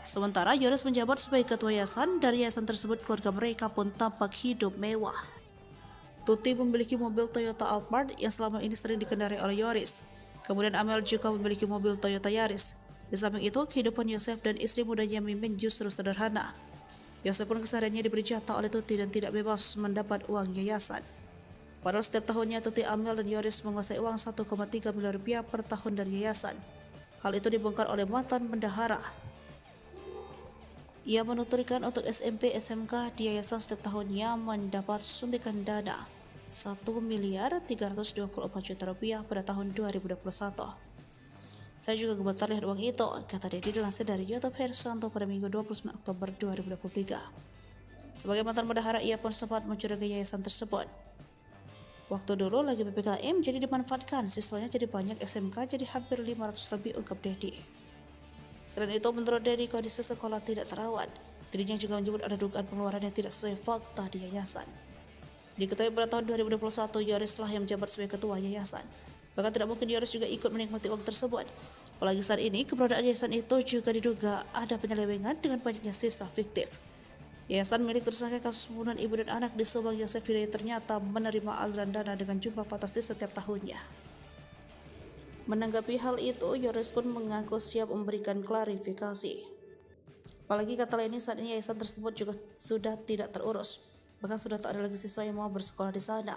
Sementara Yoris menjabat sebagai ketua yayasan. Dari yayasan tersebut keluarga mereka pun tampak hidup mewah. Tuti memiliki mobil Toyota Alphard yang selama ini sering dikendarai oleh Yoris. Kemudian Amel juga memiliki mobil Toyota Yaris. Di samping itu, kehidupan Yosef dan istri mudanya Mimin justru sederhana. Yosef pun kesehariannya diberi jatah oleh Tuti dan tidak bebas mendapat uang yayasan. Padahal setiap tahunnya Tuti, Amel, dan Yoris menguasai uang 1,3 miliar rupiah per tahun dari yayasan. Hal itu dibongkar oleh mantan bendahara. Ia menuturkan untuk SMP SMK di yayasan setiap tahunnya mendapat suntikan dana 1 miliar 324 juta rupiah pada tahun 2021. Saya juga gemetar lihat uang itu, kata Dedi dilansir dari YouTube Hersanto pada Minggu 29 Oktober 2023. Sebagai mantan bendahara, ia pun sempat mencurigai yayasan tersebut. Waktu dulu lagi PPKM jadi dimanfaatkan, siswanya jadi banyak, SMK jadi hampir 500 lebih, ungkap Dedi. Selain itu, menurut Dedi, kondisi sekolah tidak terawat. Dirinya juga menyebut ada dugaan pengeluaran yang tidak sesuai fakta di yayasan. Diketahui pada tahun 2021, Yoris lah yang menjabat sebagai ketua yayasan. Bahkan tidak mungkin Yoris juga ikut menikmati uang tersebut. Apalagi saat ini, keberadaan yayasan itu juga diduga ada penyelewengan dengan banyaknya sisa fiktif. Yayasan milik tersangka kasus pembunuhan ibu dan anak di Subang, Yosef Hidayat, ternyata menerima aliran dana dengan jumlah fantastis setiap tahunnya. Menanggapi hal itu, Yoris pun mengaku siap memberikan klarifikasi. Apalagi kata lainnya, saat ini yayasan tersebut juga sudah tidak terurus. Bahkan sudah tak ada lagi siswa yang mau bersekolah di sana.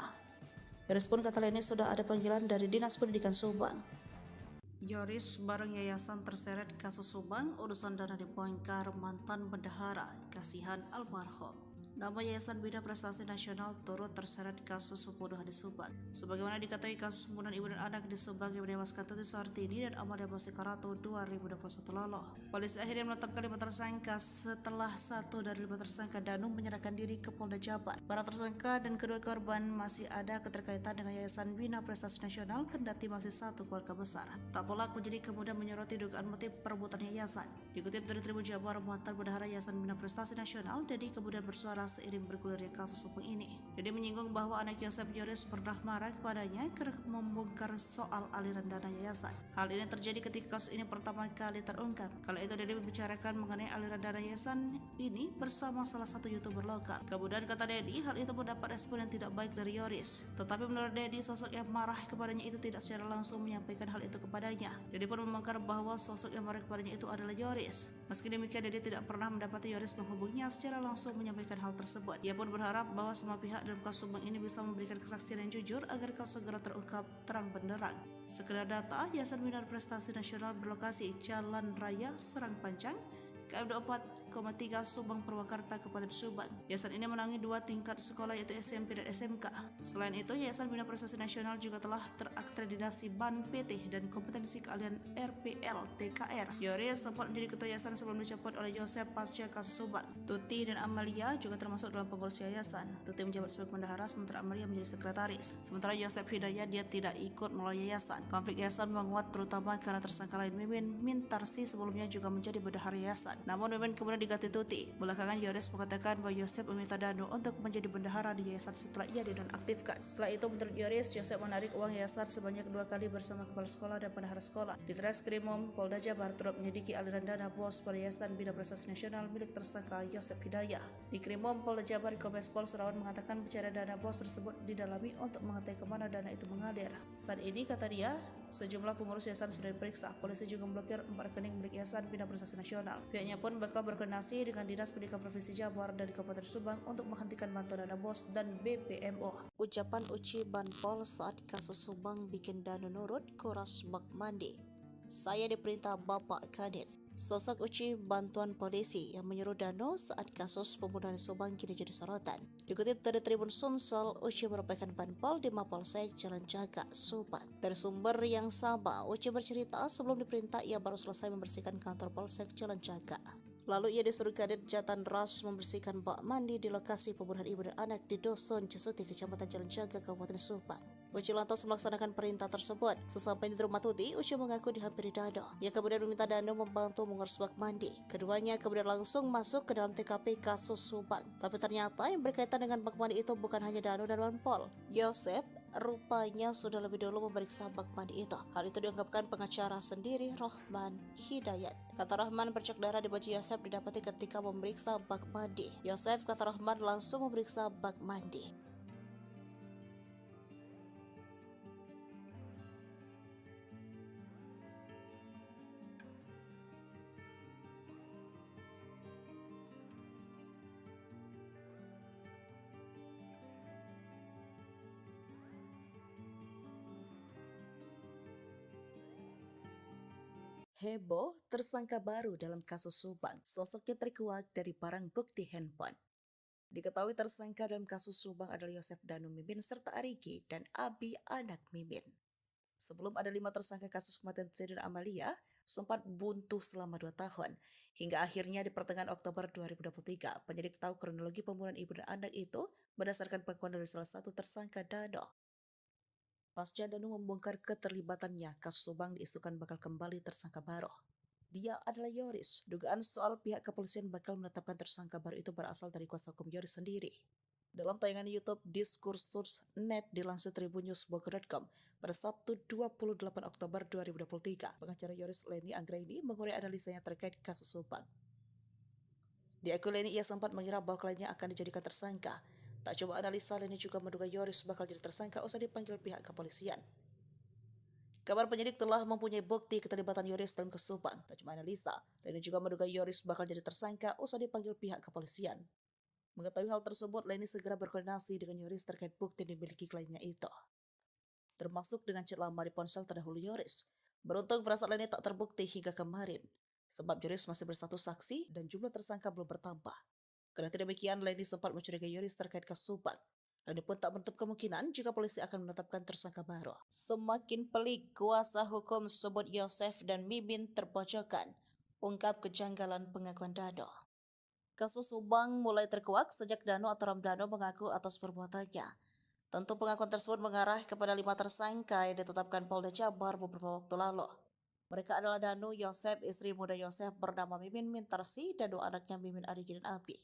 Yoris pun kata lainnya sudah ada panggilan dari Dinas Pendidikan Subang. Yoris bareng yayasan terseret kasus Subang, urusan dana dibongkar mantan bendahara, kasihan almarhum. Nama Yayasan Bina Prestasi Nasional turut terseret kasus pembunuhan di Subang. Sebagaimana diketahui, kasus pembunuhan ibu dan anak di Subang yang menewaskan Tuti Suhartini dan Amalia Bostikarato 2021 lalu. Polisi akhirnya menetapkan 5 tersangka setelah 1 dari 5 tersangka Danung menyerahkan diri ke Polda Jabar. Para tersangka dan kedua korban masih ada keterkaitan dengan Yayasan Bina Prestasi Nasional, kendati masih satu keluarga besar. Tak pelaku jadi kemudian menyoroti dugaan motif perebutan yayasan. Dikutip dari Tribun Jabar, mantan bendahara Yayasan Bina Prestasi Nasional, Dedi kemudian bersuara seiring bergulirnya kasus Subang ini. Dedi menyinggung bahwa anak Yosef, Yoris, pernah marah kepadanya karena membongkar soal aliran dana yayasan. Hal ini terjadi ketika kasus ini pertama kali terungkap. Kala itu Dedi membicarakan mengenai aliran dana yayasan ini bersama salah satu YouTuber lokal. Kemudian kata Dedi, hal itu mendapat respon yang tidak baik dari Yoris. Tetapi menurut Dedi, sosok yang marah kepadanya itu tidak secara langsung menyampaikan hal itu kepadanya. Dedi pun membongkar bahwa sosok yang marah kepadanya itu adalah Yoris. Meski demikian, Dedi tidak pernah mendapati Yoris menghubunginya secara langsung menyampaikan hal tersebut. Ia pun berharap bahwa semua pihak dalam kasus Subang ini bisa memberikan kesaksian yang jujur agar kasus segera terungkap terang benderang. Sekedar data, Yayasan Bina Prestasi Nasional berlokasi Jalan Raya Serang Panjang, KM 24,3 Subang Purwakarta, Kabupaten Subang. Yayasan ini menangani 2 tingkat sekolah, yaitu SMP dan SMK. Selain itu, Yayasan Bina Prestasi Nasional juga telah terakreditasi BAN PT dan kompetensi keahlian RPL TKR. Yoris sempat menjadi ketua yayasan sebelum dicopot oleh Yosef pasca kasus Subang. Tuti dan Amalia juga termasuk dalam pengurus yayasan. Tuti menjabat sebagai bendahara, sementara Amalia menjadi sekretaris. Sementara Yosef Hidayat dia tidak ikut melalui yayasan. Konflik yayasan menguat terutama karena tersangka lain Mimin Mintarsi sebelumnya juga menjadi bendahara yayasan. Namun Mimin kemudian diganti Tuti. Belakangan Yoris mengatakan bahwa Yosef meminta Danu untuk menjadi bendahara di yayasan setelah ia dinonaktifkan. Setelah itu, menurut Yoris, Yosef menarik uang yayasan sebanyak 2 kali bersama kepala sekolah dan bendahara sekolah. Di Treskrimum Polda Jabar turut menyelidiki aliran dana bos pada Yayasan Bina Prestasi Nasional milik tersangka Yosef Hidayat. Di Krimum Polda Jabar, Kombes Pol Surawan mengatakan pencarian dana bos tersebut didalami untuk mengetahui kemana dana itu mengalir. Saat ini, kata dia, sejumlah pengurus yayasan sudah diperiksa. Polisi juga memblokir 4 rekening milik Yayasan Bina Prestasi Nasional. Pihaknya pun bakal berkoordinasi dengan Dinas Pendidikan Provinsi Jabar dan Kabupaten Subang untuk menghentikan bantuan dana bos dan BPMO. Ucapan Uci Banpol saat kasus Subang bikin Danu nurut, kuras bak mandi. Saya diperintah Bapak Kadin. Sosok Uci bantuan polisi yang menyuruh Danu saat kasus pembunuhan Subang kini jadi sorotan. Dikutip dari Tribun Sumsel, Uci merupakan Banpol di Mapolsek Jalan Jaga, Subang. Dari sumber yang sama, Uci bercerita sebelum diperintah ia baru selesai membersihkan kantor Polsek Jalan Jaga. Lalu ia disuruh Kadit Jatan Ras membersihkan bak mandi di lokasi pembunuhan ibu dan anak di Dusun Cesuti, Kecamatan Jalan Jaga, Kabupaten Subang. Uci lantas melaksanakan perintah tersebut. Sesampai di rumah Tuti, Uci mengaku dihampiri Danu. Ia kemudian meminta Danu membantu mengurus bak mandi. Keduanya kemudian langsung masuk ke dalam TKP kasus Subang. Tapi ternyata yang berkaitan dengan bak mandi itu bukan hanya Danu dan Banpol. Yosef, rupanya sudah lebih dulu memeriksa bak mandi itu. Hal itu diungkapkan pengacara sendiri Rohman Hidayat. Kata Rohman, bercak darah di baju Yosef didapati ketika memeriksa bak mandi. Yosef, kata Rohman, langsung memeriksa bak mandi. Heboh, tersangka baru dalam kasus Subang. Sosoknya terkuak dari barang bukti handphone. Diketahui tersangka dalam kasus Subang adalah Yosef Danu Mimin serta Arigi dan Abi anak Mimin. Sebelum ada 5 tersangka kasus kematian Tuti dan Amalia, sempat buntu selama 2 tahun. Hingga akhirnya di pertengahan Oktober 2023, penyidik tahu kronologi pembunuhan ibu dan anak itu berdasarkan pengakuan dari salah satu tersangka Dano. Pasca Danu membongkar keterlibatannya, kasus Subang diisukan bakal kembali tersangka baru. Dia adalah Yoris. Dugaan soal pihak kepolisian bakal menetapkan tersangka baru itu berasal dari kuasa hukum Yoris sendiri. Dalam tayangan YouTube Diskursus.net dilansir tribunnews.bogor.com pada Sabtu 28 Oktober 2023, pengacara Yoris Leni Anggraini mengurai analisanya terkait kasus Subang. Di akun Leni ia sempat mengira bahwa kliennya akan dijadikan tersangka. Tak coba analisa, Leni juga menduga Yoris bakal jadi tersangka usai dipanggil pihak kepolisian. Kabar penyidik telah mempunyai bukti keterlibatan Yoris dalam kasus Subang. Tak cuma analisa, Leni juga menduga Yoris bakal jadi tersangka usai dipanggil pihak kepolisian. Mengetahui hal tersebut, Leni segera berkoordinasi dengan Yoris terkait bukti yang dimiliki kliennya itu, termasuk dengan chat lama di ponsel terdahulu Yoris. Beruntung firasat Leni tak terbukti hingga kemarin, sebab Yoris masih bersatu saksi dan jumlah tersangka belum bertambah. Karena demikian, Leni sempat mencurigai Yoris terkait kasus Subang. Leni pun tak menutup kemungkinan jika polisi akan menetapkan tersangka baru. Semakin pelik, kuasa hukum sebut Yosef dan Mimin terpojokkan, ungkap kejanggalan pengakuan Dano. Kasus Subang mulai terkuak sejak Dano atau Ramdhano mengaku atas perbuatannya. Tentu pengakuan tersebut mengarah kepada 5 tersangka yang ditetapkan Polda Jabar beberapa waktu lalu. Mereka adalah Danu, Yosef, istri muda Yosef bernama Mimin Mintarsi, dan 2 anaknya Mimin Arigi dan Abi.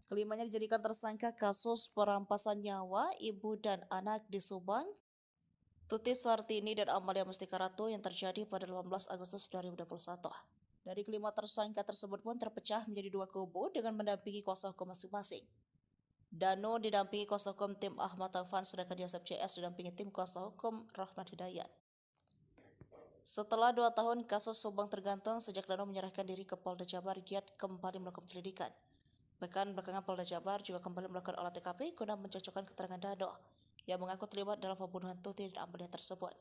Kelimanya dijadikan tersangka kasus perampasan nyawa ibu dan anak di Subang, Tuti Suartini dan Amalia Mustika Ratu yang terjadi pada 18 Agustus 2021. Dari kelima tersangka tersebut pun terpecah menjadi 2 kubu dengan mendampingi kuasa hukum masing-masing. Danu didampingi kuasa hukum tim Ahmad Taufan, sedangkan Yosef CS didampingi tim kuasa hukum Rohman Hidayat. Setelah 2 tahun kasus Subang tergantung, sejak Danu menyerahkan diri ke Polda Jabar, giat kembali melakukan penyelidikan. Bahkan belakangan Polda Jabar juga kembali melakukan olah TKP guna mencocokkan keterangan Dano yang mengaku terlibat dalam pembunuhan Tuti dan Amalia tersebut.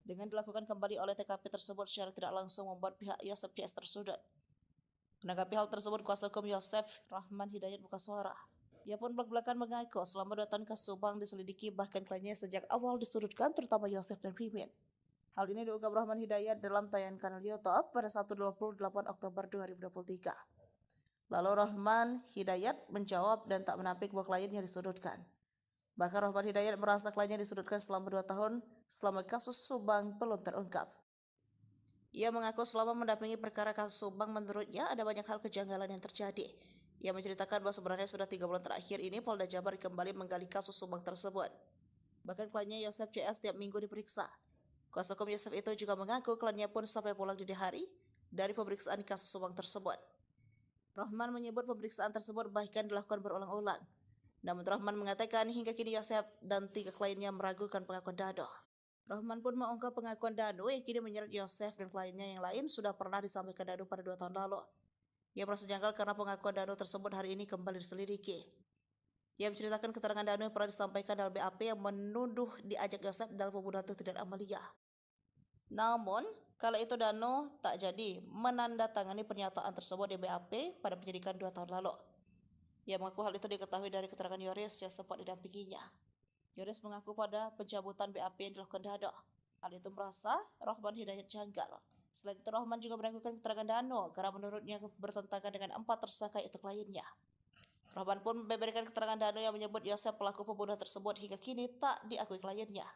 Dengan dilakukan kembali oleh TKP tersebut secara tidak langsung membuat pihak Yosef CS tersudut. Menanggapi hal tersebut, kuasa hukum Yosef Rahman Hidayat buka suara. Ia pun belak-belakan mengaku selama 2 tahun kasus Subang diselidiki, bahkan kliennya sejak awal disudutkan, terutama Yosef dan Mimin. Hal ini diungkap Rahman Hidayat dalam tayangan kanal YouTube pada Sabtu 28 Oktober 2023. Lalu Rahman Hidayat menjawab dan tak menampik bahwa kliennya disudutkan. Bahkan Rahman Hidayat merasa kliennya disudutkan selama 2 tahun selama kasus Subang belum terungkap. Ia mengaku selama mendampingi perkara kasus Subang, menurutnya ada banyak hal kejanggalan yang terjadi. Ia menceritakan bahwa sebenarnya sudah 3 bulan terakhir ini Polda Jabar kembali menggali kasus Subang tersebut. Bahkan kliennya Yosef CS tiap minggu diperiksa. Kuasa hukum Yosef itu juga mengaku kliennya pun sampai pulang dini hari dari pemeriksaan kasus Subang tersebut. Rahman menyebut pemeriksaan tersebut bahkan dilakukan berulang-ulang. Namun Rahman mengatakan hingga kini Yosef dan 3 kliennya meragukan pengakuan Dano. Rahman pun mengungkap pengakuan Dano yang kini menyeret Yosef dan kliennya yang lain sudah pernah disampaikan Dano pada 2 tahun lalu. Ia merasa janggal karena pengakuan Dano tersebut hari ini kembali diselidiki. Ia menceritakan keterangan Dano yang pernah disampaikan dalam BAP yang menuduh diajak Yosef dalam pembunuhan Tuti dan Amalia. Namun, kala itu Dano tak jadi menandatangani pernyataan tersebut di BAP pada penyidikan 2 tahun lalu. Ia mengaku hal itu diketahui dari keterangan Yoris yang sempat didampinginya. Yoris mengaku pada pencabutan BAP yang dilakukan Dano. Hal itu merasa Rohman Hidayat janggal. Selain itu, Rohman juga meragukan keterangan Dano karena menurutnya bertentangan dengan 4 tersangka itu kliennya. Rohman pun membeberkan keterangan Dano yang menyebut Yosef pelaku pembunuhan tersebut hingga kini tak diakui kliennya.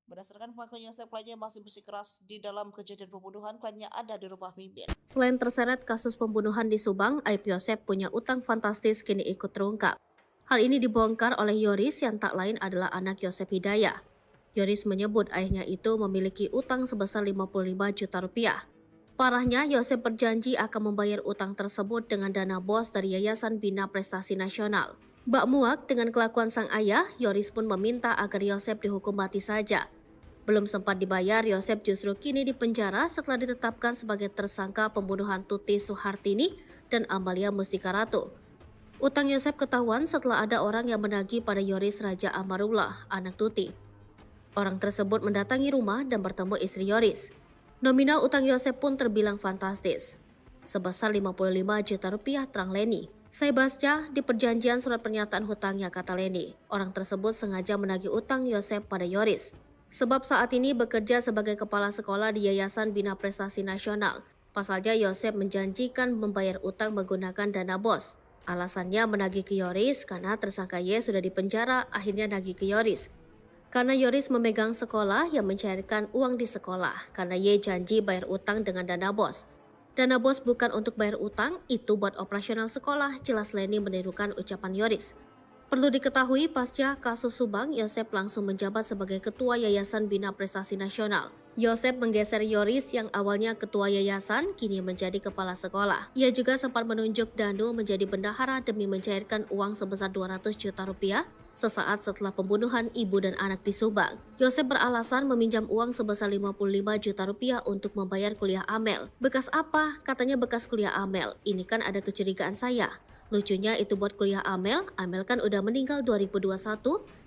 Berdasarkan pengakuan Yosef, kliennya masih bersikeras di dalam kejadian pembunuhan, kliennya ada di rumah Mimin. Selain terseret kasus pembunuhan di Subang, aib Yosef punya utang fantastis kini ikut terungkap. Hal ini dibongkar oleh Yoris yang tak lain adalah anak Yosep Hidayah. Yoris menyebut ayahnya itu memiliki utang sebesar 55 juta rupiah. Parahnya, Yosep berjanji akan membayar utang tersebut dengan dana bos dari Yayasan Bina Prestasi Nasional. Bak muak dengan kelakuan sang ayah, Yoris pun meminta agar Yosep dihukum mati saja. Belum sempat dibayar, Yosep justru kini dipenjara setelah ditetapkan sebagai tersangka pembunuhan Tuti Suhartini dan Amalia Mustika Ratu. Utang Yosep ketahuan setelah ada orang yang menagih pada Yoris Raja Amarullah, anak Tuti. Orang tersebut mendatangi rumah dan bertemu istri Yoris. Nominal utang Yosep pun terbilang fantastis, sebesar 55 juta rupiah, terang Leni. Saya baca di perjanjian surat pernyataan hutangnya, kata Leni. Orang tersebut sengaja menagih utang Yosep pada Yoris. Sebab saat ini bekerja sebagai kepala sekolah di Yayasan Bina Prestasi Nasional. Pasalnya Yosep menjanjikan membayar utang menggunakan dana bos. Alasannya menagih ke Yoris karena tersangka Y sudah dipenjara, akhirnya nagih ke Yoris. Karena Yoris memegang sekolah yang mencairkan uang di sekolah, karena Y janji bayar utang dengan dana bos. Dana bos bukan untuk bayar utang, itu buat operasional sekolah, jelas Leni menirukan ucapan Yoris. Perlu diketahui, pasca kasus Subang, Yosep langsung menjabat sebagai Ketua Yayasan Bina Prestasi Nasional. Yosep menggeser Yoris yang awalnya ketua yayasan, kini menjadi kepala sekolah. Ia juga sempat menunjuk Danu menjadi bendahara demi mencairkan uang sebesar 200 juta rupiah sesaat setelah pembunuhan ibu dan anak di Subang. Yosep beralasan meminjam uang sebesar 55 juta rupiah untuk membayar kuliah Amel. Bekas apa? Katanya bekas kuliah Amel. Ini kan ada kecurigaan saya. Lucunya itu buat kuliah Amel kan udah meninggal 2021,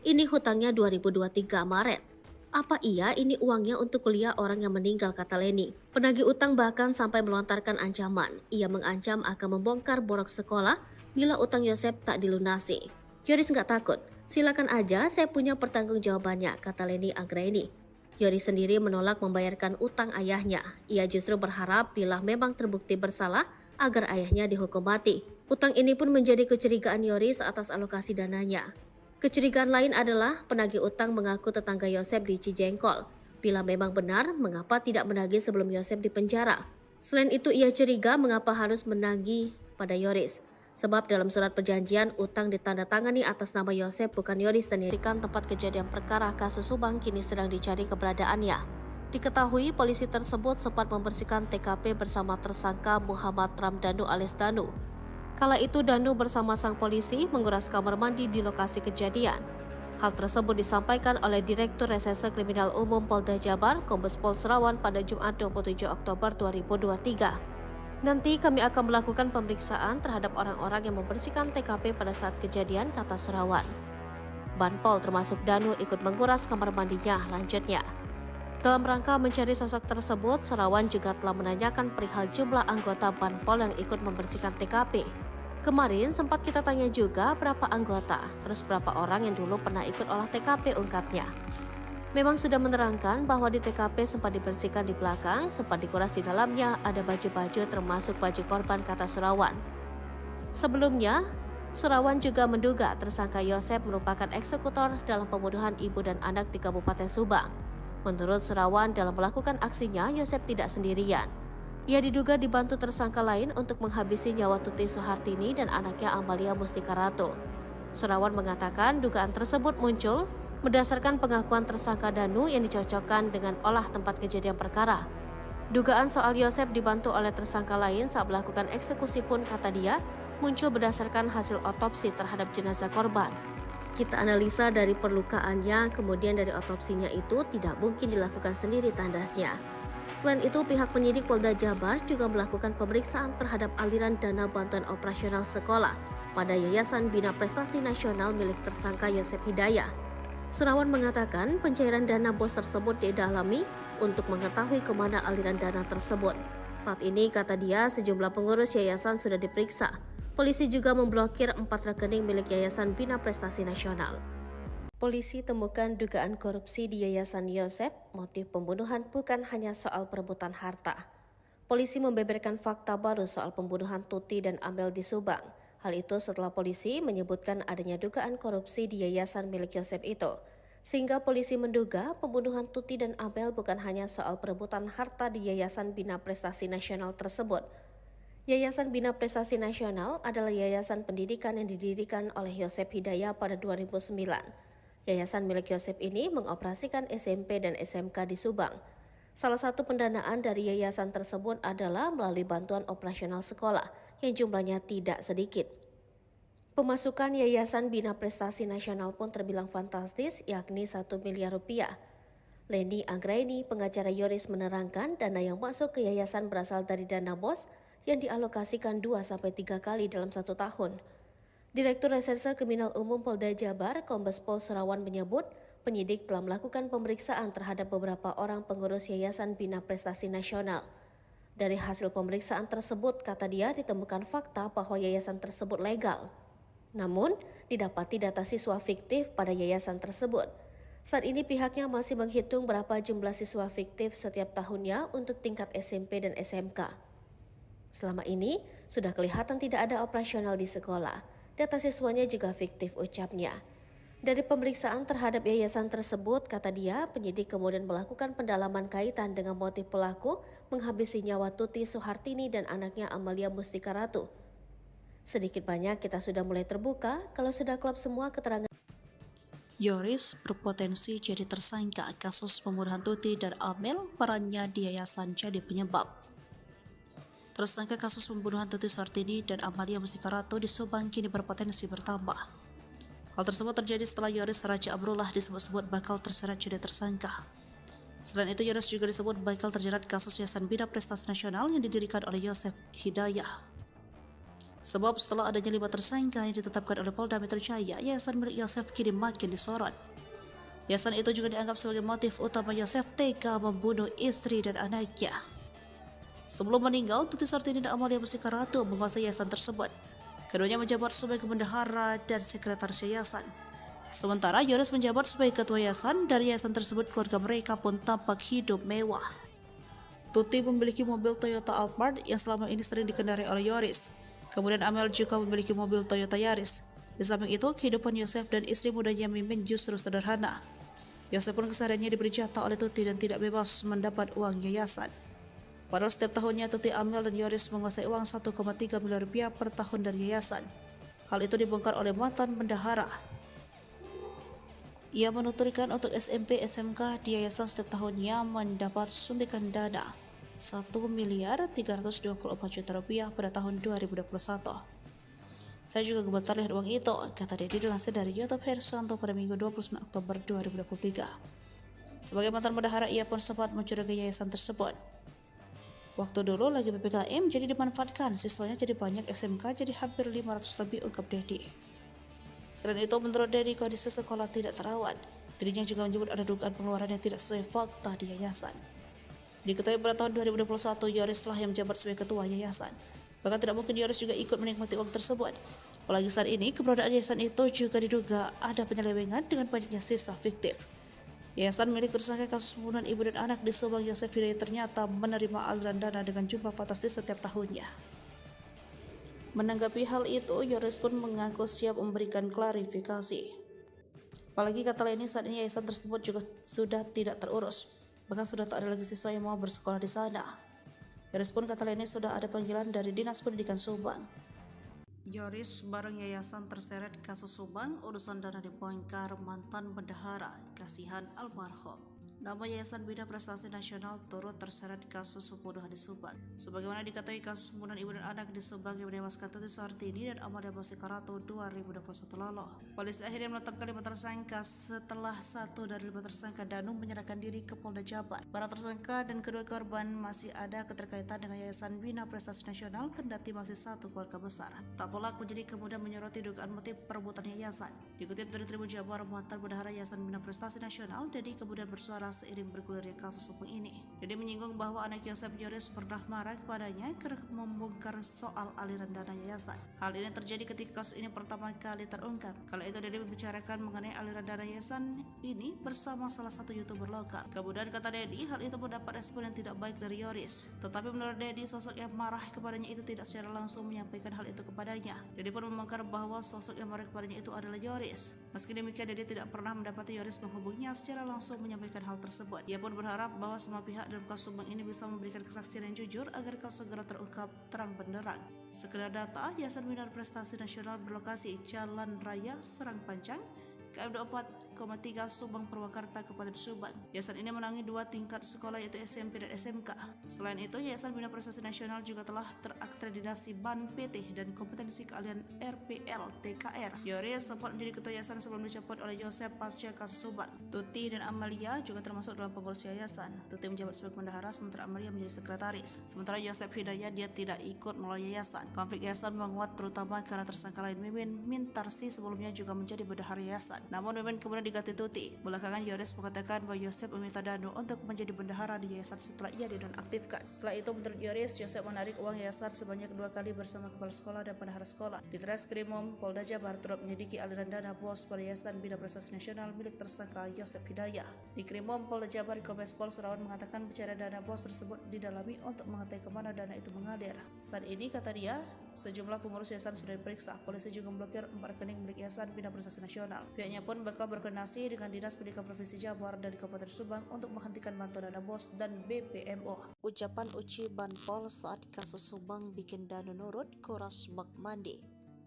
ini hutangnya 2023 Maret. Apa iya ini uangnya untuk kuliah orang yang meninggal, kata Leni. Penagih utang bahkan sampai melontarkan ancaman. Ia mengancam akan membongkar borok sekolah bila utang Yosep tak dilunasi. Yoris nggak takut. Silakan aja, saya punya pertanggungjawabannya, kata Leni Anggraini. Yoris sendiri menolak membayarkan utang ayahnya. Ia justru berharap bila memang terbukti bersalah agar ayahnya dihukum mati. Utang ini pun menjadi kecurigaan Yoris atas alokasi dananya. Kecurigaan lain adalah penagih utang mengaku tetangga Yosep di Cijengkol. Bila memang benar, mengapa tidak menagih sebelum Yosep dipenjara? Selain itu, ia curiga mengapa harus menagih pada Yoris. Sebab dalam surat perjanjian, utang ditandatangani atas nama Yosep bukan Yoris dan dirikan tempat kejadian perkara kasus Subang kini sedang dicari keberadaannya. Diketahui polisi tersebut sempat membersihkan TKP bersama tersangka Muhammad Ramdhanu alias Danu. Kala itu Danu bersama sang polisi menguras kamar mandi di lokasi kejadian. Hal tersebut disampaikan oleh Direktur Reserse Kriminal Umum Polda Jabar, Kombes Pol Serawan pada Jumat 27 Oktober 2023. Nanti kami akan melakukan pemeriksaan terhadap orang-orang yang membersihkan TKP pada saat kejadian, kata Serawan. Banpol termasuk Danu ikut menguras kamar mandinya, lanjutnya. Dalam rangka mencari sosok tersebut, Serawan juga telah menanyakan perihal jumlah anggota Banpol yang ikut membersihkan TKP. Kemarin sempat kita tanya juga berapa anggota, terus berapa orang yang dulu pernah ikut olah TKP, ungkapnya. Memang sudah menerangkan bahwa di TKP sempat dibersihkan di belakang, sempat dikuras di dalamnya, ada baju-baju termasuk baju korban, kata Serawan. Sebelumnya, Serawan juga menduga tersangka Yosep merupakan eksekutor dalam pembunuhan ibu dan anak di Kabupaten Subang. Menurut Serawan, dalam melakukan aksinya, Yosep tidak sendirian. Ia diduga dibantu tersangka lain untuk menghabisi nyawa Tuti Suhartini dan anaknya Amalia Mustika Ratu. Serawan mengatakan dugaan tersebut muncul berdasarkan pengakuan tersangka Danu yang dicocokkan dengan olah tempat kejadian perkara. Dugaan soal Yosep dibantu oleh tersangka lain saat melakukan eksekusi pun, kata dia, muncul berdasarkan hasil otopsi terhadap jenazah korban. Kita analisa dari perlukaannya, kemudian dari otopsinya itu tidak mungkin dilakukan sendiri, tandasnya. Selain itu, pihak penyidik Polda Jabar juga melakukan pemeriksaan terhadap aliran dana bantuan operasional sekolah pada Yayasan Bina Prestasi Nasional milik tersangka Yosep Hidayah. Serawan mengatakan pencairan dana bos tersebut didalami untuk mengetahui kemana aliran dana tersebut. Saat ini, kata dia, sejumlah pengurus yayasan sudah diperiksa. Polisi juga memblokir 4 rekening milik Yayasan Bina Prestasi Nasional. Polisi temukan dugaan korupsi di Yayasan Yosep. Motif pembunuhan bukan hanya soal perebutan harta. Polisi membeberkan fakta baru soal pembunuhan Tuti dan Amel di Subang. Hal itu setelah polisi menyebutkan adanya dugaan korupsi di yayasan milik Yosep itu. Sehingga polisi menduga pembunuhan Tuti dan Amel bukan hanya soal perebutan harta di Yayasan Bina Prestasi Nasional tersebut. Yayasan Bina Prestasi Nasional adalah yayasan pendidikan yang didirikan oleh Yosef Hidayah pada 2009. Yayasan milik Yosef ini mengoperasikan SMP dan SMK di Subang. Salah satu pendanaan dari yayasan tersebut adalah melalui bantuan operasional sekolah yang jumlahnya tidak sedikit. Pemasukan Yayasan Bina Prestasi Nasional pun terbilang fantastis, yakni 1 miliar rupiah. Leni Anggraini, pengacara Yoris, menerangkan dana yang masuk ke yayasan berasal dari dana BOS yang dialokasikan 2-3 kali dalam 1 tahun. Direktur Reserse Kriminal Umum Polda Jabar, Kombes Pol Surawan menyebut, penyidik telah melakukan pemeriksaan terhadap beberapa orang pengurus Yayasan Bina Prestasi Nasional. Dari hasil pemeriksaan tersebut, kata dia, ditemukan fakta bahwa yayasan tersebut legal. Namun, didapati data siswa fiktif pada yayasan tersebut. Saat ini pihaknya masih menghitung berapa jumlah siswa fiktif setiap tahunnya untuk tingkat SMP dan SMK. Selama ini, sudah kelihatan tidak ada operasional di sekolah. Data siswanya juga fiktif, ucapnya. Dari pemeriksaan terhadap yayasan tersebut, kata dia, penyidik kemudian melakukan pendalaman kaitan dengan motif pelaku menghabisi nyawa Tuti Suhartini dan anaknya Amalia Mustika Ratu. Sedikit banyak kita sudah mulai terbuka kalau sudah klop semua keterangan. Yoris berpotensi jadi tersangka kasus pembunuhan Tuti dan Amel, perannya di yayasan jadi penyebab. Tersangka kasus pembunuhan Tuti Suhartini dan Amalia Mustika Ratu di Subang kini berpotensi bertambah. Hal tersebut terjadi setelah Yoris Raja Abrullah disebut-sebut bakal terseret jadi tersangka. Selain itu, Yoris juga disebut bakal terjerat kasus Yayasan Bina Prestasi Nasional yang didirikan oleh Yosef Hidayah. Sebab setelah adanya 5 tersangka yang ditetapkan oleh Polda Metro Jaya, yayasan milik Yosef kini makin disorot. Yayasan itu juga dianggap sebagai motif utama Yosef tega membunuh istri dan anaknya. Sebelum meninggal, Tuti Suhartini dan Amalia Mustika Ratu menguasai yayasan tersebut. Keduanya menjabat sebagai bendahara dan sekretaris yayasan. Sementara Yoris menjabat sebagai ketua yayasan. Dari yayasan tersebut, keluarga mereka pun tampak hidup mewah. Tuti memiliki mobil Toyota Alphard yang selama ini sering dikendarai oleh Yoris. Kemudian Amel juga memiliki mobil Toyota Yaris. Di samping itu, kehidupan Yosef dan istri mudanya Mimin justru sederhana. Yosef pun kesehariannya diberi jatah oleh Tuti dan tidak bebas mendapat uang yayasan. Padahal setiap tahunnya Tuti, Amel, dan Yoris menguasai uang 1,3 miliar rupiah per tahun dari yayasan. Hal itu dibongkar oleh mantan bendahara. Ia menuturkan untuk SMP SMK di yayasan setiap tahunnya mendapat suntikan dana 1 miliar 324 juta rupiah pada tahun 2021. Saya juga gemetar lihat uang itu, kata Dedi dilansir dari YouTube Hersanto pada Minggu 29 Oktober 2023. Sebagai mantan bendahara, ia pun sempat mencurigai yayasan tersebut. Waktu dulu lagi PPKM jadi dimanfaatkan, siswanya jadi banyak, SMK jadi hampir 500 lebih, ungkap Dedi. Selain itu, menurut Dedi, kondisi sekolah tidak terawat. Dirinya juga menyebut ada dugaan pengeluaran yang tidak sesuai fakta di yayasan. Diketahui pada tahun 2021, Yoris lah yang menjabat sebagai ketua yayasan. Bahkan tidak mungkin Yoris juga ikut menikmati uang tersebut. Apalagi saat ini, keberadaan yayasan itu juga diduga ada penyelewengan dengan banyaknya sisa fiktif. Yayasan milik tersangka kasus pembunuhan ibu dan anak di Subang, Yosef Hidayah, ternyata menerima aliran dana dengan jumlah fantastis setiap tahunnya. Menanggapi hal itu, Yoris pun mengaku siap memberikan klarifikasi. Apalagi kata Leni, saat ini yayasan tersebut juga sudah tidak terurus. Bahkan sudah tak ada lagi siswa yang mau bersekolah di sana. Yoris pun, kata Leni, sudah ada panggilan dari Dinas Pendidikan Subang. Yoris bareng yayasan terseret kasus Subang, urusan dana dibongkar mantan bendahara, kasihan almarhum. Nama Yayasan Bina Prestasi Nasional turut terseret kasus pembunuhan di Subang. Sebagaimana diketahui, kasus pembunuhan ibu dan anak di Subang yang menewaskan Tuti Suhartini dan Amalia Mustika Ratu 2021 lalu. Polisi akhirnya menetapkan 5 tersangka setelah 1 dari 5 tersangka Danum menyerahkan diri ke Polda Jabar. Para tersangka dan kedua korban masih ada keterkaitan dengan Yayasan Bina Prestasi Nasional, kendati masih satu keluarga besar. Tak pula penyidik kemudian menyoroti dugaan motif perebutan yayasan. Dikutip dari Tribun Jabar, mantan bendahara Yayasan Bina Prestasi Nasional, Dedi, kemudian bersuara seiring bergulirnya kasus hukum ini. Dedi menyinggung bahwa anak Yosef, Yoris, pernah marah kepadanya karena membongkar soal aliran dana yayasan. Hal ini terjadi ketika kasus ini pertama kali terungkap. Kala itu Dedi membicarakan mengenai aliran dana yayasan ini bersama salah satu YouTuber lokal. Kemudian, kata Dedi, hal itu mendapat respon yang tidak baik dari Yoris. Tetapi menurut Dedi, sosok yang marah kepadanya itu tidak secara langsung menyampaikan hal itu kepadanya. Dedi pun membongkar bahwa sosok yang marah kepadanya itu adalah Yoris. Meski demikian, Dedi tidak pernah mendapati Yoris menghubunginya secara langsung menyampaikan hal hal tersebut. Ia pun berharap bahwa semua pihak dalam kasus Subang ini bisa memberikan kesaksian yang jujur agar kasus segera terungkap terang benderang. Sekedar data, Yayasan Bina Prestasi Nasional berlokasi Jalan Raya Serang Panjang, KM 24,3 Subang Purwakarta, Kabupaten Subang. Yayasan ini menangani 2 tingkat sekolah yaitu SMP dan SMK. Selain itu, Yayasan Bina Prestasi Nasional juga telah terakreditasi BAN PT dan kompetensi keahlian RPL TKR. Yoris sempat menjadi ketua yayasan sebelum dicopot oleh Yosef pasca kasus Subang. Tuti dan Amalia juga termasuk dalam pengurus yayasan. Tuti menjabat sebagai bendahara sementara Amalia menjadi sekretaris. Sementara Yosef Hidayat dia tidak ikut melalui yayasan. Konflik yayasan menguat terutama karena tersangka lain Mimin Mintarsi sebelumnya juga menjadi bendahara yayasan. Namun Mimin kemudian diganti Tuti. Belakangan Yoris mengatakan bahwa Yosef meminta Danu untuk menjadi bendahara di yayasan setelah ia dinonaktifkan. Setelah itu menurut Yoris, Yosef menarik uang yayasan sebanyak 2 kali bersama kepala sekolah dan bendahara sekolah. Di Treskrimum Polda Jabar turut menyelidiki aliran dana bos pada Yayasan Bina Prestasi Nasional milik tersangka Yosef Hidayat. Di Krimum Polda Jabar, Kombes Pol Surawan mengatakan pencarian dana bos tersebut didalami untuk mengetahui kemana dana itu mengalir. Saat ini, kata dia, sejumlah pengurus yayasan sudah diperiksa. Polisi juga memblokir 4 rekening milik Yayasan Bina Prestasi Nasional. Pihaknya pun bakal berkoordinasi dengan Dinas Pendidikan Provinsi Jabar dan Kabupaten Subang untuk menghentikan bantuan dana bos dan BPMO. Ucapan Uci Banpol saat kasus Subang bikin Danu nurut Koras Bak Mandi.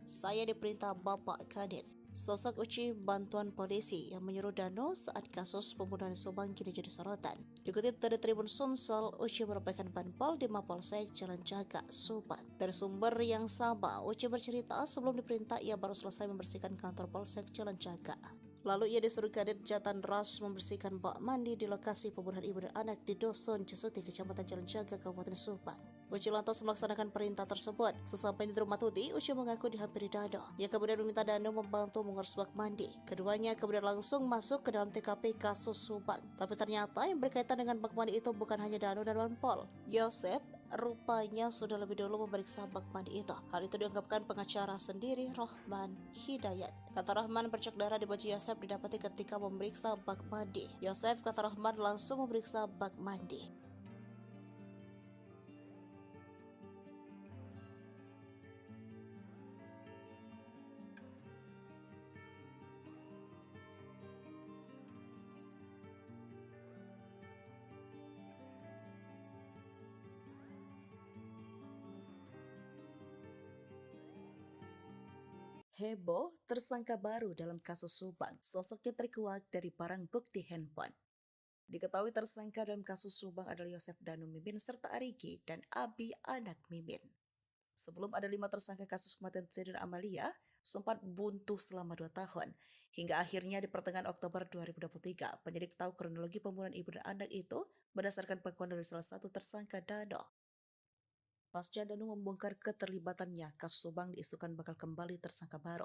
Saya diperintah Bapak Kadin. Sosok Uci bantuan polisi yang menyuruh Danu saat kasus pembunuhan Subang kini jadi sorotan. Dikutip dari Tribun Sumsel, Uci merupakan Banpol di Mapolsek Jalan Jaga, Subang. Dari sumber yang sama, Uci bercerita sebelum diperintah ia baru selesai membersihkan kantor Polsek Jalan Jaga. Lalu ia disuruh Kadit Jatan Ras membersihkan bak mandi di lokasi pembunuhan ibu dan anak di Dusun Cesuti, Kecamatan Jalan Jaga, Kabupaten Subang. Uci lantas melaksanakan perintah tersebut. Sesampai di rumah Tuti, Uci mengaku dihampiri Danu. Ia kemudian meminta Danu membantu mengurus bak mandi. Keduanya kemudian langsung masuk ke dalam TKP kasus Subang. Tapi ternyata yang berkaitan dengan bak mandi itu bukan hanya Danu dan Banpol. Yosef rupanya sudah lebih dulu memeriksa bak mandi itu. Hal itu diungkapkan pengacara sendiri Rahman Hidayat. Kata Rahman, bercak darah di baju Yosef didapati ketika memeriksa bak mandi. Yosef, kata Rahman, langsung memeriksa bak mandi. Heboh, tersangka baru dalam kasus Subang. Sosoknya terkuak dari barang bukti handphone. Diketahui tersangka dalam kasus Subang adalah Yosef Danu Mimin serta Arigi dan Abi anak Mimin. Sebelum ada 5 tersangka kasus kematian Tuti dan Amalia, sempat buntu selama 2 tahun. Hingga akhirnya di pertengahan Oktober 2023, penyidik tahu kronologi pembunuhan ibu dan anak itu berdasarkan pengakuan dari salah satu tersangka Danu. Pasca Danu membongkar keterlibatannya, kasus Subang diisukan bakal kembali tersangka baru.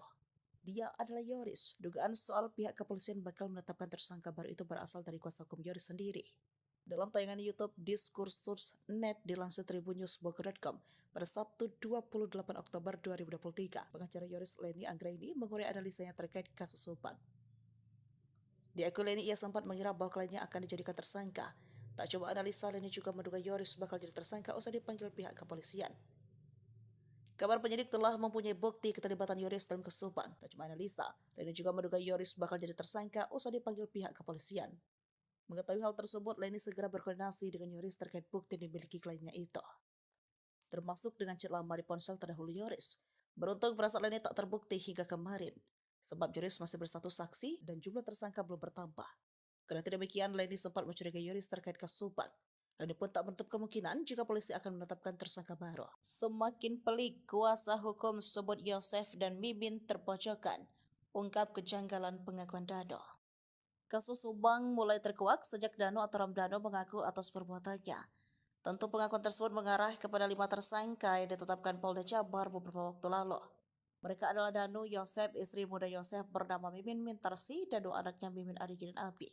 Dia adalah Yoris. Dugaan soal pihak kepolisian bakal menetapkan tersangka baru itu berasal dari kuasa hukum Yoris sendiri. Dalam tayangan YouTube Diskursus.net dilansir tribunnews.bogor.com pada Sabtu 28 Oktober 2023, pengacara Yoris Leni Anggraini mengurai analisanya terkait kasus Subang. Di akun Leni ia sempat mengira bahwa kliennya akan dijadikan tersangka. Tak coba analisa, Leni juga menduga Yoris bakal jadi tersangka usai dipanggil pihak kepolisian. Kabar penyidik telah mempunyai bukti keterlibatan Yoris dalam kasus Subang. Tak cuma analisa, Leni juga menduga Yoris bakal jadi tersangka usai dipanggil pihak kepolisian. Mengetahui hal tersebut, Leni segera berkoordinasi dengan Yoris terkait bukti yang dimiliki kliennya itu, termasuk dengan chat lama di ponsel terdahulu Yoris. Beruntung firasat Leni tak terbukti hingga kemarin, sebab Yoris masih berstatus saksi dan jumlah tersangka belum bertambah. Karena demikian, Leni sempat mencurigai Yoris terkait kasus Subang. Leni pun tak menutup kemungkinan jika polisi akan menetapkan tersangka baru. Semakin pelik, kuasa hukum sebut Yosef dan Mimin terpojokkan, ungkap kejanggalan pengakuan Danu. Kasus Subang mulai terkuak sejak Danu atau Ramdhanu mengaku atas perbuatannya. Tentu pengakuan tersebut mengarah kepada 5 tersangka yang ditetapkan Polda Jabar beberapa waktu lalu. Mereka adalah Danu, Yosef, istri muda Yosef bernama Mimin Mintarsi, dan 2 anaknya Mimin, Arigi, dan Abi.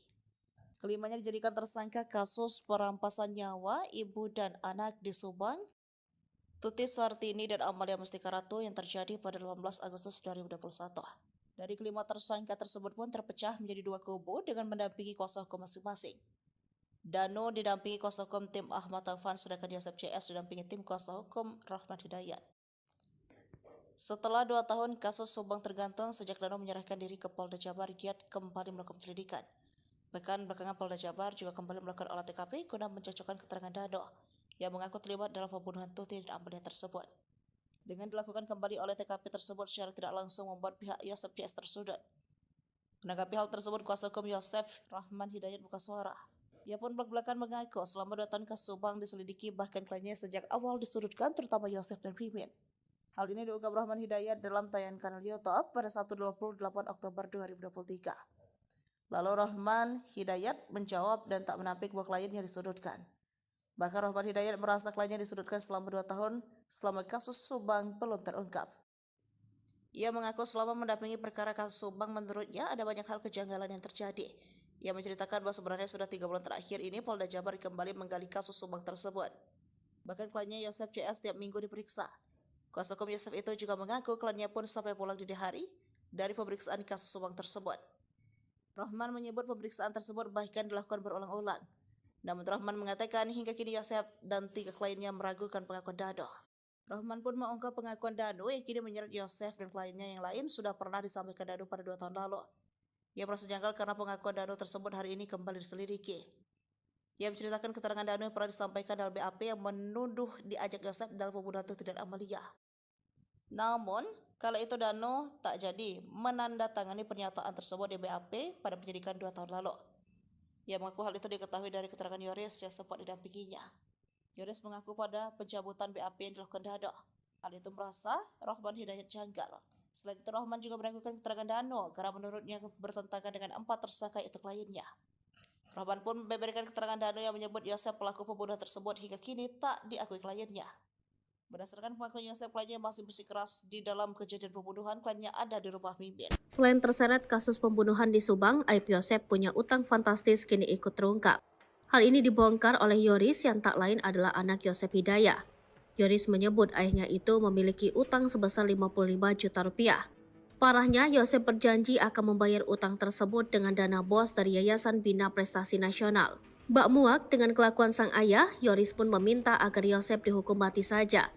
Kelimanya dijadikan tersangka kasus perampasan nyawa ibu dan anak di Subang, Tuti Suartini dan Amalia Mustika Ratu yang terjadi pada 18 Agustus 2021. Dari kelima tersangka tersebut pun terpecah menjadi 2 kubu dengan mendampingi kuasa hukum masing-masing. Danu didampingi kuasa hukum tim Ahmad Taufan, sedangkan Yosef CS didampingi tim kuasa hukum Rahman Hidayat. Setelah 2 tahun kasus Subang tergantung sejak Danu menyerahkan diri ke Polda Jabar, giat kembali melakukan penyelidikan. Bahkan belakangan Polda Jabar juga kembali melakukan olah TKP guna mencocokkan keterangan Dano yang mengaku terlibat dalam pembunuhan Tuti dan Amelia tersebut. Dengan dilakukan kembali oleh TKP tersebut secara tidak langsung membuat pihak Yosef CS tersudut. Menanggapi hal tersebut, kuasa hukum Yosef, Rahman Hidayat buka suara. Ia pun belak-belakan mengaku selama 2 tahun kasus Subang diselidiki, bahkan kliennya sejak awal disudutkan, terutama Yosef dan Mimin. Hal ini diungkap Rahman Hidayat dalam tayangan kanal YouTube pada Sabtu 28 Oktober 2023. Lalu Rahman Hidayat menjawab dan tak menampik bahwa kliennya disudutkan. Bahkan Rahman Hidayat merasa kliennya disudutkan selama 2 tahun selama kasus Subang belum terungkap. Ia mengaku selama mendampingi perkara kasus Subang menurutnya ada banyak hal kejanggalan yang terjadi. Ia menceritakan bahwa sebenarnya sudah 3 bulan terakhir ini Polda Jabar kembali menggali kasus Subang tersebut. Bahkan kliennya Yosef CS tiap minggu diperiksa. Kuasa hukum Yosef itu juga mengaku kliennya pun sampai pulang dini hari dari pemeriksaan kasus Subang tersebut. Rahman menyebut pemeriksaan tersebut bahkan dilakukan berulang-ulang. Namun Rahman mengatakan hingga kini Yosef dan 3 kliennya meragukan pengakuan Dano. Rahman pun mengungkap pengakuan Dano yang kini menyeret Yosef dan kliennya yang lain sudah pernah disampaikan Dano pada 2 tahun lalu. Ia merasa janggal karena pengakuan Dano tersebut hari ini kembali diselidiki. Ia menceritakan keterangan Dano yang pernah disampaikan dalam BAP yang menuduh diajak Yosef dalam pembunuhan Tuti dan Amelia. Namun, kala itu Dano tak jadi menandatangani pernyataan tersebut di BAP pada penyidikan 2 tahun lalu. Ia mengaku hal itu diketahui dari keterangan Yoris yang sempat didampinginya. Yoris mengaku pada pencabutan BAP yang dilakukan Dano. Hal itu merasa Rahman Hidayat janggal. Selain itu Rahman juga meragukan keterangan Dano karena menurutnya bertentangan dengan 4 tersangka itu kliennya. Rahman pun memberikan keterangan Dano yang menyebut Yosef pelaku pembunuhan tersebut hingga kini tak diakui kliennya. Berdasarkan pengakuan Yosef, kliennya masih bersikeras di dalam kejadian pembunuhan, kliennya ada di rumah Mimin. Selain terseret kasus pembunuhan di Subang, aib Yosef punya utang fantastis kini ikut terungkap. Hal ini dibongkar oleh Yoris yang tak lain adalah anak Yosef Hidayah. Yoris menyebut ayahnya itu memiliki utang sebesar 55 juta rupiah. Parahnya, Yosef berjanji akan membayar utang tersebut dengan dana bos dari Yayasan Bina Prestasi Nasional. Bak muak dengan kelakuan sang ayah, Yoris pun meminta agar Yosef dihukum mati saja.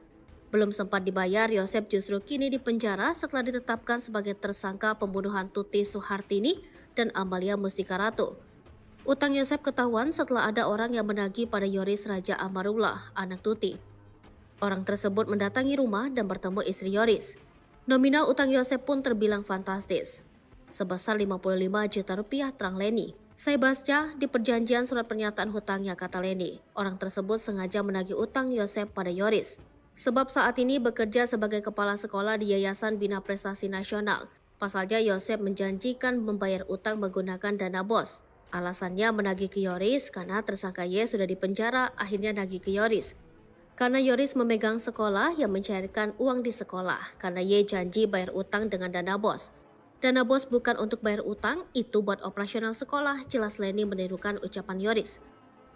Belum sempat dibayar, Yosef justru kini dipenjara setelah ditetapkan sebagai tersangka pembunuhan Tuti Suhartini dan Amalia Mustika Ratu. Utang Yosef ketahuan setelah ada orang yang menagih pada Yoris Raja Amarullah, anak Tuti. Orang tersebut mendatangi rumah dan bertemu istri Yoris. Nominal utang Yosef pun terbilang fantastis, sebesar 55 juta rupiah, terang Leni. Saya baca di perjanjian surat pernyataan hutangnya, kata Leni. Orang tersebut sengaja menagih utang Yosef pada Yoris. Sebab saat ini bekerja sebagai kepala sekolah di Yayasan Bina Prestasi Nasional. Pasalnya Yosef menjanjikan membayar utang menggunakan dana bos. Alasannya menagih ke Yoris karena tersangka Y sudah dipenjara, akhirnya nagih ke Yoris. Karena Yoris memegang sekolah yang mencairkan uang di sekolah, karena Y janji bayar utang dengan dana bos. Dana bos bukan untuk bayar utang, itu buat operasional sekolah, jelas Leni menirukan ucapan Yoris.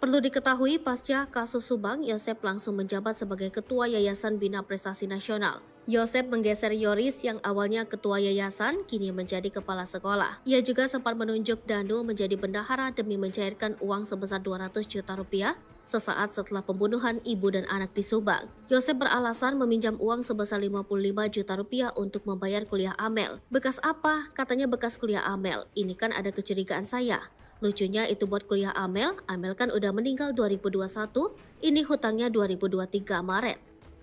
Perlu diketahui, pasca kasus Subang, Yosef langsung menjabat sebagai Ketua Yayasan Bina Prestasi Nasional. Yosef menggeser Yoris yang awalnya ketua yayasan, kini menjadi kepala sekolah. Ia juga sempat menunjuk Dano menjadi bendahara demi mencairkan uang sebesar 200 juta rupiah sesaat setelah pembunuhan ibu dan anak di Subang. Yosef beralasan meminjam uang sebesar 55 juta rupiah untuk membayar kuliah Amel. Bekas apa? Katanya bekas kuliah Amel. Ini kan ada kecurigaan saya. Lucunya itu buat kuliah Amel kan udah meninggal 2021, ini hutangnya 2023 Maret.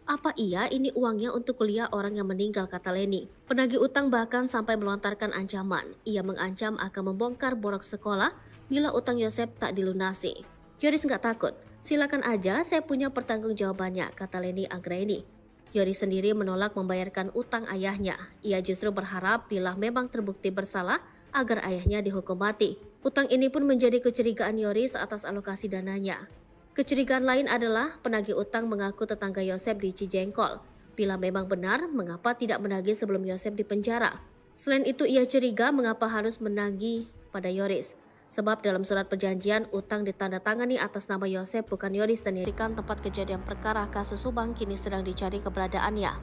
Apa iya ini uangnya untuk kuliah orang yang meninggal, kata Leni. Penagih utang bahkan sampai melontarkan ancaman. Ia mengancam akan membongkar borok sekolah bila utang Yosef tak dilunasi. Yoris nggak takut, silakan aja, saya punya pertanggungjawabannya, kata Leni Anggraini. Yoris sendiri menolak membayarkan utang ayahnya. Ia justru berharap bila memang terbukti bersalah agar ayahnya dihukum mati. Utang ini pun menjadi kecurigaan Yoris atas alokasi dananya. Kecurigaan lain adalah penagih utang mengaku tetangga Yosef di Cijengkol. Bila memang benar, mengapa tidak menagih sebelum Yosef dipenjara? Selain itu, ia curiga mengapa harus menagih pada Yoris. Sebab dalam surat perjanjian, utang ditandatangani atas nama Yosef bukan Yoris dan dirikan tempat kejadian perkara kasus Subang kini sedang dicari keberadaannya.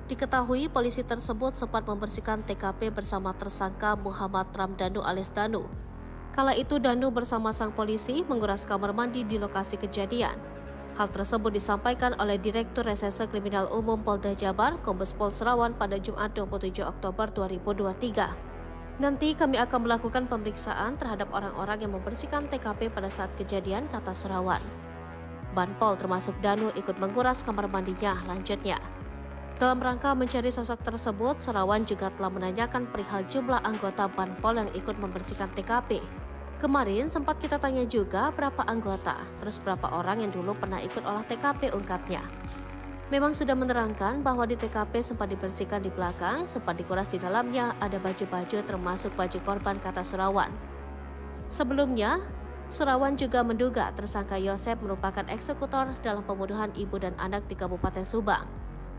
Diketahui polisi tersebut sempat membersihkan TKP bersama tersangka Muhammad Ramdhanu alias Danu. Kala itu Danu bersama sang polisi menguras kamar mandi di lokasi kejadian. Hal tersebut disampaikan oleh Direktur Reserse Kriminal Umum Polda Jabar, Kombes Pol Serawan pada Jumat 27 Oktober 2023. Nanti kami akan melakukan pemeriksaan terhadap orang-orang yang membersihkan TKP pada saat kejadian, kata Surawan. Banpol termasuk Danu ikut menguras kamar mandinya, lanjutnya. Dalam rangka mencari sosok tersebut, Surawan juga telah menanyakan perihal jumlah anggota Banpol yang ikut membersihkan TKP. Kemarin sempat kita tanya juga berapa anggota, terus berapa orang yang dulu pernah ikut olah TKP, ungkapnya. Memang sudah menerangkan bahwa di TKP sempat dibersihkan di belakang, sempat dikuras di dalamnya, ada baju-baju termasuk baju korban, kata Surawan. Sebelumnya, Surawan juga menduga tersangka Yosep merupakan eksekutor dalam pembunuhan ibu dan anak di Kabupaten Subang.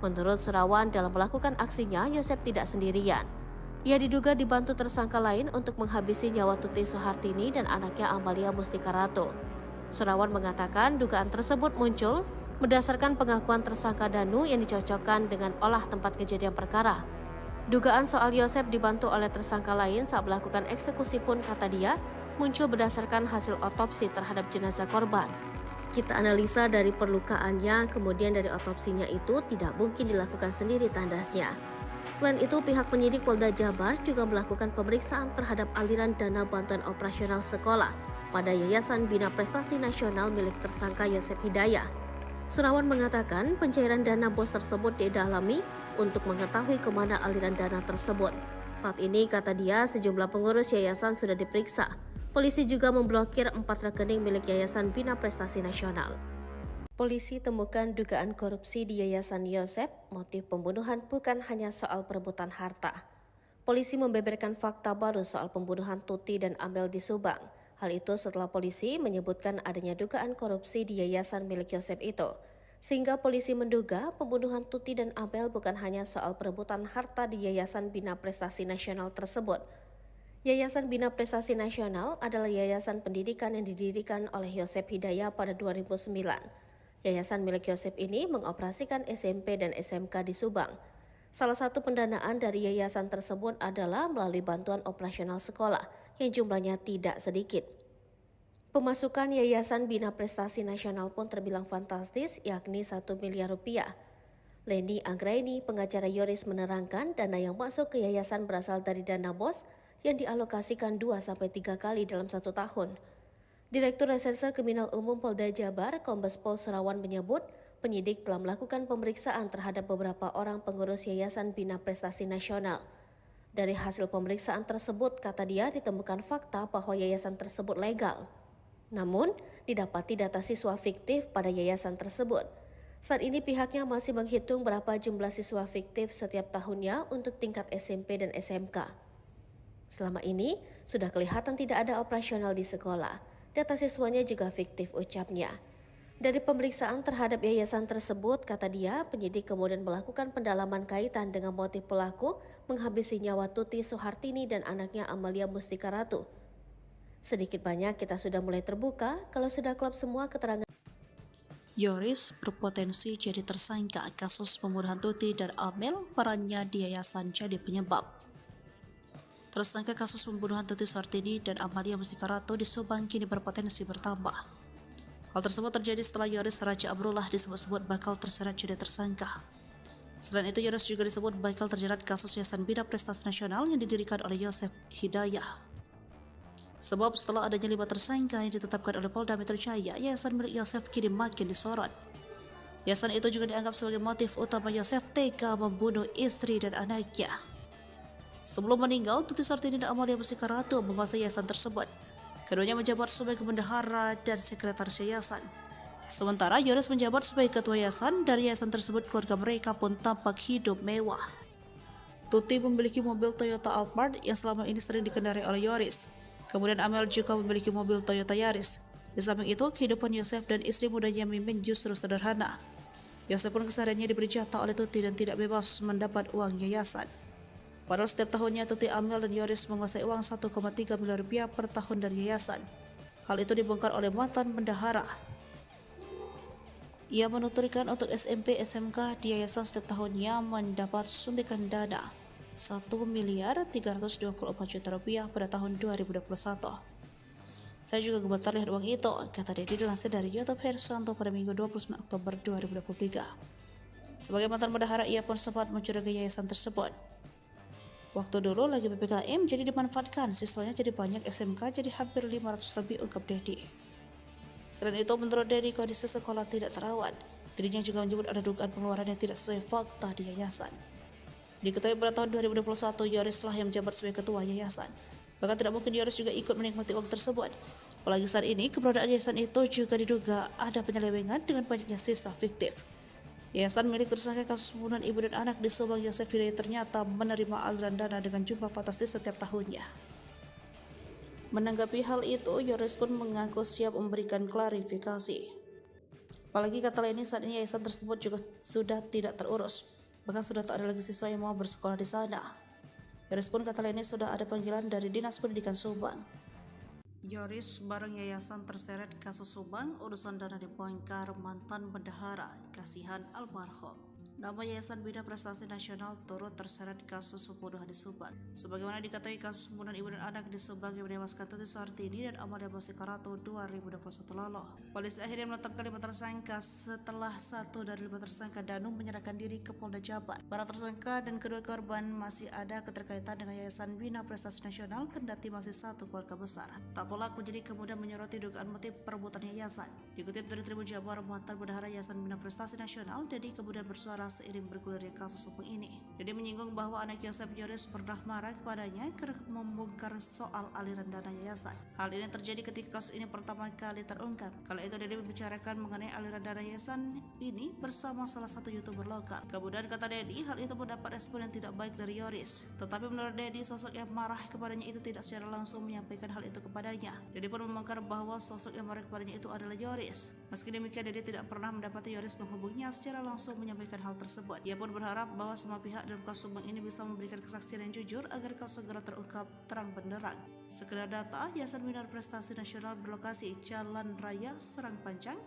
Menurut Surawan, dalam melakukan aksinya, Yosep tidak sendirian. Ia diduga dibantu tersangka lain untuk menghabisi nyawa Tuti Soehartini dan anaknya Amalia Mustika Ratu. Surawan mengatakan dugaan tersebut muncul berdasarkan pengakuan tersangka Danu yang dicocokkan dengan olah tempat kejadian perkara. Dugaan soal Yosep dibantu oleh tersangka lain saat melakukan eksekusi pun, kata dia, muncul berdasarkan hasil otopsi terhadap jenazah korban. Kita analisa dari perlukaannya, kemudian dari otopsinya itu tidak mungkin dilakukan sendiri, tandasnya. Selain itu, pihak penyidik Polda Jabar juga melakukan pemeriksaan terhadap aliran dana bantuan operasional sekolah pada Yayasan Bina Prestasi Nasional milik tersangka Yosep Hidayah. Surawan mengatakan pencairan dana BOS tersebut didalami untuk mengetahui kemana aliran dana tersebut. Saat ini, kata dia, sejumlah pengurus yayasan sudah diperiksa. Polisi juga memblokir 4 rekening milik Yayasan Bina Prestasi Nasional. Polisi temukan dugaan korupsi di Yayasan Yosep. Motif pembunuhan bukan hanya soal perebutan harta. Polisi membeberkan fakta baru soal pembunuhan Tuti dan Amel di Subang. Hal itu setelah polisi menyebutkan adanya dugaan korupsi di yayasan milik Yosep itu. Sehingga polisi menduga pembunuhan Tuti dan Amel bukan hanya soal perebutan harta di Yayasan Bina Prestasi Nasional tersebut. Yayasan Bina Prestasi Nasional adalah yayasan pendidikan yang didirikan oleh Yosep Hidayah pada 2009. Yayasan milik Yosep ini mengoperasikan SMP dan SMK di Subang. Salah satu pendanaan dari yayasan tersebut adalah melalui bantuan operasional sekolah yang jumlahnya tidak sedikit. Pemasukan Yayasan Bina Prestasi Nasional pun terbilang fantastis, yakni 1 miliar rupiah. Leni Anggraini, pengacara Yoris, menerangkan dana yang masuk ke yayasan berasal dari dana BOS yang dialokasikan 2-3 kali dalam 1 tahun. Direktur Reserse Kriminal Umum Polda Jabar, Kombes Pol Surawan, menyebut penyidik telah melakukan pemeriksaan terhadap beberapa orang pengurus Yayasan Bina Prestasi Nasional. Dari hasil pemeriksaan tersebut, kata dia, ditemukan fakta bahwa yayasan tersebut legal. Namun, didapati data siswa fiktif pada yayasan tersebut. Saat ini pihaknya masih menghitung berapa jumlah siswa fiktif setiap tahunnya untuk tingkat SMP dan SMK. Selama ini, sudah kelihatan tidak ada operasional di sekolah. Data siswanya juga fiktif, ucapnya. Dari pemeriksaan terhadap yayasan tersebut, kata dia, penyidik kemudian melakukan pendalaman kaitan dengan motif pelaku menghabisi nyawa Tuti Soehartini dan anaknya Amalia Mustika Ratu. Sedikit banyak kita sudah mulai terbuka kalau sudah klop semua keterangan. Yoris berpotensi jadi tersangka kasus pembunuhan Tuti dan Amel, perannya di yayasan jadi penyebab. Tersangka kasus pembunuhan Tuti Soehartini dan Amalia Mustika Ratu di Subang kini berpotensi bertambah. Hal tersebut terjadi setelah Yoris Raja Amrullah disebut-sebut bakal terseret jadi tersangka. Selain itu, Yoris juga disebut bakal terjerat kasus Yayasan Bina Prestasi Nasional yang didirikan oleh Yosep Hidayah. Sebab setelah adanya 5 tersangka yang ditetapkan oleh Polda Metro Jaya, yayasan milik Yosep kini makin disorot. Yayasan itu juga dianggap sebagai motif utama Yosep tega membunuh istri dan anaknya. Sebelum meninggal, Tuti Soehartini dan Amalia Mustika Ratu menguasai yayasan tersebut. Keduanya menjabat sebagai bendahara dan sekretaris yayasan. Sementara Yoris menjabat sebagai ketua yayasan. Dari yayasan tersebut, keluarga mereka pun tampak hidup mewah. Tuti memiliki mobil Toyota Alphard yang selama ini sering dikendarai oleh Yoris. Kemudian Amel juga memiliki mobil Toyota Yaris. Di samping itu, kehidupan Yosep dan istri mudanya Mimin justru sederhana. Yosep pun kesehariannya diberi jatah oleh Tuti dan tidak bebas mendapat uang yayasan. Padahal setiap tahunnya Tuti, Amel, dan Yoris menguasai uang 1,3 miliar rupiah per tahun dari yayasan. Hal itu dibongkar oleh mantan bendahara. Ia menuturkan untuk SMP SMK di yayasan setiap tahunnya mendapat suntikan dana 1.324 juta rupiah pada tahun 2021. Saya juga gemetar lihat uang itu, kata dia dilansir dari YouTube Hersanto pada Minggu 29 Oktober 2023. Sebagai mantan bendahara, ia pun sempat mencurigai yayasan tersebut. Waktu dulu lagi PPKM jadi dimanfaatkan, siswanya jadi banyak, SMK jadi hampir 500 lebih, ungkap Dedi. Selain itu, menurut Dedi, kondisi sekolah tidak terawat. Dirinya juga menyebut ada dugaan pengeluaran yang tidak sesuai fakta di yayasan. Diketahui pada tahun 2021, Yoris lah yang menjabat sebagai ketua yayasan. Bahkan tidak mungkin Yoris juga ikut menikmati uang tersebut. Apalagi saat ini, keberadaan yayasan itu juga diduga ada penyelewengan dengan banyaknya siswa fiktif. Yayasan milik tersangka kasus pembunuhan ibu dan anak di Subang, Yosef Hidayat, ternyata menerima aliran dana dengan jumlah fantastis setiap tahunnya. Menanggapi hal itu, Yoris pun mengaku siap memberikan klarifikasi. Apalagi kata lainnya, saat ini yayasan tersebut juga sudah tidak terurus. Bahkan sudah tak ada lagi siswa yang mau bersekolah di sana. Yoris pun kata lainnya sudah ada panggilan dari Dinas Pendidikan Subang. Yoris bareng yayasan terseret kasus Subang, urusan dana dibongkar mantan bendahara, kasihan almarhum. Nama Yayasan Bina Prestasi Nasional turut terseret kasus pembunuhan di Subang. Sebagaimana diketahui, kasus pembunuhan ibu dan anak di Subang yang menewaskan Tuti Suhartini dan Amalia Bostikarato 2021 lalu. Polisi akhirnya menetapkan 5 tersangka setelah 1 dari 5 tersangka Danu menyerahkan diri ke Polda Jabar. Para tersangka dan kedua korban masih ada keterkaitan dengan Yayasan Bina Prestasi Nasional, kendati masih satu keluarga besar. Tak pelak menjadi kemudian menyoroti dugaan motif perebutan yayasan. Dikutip dari Tribun Jabar, mantan bendahara Yayasan Bina Prestasi Nasional, Dedi kemudian bersuara seiring bergulirnya kasus hukum ini. Dedi menyinggung bahwa anak Yosef, Yoris, pernah marah kepadanya karena membongkar soal aliran dana yayasan. Hal ini terjadi ketika kasus ini pertama kali terungkap. Kala itu Dedi membicarakan mengenai aliran dana yayasan ini bersama salah satu YouTuber lokal. Kemudian kata Dedi, hal itu mendapat respon yang tidak baik dari Yoris. Tetapi menurut Dedi, sosok yang marah kepadanya itu tidak secara langsung menyampaikan hal itu kepadanya. Dedi pun membongkar bahwa sosok yang marah kepadanya itu adalah Yoris. Meski demikian, Dedi tidak pernah mendapati Yoris menghubunginya secara langsung menyampaikan hal tersebut. Ia pun berharap bahwa semua pihak dalam kasus Subang ini bisa memberikan kesaksian yang jujur agar kasus segera terungkap terang benderang. Sekedar data, Yayasan Bina Prestasi Nasional berlokasi Jalan Raya Serang Panjang,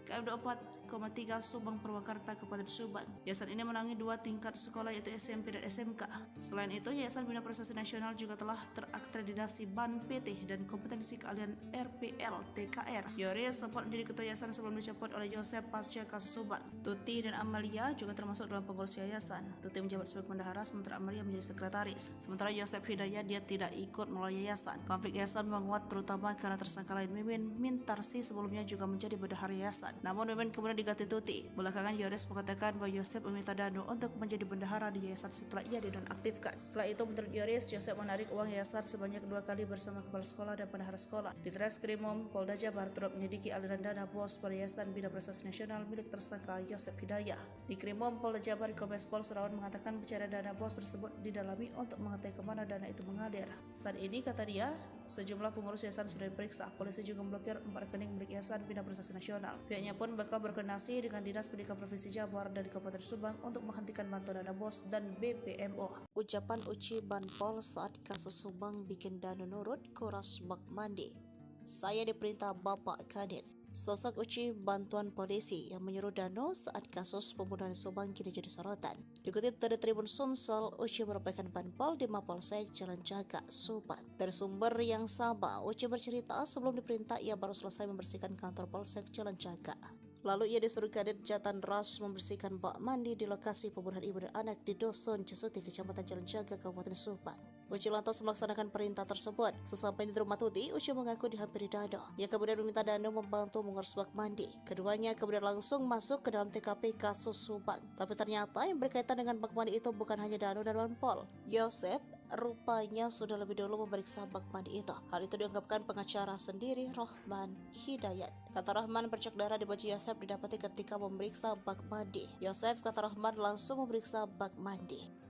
KM 24,3 Subang Purwakarta, Kabupaten Subang. Yayasan ini menangani 2 tingkat sekolah, yaitu SMP dan SMK. Selain itu, Yayasan Bina Prestasi Nasional juga telah terakreditasi BAN PT dan kompetensi keahlian RPL TKR. Yoris sempat menjadi ketua yayasan sebelum dicopot oleh Yosef pasca kasus Subang. Tuti dan Amalia juga termasuk dalam pengurus yayasan. Tuti menjabat sebagai bendahara, sementara Amalia menjadi sekretaris. Sementara Yosef Hidayat dia tidak ikut melalui yayasan. Konflik yayasan menguat terutama karena tersangka lain Mimin Mintarsi sebelumnya juga menjadi bendahara yayasan. Namun Mimin kemudian diganti Tuti. Belakangan Yoris mengatakan bahwa Yosef meminta Danu untuk menjadi bendahara di yayasan setelah ia dinonaktifkan. Setelah itu, menurut Yoris, Yosef menarik uang yayasan sebanyak 2 kali bersama kepala sekolah dan bendahara sekolah. Di Treskrimum Polda Jabar turut menyelidiki aliran dana bos pada Yayasan Bina Prestasi Nasional milik tersangka Yosef Hidayat. Di Krimum Polda Jabar, Kombes Pol Surawan mengatakan pencarian dana bos tersebut didalami untuk mengetahui kemana dana itu mengalir. Saat ini, kata dia, sejumlah pengurus yayasan sudah diperiksa. Polisi juga memblokir 4 rekening milik Yayasan Bina Prestasi Nasional. Pihaknya pun bakal berkoordinasi dengan Dinas Pendidikan Provinsi Jabar dan Kabupaten Subang untuk menghentikan bantuan dana bos dan BPMO. Ucapan Uci Banpol saat kasus Subang bikin Danu nurut, kuras bak mandi. Saya diperintah Bapak Kadin. Sosok Uci bantuan polisi yang menyuruh Danu saat kasus pembunuhan Subang kini jadi sorotan. Dikutip dari Tribun Sumsel, Uci merupakan Banpol di Mapolsek Jalan Jaga, Subang. Dari sumber yang sama, Uci bercerita sebelum diperintah ia baru selesai membersihkan kantor Polsek Jalan Jaga. Lalu ia disuruh Kadit Jatan Ras membersihkan bak mandi di lokasi pembunuhan ibu dan anak di Dusun Cesuti, Kecamatan Jalan Jaga, Kabupaten Subang. Uci lantas melaksanakan perintah tersebut. Sesampai di rumah Tuti, Uci mengaku dihampiri Danu. Ia kemudian meminta Danu membantu mengurus bak mandi. Keduanya kemudian langsung masuk ke dalam TKP kasus Subang. Tapi ternyata yang berkaitan dengan bak mandi itu bukan hanya Danu dan Banpol. Yosef rupanya sudah lebih dulu memeriksa bak mandi itu. Hal itu diungkapkan pengacara sendiri, Rohman Hidayat. Kata Rohman, bercak darah di baju Yosef didapati ketika memeriksa bak mandi. Yosef, kata Rohman, langsung memeriksa bak mandi.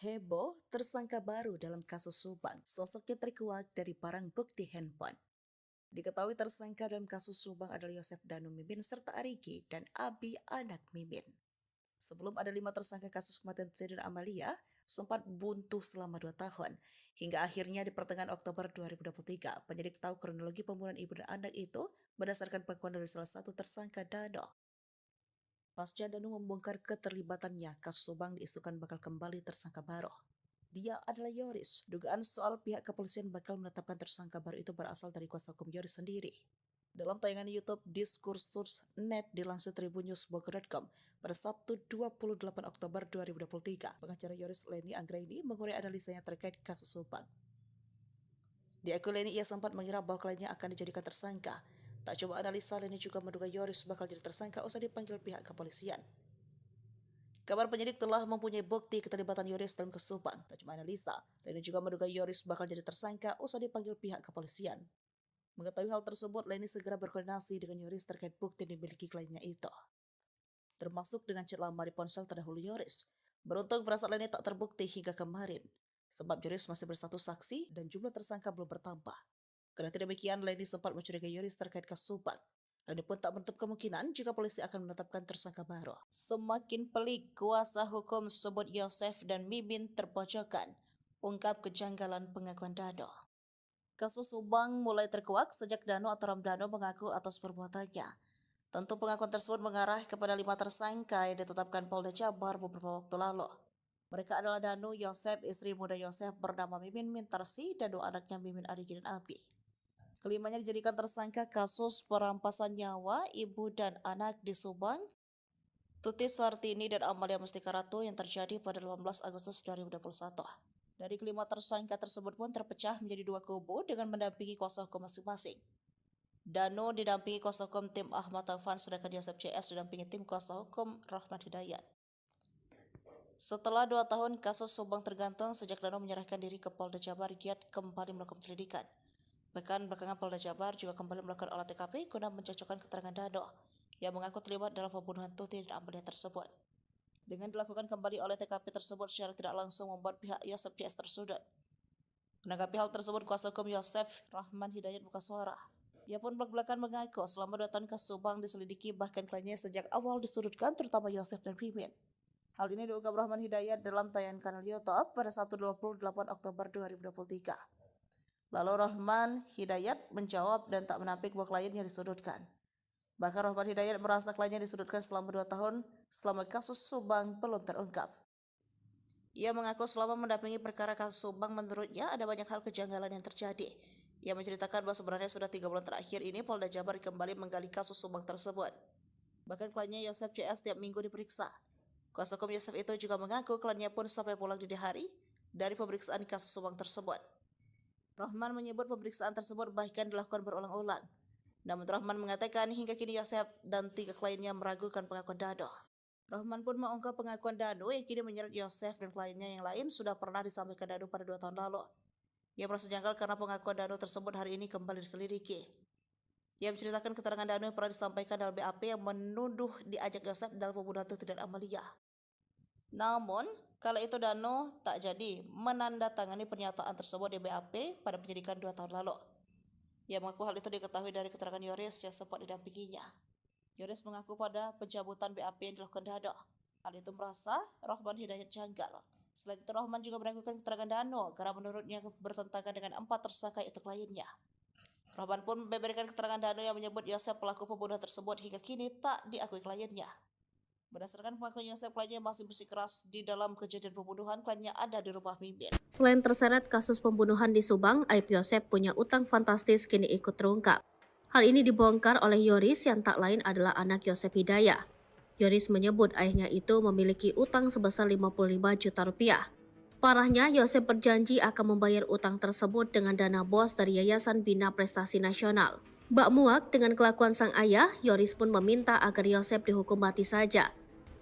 Heboh, tersangka baru dalam kasus Subang. Sosoknya terkuak dari barang bukti handphone. Diketahui tersangka dalam kasus Subang adalah Yosef Danu Mimin serta Arigi dan Abi anak Mimin. Sebelum ada 5 tersangka kasus kematian Tuti dan Amalia, sempat buntu selama 2 tahun. Hingga akhirnya di pertengahan Oktober 2023, penyidik tahu kronologi pembunuhan ibu dan anak itu berdasarkan pengakuan dari salah satu tersangka Danu. Pasca Danu membongkar keterlibatannya, kasus Subang diisukan bakal kembali tersangka baru. Dia adalah Yoris. Dugaan soal pihak kepolisian bakal menetapkan tersangka baru itu berasal dari kuasa hukum Yoris sendiri. Dalam tayangan YouTube Diskursus.net dilansir tribunnews.bogor.com pada Sabtu 28 Oktober 2023, pengacara Yoris Leni Anggraini mengurai analisanya terkait kasus Subang. Di akun Leni, ia sempat mengira bahwa kliennya akan dijadikan tersangka. Tak coba analisa, Leni juga menduga Yoris bakal jadi tersangka usai dipanggil pihak kepolisian. Kabar penyidik telah mempunyai bukti keterlibatan Yoris dalam kasus Subang. Tak cuma analisa, Leni juga menduga Yoris bakal jadi tersangka usai dipanggil pihak kepolisian. Mengetahui hal tersebut, Leni segera berkoordinasi dengan Yoris terkait bukti yang dimiliki kliennya itu, termasuk dengan chat lama di ponsel terdahulu Yoris. Beruntung firasat Leni tak terbukti hingga kemarin, sebab Yoris masih bersatu saksi dan jumlah tersangka belum bertambah. Karena demikian, Leni sempat mencurigai Yoris terkait kasus Subang. Leni pun tak menutup kemungkinan jika polisi akan menetapkan tersangka baru. Semakin pelik, kuasa hukum sebut Yosef dan Mimin terpojokkan, ungkap kejanggalan pengakuan Danu. Kasus Subang mulai terkuak sejak Danu atau Ramdhanu mengaku atas perbuatannya. Tentu pengakuan tersebut mengarah kepada 5 tersangka yang ditetapkan Polda Jabar beberapa waktu lalu. Mereka adalah Danu, Yosef, istri muda Yosef bernama Mimin Mintarsi, dan 2 anaknya Mimin Arigi dan Abi. Kelimanya dijadikan tersangka kasus perampasan nyawa ibu dan anak di Subang, Tuti Suhartini dan Amalia Mustika Ratu yang terjadi pada 18 Agustus 2021. Dari kelima tersangka tersebut pun terpecah menjadi 2 kubu dengan mendampingi kuasa hukum masing-masing. Danu didampingi kuasa hukum tim Ahmad Taufan, sedangkan Yosef CS didampingi tim kuasa hukum Rahman Hidayat. Setelah 2 tahun kasus Subang tergantung sejak Danu menyerahkan diri ke Polda Jabar, giat kembali melakukan penyelidikan. Bahkan belakangan Polda Jabar juga kembali melakukan olah TKP guna mencocokkan keterangan Danu yang mengaku terlibat dalam pembunuhan Tuti dan Amalia tersebut. Dengan dilakukan kembali oleh TKP tersebut secara tidak langsung membuat pihak Yosef CS tersudut. Menanggapi hal tersebut, kuasa hukum Yosef Rahman Hidayat buka suara. Ia pun belak-belakan mengaku selama 2 tahun kasus Subang diselidiki, bahkan kliennya sejak awal disudutkan, terutama Yosef dan Mimin. Hal ini diungkap Rahman Hidayat dalam tayangan kanal YouTube pada Sabtu 28 Oktober 2023. Lalu Rahman Hidayat menjawab dan tak menampik bahwa kliennya disudutkan. Bahkan Rahman Hidayat merasa kliennya disudutkan selama 2 tahun selama kasus Subang belum terungkap. Ia mengaku selama mendampingi perkara kasus Subang, menurutnya ada banyak hal kejanggalan yang terjadi. Ia menceritakan bahwa sebenarnya sudah 3 bulan terakhir ini Polda Jabar kembali menggali kasus Subang tersebut. Bahkan kliennya Yosef CS tiap minggu diperiksa. Kuasa hukum Yosef itu juga mengaku kliennya pun sampai pulang dini hari dari pemeriksaan kasus Subang tersebut. Rahman menyebut pemeriksaan tersebut bahkan dilakukan berulang-ulang. Namun Rahman mengatakan hingga kini Yosef dan 3 kliennya meragukan pengakuan Danu. Rahman pun mengungkap pengakuan Danu yang kini menyeret Yosef dan kliennya yang lain sudah pernah disampaikan Danu pada 2 tahun lalu. Ia merasa janggal karena pengakuan Danu tersebut hari ini kembali diselidiki. Ia menceritakan keterangan Danu yang pernah disampaikan dalam BAP yang menuduh diajak Yosef dalam pembunuhan Tuti dan Amalia. Namun, kala itu Danu tak jadi menandatangani pernyataan tersebut di BAP pada penyidikan 2 tahun lalu. Ia mengaku hal itu diketahui dari keterangan Yoris yang sempat didampinginya. Yoris mengaku pada pencabutan BAP yang dilakukan Danu. Hal itu merasa Rahman Hidayat janggal. Selain itu, Rahman juga meragukan keterangan Danu karena menurutnya bertentangan dengan 4 tersangka itu kliennya. Rahman pun membeberkan keterangan Danu yang menyebut Yosef pelaku pembunuhan tersebut hingga kini tak diakui kliennya. Berdasarkan pengakuan Yosef, kliennya masih bersikeras di dalam kejadian pembunuhan, kliennya ada di rumah Mimin. Selain terseret kasus pembunuhan di Subang, aib Yosef punya utang fantastis kini ikut terungkap. Hal ini dibongkar oleh Yoris yang tak lain adalah anak Yosef Hidayah. Yoris menyebut ayahnya itu memiliki utang sebesar 55 juta rupiah. Parahnya, Yosef berjanji akan membayar utang tersebut dengan dana bos dari Yayasan Bina Prestasi Nasional. Bak muak dengan kelakuan sang ayah, Yoris pun meminta agar Yosef dihukum mati saja.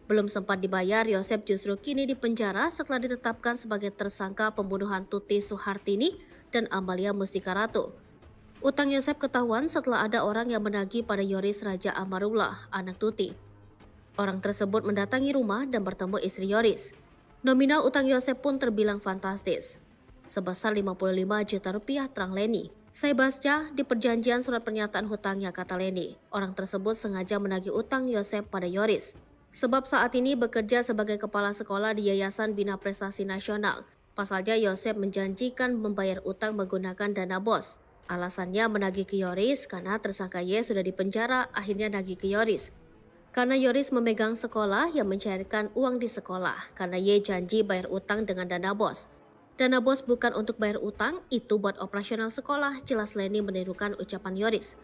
Belum sempat dibayar, Yosef justru kini dipenjara setelah ditetapkan sebagai tersangka pembunuhan Tuti Suhartini dan Amalia Mustika Ratu. Utang Yosef ketahuan setelah ada orang yang menagih pada Yoris Raja Amarullah, anak Tuti. Orang tersebut mendatangi rumah dan bertemu istri Yoris. Nominal utang Yosef pun terbilang fantastis, sebesar 55 juta rupiah, terang Leni. Saya baca di perjanjian surat pernyataan hutangnya, kata Leni. Orang tersebut sengaja menagih utang Yosef pada Yoris, sebab saat ini bekerja sebagai kepala sekolah di Yayasan Bina Prestasi Nasional. Pasalnya Yosef menjanjikan membayar utang menggunakan dana bos. Alasannya menagih ke Yoris karena tersangka Y sudah dipenjara, akhirnya nagih ke Yoris. Karena Yoris memegang sekolah yang mencairkan uang di sekolah karena Y janji bayar utang dengan dana bos. Dana bos bukan untuk bayar utang, itu buat operasional sekolah, jelas Leni menirukan ucapan Yoris.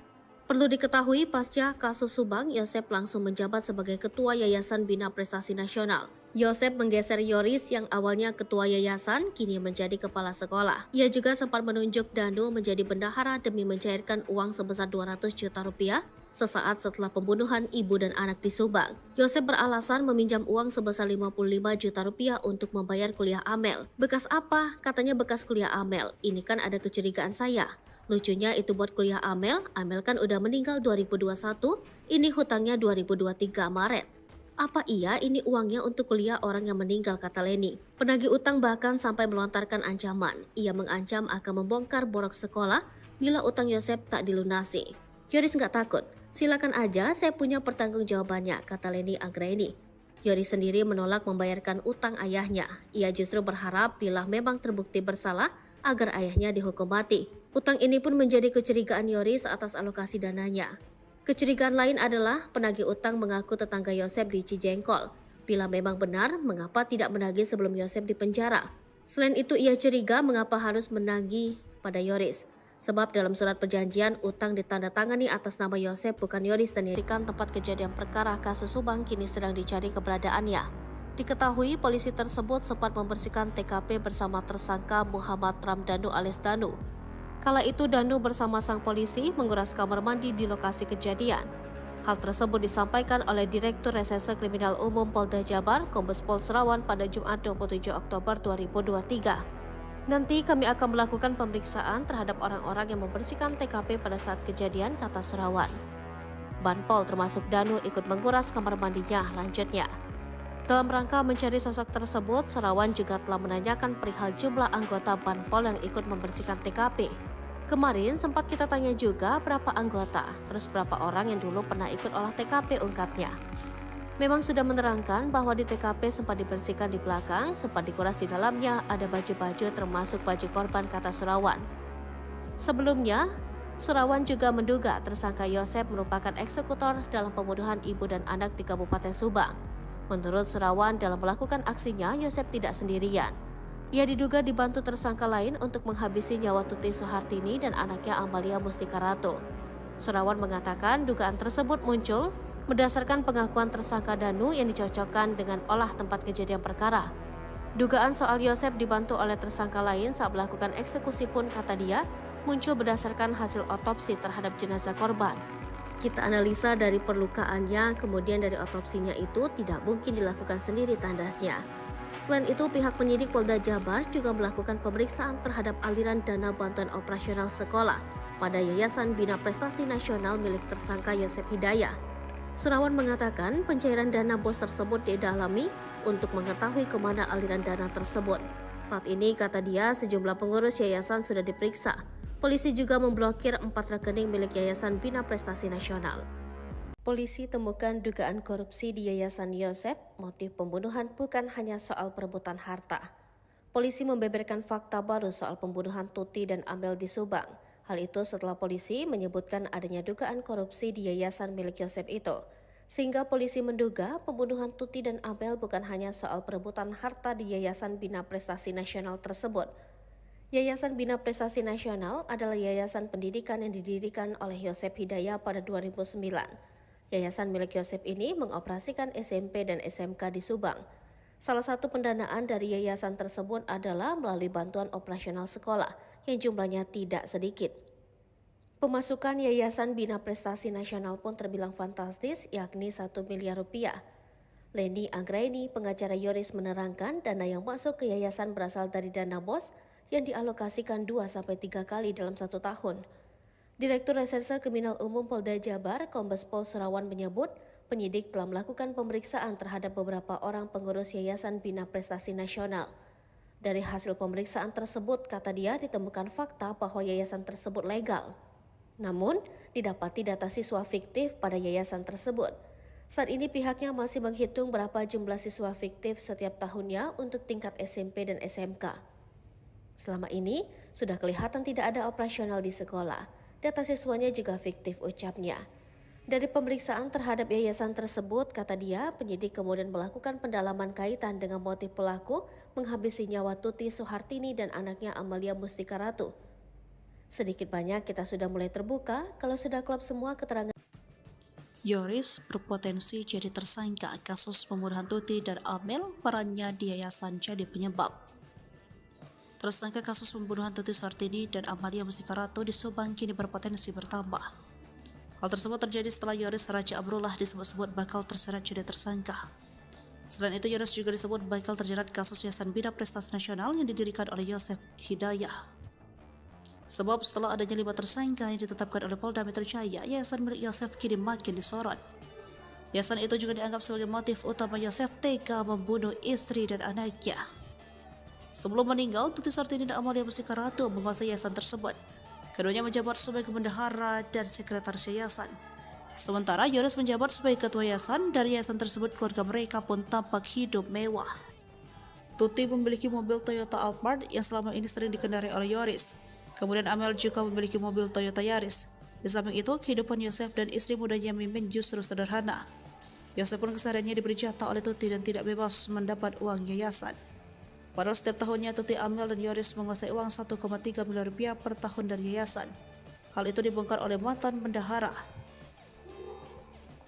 Perlu diketahui pasca kasus Subang, Yosep langsung menjabat sebagai Ketua Yayasan Bina Prestasi Nasional. Yosep menggeser Yoris yang awalnya Ketua Yayasan, kini menjadi Kepala Sekolah. Ia juga sempat menunjuk Danu menjadi bendahara demi mencairkan uang sebesar 200 juta rupiah sesaat setelah pembunuhan ibu dan anak di Subang. Yosep beralasan meminjam uang sebesar 55 juta rupiah untuk membayar kuliah Amel. Bekas apa? Katanya bekas kuliah Amel. Ini kan ada kecurigaan saya. Lucunya itu buat kuliah Amel kan udah meninggal 2021, ini hutangnya 2023 Maret. Apa iya ini uangnya untuk kuliah orang yang meninggal, kata Leni. Penagih utang bahkan sampai melontarkan ancaman. Ia mengancam akan membongkar borok sekolah bila utang Yosep tak dilunasi. Yoris nggak takut, silakan aja, saya punya pertanggungjawabannya, kata Leni Anggraini. Yoris sendiri menolak membayarkan utang ayahnya. Ia justru berharap bila memang terbukti bersalah agar ayahnya dihukum mati. Utang ini pun menjadi kecurigaan Yoris atas alokasi dananya. Kecurigaan lain adalah penagih utang mengaku tetangga Yosep di Cijengkol. Bila memang benar, mengapa tidak menagih sebelum Yosep dipenjara? Selain itu, ia curiga mengapa harus menagih pada Yoris. Sebab dalam surat perjanjian, utang ditandatangani atas nama Yosep bukan Yoris dan dirikan tempat kejadian perkara kasus Subang kini sedang dicari keberadaannya. Diketahui polisi tersebut sempat membersihkan TKP bersama tersangka Muhammad Ramdhanu alias Danu. Kala itu Danu bersama sang polisi menguras kamar mandi di lokasi kejadian. Hal tersebut disampaikan oleh Direktur Reserse Kriminal Umum Polda Jabar, Kombes Pol Serawan pada Jumat 27 Oktober 2023. Nanti kami akan melakukan pemeriksaan terhadap orang-orang yang membersihkan TKP pada saat kejadian, kata Serawan. Banpol termasuk Danu ikut menguras kamar mandinya, lanjutnya. Dalam rangka mencari sosok tersebut, Serawan juga telah menanyakan perihal jumlah anggota Banpol yang ikut membersihkan TKP. Kemarin sempat kita tanya juga berapa anggota, terus berapa orang yang dulu pernah ikut olah TKP, ungkapnya. Memang sudah menerangkan bahwa di TKP sempat dibersihkan di belakang, sempat dikuras di dalamnya, ada baju-baju termasuk baju korban, kata Serawan. Sebelumnya, Serawan juga menduga tersangka Yosep merupakan eksekutor dalam pembunuhan ibu dan anak di Kabupaten Subang. Menurut Serawan, dalam melakukan aksinya, Yosep tidak sendirian. Ia diduga dibantu tersangka lain untuk menghabisi nyawa Tuti Soehartini dan anaknya Amalia Mustika Ratu. Serawan mengatakan dugaan tersebut muncul berdasarkan pengakuan tersangka Danu yang dicocokkan dengan olah tempat kejadian perkara. Dugaan soal Yosep dibantu oleh tersangka lain saat melakukan eksekusi pun, kata dia, muncul berdasarkan hasil otopsi terhadap jenazah korban. Kita analisa dari perlukaannya, kemudian dari otopsinya itu tidak mungkin dilakukan sendiri, tandasnya. Selain itu, pihak penyidik Polda Jabar juga melakukan pemeriksaan terhadap aliran dana bantuan operasional sekolah pada Yayasan Bina Prestasi Nasional milik tersangka Yosep Hidayah. Serawan mengatakan pencairan dana bos tersebut didalami untuk mengetahui kemana aliran dana tersebut. Saat ini, kata dia, sejumlah pengurus yayasan sudah diperiksa. Polisi juga memblokir 4 rekening milik Yayasan Bina Prestasi Nasional. Polisi temukan dugaan korupsi di Yayasan Yosep. Motif pembunuhan bukan hanya soal perebutan harta. Polisi membeberkan fakta baru soal pembunuhan Tuti dan Amel di Subang. Hal itu setelah polisi menyebutkan adanya dugaan korupsi di yayasan milik Yosep itu. Sehingga polisi menduga pembunuhan Tuti dan Amel bukan hanya soal perebutan harta di Yayasan Bina Prestasi Nasional tersebut. Yayasan Bina Prestasi Nasional adalah yayasan pendidikan yang didirikan oleh Yosep Hidayah pada 2009. Yayasan milik Yosep ini mengoperasikan SMP dan SMK di Subang. Salah satu pendanaan dari yayasan tersebut adalah melalui bantuan operasional sekolah yang jumlahnya tidak sedikit. Pemasukan Yayasan Bina Prestasi Nasional pun terbilang fantastis, yakni 1 miliar rupiah. Leni Anggraini, pengacara Yoris, menerangkan dana yang masuk ke yayasan berasal dari dana bos yang dialokasikan 2-3 kali dalam 1 tahun. Direktur Reserse Kriminal Umum Polda Jabar, Kombes Pol Serawan menyebut, penyidik telah melakukan pemeriksaan terhadap beberapa orang pengurus Yayasan Bina Prestasi Nasional. Dari hasil pemeriksaan tersebut, kata dia, ditemukan fakta bahwa yayasan tersebut legal. Namun, didapati data siswa fiktif pada yayasan tersebut. Saat ini pihaknya masih menghitung berapa jumlah siswa fiktif setiap tahunnya untuk tingkat SMP dan SMK. Selama ini, sudah kelihatan tidak ada operasional di sekolah. Data siswanya juga fiktif, ucapnya. Dari pemeriksaan terhadap yayasan tersebut, kata dia, penyidik kemudian melakukan pendalaman kaitan dengan motif pelaku menghabisi nyawa Tuti Soehartini dan anaknya Amalia Mustika Ratu. Sedikit banyak kita sudah mulai terbuka kalau sudah klop semua keterangan. Yoris berpotensi jadi tersangka kasus pembunuhan Tuti dan Amel, perannya di yayasan jadi penyebab. Tersangka kasus pembunuhan Tuti Soehartini dan Amalia Mustika Ratu di Subang kini berpotensi bertambah. Hal tersebut terjadi setelah Yoris Raja Abrullah disebut-sebut bakal terseret jadi tersangka. Selain itu, Yoris juga disebut bakal terjerat kasus Yayasan Bina Prestasi Nasional yang didirikan oleh Yosef Hidayah. Sebab setelah adanya 5 tersangka yang ditetapkan oleh Polda Metro Jaya, yayasan milik Yosef kini makin disorot. Yayasan itu juga dianggap sebagai motif utama Yosef tega membunuh istri dan anaknya. Sebelum meninggal, Tuti Soehartini dan Amalia Mustika Ratu menguasai yayasan tersebut. Keduanya menjabat sebagai bendahara dan sekretaris yayasan. Sementara Yoris menjabat sebagai ketua yayasan. Dari yayasan tersebut, keluarga mereka pun tampak hidup mewah. Tuti memiliki mobil Toyota Alphard yang selama ini sering dikendarai oleh Yoris. Kemudian Amel juga memiliki mobil Toyota Yaris. Di samping itu, kehidupan Yosef dan istri mudanya Mimin justru sederhana. Yosef pun kesehariannya diberi jatah oleh Tuti dan tidak bebas mendapat uang yayasan. Padahal setiap tahunnya Tuti, Amel, dan Yoris menguasai uang 1,3 miliar rupiah per tahun dari yayasan. Hal itu dibongkar oleh mantan bendahara.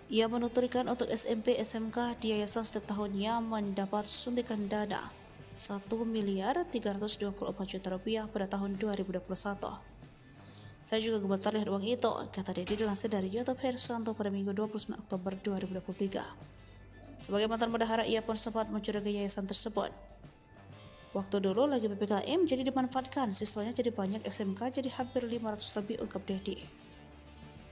Ia menuturkan untuk SMP SMK di yayasan setiap tahunnya mendapat suntikan dana 1 miliar 324 juta rupiah pada tahun 2021. Saya juga gemetar lihat uang itu, kata Dedi dilansir dari YouTube Hersanto pada Minggu 29 Oktober 2023. Sebagai mantan bendahara, ia pun sempat mencurigai yayasan tersebut. Waktu dulu lagi PPKM jadi dimanfaatkan, siswanya jadi banyak, SMK jadi hampir 500 lebih, ungkap Dedi.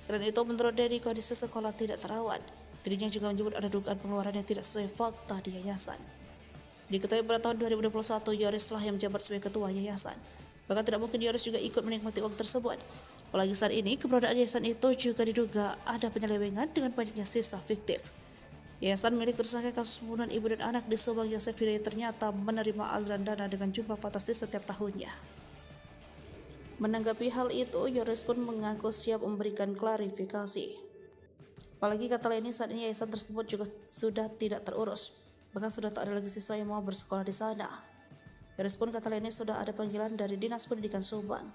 Selain itu, menurut Dedi, kondisi sekolah tidak terawat. Dirinya juga menyebut ada dugaan pengeluaran yang tidak sesuai fakta di yayasan. Diketahui pada tahun 2021, Yoris lah yang menjabat sebagai ketua yayasan. Bahkan tidak mungkin Yoris juga ikut menikmati uang tersebut. Apalagi saat ini, keberadaan yayasan itu juga diduga ada penyelewengan dengan banyaknya sisa fiktif. Yayasan milik tersangka kasus pembunuhan ibu dan anak di Subang, Yosef Hidayah, ternyata menerima aliran dana dengan jumlah fantastis setiap tahunnya. Menanggapi hal itu, Yoris pun mengaku siap memberikan klarifikasi. Apalagi kata lainnya, saat ini yayasan tersebut juga sudah tidak terurus, bahkan sudah tak ada lagi siswa yang mau bersekolah di sana. Yoris pun kata lainnya sudah ada panggilan dari Dinas Pendidikan Subang.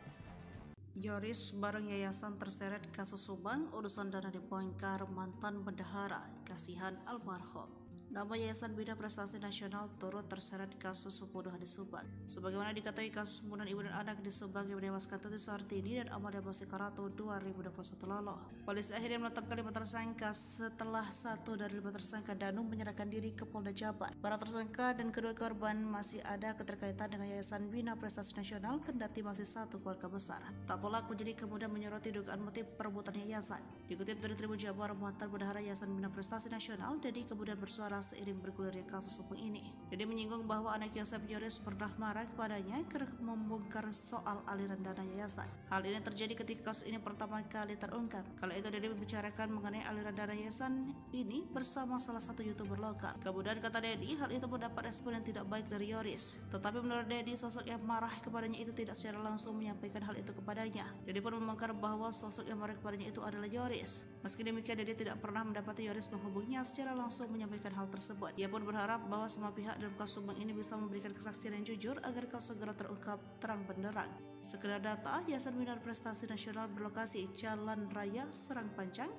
Yoris bareng yayasan terseret kasus Subang, urusan dana dibongkar mantan bendahara, kasihan almarhum. Nama Yayasan Bina Prestasi Nasional turut terseret kasus pembunuhan di Subang. Sebagaimana diketahui, kasus pembunuhan ibu dan anak di Subang yang menewaskan Tuti Soehartini dan Amalia Mustika Ratu 2021 lalu. Polisi akhirnya menetapkan 5 tersangka setelah 1 dari 5 tersangka Danu menyerahkan diri ke Polda Jabar. Para tersangka dan kedua korban masih ada keterkaitan dengan Yayasan Bina Prestasi Nasional, kendati masih satu keluarga besar. Tak pelak penyidik kemudian menyoroti dugaan motif perebutan yayasan. Dikutip dari Tribun Jabar, mantan bendahara Yayasan Bina Prestasi Nasional, Dedi kemudian bersuara seiring bergulirnya kasus hukum ini. Dedi menyinggung bahwa anak Yosef, Yoris, pernah marah kepadanya karena membongkar soal aliran dana yayasan. Hal ini terjadi ketika kasus ini pertama kali terungkap. Kala itu Dedi membicarakan mengenai aliran dana yayasan ini bersama salah satu YouTuber lokal. Kemudian kata Dedi, hal itu mendapat respon yang tidak baik dari Yoris. Tetapi menurut Dedi, sosok yang marah kepadanya itu tidak secara langsung menyampaikan hal itu kepadanya. Dedi pun membongkar bahwa sosok yang marah kepadanya itu adalah Yoris. Meski demikian, Dedi tidak pernah mendapati Yoris menghubunginya secara langsung menyampaikan hal tersebut. Ia pun berharap bahwa semua pihak dalam kasus Subang ini bisa memberikan kesaksian yang jujur agar kasus segera terungkap terang benderang. Sekedar data, Yayasan Bina Prestasi Nasional berlokasi Jalan Raya Serang Panjang,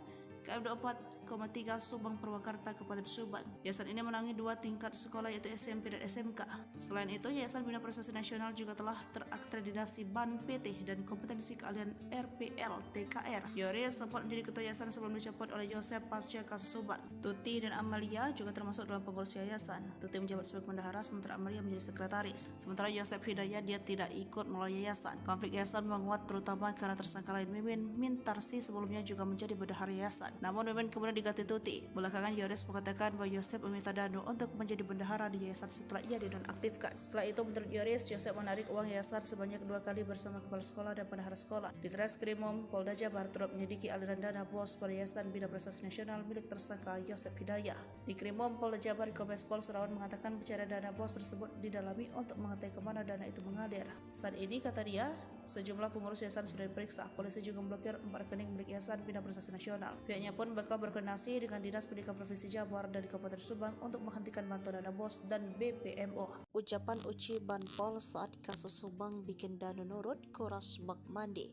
KM 24,3 Subang Purwakarta, Kabupaten Subang. Yayasan ini menangani 2 tingkat sekolah, yaitu SMP dan SMK. Selain itu, Yayasan Bina Prestasi Nasional juga telah terakreditasi BAN PT dan kompetensi keahlian RPL TKR. Yoris sempat menjadi ketua yayasan sebelum dicopot oleh Yosef pasca kasus Subang. Tuti dan Amalia juga termasuk dalam pengurus yayasan. Tuti menjabat sebagai bendahara, sementara Amalia menjadi sekretaris. Sementara Yosef Hidayah, dia tidak ikut melalui yayasan. Konflik yayasan menguat terutama karena tersangka lain Mimin Mintarsi sebelumnya juga menjadi bendahara yayasan. Namun Mimin kemudian diganti Tuti. Belakangan Yoris mengatakan bahwa Yosef meminta Danu untuk menjadi bendahara di yayasan setelah ia dinonaktifkan. Setelah itu, menurut Yoris, Yosef menarik uang yayasan sebanyak 2 kali bersama kepala sekolah dan bendahara sekolah. Di Treskrimum Polda Jabar turut menyelidiki aliran dana bos pada Yayasan Bina Prestasi Nasional milik tersangka Yosef Hidayah. Di Krimum Polda Jabar, Kombes Pol Surawan mengatakan pencairan dana BOS tersebut didalami untuk mengetahui kemana dana itu mengalir. Saat ini, kata dia, sejumlah pengurus yayasan sudah diperiksa. Polisi juga memblokir 4 rekening milik Yayasan Bina Prestasi Nasional. Pihaknya pun bakal berkoordinasi dengan Dinas Pendidikan Provinsi Jabar dan Kabupaten Subang untuk menghentikan bantuan dana BOS dan BPMO. Ucapan Uci Banpol saat kasus Subang bikin Danu nurut kuras bak mandi.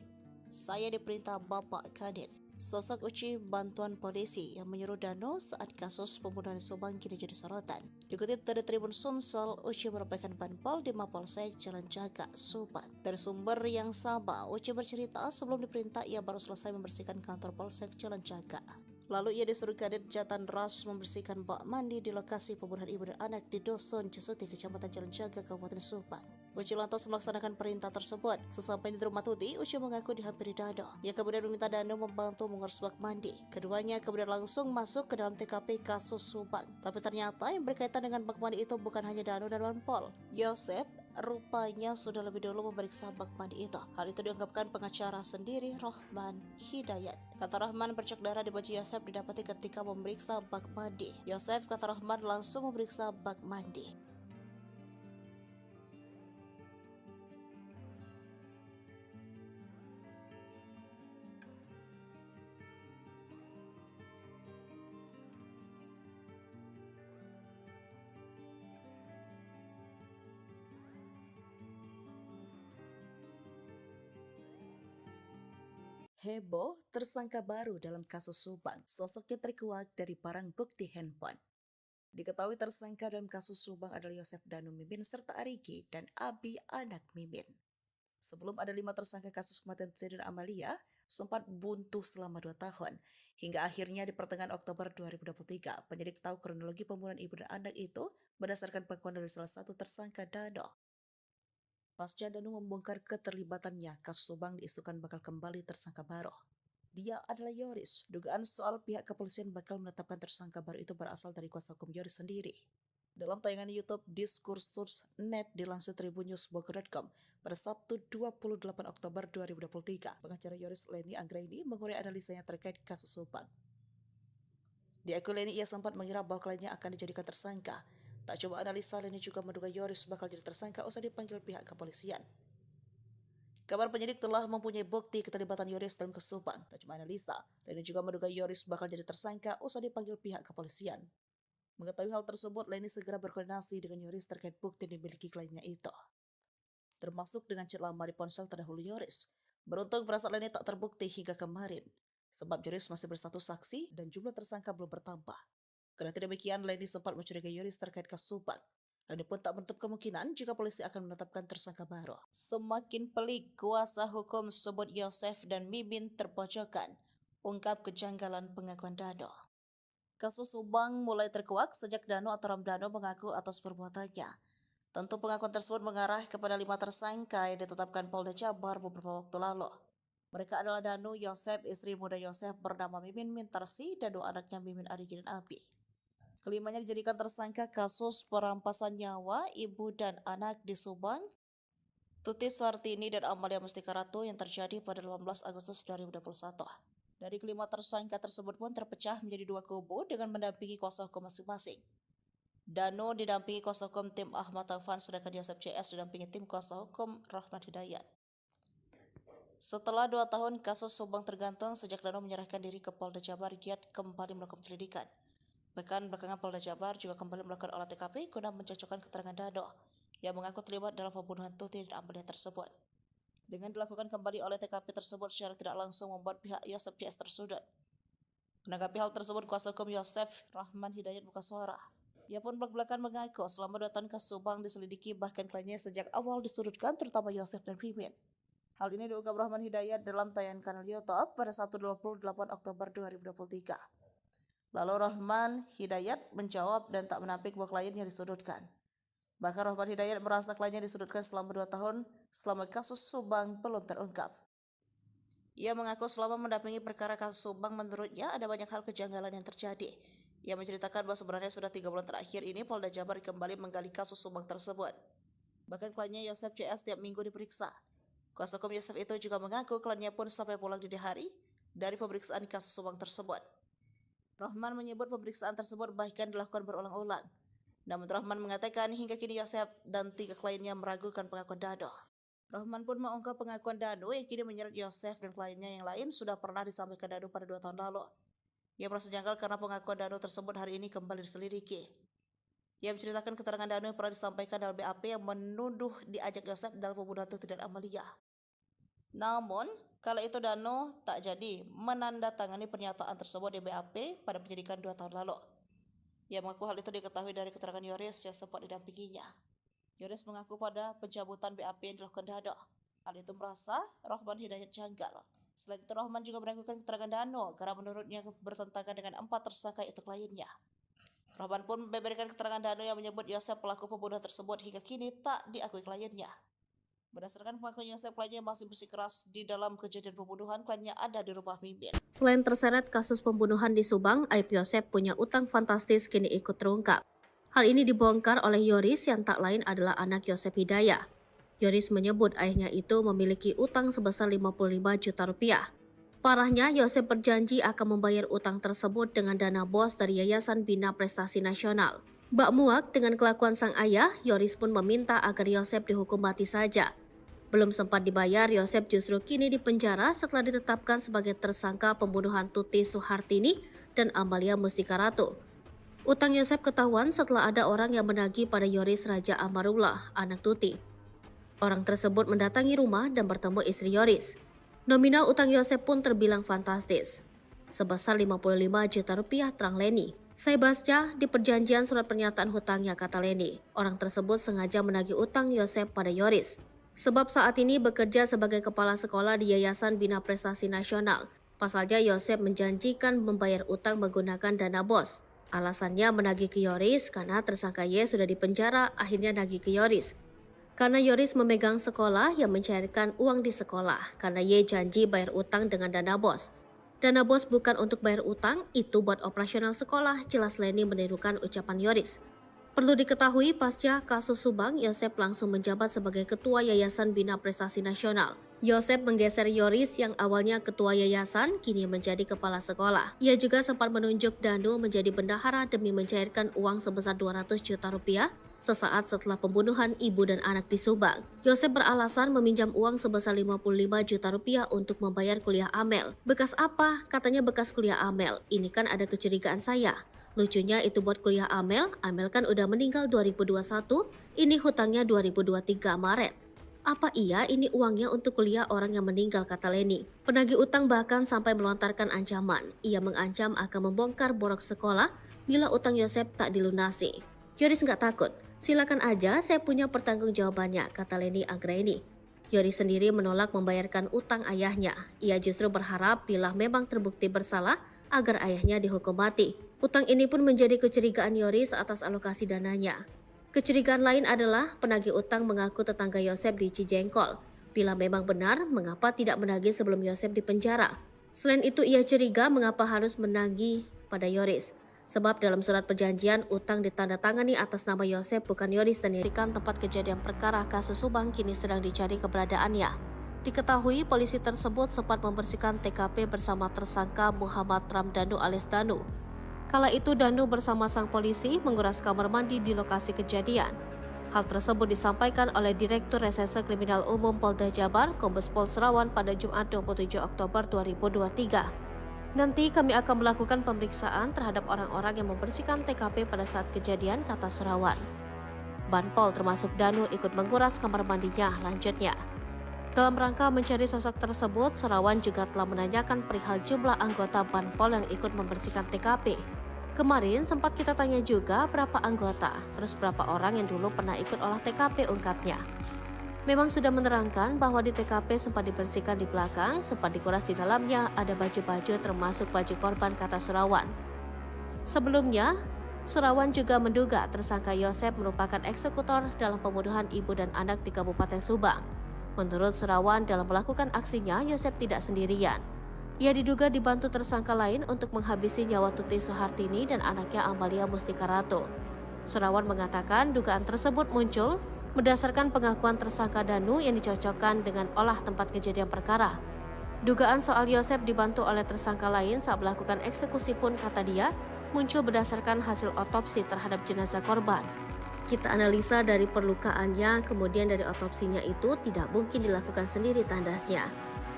Saya diperintah Bapak Kadin. Sosok Uci bantuan polisi yang menyuruh Dano saat kasus pembunuhan di Subang kini jadi sorotan. Dikutip dari Tribun Sumsel, Uci merupakan Banpol di Mapolsek Jalan Jaga, Subang. Dari sumber yang sama, Uci bercerita sebelum diperintah ia baru selesai membersihkan kantor Polsek Jalan Jaga. Lalu ia disuruh Kadit Jatan Ras membersihkan bak mandi di lokasi pembunuhan ibu dan anak di Dusun Cesuti, Kecamatan Jalan Jaga, Kabupaten Subang. Uci lantas melaksanakan perintah tersebut. Sesampai di rumah Tuti, Uci mengaku dihampiri Dano. Ia kemudian meminta Dano membantu mengurus bak mandi. Keduanya kemudian langsung masuk ke dalam TKP kasus Subang. Tapi ternyata yang berkaitan dengan bak mandi itu bukan hanya Dano dan Banpol. Yosep rupanya sudah lebih dulu memeriksa bak mandi itu. Hal itu diungkapkan pengacara sendiri, Rahman Hidayat. Kata Rahman, bercak darah di baju Yosep didapati ketika memeriksa bak mandi. Yosep, kata Rahman, langsung memeriksa bak mandi. Heboh, tersangka baru dalam kasus Subang. Sosoknya terkuak dari barang bukti handphone. Diketahui tersangka dalam kasus Subang adalah Yosef Danu Mimin serta Arigi dan Abi anak Mimin. Sebelum ada 5 tersangka kasus kematian Tuti dan Amalia, sempat buntu selama 2 tahun. Hingga akhirnya di pertengahan Oktober 2023, penyidik tahu kronologi pembunuhan ibu dan anak itu berdasarkan pengakuan dari salah satu tersangka Dano. Pasca Danu membongkar keterlibatannya, kasus Subang diisukan bakal kembali tersangka baru. Dia adalah Yoris. Dugaan soal pihak kepolisian bakal menetapkan tersangka baru itu berasal dari kuasa hukum Yoris sendiri. Dalam tayangan YouTube Diskursus.net dilansir tribunnews.bogor.com pada Sabtu 28 Oktober 2023, pengacara Yoris Leni Anggraini mengurai analisanya terkait kasus Subang. Di akun Leni ia sempat mengira bahwa kliennya akan dijadikan tersangka. Tak coba analisa, Leni juga menduga Yoris bakal jadi tersangka usai dipanggil pihak kepolisian. Kabar penyidik telah mempunyai bukti keterlibatan Yoris dalam kasus Subang. Tak cuma analisa, Leni juga menduga Yoris bakal jadi tersangka usai dipanggil pihak kepolisian. Mengetahui hal tersebut, Leni segera berkoordinasi dengan Yoris terkait bukti yang dimiliki kliennya itu, termasuk dengan chat lama di ponsel terdahulu Yoris. Beruntung firasat Leni tak terbukti hingga kemarin, sebab Yoris masih berstatus saksi dan jumlah tersangka belum bertambah. Karena demikian, Leni sempat mencurigai Yoris terkait kasus Subang. Leni pun tak menutup kemungkinan jika polisi akan menetapkan tersangka baru. Semakin pelik, kuasa hukum sebut Yosef dan Mimin terpojokan, ungkap kejanggalan pengakuan Dano. Kasus Subang mulai terkuak sejak Dano atau Ramdhano mengaku atas perbuatannya. Tentu pengakuan tersebut mengarah kepada 5 tersangka yang ditetapkan Polda Jabar beberapa waktu lalu. Mereka adalah Danu, Yosef, istri muda Yosef bernama Mimin Mintarsi, dan 2 anaknya Mimin Arigi dan Abi. Kelimanya dijadikan tersangka kasus perampasan nyawa ibu dan anak di Subang, Tuti Suartini dan Amalia Mustika Ratu yang terjadi pada 18 Agustus 2021. Dari kelima tersangka tersebut pun terpecah menjadi 2 kubu dengan mendampingi kuasa hukum masing-masing. Dano didampingi kuasa hukum tim Ahmad Taufan, sedangkan Yosef CS didampingi tim kuasa hukum Rahman Hidayat. Setelah 2 tahun kasus Subang tergantung sejak Dano menyerahkan diri ke Polda Jabar, giat kembali melakukan penyelidikan. Bahkan belakangan Polda Jabar juga kembali melakukan olah TKP guna mencocokkan keterangan Dano yang mengaku terlibat dalam pembunuhan Tuti dan Amalia tersebut. Dengan dilakukan kembali olah TKP tersebut secara tidak langsung membuat pihak Yosef CS tersudut. Menanggapi hal tersebut, kuasa hukum Yosef, Rahman Hidayat, buka suara. Ia pun belak-belakan mengaku selama 2 tahun kasus Subang diselidiki, bahkan kliennya sejak awal disudutkan, terutama Yosef dan Mimin. Hal ini diungkap Rahman Hidayat dalam tayangan kanal YouTube pada Sabtu 28 Oktober 2023. Lalu Rahman Hidayat menjawab dan tak menampik bahwa kliennya disudutkan. Bahkan Rahman Hidayat merasa kliennya disudutkan selama 2 tahun selama kasus Subang belum terungkap. Ia mengaku selama mendampingi perkara kasus Subang menurutnya ada banyak hal kejanggalan yang terjadi. Ia menceritakan bahwa sebenarnya sudah 3 bulan terakhir ini Polda Jabar kembali menggali kasus Subang tersebut. Bahkan kliennya Yosef CS setiap minggu diperiksa. Kuasa hukum Yosef itu juga mengaku kliennya pun sampai pulang dini hari dari pemeriksaan kasus Subang tersebut. Rohman menyebut pemeriksaan tersebut bahkan dilakukan berulang-ulang. Namun Rohman mengatakan hingga kini Yosep dan 3 kliennya meragukan pengakuan Dano. Rohman pun mengungkap pengakuan Dano yang kini menyeret Yosep dan kliennya yang lain sudah pernah disampaikan Dano pada 2 tahun lalu. Ia merasa janggal karena pengakuan Dano tersebut hari ini kembali diselidiki. Ia menceritakan keterangan Dano yang pernah disampaikan dalam BAP yang menuduh diajak Yosep dalam pembunuhan Tuti dan Amalia. Namun, kala itu Dano tak jadi menandatangani pernyataan tersebut di BAP pada penyidikan 2 tahun lalu. Ia mengaku hal itu diketahui dari keterangan Yoris yang sempat didampinginya. Yoris mengaku pada pencabutan BAP yang dilakukan Dano, hal itu merasa Rohman Hidayat janggal. Selain itu, Rohman juga meragukan keterangan Dano karena menurutnya bertentangan dengan 4 tersangka itu kliennya. Rohman pun memberikan keterangan Dano yang menyebut Yosep pelaku pembunuhan tersebut hingga kini tak diakui kliennya. Berdasarkan pengakuan Yosep, kliennya masih bersikeras di dalam kejadian pembunuhan, kliennya ada di rumah Mimin. Selain terseret kasus pembunuhan di Subang, aib Yosep punya utang fantastis kini ikut terungkap. Hal ini dibongkar oleh Yoris yang tak lain adalah anak Yosep Hidayah. Yoris menyebut ayahnya itu memiliki utang sebesar 55 juta rupiah. Parahnya, Yosep berjanji akan membayar utang tersebut dengan dana bos dari Yayasan Bina Prestasi Nasional. Bak muak dengan kelakuan sang ayah, Yoris pun meminta agar Yosep dihukum mati saja. Belum sempat dibayar, Yosep justru kini dipenjara setelah ditetapkan sebagai tersangka pembunuhan Tuti Suhartini dan Amalia Mustika Ratu. Utang Yosep ketahuan setelah ada orang yang menagih pada Yoris Raja Amarullah, anak Tuti. Orang tersebut mendatangi rumah dan bertemu istri Yoris. Nominal utang Yosep pun terbilang fantastis, sebesar 55 juta rupiah, terang Leni. Saya baca di perjanjian surat pernyataan hutangnya, kata Leni. Orang tersebut sengaja menagih utang Yosep pada Yoris. Sebab saat ini bekerja sebagai kepala sekolah di Yayasan Bina Prestasi Nasional. Pasalnya Yosep menjanjikan membayar utang menggunakan dana bos. Alasannya menagih ke Yoris karena tersangka Y sudah dipenjara, akhirnya nagih ke Yoris. Karena Yoris memegang sekolah yang mencairkan uang di sekolah, karena Y janji bayar utang dengan dana bos. Dana bos bukan untuk bayar utang, itu buat operasional sekolah, jelas Leni menirukan ucapan Yoris. Perlu diketahui, pasca kasus Subang, Yosep langsung menjabat sebagai Ketua Yayasan Bina Prestasi Nasional. Yosep menggeser Yoris yang awalnya ketua yayasan, kini menjadi kepala sekolah. Ia juga sempat menunjuk Dano menjadi bendahara demi mencairkan uang sebesar 200 juta rupiah sesaat setelah pembunuhan ibu dan anak di Subang. Yosep beralasan meminjam uang sebesar 55 juta rupiah untuk membayar kuliah Amel. Bekas apa? Katanya bekas kuliah Amel. Ini kan ada kecurigaan saya. Lucunya itu buat kuliah Amel kan udah meninggal 2021, ini hutangnya 2023 Maret. Apa iya ini uangnya untuk kuliah orang yang meninggal, kata Leni. Penagih utang bahkan sampai melontarkan ancaman. Ia mengancam akan membongkar borok sekolah bila utang Yosep tak dilunasi. Yoris nggak takut. Silakan aja, saya punya pertanggungjawabannya, kata Leni Anggraini. Yoris sendiri menolak membayarkan utang ayahnya. Ia justru berharap bila memang terbukti bersalah agar ayahnya dihukum mati. Utang ini pun menjadi kecurigaan Yoris atas alokasi dananya. Kecurigaan lain adalah penagih utang mengaku tetangga Yosep di Cijengkol. Bila memang benar, mengapa tidak menagih sebelum Yosep dipenjara? Selain itu, ia curiga mengapa harus menagih pada Yoris. Sebab dalam surat perjanjian, utang ditandatangani atas nama Yosep bukan Yoris dan dirikan tempat kejadian perkara kasus Subang kini sedang dicari keberadaannya. Diketahui polisi tersebut sempat membersihkan TKP bersama tersangka Muhammad Ramdhanu alias Danu. Kala itu Danu bersama sang polisi menguras kamar mandi di lokasi kejadian. Hal tersebut disampaikan oleh Direktur Reserse Kriminal Umum Polda Jabar, Kombes Pol Serawan pada Jumat 27 Oktober 2023. Nanti kami akan melakukan pemeriksaan terhadap orang-orang yang membersihkan TKP pada saat kejadian, kata Serawan. Banpol termasuk Danu ikut menguras kamar mandinya, lanjutnya. Dalam rangka mencari sosok tersebut, Serawan juga telah menanyakan perihal jumlah anggota Banpol yang ikut membersihkan TKP. Kemarin sempat kita tanya juga berapa anggota, terus berapa orang yang dulu pernah ikut olah TKP, ungkapnya. Memang sudah menerangkan bahwa di TKP sempat dibersihkan di belakang, sempat dikuras di dalamnya, ada baju-baju termasuk baju korban, kata Serawan. Sebelumnya, Serawan juga menduga tersangka Yosep merupakan eksekutor dalam pembunuhan ibu dan anak di Kabupaten Subang. Menurut Serawan, dalam melakukan aksinya, Yosep tidak sendirian. Ia diduga dibantu tersangka lain untuk menghabisi nyawa Tuti Suhartini dan anaknya Amalia Mustika Ratu. Serawan mengatakan dugaan tersebut muncul berdasarkan pengakuan tersangka Danu yang dicocokkan dengan olah tempat kejadian perkara. Dugaan soal Yosep dibantu oleh tersangka lain saat melakukan eksekusi pun, kata dia, muncul berdasarkan hasil otopsi terhadap jenazah korban. Kita analisa dari perlukaannya, kemudian dari otopsinya itu tidak mungkin dilakukan sendiri, tandasnya.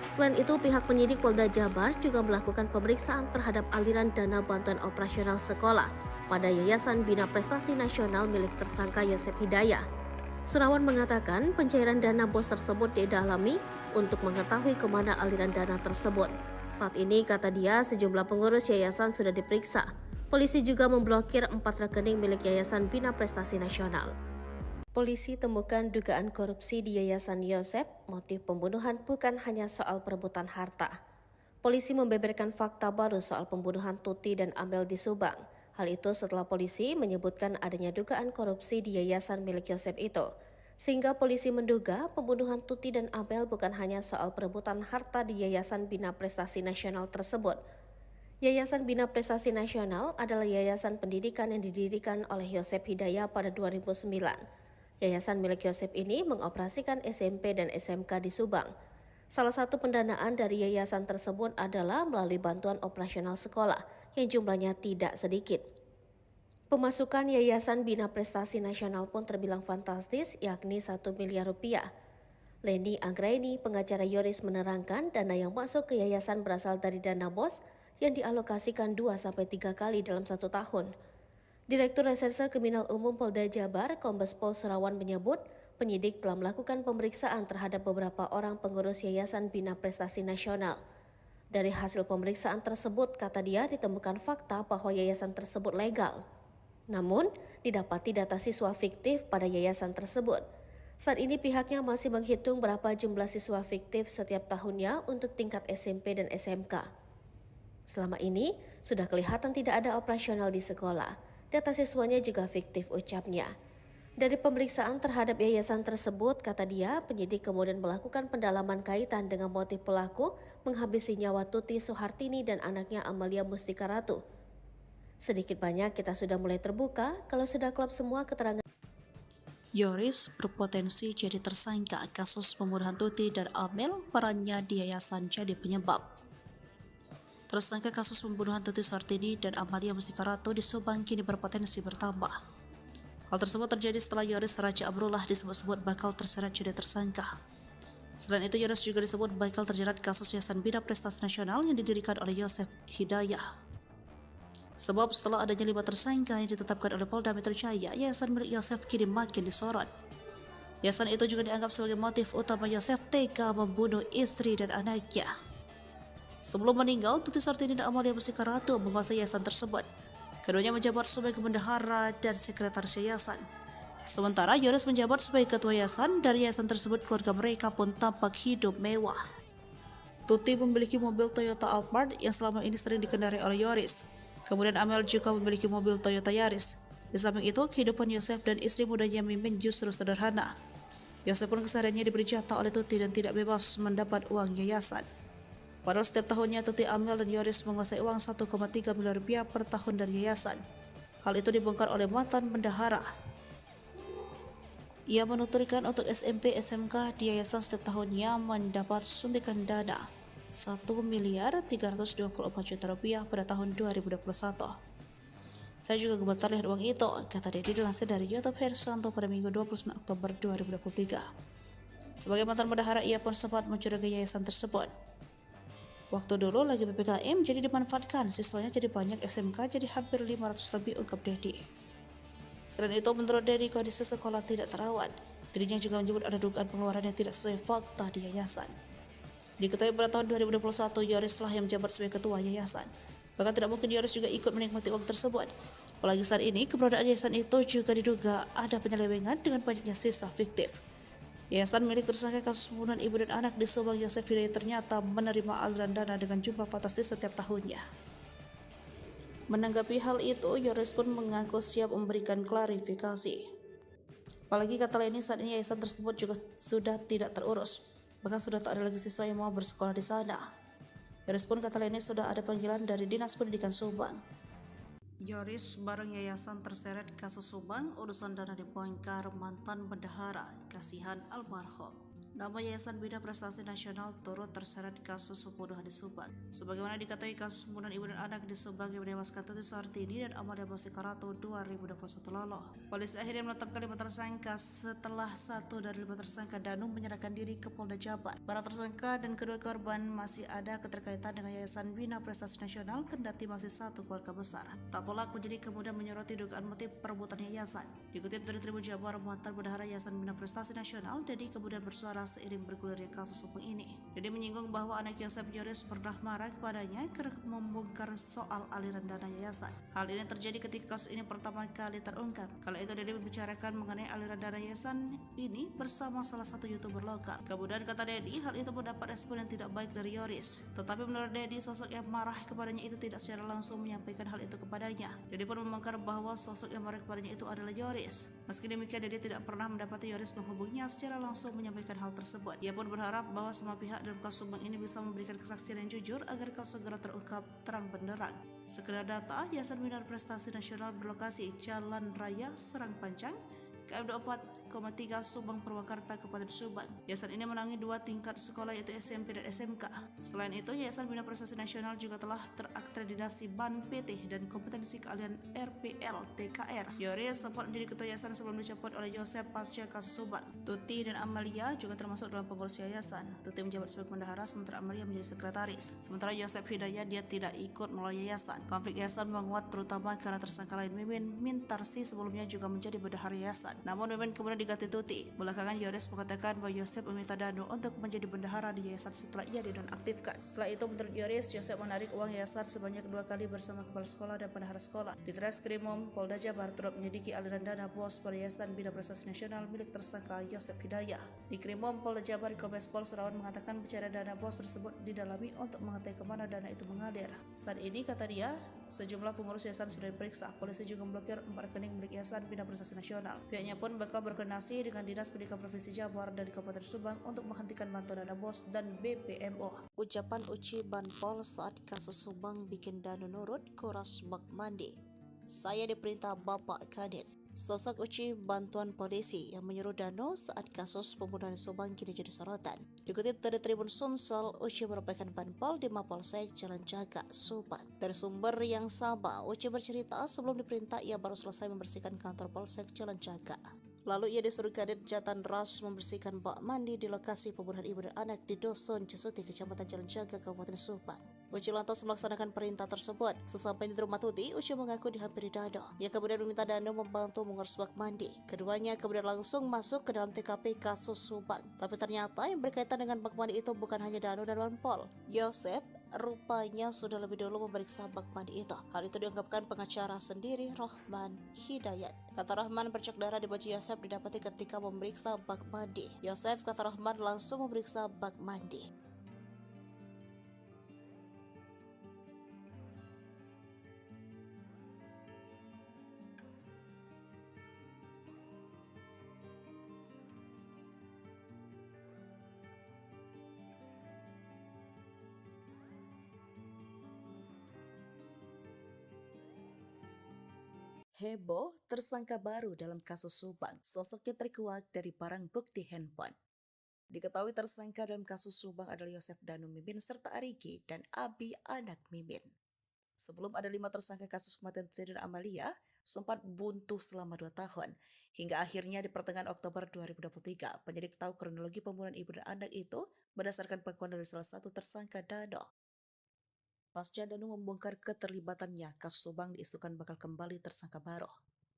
Selain itu, pihak penyidik Polda Jabar juga melakukan pemeriksaan terhadap aliran dana bantuan operasional sekolah pada Yayasan Bina Prestasi Nasional milik tersangka Yosep Hidayah. Surawan mengatakan pencairan dana BOS tersebut didalami untuk mengetahui kemana aliran dana tersebut. Saat ini, kata dia, sejumlah pengurus yayasan sudah diperiksa. Polisi juga memblokir 4 rekening milik Yayasan Bina Prestasi Nasional. Polisi temukan dugaan korupsi di Yayasan Yosep. Motif pembunuhan bukan hanya soal perebutan harta. Polisi membeberkan fakta baru soal pembunuhan Tuti dan Amel di Subang. Hal itu setelah polisi menyebutkan adanya dugaan korupsi di yayasan milik Yosep itu. Sehingga polisi menduga pembunuhan Tuti dan Amel bukan hanya soal perebutan harta di Yayasan Bina Prestasi Nasional tersebut. Yayasan Bina Prestasi Nasional adalah yayasan pendidikan yang didirikan oleh Yosep Hidayah pada 2009. Yayasan milik Yosep ini mengoperasikan SMP dan SMK di Subang. Salah satu pendanaan dari yayasan tersebut adalah melalui bantuan operasional sekolah yang jumlahnya tidak sedikit. Pemasukan Yayasan Bina Prestasi Nasional pun terbilang fantastis, yakni 1 miliar rupiah. Leni Anggraini, pengacara Yoris, menerangkan dana yang masuk ke yayasan berasal dari dana BOS yang dialokasikan 2-3 kali dalam 1 tahun. Direktur Reserse Kriminal Umum Polda Jabar, Kombes Pol Surawan, menyebut penyidik telah melakukan pemeriksaan terhadap beberapa orang pengurus Yayasan Bina Prestasi Nasional. Dari hasil pemeriksaan tersebut, kata dia, ditemukan fakta bahwa yayasan tersebut legal. Namun, didapati data siswa fiktif pada yayasan tersebut. Saat ini pihaknya masih menghitung berapa jumlah siswa fiktif setiap tahunnya untuk tingkat SMP dan SMK. Selama ini, sudah kelihatan tidak ada operasional di sekolah. Data siswanya juga fiktif, ucapnya. Dari pemeriksaan terhadap yayasan tersebut, kata dia, penyidik kemudian melakukan pendalaman kaitan dengan motif pelaku menghabisi nyawa Tuti Suhartini dan anaknya Amalia Mustika Ratu. Sedikit banyak kita sudah mulai terbuka kalau sudah klop semua keterangan. Yoris berpotensi jadi tersangka kasus pembunuhan Tuti dan Amel, perannya di yayasan jadi penyebab. Tersangka kasus pembunuhan Tuti Suhartini dan Amalia Mustika Ratu di Subang kini berpotensi bertambah. Hal tersebut terjadi setelah Yoris Raja Amrullah disebut-sebut bakal terseret jadi tersangka. Selain itu, Yoris juga disebut bakal terjerat kasus Yayasan Bina Prestasi Nasional yang didirikan oleh Yosep Hidayah. Sebab setelah adanya 5 tersangka yang ditetapkan oleh Polda Metro Jaya, yayasan milik Yosep kini makin disorot. Yayasan itu juga dianggap sebagai motif utama Yosep tega membunuh istri dan anaknya. Sebelum meninggal, Tuti Suhartini dan Amalia Mustika Ratu menguasai yayasan tersebut. Keduanya menjabat sebagai bendahara dan sekretaris yayasan. Sementara Yoris menjabat sebagai ketua yayasan. Dari yayasan tersebut, keluarga mereka pun tampak hidup mewah. Tuti memiliki mobil Toyota Alphard yang selama ini sering dikendarai oleh Yoris. Kemudian Amel juga memiliki mobil Toyota Yaris. Di samping itu, kehidupan Yosep dan istri mudanya Mimin justru sederhana. Yosep pun kesehariannya diberi jatah oleh Tuti dan tidak bebas mendapat uang yayasan. Padahal setiap tahunnya Tuti, Amel, dan Yoris menguasai uang 1,3 miliar rupiah per tahun dari yayasan. Hal itu dibongkar oleh mantan bendahara. Ia menuturkan untuk SMP SMK di yayasan setiap tahunnya mendapat suntikan dana 1 miliar 324 juta rupiah pada tahun 2021. Saya juga gemetar lihat uang itu, kata Dedi dilansir dari YouTube Hersanto pada Minggu 29 Oktober 2023. Sebagai mantan bendahara, ia pun sempat mencurigai yayasan tersebut. Waktu dulu lagi PPKM jadi dimanfaatkan, siswanya jadi banyak, SMK jadi hampir 500 lebih, ungkap Dedi. Selain itu, menurut Dedi, kondisi sekolah tidak terawat. Dirinya juga menyebut ada dugaan pengeluaran yang tidak sesuai fakta di yayasan. Diketahui pada tahun 2021, Yoris lah yang menjabat sebagai ketua yayasan. Bahkan tidak mungkin Yoris juga ikut menikmati uang tersebut. Apalagi saat ini, keberadaan yayasan itu juga diduga ada penyelewengan dengan banyaknya sisa fiktif. Yayasan milik tersangka kasus pembunuhan ibu dan anak di Subang, Yosep Hidayah, ternyata menerima aliran dana dengan jumlah fantastis setiap tahunnya. Menanggapi hal itu, Yoris pun mengaku siap memberikan klarifikasi. Apalagi kata Leni, saat ini yayasan tersebut juga sudah tidak terurus. Bahkan sudah tak ada lagi siswa yang mau bersekolah di sana. Yoris pun, kata Leni, sudah ada panggilan dari Dinas Pendidikan Subang. Yoris bareng yayasan terseret kasus Subang, urusan dana dibongkar mantan bendahara, kasihan almarhum. nama Yayasan Bina Prestasi Nasional turut terseret kasus pembunuhan di Subang. Sebagaimana diketahui, kasus pembunuhan ibu dan anak di Subang yang menewaskan Tuti Sartini dan Amalia Bostikarato 2021 lalu. Polisi akhirnya menetapkan 5 tersangka setelah 1 dari 5 tersangka Danu menyerahkan diri ke Polda Jabar. Para tersangka dan kedua korban masih ada keterkaitan dengan Yayasan Bina Prestasi Nasional kendati masih satu keluarga besar. Tak pelak penyidik kemudian menyoroti dugaan motif perebutan yayasan. Dikutip dari Tribun Jabar, mantan bendahara Yayasan Bina Prestasi Nasional, Dedi kemudian bersuara seiring bergulirnya kasus Subang ini. Dedi menyinggung bahwa anak Yosep Yoris pernah marah kepadanya karena membongkar soal aliran dana yayasan. Hal ini terjadi ketika kasus ini pertama kali terungkap. Kala itu Dedi membicarakan mengenai aliran dana yayasan ini bersama salah satu YouTuber lokal. Kemudian kata Dedi, hal itu mendapat respon yang tidak baik dari Yoris. Tetapi menurut Dedi, sosok yang marah kepadanya itu tidak secara langsung menyampaikan hal itu kepadanya. Dedi pun membongkar bahwa sosok yang marah kepadanya itu adalah Yoris. Meski demikian, Dedi tidak pernah mendapati Yoris menghubunginya secara langsung menyampaikan hal tersebut. Ia pun berharap bahwa semua pihak dalam kasus Subang ini bisa memberikan kesaksian yang jujur agar kasus segera terungkap terang benderang. Sekedar data, Yayasan Bina Prestasi Nasional berlokasi Jalan Raya Serang Panjang, KM 24,3 Subang Purwakarta, Kabupaten Subang. Yayasan ini menangani 2 tingkat sekolah yaitu SMP dan SMK. Selain itu, Yayasan Bina Prestasi Nasional juga telah terakreditasi BAN PT dan kompetensi keahlian RPL TKR. Yoris sempat menjadi ketua yayasan sebelum dicopot oleh Yosep pasca kasus Subang. Tuti dan Amalia juga termasuk dalam pengurus yayasan. Tuti menjabat sebagai bendahara sementara Amalia menjadi sekretaris. Sementara Yosep Hidayat dia tidak ikut melalui yayasan. Konflik yayasan menguat terutama karena tersangka lain Mimin Mintarsi sebelumnya juga menjadi bendahara yayasan. Namun Mimin kemudian diganti Tuti. Belakangan Yoris mengatakan bahwa Yosep meminta Danu untuk menjadi bendahara di yayasan setelah ia dinonaktifkan. Setelah itu menurut Yoris, Yosep menarik uang yayasan sebanyak 2 kali bersama kepala sekolah dan bendahara sekolah. Di Treskrimum Polda Jabar turut menyelidiki aliran dana bos pada Yayasan Bina Prestasi Nasional milik tersangka Yosep Hidayah. Di Krimum Polda Jabar, Kombes Pol Surawan mengatakan pencarian dana bos tersebut didalami untuk mengetahui kemana dana itu mengalir. Saat ini, kata dia, sejumlah pengurus yayasan sudah diperiksa. Polisi juga memblokir 4 rekening milik Yayasan Bina Prestasi Nasional. Pihaknya pun bakal berkoordinasi dengan Dinas Pendidikan Provinsi Jabar dan Kabupaten Subang untuk menghentikan bantuan dana bos dan BPMO. Ucapan Uci Banpol saat kasus Subang bikin Danu nurut, kuras bak mandi. Saya diperintah Bapak Kadin. Sosok Uci bantuan polisi yang menyuruh Danu saat kasus pembunuhan Subang kini jadi sorotan. Dikutip dari Tribun Sumsel, Uci merupakan Banpol di Mapolsek Jalan Jaga, Subang. Dari sumber yang sama, Uci bercerita sebelum diperintah ia baru selesai membersihkan kantor Polsek Jalan Jaga. Lalu ia disuruh Kadit Jatan Ras membersihkan bak mandi di lokasi pembunuhan ibu dan anak di Dusun Cesuti, Kecamatan Jalan Jaga, Kabupaten Subang. Uci lantas melaksanakan perintah tersebut. Sesampai di rumah Tuti, Uci mengaku dihampiri Danu. Ia kemudian meminta Danu membantu mengurus bak mandi. Keduanya kemudian langsung masuk ke dalam TKP kasus Subang. Tapi ternyata yang berkaitan dengan bak mandi itu bukan hanya Danu dan Banpol. Yosep rupanya sudah lebih dulu memeriksa bak mandi itu. Hal itu diungkapkan pengacara sendiri, Rohman Hidayat. Kata Rohman, bercak darah di baju Yosep didapati ketika memeriksa bak mandi. Yosep, kata Rohman, langsung memeriksa bak mandi. Heboh, tersangka baru dalam kasus Subang. Sosoknya terkuak dari barang bukti handphone. Diketahui tersangka dalam kasus Subang adalah Yosep Danu Mimin serta Arigi dan Abi anak Mimin. Sebelum ada 5 tersangka kasus kematian Tuti dan Amalia, sempat buntu selama 2 tahun. Hingga akhirnya di pertengahan Oktober 2023, penyidik tahu kronologi pembunuhan ibu dan anak itu berdasarkan pengakuan dari salah satu tersangka Danu. Pasca Danu membongkar keterlibatannya, kasus Subang diisukan bakal kembali tersangka baru.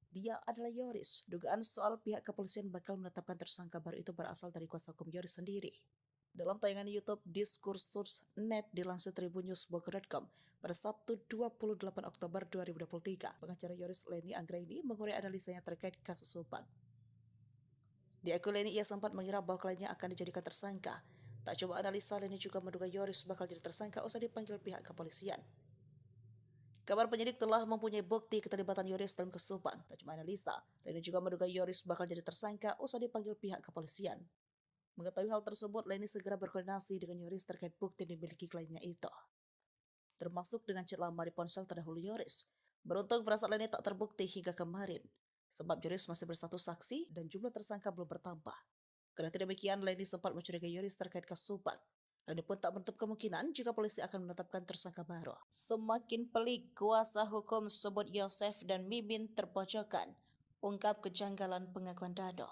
Dia adalah Yoris. Dugaan soal pihak kepolisian bakal menetapkan tersangka baru itu berasal dari kuasa hukum Yoris sendiri. Dalam tayangan YouTube Diskursus.net dilansir tribunnews.com pada Sabtu 28 Oktober 2023, pengacara Yoris Leni Anggraini mengurai analisanya terkait kasus Subang. Di akun Leni, ia sempat mengira bahwa kliennya akan dijadikan tersangka. Tak coba analisa, Leni juga menduga Yoris bakal jadi tersangka usai dipanggil pihak kepolisian. Kabar penyidik telah mempunyai bukti keterlibatan Yoris dalam kasus Subang. Tak cuma analisa, Leni juga menduga Yoris bakal jadi tersangka usai dipanggil pihak kepolisian. Mengetahui hal tersebut, Leni segera berkoordinasi dengan Yoris terkait bukti yang dimiliki kliennya itu, termasuk dengan chat lama di ponsel terdahulu Yoris. Beruntung firasat Leni tak terbukti hingga kemarin, sebab Yoris masih bersatu saksi dan jumlah tersangka belum bertambah. Karena demikian, Leni sempat mencurigai Yoris terkait kasus Subang. Leni pun tak menutup kemungkinan jika polisi akan menetapkan tersangka baru. Semakin pelik, kuasa hukum sebut Yosef dan Mimin terpojokkan, ungkap kejanggalan pengakuan Dano.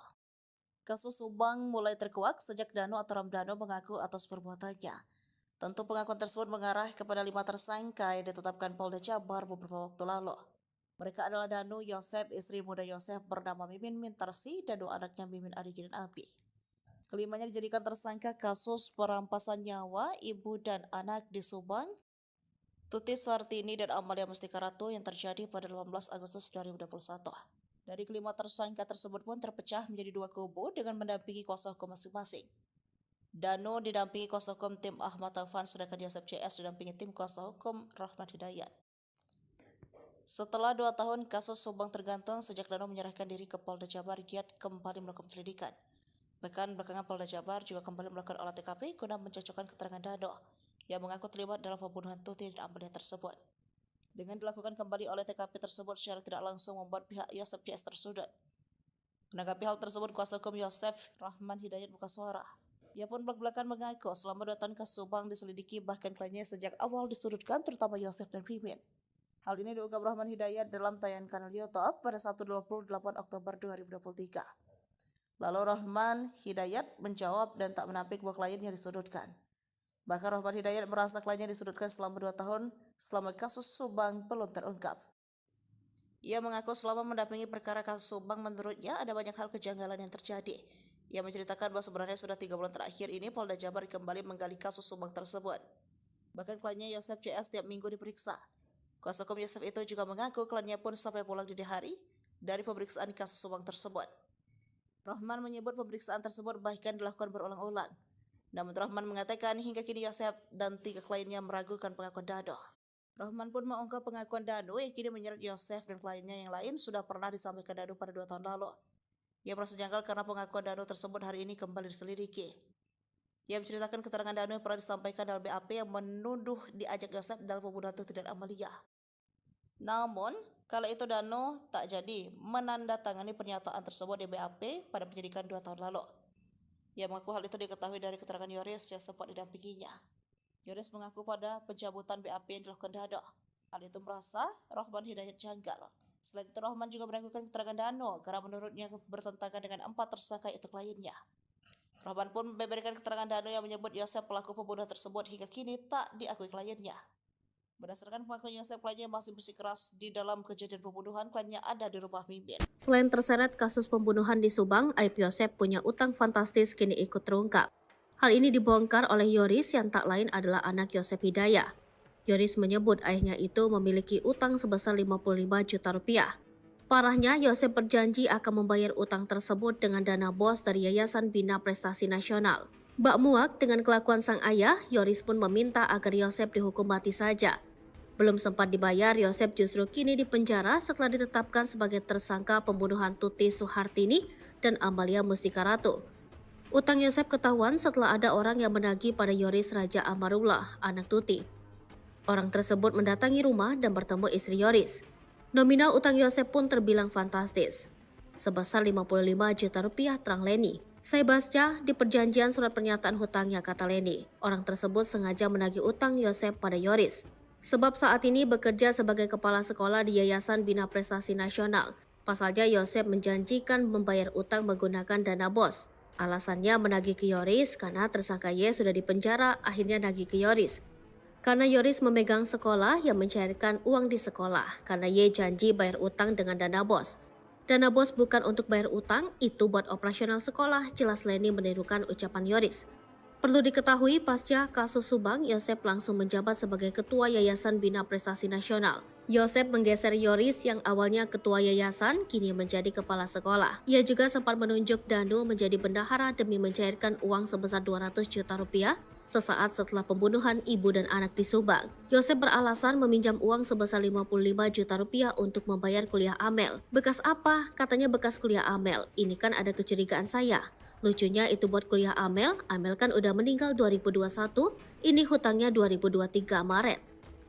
Kasus Subang mulai terkuak sejak Dano atau Ramdhano mengaku atas perbuatannya. Tentu pengakuan tersebut mengarah kepada 5 tersangka yang ditetapkan Polda Jabar beberapa waktu lalu. Mereka adalah Dano, Yosef, istri muda Yosef bernama Mimin Mintarsi, dan 2 anaknya Mimin Arigi dan Abi. Kelimanya dijadikan tersangka kasus perampasan nyawa ibu dan anak di Subang, Tuti Suhartini dan Amalia Mustika Ratu yang terjadi pada 18 Agustus 2021. Dari kelima tersangka tersebut pun terpecah menjadi 2 kubu dengan mendampingi kuasa hukum masing-masing. Dano didampingi kuasa hukum tim Ahmad Taufan, sedangkan Yosef CS didampingi tim kuasa hukum Rahman Hidayat. Setelah 2 tahun kasus Subang tergantung sejak Dano menyerahkan diri ke Polda Jabar, giat kembali melakukan penyelidikan. Bahkan belakangan Polda Jabar juga kembali melakukan olah TKP guna mencocokkan keterangan Dano yang mengaku terlibat dalam pembunuhan Tuti dan Amalia tersebut. Dengan dilakukan kembali oleh TKP tersebut secara tidak langsung membuat pihak Yosef CS tersudut. Menanggapi hal tersebut, kuasa hukum Yosef, Rahman Hidayat, buka suara. Ia pun belak-belakan mengaku selama 2 tahun kasus Subang diselidiki, bahkan kliennya sejak awal disudutkan, terutama Yosef dan Mimin. Hal ini diungkap Rahman Hidayat dalam tayangan kanal YouTube pada Sabtu 28 Oktober 2023. Lalu Rahman Hidayat menjawab dan tak menampik bahwa kliennya disudutkan. Bahkan Rahman Hidayat merasa kliennya disudutkan selama 2 tahun selama kasus Subang belum terungkap. Ia mengaku selama mendampingi perkara kasus Subang, menurutnya ada banyak hal kejanggalan yang terjadi. Ia menceritakan bahwa sebenarnya sudah 3 bulan terakhir ini Polda Jabar kembali menggali kasus Subang tersebut. Bahkan kliennya Yosef CS tiap minggu diperiksa. Kuasa hukum Yosef itu juga mengaku kliennya pun sampai pulang dini hari dari pemeriksaan kasus Subang tersebut. Rahman menyebut pemeriksaan tersebut bahkan dilakukan berulang-ulang. Namun Rahman mengatakan hingga kini Yosef dan 3 kliennya meragukan pengakuan Dano. Rahman pun mengungkap pengakuan Dano yang kini menyeret Yosef dan kliennya yang lain sudah pernah disampaikan Dano pada 2 tahun lalu. Ia merasa janggal karena pengakuan Dano tersebut hari ini kembali diselidiki. Ia menceritakan keterangan Dano yang pernah disampaikan dalam BAP yang menuduh diajak Yosef dalam pembunuhan Tuti dan Amalia. Namun, kala itu Dano tak jadi menandatangani pernyataan tersebut di BAP pada penyidikan 2 tahun lalu. Ia mengaku hal itu diketahui dari keterangan Yoris yang sempat didampinginya. Yoris mengaku pada pencabutan BAP yang dilakukan Dano. Hal itu merasa Rahman Hidayat janggal. Selain itu, Rahman juga meragukan keterangan Dano karena menurutnya bertentangan dengan 4 tersangka itu kliennya. Rahman pun membeberkan keterangan Dano yang menyebut Yosef pelaku pembunuhan tersebut hingga kini tak diakui kliennya. Berdasarkan pengakuan Yosef, kliennya masih bersikeras di dalam kejadian pembunuhan, kliennya ada di rumah Mimin. Selain terseret kasus pembunuhan di Subang, aib Yosef punya utang fantastis kini ikut terungkap. Hal ini dibongkar oleh Yoris yang tak lain adalah anak Yosef Hidayah. Yoris menyebut ayahnya itu memiliki utang sebesar 55 juta rupiah. Parahnya, Yosef berjanji akan membayar utang tersebut dengan dana bos dari Yayasan Bina Prestasi Nasional. Bak muak dengan kelakuan sang ayah, Yoris pun meminta agar Yosef dihukum mati saja. Belum sempat dibayar, Yosef justru kini dipenjara setelah ditetapkan sebagai tersangka pembunuhan Tuti Suhartini dan Amalia Mustika Ratu. Utang Yosef ketahuan setelah ada orang yang menagih pada Yoris Raja Amarullah, anak Tuti. Orang tersebut mendatangi rumah dan bertemu istri Yoris. Nominal utang Yosef pun terbilang fantastis, sebesar 55 juta rupiah, terang Leni. Saya baca di perjanjian surat pernyataan hutangnya, kata Leni. Orang tersebut sengaja menagih utang Yosef pada Yoris. Sebab saat ini bekerja sebagai kepala sekolah di Yayasan Bina Prestasi Nasional. Pasalnya Yosef menjanjikan membayar utang menggunakan dana bos. Alasannya menagih ke Yoris karena tersangka Y sudah dipenjara, akhirnya nagih ke Yoris. Karena Yoris memegang sekolah yang mencairkan uang di sekolah, karena Y janji bayar utang dengan dana bos. Dana bos bukan untuk bayar utang, itu buat operasional sekolah, jelas Leni menirukan ucapan Yoris. Perlu diketahui, pasca kasus Subang, Yosef langsung menjabat sebagai Ketua Yayasan Bina Prestasi Nasional. Yosef menggeser Yoris yang awalnya Ketua Yayasan, kini menjadi Kepala Sekolah. Ia juga sempat menunjuk Dano menjadi bendahara demi mencairkan uang sebesar 200 juta rupiah sesaat setelah pembunuhan ibu dan anak di Subang. Yosef beralasan meminjam uang sebesar 55 juta rupiah untuk membayar kuliah Amel. Bekas apa? Katanya bekas kuliah Amel. Ini kan ada kecurigaan saya. Lucunya itu buat kuliah Amel kan udah meninggal 2021, ini hutangnya 2023 Maret.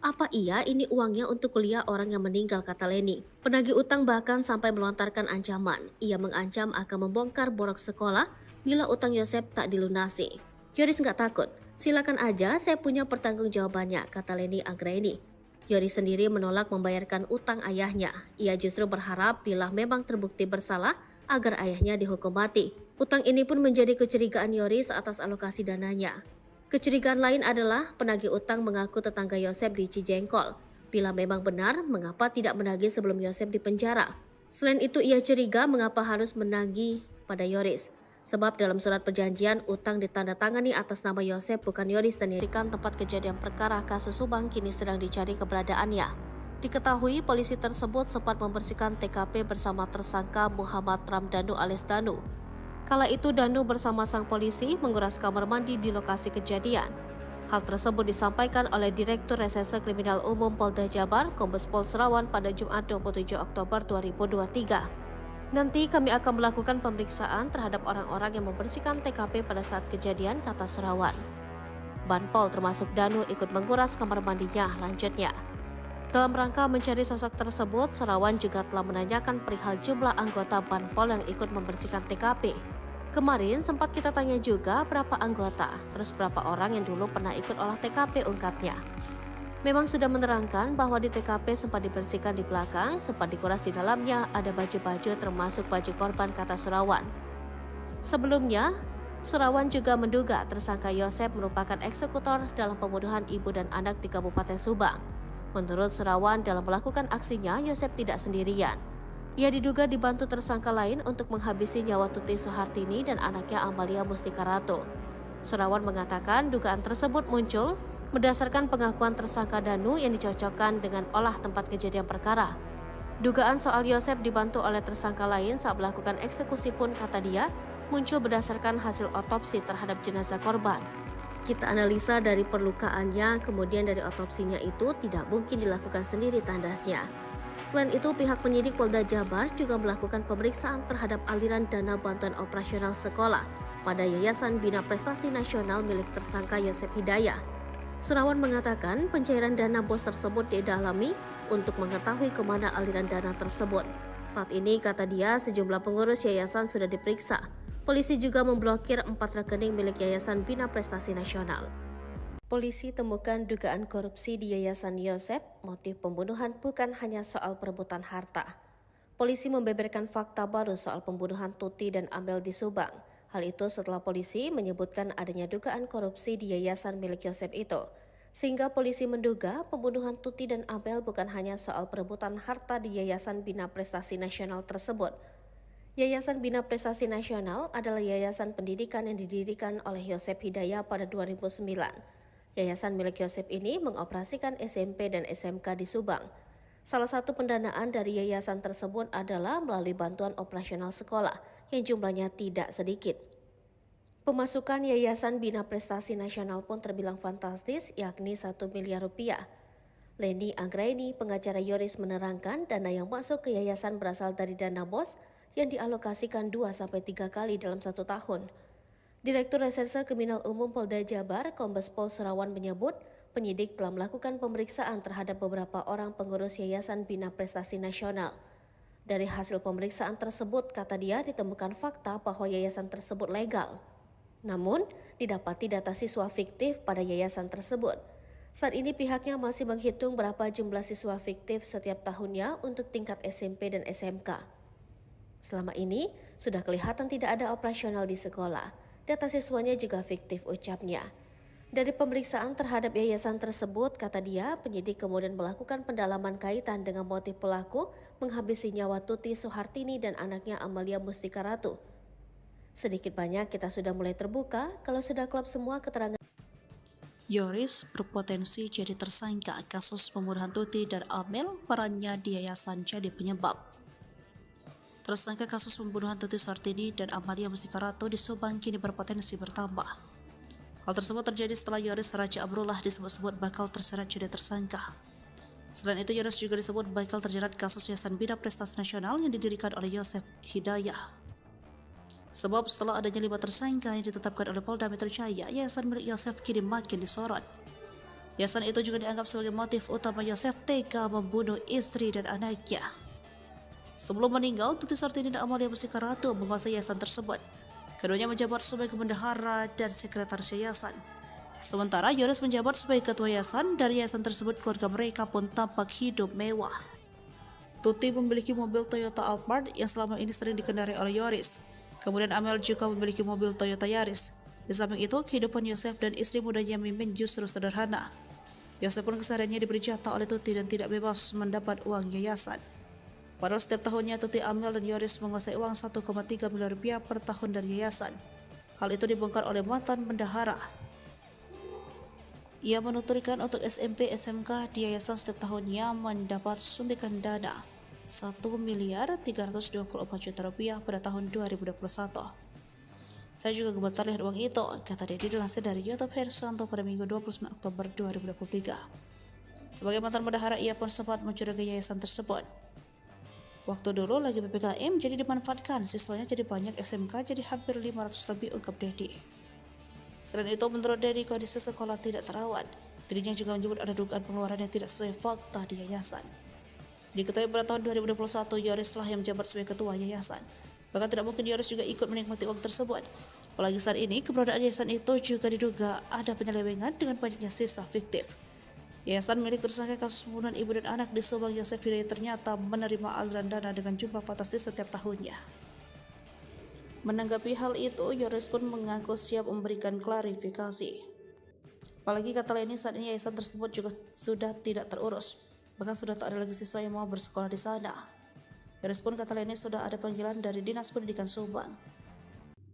Apa iya ini uangnya untuk kuliah orang yang meninggal, kata Leni. Penagih utang bahkan sampai melontarkan ancaman. Ia mengancam akan membongkar borok sekolah bila utang Yosef tak dilunasi. Yoris nggak takut, silakan aja, saya punya pertanggungjawabannya, kata Leni Anggraini. Yoris sendiri menolak membayarkan utang ayahnya. Ia justru berharap bila memang terbukti bersalah agar ayahnya dihukum mati. Utang ini pun menjadi kecurigaan Yoris atas alokasi dananya. Kecurigaan lain adalah penagih utang mengaku tetangga Yosef di Cijengkol. Bila memang benar, mengapa tidak menagih sebelum Yosef dipenjara? Selain itu, ia curiga mengapa harus menagih pada Yoris. Sebab dalam surat perjanjian, utang ditandatangani atas nama Yosef bukan Yoris dan dirikan tempat kejadian perkara kasus Subang kini sedang dicari keberadaannya. Diketahui polisi tersebut sempat membersihkan TKP bersama tersangka Muhammad Ramdhanu alias Danu. Kala itu Danu bersama sang polisi menguras kamar mandi di lokasi kejadian. Hal tersebut disampaikan oleh Direktur Reserse Kriminal Umum Polda Jabar, Kombes Pol Surawan pada Jumat 27 Oktober 2023. Nanti kami akan melakukan pemeriksaan terhadap orang-orang yang membersihkan TKP pada saat kejadian, kata Surawan. Banpol termasuk Danu ikut menguras kamar mandinya, lanjutnya. Dalam rangka mencari sosok tersebut, Surawan juga telah menanyakan perihal jumlah anggota Banpol yang ikut membersihkan TKP. Kemarin sempat kita tanya juga berapa anggota, terus berapa orang yang dulu pernah ikut olah TKP, ungkapnya. Memang sudah menerangkan bahwa di TKP sempat dibersihkan di belakang, sempat dikuras di dalamnya, ada baju-baju termasuk baju korban, kata Surawan. Sebelumnya, Surawan juga menduga tersangka Yosef merupakan eksekutor dalam pembunuhan ibu dan anak di Kabupaten Subang. Menurut Surawan, dalam melakukan aksinya, Yosef tidak sendirian. Ia diduga dibantu tersangka lain untuk menghabisi nyawa Tuti Soehartini dan anaknya Amalia Mustika Ratu. Surawan mengatakan dugaan tersebut muncul berdasarkan pengakuan tersangka Danu yang dicocokkan dengan olah tempat kejadian perkara. Dugaan soal Yosef dibantu oleh tersangka lain saat melakukan eksekusi pun, kata dia, muncul berdasarkan hasil otopsi terhadap jenazah korban. Kita analisa dari perlukaannya, kemudian dari otopsinya itu tidak mungkin dilakukan sendiri, tandasnya. Selain itu, pihak penyidik Polda Jabar juga melakukan pemeriksaan terhadap aliran dana bantuan operasional sekolah pada Yayasan Bina Prestasi Nasional milik tersangka Yosef Hidayah. Surawan mengatakan pencairan dana BOS tersebut didalami untuk mengetahui kemana aliran dana tersebut. Saat ini, kata dia, sejumlah pengurus yayasan sudah diperiksa. Polisi juga memblokir 4 rekening milik Yayasan Bina Prestasi Nasional. Polisi temukan dugaan korupsi di Yayasan Yosef. Motif pembunuhan bukan hanya soal perebutan harta. Polisi membeberkan fakta baru soal pembunuhan Tuti dan Amel di Subang. Hal itu setelah polisi menyebutkan adanya dugaan korupsi di yayasan milik Yosef itu. Sehingga polisi menduga pembunuhan Tuti dan Amel bukan hanya soal perebutan harta di Yayasan Bina Prestasi Nasional tersebut. Yayasan Bina Prestasi Nasional adalah yayasan pendidikan yang didirikan oleh Yosef Hidayah pada 2009. Yayasan milik Yosef ini mengoperasikan SMP dan SMK di Subang. Salah satu pendanaan dari yayasan tersebut adalah melalui bantuan operasional sekolah yang jumlahnya tidak sedikit. Pemasukan Yayasan Bina Prestasi Nasional pun terbilang fantastis, yakni 1 miliar rupiah. Leni Anggraini, pengacara Yoris, menerangkan dana yang masuk ke yayasan berasal dari dana BOS yang dialokasikan 2-3 kali dalam 1 tahun. Direktur Reserse Kriminal Umum Polda Jabar, Kombes Pol Surawan, menyebut penyidik telah melakukan pemeriksaan terhadap beberapa orang pengurus Yayasan Bina Prestasi Nasional. Dari hasil pemeriksaan tersebut, kata dia, ditemukan fakta bahwa yayasan tersebut legal. Namun, didapati data siswa fiktif pada yayasan tersebut. Saat ini pihaknya masih menghitung berapa jumlah siswa fiktif setiap tahunnya untuk tingkat SMP dan SMK. Selama ini, sudah kelihatan tidak ada operasional di sekolah. Data siswanya juga fiktif, ucapnya. Dari pemeriksaan terhadap yayasan tersebut, kata dia, penyidik kemudian melakukan pendalaman kaitan dengan motif pelaku menghabisi nyawa Tuti Soehartini dan anaknya Amalia Mustika Ratu. Sedikit banyak kita sudah mulai terbuka kalau sudah klop semua keterangan. Yoris berpotensi jadi tersangka kasus pembunuhan Tuti dan Amel, perannya di yayasan jadi penyebab. Tersangka kasus pembunuhan Tuti Soehartini dan Amalia Mustika Ratu di Subang kini berpotensi bertambah. Hal tersebut terjadi setelah Yoris Raja Amrullah disebut-sebut bakal terseret jadi tersangka. Selain itu, Yoris juga disebut bakal terjerat kasus Yayasan Bina Prestasi Nasional yang didirikan oleh Yosef Hidayah. Sebab setelah adanya 5 tersangka yang ditetapkan oleh Polda Metro Jaya, yayasan milik Yosef kini makin disorot. Yayasan itu juga dianggap sebagai motif utama Yosef tega membunuh istri dan anaknya. Sebelum meninggal, Tuti Soehartini dan Amalia Mustika Ratu menguasai yayasan tersebut. Keduanya menjabat sebagai bendahara dan sekretaris yayasan. Sementara Yoris menjabat sebagai ketua yayasan. Dari yayasan tersebut keluarga mereka pun tampak hidup mewah. Tuti memiliki mobil Toyota Alphard yang selama ini sering dikendarai oleh Yoris. Kemudian Amel juga memiliki mobil Toyota Yaris. Di samping itu, kehidupan Yosef dan istri mudanya Mimin justru sederhana. Yosef pun kesehariannya diberi jatah oleh Tuti dan tidak bebas mendapat uang yayasan. Padahal setiap tahunnya Tuti, Amel, dan Yoris menguasai uang 1,3 miliar rupiah per tahun dari yayasan. Hal itu dibongkar oleh mantan bendahara. Ia menuturkan untuk SMP SMK di yayasan setiap tahunnya mendapat suntikan dana 1 miliar 324 juta rupiah pada tahun 2021. Saya juga gemetar lihat uang itu, kata Dedi dilansir dari YouTube Hersanto pada Minggu 29 Oktober 2023. Sebagai mantan bendahara, ia pun sempat mencurigai yayasan tersebut. Waktu dulu lagi PPKM jadi dimanfaatkan, siswanya jadi banyak, SMK jadi hampir 500 lebih, ungkap Dedi. Selain itu, menurut Dedi, kondisi sekolah tidak terawat. Dirinya juga menyebut ada dugaan pengeluaran yang tidak sesuai fakta di yayasan. Diketahui pada tahun 2021, Yoris lah yang menjabat sebagai ketua yayasan. Bahkan tidak mungkin Yoris juga ikut menikmati uang tersebut. Apalagi saat ini, keberadaan yayasan itu juga diduga ada penyelewengan dengan banyaknya sisa fiktif. Yayasan milik tersangka kasus pembunuhan ibu dan anak di Subang, Yosef Hidayat, ternyata menerima aliran dana dengan jumlah fantastis setiap tahunnya. Menanggapi hal itu, Yoris pun mengaku siap memberikan klarifikasi. Apalagi kata lainnya, saat ini yayasan tersebut juga sudah tidak terurus. Bahkan sudah tak ada lagi siswa yang mau bersekolah di sana. Yoris pun kata lainnya sudah ada panggilan dari Dinas Pendidikan Subang.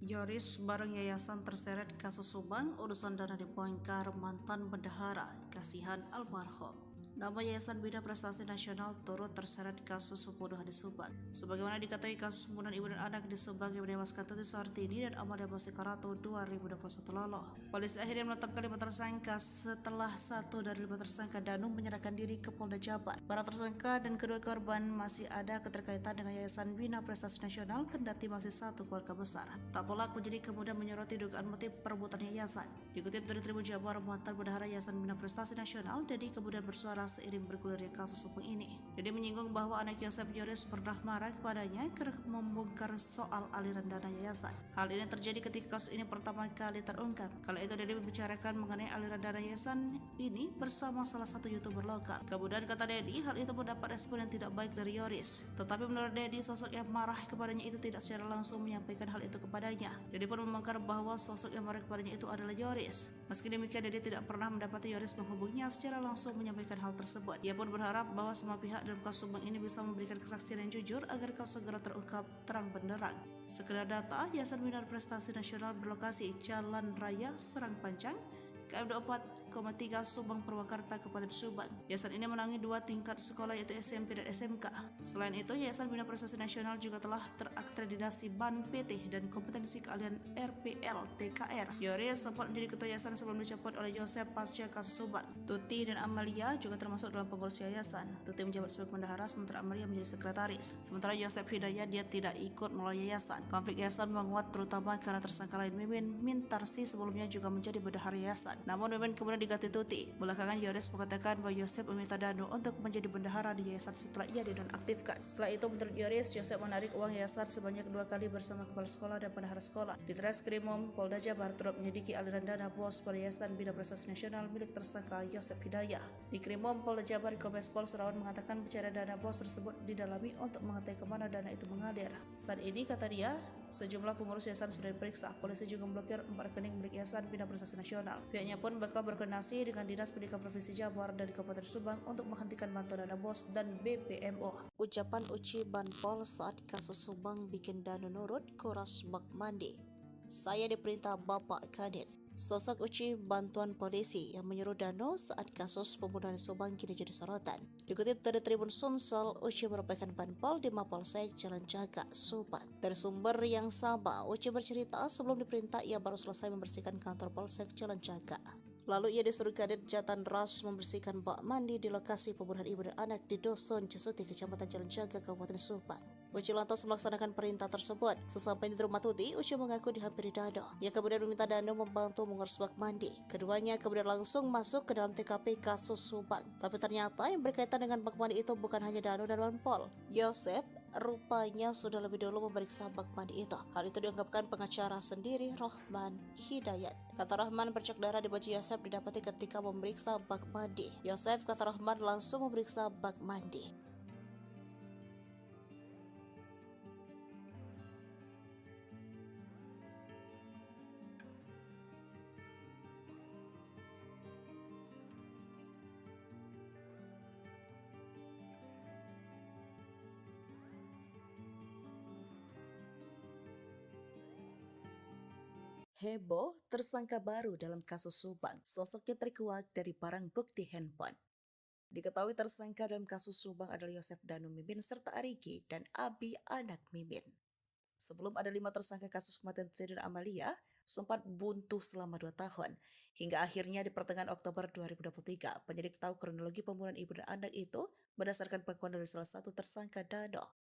Yoris bareng yayasan terseret kasus Subang, urusan dana dibongkar mantan bendahara, kasihan almarhum. Nama Yayasan Bina Prestasi Nasional turut terseret kasus pembunuhan di Subang. Sebagaimana diketahui, kasus pembunuhan ibu dan anak di Subang yang menewaskan Tuti Suhartini dan Amalia Bostikarato 2021 lalu. Polisi akhirnya menetapkan 5 tersangka setelah 1 dari 5 tersangka Danu menyerahkan diri ke Polda Jabar. Para tersangka dan kedua korban masih ada keterkaitan dengan Yayasan Bina Prestasi Nasional, kendati masih satu keluarga besar. Tak pelak menjadi kemudian menyoroti dugaan motif perebutan yayasan. Dikutip dari Tribun Jabar, mantan bendahara Yayasan Bina Prestasi Nasional, Dedi kemudian bersuara seiring bergulirnya kasus hukum ini. Dedi menyinggung bahwa anak Yosef, Yoris, pernah marah kepadanya karena membongkar soal aliran dana yayasan. Hal ini terjadi ketika kasus ini pertama kali terungkap. Kala itu Dedi membicarakan mengenai aliran dana yayasan ini bersama salah satu YouTuber lokal. Kemudian kata Dedi, hal itu mendapat respon yang tidak baik dari Yoris. Tetapi menurut Dedi, sosok yang marah kepadanya itu tidak secara langsung menyampaikan hal itu kepadanya. Dedi pun membongkar bahwa sosok yang marah kepadanya itu adalah Yoris. Meski demikian, Dedi tidak pernah mendapati Yoris menghubunginya secara langsung menyampaikan hal tersebut. Ia pun berharap bahwa semua pihak dalam kasus Subang ini bisa memberikan kesaksian yang jujur agar kasus segera terungkap terang benderang. Sekedar data, Yayasan Bina Prestasi Nasional berlokasi Jalan Raya Serang Panjang, KM 24,3 Subang Purwakarta, Kabupaten Subang. Yayasan ini menangani 2 tingkat sekolah, yaitu SMP dan SMK. Selain itu, Yayasan Bina Prestasi Nasional juga telah terakreditasi BAN PT dan kompetensi keahlian RPL TKR. Yoris sempat menjadi ketua yayasan sebelum dicopot oleh Yosef pasca kasus Subang. Tuti dan Amalia juga termasuk dalam pengurus yayasan. Tuti menjabat sebagai bendahara, sementara Amalia menjadi sekretaris. Sementara Yosef Hidayat, dia tidak ikut melalui yayasan. Konflik yayasan menguat terutama karena tersangka lain Mimin Mintarsi sebelumnya juga menjadi bendahara yayasan. Namun Mimin kemudian diganti Tuti. Belakangan Yoris mengatakan bahwa Yosef meminta Danu untuk menjadi bendahara di yayasan setelah ia dinonaktifkan. Setelah itu, menurut Yoris, Yosef menarik uang yayasan sebanyak 2 kali bersama kepala sekolah dan bendahara sekolah. Di Treskrimum Polda Jabar turut menyelidiki aliran dana bos pada Yayasan Bina Prestasi Nasional milik tersangka Yosef Hidayat. Di Krimum Polda Jabar, Kombes Pol Surawan mengatakan pencarian dana bos tersebut didalami untuk mengetahui kemana dana itu mengalir. Saat ini, kata dia, sejumlah pengurus yayasan sudah diperiksa. Polisi juga memblokir 4 rekening milik Yayasan Bina Prestasi Nasional. Pihaknya pun bakal berkoordinasi dengan Dinas Pendidikan Provinsi Jabar dan Kabupaten Subang untuk menghentikan bantuan dana bos dan BPMO. Ucapan Uci Banpol saat kasus Subang bikin Danu nurut, kuras bak mandi. Saya diperintah Bapak Kadin. Sosok Uci bantuan polisi yang menyuruh Danu saat kasus pembunuhan Subang kini jadi sorotan. Dikutip dari Tribun Sumsel, Uci merupakan Banpol di Mapolsek Jalan Jaga, Subang. Dari sumber yang sama, Uci bercerita sebelum diperintah ia baru selesai membersihkan kantor Polsek Jalan Jaga. Lalu ia disuruh Kadit Jatan Ras membersihkan bak mandi di lokasi pembunuhan ibu dan anak di Dusun Cesuti, Kecamatan Jalan Jaga, Kabupaten Subang. Uci lantas melaksanakan perintah tersebut. Sesampai di rumah Tuti, Uci mengaku dihampiri Danu. Ia kemudian meminta Danu membantu mengurus bak mandi. Keduanya kemudian langsung masuk ke dalam TKP kasus Subang. Tapi ternyata yang berkaitan dengan bak mandi itu bukan hanya Danu dan Banpol. Yosef, rupanya sudah lebih dulu memeriksa bak mandi itu. Hal itu diungkapkan pengacara sendiri Rohman Hidayat. Kata Rohman, bercak darah di baju Yosef didapati ketika memeriksa bak mandi. Yosef, kata Rohman, langsung memeriksa bak mandi. Heboh, tersangka baru dalam kasus Subang. Sosoknya terkuak dari barang bukti handphone. Diketahui tersangka dalam kasus Subang adalah Yosef Danu Mimin serta Arigi dan Abi anak Mimin. Sebelum ada 5 tersangka kasus kematian Tuti dan Amalia, sempat buntu selama 2 tahun. Hingga akhirnya di pertengahan Oktober 2023, penyidik tahu kronologi pembunuhan ibu dan anak itu berdasarkan pengakuan dari salah satu tersangka Dano.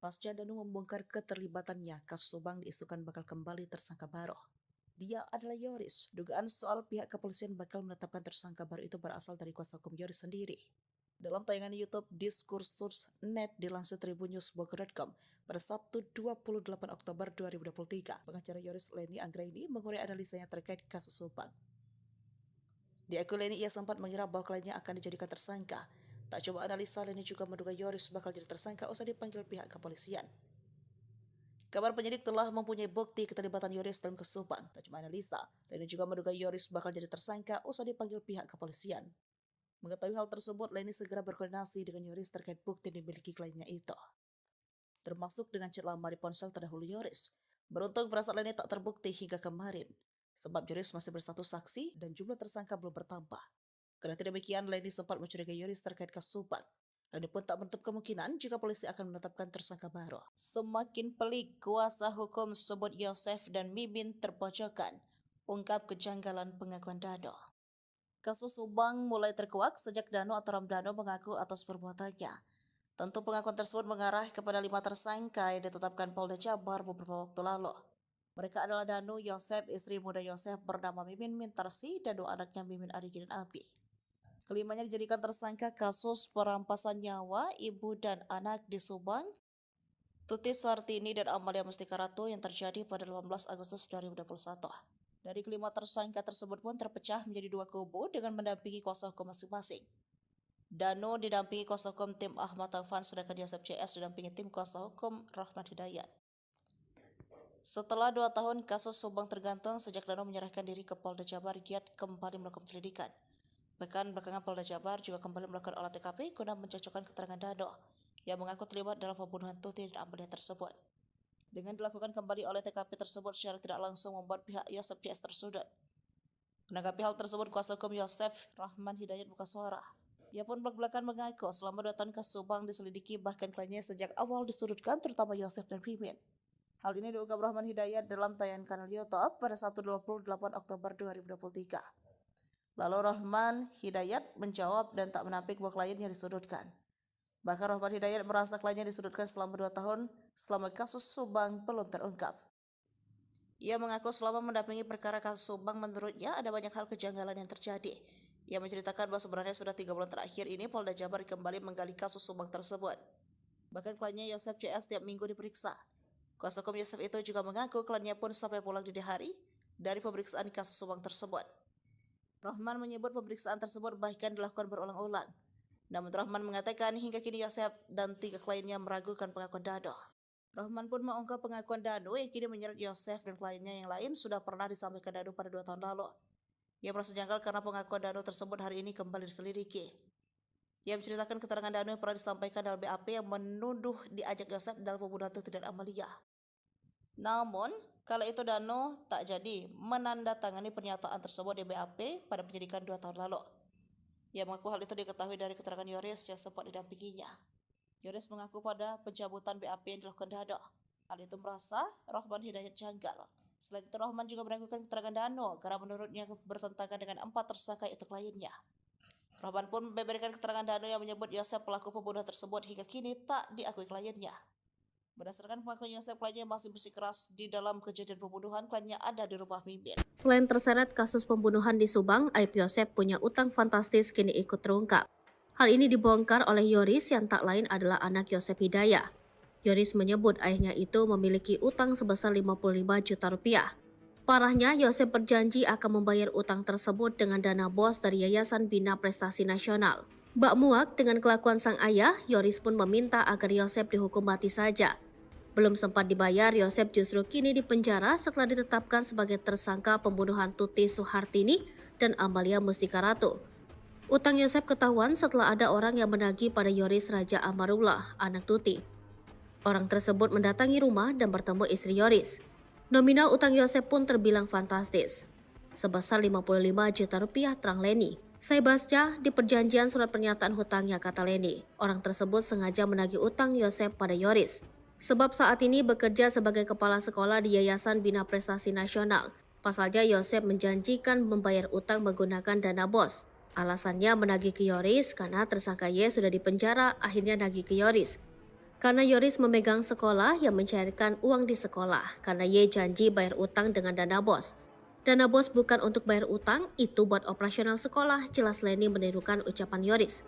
Pasca Danu membongkar keterlibatannya, kasus Subang diisukan bakal kembali tersangka baru. Dia adalah Yoris. Dugaan soal pihak kepolisian bakal menetapkan tersangka baru itu berasal dari kuasa hukum Yoris sendiri. Dalam tayangan YouTube Diskursus.net dilansir tribunnews.bogor.com pada Sabtu 28 Oktober 2023, pengacara Yoris Leni Anggraini mengurai analisanya terkait kasus Subang. Di akun Leni ia sempat mengira bahwa kliennya akan dijadikan tersangka. Tak coba analisa, Leni juga menduga Yoris bakal jadi tersangka usai dipanggil pihak kepolisian. Kabar penyidik telah mempunyai bukti keterlibatan Yoris dalam kasus Subang. Tak cuma analisa, Leni juga menduga Yoris bakal jadi tersangka usai dipanggil pihak kepolisian. Mengetahui hal tersebut, Leni segera berkoordinasi dengan Yoris terkait bukti yang dimiliki kliennya itu, termasuk dengan chat lama di ponsel terdahulu Yoris. Beruntung firasat Leni tak terbukti hingga kemarin, sebab Yoris masih bersatu saksi dan jumlah tersangka belum bertambah. Kendati demikian, Leni sempat mencurigai Yoris terkait kasus Subang. Leni pun tak menutup kemungkinan jika polisi akan menetapkan tersangka baru. Semakin pelik, kuasa hukum sebut Yosef dan Mimin terpojokkan, ungkap kejanggalan pengakuan Dano. Kasus Subang mulai terkuak sejak Dano atau Ramdhano mengaku atas perbuatannya. Tentu pengakuan tersebut mengarah kepada 5 tersangka yang ditetapkan Polda Jabar beberapa waktu lalu. Mereka adalah Danu, Yosef, istri muda Yosef bernama Mimin Mintarsi, dan 2 anaknya Mimin, Arigi, dan Abi. Kelimanya dijadikan tersangka kasus perampasan nyawa ibu dan anak di Subang, Tuti Suartini dan Amalia Mustika Ratu yang terjadi pada 18 Agustus 2021. Dari kelima tersangka tersebut pun terpecah menjadi 2 kubu dengan mendampingi kuasa hukum masing-masing. Danu didampingi kuasa hukum tim Ahmad Taufan, sedangkan Yosef CS didampingi tim kuasa hukum Rohman Hidayat. Setelah 2 tahun kasus Subang tergantung sejak Danu menyerahkan diri ke Polda Jabar, giat kembali melakukan penyelidikan. Bahkan belakangan Polda Jabar juga kembali melakukan olah TKP guna mencocokkan keterangan Dano yang mengaku terlibat dalam pembunuhan Tuti dan Amalia tersebut. Dengan dilakukan kembali oleh TKP tersebut secara tidak langsung membuat pihak Yosef CS tersudut. Menanggapi hal tersebut, kuasa hukum Yosef, Rahman Hidayat, buka suara. Ia pun belak-belakan mengaku selama 2 tahun kasus Subang diselidiki, bahkan kliennya sejak awal disudutkan, terutama Yosef dan Mimin. Hal ini diungkap Rahman Hidayat dalam tayangan kanal YouTube pada Sabtu 28 Oktober 2023. Lalu Rahman Hidayat menjawab dan tak menampik bahwa kliennya disudutkan. Bahkan Rahman Hidayat merasa kliennya disudutkan selama 2 tahun selama kasus Subang belum terungkap. Ia mengaku selama mendampingi perkara kasus Subang menurutnya ada banyak hal kejanggalan yang terjadi. Ia menceritakan bahwa sebenarnya sudah 3 bulan terakhir ini Polda Jabar kembali menggali kasus Subang tersebut. Bahkan kliennya Yosef CS tiap minggu diperiksa. Kuasa hukum Yosef itu juga mengaku kliennya pun sampai pulang dini hari dari pemeriksaan kasus Subang tersebut. Rahman menyebut pemeriksaan tersebut bahkan dilakukan berulang-ulang. Namun Rahman mengatakan hingga kini Yosef dan 3 kliennya meragukan pengakuan Dano. Rahman pun mengungkap pengakuan Dano yang kini menyeret Yosef dan kliennya yang lain sudah pernah disampaikan Dano pada 2 tahun lalu. Ia merasa janggal karena pengakuan Dano tersebut hari ini kembali diselidiki. Ia menceritakan keterangan Dano yang pernah disampaikan dalam BAP yang menuduh diajak Yosef dalam pembunuhan Tuti dan Amalia. Namun, kala itu Dano tak jadi menandatangani pernyataan tersebut di BAP pada penyidikan 2 tahun lalu. Ia mengaku hal itu diketahui dari keterangan Yoris yang sempat didampinginya. Yoris mengaku pada pencabutan BAP yang dilakukan Dano. Hal itu merasa Rahman Hidayat janggal. Selain itu, Rahman juga meragukan keterangan Dano karena menurutnya bertentangan dengan 4 tersangka itu kliennya. Rahman pun memberikan keterangan Dano yang menyebut Yosef pelaku pembunuhan tersebut hingga kini tak diakui kliennya. Berdasarkan pengakuan Yosef, kliennya masih bersikeras di dalam kejadian pembunuhan, kliennya ada di rumah Mimin. Selain terseret kasus pembunuhan di Subang, aib Yosef punya utang fantastis kini ikut terungkap. Hal ini dibongkar oleh Yoris yang tak lain adalah anak Yosep Hidayah. Yoris menyebut ayahnya itu memiliki utang sebesar 55 juta rupiah. Parahnya, Yosep berjanji akan membayar utang tersebut dengan dana bos dari Yayasan Bina Prestasi Nasional. Bak muak dengan kelakuan sang ayah, Yoris pun meminta agar Yosep dihukum mati saja. Belum sempat dibayar, Yosep justru kini dipenjara setelah ditetapkan sebagai tersangka pembunuhan Tuti Suhartini dan Amalia Mustika Ratu. Utang Yosep ketahuan setelah ada orang yang menagih pada Yoris Raja Amarullah, anak Tuti. Orang tersebut mendatangi rumah dan bertemu istri Yoris. Nominal utang Yosep pun terbilang fantastis, sebesar 55 juta rupiah, terang Leni. Saya baca di perjanjian surat pernyataan hutangnya, kata Leni. Orang tersebut sengaja menagih utang Yosep pada Yoris. Sebab saat ini bekerja sebagai kepala sekolah di Yayasan Bina Prestasi Nasional. Pasalnya Yosep menjanjikan membayar utang menggunakan dana bos. Alasannya menagih ke Yoris karena tersangka Y sudah dipenjara, akhirnya nagih ke Yoris. Karena Yoris memegang sekolah yang mencairkan uang di sekolah, karena Y janji bayar utang dengan dana bos. Dana bos bukan untuk bayar utang, itu buat operasional sekolah, jelas Leni menirukan ucapan Yoris.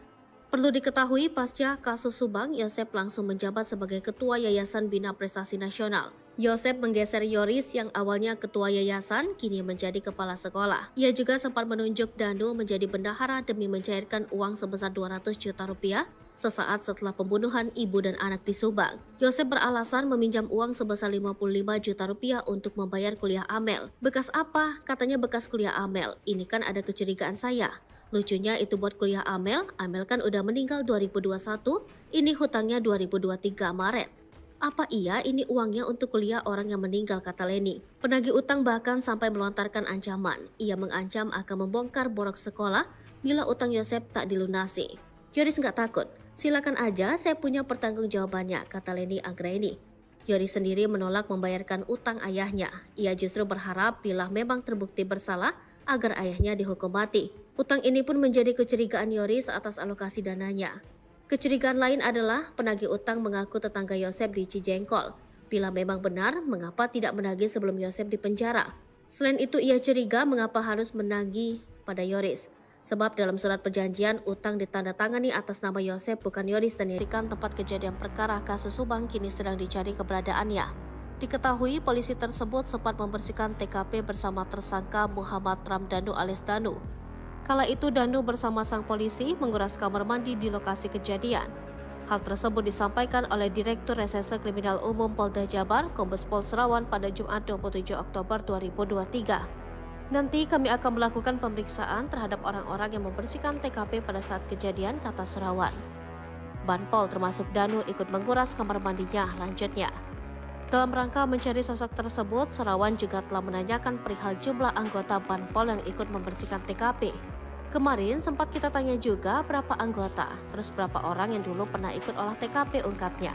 Perlu diketahui, pasca kasus Subang, Yosep langsung menjabat sebagai Ketua Yayasan Bina Prestasi Nasional. Yosep menggeser Yoris yang awalnya Ketua Yayasan, kini menjadi Kepala Sekolah. Ia juga sempat menunjuk Danu menjadi bendahara demi mencairkan uang sebesar 200 juta rupiah sesaat setelah pembunuhan ibu dan anak di Subang. Yosep beralasan meminjam uang sebesar 55 juta rupiah untuk membayar kuliah Amel. Bekas apa? Katanya bekas kuliah Amel. Ini kan ada kecurigaan saya. Lucunya itu buat kuliah Amel kan udah meninggal 2021, ini hutangnya 2023 Maret. Apa iya ini uangnya untuk kuliah orang yang meninggal, kata Leni. Penagih utang bahkan sampai melontarkan ancaman. Ia mengancam akan membongkar borok sekolah bila utang Yosep tak dilunasi. Yoris nggak takut, silakan aja, saya punya pertanggungjawabannya, kata Leni Anggraini. Yoris sendiri menolak membayarkan utang ayahnya. Ia justru berharap bila memang terbukti bersalah agar ayahnya dihukum mati. Utang ini pun menjadi kecurigaan Yoris atas alokasi dananya. Kecurigaan lain adalah penagih utang mengaku tetangga Yosep di Cijengkol. Bila memang benar, mengapa tidak menagih sebelum Yosep dipenjara? Selain itu, ia curiga mengapa harus menagih pada Yoris. Sebab dalam surat perjanjian, utang ditandatangani atas nama Yosep bukan Yoris, dan dirikan tempat kejadian perkara kasus Subang kini sedang dicari keberadaannya. Diketahui polisi tersebut sempat membersihkan TKP bersama tersangka Muhammad Ramdhanu alias Danu. Kala itu Danu bersama sang polisi menguras kamar mandi di lokasi kejadian. Hal tersebut disampaikan oleh Direktur Reserse Kriminal Umum Polda Jabar, Kombes Pol Serawan pada Jumat 27 Oktober 2023. Nanti kami akan melakukan pemeriksaan terhadap orang-orang yang membersihkan TKP pada saat kejadian, kata Serawan. Banpol termasuk Danu ikut menguras kamar mandinya, lanjutnya. Dalam rangka mencari sosok tersebut, Serawan juga telah menanyakan perihal jumlah anggota Banpol yang ikut membersihkan TKP. Kemarin sempat kita tanya juga berapa anggota, terus berapa orang yang dulu pernah ikut olah TKP, ungkapnya.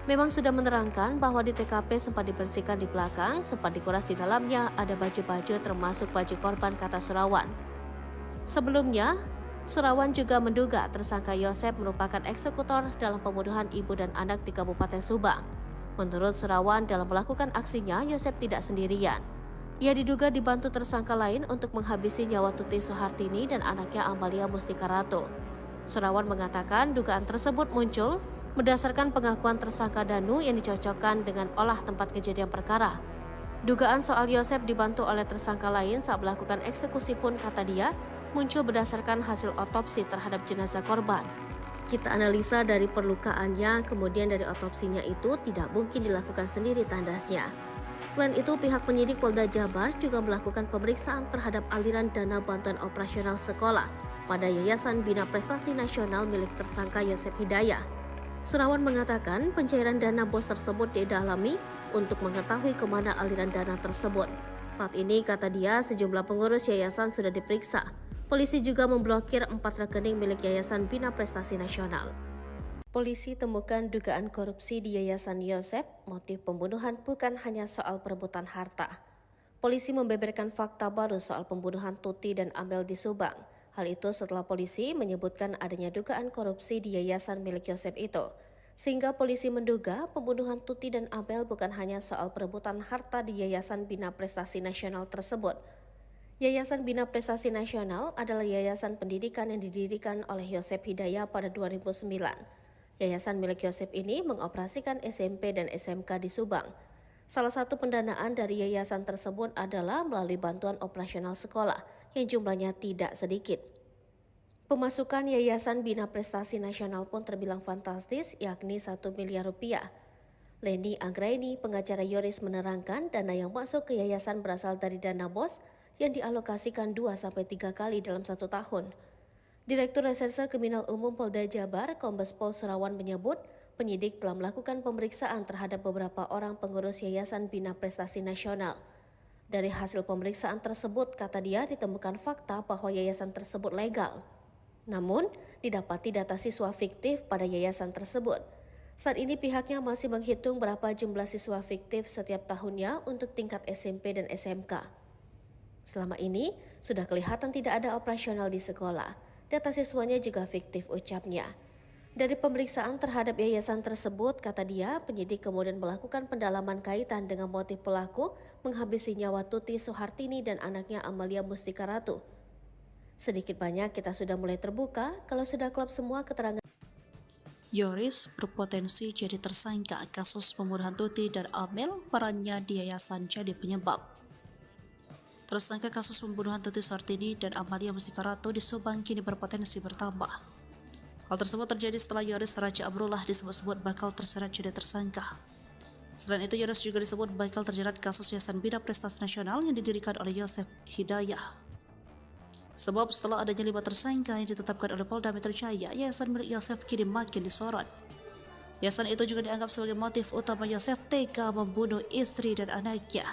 Memang sudah menerangkan bahwa di TKP sempat dibersihkan di belakang, sempat dikuras di dalamnya, ada baju-baju termasuk baju korban, kata Serawan. Sebelumnya, Serawan juga menduga tersangka Yosep merupakan eksekutor dalam pembunuhan ibu dan anak di Kabupaten Subang. Menurut Serawan, dalam melakukan aksinya, Yosep tidak sendirian. Ia diduga dibantu tersangka lain untuk menghabisi nyawa Tuti Suhartini dan anaknya Amalia Mustika Ratu. Serawan mengatakan dugaan tersebut muncul berdasarkan pengakuan tersangka Danu yang dicocokkan dengan olah tempat kejadian perkara. Dugaan soal Yosep dibantu oleh tersangka lain saat melakukan eksekusi pun, kata dia, muncul berdasarkan hasil otopsi terhadap jenazah korban. Kita analisa dari perlukaannya, kemudian dari otopsinya itu tidak mungkin dilakukan sendiri, tandasnya. Selain itu, pihak penyidik Polda Jabar juga melakukan pemeriksaan terhadap aliran dana bantuan operasional sekolah pada Yayasan Bina Prestasi Nasional milik tersangka Yosep Hidayah. Serawan mengatakan pencairan dana bos tersebut didalami untuk mengetahui kemana aliran dana tersebut. Saat ini, kata dia, sejumlah pengurus yayasan sudah diperiksa. Polisi juga memblokir 4 rekening milik Yayasan Bina Prestasi Nasional. Polisi temukan dugaan korupsi di Yayasan Yosep. Motif pembunuhan bukan hanya soal perebutan harta. Polisi membeberkan fakta baru soal pembunuhan Tuti dan Amel di Subang. Hal itu setelah polisi menyebutkan adanya dugaan korupsi di yayasan milik Yosep itu. Sehingga polisi menduga pembunuhan Tuti dan Amel bukan hanya soal perebutan harta di Yayasan Bina Prestasi Nasional tersebut. Yayasan Bina Prestasi Nasional adalah yayasan pendidikan yang didirikan oleh Yosef Hidayah pada 2009. Yayasan milik Yosef ini mengoperasikan SMP dan SMK di Subang. Salah satu pendanaan dari yayasan tersebut adalah melalui bantuan operasional sekolah yang jumlahnya tidak sedikit. Pemasukan Yayasan Bina Prestasi Nasional pun terbilang fantastis, yakni 1 miliar rupiah. Leni Anggraini, pengacara Yoris, menerangkan dana yang masuk ke yayasan berasal dari dana BOS yang dialokasikan 2-3 kali dalam 1 tahun. Direktur Reserse Kriminal Umum Polda Jabar, Kombes Pol Surawan menyebut, penyidik telah melakukan pemeriksaan terhadap beberapa orang pengurus Yayasan Bina Prestasi Nasional. Dari hasil pemeriksaan tersebut, kata dia, ditemukan fakta bahwa yayasan tersebut legal. Namun, didapati data siswa fiktif pada yayasan tersebut. Saat ini pihaknya masih menghitung berapa jumlah siswa fiktif setiap tahunnya untuk tingkat SMP dan SMK. Selama ini, sudah kelihatan tidak ada operasional di sekolah. Data siswanya juga fiktif, ucapnya. Dari pemeriksaan terhadap yayasan tersebut, kata dia, penyidik kemudian melakukan pendalaman kaitan dengan motif pelaku menghabisi nyawa Tuti Suhartini dan anaknya Amalia Mustika Ratu. Sedikit banyak kita sudah mulai terbuka kalau sudah klop semua keterangan. Yoris berpotensi jadi tersangka kasus pembunuhan Tuti dan Amel, perannya di yayasan jadi penyebab. Tersangka kasus pembunuhan Tuti Suhartini dan Amalia Mustika Ratu di Subang kini berpotensi bertambah. Hal tersebut terjadi setelah Yoris Raja Amrullah disebut-sebut bakal terseret jadi tersangka. Selain itu, Yoris juga disebut bakal terjerat kasus Yayasan Bina Prestasi Nasional yang didirikan oleh Yosef Hidayah. Sebab setelah adanya 5 tersangka yang ditetapkan oleh Polda Metro Jaya, yayasan milik Yosef kini makin disorot. Yayasan itu juga dianggap sebagai motif utama Yosef tega membunuh istri dan anaknya.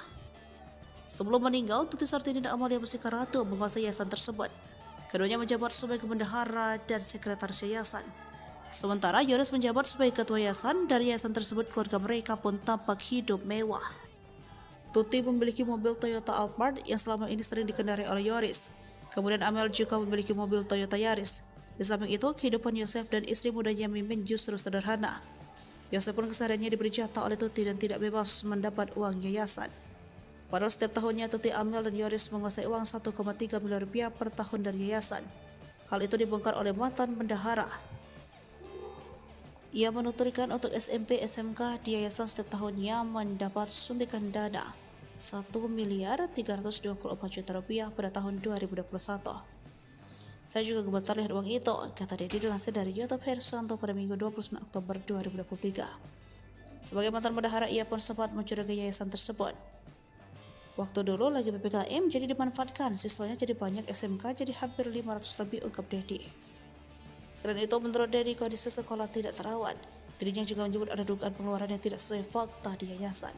Sebelum meninggal, Tuti Suhartini dan Amalia Mustika Ratu menguasai yayasan tersebut. Keduanya menjabat sebagai bendahara dan sekretaris yayasan. Sementara Yoris menjabat sebagai ketua yayasan. Dari yayasan tersebut, keluarga mereka pun tampak hidup mewah. Tuti memiliki mobil Toyota Alphard yang selama ini sering dikendarai oleh Yoris. Kemudian Amel juga memiliki mobil Toyota Yaris. Di samping itu, kehidupan Yosef dan istri mudanya Mimin justru sederhana. Yosef pun kesehariannya diberi jatah oleh Tuti dan tidak bebas mendapat uang yayasan. Padahal setiap tahunnya Tuti, Amel, dan Yoris menguasai uang 1,3 miliar rupiah per tahun dari yayasan. Hal itu dibongkar oleh mantan bendahara. Ia menuturkan untuk SMP SMK di yayasan setiap tahunnya mendapat suntikan dana 1 miliar 324 juta rupiah pada tahun 2021. Saya juga gemetar lihat uang itu, kata Dedi dilansir dari YouTube Hersanto pada Minggu 29 Oktober 2023. Sebagai mantan bendahara, ia pun sempat mencurigai yayasan tersebut. Waktu dulu lagi PPKM jadi dimanfaatkan, siswanya jadi banyak, SMK jadi hampir 500 lebih, ungkap Dedi. Selain itu, menurut Dedi, kondisi sekolah tidak terawat. Dirinya juga menyebut ada dugaan pengeluaran yang tidak sesuai fakta di yayasan.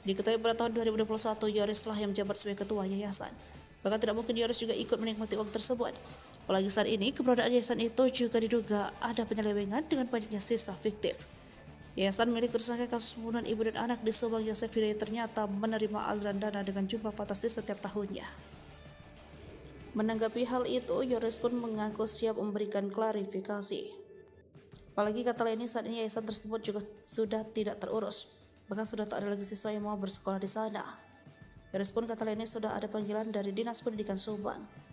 Diketahui pada tahun 2021, Yoris lah yang menjabat sebagai ketua yayasan. Bahkan tidak mungkin Yoris juga ikut menikmati uang tersebut. Apalagi saat ini, keberadaan yayasan itu juga diduga ada penyelewengan dengan banyaknya sisa fiktif. Yayasan milik tersangka kasus pembunuhan ibu dan anak di Subang, Yosef Hidayah, ternyata menerima aliran dana dengan jumlah fantastis setiap tahunnya. Menanggapi hal itu, Yoris pun mengaku siap memberikan klarifikasi. Apalagi kata Leni, saat ini yayasan tersebut juga sudah tidak terurus. Bahkan sudah tak ada lagi siswa yang mau bersekolah di sana. Yoris pun, kata Leni, sudah ada panggilan dari Dinas Pendidikan Subang.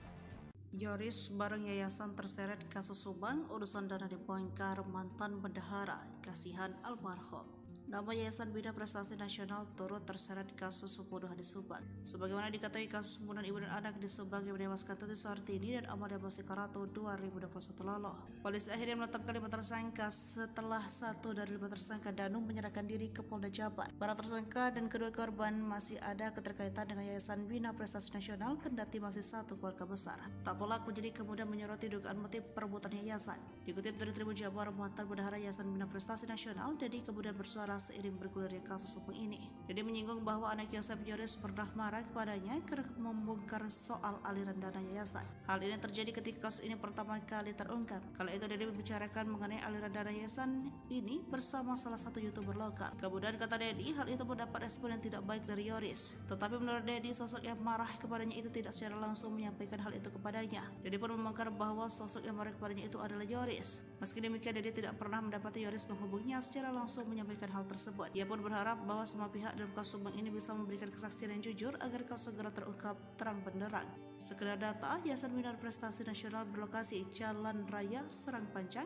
Yoris bareng yayasan terseret kasus Subang, urusan dana dibongkar mantan bendahara, kasihan almarhum. Nama Yayasan Bina Prestasi Nasional turut terseret kasus pembunuhan di Subang. Sebagaimana diketahui, kasus pembunuhan ibu dan anak di Subang yang menewaskan Tuti Suhartini dan Amalia Mustika Ratu 2021 lalu. Polisi akhirnya menetapkan 5 tersangka setelah 1 dari 5 tersangka Danum menyerahkan diri ke Polda Jabar. Para tersangka dan kedua korban masih ada keterkaitan dengan Yayasan Bina Prestasi Nasional, kendati masih satu keluarga besar. Tak pelak penyidik kemudian menyoroti dugaan motif perebutan yayasan. Dikutip dari Tribun Jabar, mantan bendahara Yayasan Bina Prestasi Nasional, Dedi kemudian bersuara seiring bergulirnya kasus hukum ini. Dedi menyinggung bahwa anak Yosef, Yoris, pernah marah kepadanya karena membongkar soal aliran dana yayasan. Hal ini terjadi ketika kasus ini pertama kali terungkap. Kala itu Dedi membicarakan mengenai aliran dana yayasan ini bersama salah satu YouTuber lokal. Kemudian kata Dedi, hal itu mendapat respon yang tidak baik dari Yoris. Tetapi menurut Dedi, sosok yang marah kepadanya itu tidak secara langsung menyampaikan hal itu kepadanya. Dedi pun membongkar bahwa sosok yang marah kepadanya itu adalah Yoris. Meski demikian, Dedi tidak pernah mendapati Yoris menghubunginya secara langsung menyampaikan hal tersebut. Ia pun berharap bahwa semua pihak dalam kasus Subang ini bisa memberikan kesaksian yang jujur agar kasus segera terungkap terang benderang. Sekedar data, Yayasan Bina Prestasi Nasional berlokasi Jalan Raya Serang Panjang,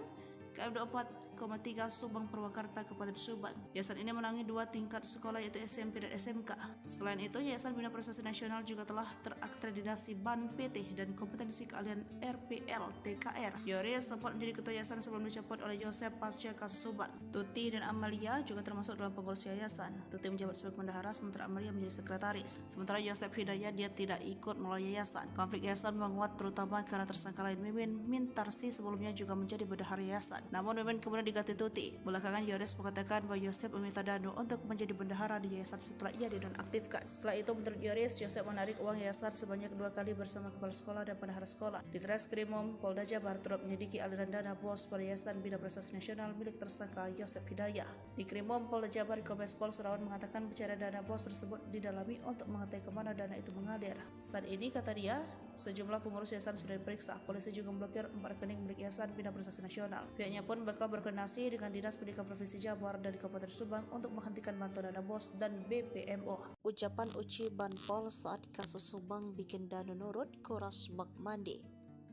KM 24,3 Subang Purwakarta, Kabupaten Subang. Yayasan ini menangani 2 tingkat sekolah yaitu SMP dan SMK. Selain itu, Yayasan Bina Prestasi Nasional juga telah terakreditasi BAN PT dan kompetensi keahlian RPL TKR. Yoris sempat menjadi ketua yayasan sebelum dicopot oleh Yosef pasca kasus Subang. Tuti dan Amalia juga termasuk dalam pengurus yayasan. Tuti menjabat sebagai bendahara sementara Amalia menjadi sekretaris. Sementara Yosef Hidayat dia tidak ikut melalui yayasan. Konflik yayasan menguat terutama karena tersangka lain Mimin Mintarsi sebelumnya juga menjadi bendahara yayasan. Namun Mimin kemudian diganti Tuti. Belakangan Yoris mengatakan bahwa Yosef meminta Danu untuk menjadi bendahara di yayasan setelah ia dinonaktifkan. Setelah itu menurut Yoris, Yosef menarik uang yayasan sebanyak 2 kali bersama kepala sekolah dan bendahara sekolah. Di Treskrimum Polda Jabar turut menyelidiki aliran dana bos pada Yayasan Bina Prestasi Nasional milik tersangka Yosef Hidayat. Di Krimum Polda Jabar, Kombes Pol Surawan mengatakan pencarian dana bos tersebut didalami untuk mengetahui kemana dana itu mengalir. Saat ini, kata dia, sejumlah pengurus yayasan sudah diperiksa. Polisi juga memblokir 4 rekening milik Yayasan Bina Prestasi Nasional. Pihaknya pun bakal berkoordinasi dengan Dinas Pendidikan Provinsi Jabar dan Kabupaten Subang untuk menghentikan bantuan dana bos dan BPMO. Ucapan Uci Banpol saat kasus Subang bikin Danu nurut kuras bak mandi.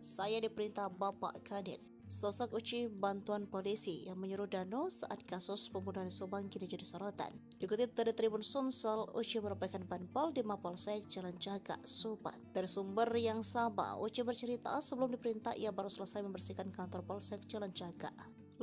Saya diperintah Bapak Kadin. Sosok Uci bantuan polisi yang menyuruh Danu saat kasus pembunuhan Subang kini jadi sorotan. Dikutip dari Tribun Sumsel, Uci merupakan Banpol di Mapolsek Jalan Jaga, Subang. Dari sumber yang sama, Uci bercerita sebelum diperintah ia baru selesai membersihkan kantor Polsek Jalan Jaga.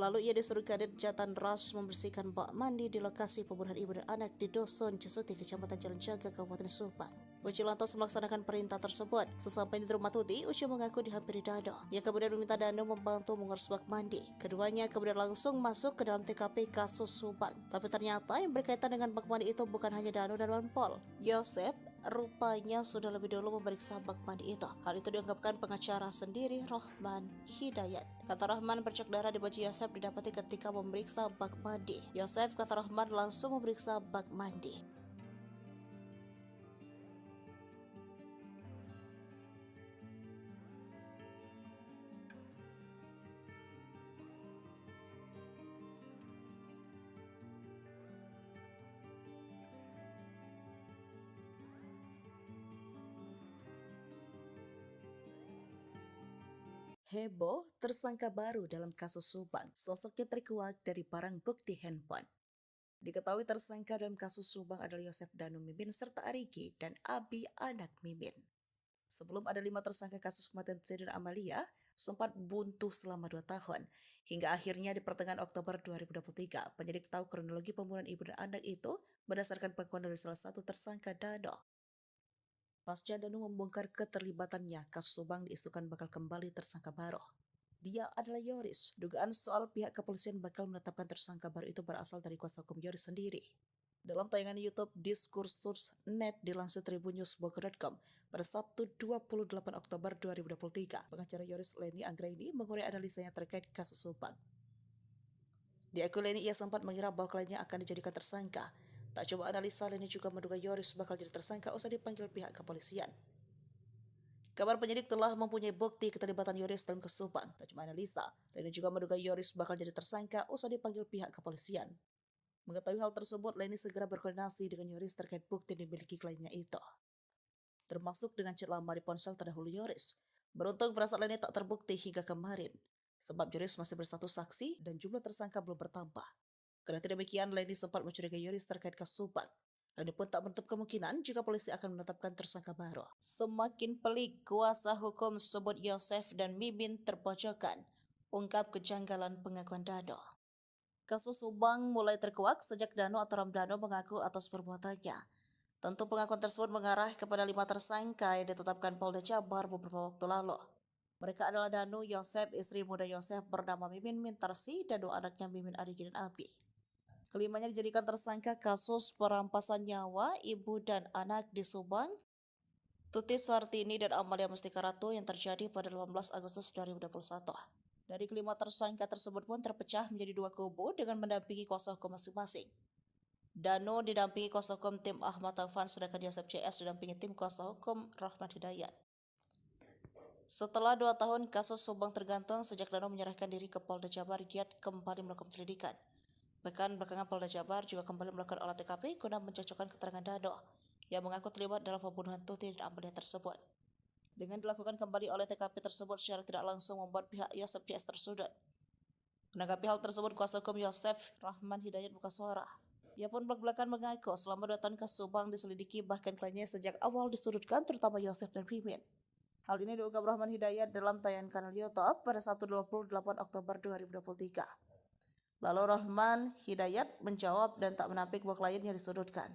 Lalu ia disuruh Kadit Jatan Ras membersihkan bak mandi di lokasi pembunuhan ibu dan anak di Dusun Cesuti, Kecamatan Jalan Jaga, Kabupaten Subang. Uci lantas melaksanakan perintah tersebut. Sesampai di rumah Tuti, Uci mengaku dihampiri Danu. Ia kemudian meminta Danu membantu mengurus bak mandi. Keduanya kemudian langsung masuk ke dalam TKP kasus Subang. Tapi ternyata yang berkaitan dengan bak mandi itu bukan hanya Danu dan Banpol. Yosef rupanya sudah lebih dulu memeriksa bak mandi itu. Hal itu diungkapkan pengacara sendiri, Rohman Hidayat. Kata Rohman, bercak darah di baju Yosef didapati ketika memeriksa bak mandi. Yosef, kata Rohman, langsung memeriksa bak mandi. Heboh, tersangka baru dalam kasus Subang. Sosoknya terkuak dari barang bukti handphone. Diketahui tersangka dalam kasus Subang adalah Yosef Danu Mimin serta Arigi dan Abi anak Mimin. Sebelum ada 5 tersangka kasus kematian Tuti dan Amalia, sempat buntu selama 2 tahun. Hingga akhirnya di pertengahan Oktober 2023, penyidik tahu kronologi pembunuhan ibu dan anak itu berdasarkan pengakuan dari salah satu tersangka, Danu. Pasca Danu membongkar keterlibatannya, kasus Subang diisukan bakal kembali tersangka baru. Dia adalah Yoris. Dugaan soal pihak kepolisian bakal menetapkan tersangka baru itu berasal dari kuasa hukum Yoris sendiri. Dalam tayangan YouTube Diskursus.net dilansir tribunnews.com pada Sabtu 28 Oktober 2023, pengacara Yoris Leni Anggraini mengurai analisanya terkait kasus Subang. Di akun Leni, ia sempat mengira bahwa kliennya akan dijadikan tersangka. Tak coba analisa, Leni juga menduga Yoris bakal jadi tersangka usai dipanggil pihak kepolisian. Kabar penyidik telah mempunyai bukti keterlibatan Yoris dalam kasus Subang. Tak cuma analisa, Leni juga menduga Yoris bakal jadi tersangka usai dipanggil pihak kepolisian. Mengetahui hal tersebut, Leni segera berkoordinasi dengan Yoris terkait bukti yang dimiliki kliennya itu, termasuk dengan chat lama di ponsel terdahulu Yoris. Beruntung firasat Leni tak terbukti hingga kemarin, sebab Yoris masih berstatus saksi dan jumlah tersangka belum bertambah. Karena demikian, Leni sempat mencurigai Yoris terkait kasus Subang. Leni pun tak menutup kemungkinan jika polisi akan menetapkan tersangka baru. Semakin pelik, kuasa hukum sebut Yosef dan Mimin terpojokkan, ungkap kejanggalan pengakuan Danu. Kasus Subang mulai terkuak sejak Danu atau Ramdhanu mengaku atas perbuatannya. Tentu pengakuan tersebut mengarah kepada 5 tersangka yang ditetapkan Polda Jabar beberapa waktu lalu. Mereka adalah Danu, Yosef, istri muda Yosef bernama Mimin Mintarsi, dan 2 anaknya Mimin, Arigi, dan Abi. Kelimanya dijadikan tersangka kasus perampasan nyawa ibu dan anak di Subang, Tuti Suartini dan Amalia Mustika Ratu yang terjadi pada 18 Agustus 2021. Dari kelima tersangka tersebut pun terpecah menjadi 2 kubu dengan mendampingi kuasa hukum masing-masing. Danu didampingi kuasa hukum tim Ahmad Taufan, sedangkan Yosef CS didampingi tim kuasa hukum Rohman Hidayat. Setelah 2 tahun kasus Subang tergantung sejak Danu menyerahkan diri ke Polda Jabar, giat kembali melakukan penyelidikan. Bahkan belakangan Polda Jabar juga kembali melakukan olah TKP guna mencocokkan keterangan Dano yang mengaku terlibat dalam pembunuhan Tuti dan Amelia tersebut. Dengan dilakukan kembali oleh TKP tersebut secara tidak langsung membuat pihak Yosef CS tersudut. Menanggapi hal tersebut, kuasa hukum Yosef, Rahman Hidayat buka suara. Ia pun belak-belakan mengaku selama 2 tahun kasus Subang diselidiki, bahkan kliennya sejak awal disudutkan, terutama Yosef dan Mimin. Hal ini diungkap Rahman Hidayat dalam tayangan kanal YouTube pada Sabtu 28 Oktober 2023. Lalu Rahman Hidayat menjawab dan tak menampik bahwa kliennya disudutkan.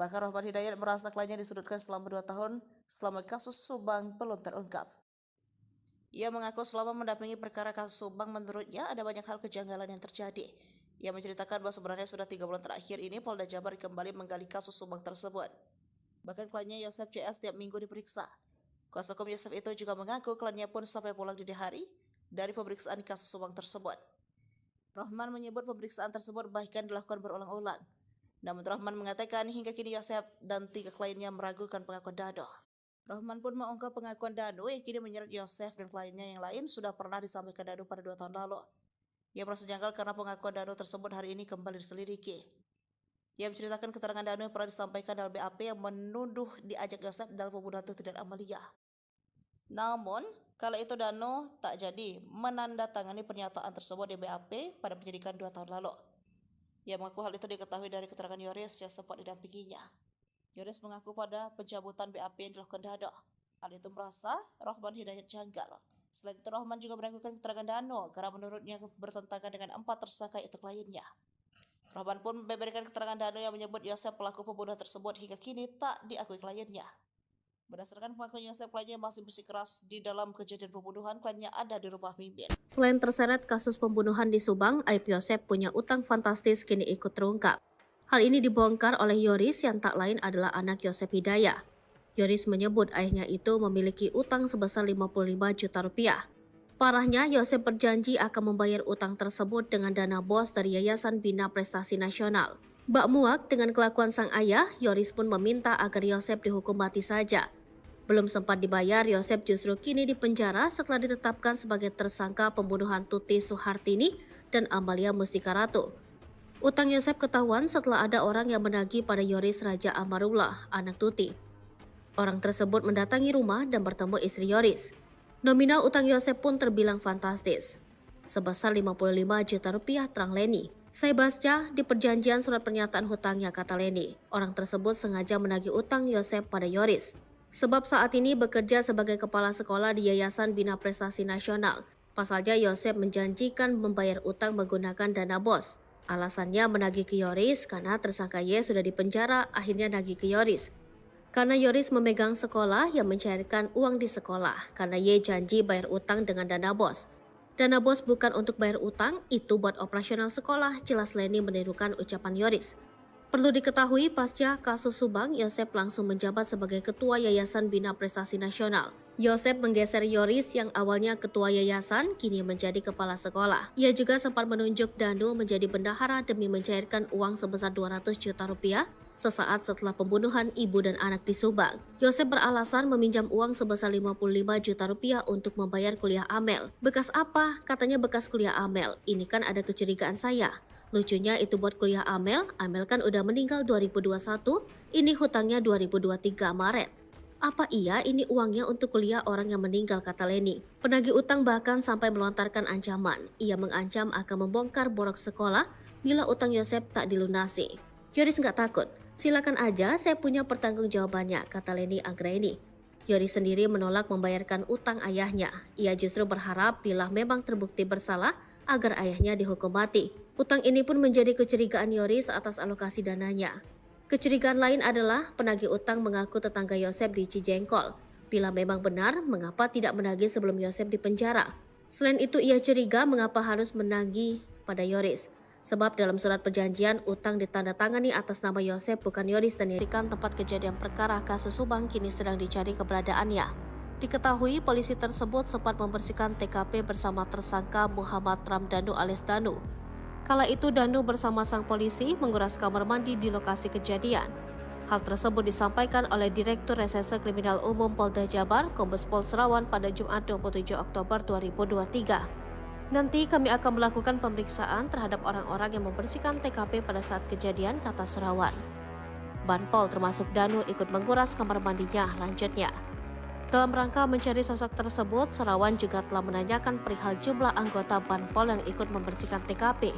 Bahkan Rahman Hidayat merasa kliennya disudutkan selama 2 tahun selama kasus Subang belum terungkap. Ia mengaku selama mendampingi perkara kasus Subang menurutnya ada banyak hal kejanggalan yang terjadi. Ia menceritakan bahwa sebenarnya sudah 3 bulan terakhir ini Polda Jabar kembali menggali kasus Subang tersebut. Bahkan kliennya Yosef CS setiap minggu diperiksa. Kuasa hukum Yosef itu juga mengaku kliennya pun sampai pulang dini hari dari pemeriksaan kasus Subang tersebut. Rahman menyebut pemeriksaan tersebut bahkan dilakukan berulang-ulang. Namun Rahman mengatakan hingga kini Yosef dan 3 kliennya meragukan pengakuan Dano. Rahman pun mengungkap pengakuan Dano yang kini menyeret Yosef dan kliennya yang lain sudah pernah disampaikan Dano pada 2 tahun lalu. Ia merasa janggal karena pengakuan Dano tersebut hari ini kembali diselidiki. Ia menceritakan keterangan Dano yang pernah disampaikan dalam BAP yang menuduh diajak Yosef dalam pembunuhan Tuti dan Amelia. Namun, kala itu Dano tak jadi menandatangani pernyataan tersebut di BAP pada penyidikan 2 tahun lalu. Ia mengaku hal itu diketahui dari keterangan Yoris yang sempat didampinginya. Yoris mengaku pada pencabutan BAP yang dilakukan Dano. Hal itu merasa Rahman Hidayat janggal. Selain itu Rahman juga meragukan keterangan Dano karena menurutnya bertentangan dengan 4 tersangka itu kliennya. Rahman pun membeberkan keterangan Dano yang menyebut Yosef pelaku pembunuhan tersebut hingga kini tak diakui kliennya. Berdasarkan pengakuan Yosef, kliennya masih bersikeras di dalam kejadian pembunuhan, kliennya ada di rumah Mimin. Selain terseret kasus pembunuhan di Subang, aib Yosef punya utang fantastis kini ikut terungkap. Hal ini dibongkar oleh Yoris yang tak lain adalah anak Yosef Hidayah. Yoris menyebut ayahnya itu memiliki utang sebesar 55 juta rupiah. Parahnya, Yosef berjanji akan membayar utang tersebut dengan dana bos dari Yayasan Bina Prestasi Nasional. Bak muak dengan kelakuan sang ayah, Yoris pun meminta agar Yosef dihukum mati saja. Belum sempat dibayar, Yosef justru kini dipenjara setelah ditetapkan sebagai tersangka pembunuhan Tuti Suhartini dan Amalia Mustika Ratu. Utang Yosef ketahuan setelah ada orang yang menagih pada Yoris Raja Amarullah, anak Tuti. Orang tersebut mendatangi rumah dan bertemu istri Yoris. Nominal utang Yosef pun terbilang fantastis, sebesar 55 juta rupiah, terang Leni. Saya baca di perjanjian surat pernyataan hutangnya, kata Leni. Orang tersebut sengaja menagih utang Yosef pada Yoris. Sebab saat ini bekerja sebagai kepala sekolah di Yayasan Bina Prestasi Nasional. Pasalnya Yosef menjanjikan membayar utang menggunakan dana bos. Alasannya menagih ke Yoris karena tersangka Y sudah dipenjara, akhirnya nagih ke Yoris. Karena Yoris memegang sekolah yang mencairkan uang di sekolah, karena Y janji bayar utang dengan dana bos. Dana bos bukan untuk bayar utang, itu buat operasional sekolah, jelas Leni menirukan ucapan Yoris. Perlu diketahui, pasca kasus Subang, Yosef langsung menjabat sebagai Ketua Yayasan Bina Prestasi Nasional. Yosef menggeser Yoris yang awalnya Ketua Yayasan, kini menjadi Kepala Sekolah. Ia juga sempat menunjuk Dano menjadi bendahara demi mencairkan uang sebesar 200 juta rupiah sesaat setelah pembunuhan ibu dan anak di Subang. Yosef beralasan meminjam uang sebesar 55 juta rupiah untuk membayar kuliah Amel. Bekas apa? Katanya bekas kuliah Amel. Ini kan ada kecurigaan saya. Lucunya itu buat kuliah Amel kan udah meninggal 2021, ini hutangnya 2023 Maret. Apa iya ini uangnya untuk kuliah orang yang meninggal, kata Leni. Penagih utang bahkan sampai melontarkan ancaman. Ia mengancam akan membongkar borok sekolah bila utang Yosef tak dilunasi. Yoris nggak takut, silakan aja, saya punya pertanggungjawabannya, kata Leni Anggraini. Yoris sendiri menolak membayarkan utang ayahnya. Ia justru berharap bila memang terbukti bersalah, agar ayahnya dihukum mati. Utang ini pun menjadi kecurigaan Yoris atas alokasi dananya. Kecurigaan lain adalah penagih utang mengaku tetangga Yosef di Cijengkol. Bila memang benar, mengapa tidak menagih sebelum Yosef dipenjara? Selain itu, ia curiga mengapa harus menagih pada Yoris. Sebab dalam surat perjanjian, utang ditandatangani atas nama Yosef bukan Yoris, dan dirikan tempat kejadian perkara kasus Subang kini sedang dicari keberadaannya. Diketahui polisi tersebut sempat membersihkan TKP bersama tersangka Muhammad Ramdhanu alias Danu. Kala itu Danu bersama sang polisi menguras kamar mandi di lokasi kejadian. Hal tersebut disampaikan oleh Direktur Reserse Kriminal Umum Polda Jabar, Kombes Pol Serawan pada Jumat 27 Oktober 2023. Nanti kami akan melakukan pemeriksaan terhadap orang-orang yang membersihkan TKP pada saat kejadian, kata Surawan. Banpol termasuk Danu ikut menguras kamar mandinya, lanjutnya. Dalam rangka mencari sosok tersebut, Surawan juga telah menanyakan perihal jumlah anggota Banpol yang ikut membersihkan TKP.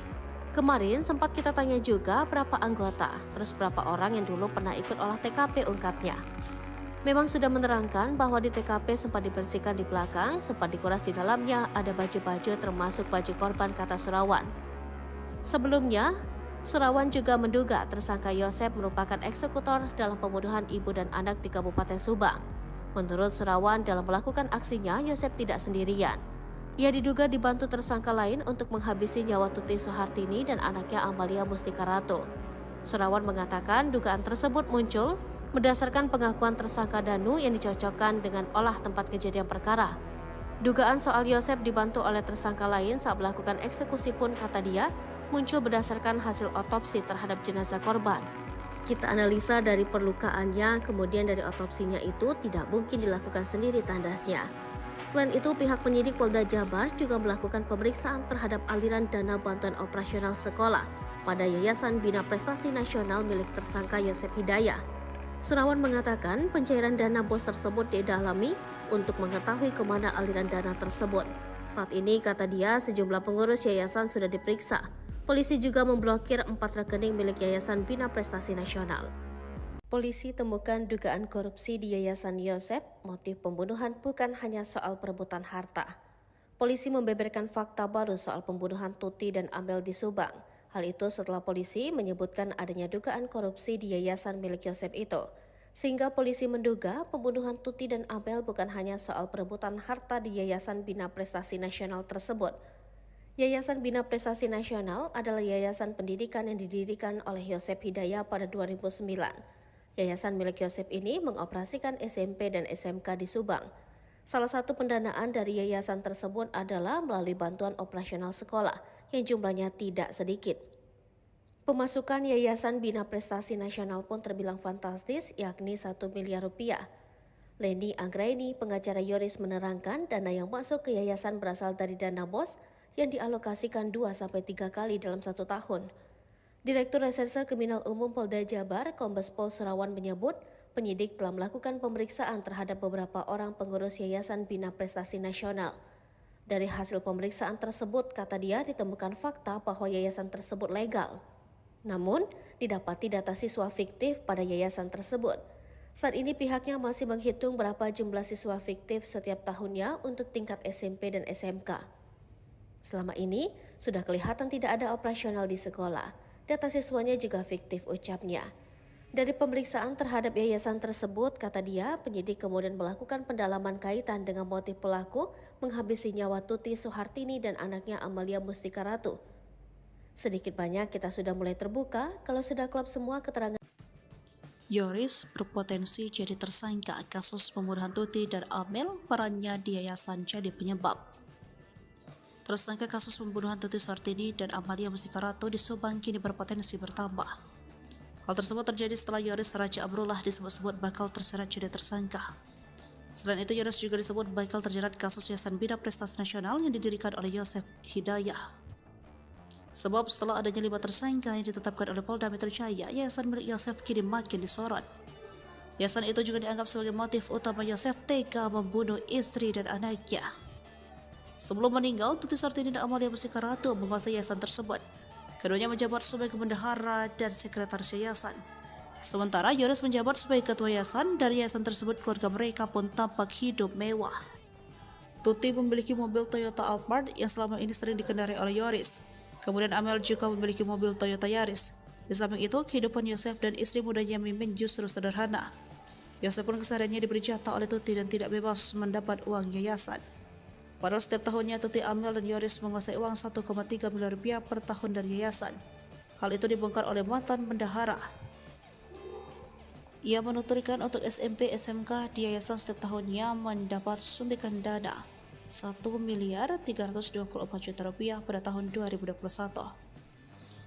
Kemarin sempat kita tanya juga berapa anggota, terus berapa orang yang dulu pernah ikut olah TKP, ungkapnya. Memang sudah menerangkan bahwa di TKP sempat dibersihkan di belakang, sempat dikuras di dalamnya, ada baju-baju termasuk baju korban, kata Surawan. Sebelumnya, Surawan juga menduga tersangka Yosef merupakan eksekutor dalam pembunuhan ibu dan anak di Kabupaten Subang. Menurut Surawan, dalam melakukan aksinya, Yosef tidak sendirian. Ia diduga dibantu tersangka lain untuk menghabisi nyawa Tuti Soehartini dan anaknya Amalia Mustika Ratu. Surawan mengatakan dugaan tersebut muncul berdasarkan pengakuan tersangka Danu yang dicocokkan dengan olah tempat kejadian perkara. Dugaan soal Yosef dibantu oleh tersangka lain saat melakukan eksekusi pun, kata dia, muncul berdasarkan hasil otopsi terhadap jenazah korban. Kita analisa dari perlukaannya, kemudian dari otopsinya itu tidak mungkin dilakukan sendiri, tandasnya. Selain itu, pihak penyidik Polda Jabar juga melakukan pemeriksaan terhadap aliran dana bantuan operasional sekolah pada Yayasan Bina Prestasi Nasional milik tersangka Yosef Hidayah. Surawan mengatakan pencairan dana BOS tersebut didalami untuk mengetahui kemana aliran dana tersebut. Saat ini, kata dia, sejumlah pengurus yayasan sudah diperiksa. Polisi juga memblokir 4 rekening milik Yayasan Bina Prestasi Nasional. Polisi temukan dugaan korupsi di Yayasan Yosef. Motif pembunuhan bukan hanya soal perebutan harta. Polisi membeberkan fakta baru soal pembunuhan Tuti dan Amel di Subang. Hal itu setelah polisi menyebutkan adanya dugaan korupsi di yayasan milik Yosef itu. Sehingga polisi menduga pembunuhan Tuti dan Amel bukan hanya soal perebutan harta di Yayasan Bina Prestasi Nasional tersebut. Yayasan Bina Prestasi Nasional adalah yayasan pendidikan yang didirikan oleh Yosef Hidayah pada 2009. Yayasan milik Yosef ini mengoperasikan SMP dan SMK di Subang. Salah satu pendanaan dari yayasan tersebut adalah melalui bantuan operasional sekolah yang jumlahnya tidak sedikit. Pemasukan Yayasan Bina Prestasi Nasional pun terbilang fantastis, yakni 1 miliar rupiah. Leni Anggraini, pengacara Yoris, menerangkan dana yang masuk ke yayasan berasal dari dana BOS yang dialokasikan 2-3 kali dalam 1 tahun. Direktur Reserse Kriminal Umum Polda Jabar, Kombes Pol Surawan, menyebut penyidik telah melakukan pemeriksaan terhadap beberapa orang pengurus Yayasan Bina Prestasi Nasional. Dari hasil pemeriksaan tersebut, kata dia, ditemukan fakta bahwa yayasan tersebut legal. Namun, didapati data siswa fiktif pada yayasan tersebut. Saat ini pihaknya masih menghitung berapa jumlah siswa fiktif setiap tahunnya untuk tingkat SMP dan SMK. Selama ini, sudah kelihatan tidak ada operasional di sekolah. Data siswanya juga fiktif, ucapnya. Dari pemeriksaan terhadap yayasan tersebut, kata dia, penyidik kemudian melakukan pendalaman kaitan dengan motif pelaku menghabisi nyawa Tuti Soehartini dan anaknya Amalia Mustika Ratu. Sedikit banyak kita sudah mulai terbuka kalau sudah klop semua keterangan. Yoris berpotensi jadi tersangka kasus pembunuhan Tuti dan Amel, perannya di yayasan jadi penyebab. Tersangka kasus pembunuhan Tuti Soehartini dan Amalia Mustika Ratu di Subang kini berpotensi bertambah. Hal tersebut terjadi setelah Yoris Raja Amrullah disebut-sebut bakal terseret jadi tersangka. Selain itu, Yoris juga disebut bakal terjerat kasus Yayasan Bina Prestasi Nasional yang didirikan oleh Yosef Hidayah. Sebab setelah adanya 5 tersangka yang ditetapkan oleh Polda Metro Jaya, yayasan milik Yosef kini makin disorot. Yayasan itu juga dianggap sebagai motif utama Yosef tega membunuh istri dan anaknya. Sebelum meninggal, Tuti Soehartini dan Amalia Mustika Ratu menguasai yayasan tersebut. Keduanya menjabat sebagai bendahara dan sekretaris yayasan. Sementara Yoris menjabat sebagai ketua yayasan. Dari yayasan tersebut, keluarga mereka pun tampak hidup mewah. Tuti memiliki mobil Toyota Alphard yang selama ini sering dikendarai oleh Yoris. Kemudian Amel juga memiliki mobil Toyota Yaris. Di samping itu, kehidupan Yosef dan istri mudanya Mimin justru sederhana. Yosef pun kesehariannya diberi jatah oleh Tuti dan tidak bebas mendapat uang yayasan. Padahal setiap tahunnya Tuti, Amel, dan Yoris menguasai uang 1,3 miliar rupiah per tahun dari yayasan. Hal itu dibongkar oleh mantan bendahara. Ia menuturkan untuk SMP SMK di yayasan setiap tahunnya mendapat suntikan dana 1.324 juta rupiah pada tahun 2021.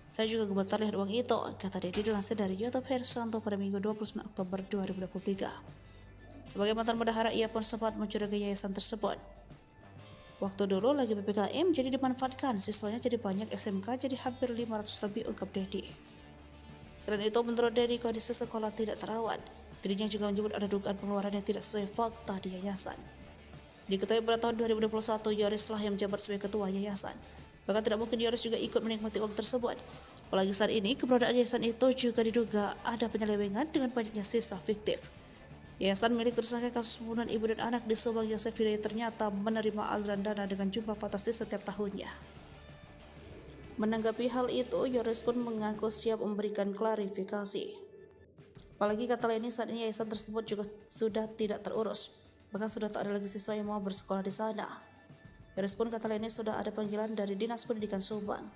Saya juga gemetar lihat uang itu, kata dia dilansir dari YouTube Hersanto pada Minggu 29 Oktober 2023. Sebagai mantan bendahara, ia pun sempat mencurigai yayasan tersebut. Waktu dulu lagi PPKM jadi dimanfaatkan, siswanya jadi banyak, SMK jadi hampir 500 lebih, ungkap Dedi. Selain itu, menurut Dedi, kondisi sekolah tidak terawat. Dirinya juga menyebut ada dugaan pengeluaran yang tidak sesuai fakta di yayasan. Diketahui pada tahun 2021, Yoris lah yang menjabat sebagai ketua yayasan. Bahkan tidak mungkin Yoris juga ikut menikmati uang tersebut. Apalagi saat ini, keberadaan yayasan itu juga diduga ada penyelewengan dengan banyaknya sisa fiktif. Yayasan milik tersangka kasus pembunuhan ibu dan anak di Subang, Yosef Hidayat, ternyata menerima aliran dana dengan jumlah fantastis setiap tahunnya. Menanggapi hal itu, Yoris pun mengaku siap memberikan klarifikasi. Apalagi kata lainnya, saat ini yayasan tersebut juga sudah tidak terurus. Bahkan sudah tak ada lagi siswa yang mau bersekolah di sana. Yoris pun kata lainnya sudah ada panggilan dari Dinas Pendidikan Subang.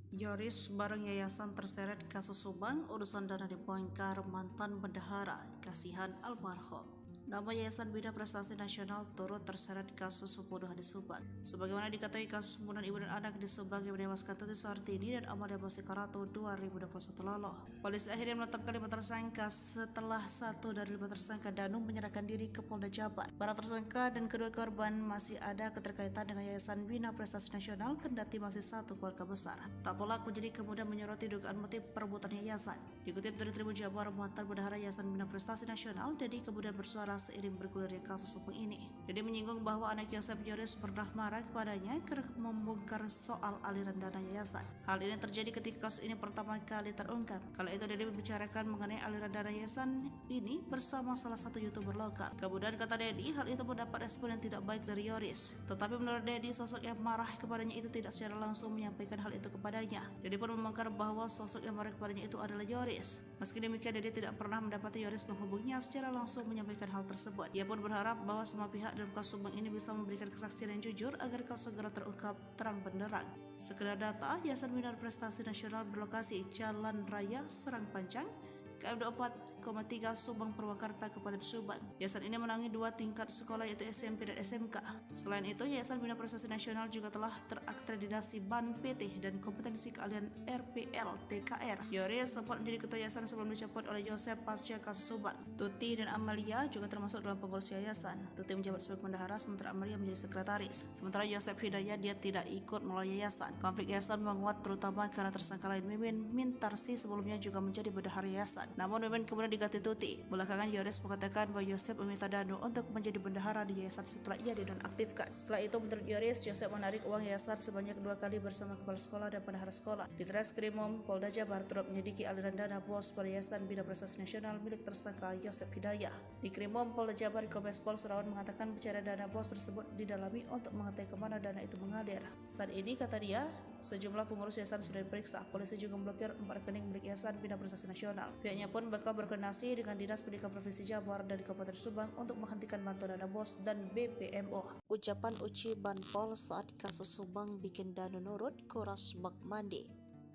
Yoris bareng yayasan terseret kasus Subang, urusan dana dibongkar mantan bendahara, kasihan almarhum. Nama Yayasan Bina Prestasi Nasional turut terseret kasus pembunuhan di Subang. Sebagaimana diketahui, kasus pembunuhan ibu dan anak di Subang yang menewaskan Tuti Suhartini dan Amalia Bostikarato 2021 lalu. Polisi akhirnya menetapkan 5 tersangka setelah 1 dari 5 tersangka Danu menyerahkan diri ke Polda Jabar. Para tersangka dan kedua korban masih ada keterkaitan dengan Yayasan Bina Prestasi Nasional, kendati masih satu keluarga besar. Tak pelak menjadi kemudian menyoroti dugaan motif perebutan yayasan. Dikutip dari Tribun Jabar, mantan bendahara Yayasan Bina Prestasi Nasional, Dedi kemudian bersuara seiring bergulirnya kasus hukum ini. Dedi menyinggung bahwa anak Yosef, Yoris, pernah marah kepadanya karena membongkar soal aliran dana yayasan. Hal ini terjadi ketika kasus ini pertama kali terungkap. Kala itu Dedi membicarakan mengenai aliran dana yayasan ini bersama salah satu YouTuber lokal. Kemudian kata Dedi, hal itu mendapat respon yang tidak baik dari Yoris. Tetapi menurut Dedi, sosok yang marah kepadanya itu tidak secara langsung menyampaikan hal itu kepadanya. Dedi pun membongkar bahwa sosok yang marah kepadanya itu adalah Yoris. Meski demikian, Dedi tidak pernah mendapati Yoris menghubunginya secara langsung menyampaikan hal tersebut. Ia pun berharap bahwa semua pihak dalam kasus Subang ini bisa memberikan kesaksian yang jujur agar kasus segera terungkap terang benderang. Sekedar data, Yayasan Bina Prestasi Nasional berlokasi Jalan Raya Serang Panjang, KM 24,3 Subang Purwakarta, Kabupaten Subang. Yayasan ini menangani 2 tingkat sekolah, yaitu SMP dan SMK. Selain itu, Yayasan Bina Prestasi Nasional juga telah terakreditasi BAN PT dan kompetensi keahlian RPL TKR. Yoris sempat menjadi ketua yayasan sebelum dicopot oleh Yosef pasca kasus Subang. Tuti dan Amalia juga termasuk dalam pengurus yayasan. Tuti menjabat sebagai bendahara, sementara Amalia menjadi sekretaris. Sementara Yosef Hidayat dia tidak ikut melalui yayasan. Konflik yayasan menguat terutama karena tersangka lain Mimin Mintarsi sebelumnya juga menjadi bendahara yayasan. Namun Mimin kemudian diganti Tuti. Belakangan Yoris mengatakan bahwa Yosef meminta Danu untuk menjadi bendahara di yayasan setelah ia dinonaktifkan. Setelah itu, menurut Yoris, Yosef menarik uang yayasan sebanyak 2 kali bersama kepala sekolah dan bendahara sekolah. Di Treskrimum Polda Jabar turut menyelidiki aliran dana bos pada Yayasan Bina Prestasi Nasional milik tersangka Yosef Hidayat. Di Krimum Polda Jabar, Kombes Pol Surawan mengatakan pencarian dana bos tersebut didalami untuk mengetahui kemana dana itu mengalir. Saat ini, kata dia, sejumlah pengurus yayasan sudah diperiksa. Polisi juga memblokir 4 rekening milik Yayasan Bina Prestasi Nasional. Pihaknya pun bakal berkoordinasi dengan Dinas Pendidikan Provinsi Jabar dan Kabupaten Subang untuk menghentikan bantuan dana bos dan BPMO. Ucapan Uci Banpol saat kasus Subang bikin Danu nurut, kuras bak mandi.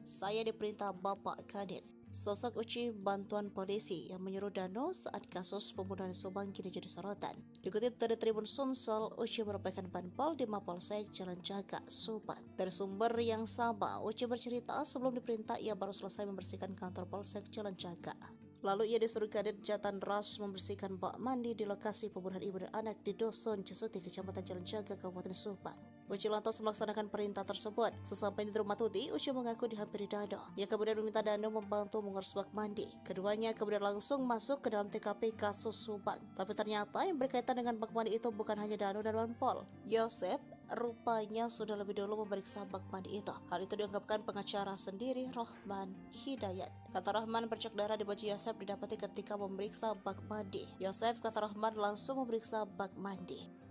Saya diperintah Bapak Kadin. Sosok Uci bantuan polisi yang menyuruh Danu saat kasus pembunuhan Subang kini jadi sorotan. Dikutip dari Tribun Sumsel, Uci merupakan Banpol di Mapolsek Jalan Jaga, Subang. Dari sumber yang sama, Uci bercerita sebelum diperintah ia baru selesai membersihkan kantor Polsek Jalan Jaga. Lalu ia disuruh Kadit Jatan Ras membersihkan bak mandi di lokasi pembunuhan ibu dan anak di Dusun Cesuti, Kecamatan Jalan Jaga, Kabupaten Subang. Uci lantas melaksanakan perintah tersebut. Sesampai di rumah Tuti, Uci mengaku dihampiri Danu. Ia kemudian meminta Danu membantu mengurus bak mandi. Keduanya kemudian langsung masuk ke dalam TKP kasus Subang. Tapi ternyata yang berkaitan dengan bak mandi itu bukan hanya Danu dan Banpol. Yosef rupanya sudah lebih dulu memeriksa bak mandi itu. Hal itu diungkapkan pengacara sendiri, Rohman Hidayat. Kata Rohman, bercak darah di baju Yosef didapati ketika memeriksa bak mandi. Yosef, kata Rohman, langsung memeriksa bak mandi.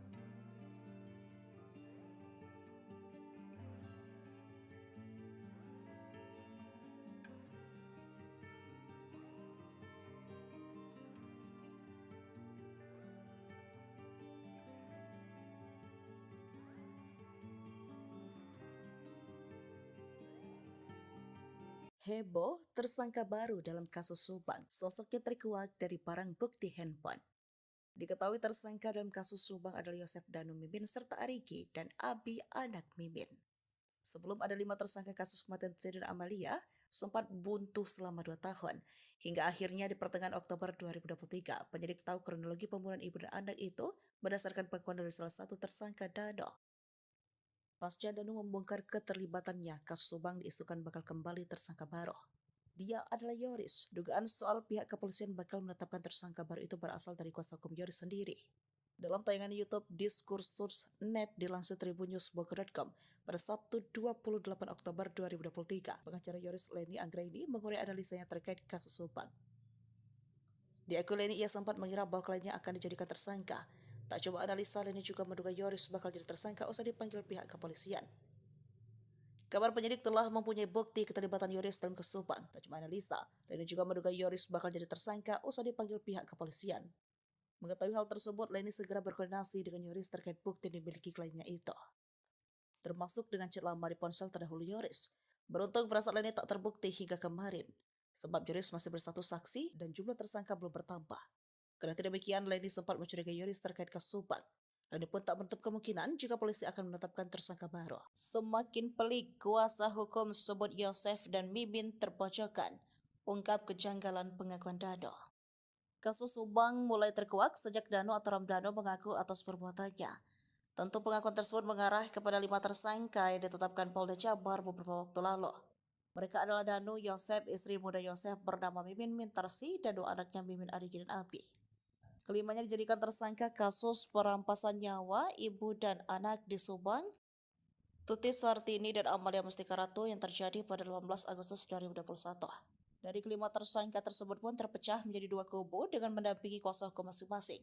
Heboh, tersangka baru dalam kasus Subang. Sosoknya terkuak dari barang bukti handphone. Diketahui tersangka dalam kasus Subang adalah Yosef Danu Mimin serta Arigi dan Abi anak Mimin. Sebelum ada 5 tersangka kasus kematian Tuti dan Amalia, sempat buntu selama 2 tahun. Hingga akhirnya di pertengahan Oktober 2023, penyidik tahu kronologi pembunuhan ibu dan anak itu berdasarkan pengakuan dari salah satu tersangka Danu. Pasca Danu membongkar keterlibatannya, kasus Subang diisukan bakal kembali tersangka baru. Dia adalah Yoris. Dugaan soal pihak kepolisian bakal menetapkan tersangka baru itu berasal dari kuasa hukum Yoris sendiri. Dalam tayangan YouTube Diskursus.net dilansir tribunnews.bogor.com pada Sabtu 28 Oktober 2023, pengacara Yoris Leni Anggraini mengurai analisanya terkait kasus Subang. Di akun Leni ia sempat mengira bahwa kliennya akan dijadikan tersangka. Tak coba analisa, Leni juga menduga Yoris bakal jadi tersangka usai dipanggil pihak kepolisian. Kabar penyidik telah mempunyai bukti keterlibatan Yoris dalam kasus Subang. Tak cuma analisa, Leni juga menduga Yoris bakal jadi tersangka usai dipanggil pihak kepolisian. Mengetahui hal tersebut, Leni segera berkoordinasi dengan Yoris terkait bukti yang dimiliki kliennya itu, termasuk dengan chat lama di ponsel terdahulu Yoris. Beruntung firasat Leni tak terbukti hingga kemarin, sebab Yoris masih bersatu saksi dan jumlah tersangka belum bertambah. Kendati demikian, Leni sempat mencurigai Yoris terkait kasus Subang. Leni pun tak menutup kemungkinan jika polisi akan menetapkan tersangka baru. Semakin pelik, kuasa hukum sebut Yosef dan Mimin terpojokkan, ungkap kejanggalan pengakuan Danu. Kasus Subang mulai terkuak sejak Danu atau Ramdhanu mengaku atas perbuatannya. Tentu pengakuan tersebut mengarah kepada 5 tersangka yang ditetapkan Polda Jabar beberapa waktu lalu. Mereka adalah Danu, Yosef, istri muda Yosef bernama Mimin Mintarsi, dan 2 anaknya Mimin Arigi dan Abi. Kelimanya dijadikan tersangka kasus perampasan nyawa ibu dan anak di Subang, Tuti Suhartini dan Amalia Mustika Ratu yang terjadi pada 18 Agustus 2021. Dari kelima tersangka tersebut pun terpecah menjadi 2 kubu dengan mendampingi kuasa hukum masing-masing.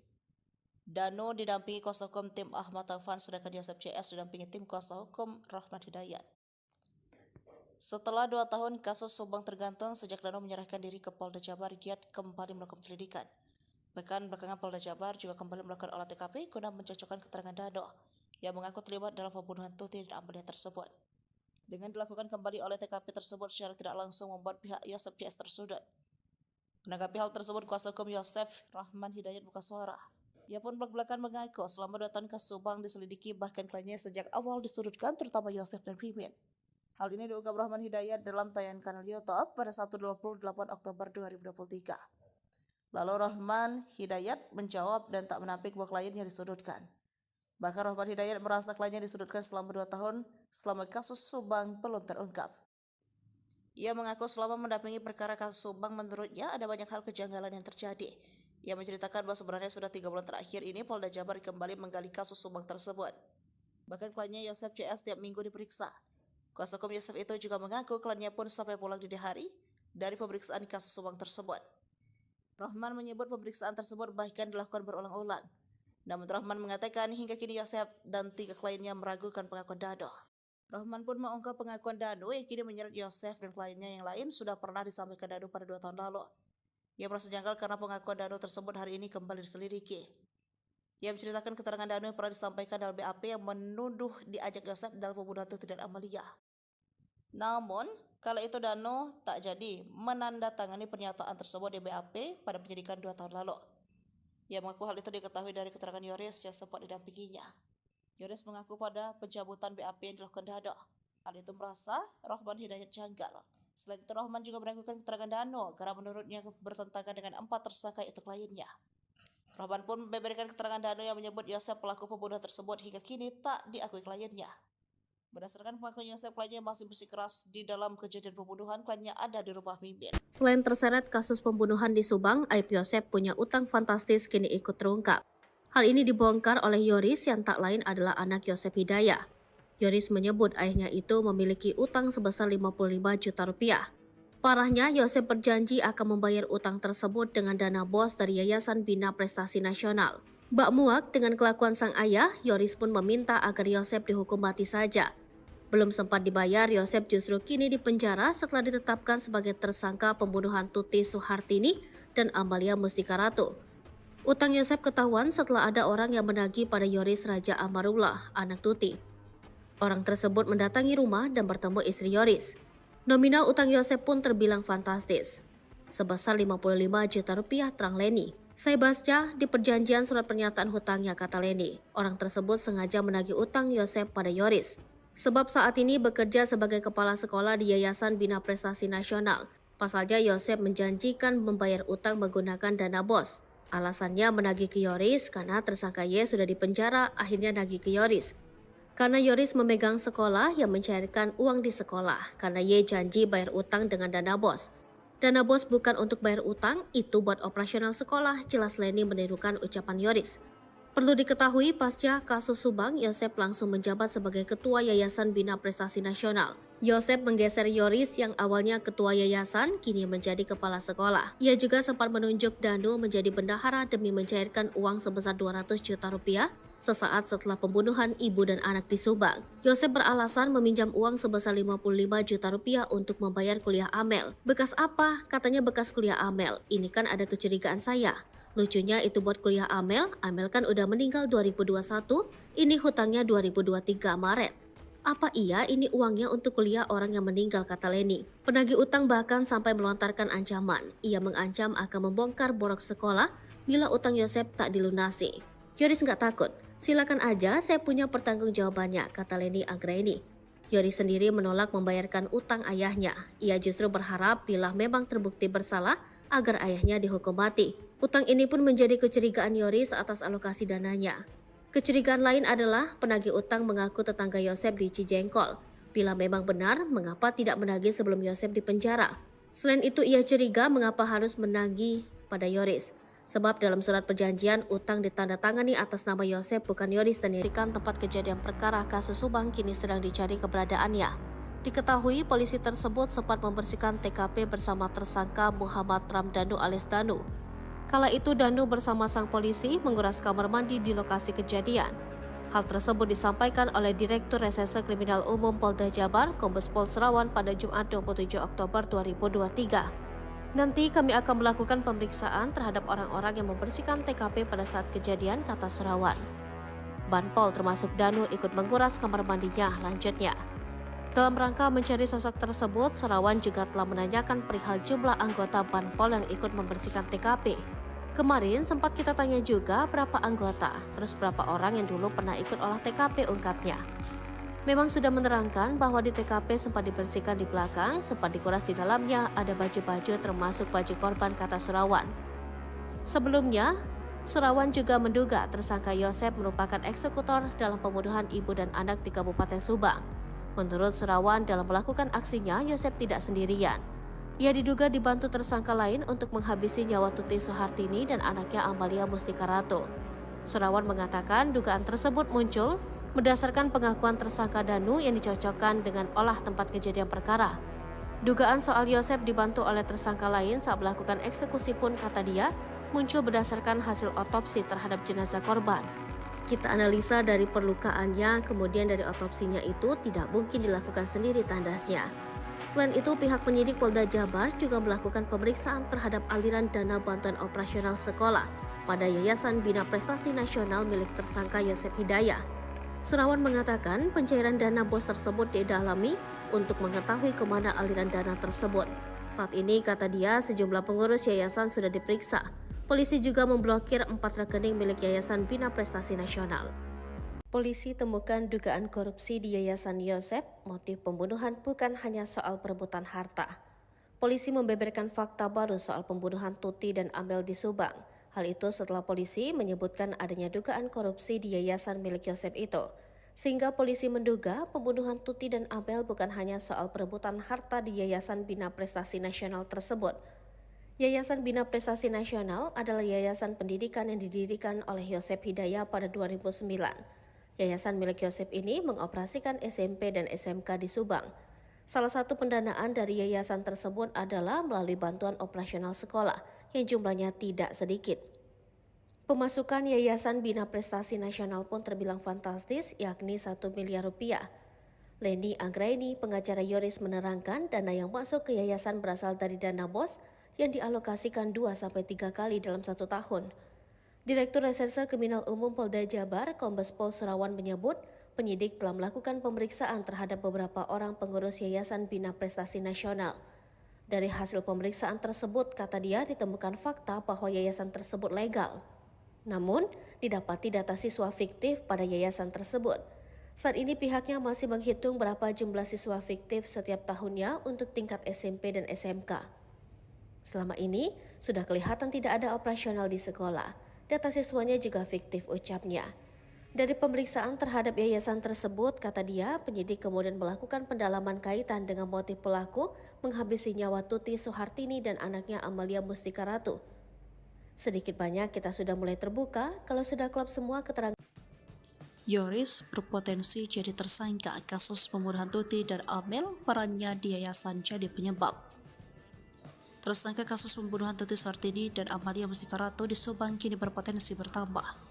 Danu didampingi kuasa hukum tim Ahmad Taufan, sedangkan Yosef CS didampingi tim kuasa hukum Rahmat Hidayat. Setelah 2 tahun kasus Subang tergantung sejak Danu menyerahkan diri ke Polda Jabar, giat kembali melakukan penyelidikan. Bahkan belakangan Polda Jabar juga kembali melakukan olah TKP guna mencocokkan keterangan Danu yang mengaku terlibat dalam pembunuhan Tuti dan Amalia tersebut. Dengan dilakukan kembali oleh TKP tersebut secara tidak langsung membuat pihak Yosef CS tersudut. Menanggapi hal tersebut, kuasa hukum Yosef Rahman Hidayat buka suara. Ia pun belak-belakan mengaku selama 2 tahun kasus Subang diselidiki, bahkan kliennya sejak awal disudutkan, terutama Yosef dan Mimin. Hal ini diungkap Rahman Hidayat dalam tayangan kanal YouTube pada Sabtu 28 Oktober 2023. Lalu Rahman Hidayat menjawab dan tak menampik bahwa kliennya disudutkan. Bahkan Rahman Hidayat merasa kliennya disudutkan selama 2 tahun selama kasus Subang belum terungkap. Ia mengaku selama mendampingi perkara kasus Subang menurutnya ada banyak hal kejanggalan yang terjadi. Ia menceritakan bahwa sebenarnya sudah 3 bulan terakhir ini Polda Jabar kembali menggali kasus Subang tersebut. Bahkan kliennya Yosef CS tiap minggu diperiksa. Kuasa hukum Yosef itu juga mengaku kliennya pun sampai pulang dini hari dari pemeriksaan kasus Subang tersebut. Rahman menyebut pemeriksaan tersebut bahkan dilakukan berulang-ulang. Namun Rahman mengatakan hingga kini Yosef dan 3 kliennya meragukan pengakuan Danu. Rahman pun mengungkap pengakuan Danu yang kini menyeret Yosef dan kliennya yang lain sudah pernah disampaikan Danu pada 2 tahun lalu. Ia merasa janggal karena pengakuan Danu tersebut hari ini kembali diselidiki. Ia menceritakan keterangan Danu yang pernah disampaikan dalam BAP yang menuduh diajak Yosef dalam pembunuhan Tuti dan Amalia. Namun, kala itu Danu tak jadi menandatangani pernyataan tersebut di BAP pada penyidikan 2 tahun lalu. Ia mengaku hal itu diketahui dari keterangan Yoris yang sempat didampinginya. Yoris mengaku pada pencabutan BAP yang dilakukan Danu. Hal itu merasa Rahman Hidayat janggal. Selain itu, Rahman juga meragukan keterangan Danu karena menurutnya bertentangan dengan 4 tersangka itu kliennya. Rahman pun membeberkan keterangan Danu yang menyebut Yosef pelaku pembunuhan tersebut hingga kini tak diakui kliennya. Berdasarkan pengakuan Yosef, kliennya masih bersikeras di dalam kejadian pembunuhan, kliennya ada di rumah Mimin. Selain terseret kasus pembunuhan di Subang, aib Yosef punya utang fantastis kini ikut terungkap. Hal ini dibongkar oleh Yoris yang tak lain adalah anak Yosef Hidayah. Yoris menyebut ayahnya itu memiliki utang sebesar 55 juta rupiah. Parahnya, Yosef berjanji akan membayar utang tersebut dengan dana bos dari Yayasan Bina Prestasi Nasional. Bak muak dengan kelakuan sang ayah, Yoris pun meminta agar Yosef dihukum mati saja. Belum sempat dibayar, Yosef justru kini dipenjara setelah ditetapkan sebagai tersangka pembunuhan Tuti Suhartini dan Amalia Mustika Ratu. Utang Yosef ketahuan setelah ada orang yang menagih pada Yoris Raja Amarullah, anak Tuti. Orang tersebut mendatangi rumah dan bertemu istri Yoris. Nominal utang Yosef pun terbilang fantastis, sebesar 55 juta rupiah, terang Leni. Saya baca di perjanjian surat pernyataan hutangnya, kata Leni. Orang tersebut sengaja menagih utang Yosef pada Yoris, sebab saat ini bekerja sebagai kepala sekolah di Yayasan Bina Prestasi Nasional. Pasalnya Yosef menjanjikan membayar utang menggunakan dana bos. Alasannya menagih ke Yoris karena tersangka Y sudah dipenjara, akhirnya nagih ke Yoris. Karena Yoris memegang sekolah yang mencairkan uang di sekolah karena Y janji bayar utang dengan dana bos. Dana bos bukan untuk bayar utang, itu buat operasional sekolah, jelas Leni menirukan ucapan Yoris. Perlu diketahui pasca kasus Subang, Yosep langsung menjabat sebagai Ketua Yayasan Bina Prestasi Nasional. Yosep menggeser Yoris yang awalnya Ketua Yayasan, kini menjadi Kepala Sekolah. Ia juga sempat menunjuk Danu menjadi bendahara demi mencairkan uang sebesar 200 juta rupiah sesaat setelah pembunuhan ibu dan anak di Subang. Yosep beralasan meminjam uang sebesar 55 juta rupiah untuk membayar kuliah Amel. Bekas apa? Katanya bekas kuliah Amel. Ini kan ada kecurigaan saya. Lucunya itu buat kuliah Amel kan udah meninggal 2021, ini hutangnya 2023 Maret. Apa iya ini uangnya untuk kuliah orang yang meninggal, kata Leni. Penagih utang bahkan sampai melontarkan ancaman. Ia mengancam akan membongkar borok sekolah bila utang Yosep tak dilunasi. Yoris nggak takut. Silakan aja, saya punya pertanggungjawabannya, kata Leni Anggraini. Yoris sendiri menolak membayarkan utang ayahnya. Ia justru berharap bila memang terbukti bersalah agar ayahnya dihukum mati. Utang ini pun menjadi kecurigaan Yoris atas alokasi dananya. Kecurigaan lain adalah penagih utang mengaku tetangga Yosep di Cijengkol. Bila memang benar, mengapa tidak menagih sebelum Yosep dipenjara? Selain itu, ia curiga mengapa harus menagih pada Yoris. Sebab dalam surat perjanjian, utang ditandatangani atas nama Yosep bukan Yoris dan dirikan tempat kejadian perkara kasus Subang kini sedang dicari keberadaannya. Diketahui polisi tersebut sempat membersihkan TKP bersama tersangka Muhammad Ramdhanu alias Danu. Kala itu Danu bersama sang polisi menguras kamar mandi di lokasi kejadian. Hal tersebut disampaikan oleh Direktur Reserse Kriminal Umum Polda Jabar, Kombes Pol Serawan pada Jumat 27 Oktober 2023. Nanti kami akan melakukan pemeriksaan terhadap orang-orang yang membersihkan TKP pada saat kejadian, kata Serawan. Banpol termasuk Danu ikut menguras kamar mandinya, lanjutnya. Dalam rangka mencari sosok tersebut, Serawan juga telah menanyakan perihal jumlah anggota Banpol yang ikut membersihkan TKP. Kemarin sempat kita tanya juga berapa anggota, terus berapa orang yang dulu pernah ikut olah TKP, ungkapnya. Memang sudah menerangkan bahwa di TKP sempat dibersihkan di belakang, sempat dikuras di dalamnya, ada baju-baju termasuk baju korban, kata Serawan. Sebelumnya, Serawan juga menduga tersangka Yosep merupakan eksekutor dalam pembunuhan ibu dan anak di Kabupaten Subang. Menurut Serawan, dalam melakukan aksinya, Yosep tidak sendirian. Ia diduga dibantu tersangka lain untuk menghabisi nyawa Tuti Soehartini dan anaknya Amalia Mustika Ratu. Serawan mengatakan dugaan tersebut muncul berdasarkan pengakuan tersangka Danu yang dicocokkan dengan olah tempat kejadian perkara. Dugaan soal Yosep dibantu oleh tersangka lain saat melakukan eksekusi pun, kata dia, muncul berdasarkan hasil otopsi terhadap jenazah korban. Kita analisa dari perlukaannya, kemudian dari otopsinya itu tidak mungkin dilakukan sendiri, tandasnya. Selain itu, pihak penyidik Polda Jabar juga melakukan pemeriksaan terhadap aliran dana bantuan operasional sekolah pada Yayasan Bina Prestasi Nasional milik tersangka Yosep Hidayah. Serawan mengatakan pencairan dana bos tersebut didalami untuk mengetahui kemana aliran dana tersebut. Saat ini, kata dia, sejumlah pengurus yayasan sudah diperiksa. Polisi juga memblokir 4 rekening milik Yayasan Bina Prestasi Nasional. Polisi temukan dugaan korupsi di Yayasan Yosep. Motif pembunuhan bukan hanya soal perebutan harta. Polisi membeberkan fakta baru soal pembunuhan Tuti dan Amel di Subang. Hal itu setelah polisi menyebutkan adanya dugaan korupsi di yayasan milik Yosep itu. Sehingga polisi menduga pembunuhan Tuti dan Amel bukan hanya soal perebutan harta di Yayasan Bina Prestasi Nasional tersebut. Yayasan Bina Prestasi Nasional adalah yayasan pendidikan yang didirikan oleh Yosep Hidayah pada 2009. Yayasan milik Yosep ini mengoperasikan SMP dan SMK di Subang. Salah satu pendanaan dari yayasan tersebut adalah melalui bantuan operasional sekolah yang jumlahnya tidak sedikit. Pemasukan Yayasan Bina Prestasi Nasional pun terbilang fantastis, yakni 1 miliar rupiah. Leni Anggraini, pengacara Yoris, menerangkan dana yang masuk ke yayasan berasal dari dana bos yang dialokasikan 2-3 kali dalam 1 tahun. Direktur Reserse Kriminal Umum Polda Jabar, Kombes Pol Serawan menyebut, penyidik telah melakukan pemeriksaan terhadap beberapa orang pengurus Yayasan Bina Prestasi Nasional. Dari hasil pemeriksaan tersebut, kata dia, ditemukan fakta bahwa yayasan tersebut legal. Namun, didapati data siswa fiktif pada yayasan tersebut. Saat ini pihaknya masih menghitung berapa jumlah siswa fiktif setiap tahunnya untuk tingkat SMP dan SMK. Selama ini, sudah kelihatan tidak ada operasional di sekolah. Data siswanya juga fiktif, ucapnya. Dari pemeriksaan terhadap yayasan tersebut, kata dia, penyidik kemudian melakukan pendalaman kaitan dengan motif pelaku menghabisi nyawa Tuti Suhartini dan anaknya Amalia Mustika Ratu. Sedikit banyak kita sudah mulai terbuka kalau sudah klop semua keterangan. Yoris berpotensi jadi tersangka kasus pembunuhan Tuti dan Amel, perannya di yayasan jadi penyebab. Tersangka kasus pembunuhan Tuti Suhartini dan Amalia Mustika Ratu di Subang kini berpotensi bertambah.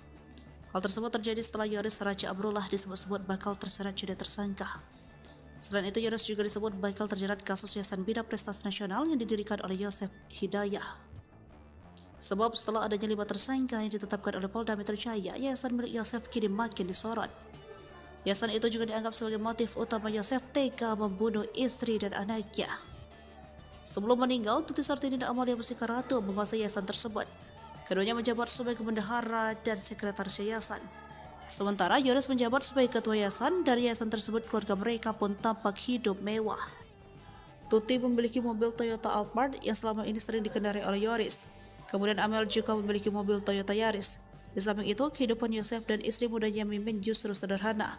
Hal tersebut terjadi setelah Yoris Raja Amrullah disebut-sebut bakal terseret jadi tersangka. Selain itu, Yoris juga disebut bakal terjerat kasus Yayasan Bina Prestasi Nasional yang didirikan oleh Yosef Hidayah. Sebab setelah adanya 5 tersangka yang ditetapkan oleh Polda Metro Jaya, yayasan milik Yosef kini makin disorot. Yayasan itu juga dianggap sebagai motif utama Yosef tega membunuh istri dan anaknya. Sebelum meninggal, Tuti Suhartini dan Amalia Mustika Ratu menguasai yayasan tersebut. Keduanya menjabat sebagai bendahara dan sekretaris yayasan. Sementara Yoris menjabat sebagai ketua yayasan. Dari yayasan tersebut, keluarga mereka pun tampak hidup mewah. Tuti memiliki mobil Toyota Alphard yang selama ini sering dikendarai oleh Yoris. Kemudian Amel juga memiliki mobil Toyota Yaris. Di samping itu, kehidupan Yosef dan istri mudanya Mimin justru sederhana.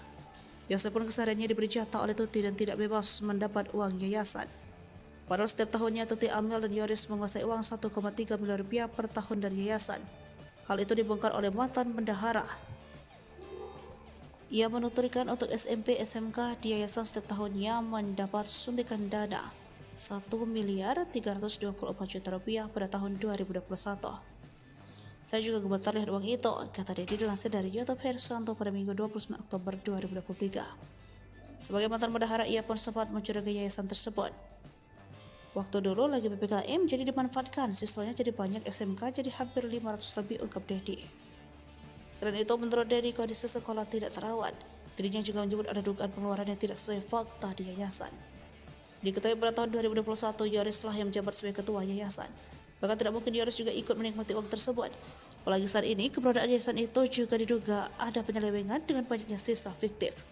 Yosef pun kesehariannya diberi jatah oleh Tuti dan tidak bebas mendapat uang yayasan. Padahal setiap tahunnya Tuti, Amel, dan Yoris menguasai uang 1,3 miliar rupiah per tahun dari yayasan. Hal itu dibongkar oleh mantan bendahara. Ia menuturkan untuk SMP SMK di yayasan setiap tahunnya mendapat suntikan dana 1 miliar 324 juta rupiah pada tahun 2021. Saya juga gemetar lihat uang itu, kata Dedi dilansir dari YouTube Hersanto pada Minggu 29 Oktober 2023. Sebagai mantan bendahara, ia pun sempat mencurigai yayasan tersebut. Waktu dulu lagi PPKM jadi dimanfaatkan, siswanya jadi banyak SMK jadi hampir 500 lebih, ungkap Dedi. Selain itu, menurut Dedi, kondisi sekolah tidak terawat. Dirinya juga menyebut ada dugaan pengeluaran yang tidak sesuai fakta di yayasan. Diketahui pada tahun 2021, Yoris lah yang menjabat sebagai ketua yayasan. Bahkan tidak mungkin Yoris juga ikut menikmati uang tersebut. Apalagi saat ini, keberadaan yayasan itu juga diduga ada penyelewengan dengan banyaknya sisa fiktif.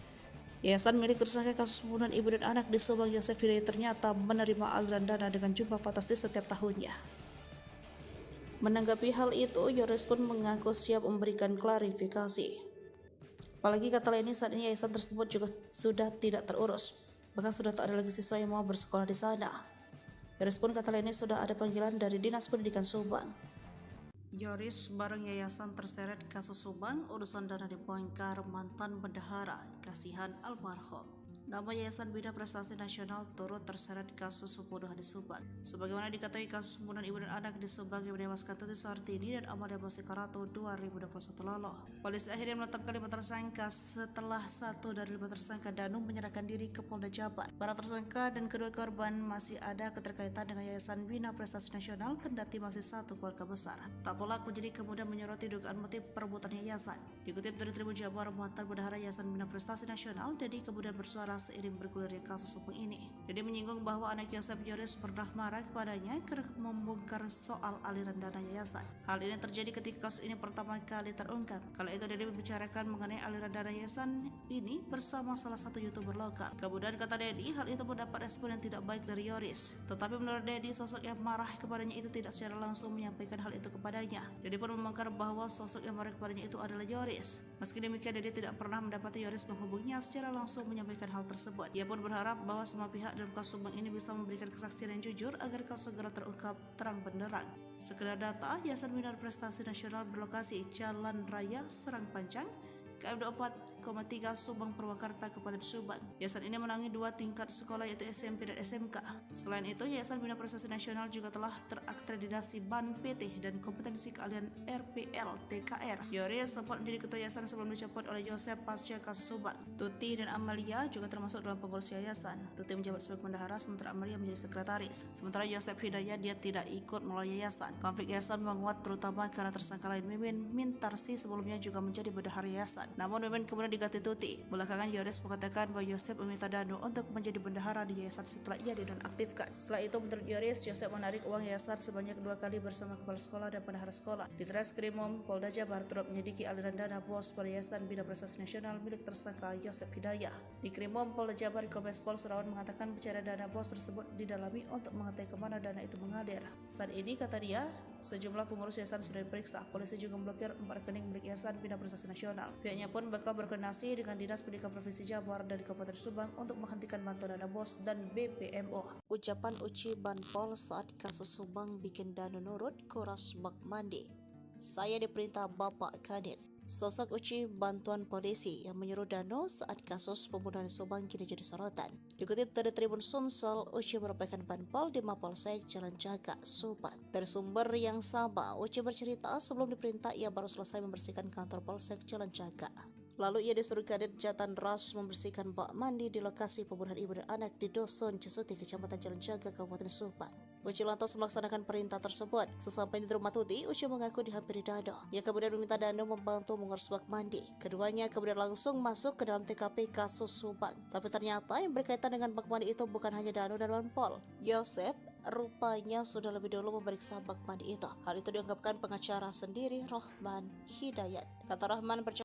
Yayasan milik tersangka kasus pembunuhan ibu dan anak di Subang, Yosef Hidayah, ternyata menerima aliran dana dengan jumlah fantastis setiap tahunnya. Menanggapi hal itu, Yoris pun mengaku siap memberikan klarifikasi. Apalagi kata lainnya, saat ini yayasan tersebut juga sudah tidak terurus, bahkan sudah tak ada lagi siswa yang mau bersekolah di sana. Yoris pun kata lainnya sudah ada panggilan dari Dinas Pendidikan Subang. Yoris bareng yayasan terseret kasus Subang, urusan dana dibongkar mantan bendahara, kasihan almarhum. Nama Yayasan Bina Prestasi Nasional turut terseret kasus pembunuhan di Subang. Sebagaimana diketahui, kasus pembunuhan ibu dan anak di Subang yang menewaskan Tuti Suhartini dan Amalia Mustika Ratu 2021 lalu. Polisi akhirnya menetapkan 5 tersangka setelah 1 dari 5 tersangka Danum menyerahkan diri ke Polda Jabar. Para tersangka dan kedua korban masih ada keterkaitan dengan Yayasan Bina Prestasi Nasional, kendati masih satu keluarga besar. Tak pelak menjadi kemudian menyoroti dugaan motif perebutan yayasan. Dikutip dari Tribun Jabar, mantan bendahara Yayasan Bina Prestasi Nasional, Dedi kemudian bersuara seiring bergulirnya kasus hukum ini. Dedi menyinggung bahwa anak Yosef, Yoris, pernah marah kepadanya karena membongkar soal aliran dana yayasan. Hal ini terjadi ketika kasus ini pertama kali terungkap. Kala itu Dedi membicarakan mengenai aliran dana yayasan ini bersama salah satu YouTuber lokal. Kemudian kata Dedi, hal itu mendapat respon yang tidak baik dari Yoris. Tetapi menurut Dedi, sosok yang marah kepadanya itu tidak secara langsung menyampaikan hal itu kepadanya. Dedi pun membongkar bahwa sosok yang marah kepadanya itu adalah Yoris. Meski demikian, Dedi tidak pernah mendapati Yoris menghubunginya secara langsung menyampaikan hal tersebut. Ia pun berharap bahwa semua pihak dalam kasus Subang ini bisa memberikan kesaksian yang jujur agar kasus segera terungkap terang benderang. Sekedar data, Yayasan Bina Prestasi Nasional berlokasi Jalan Raya Serang Panjang, KM 24,3 Subang Purwakarta, Kabupaten Subang. Yayasan ini menangani 2 tingkat sekolah, yaitu SMP dan SMK. Selain itu, Yayasan Bina Prestasi Nasional juga telah terakreditasi BAN PT dan kompetensi keahlian RPL TKR. Yoris sempat menjadi ketua yayasan sebelum dicopot oleh Yosef pasca kasus Subang. Tuti dan Amalia juga termasuk dalam pengurus yayasan. Tuti menjabat sebagai bendahara, sementara Amalia menjadi sekretaris. Sementara Yosef Hidayah, dia tidak ikut melalui yayasan. Konflik yayasan menguat terutama karena tersangka lain Mimin Mintarsi sebelumnya juga menjadi bendahara yayasan. Namun Mimin kemudian diganti Tuti. Belakangan Yoris mengatakan bahwa Yosef meminta Danu untuk menjadi bendahara di yayasan setelah ia dinonaktifkan. Setelah itu, menurut Yoris, Yosef menarik uang yayasan sebanyak 2 kali bersama kepala sekolah dan bendahara sekolah. Di Treskrimum Polda Jabar turut menyelidiki aliran dana bos pada Yayasan Bina Prestasi Nasional milik tersangka Yosef Hidayah. Di Krimum Polda Jabar, Kombes Pol Surawan mengatakan pencarian dana bos tersebut didalami untuk mengetahui kemana dana itu mengalir. Saat ini, kata dia, Sejumlah pengurus yayasan sudah diperiksa. Polisi juga memblokir 4 rekening milik Yayasan Bina Prestasi Nasional. Pihaknya pun bakal berkoordinasi dengan Dinas Pendidikan Provinsi Jabar dan Kabupaten Subang untuk menghentikan bantuan dana BOS dan BPMO. Ucapan Uci Banpol saat kasus Subang bikin Danu nurut, koras bak mandi. Saya diperintah Bapak Kadin. Sosok Uci bantuan polisi yang menyuruh Danu saat kasus pembunuhan Subang kini jadi sorotan. Dikutip dari Tribun Sumsel, Uci merupakan Banpol di Mapolsek Jalan Jaga, Subang. Dari sumber yang sama, Uci bercerita sebelum diperintah ia baru selesai membersihkan kantor Polsek Jalan Jaga. Lalu ia disuruh Kadit Jatan Ras membersihkan bak mandi di lokasi pembunuhan ibu dan anak di Dusun Cesuti, Kecamatan Jalan Jaga, Kabupaten Subang. Uci lantas melaksanakan perintah tersebut. Sesampainya di rumah Tuti, Uci mengaku dihampiri Danu. Ia kemudian meminta Danu membantu mengurus bak mandi. Keduanya kemudian langsung masuk ke dalam TKP kasus Subang. Tapi ternyata yang berkaitan dengan bak mandi itu bukan hanya Danu dan Banpol. Yosep rupanya sudah lebih dulu memeriksa bak mandi itu. Hal itu diungkapkan pengacara sendiri, Rohman Hidayat. Kata Rohman,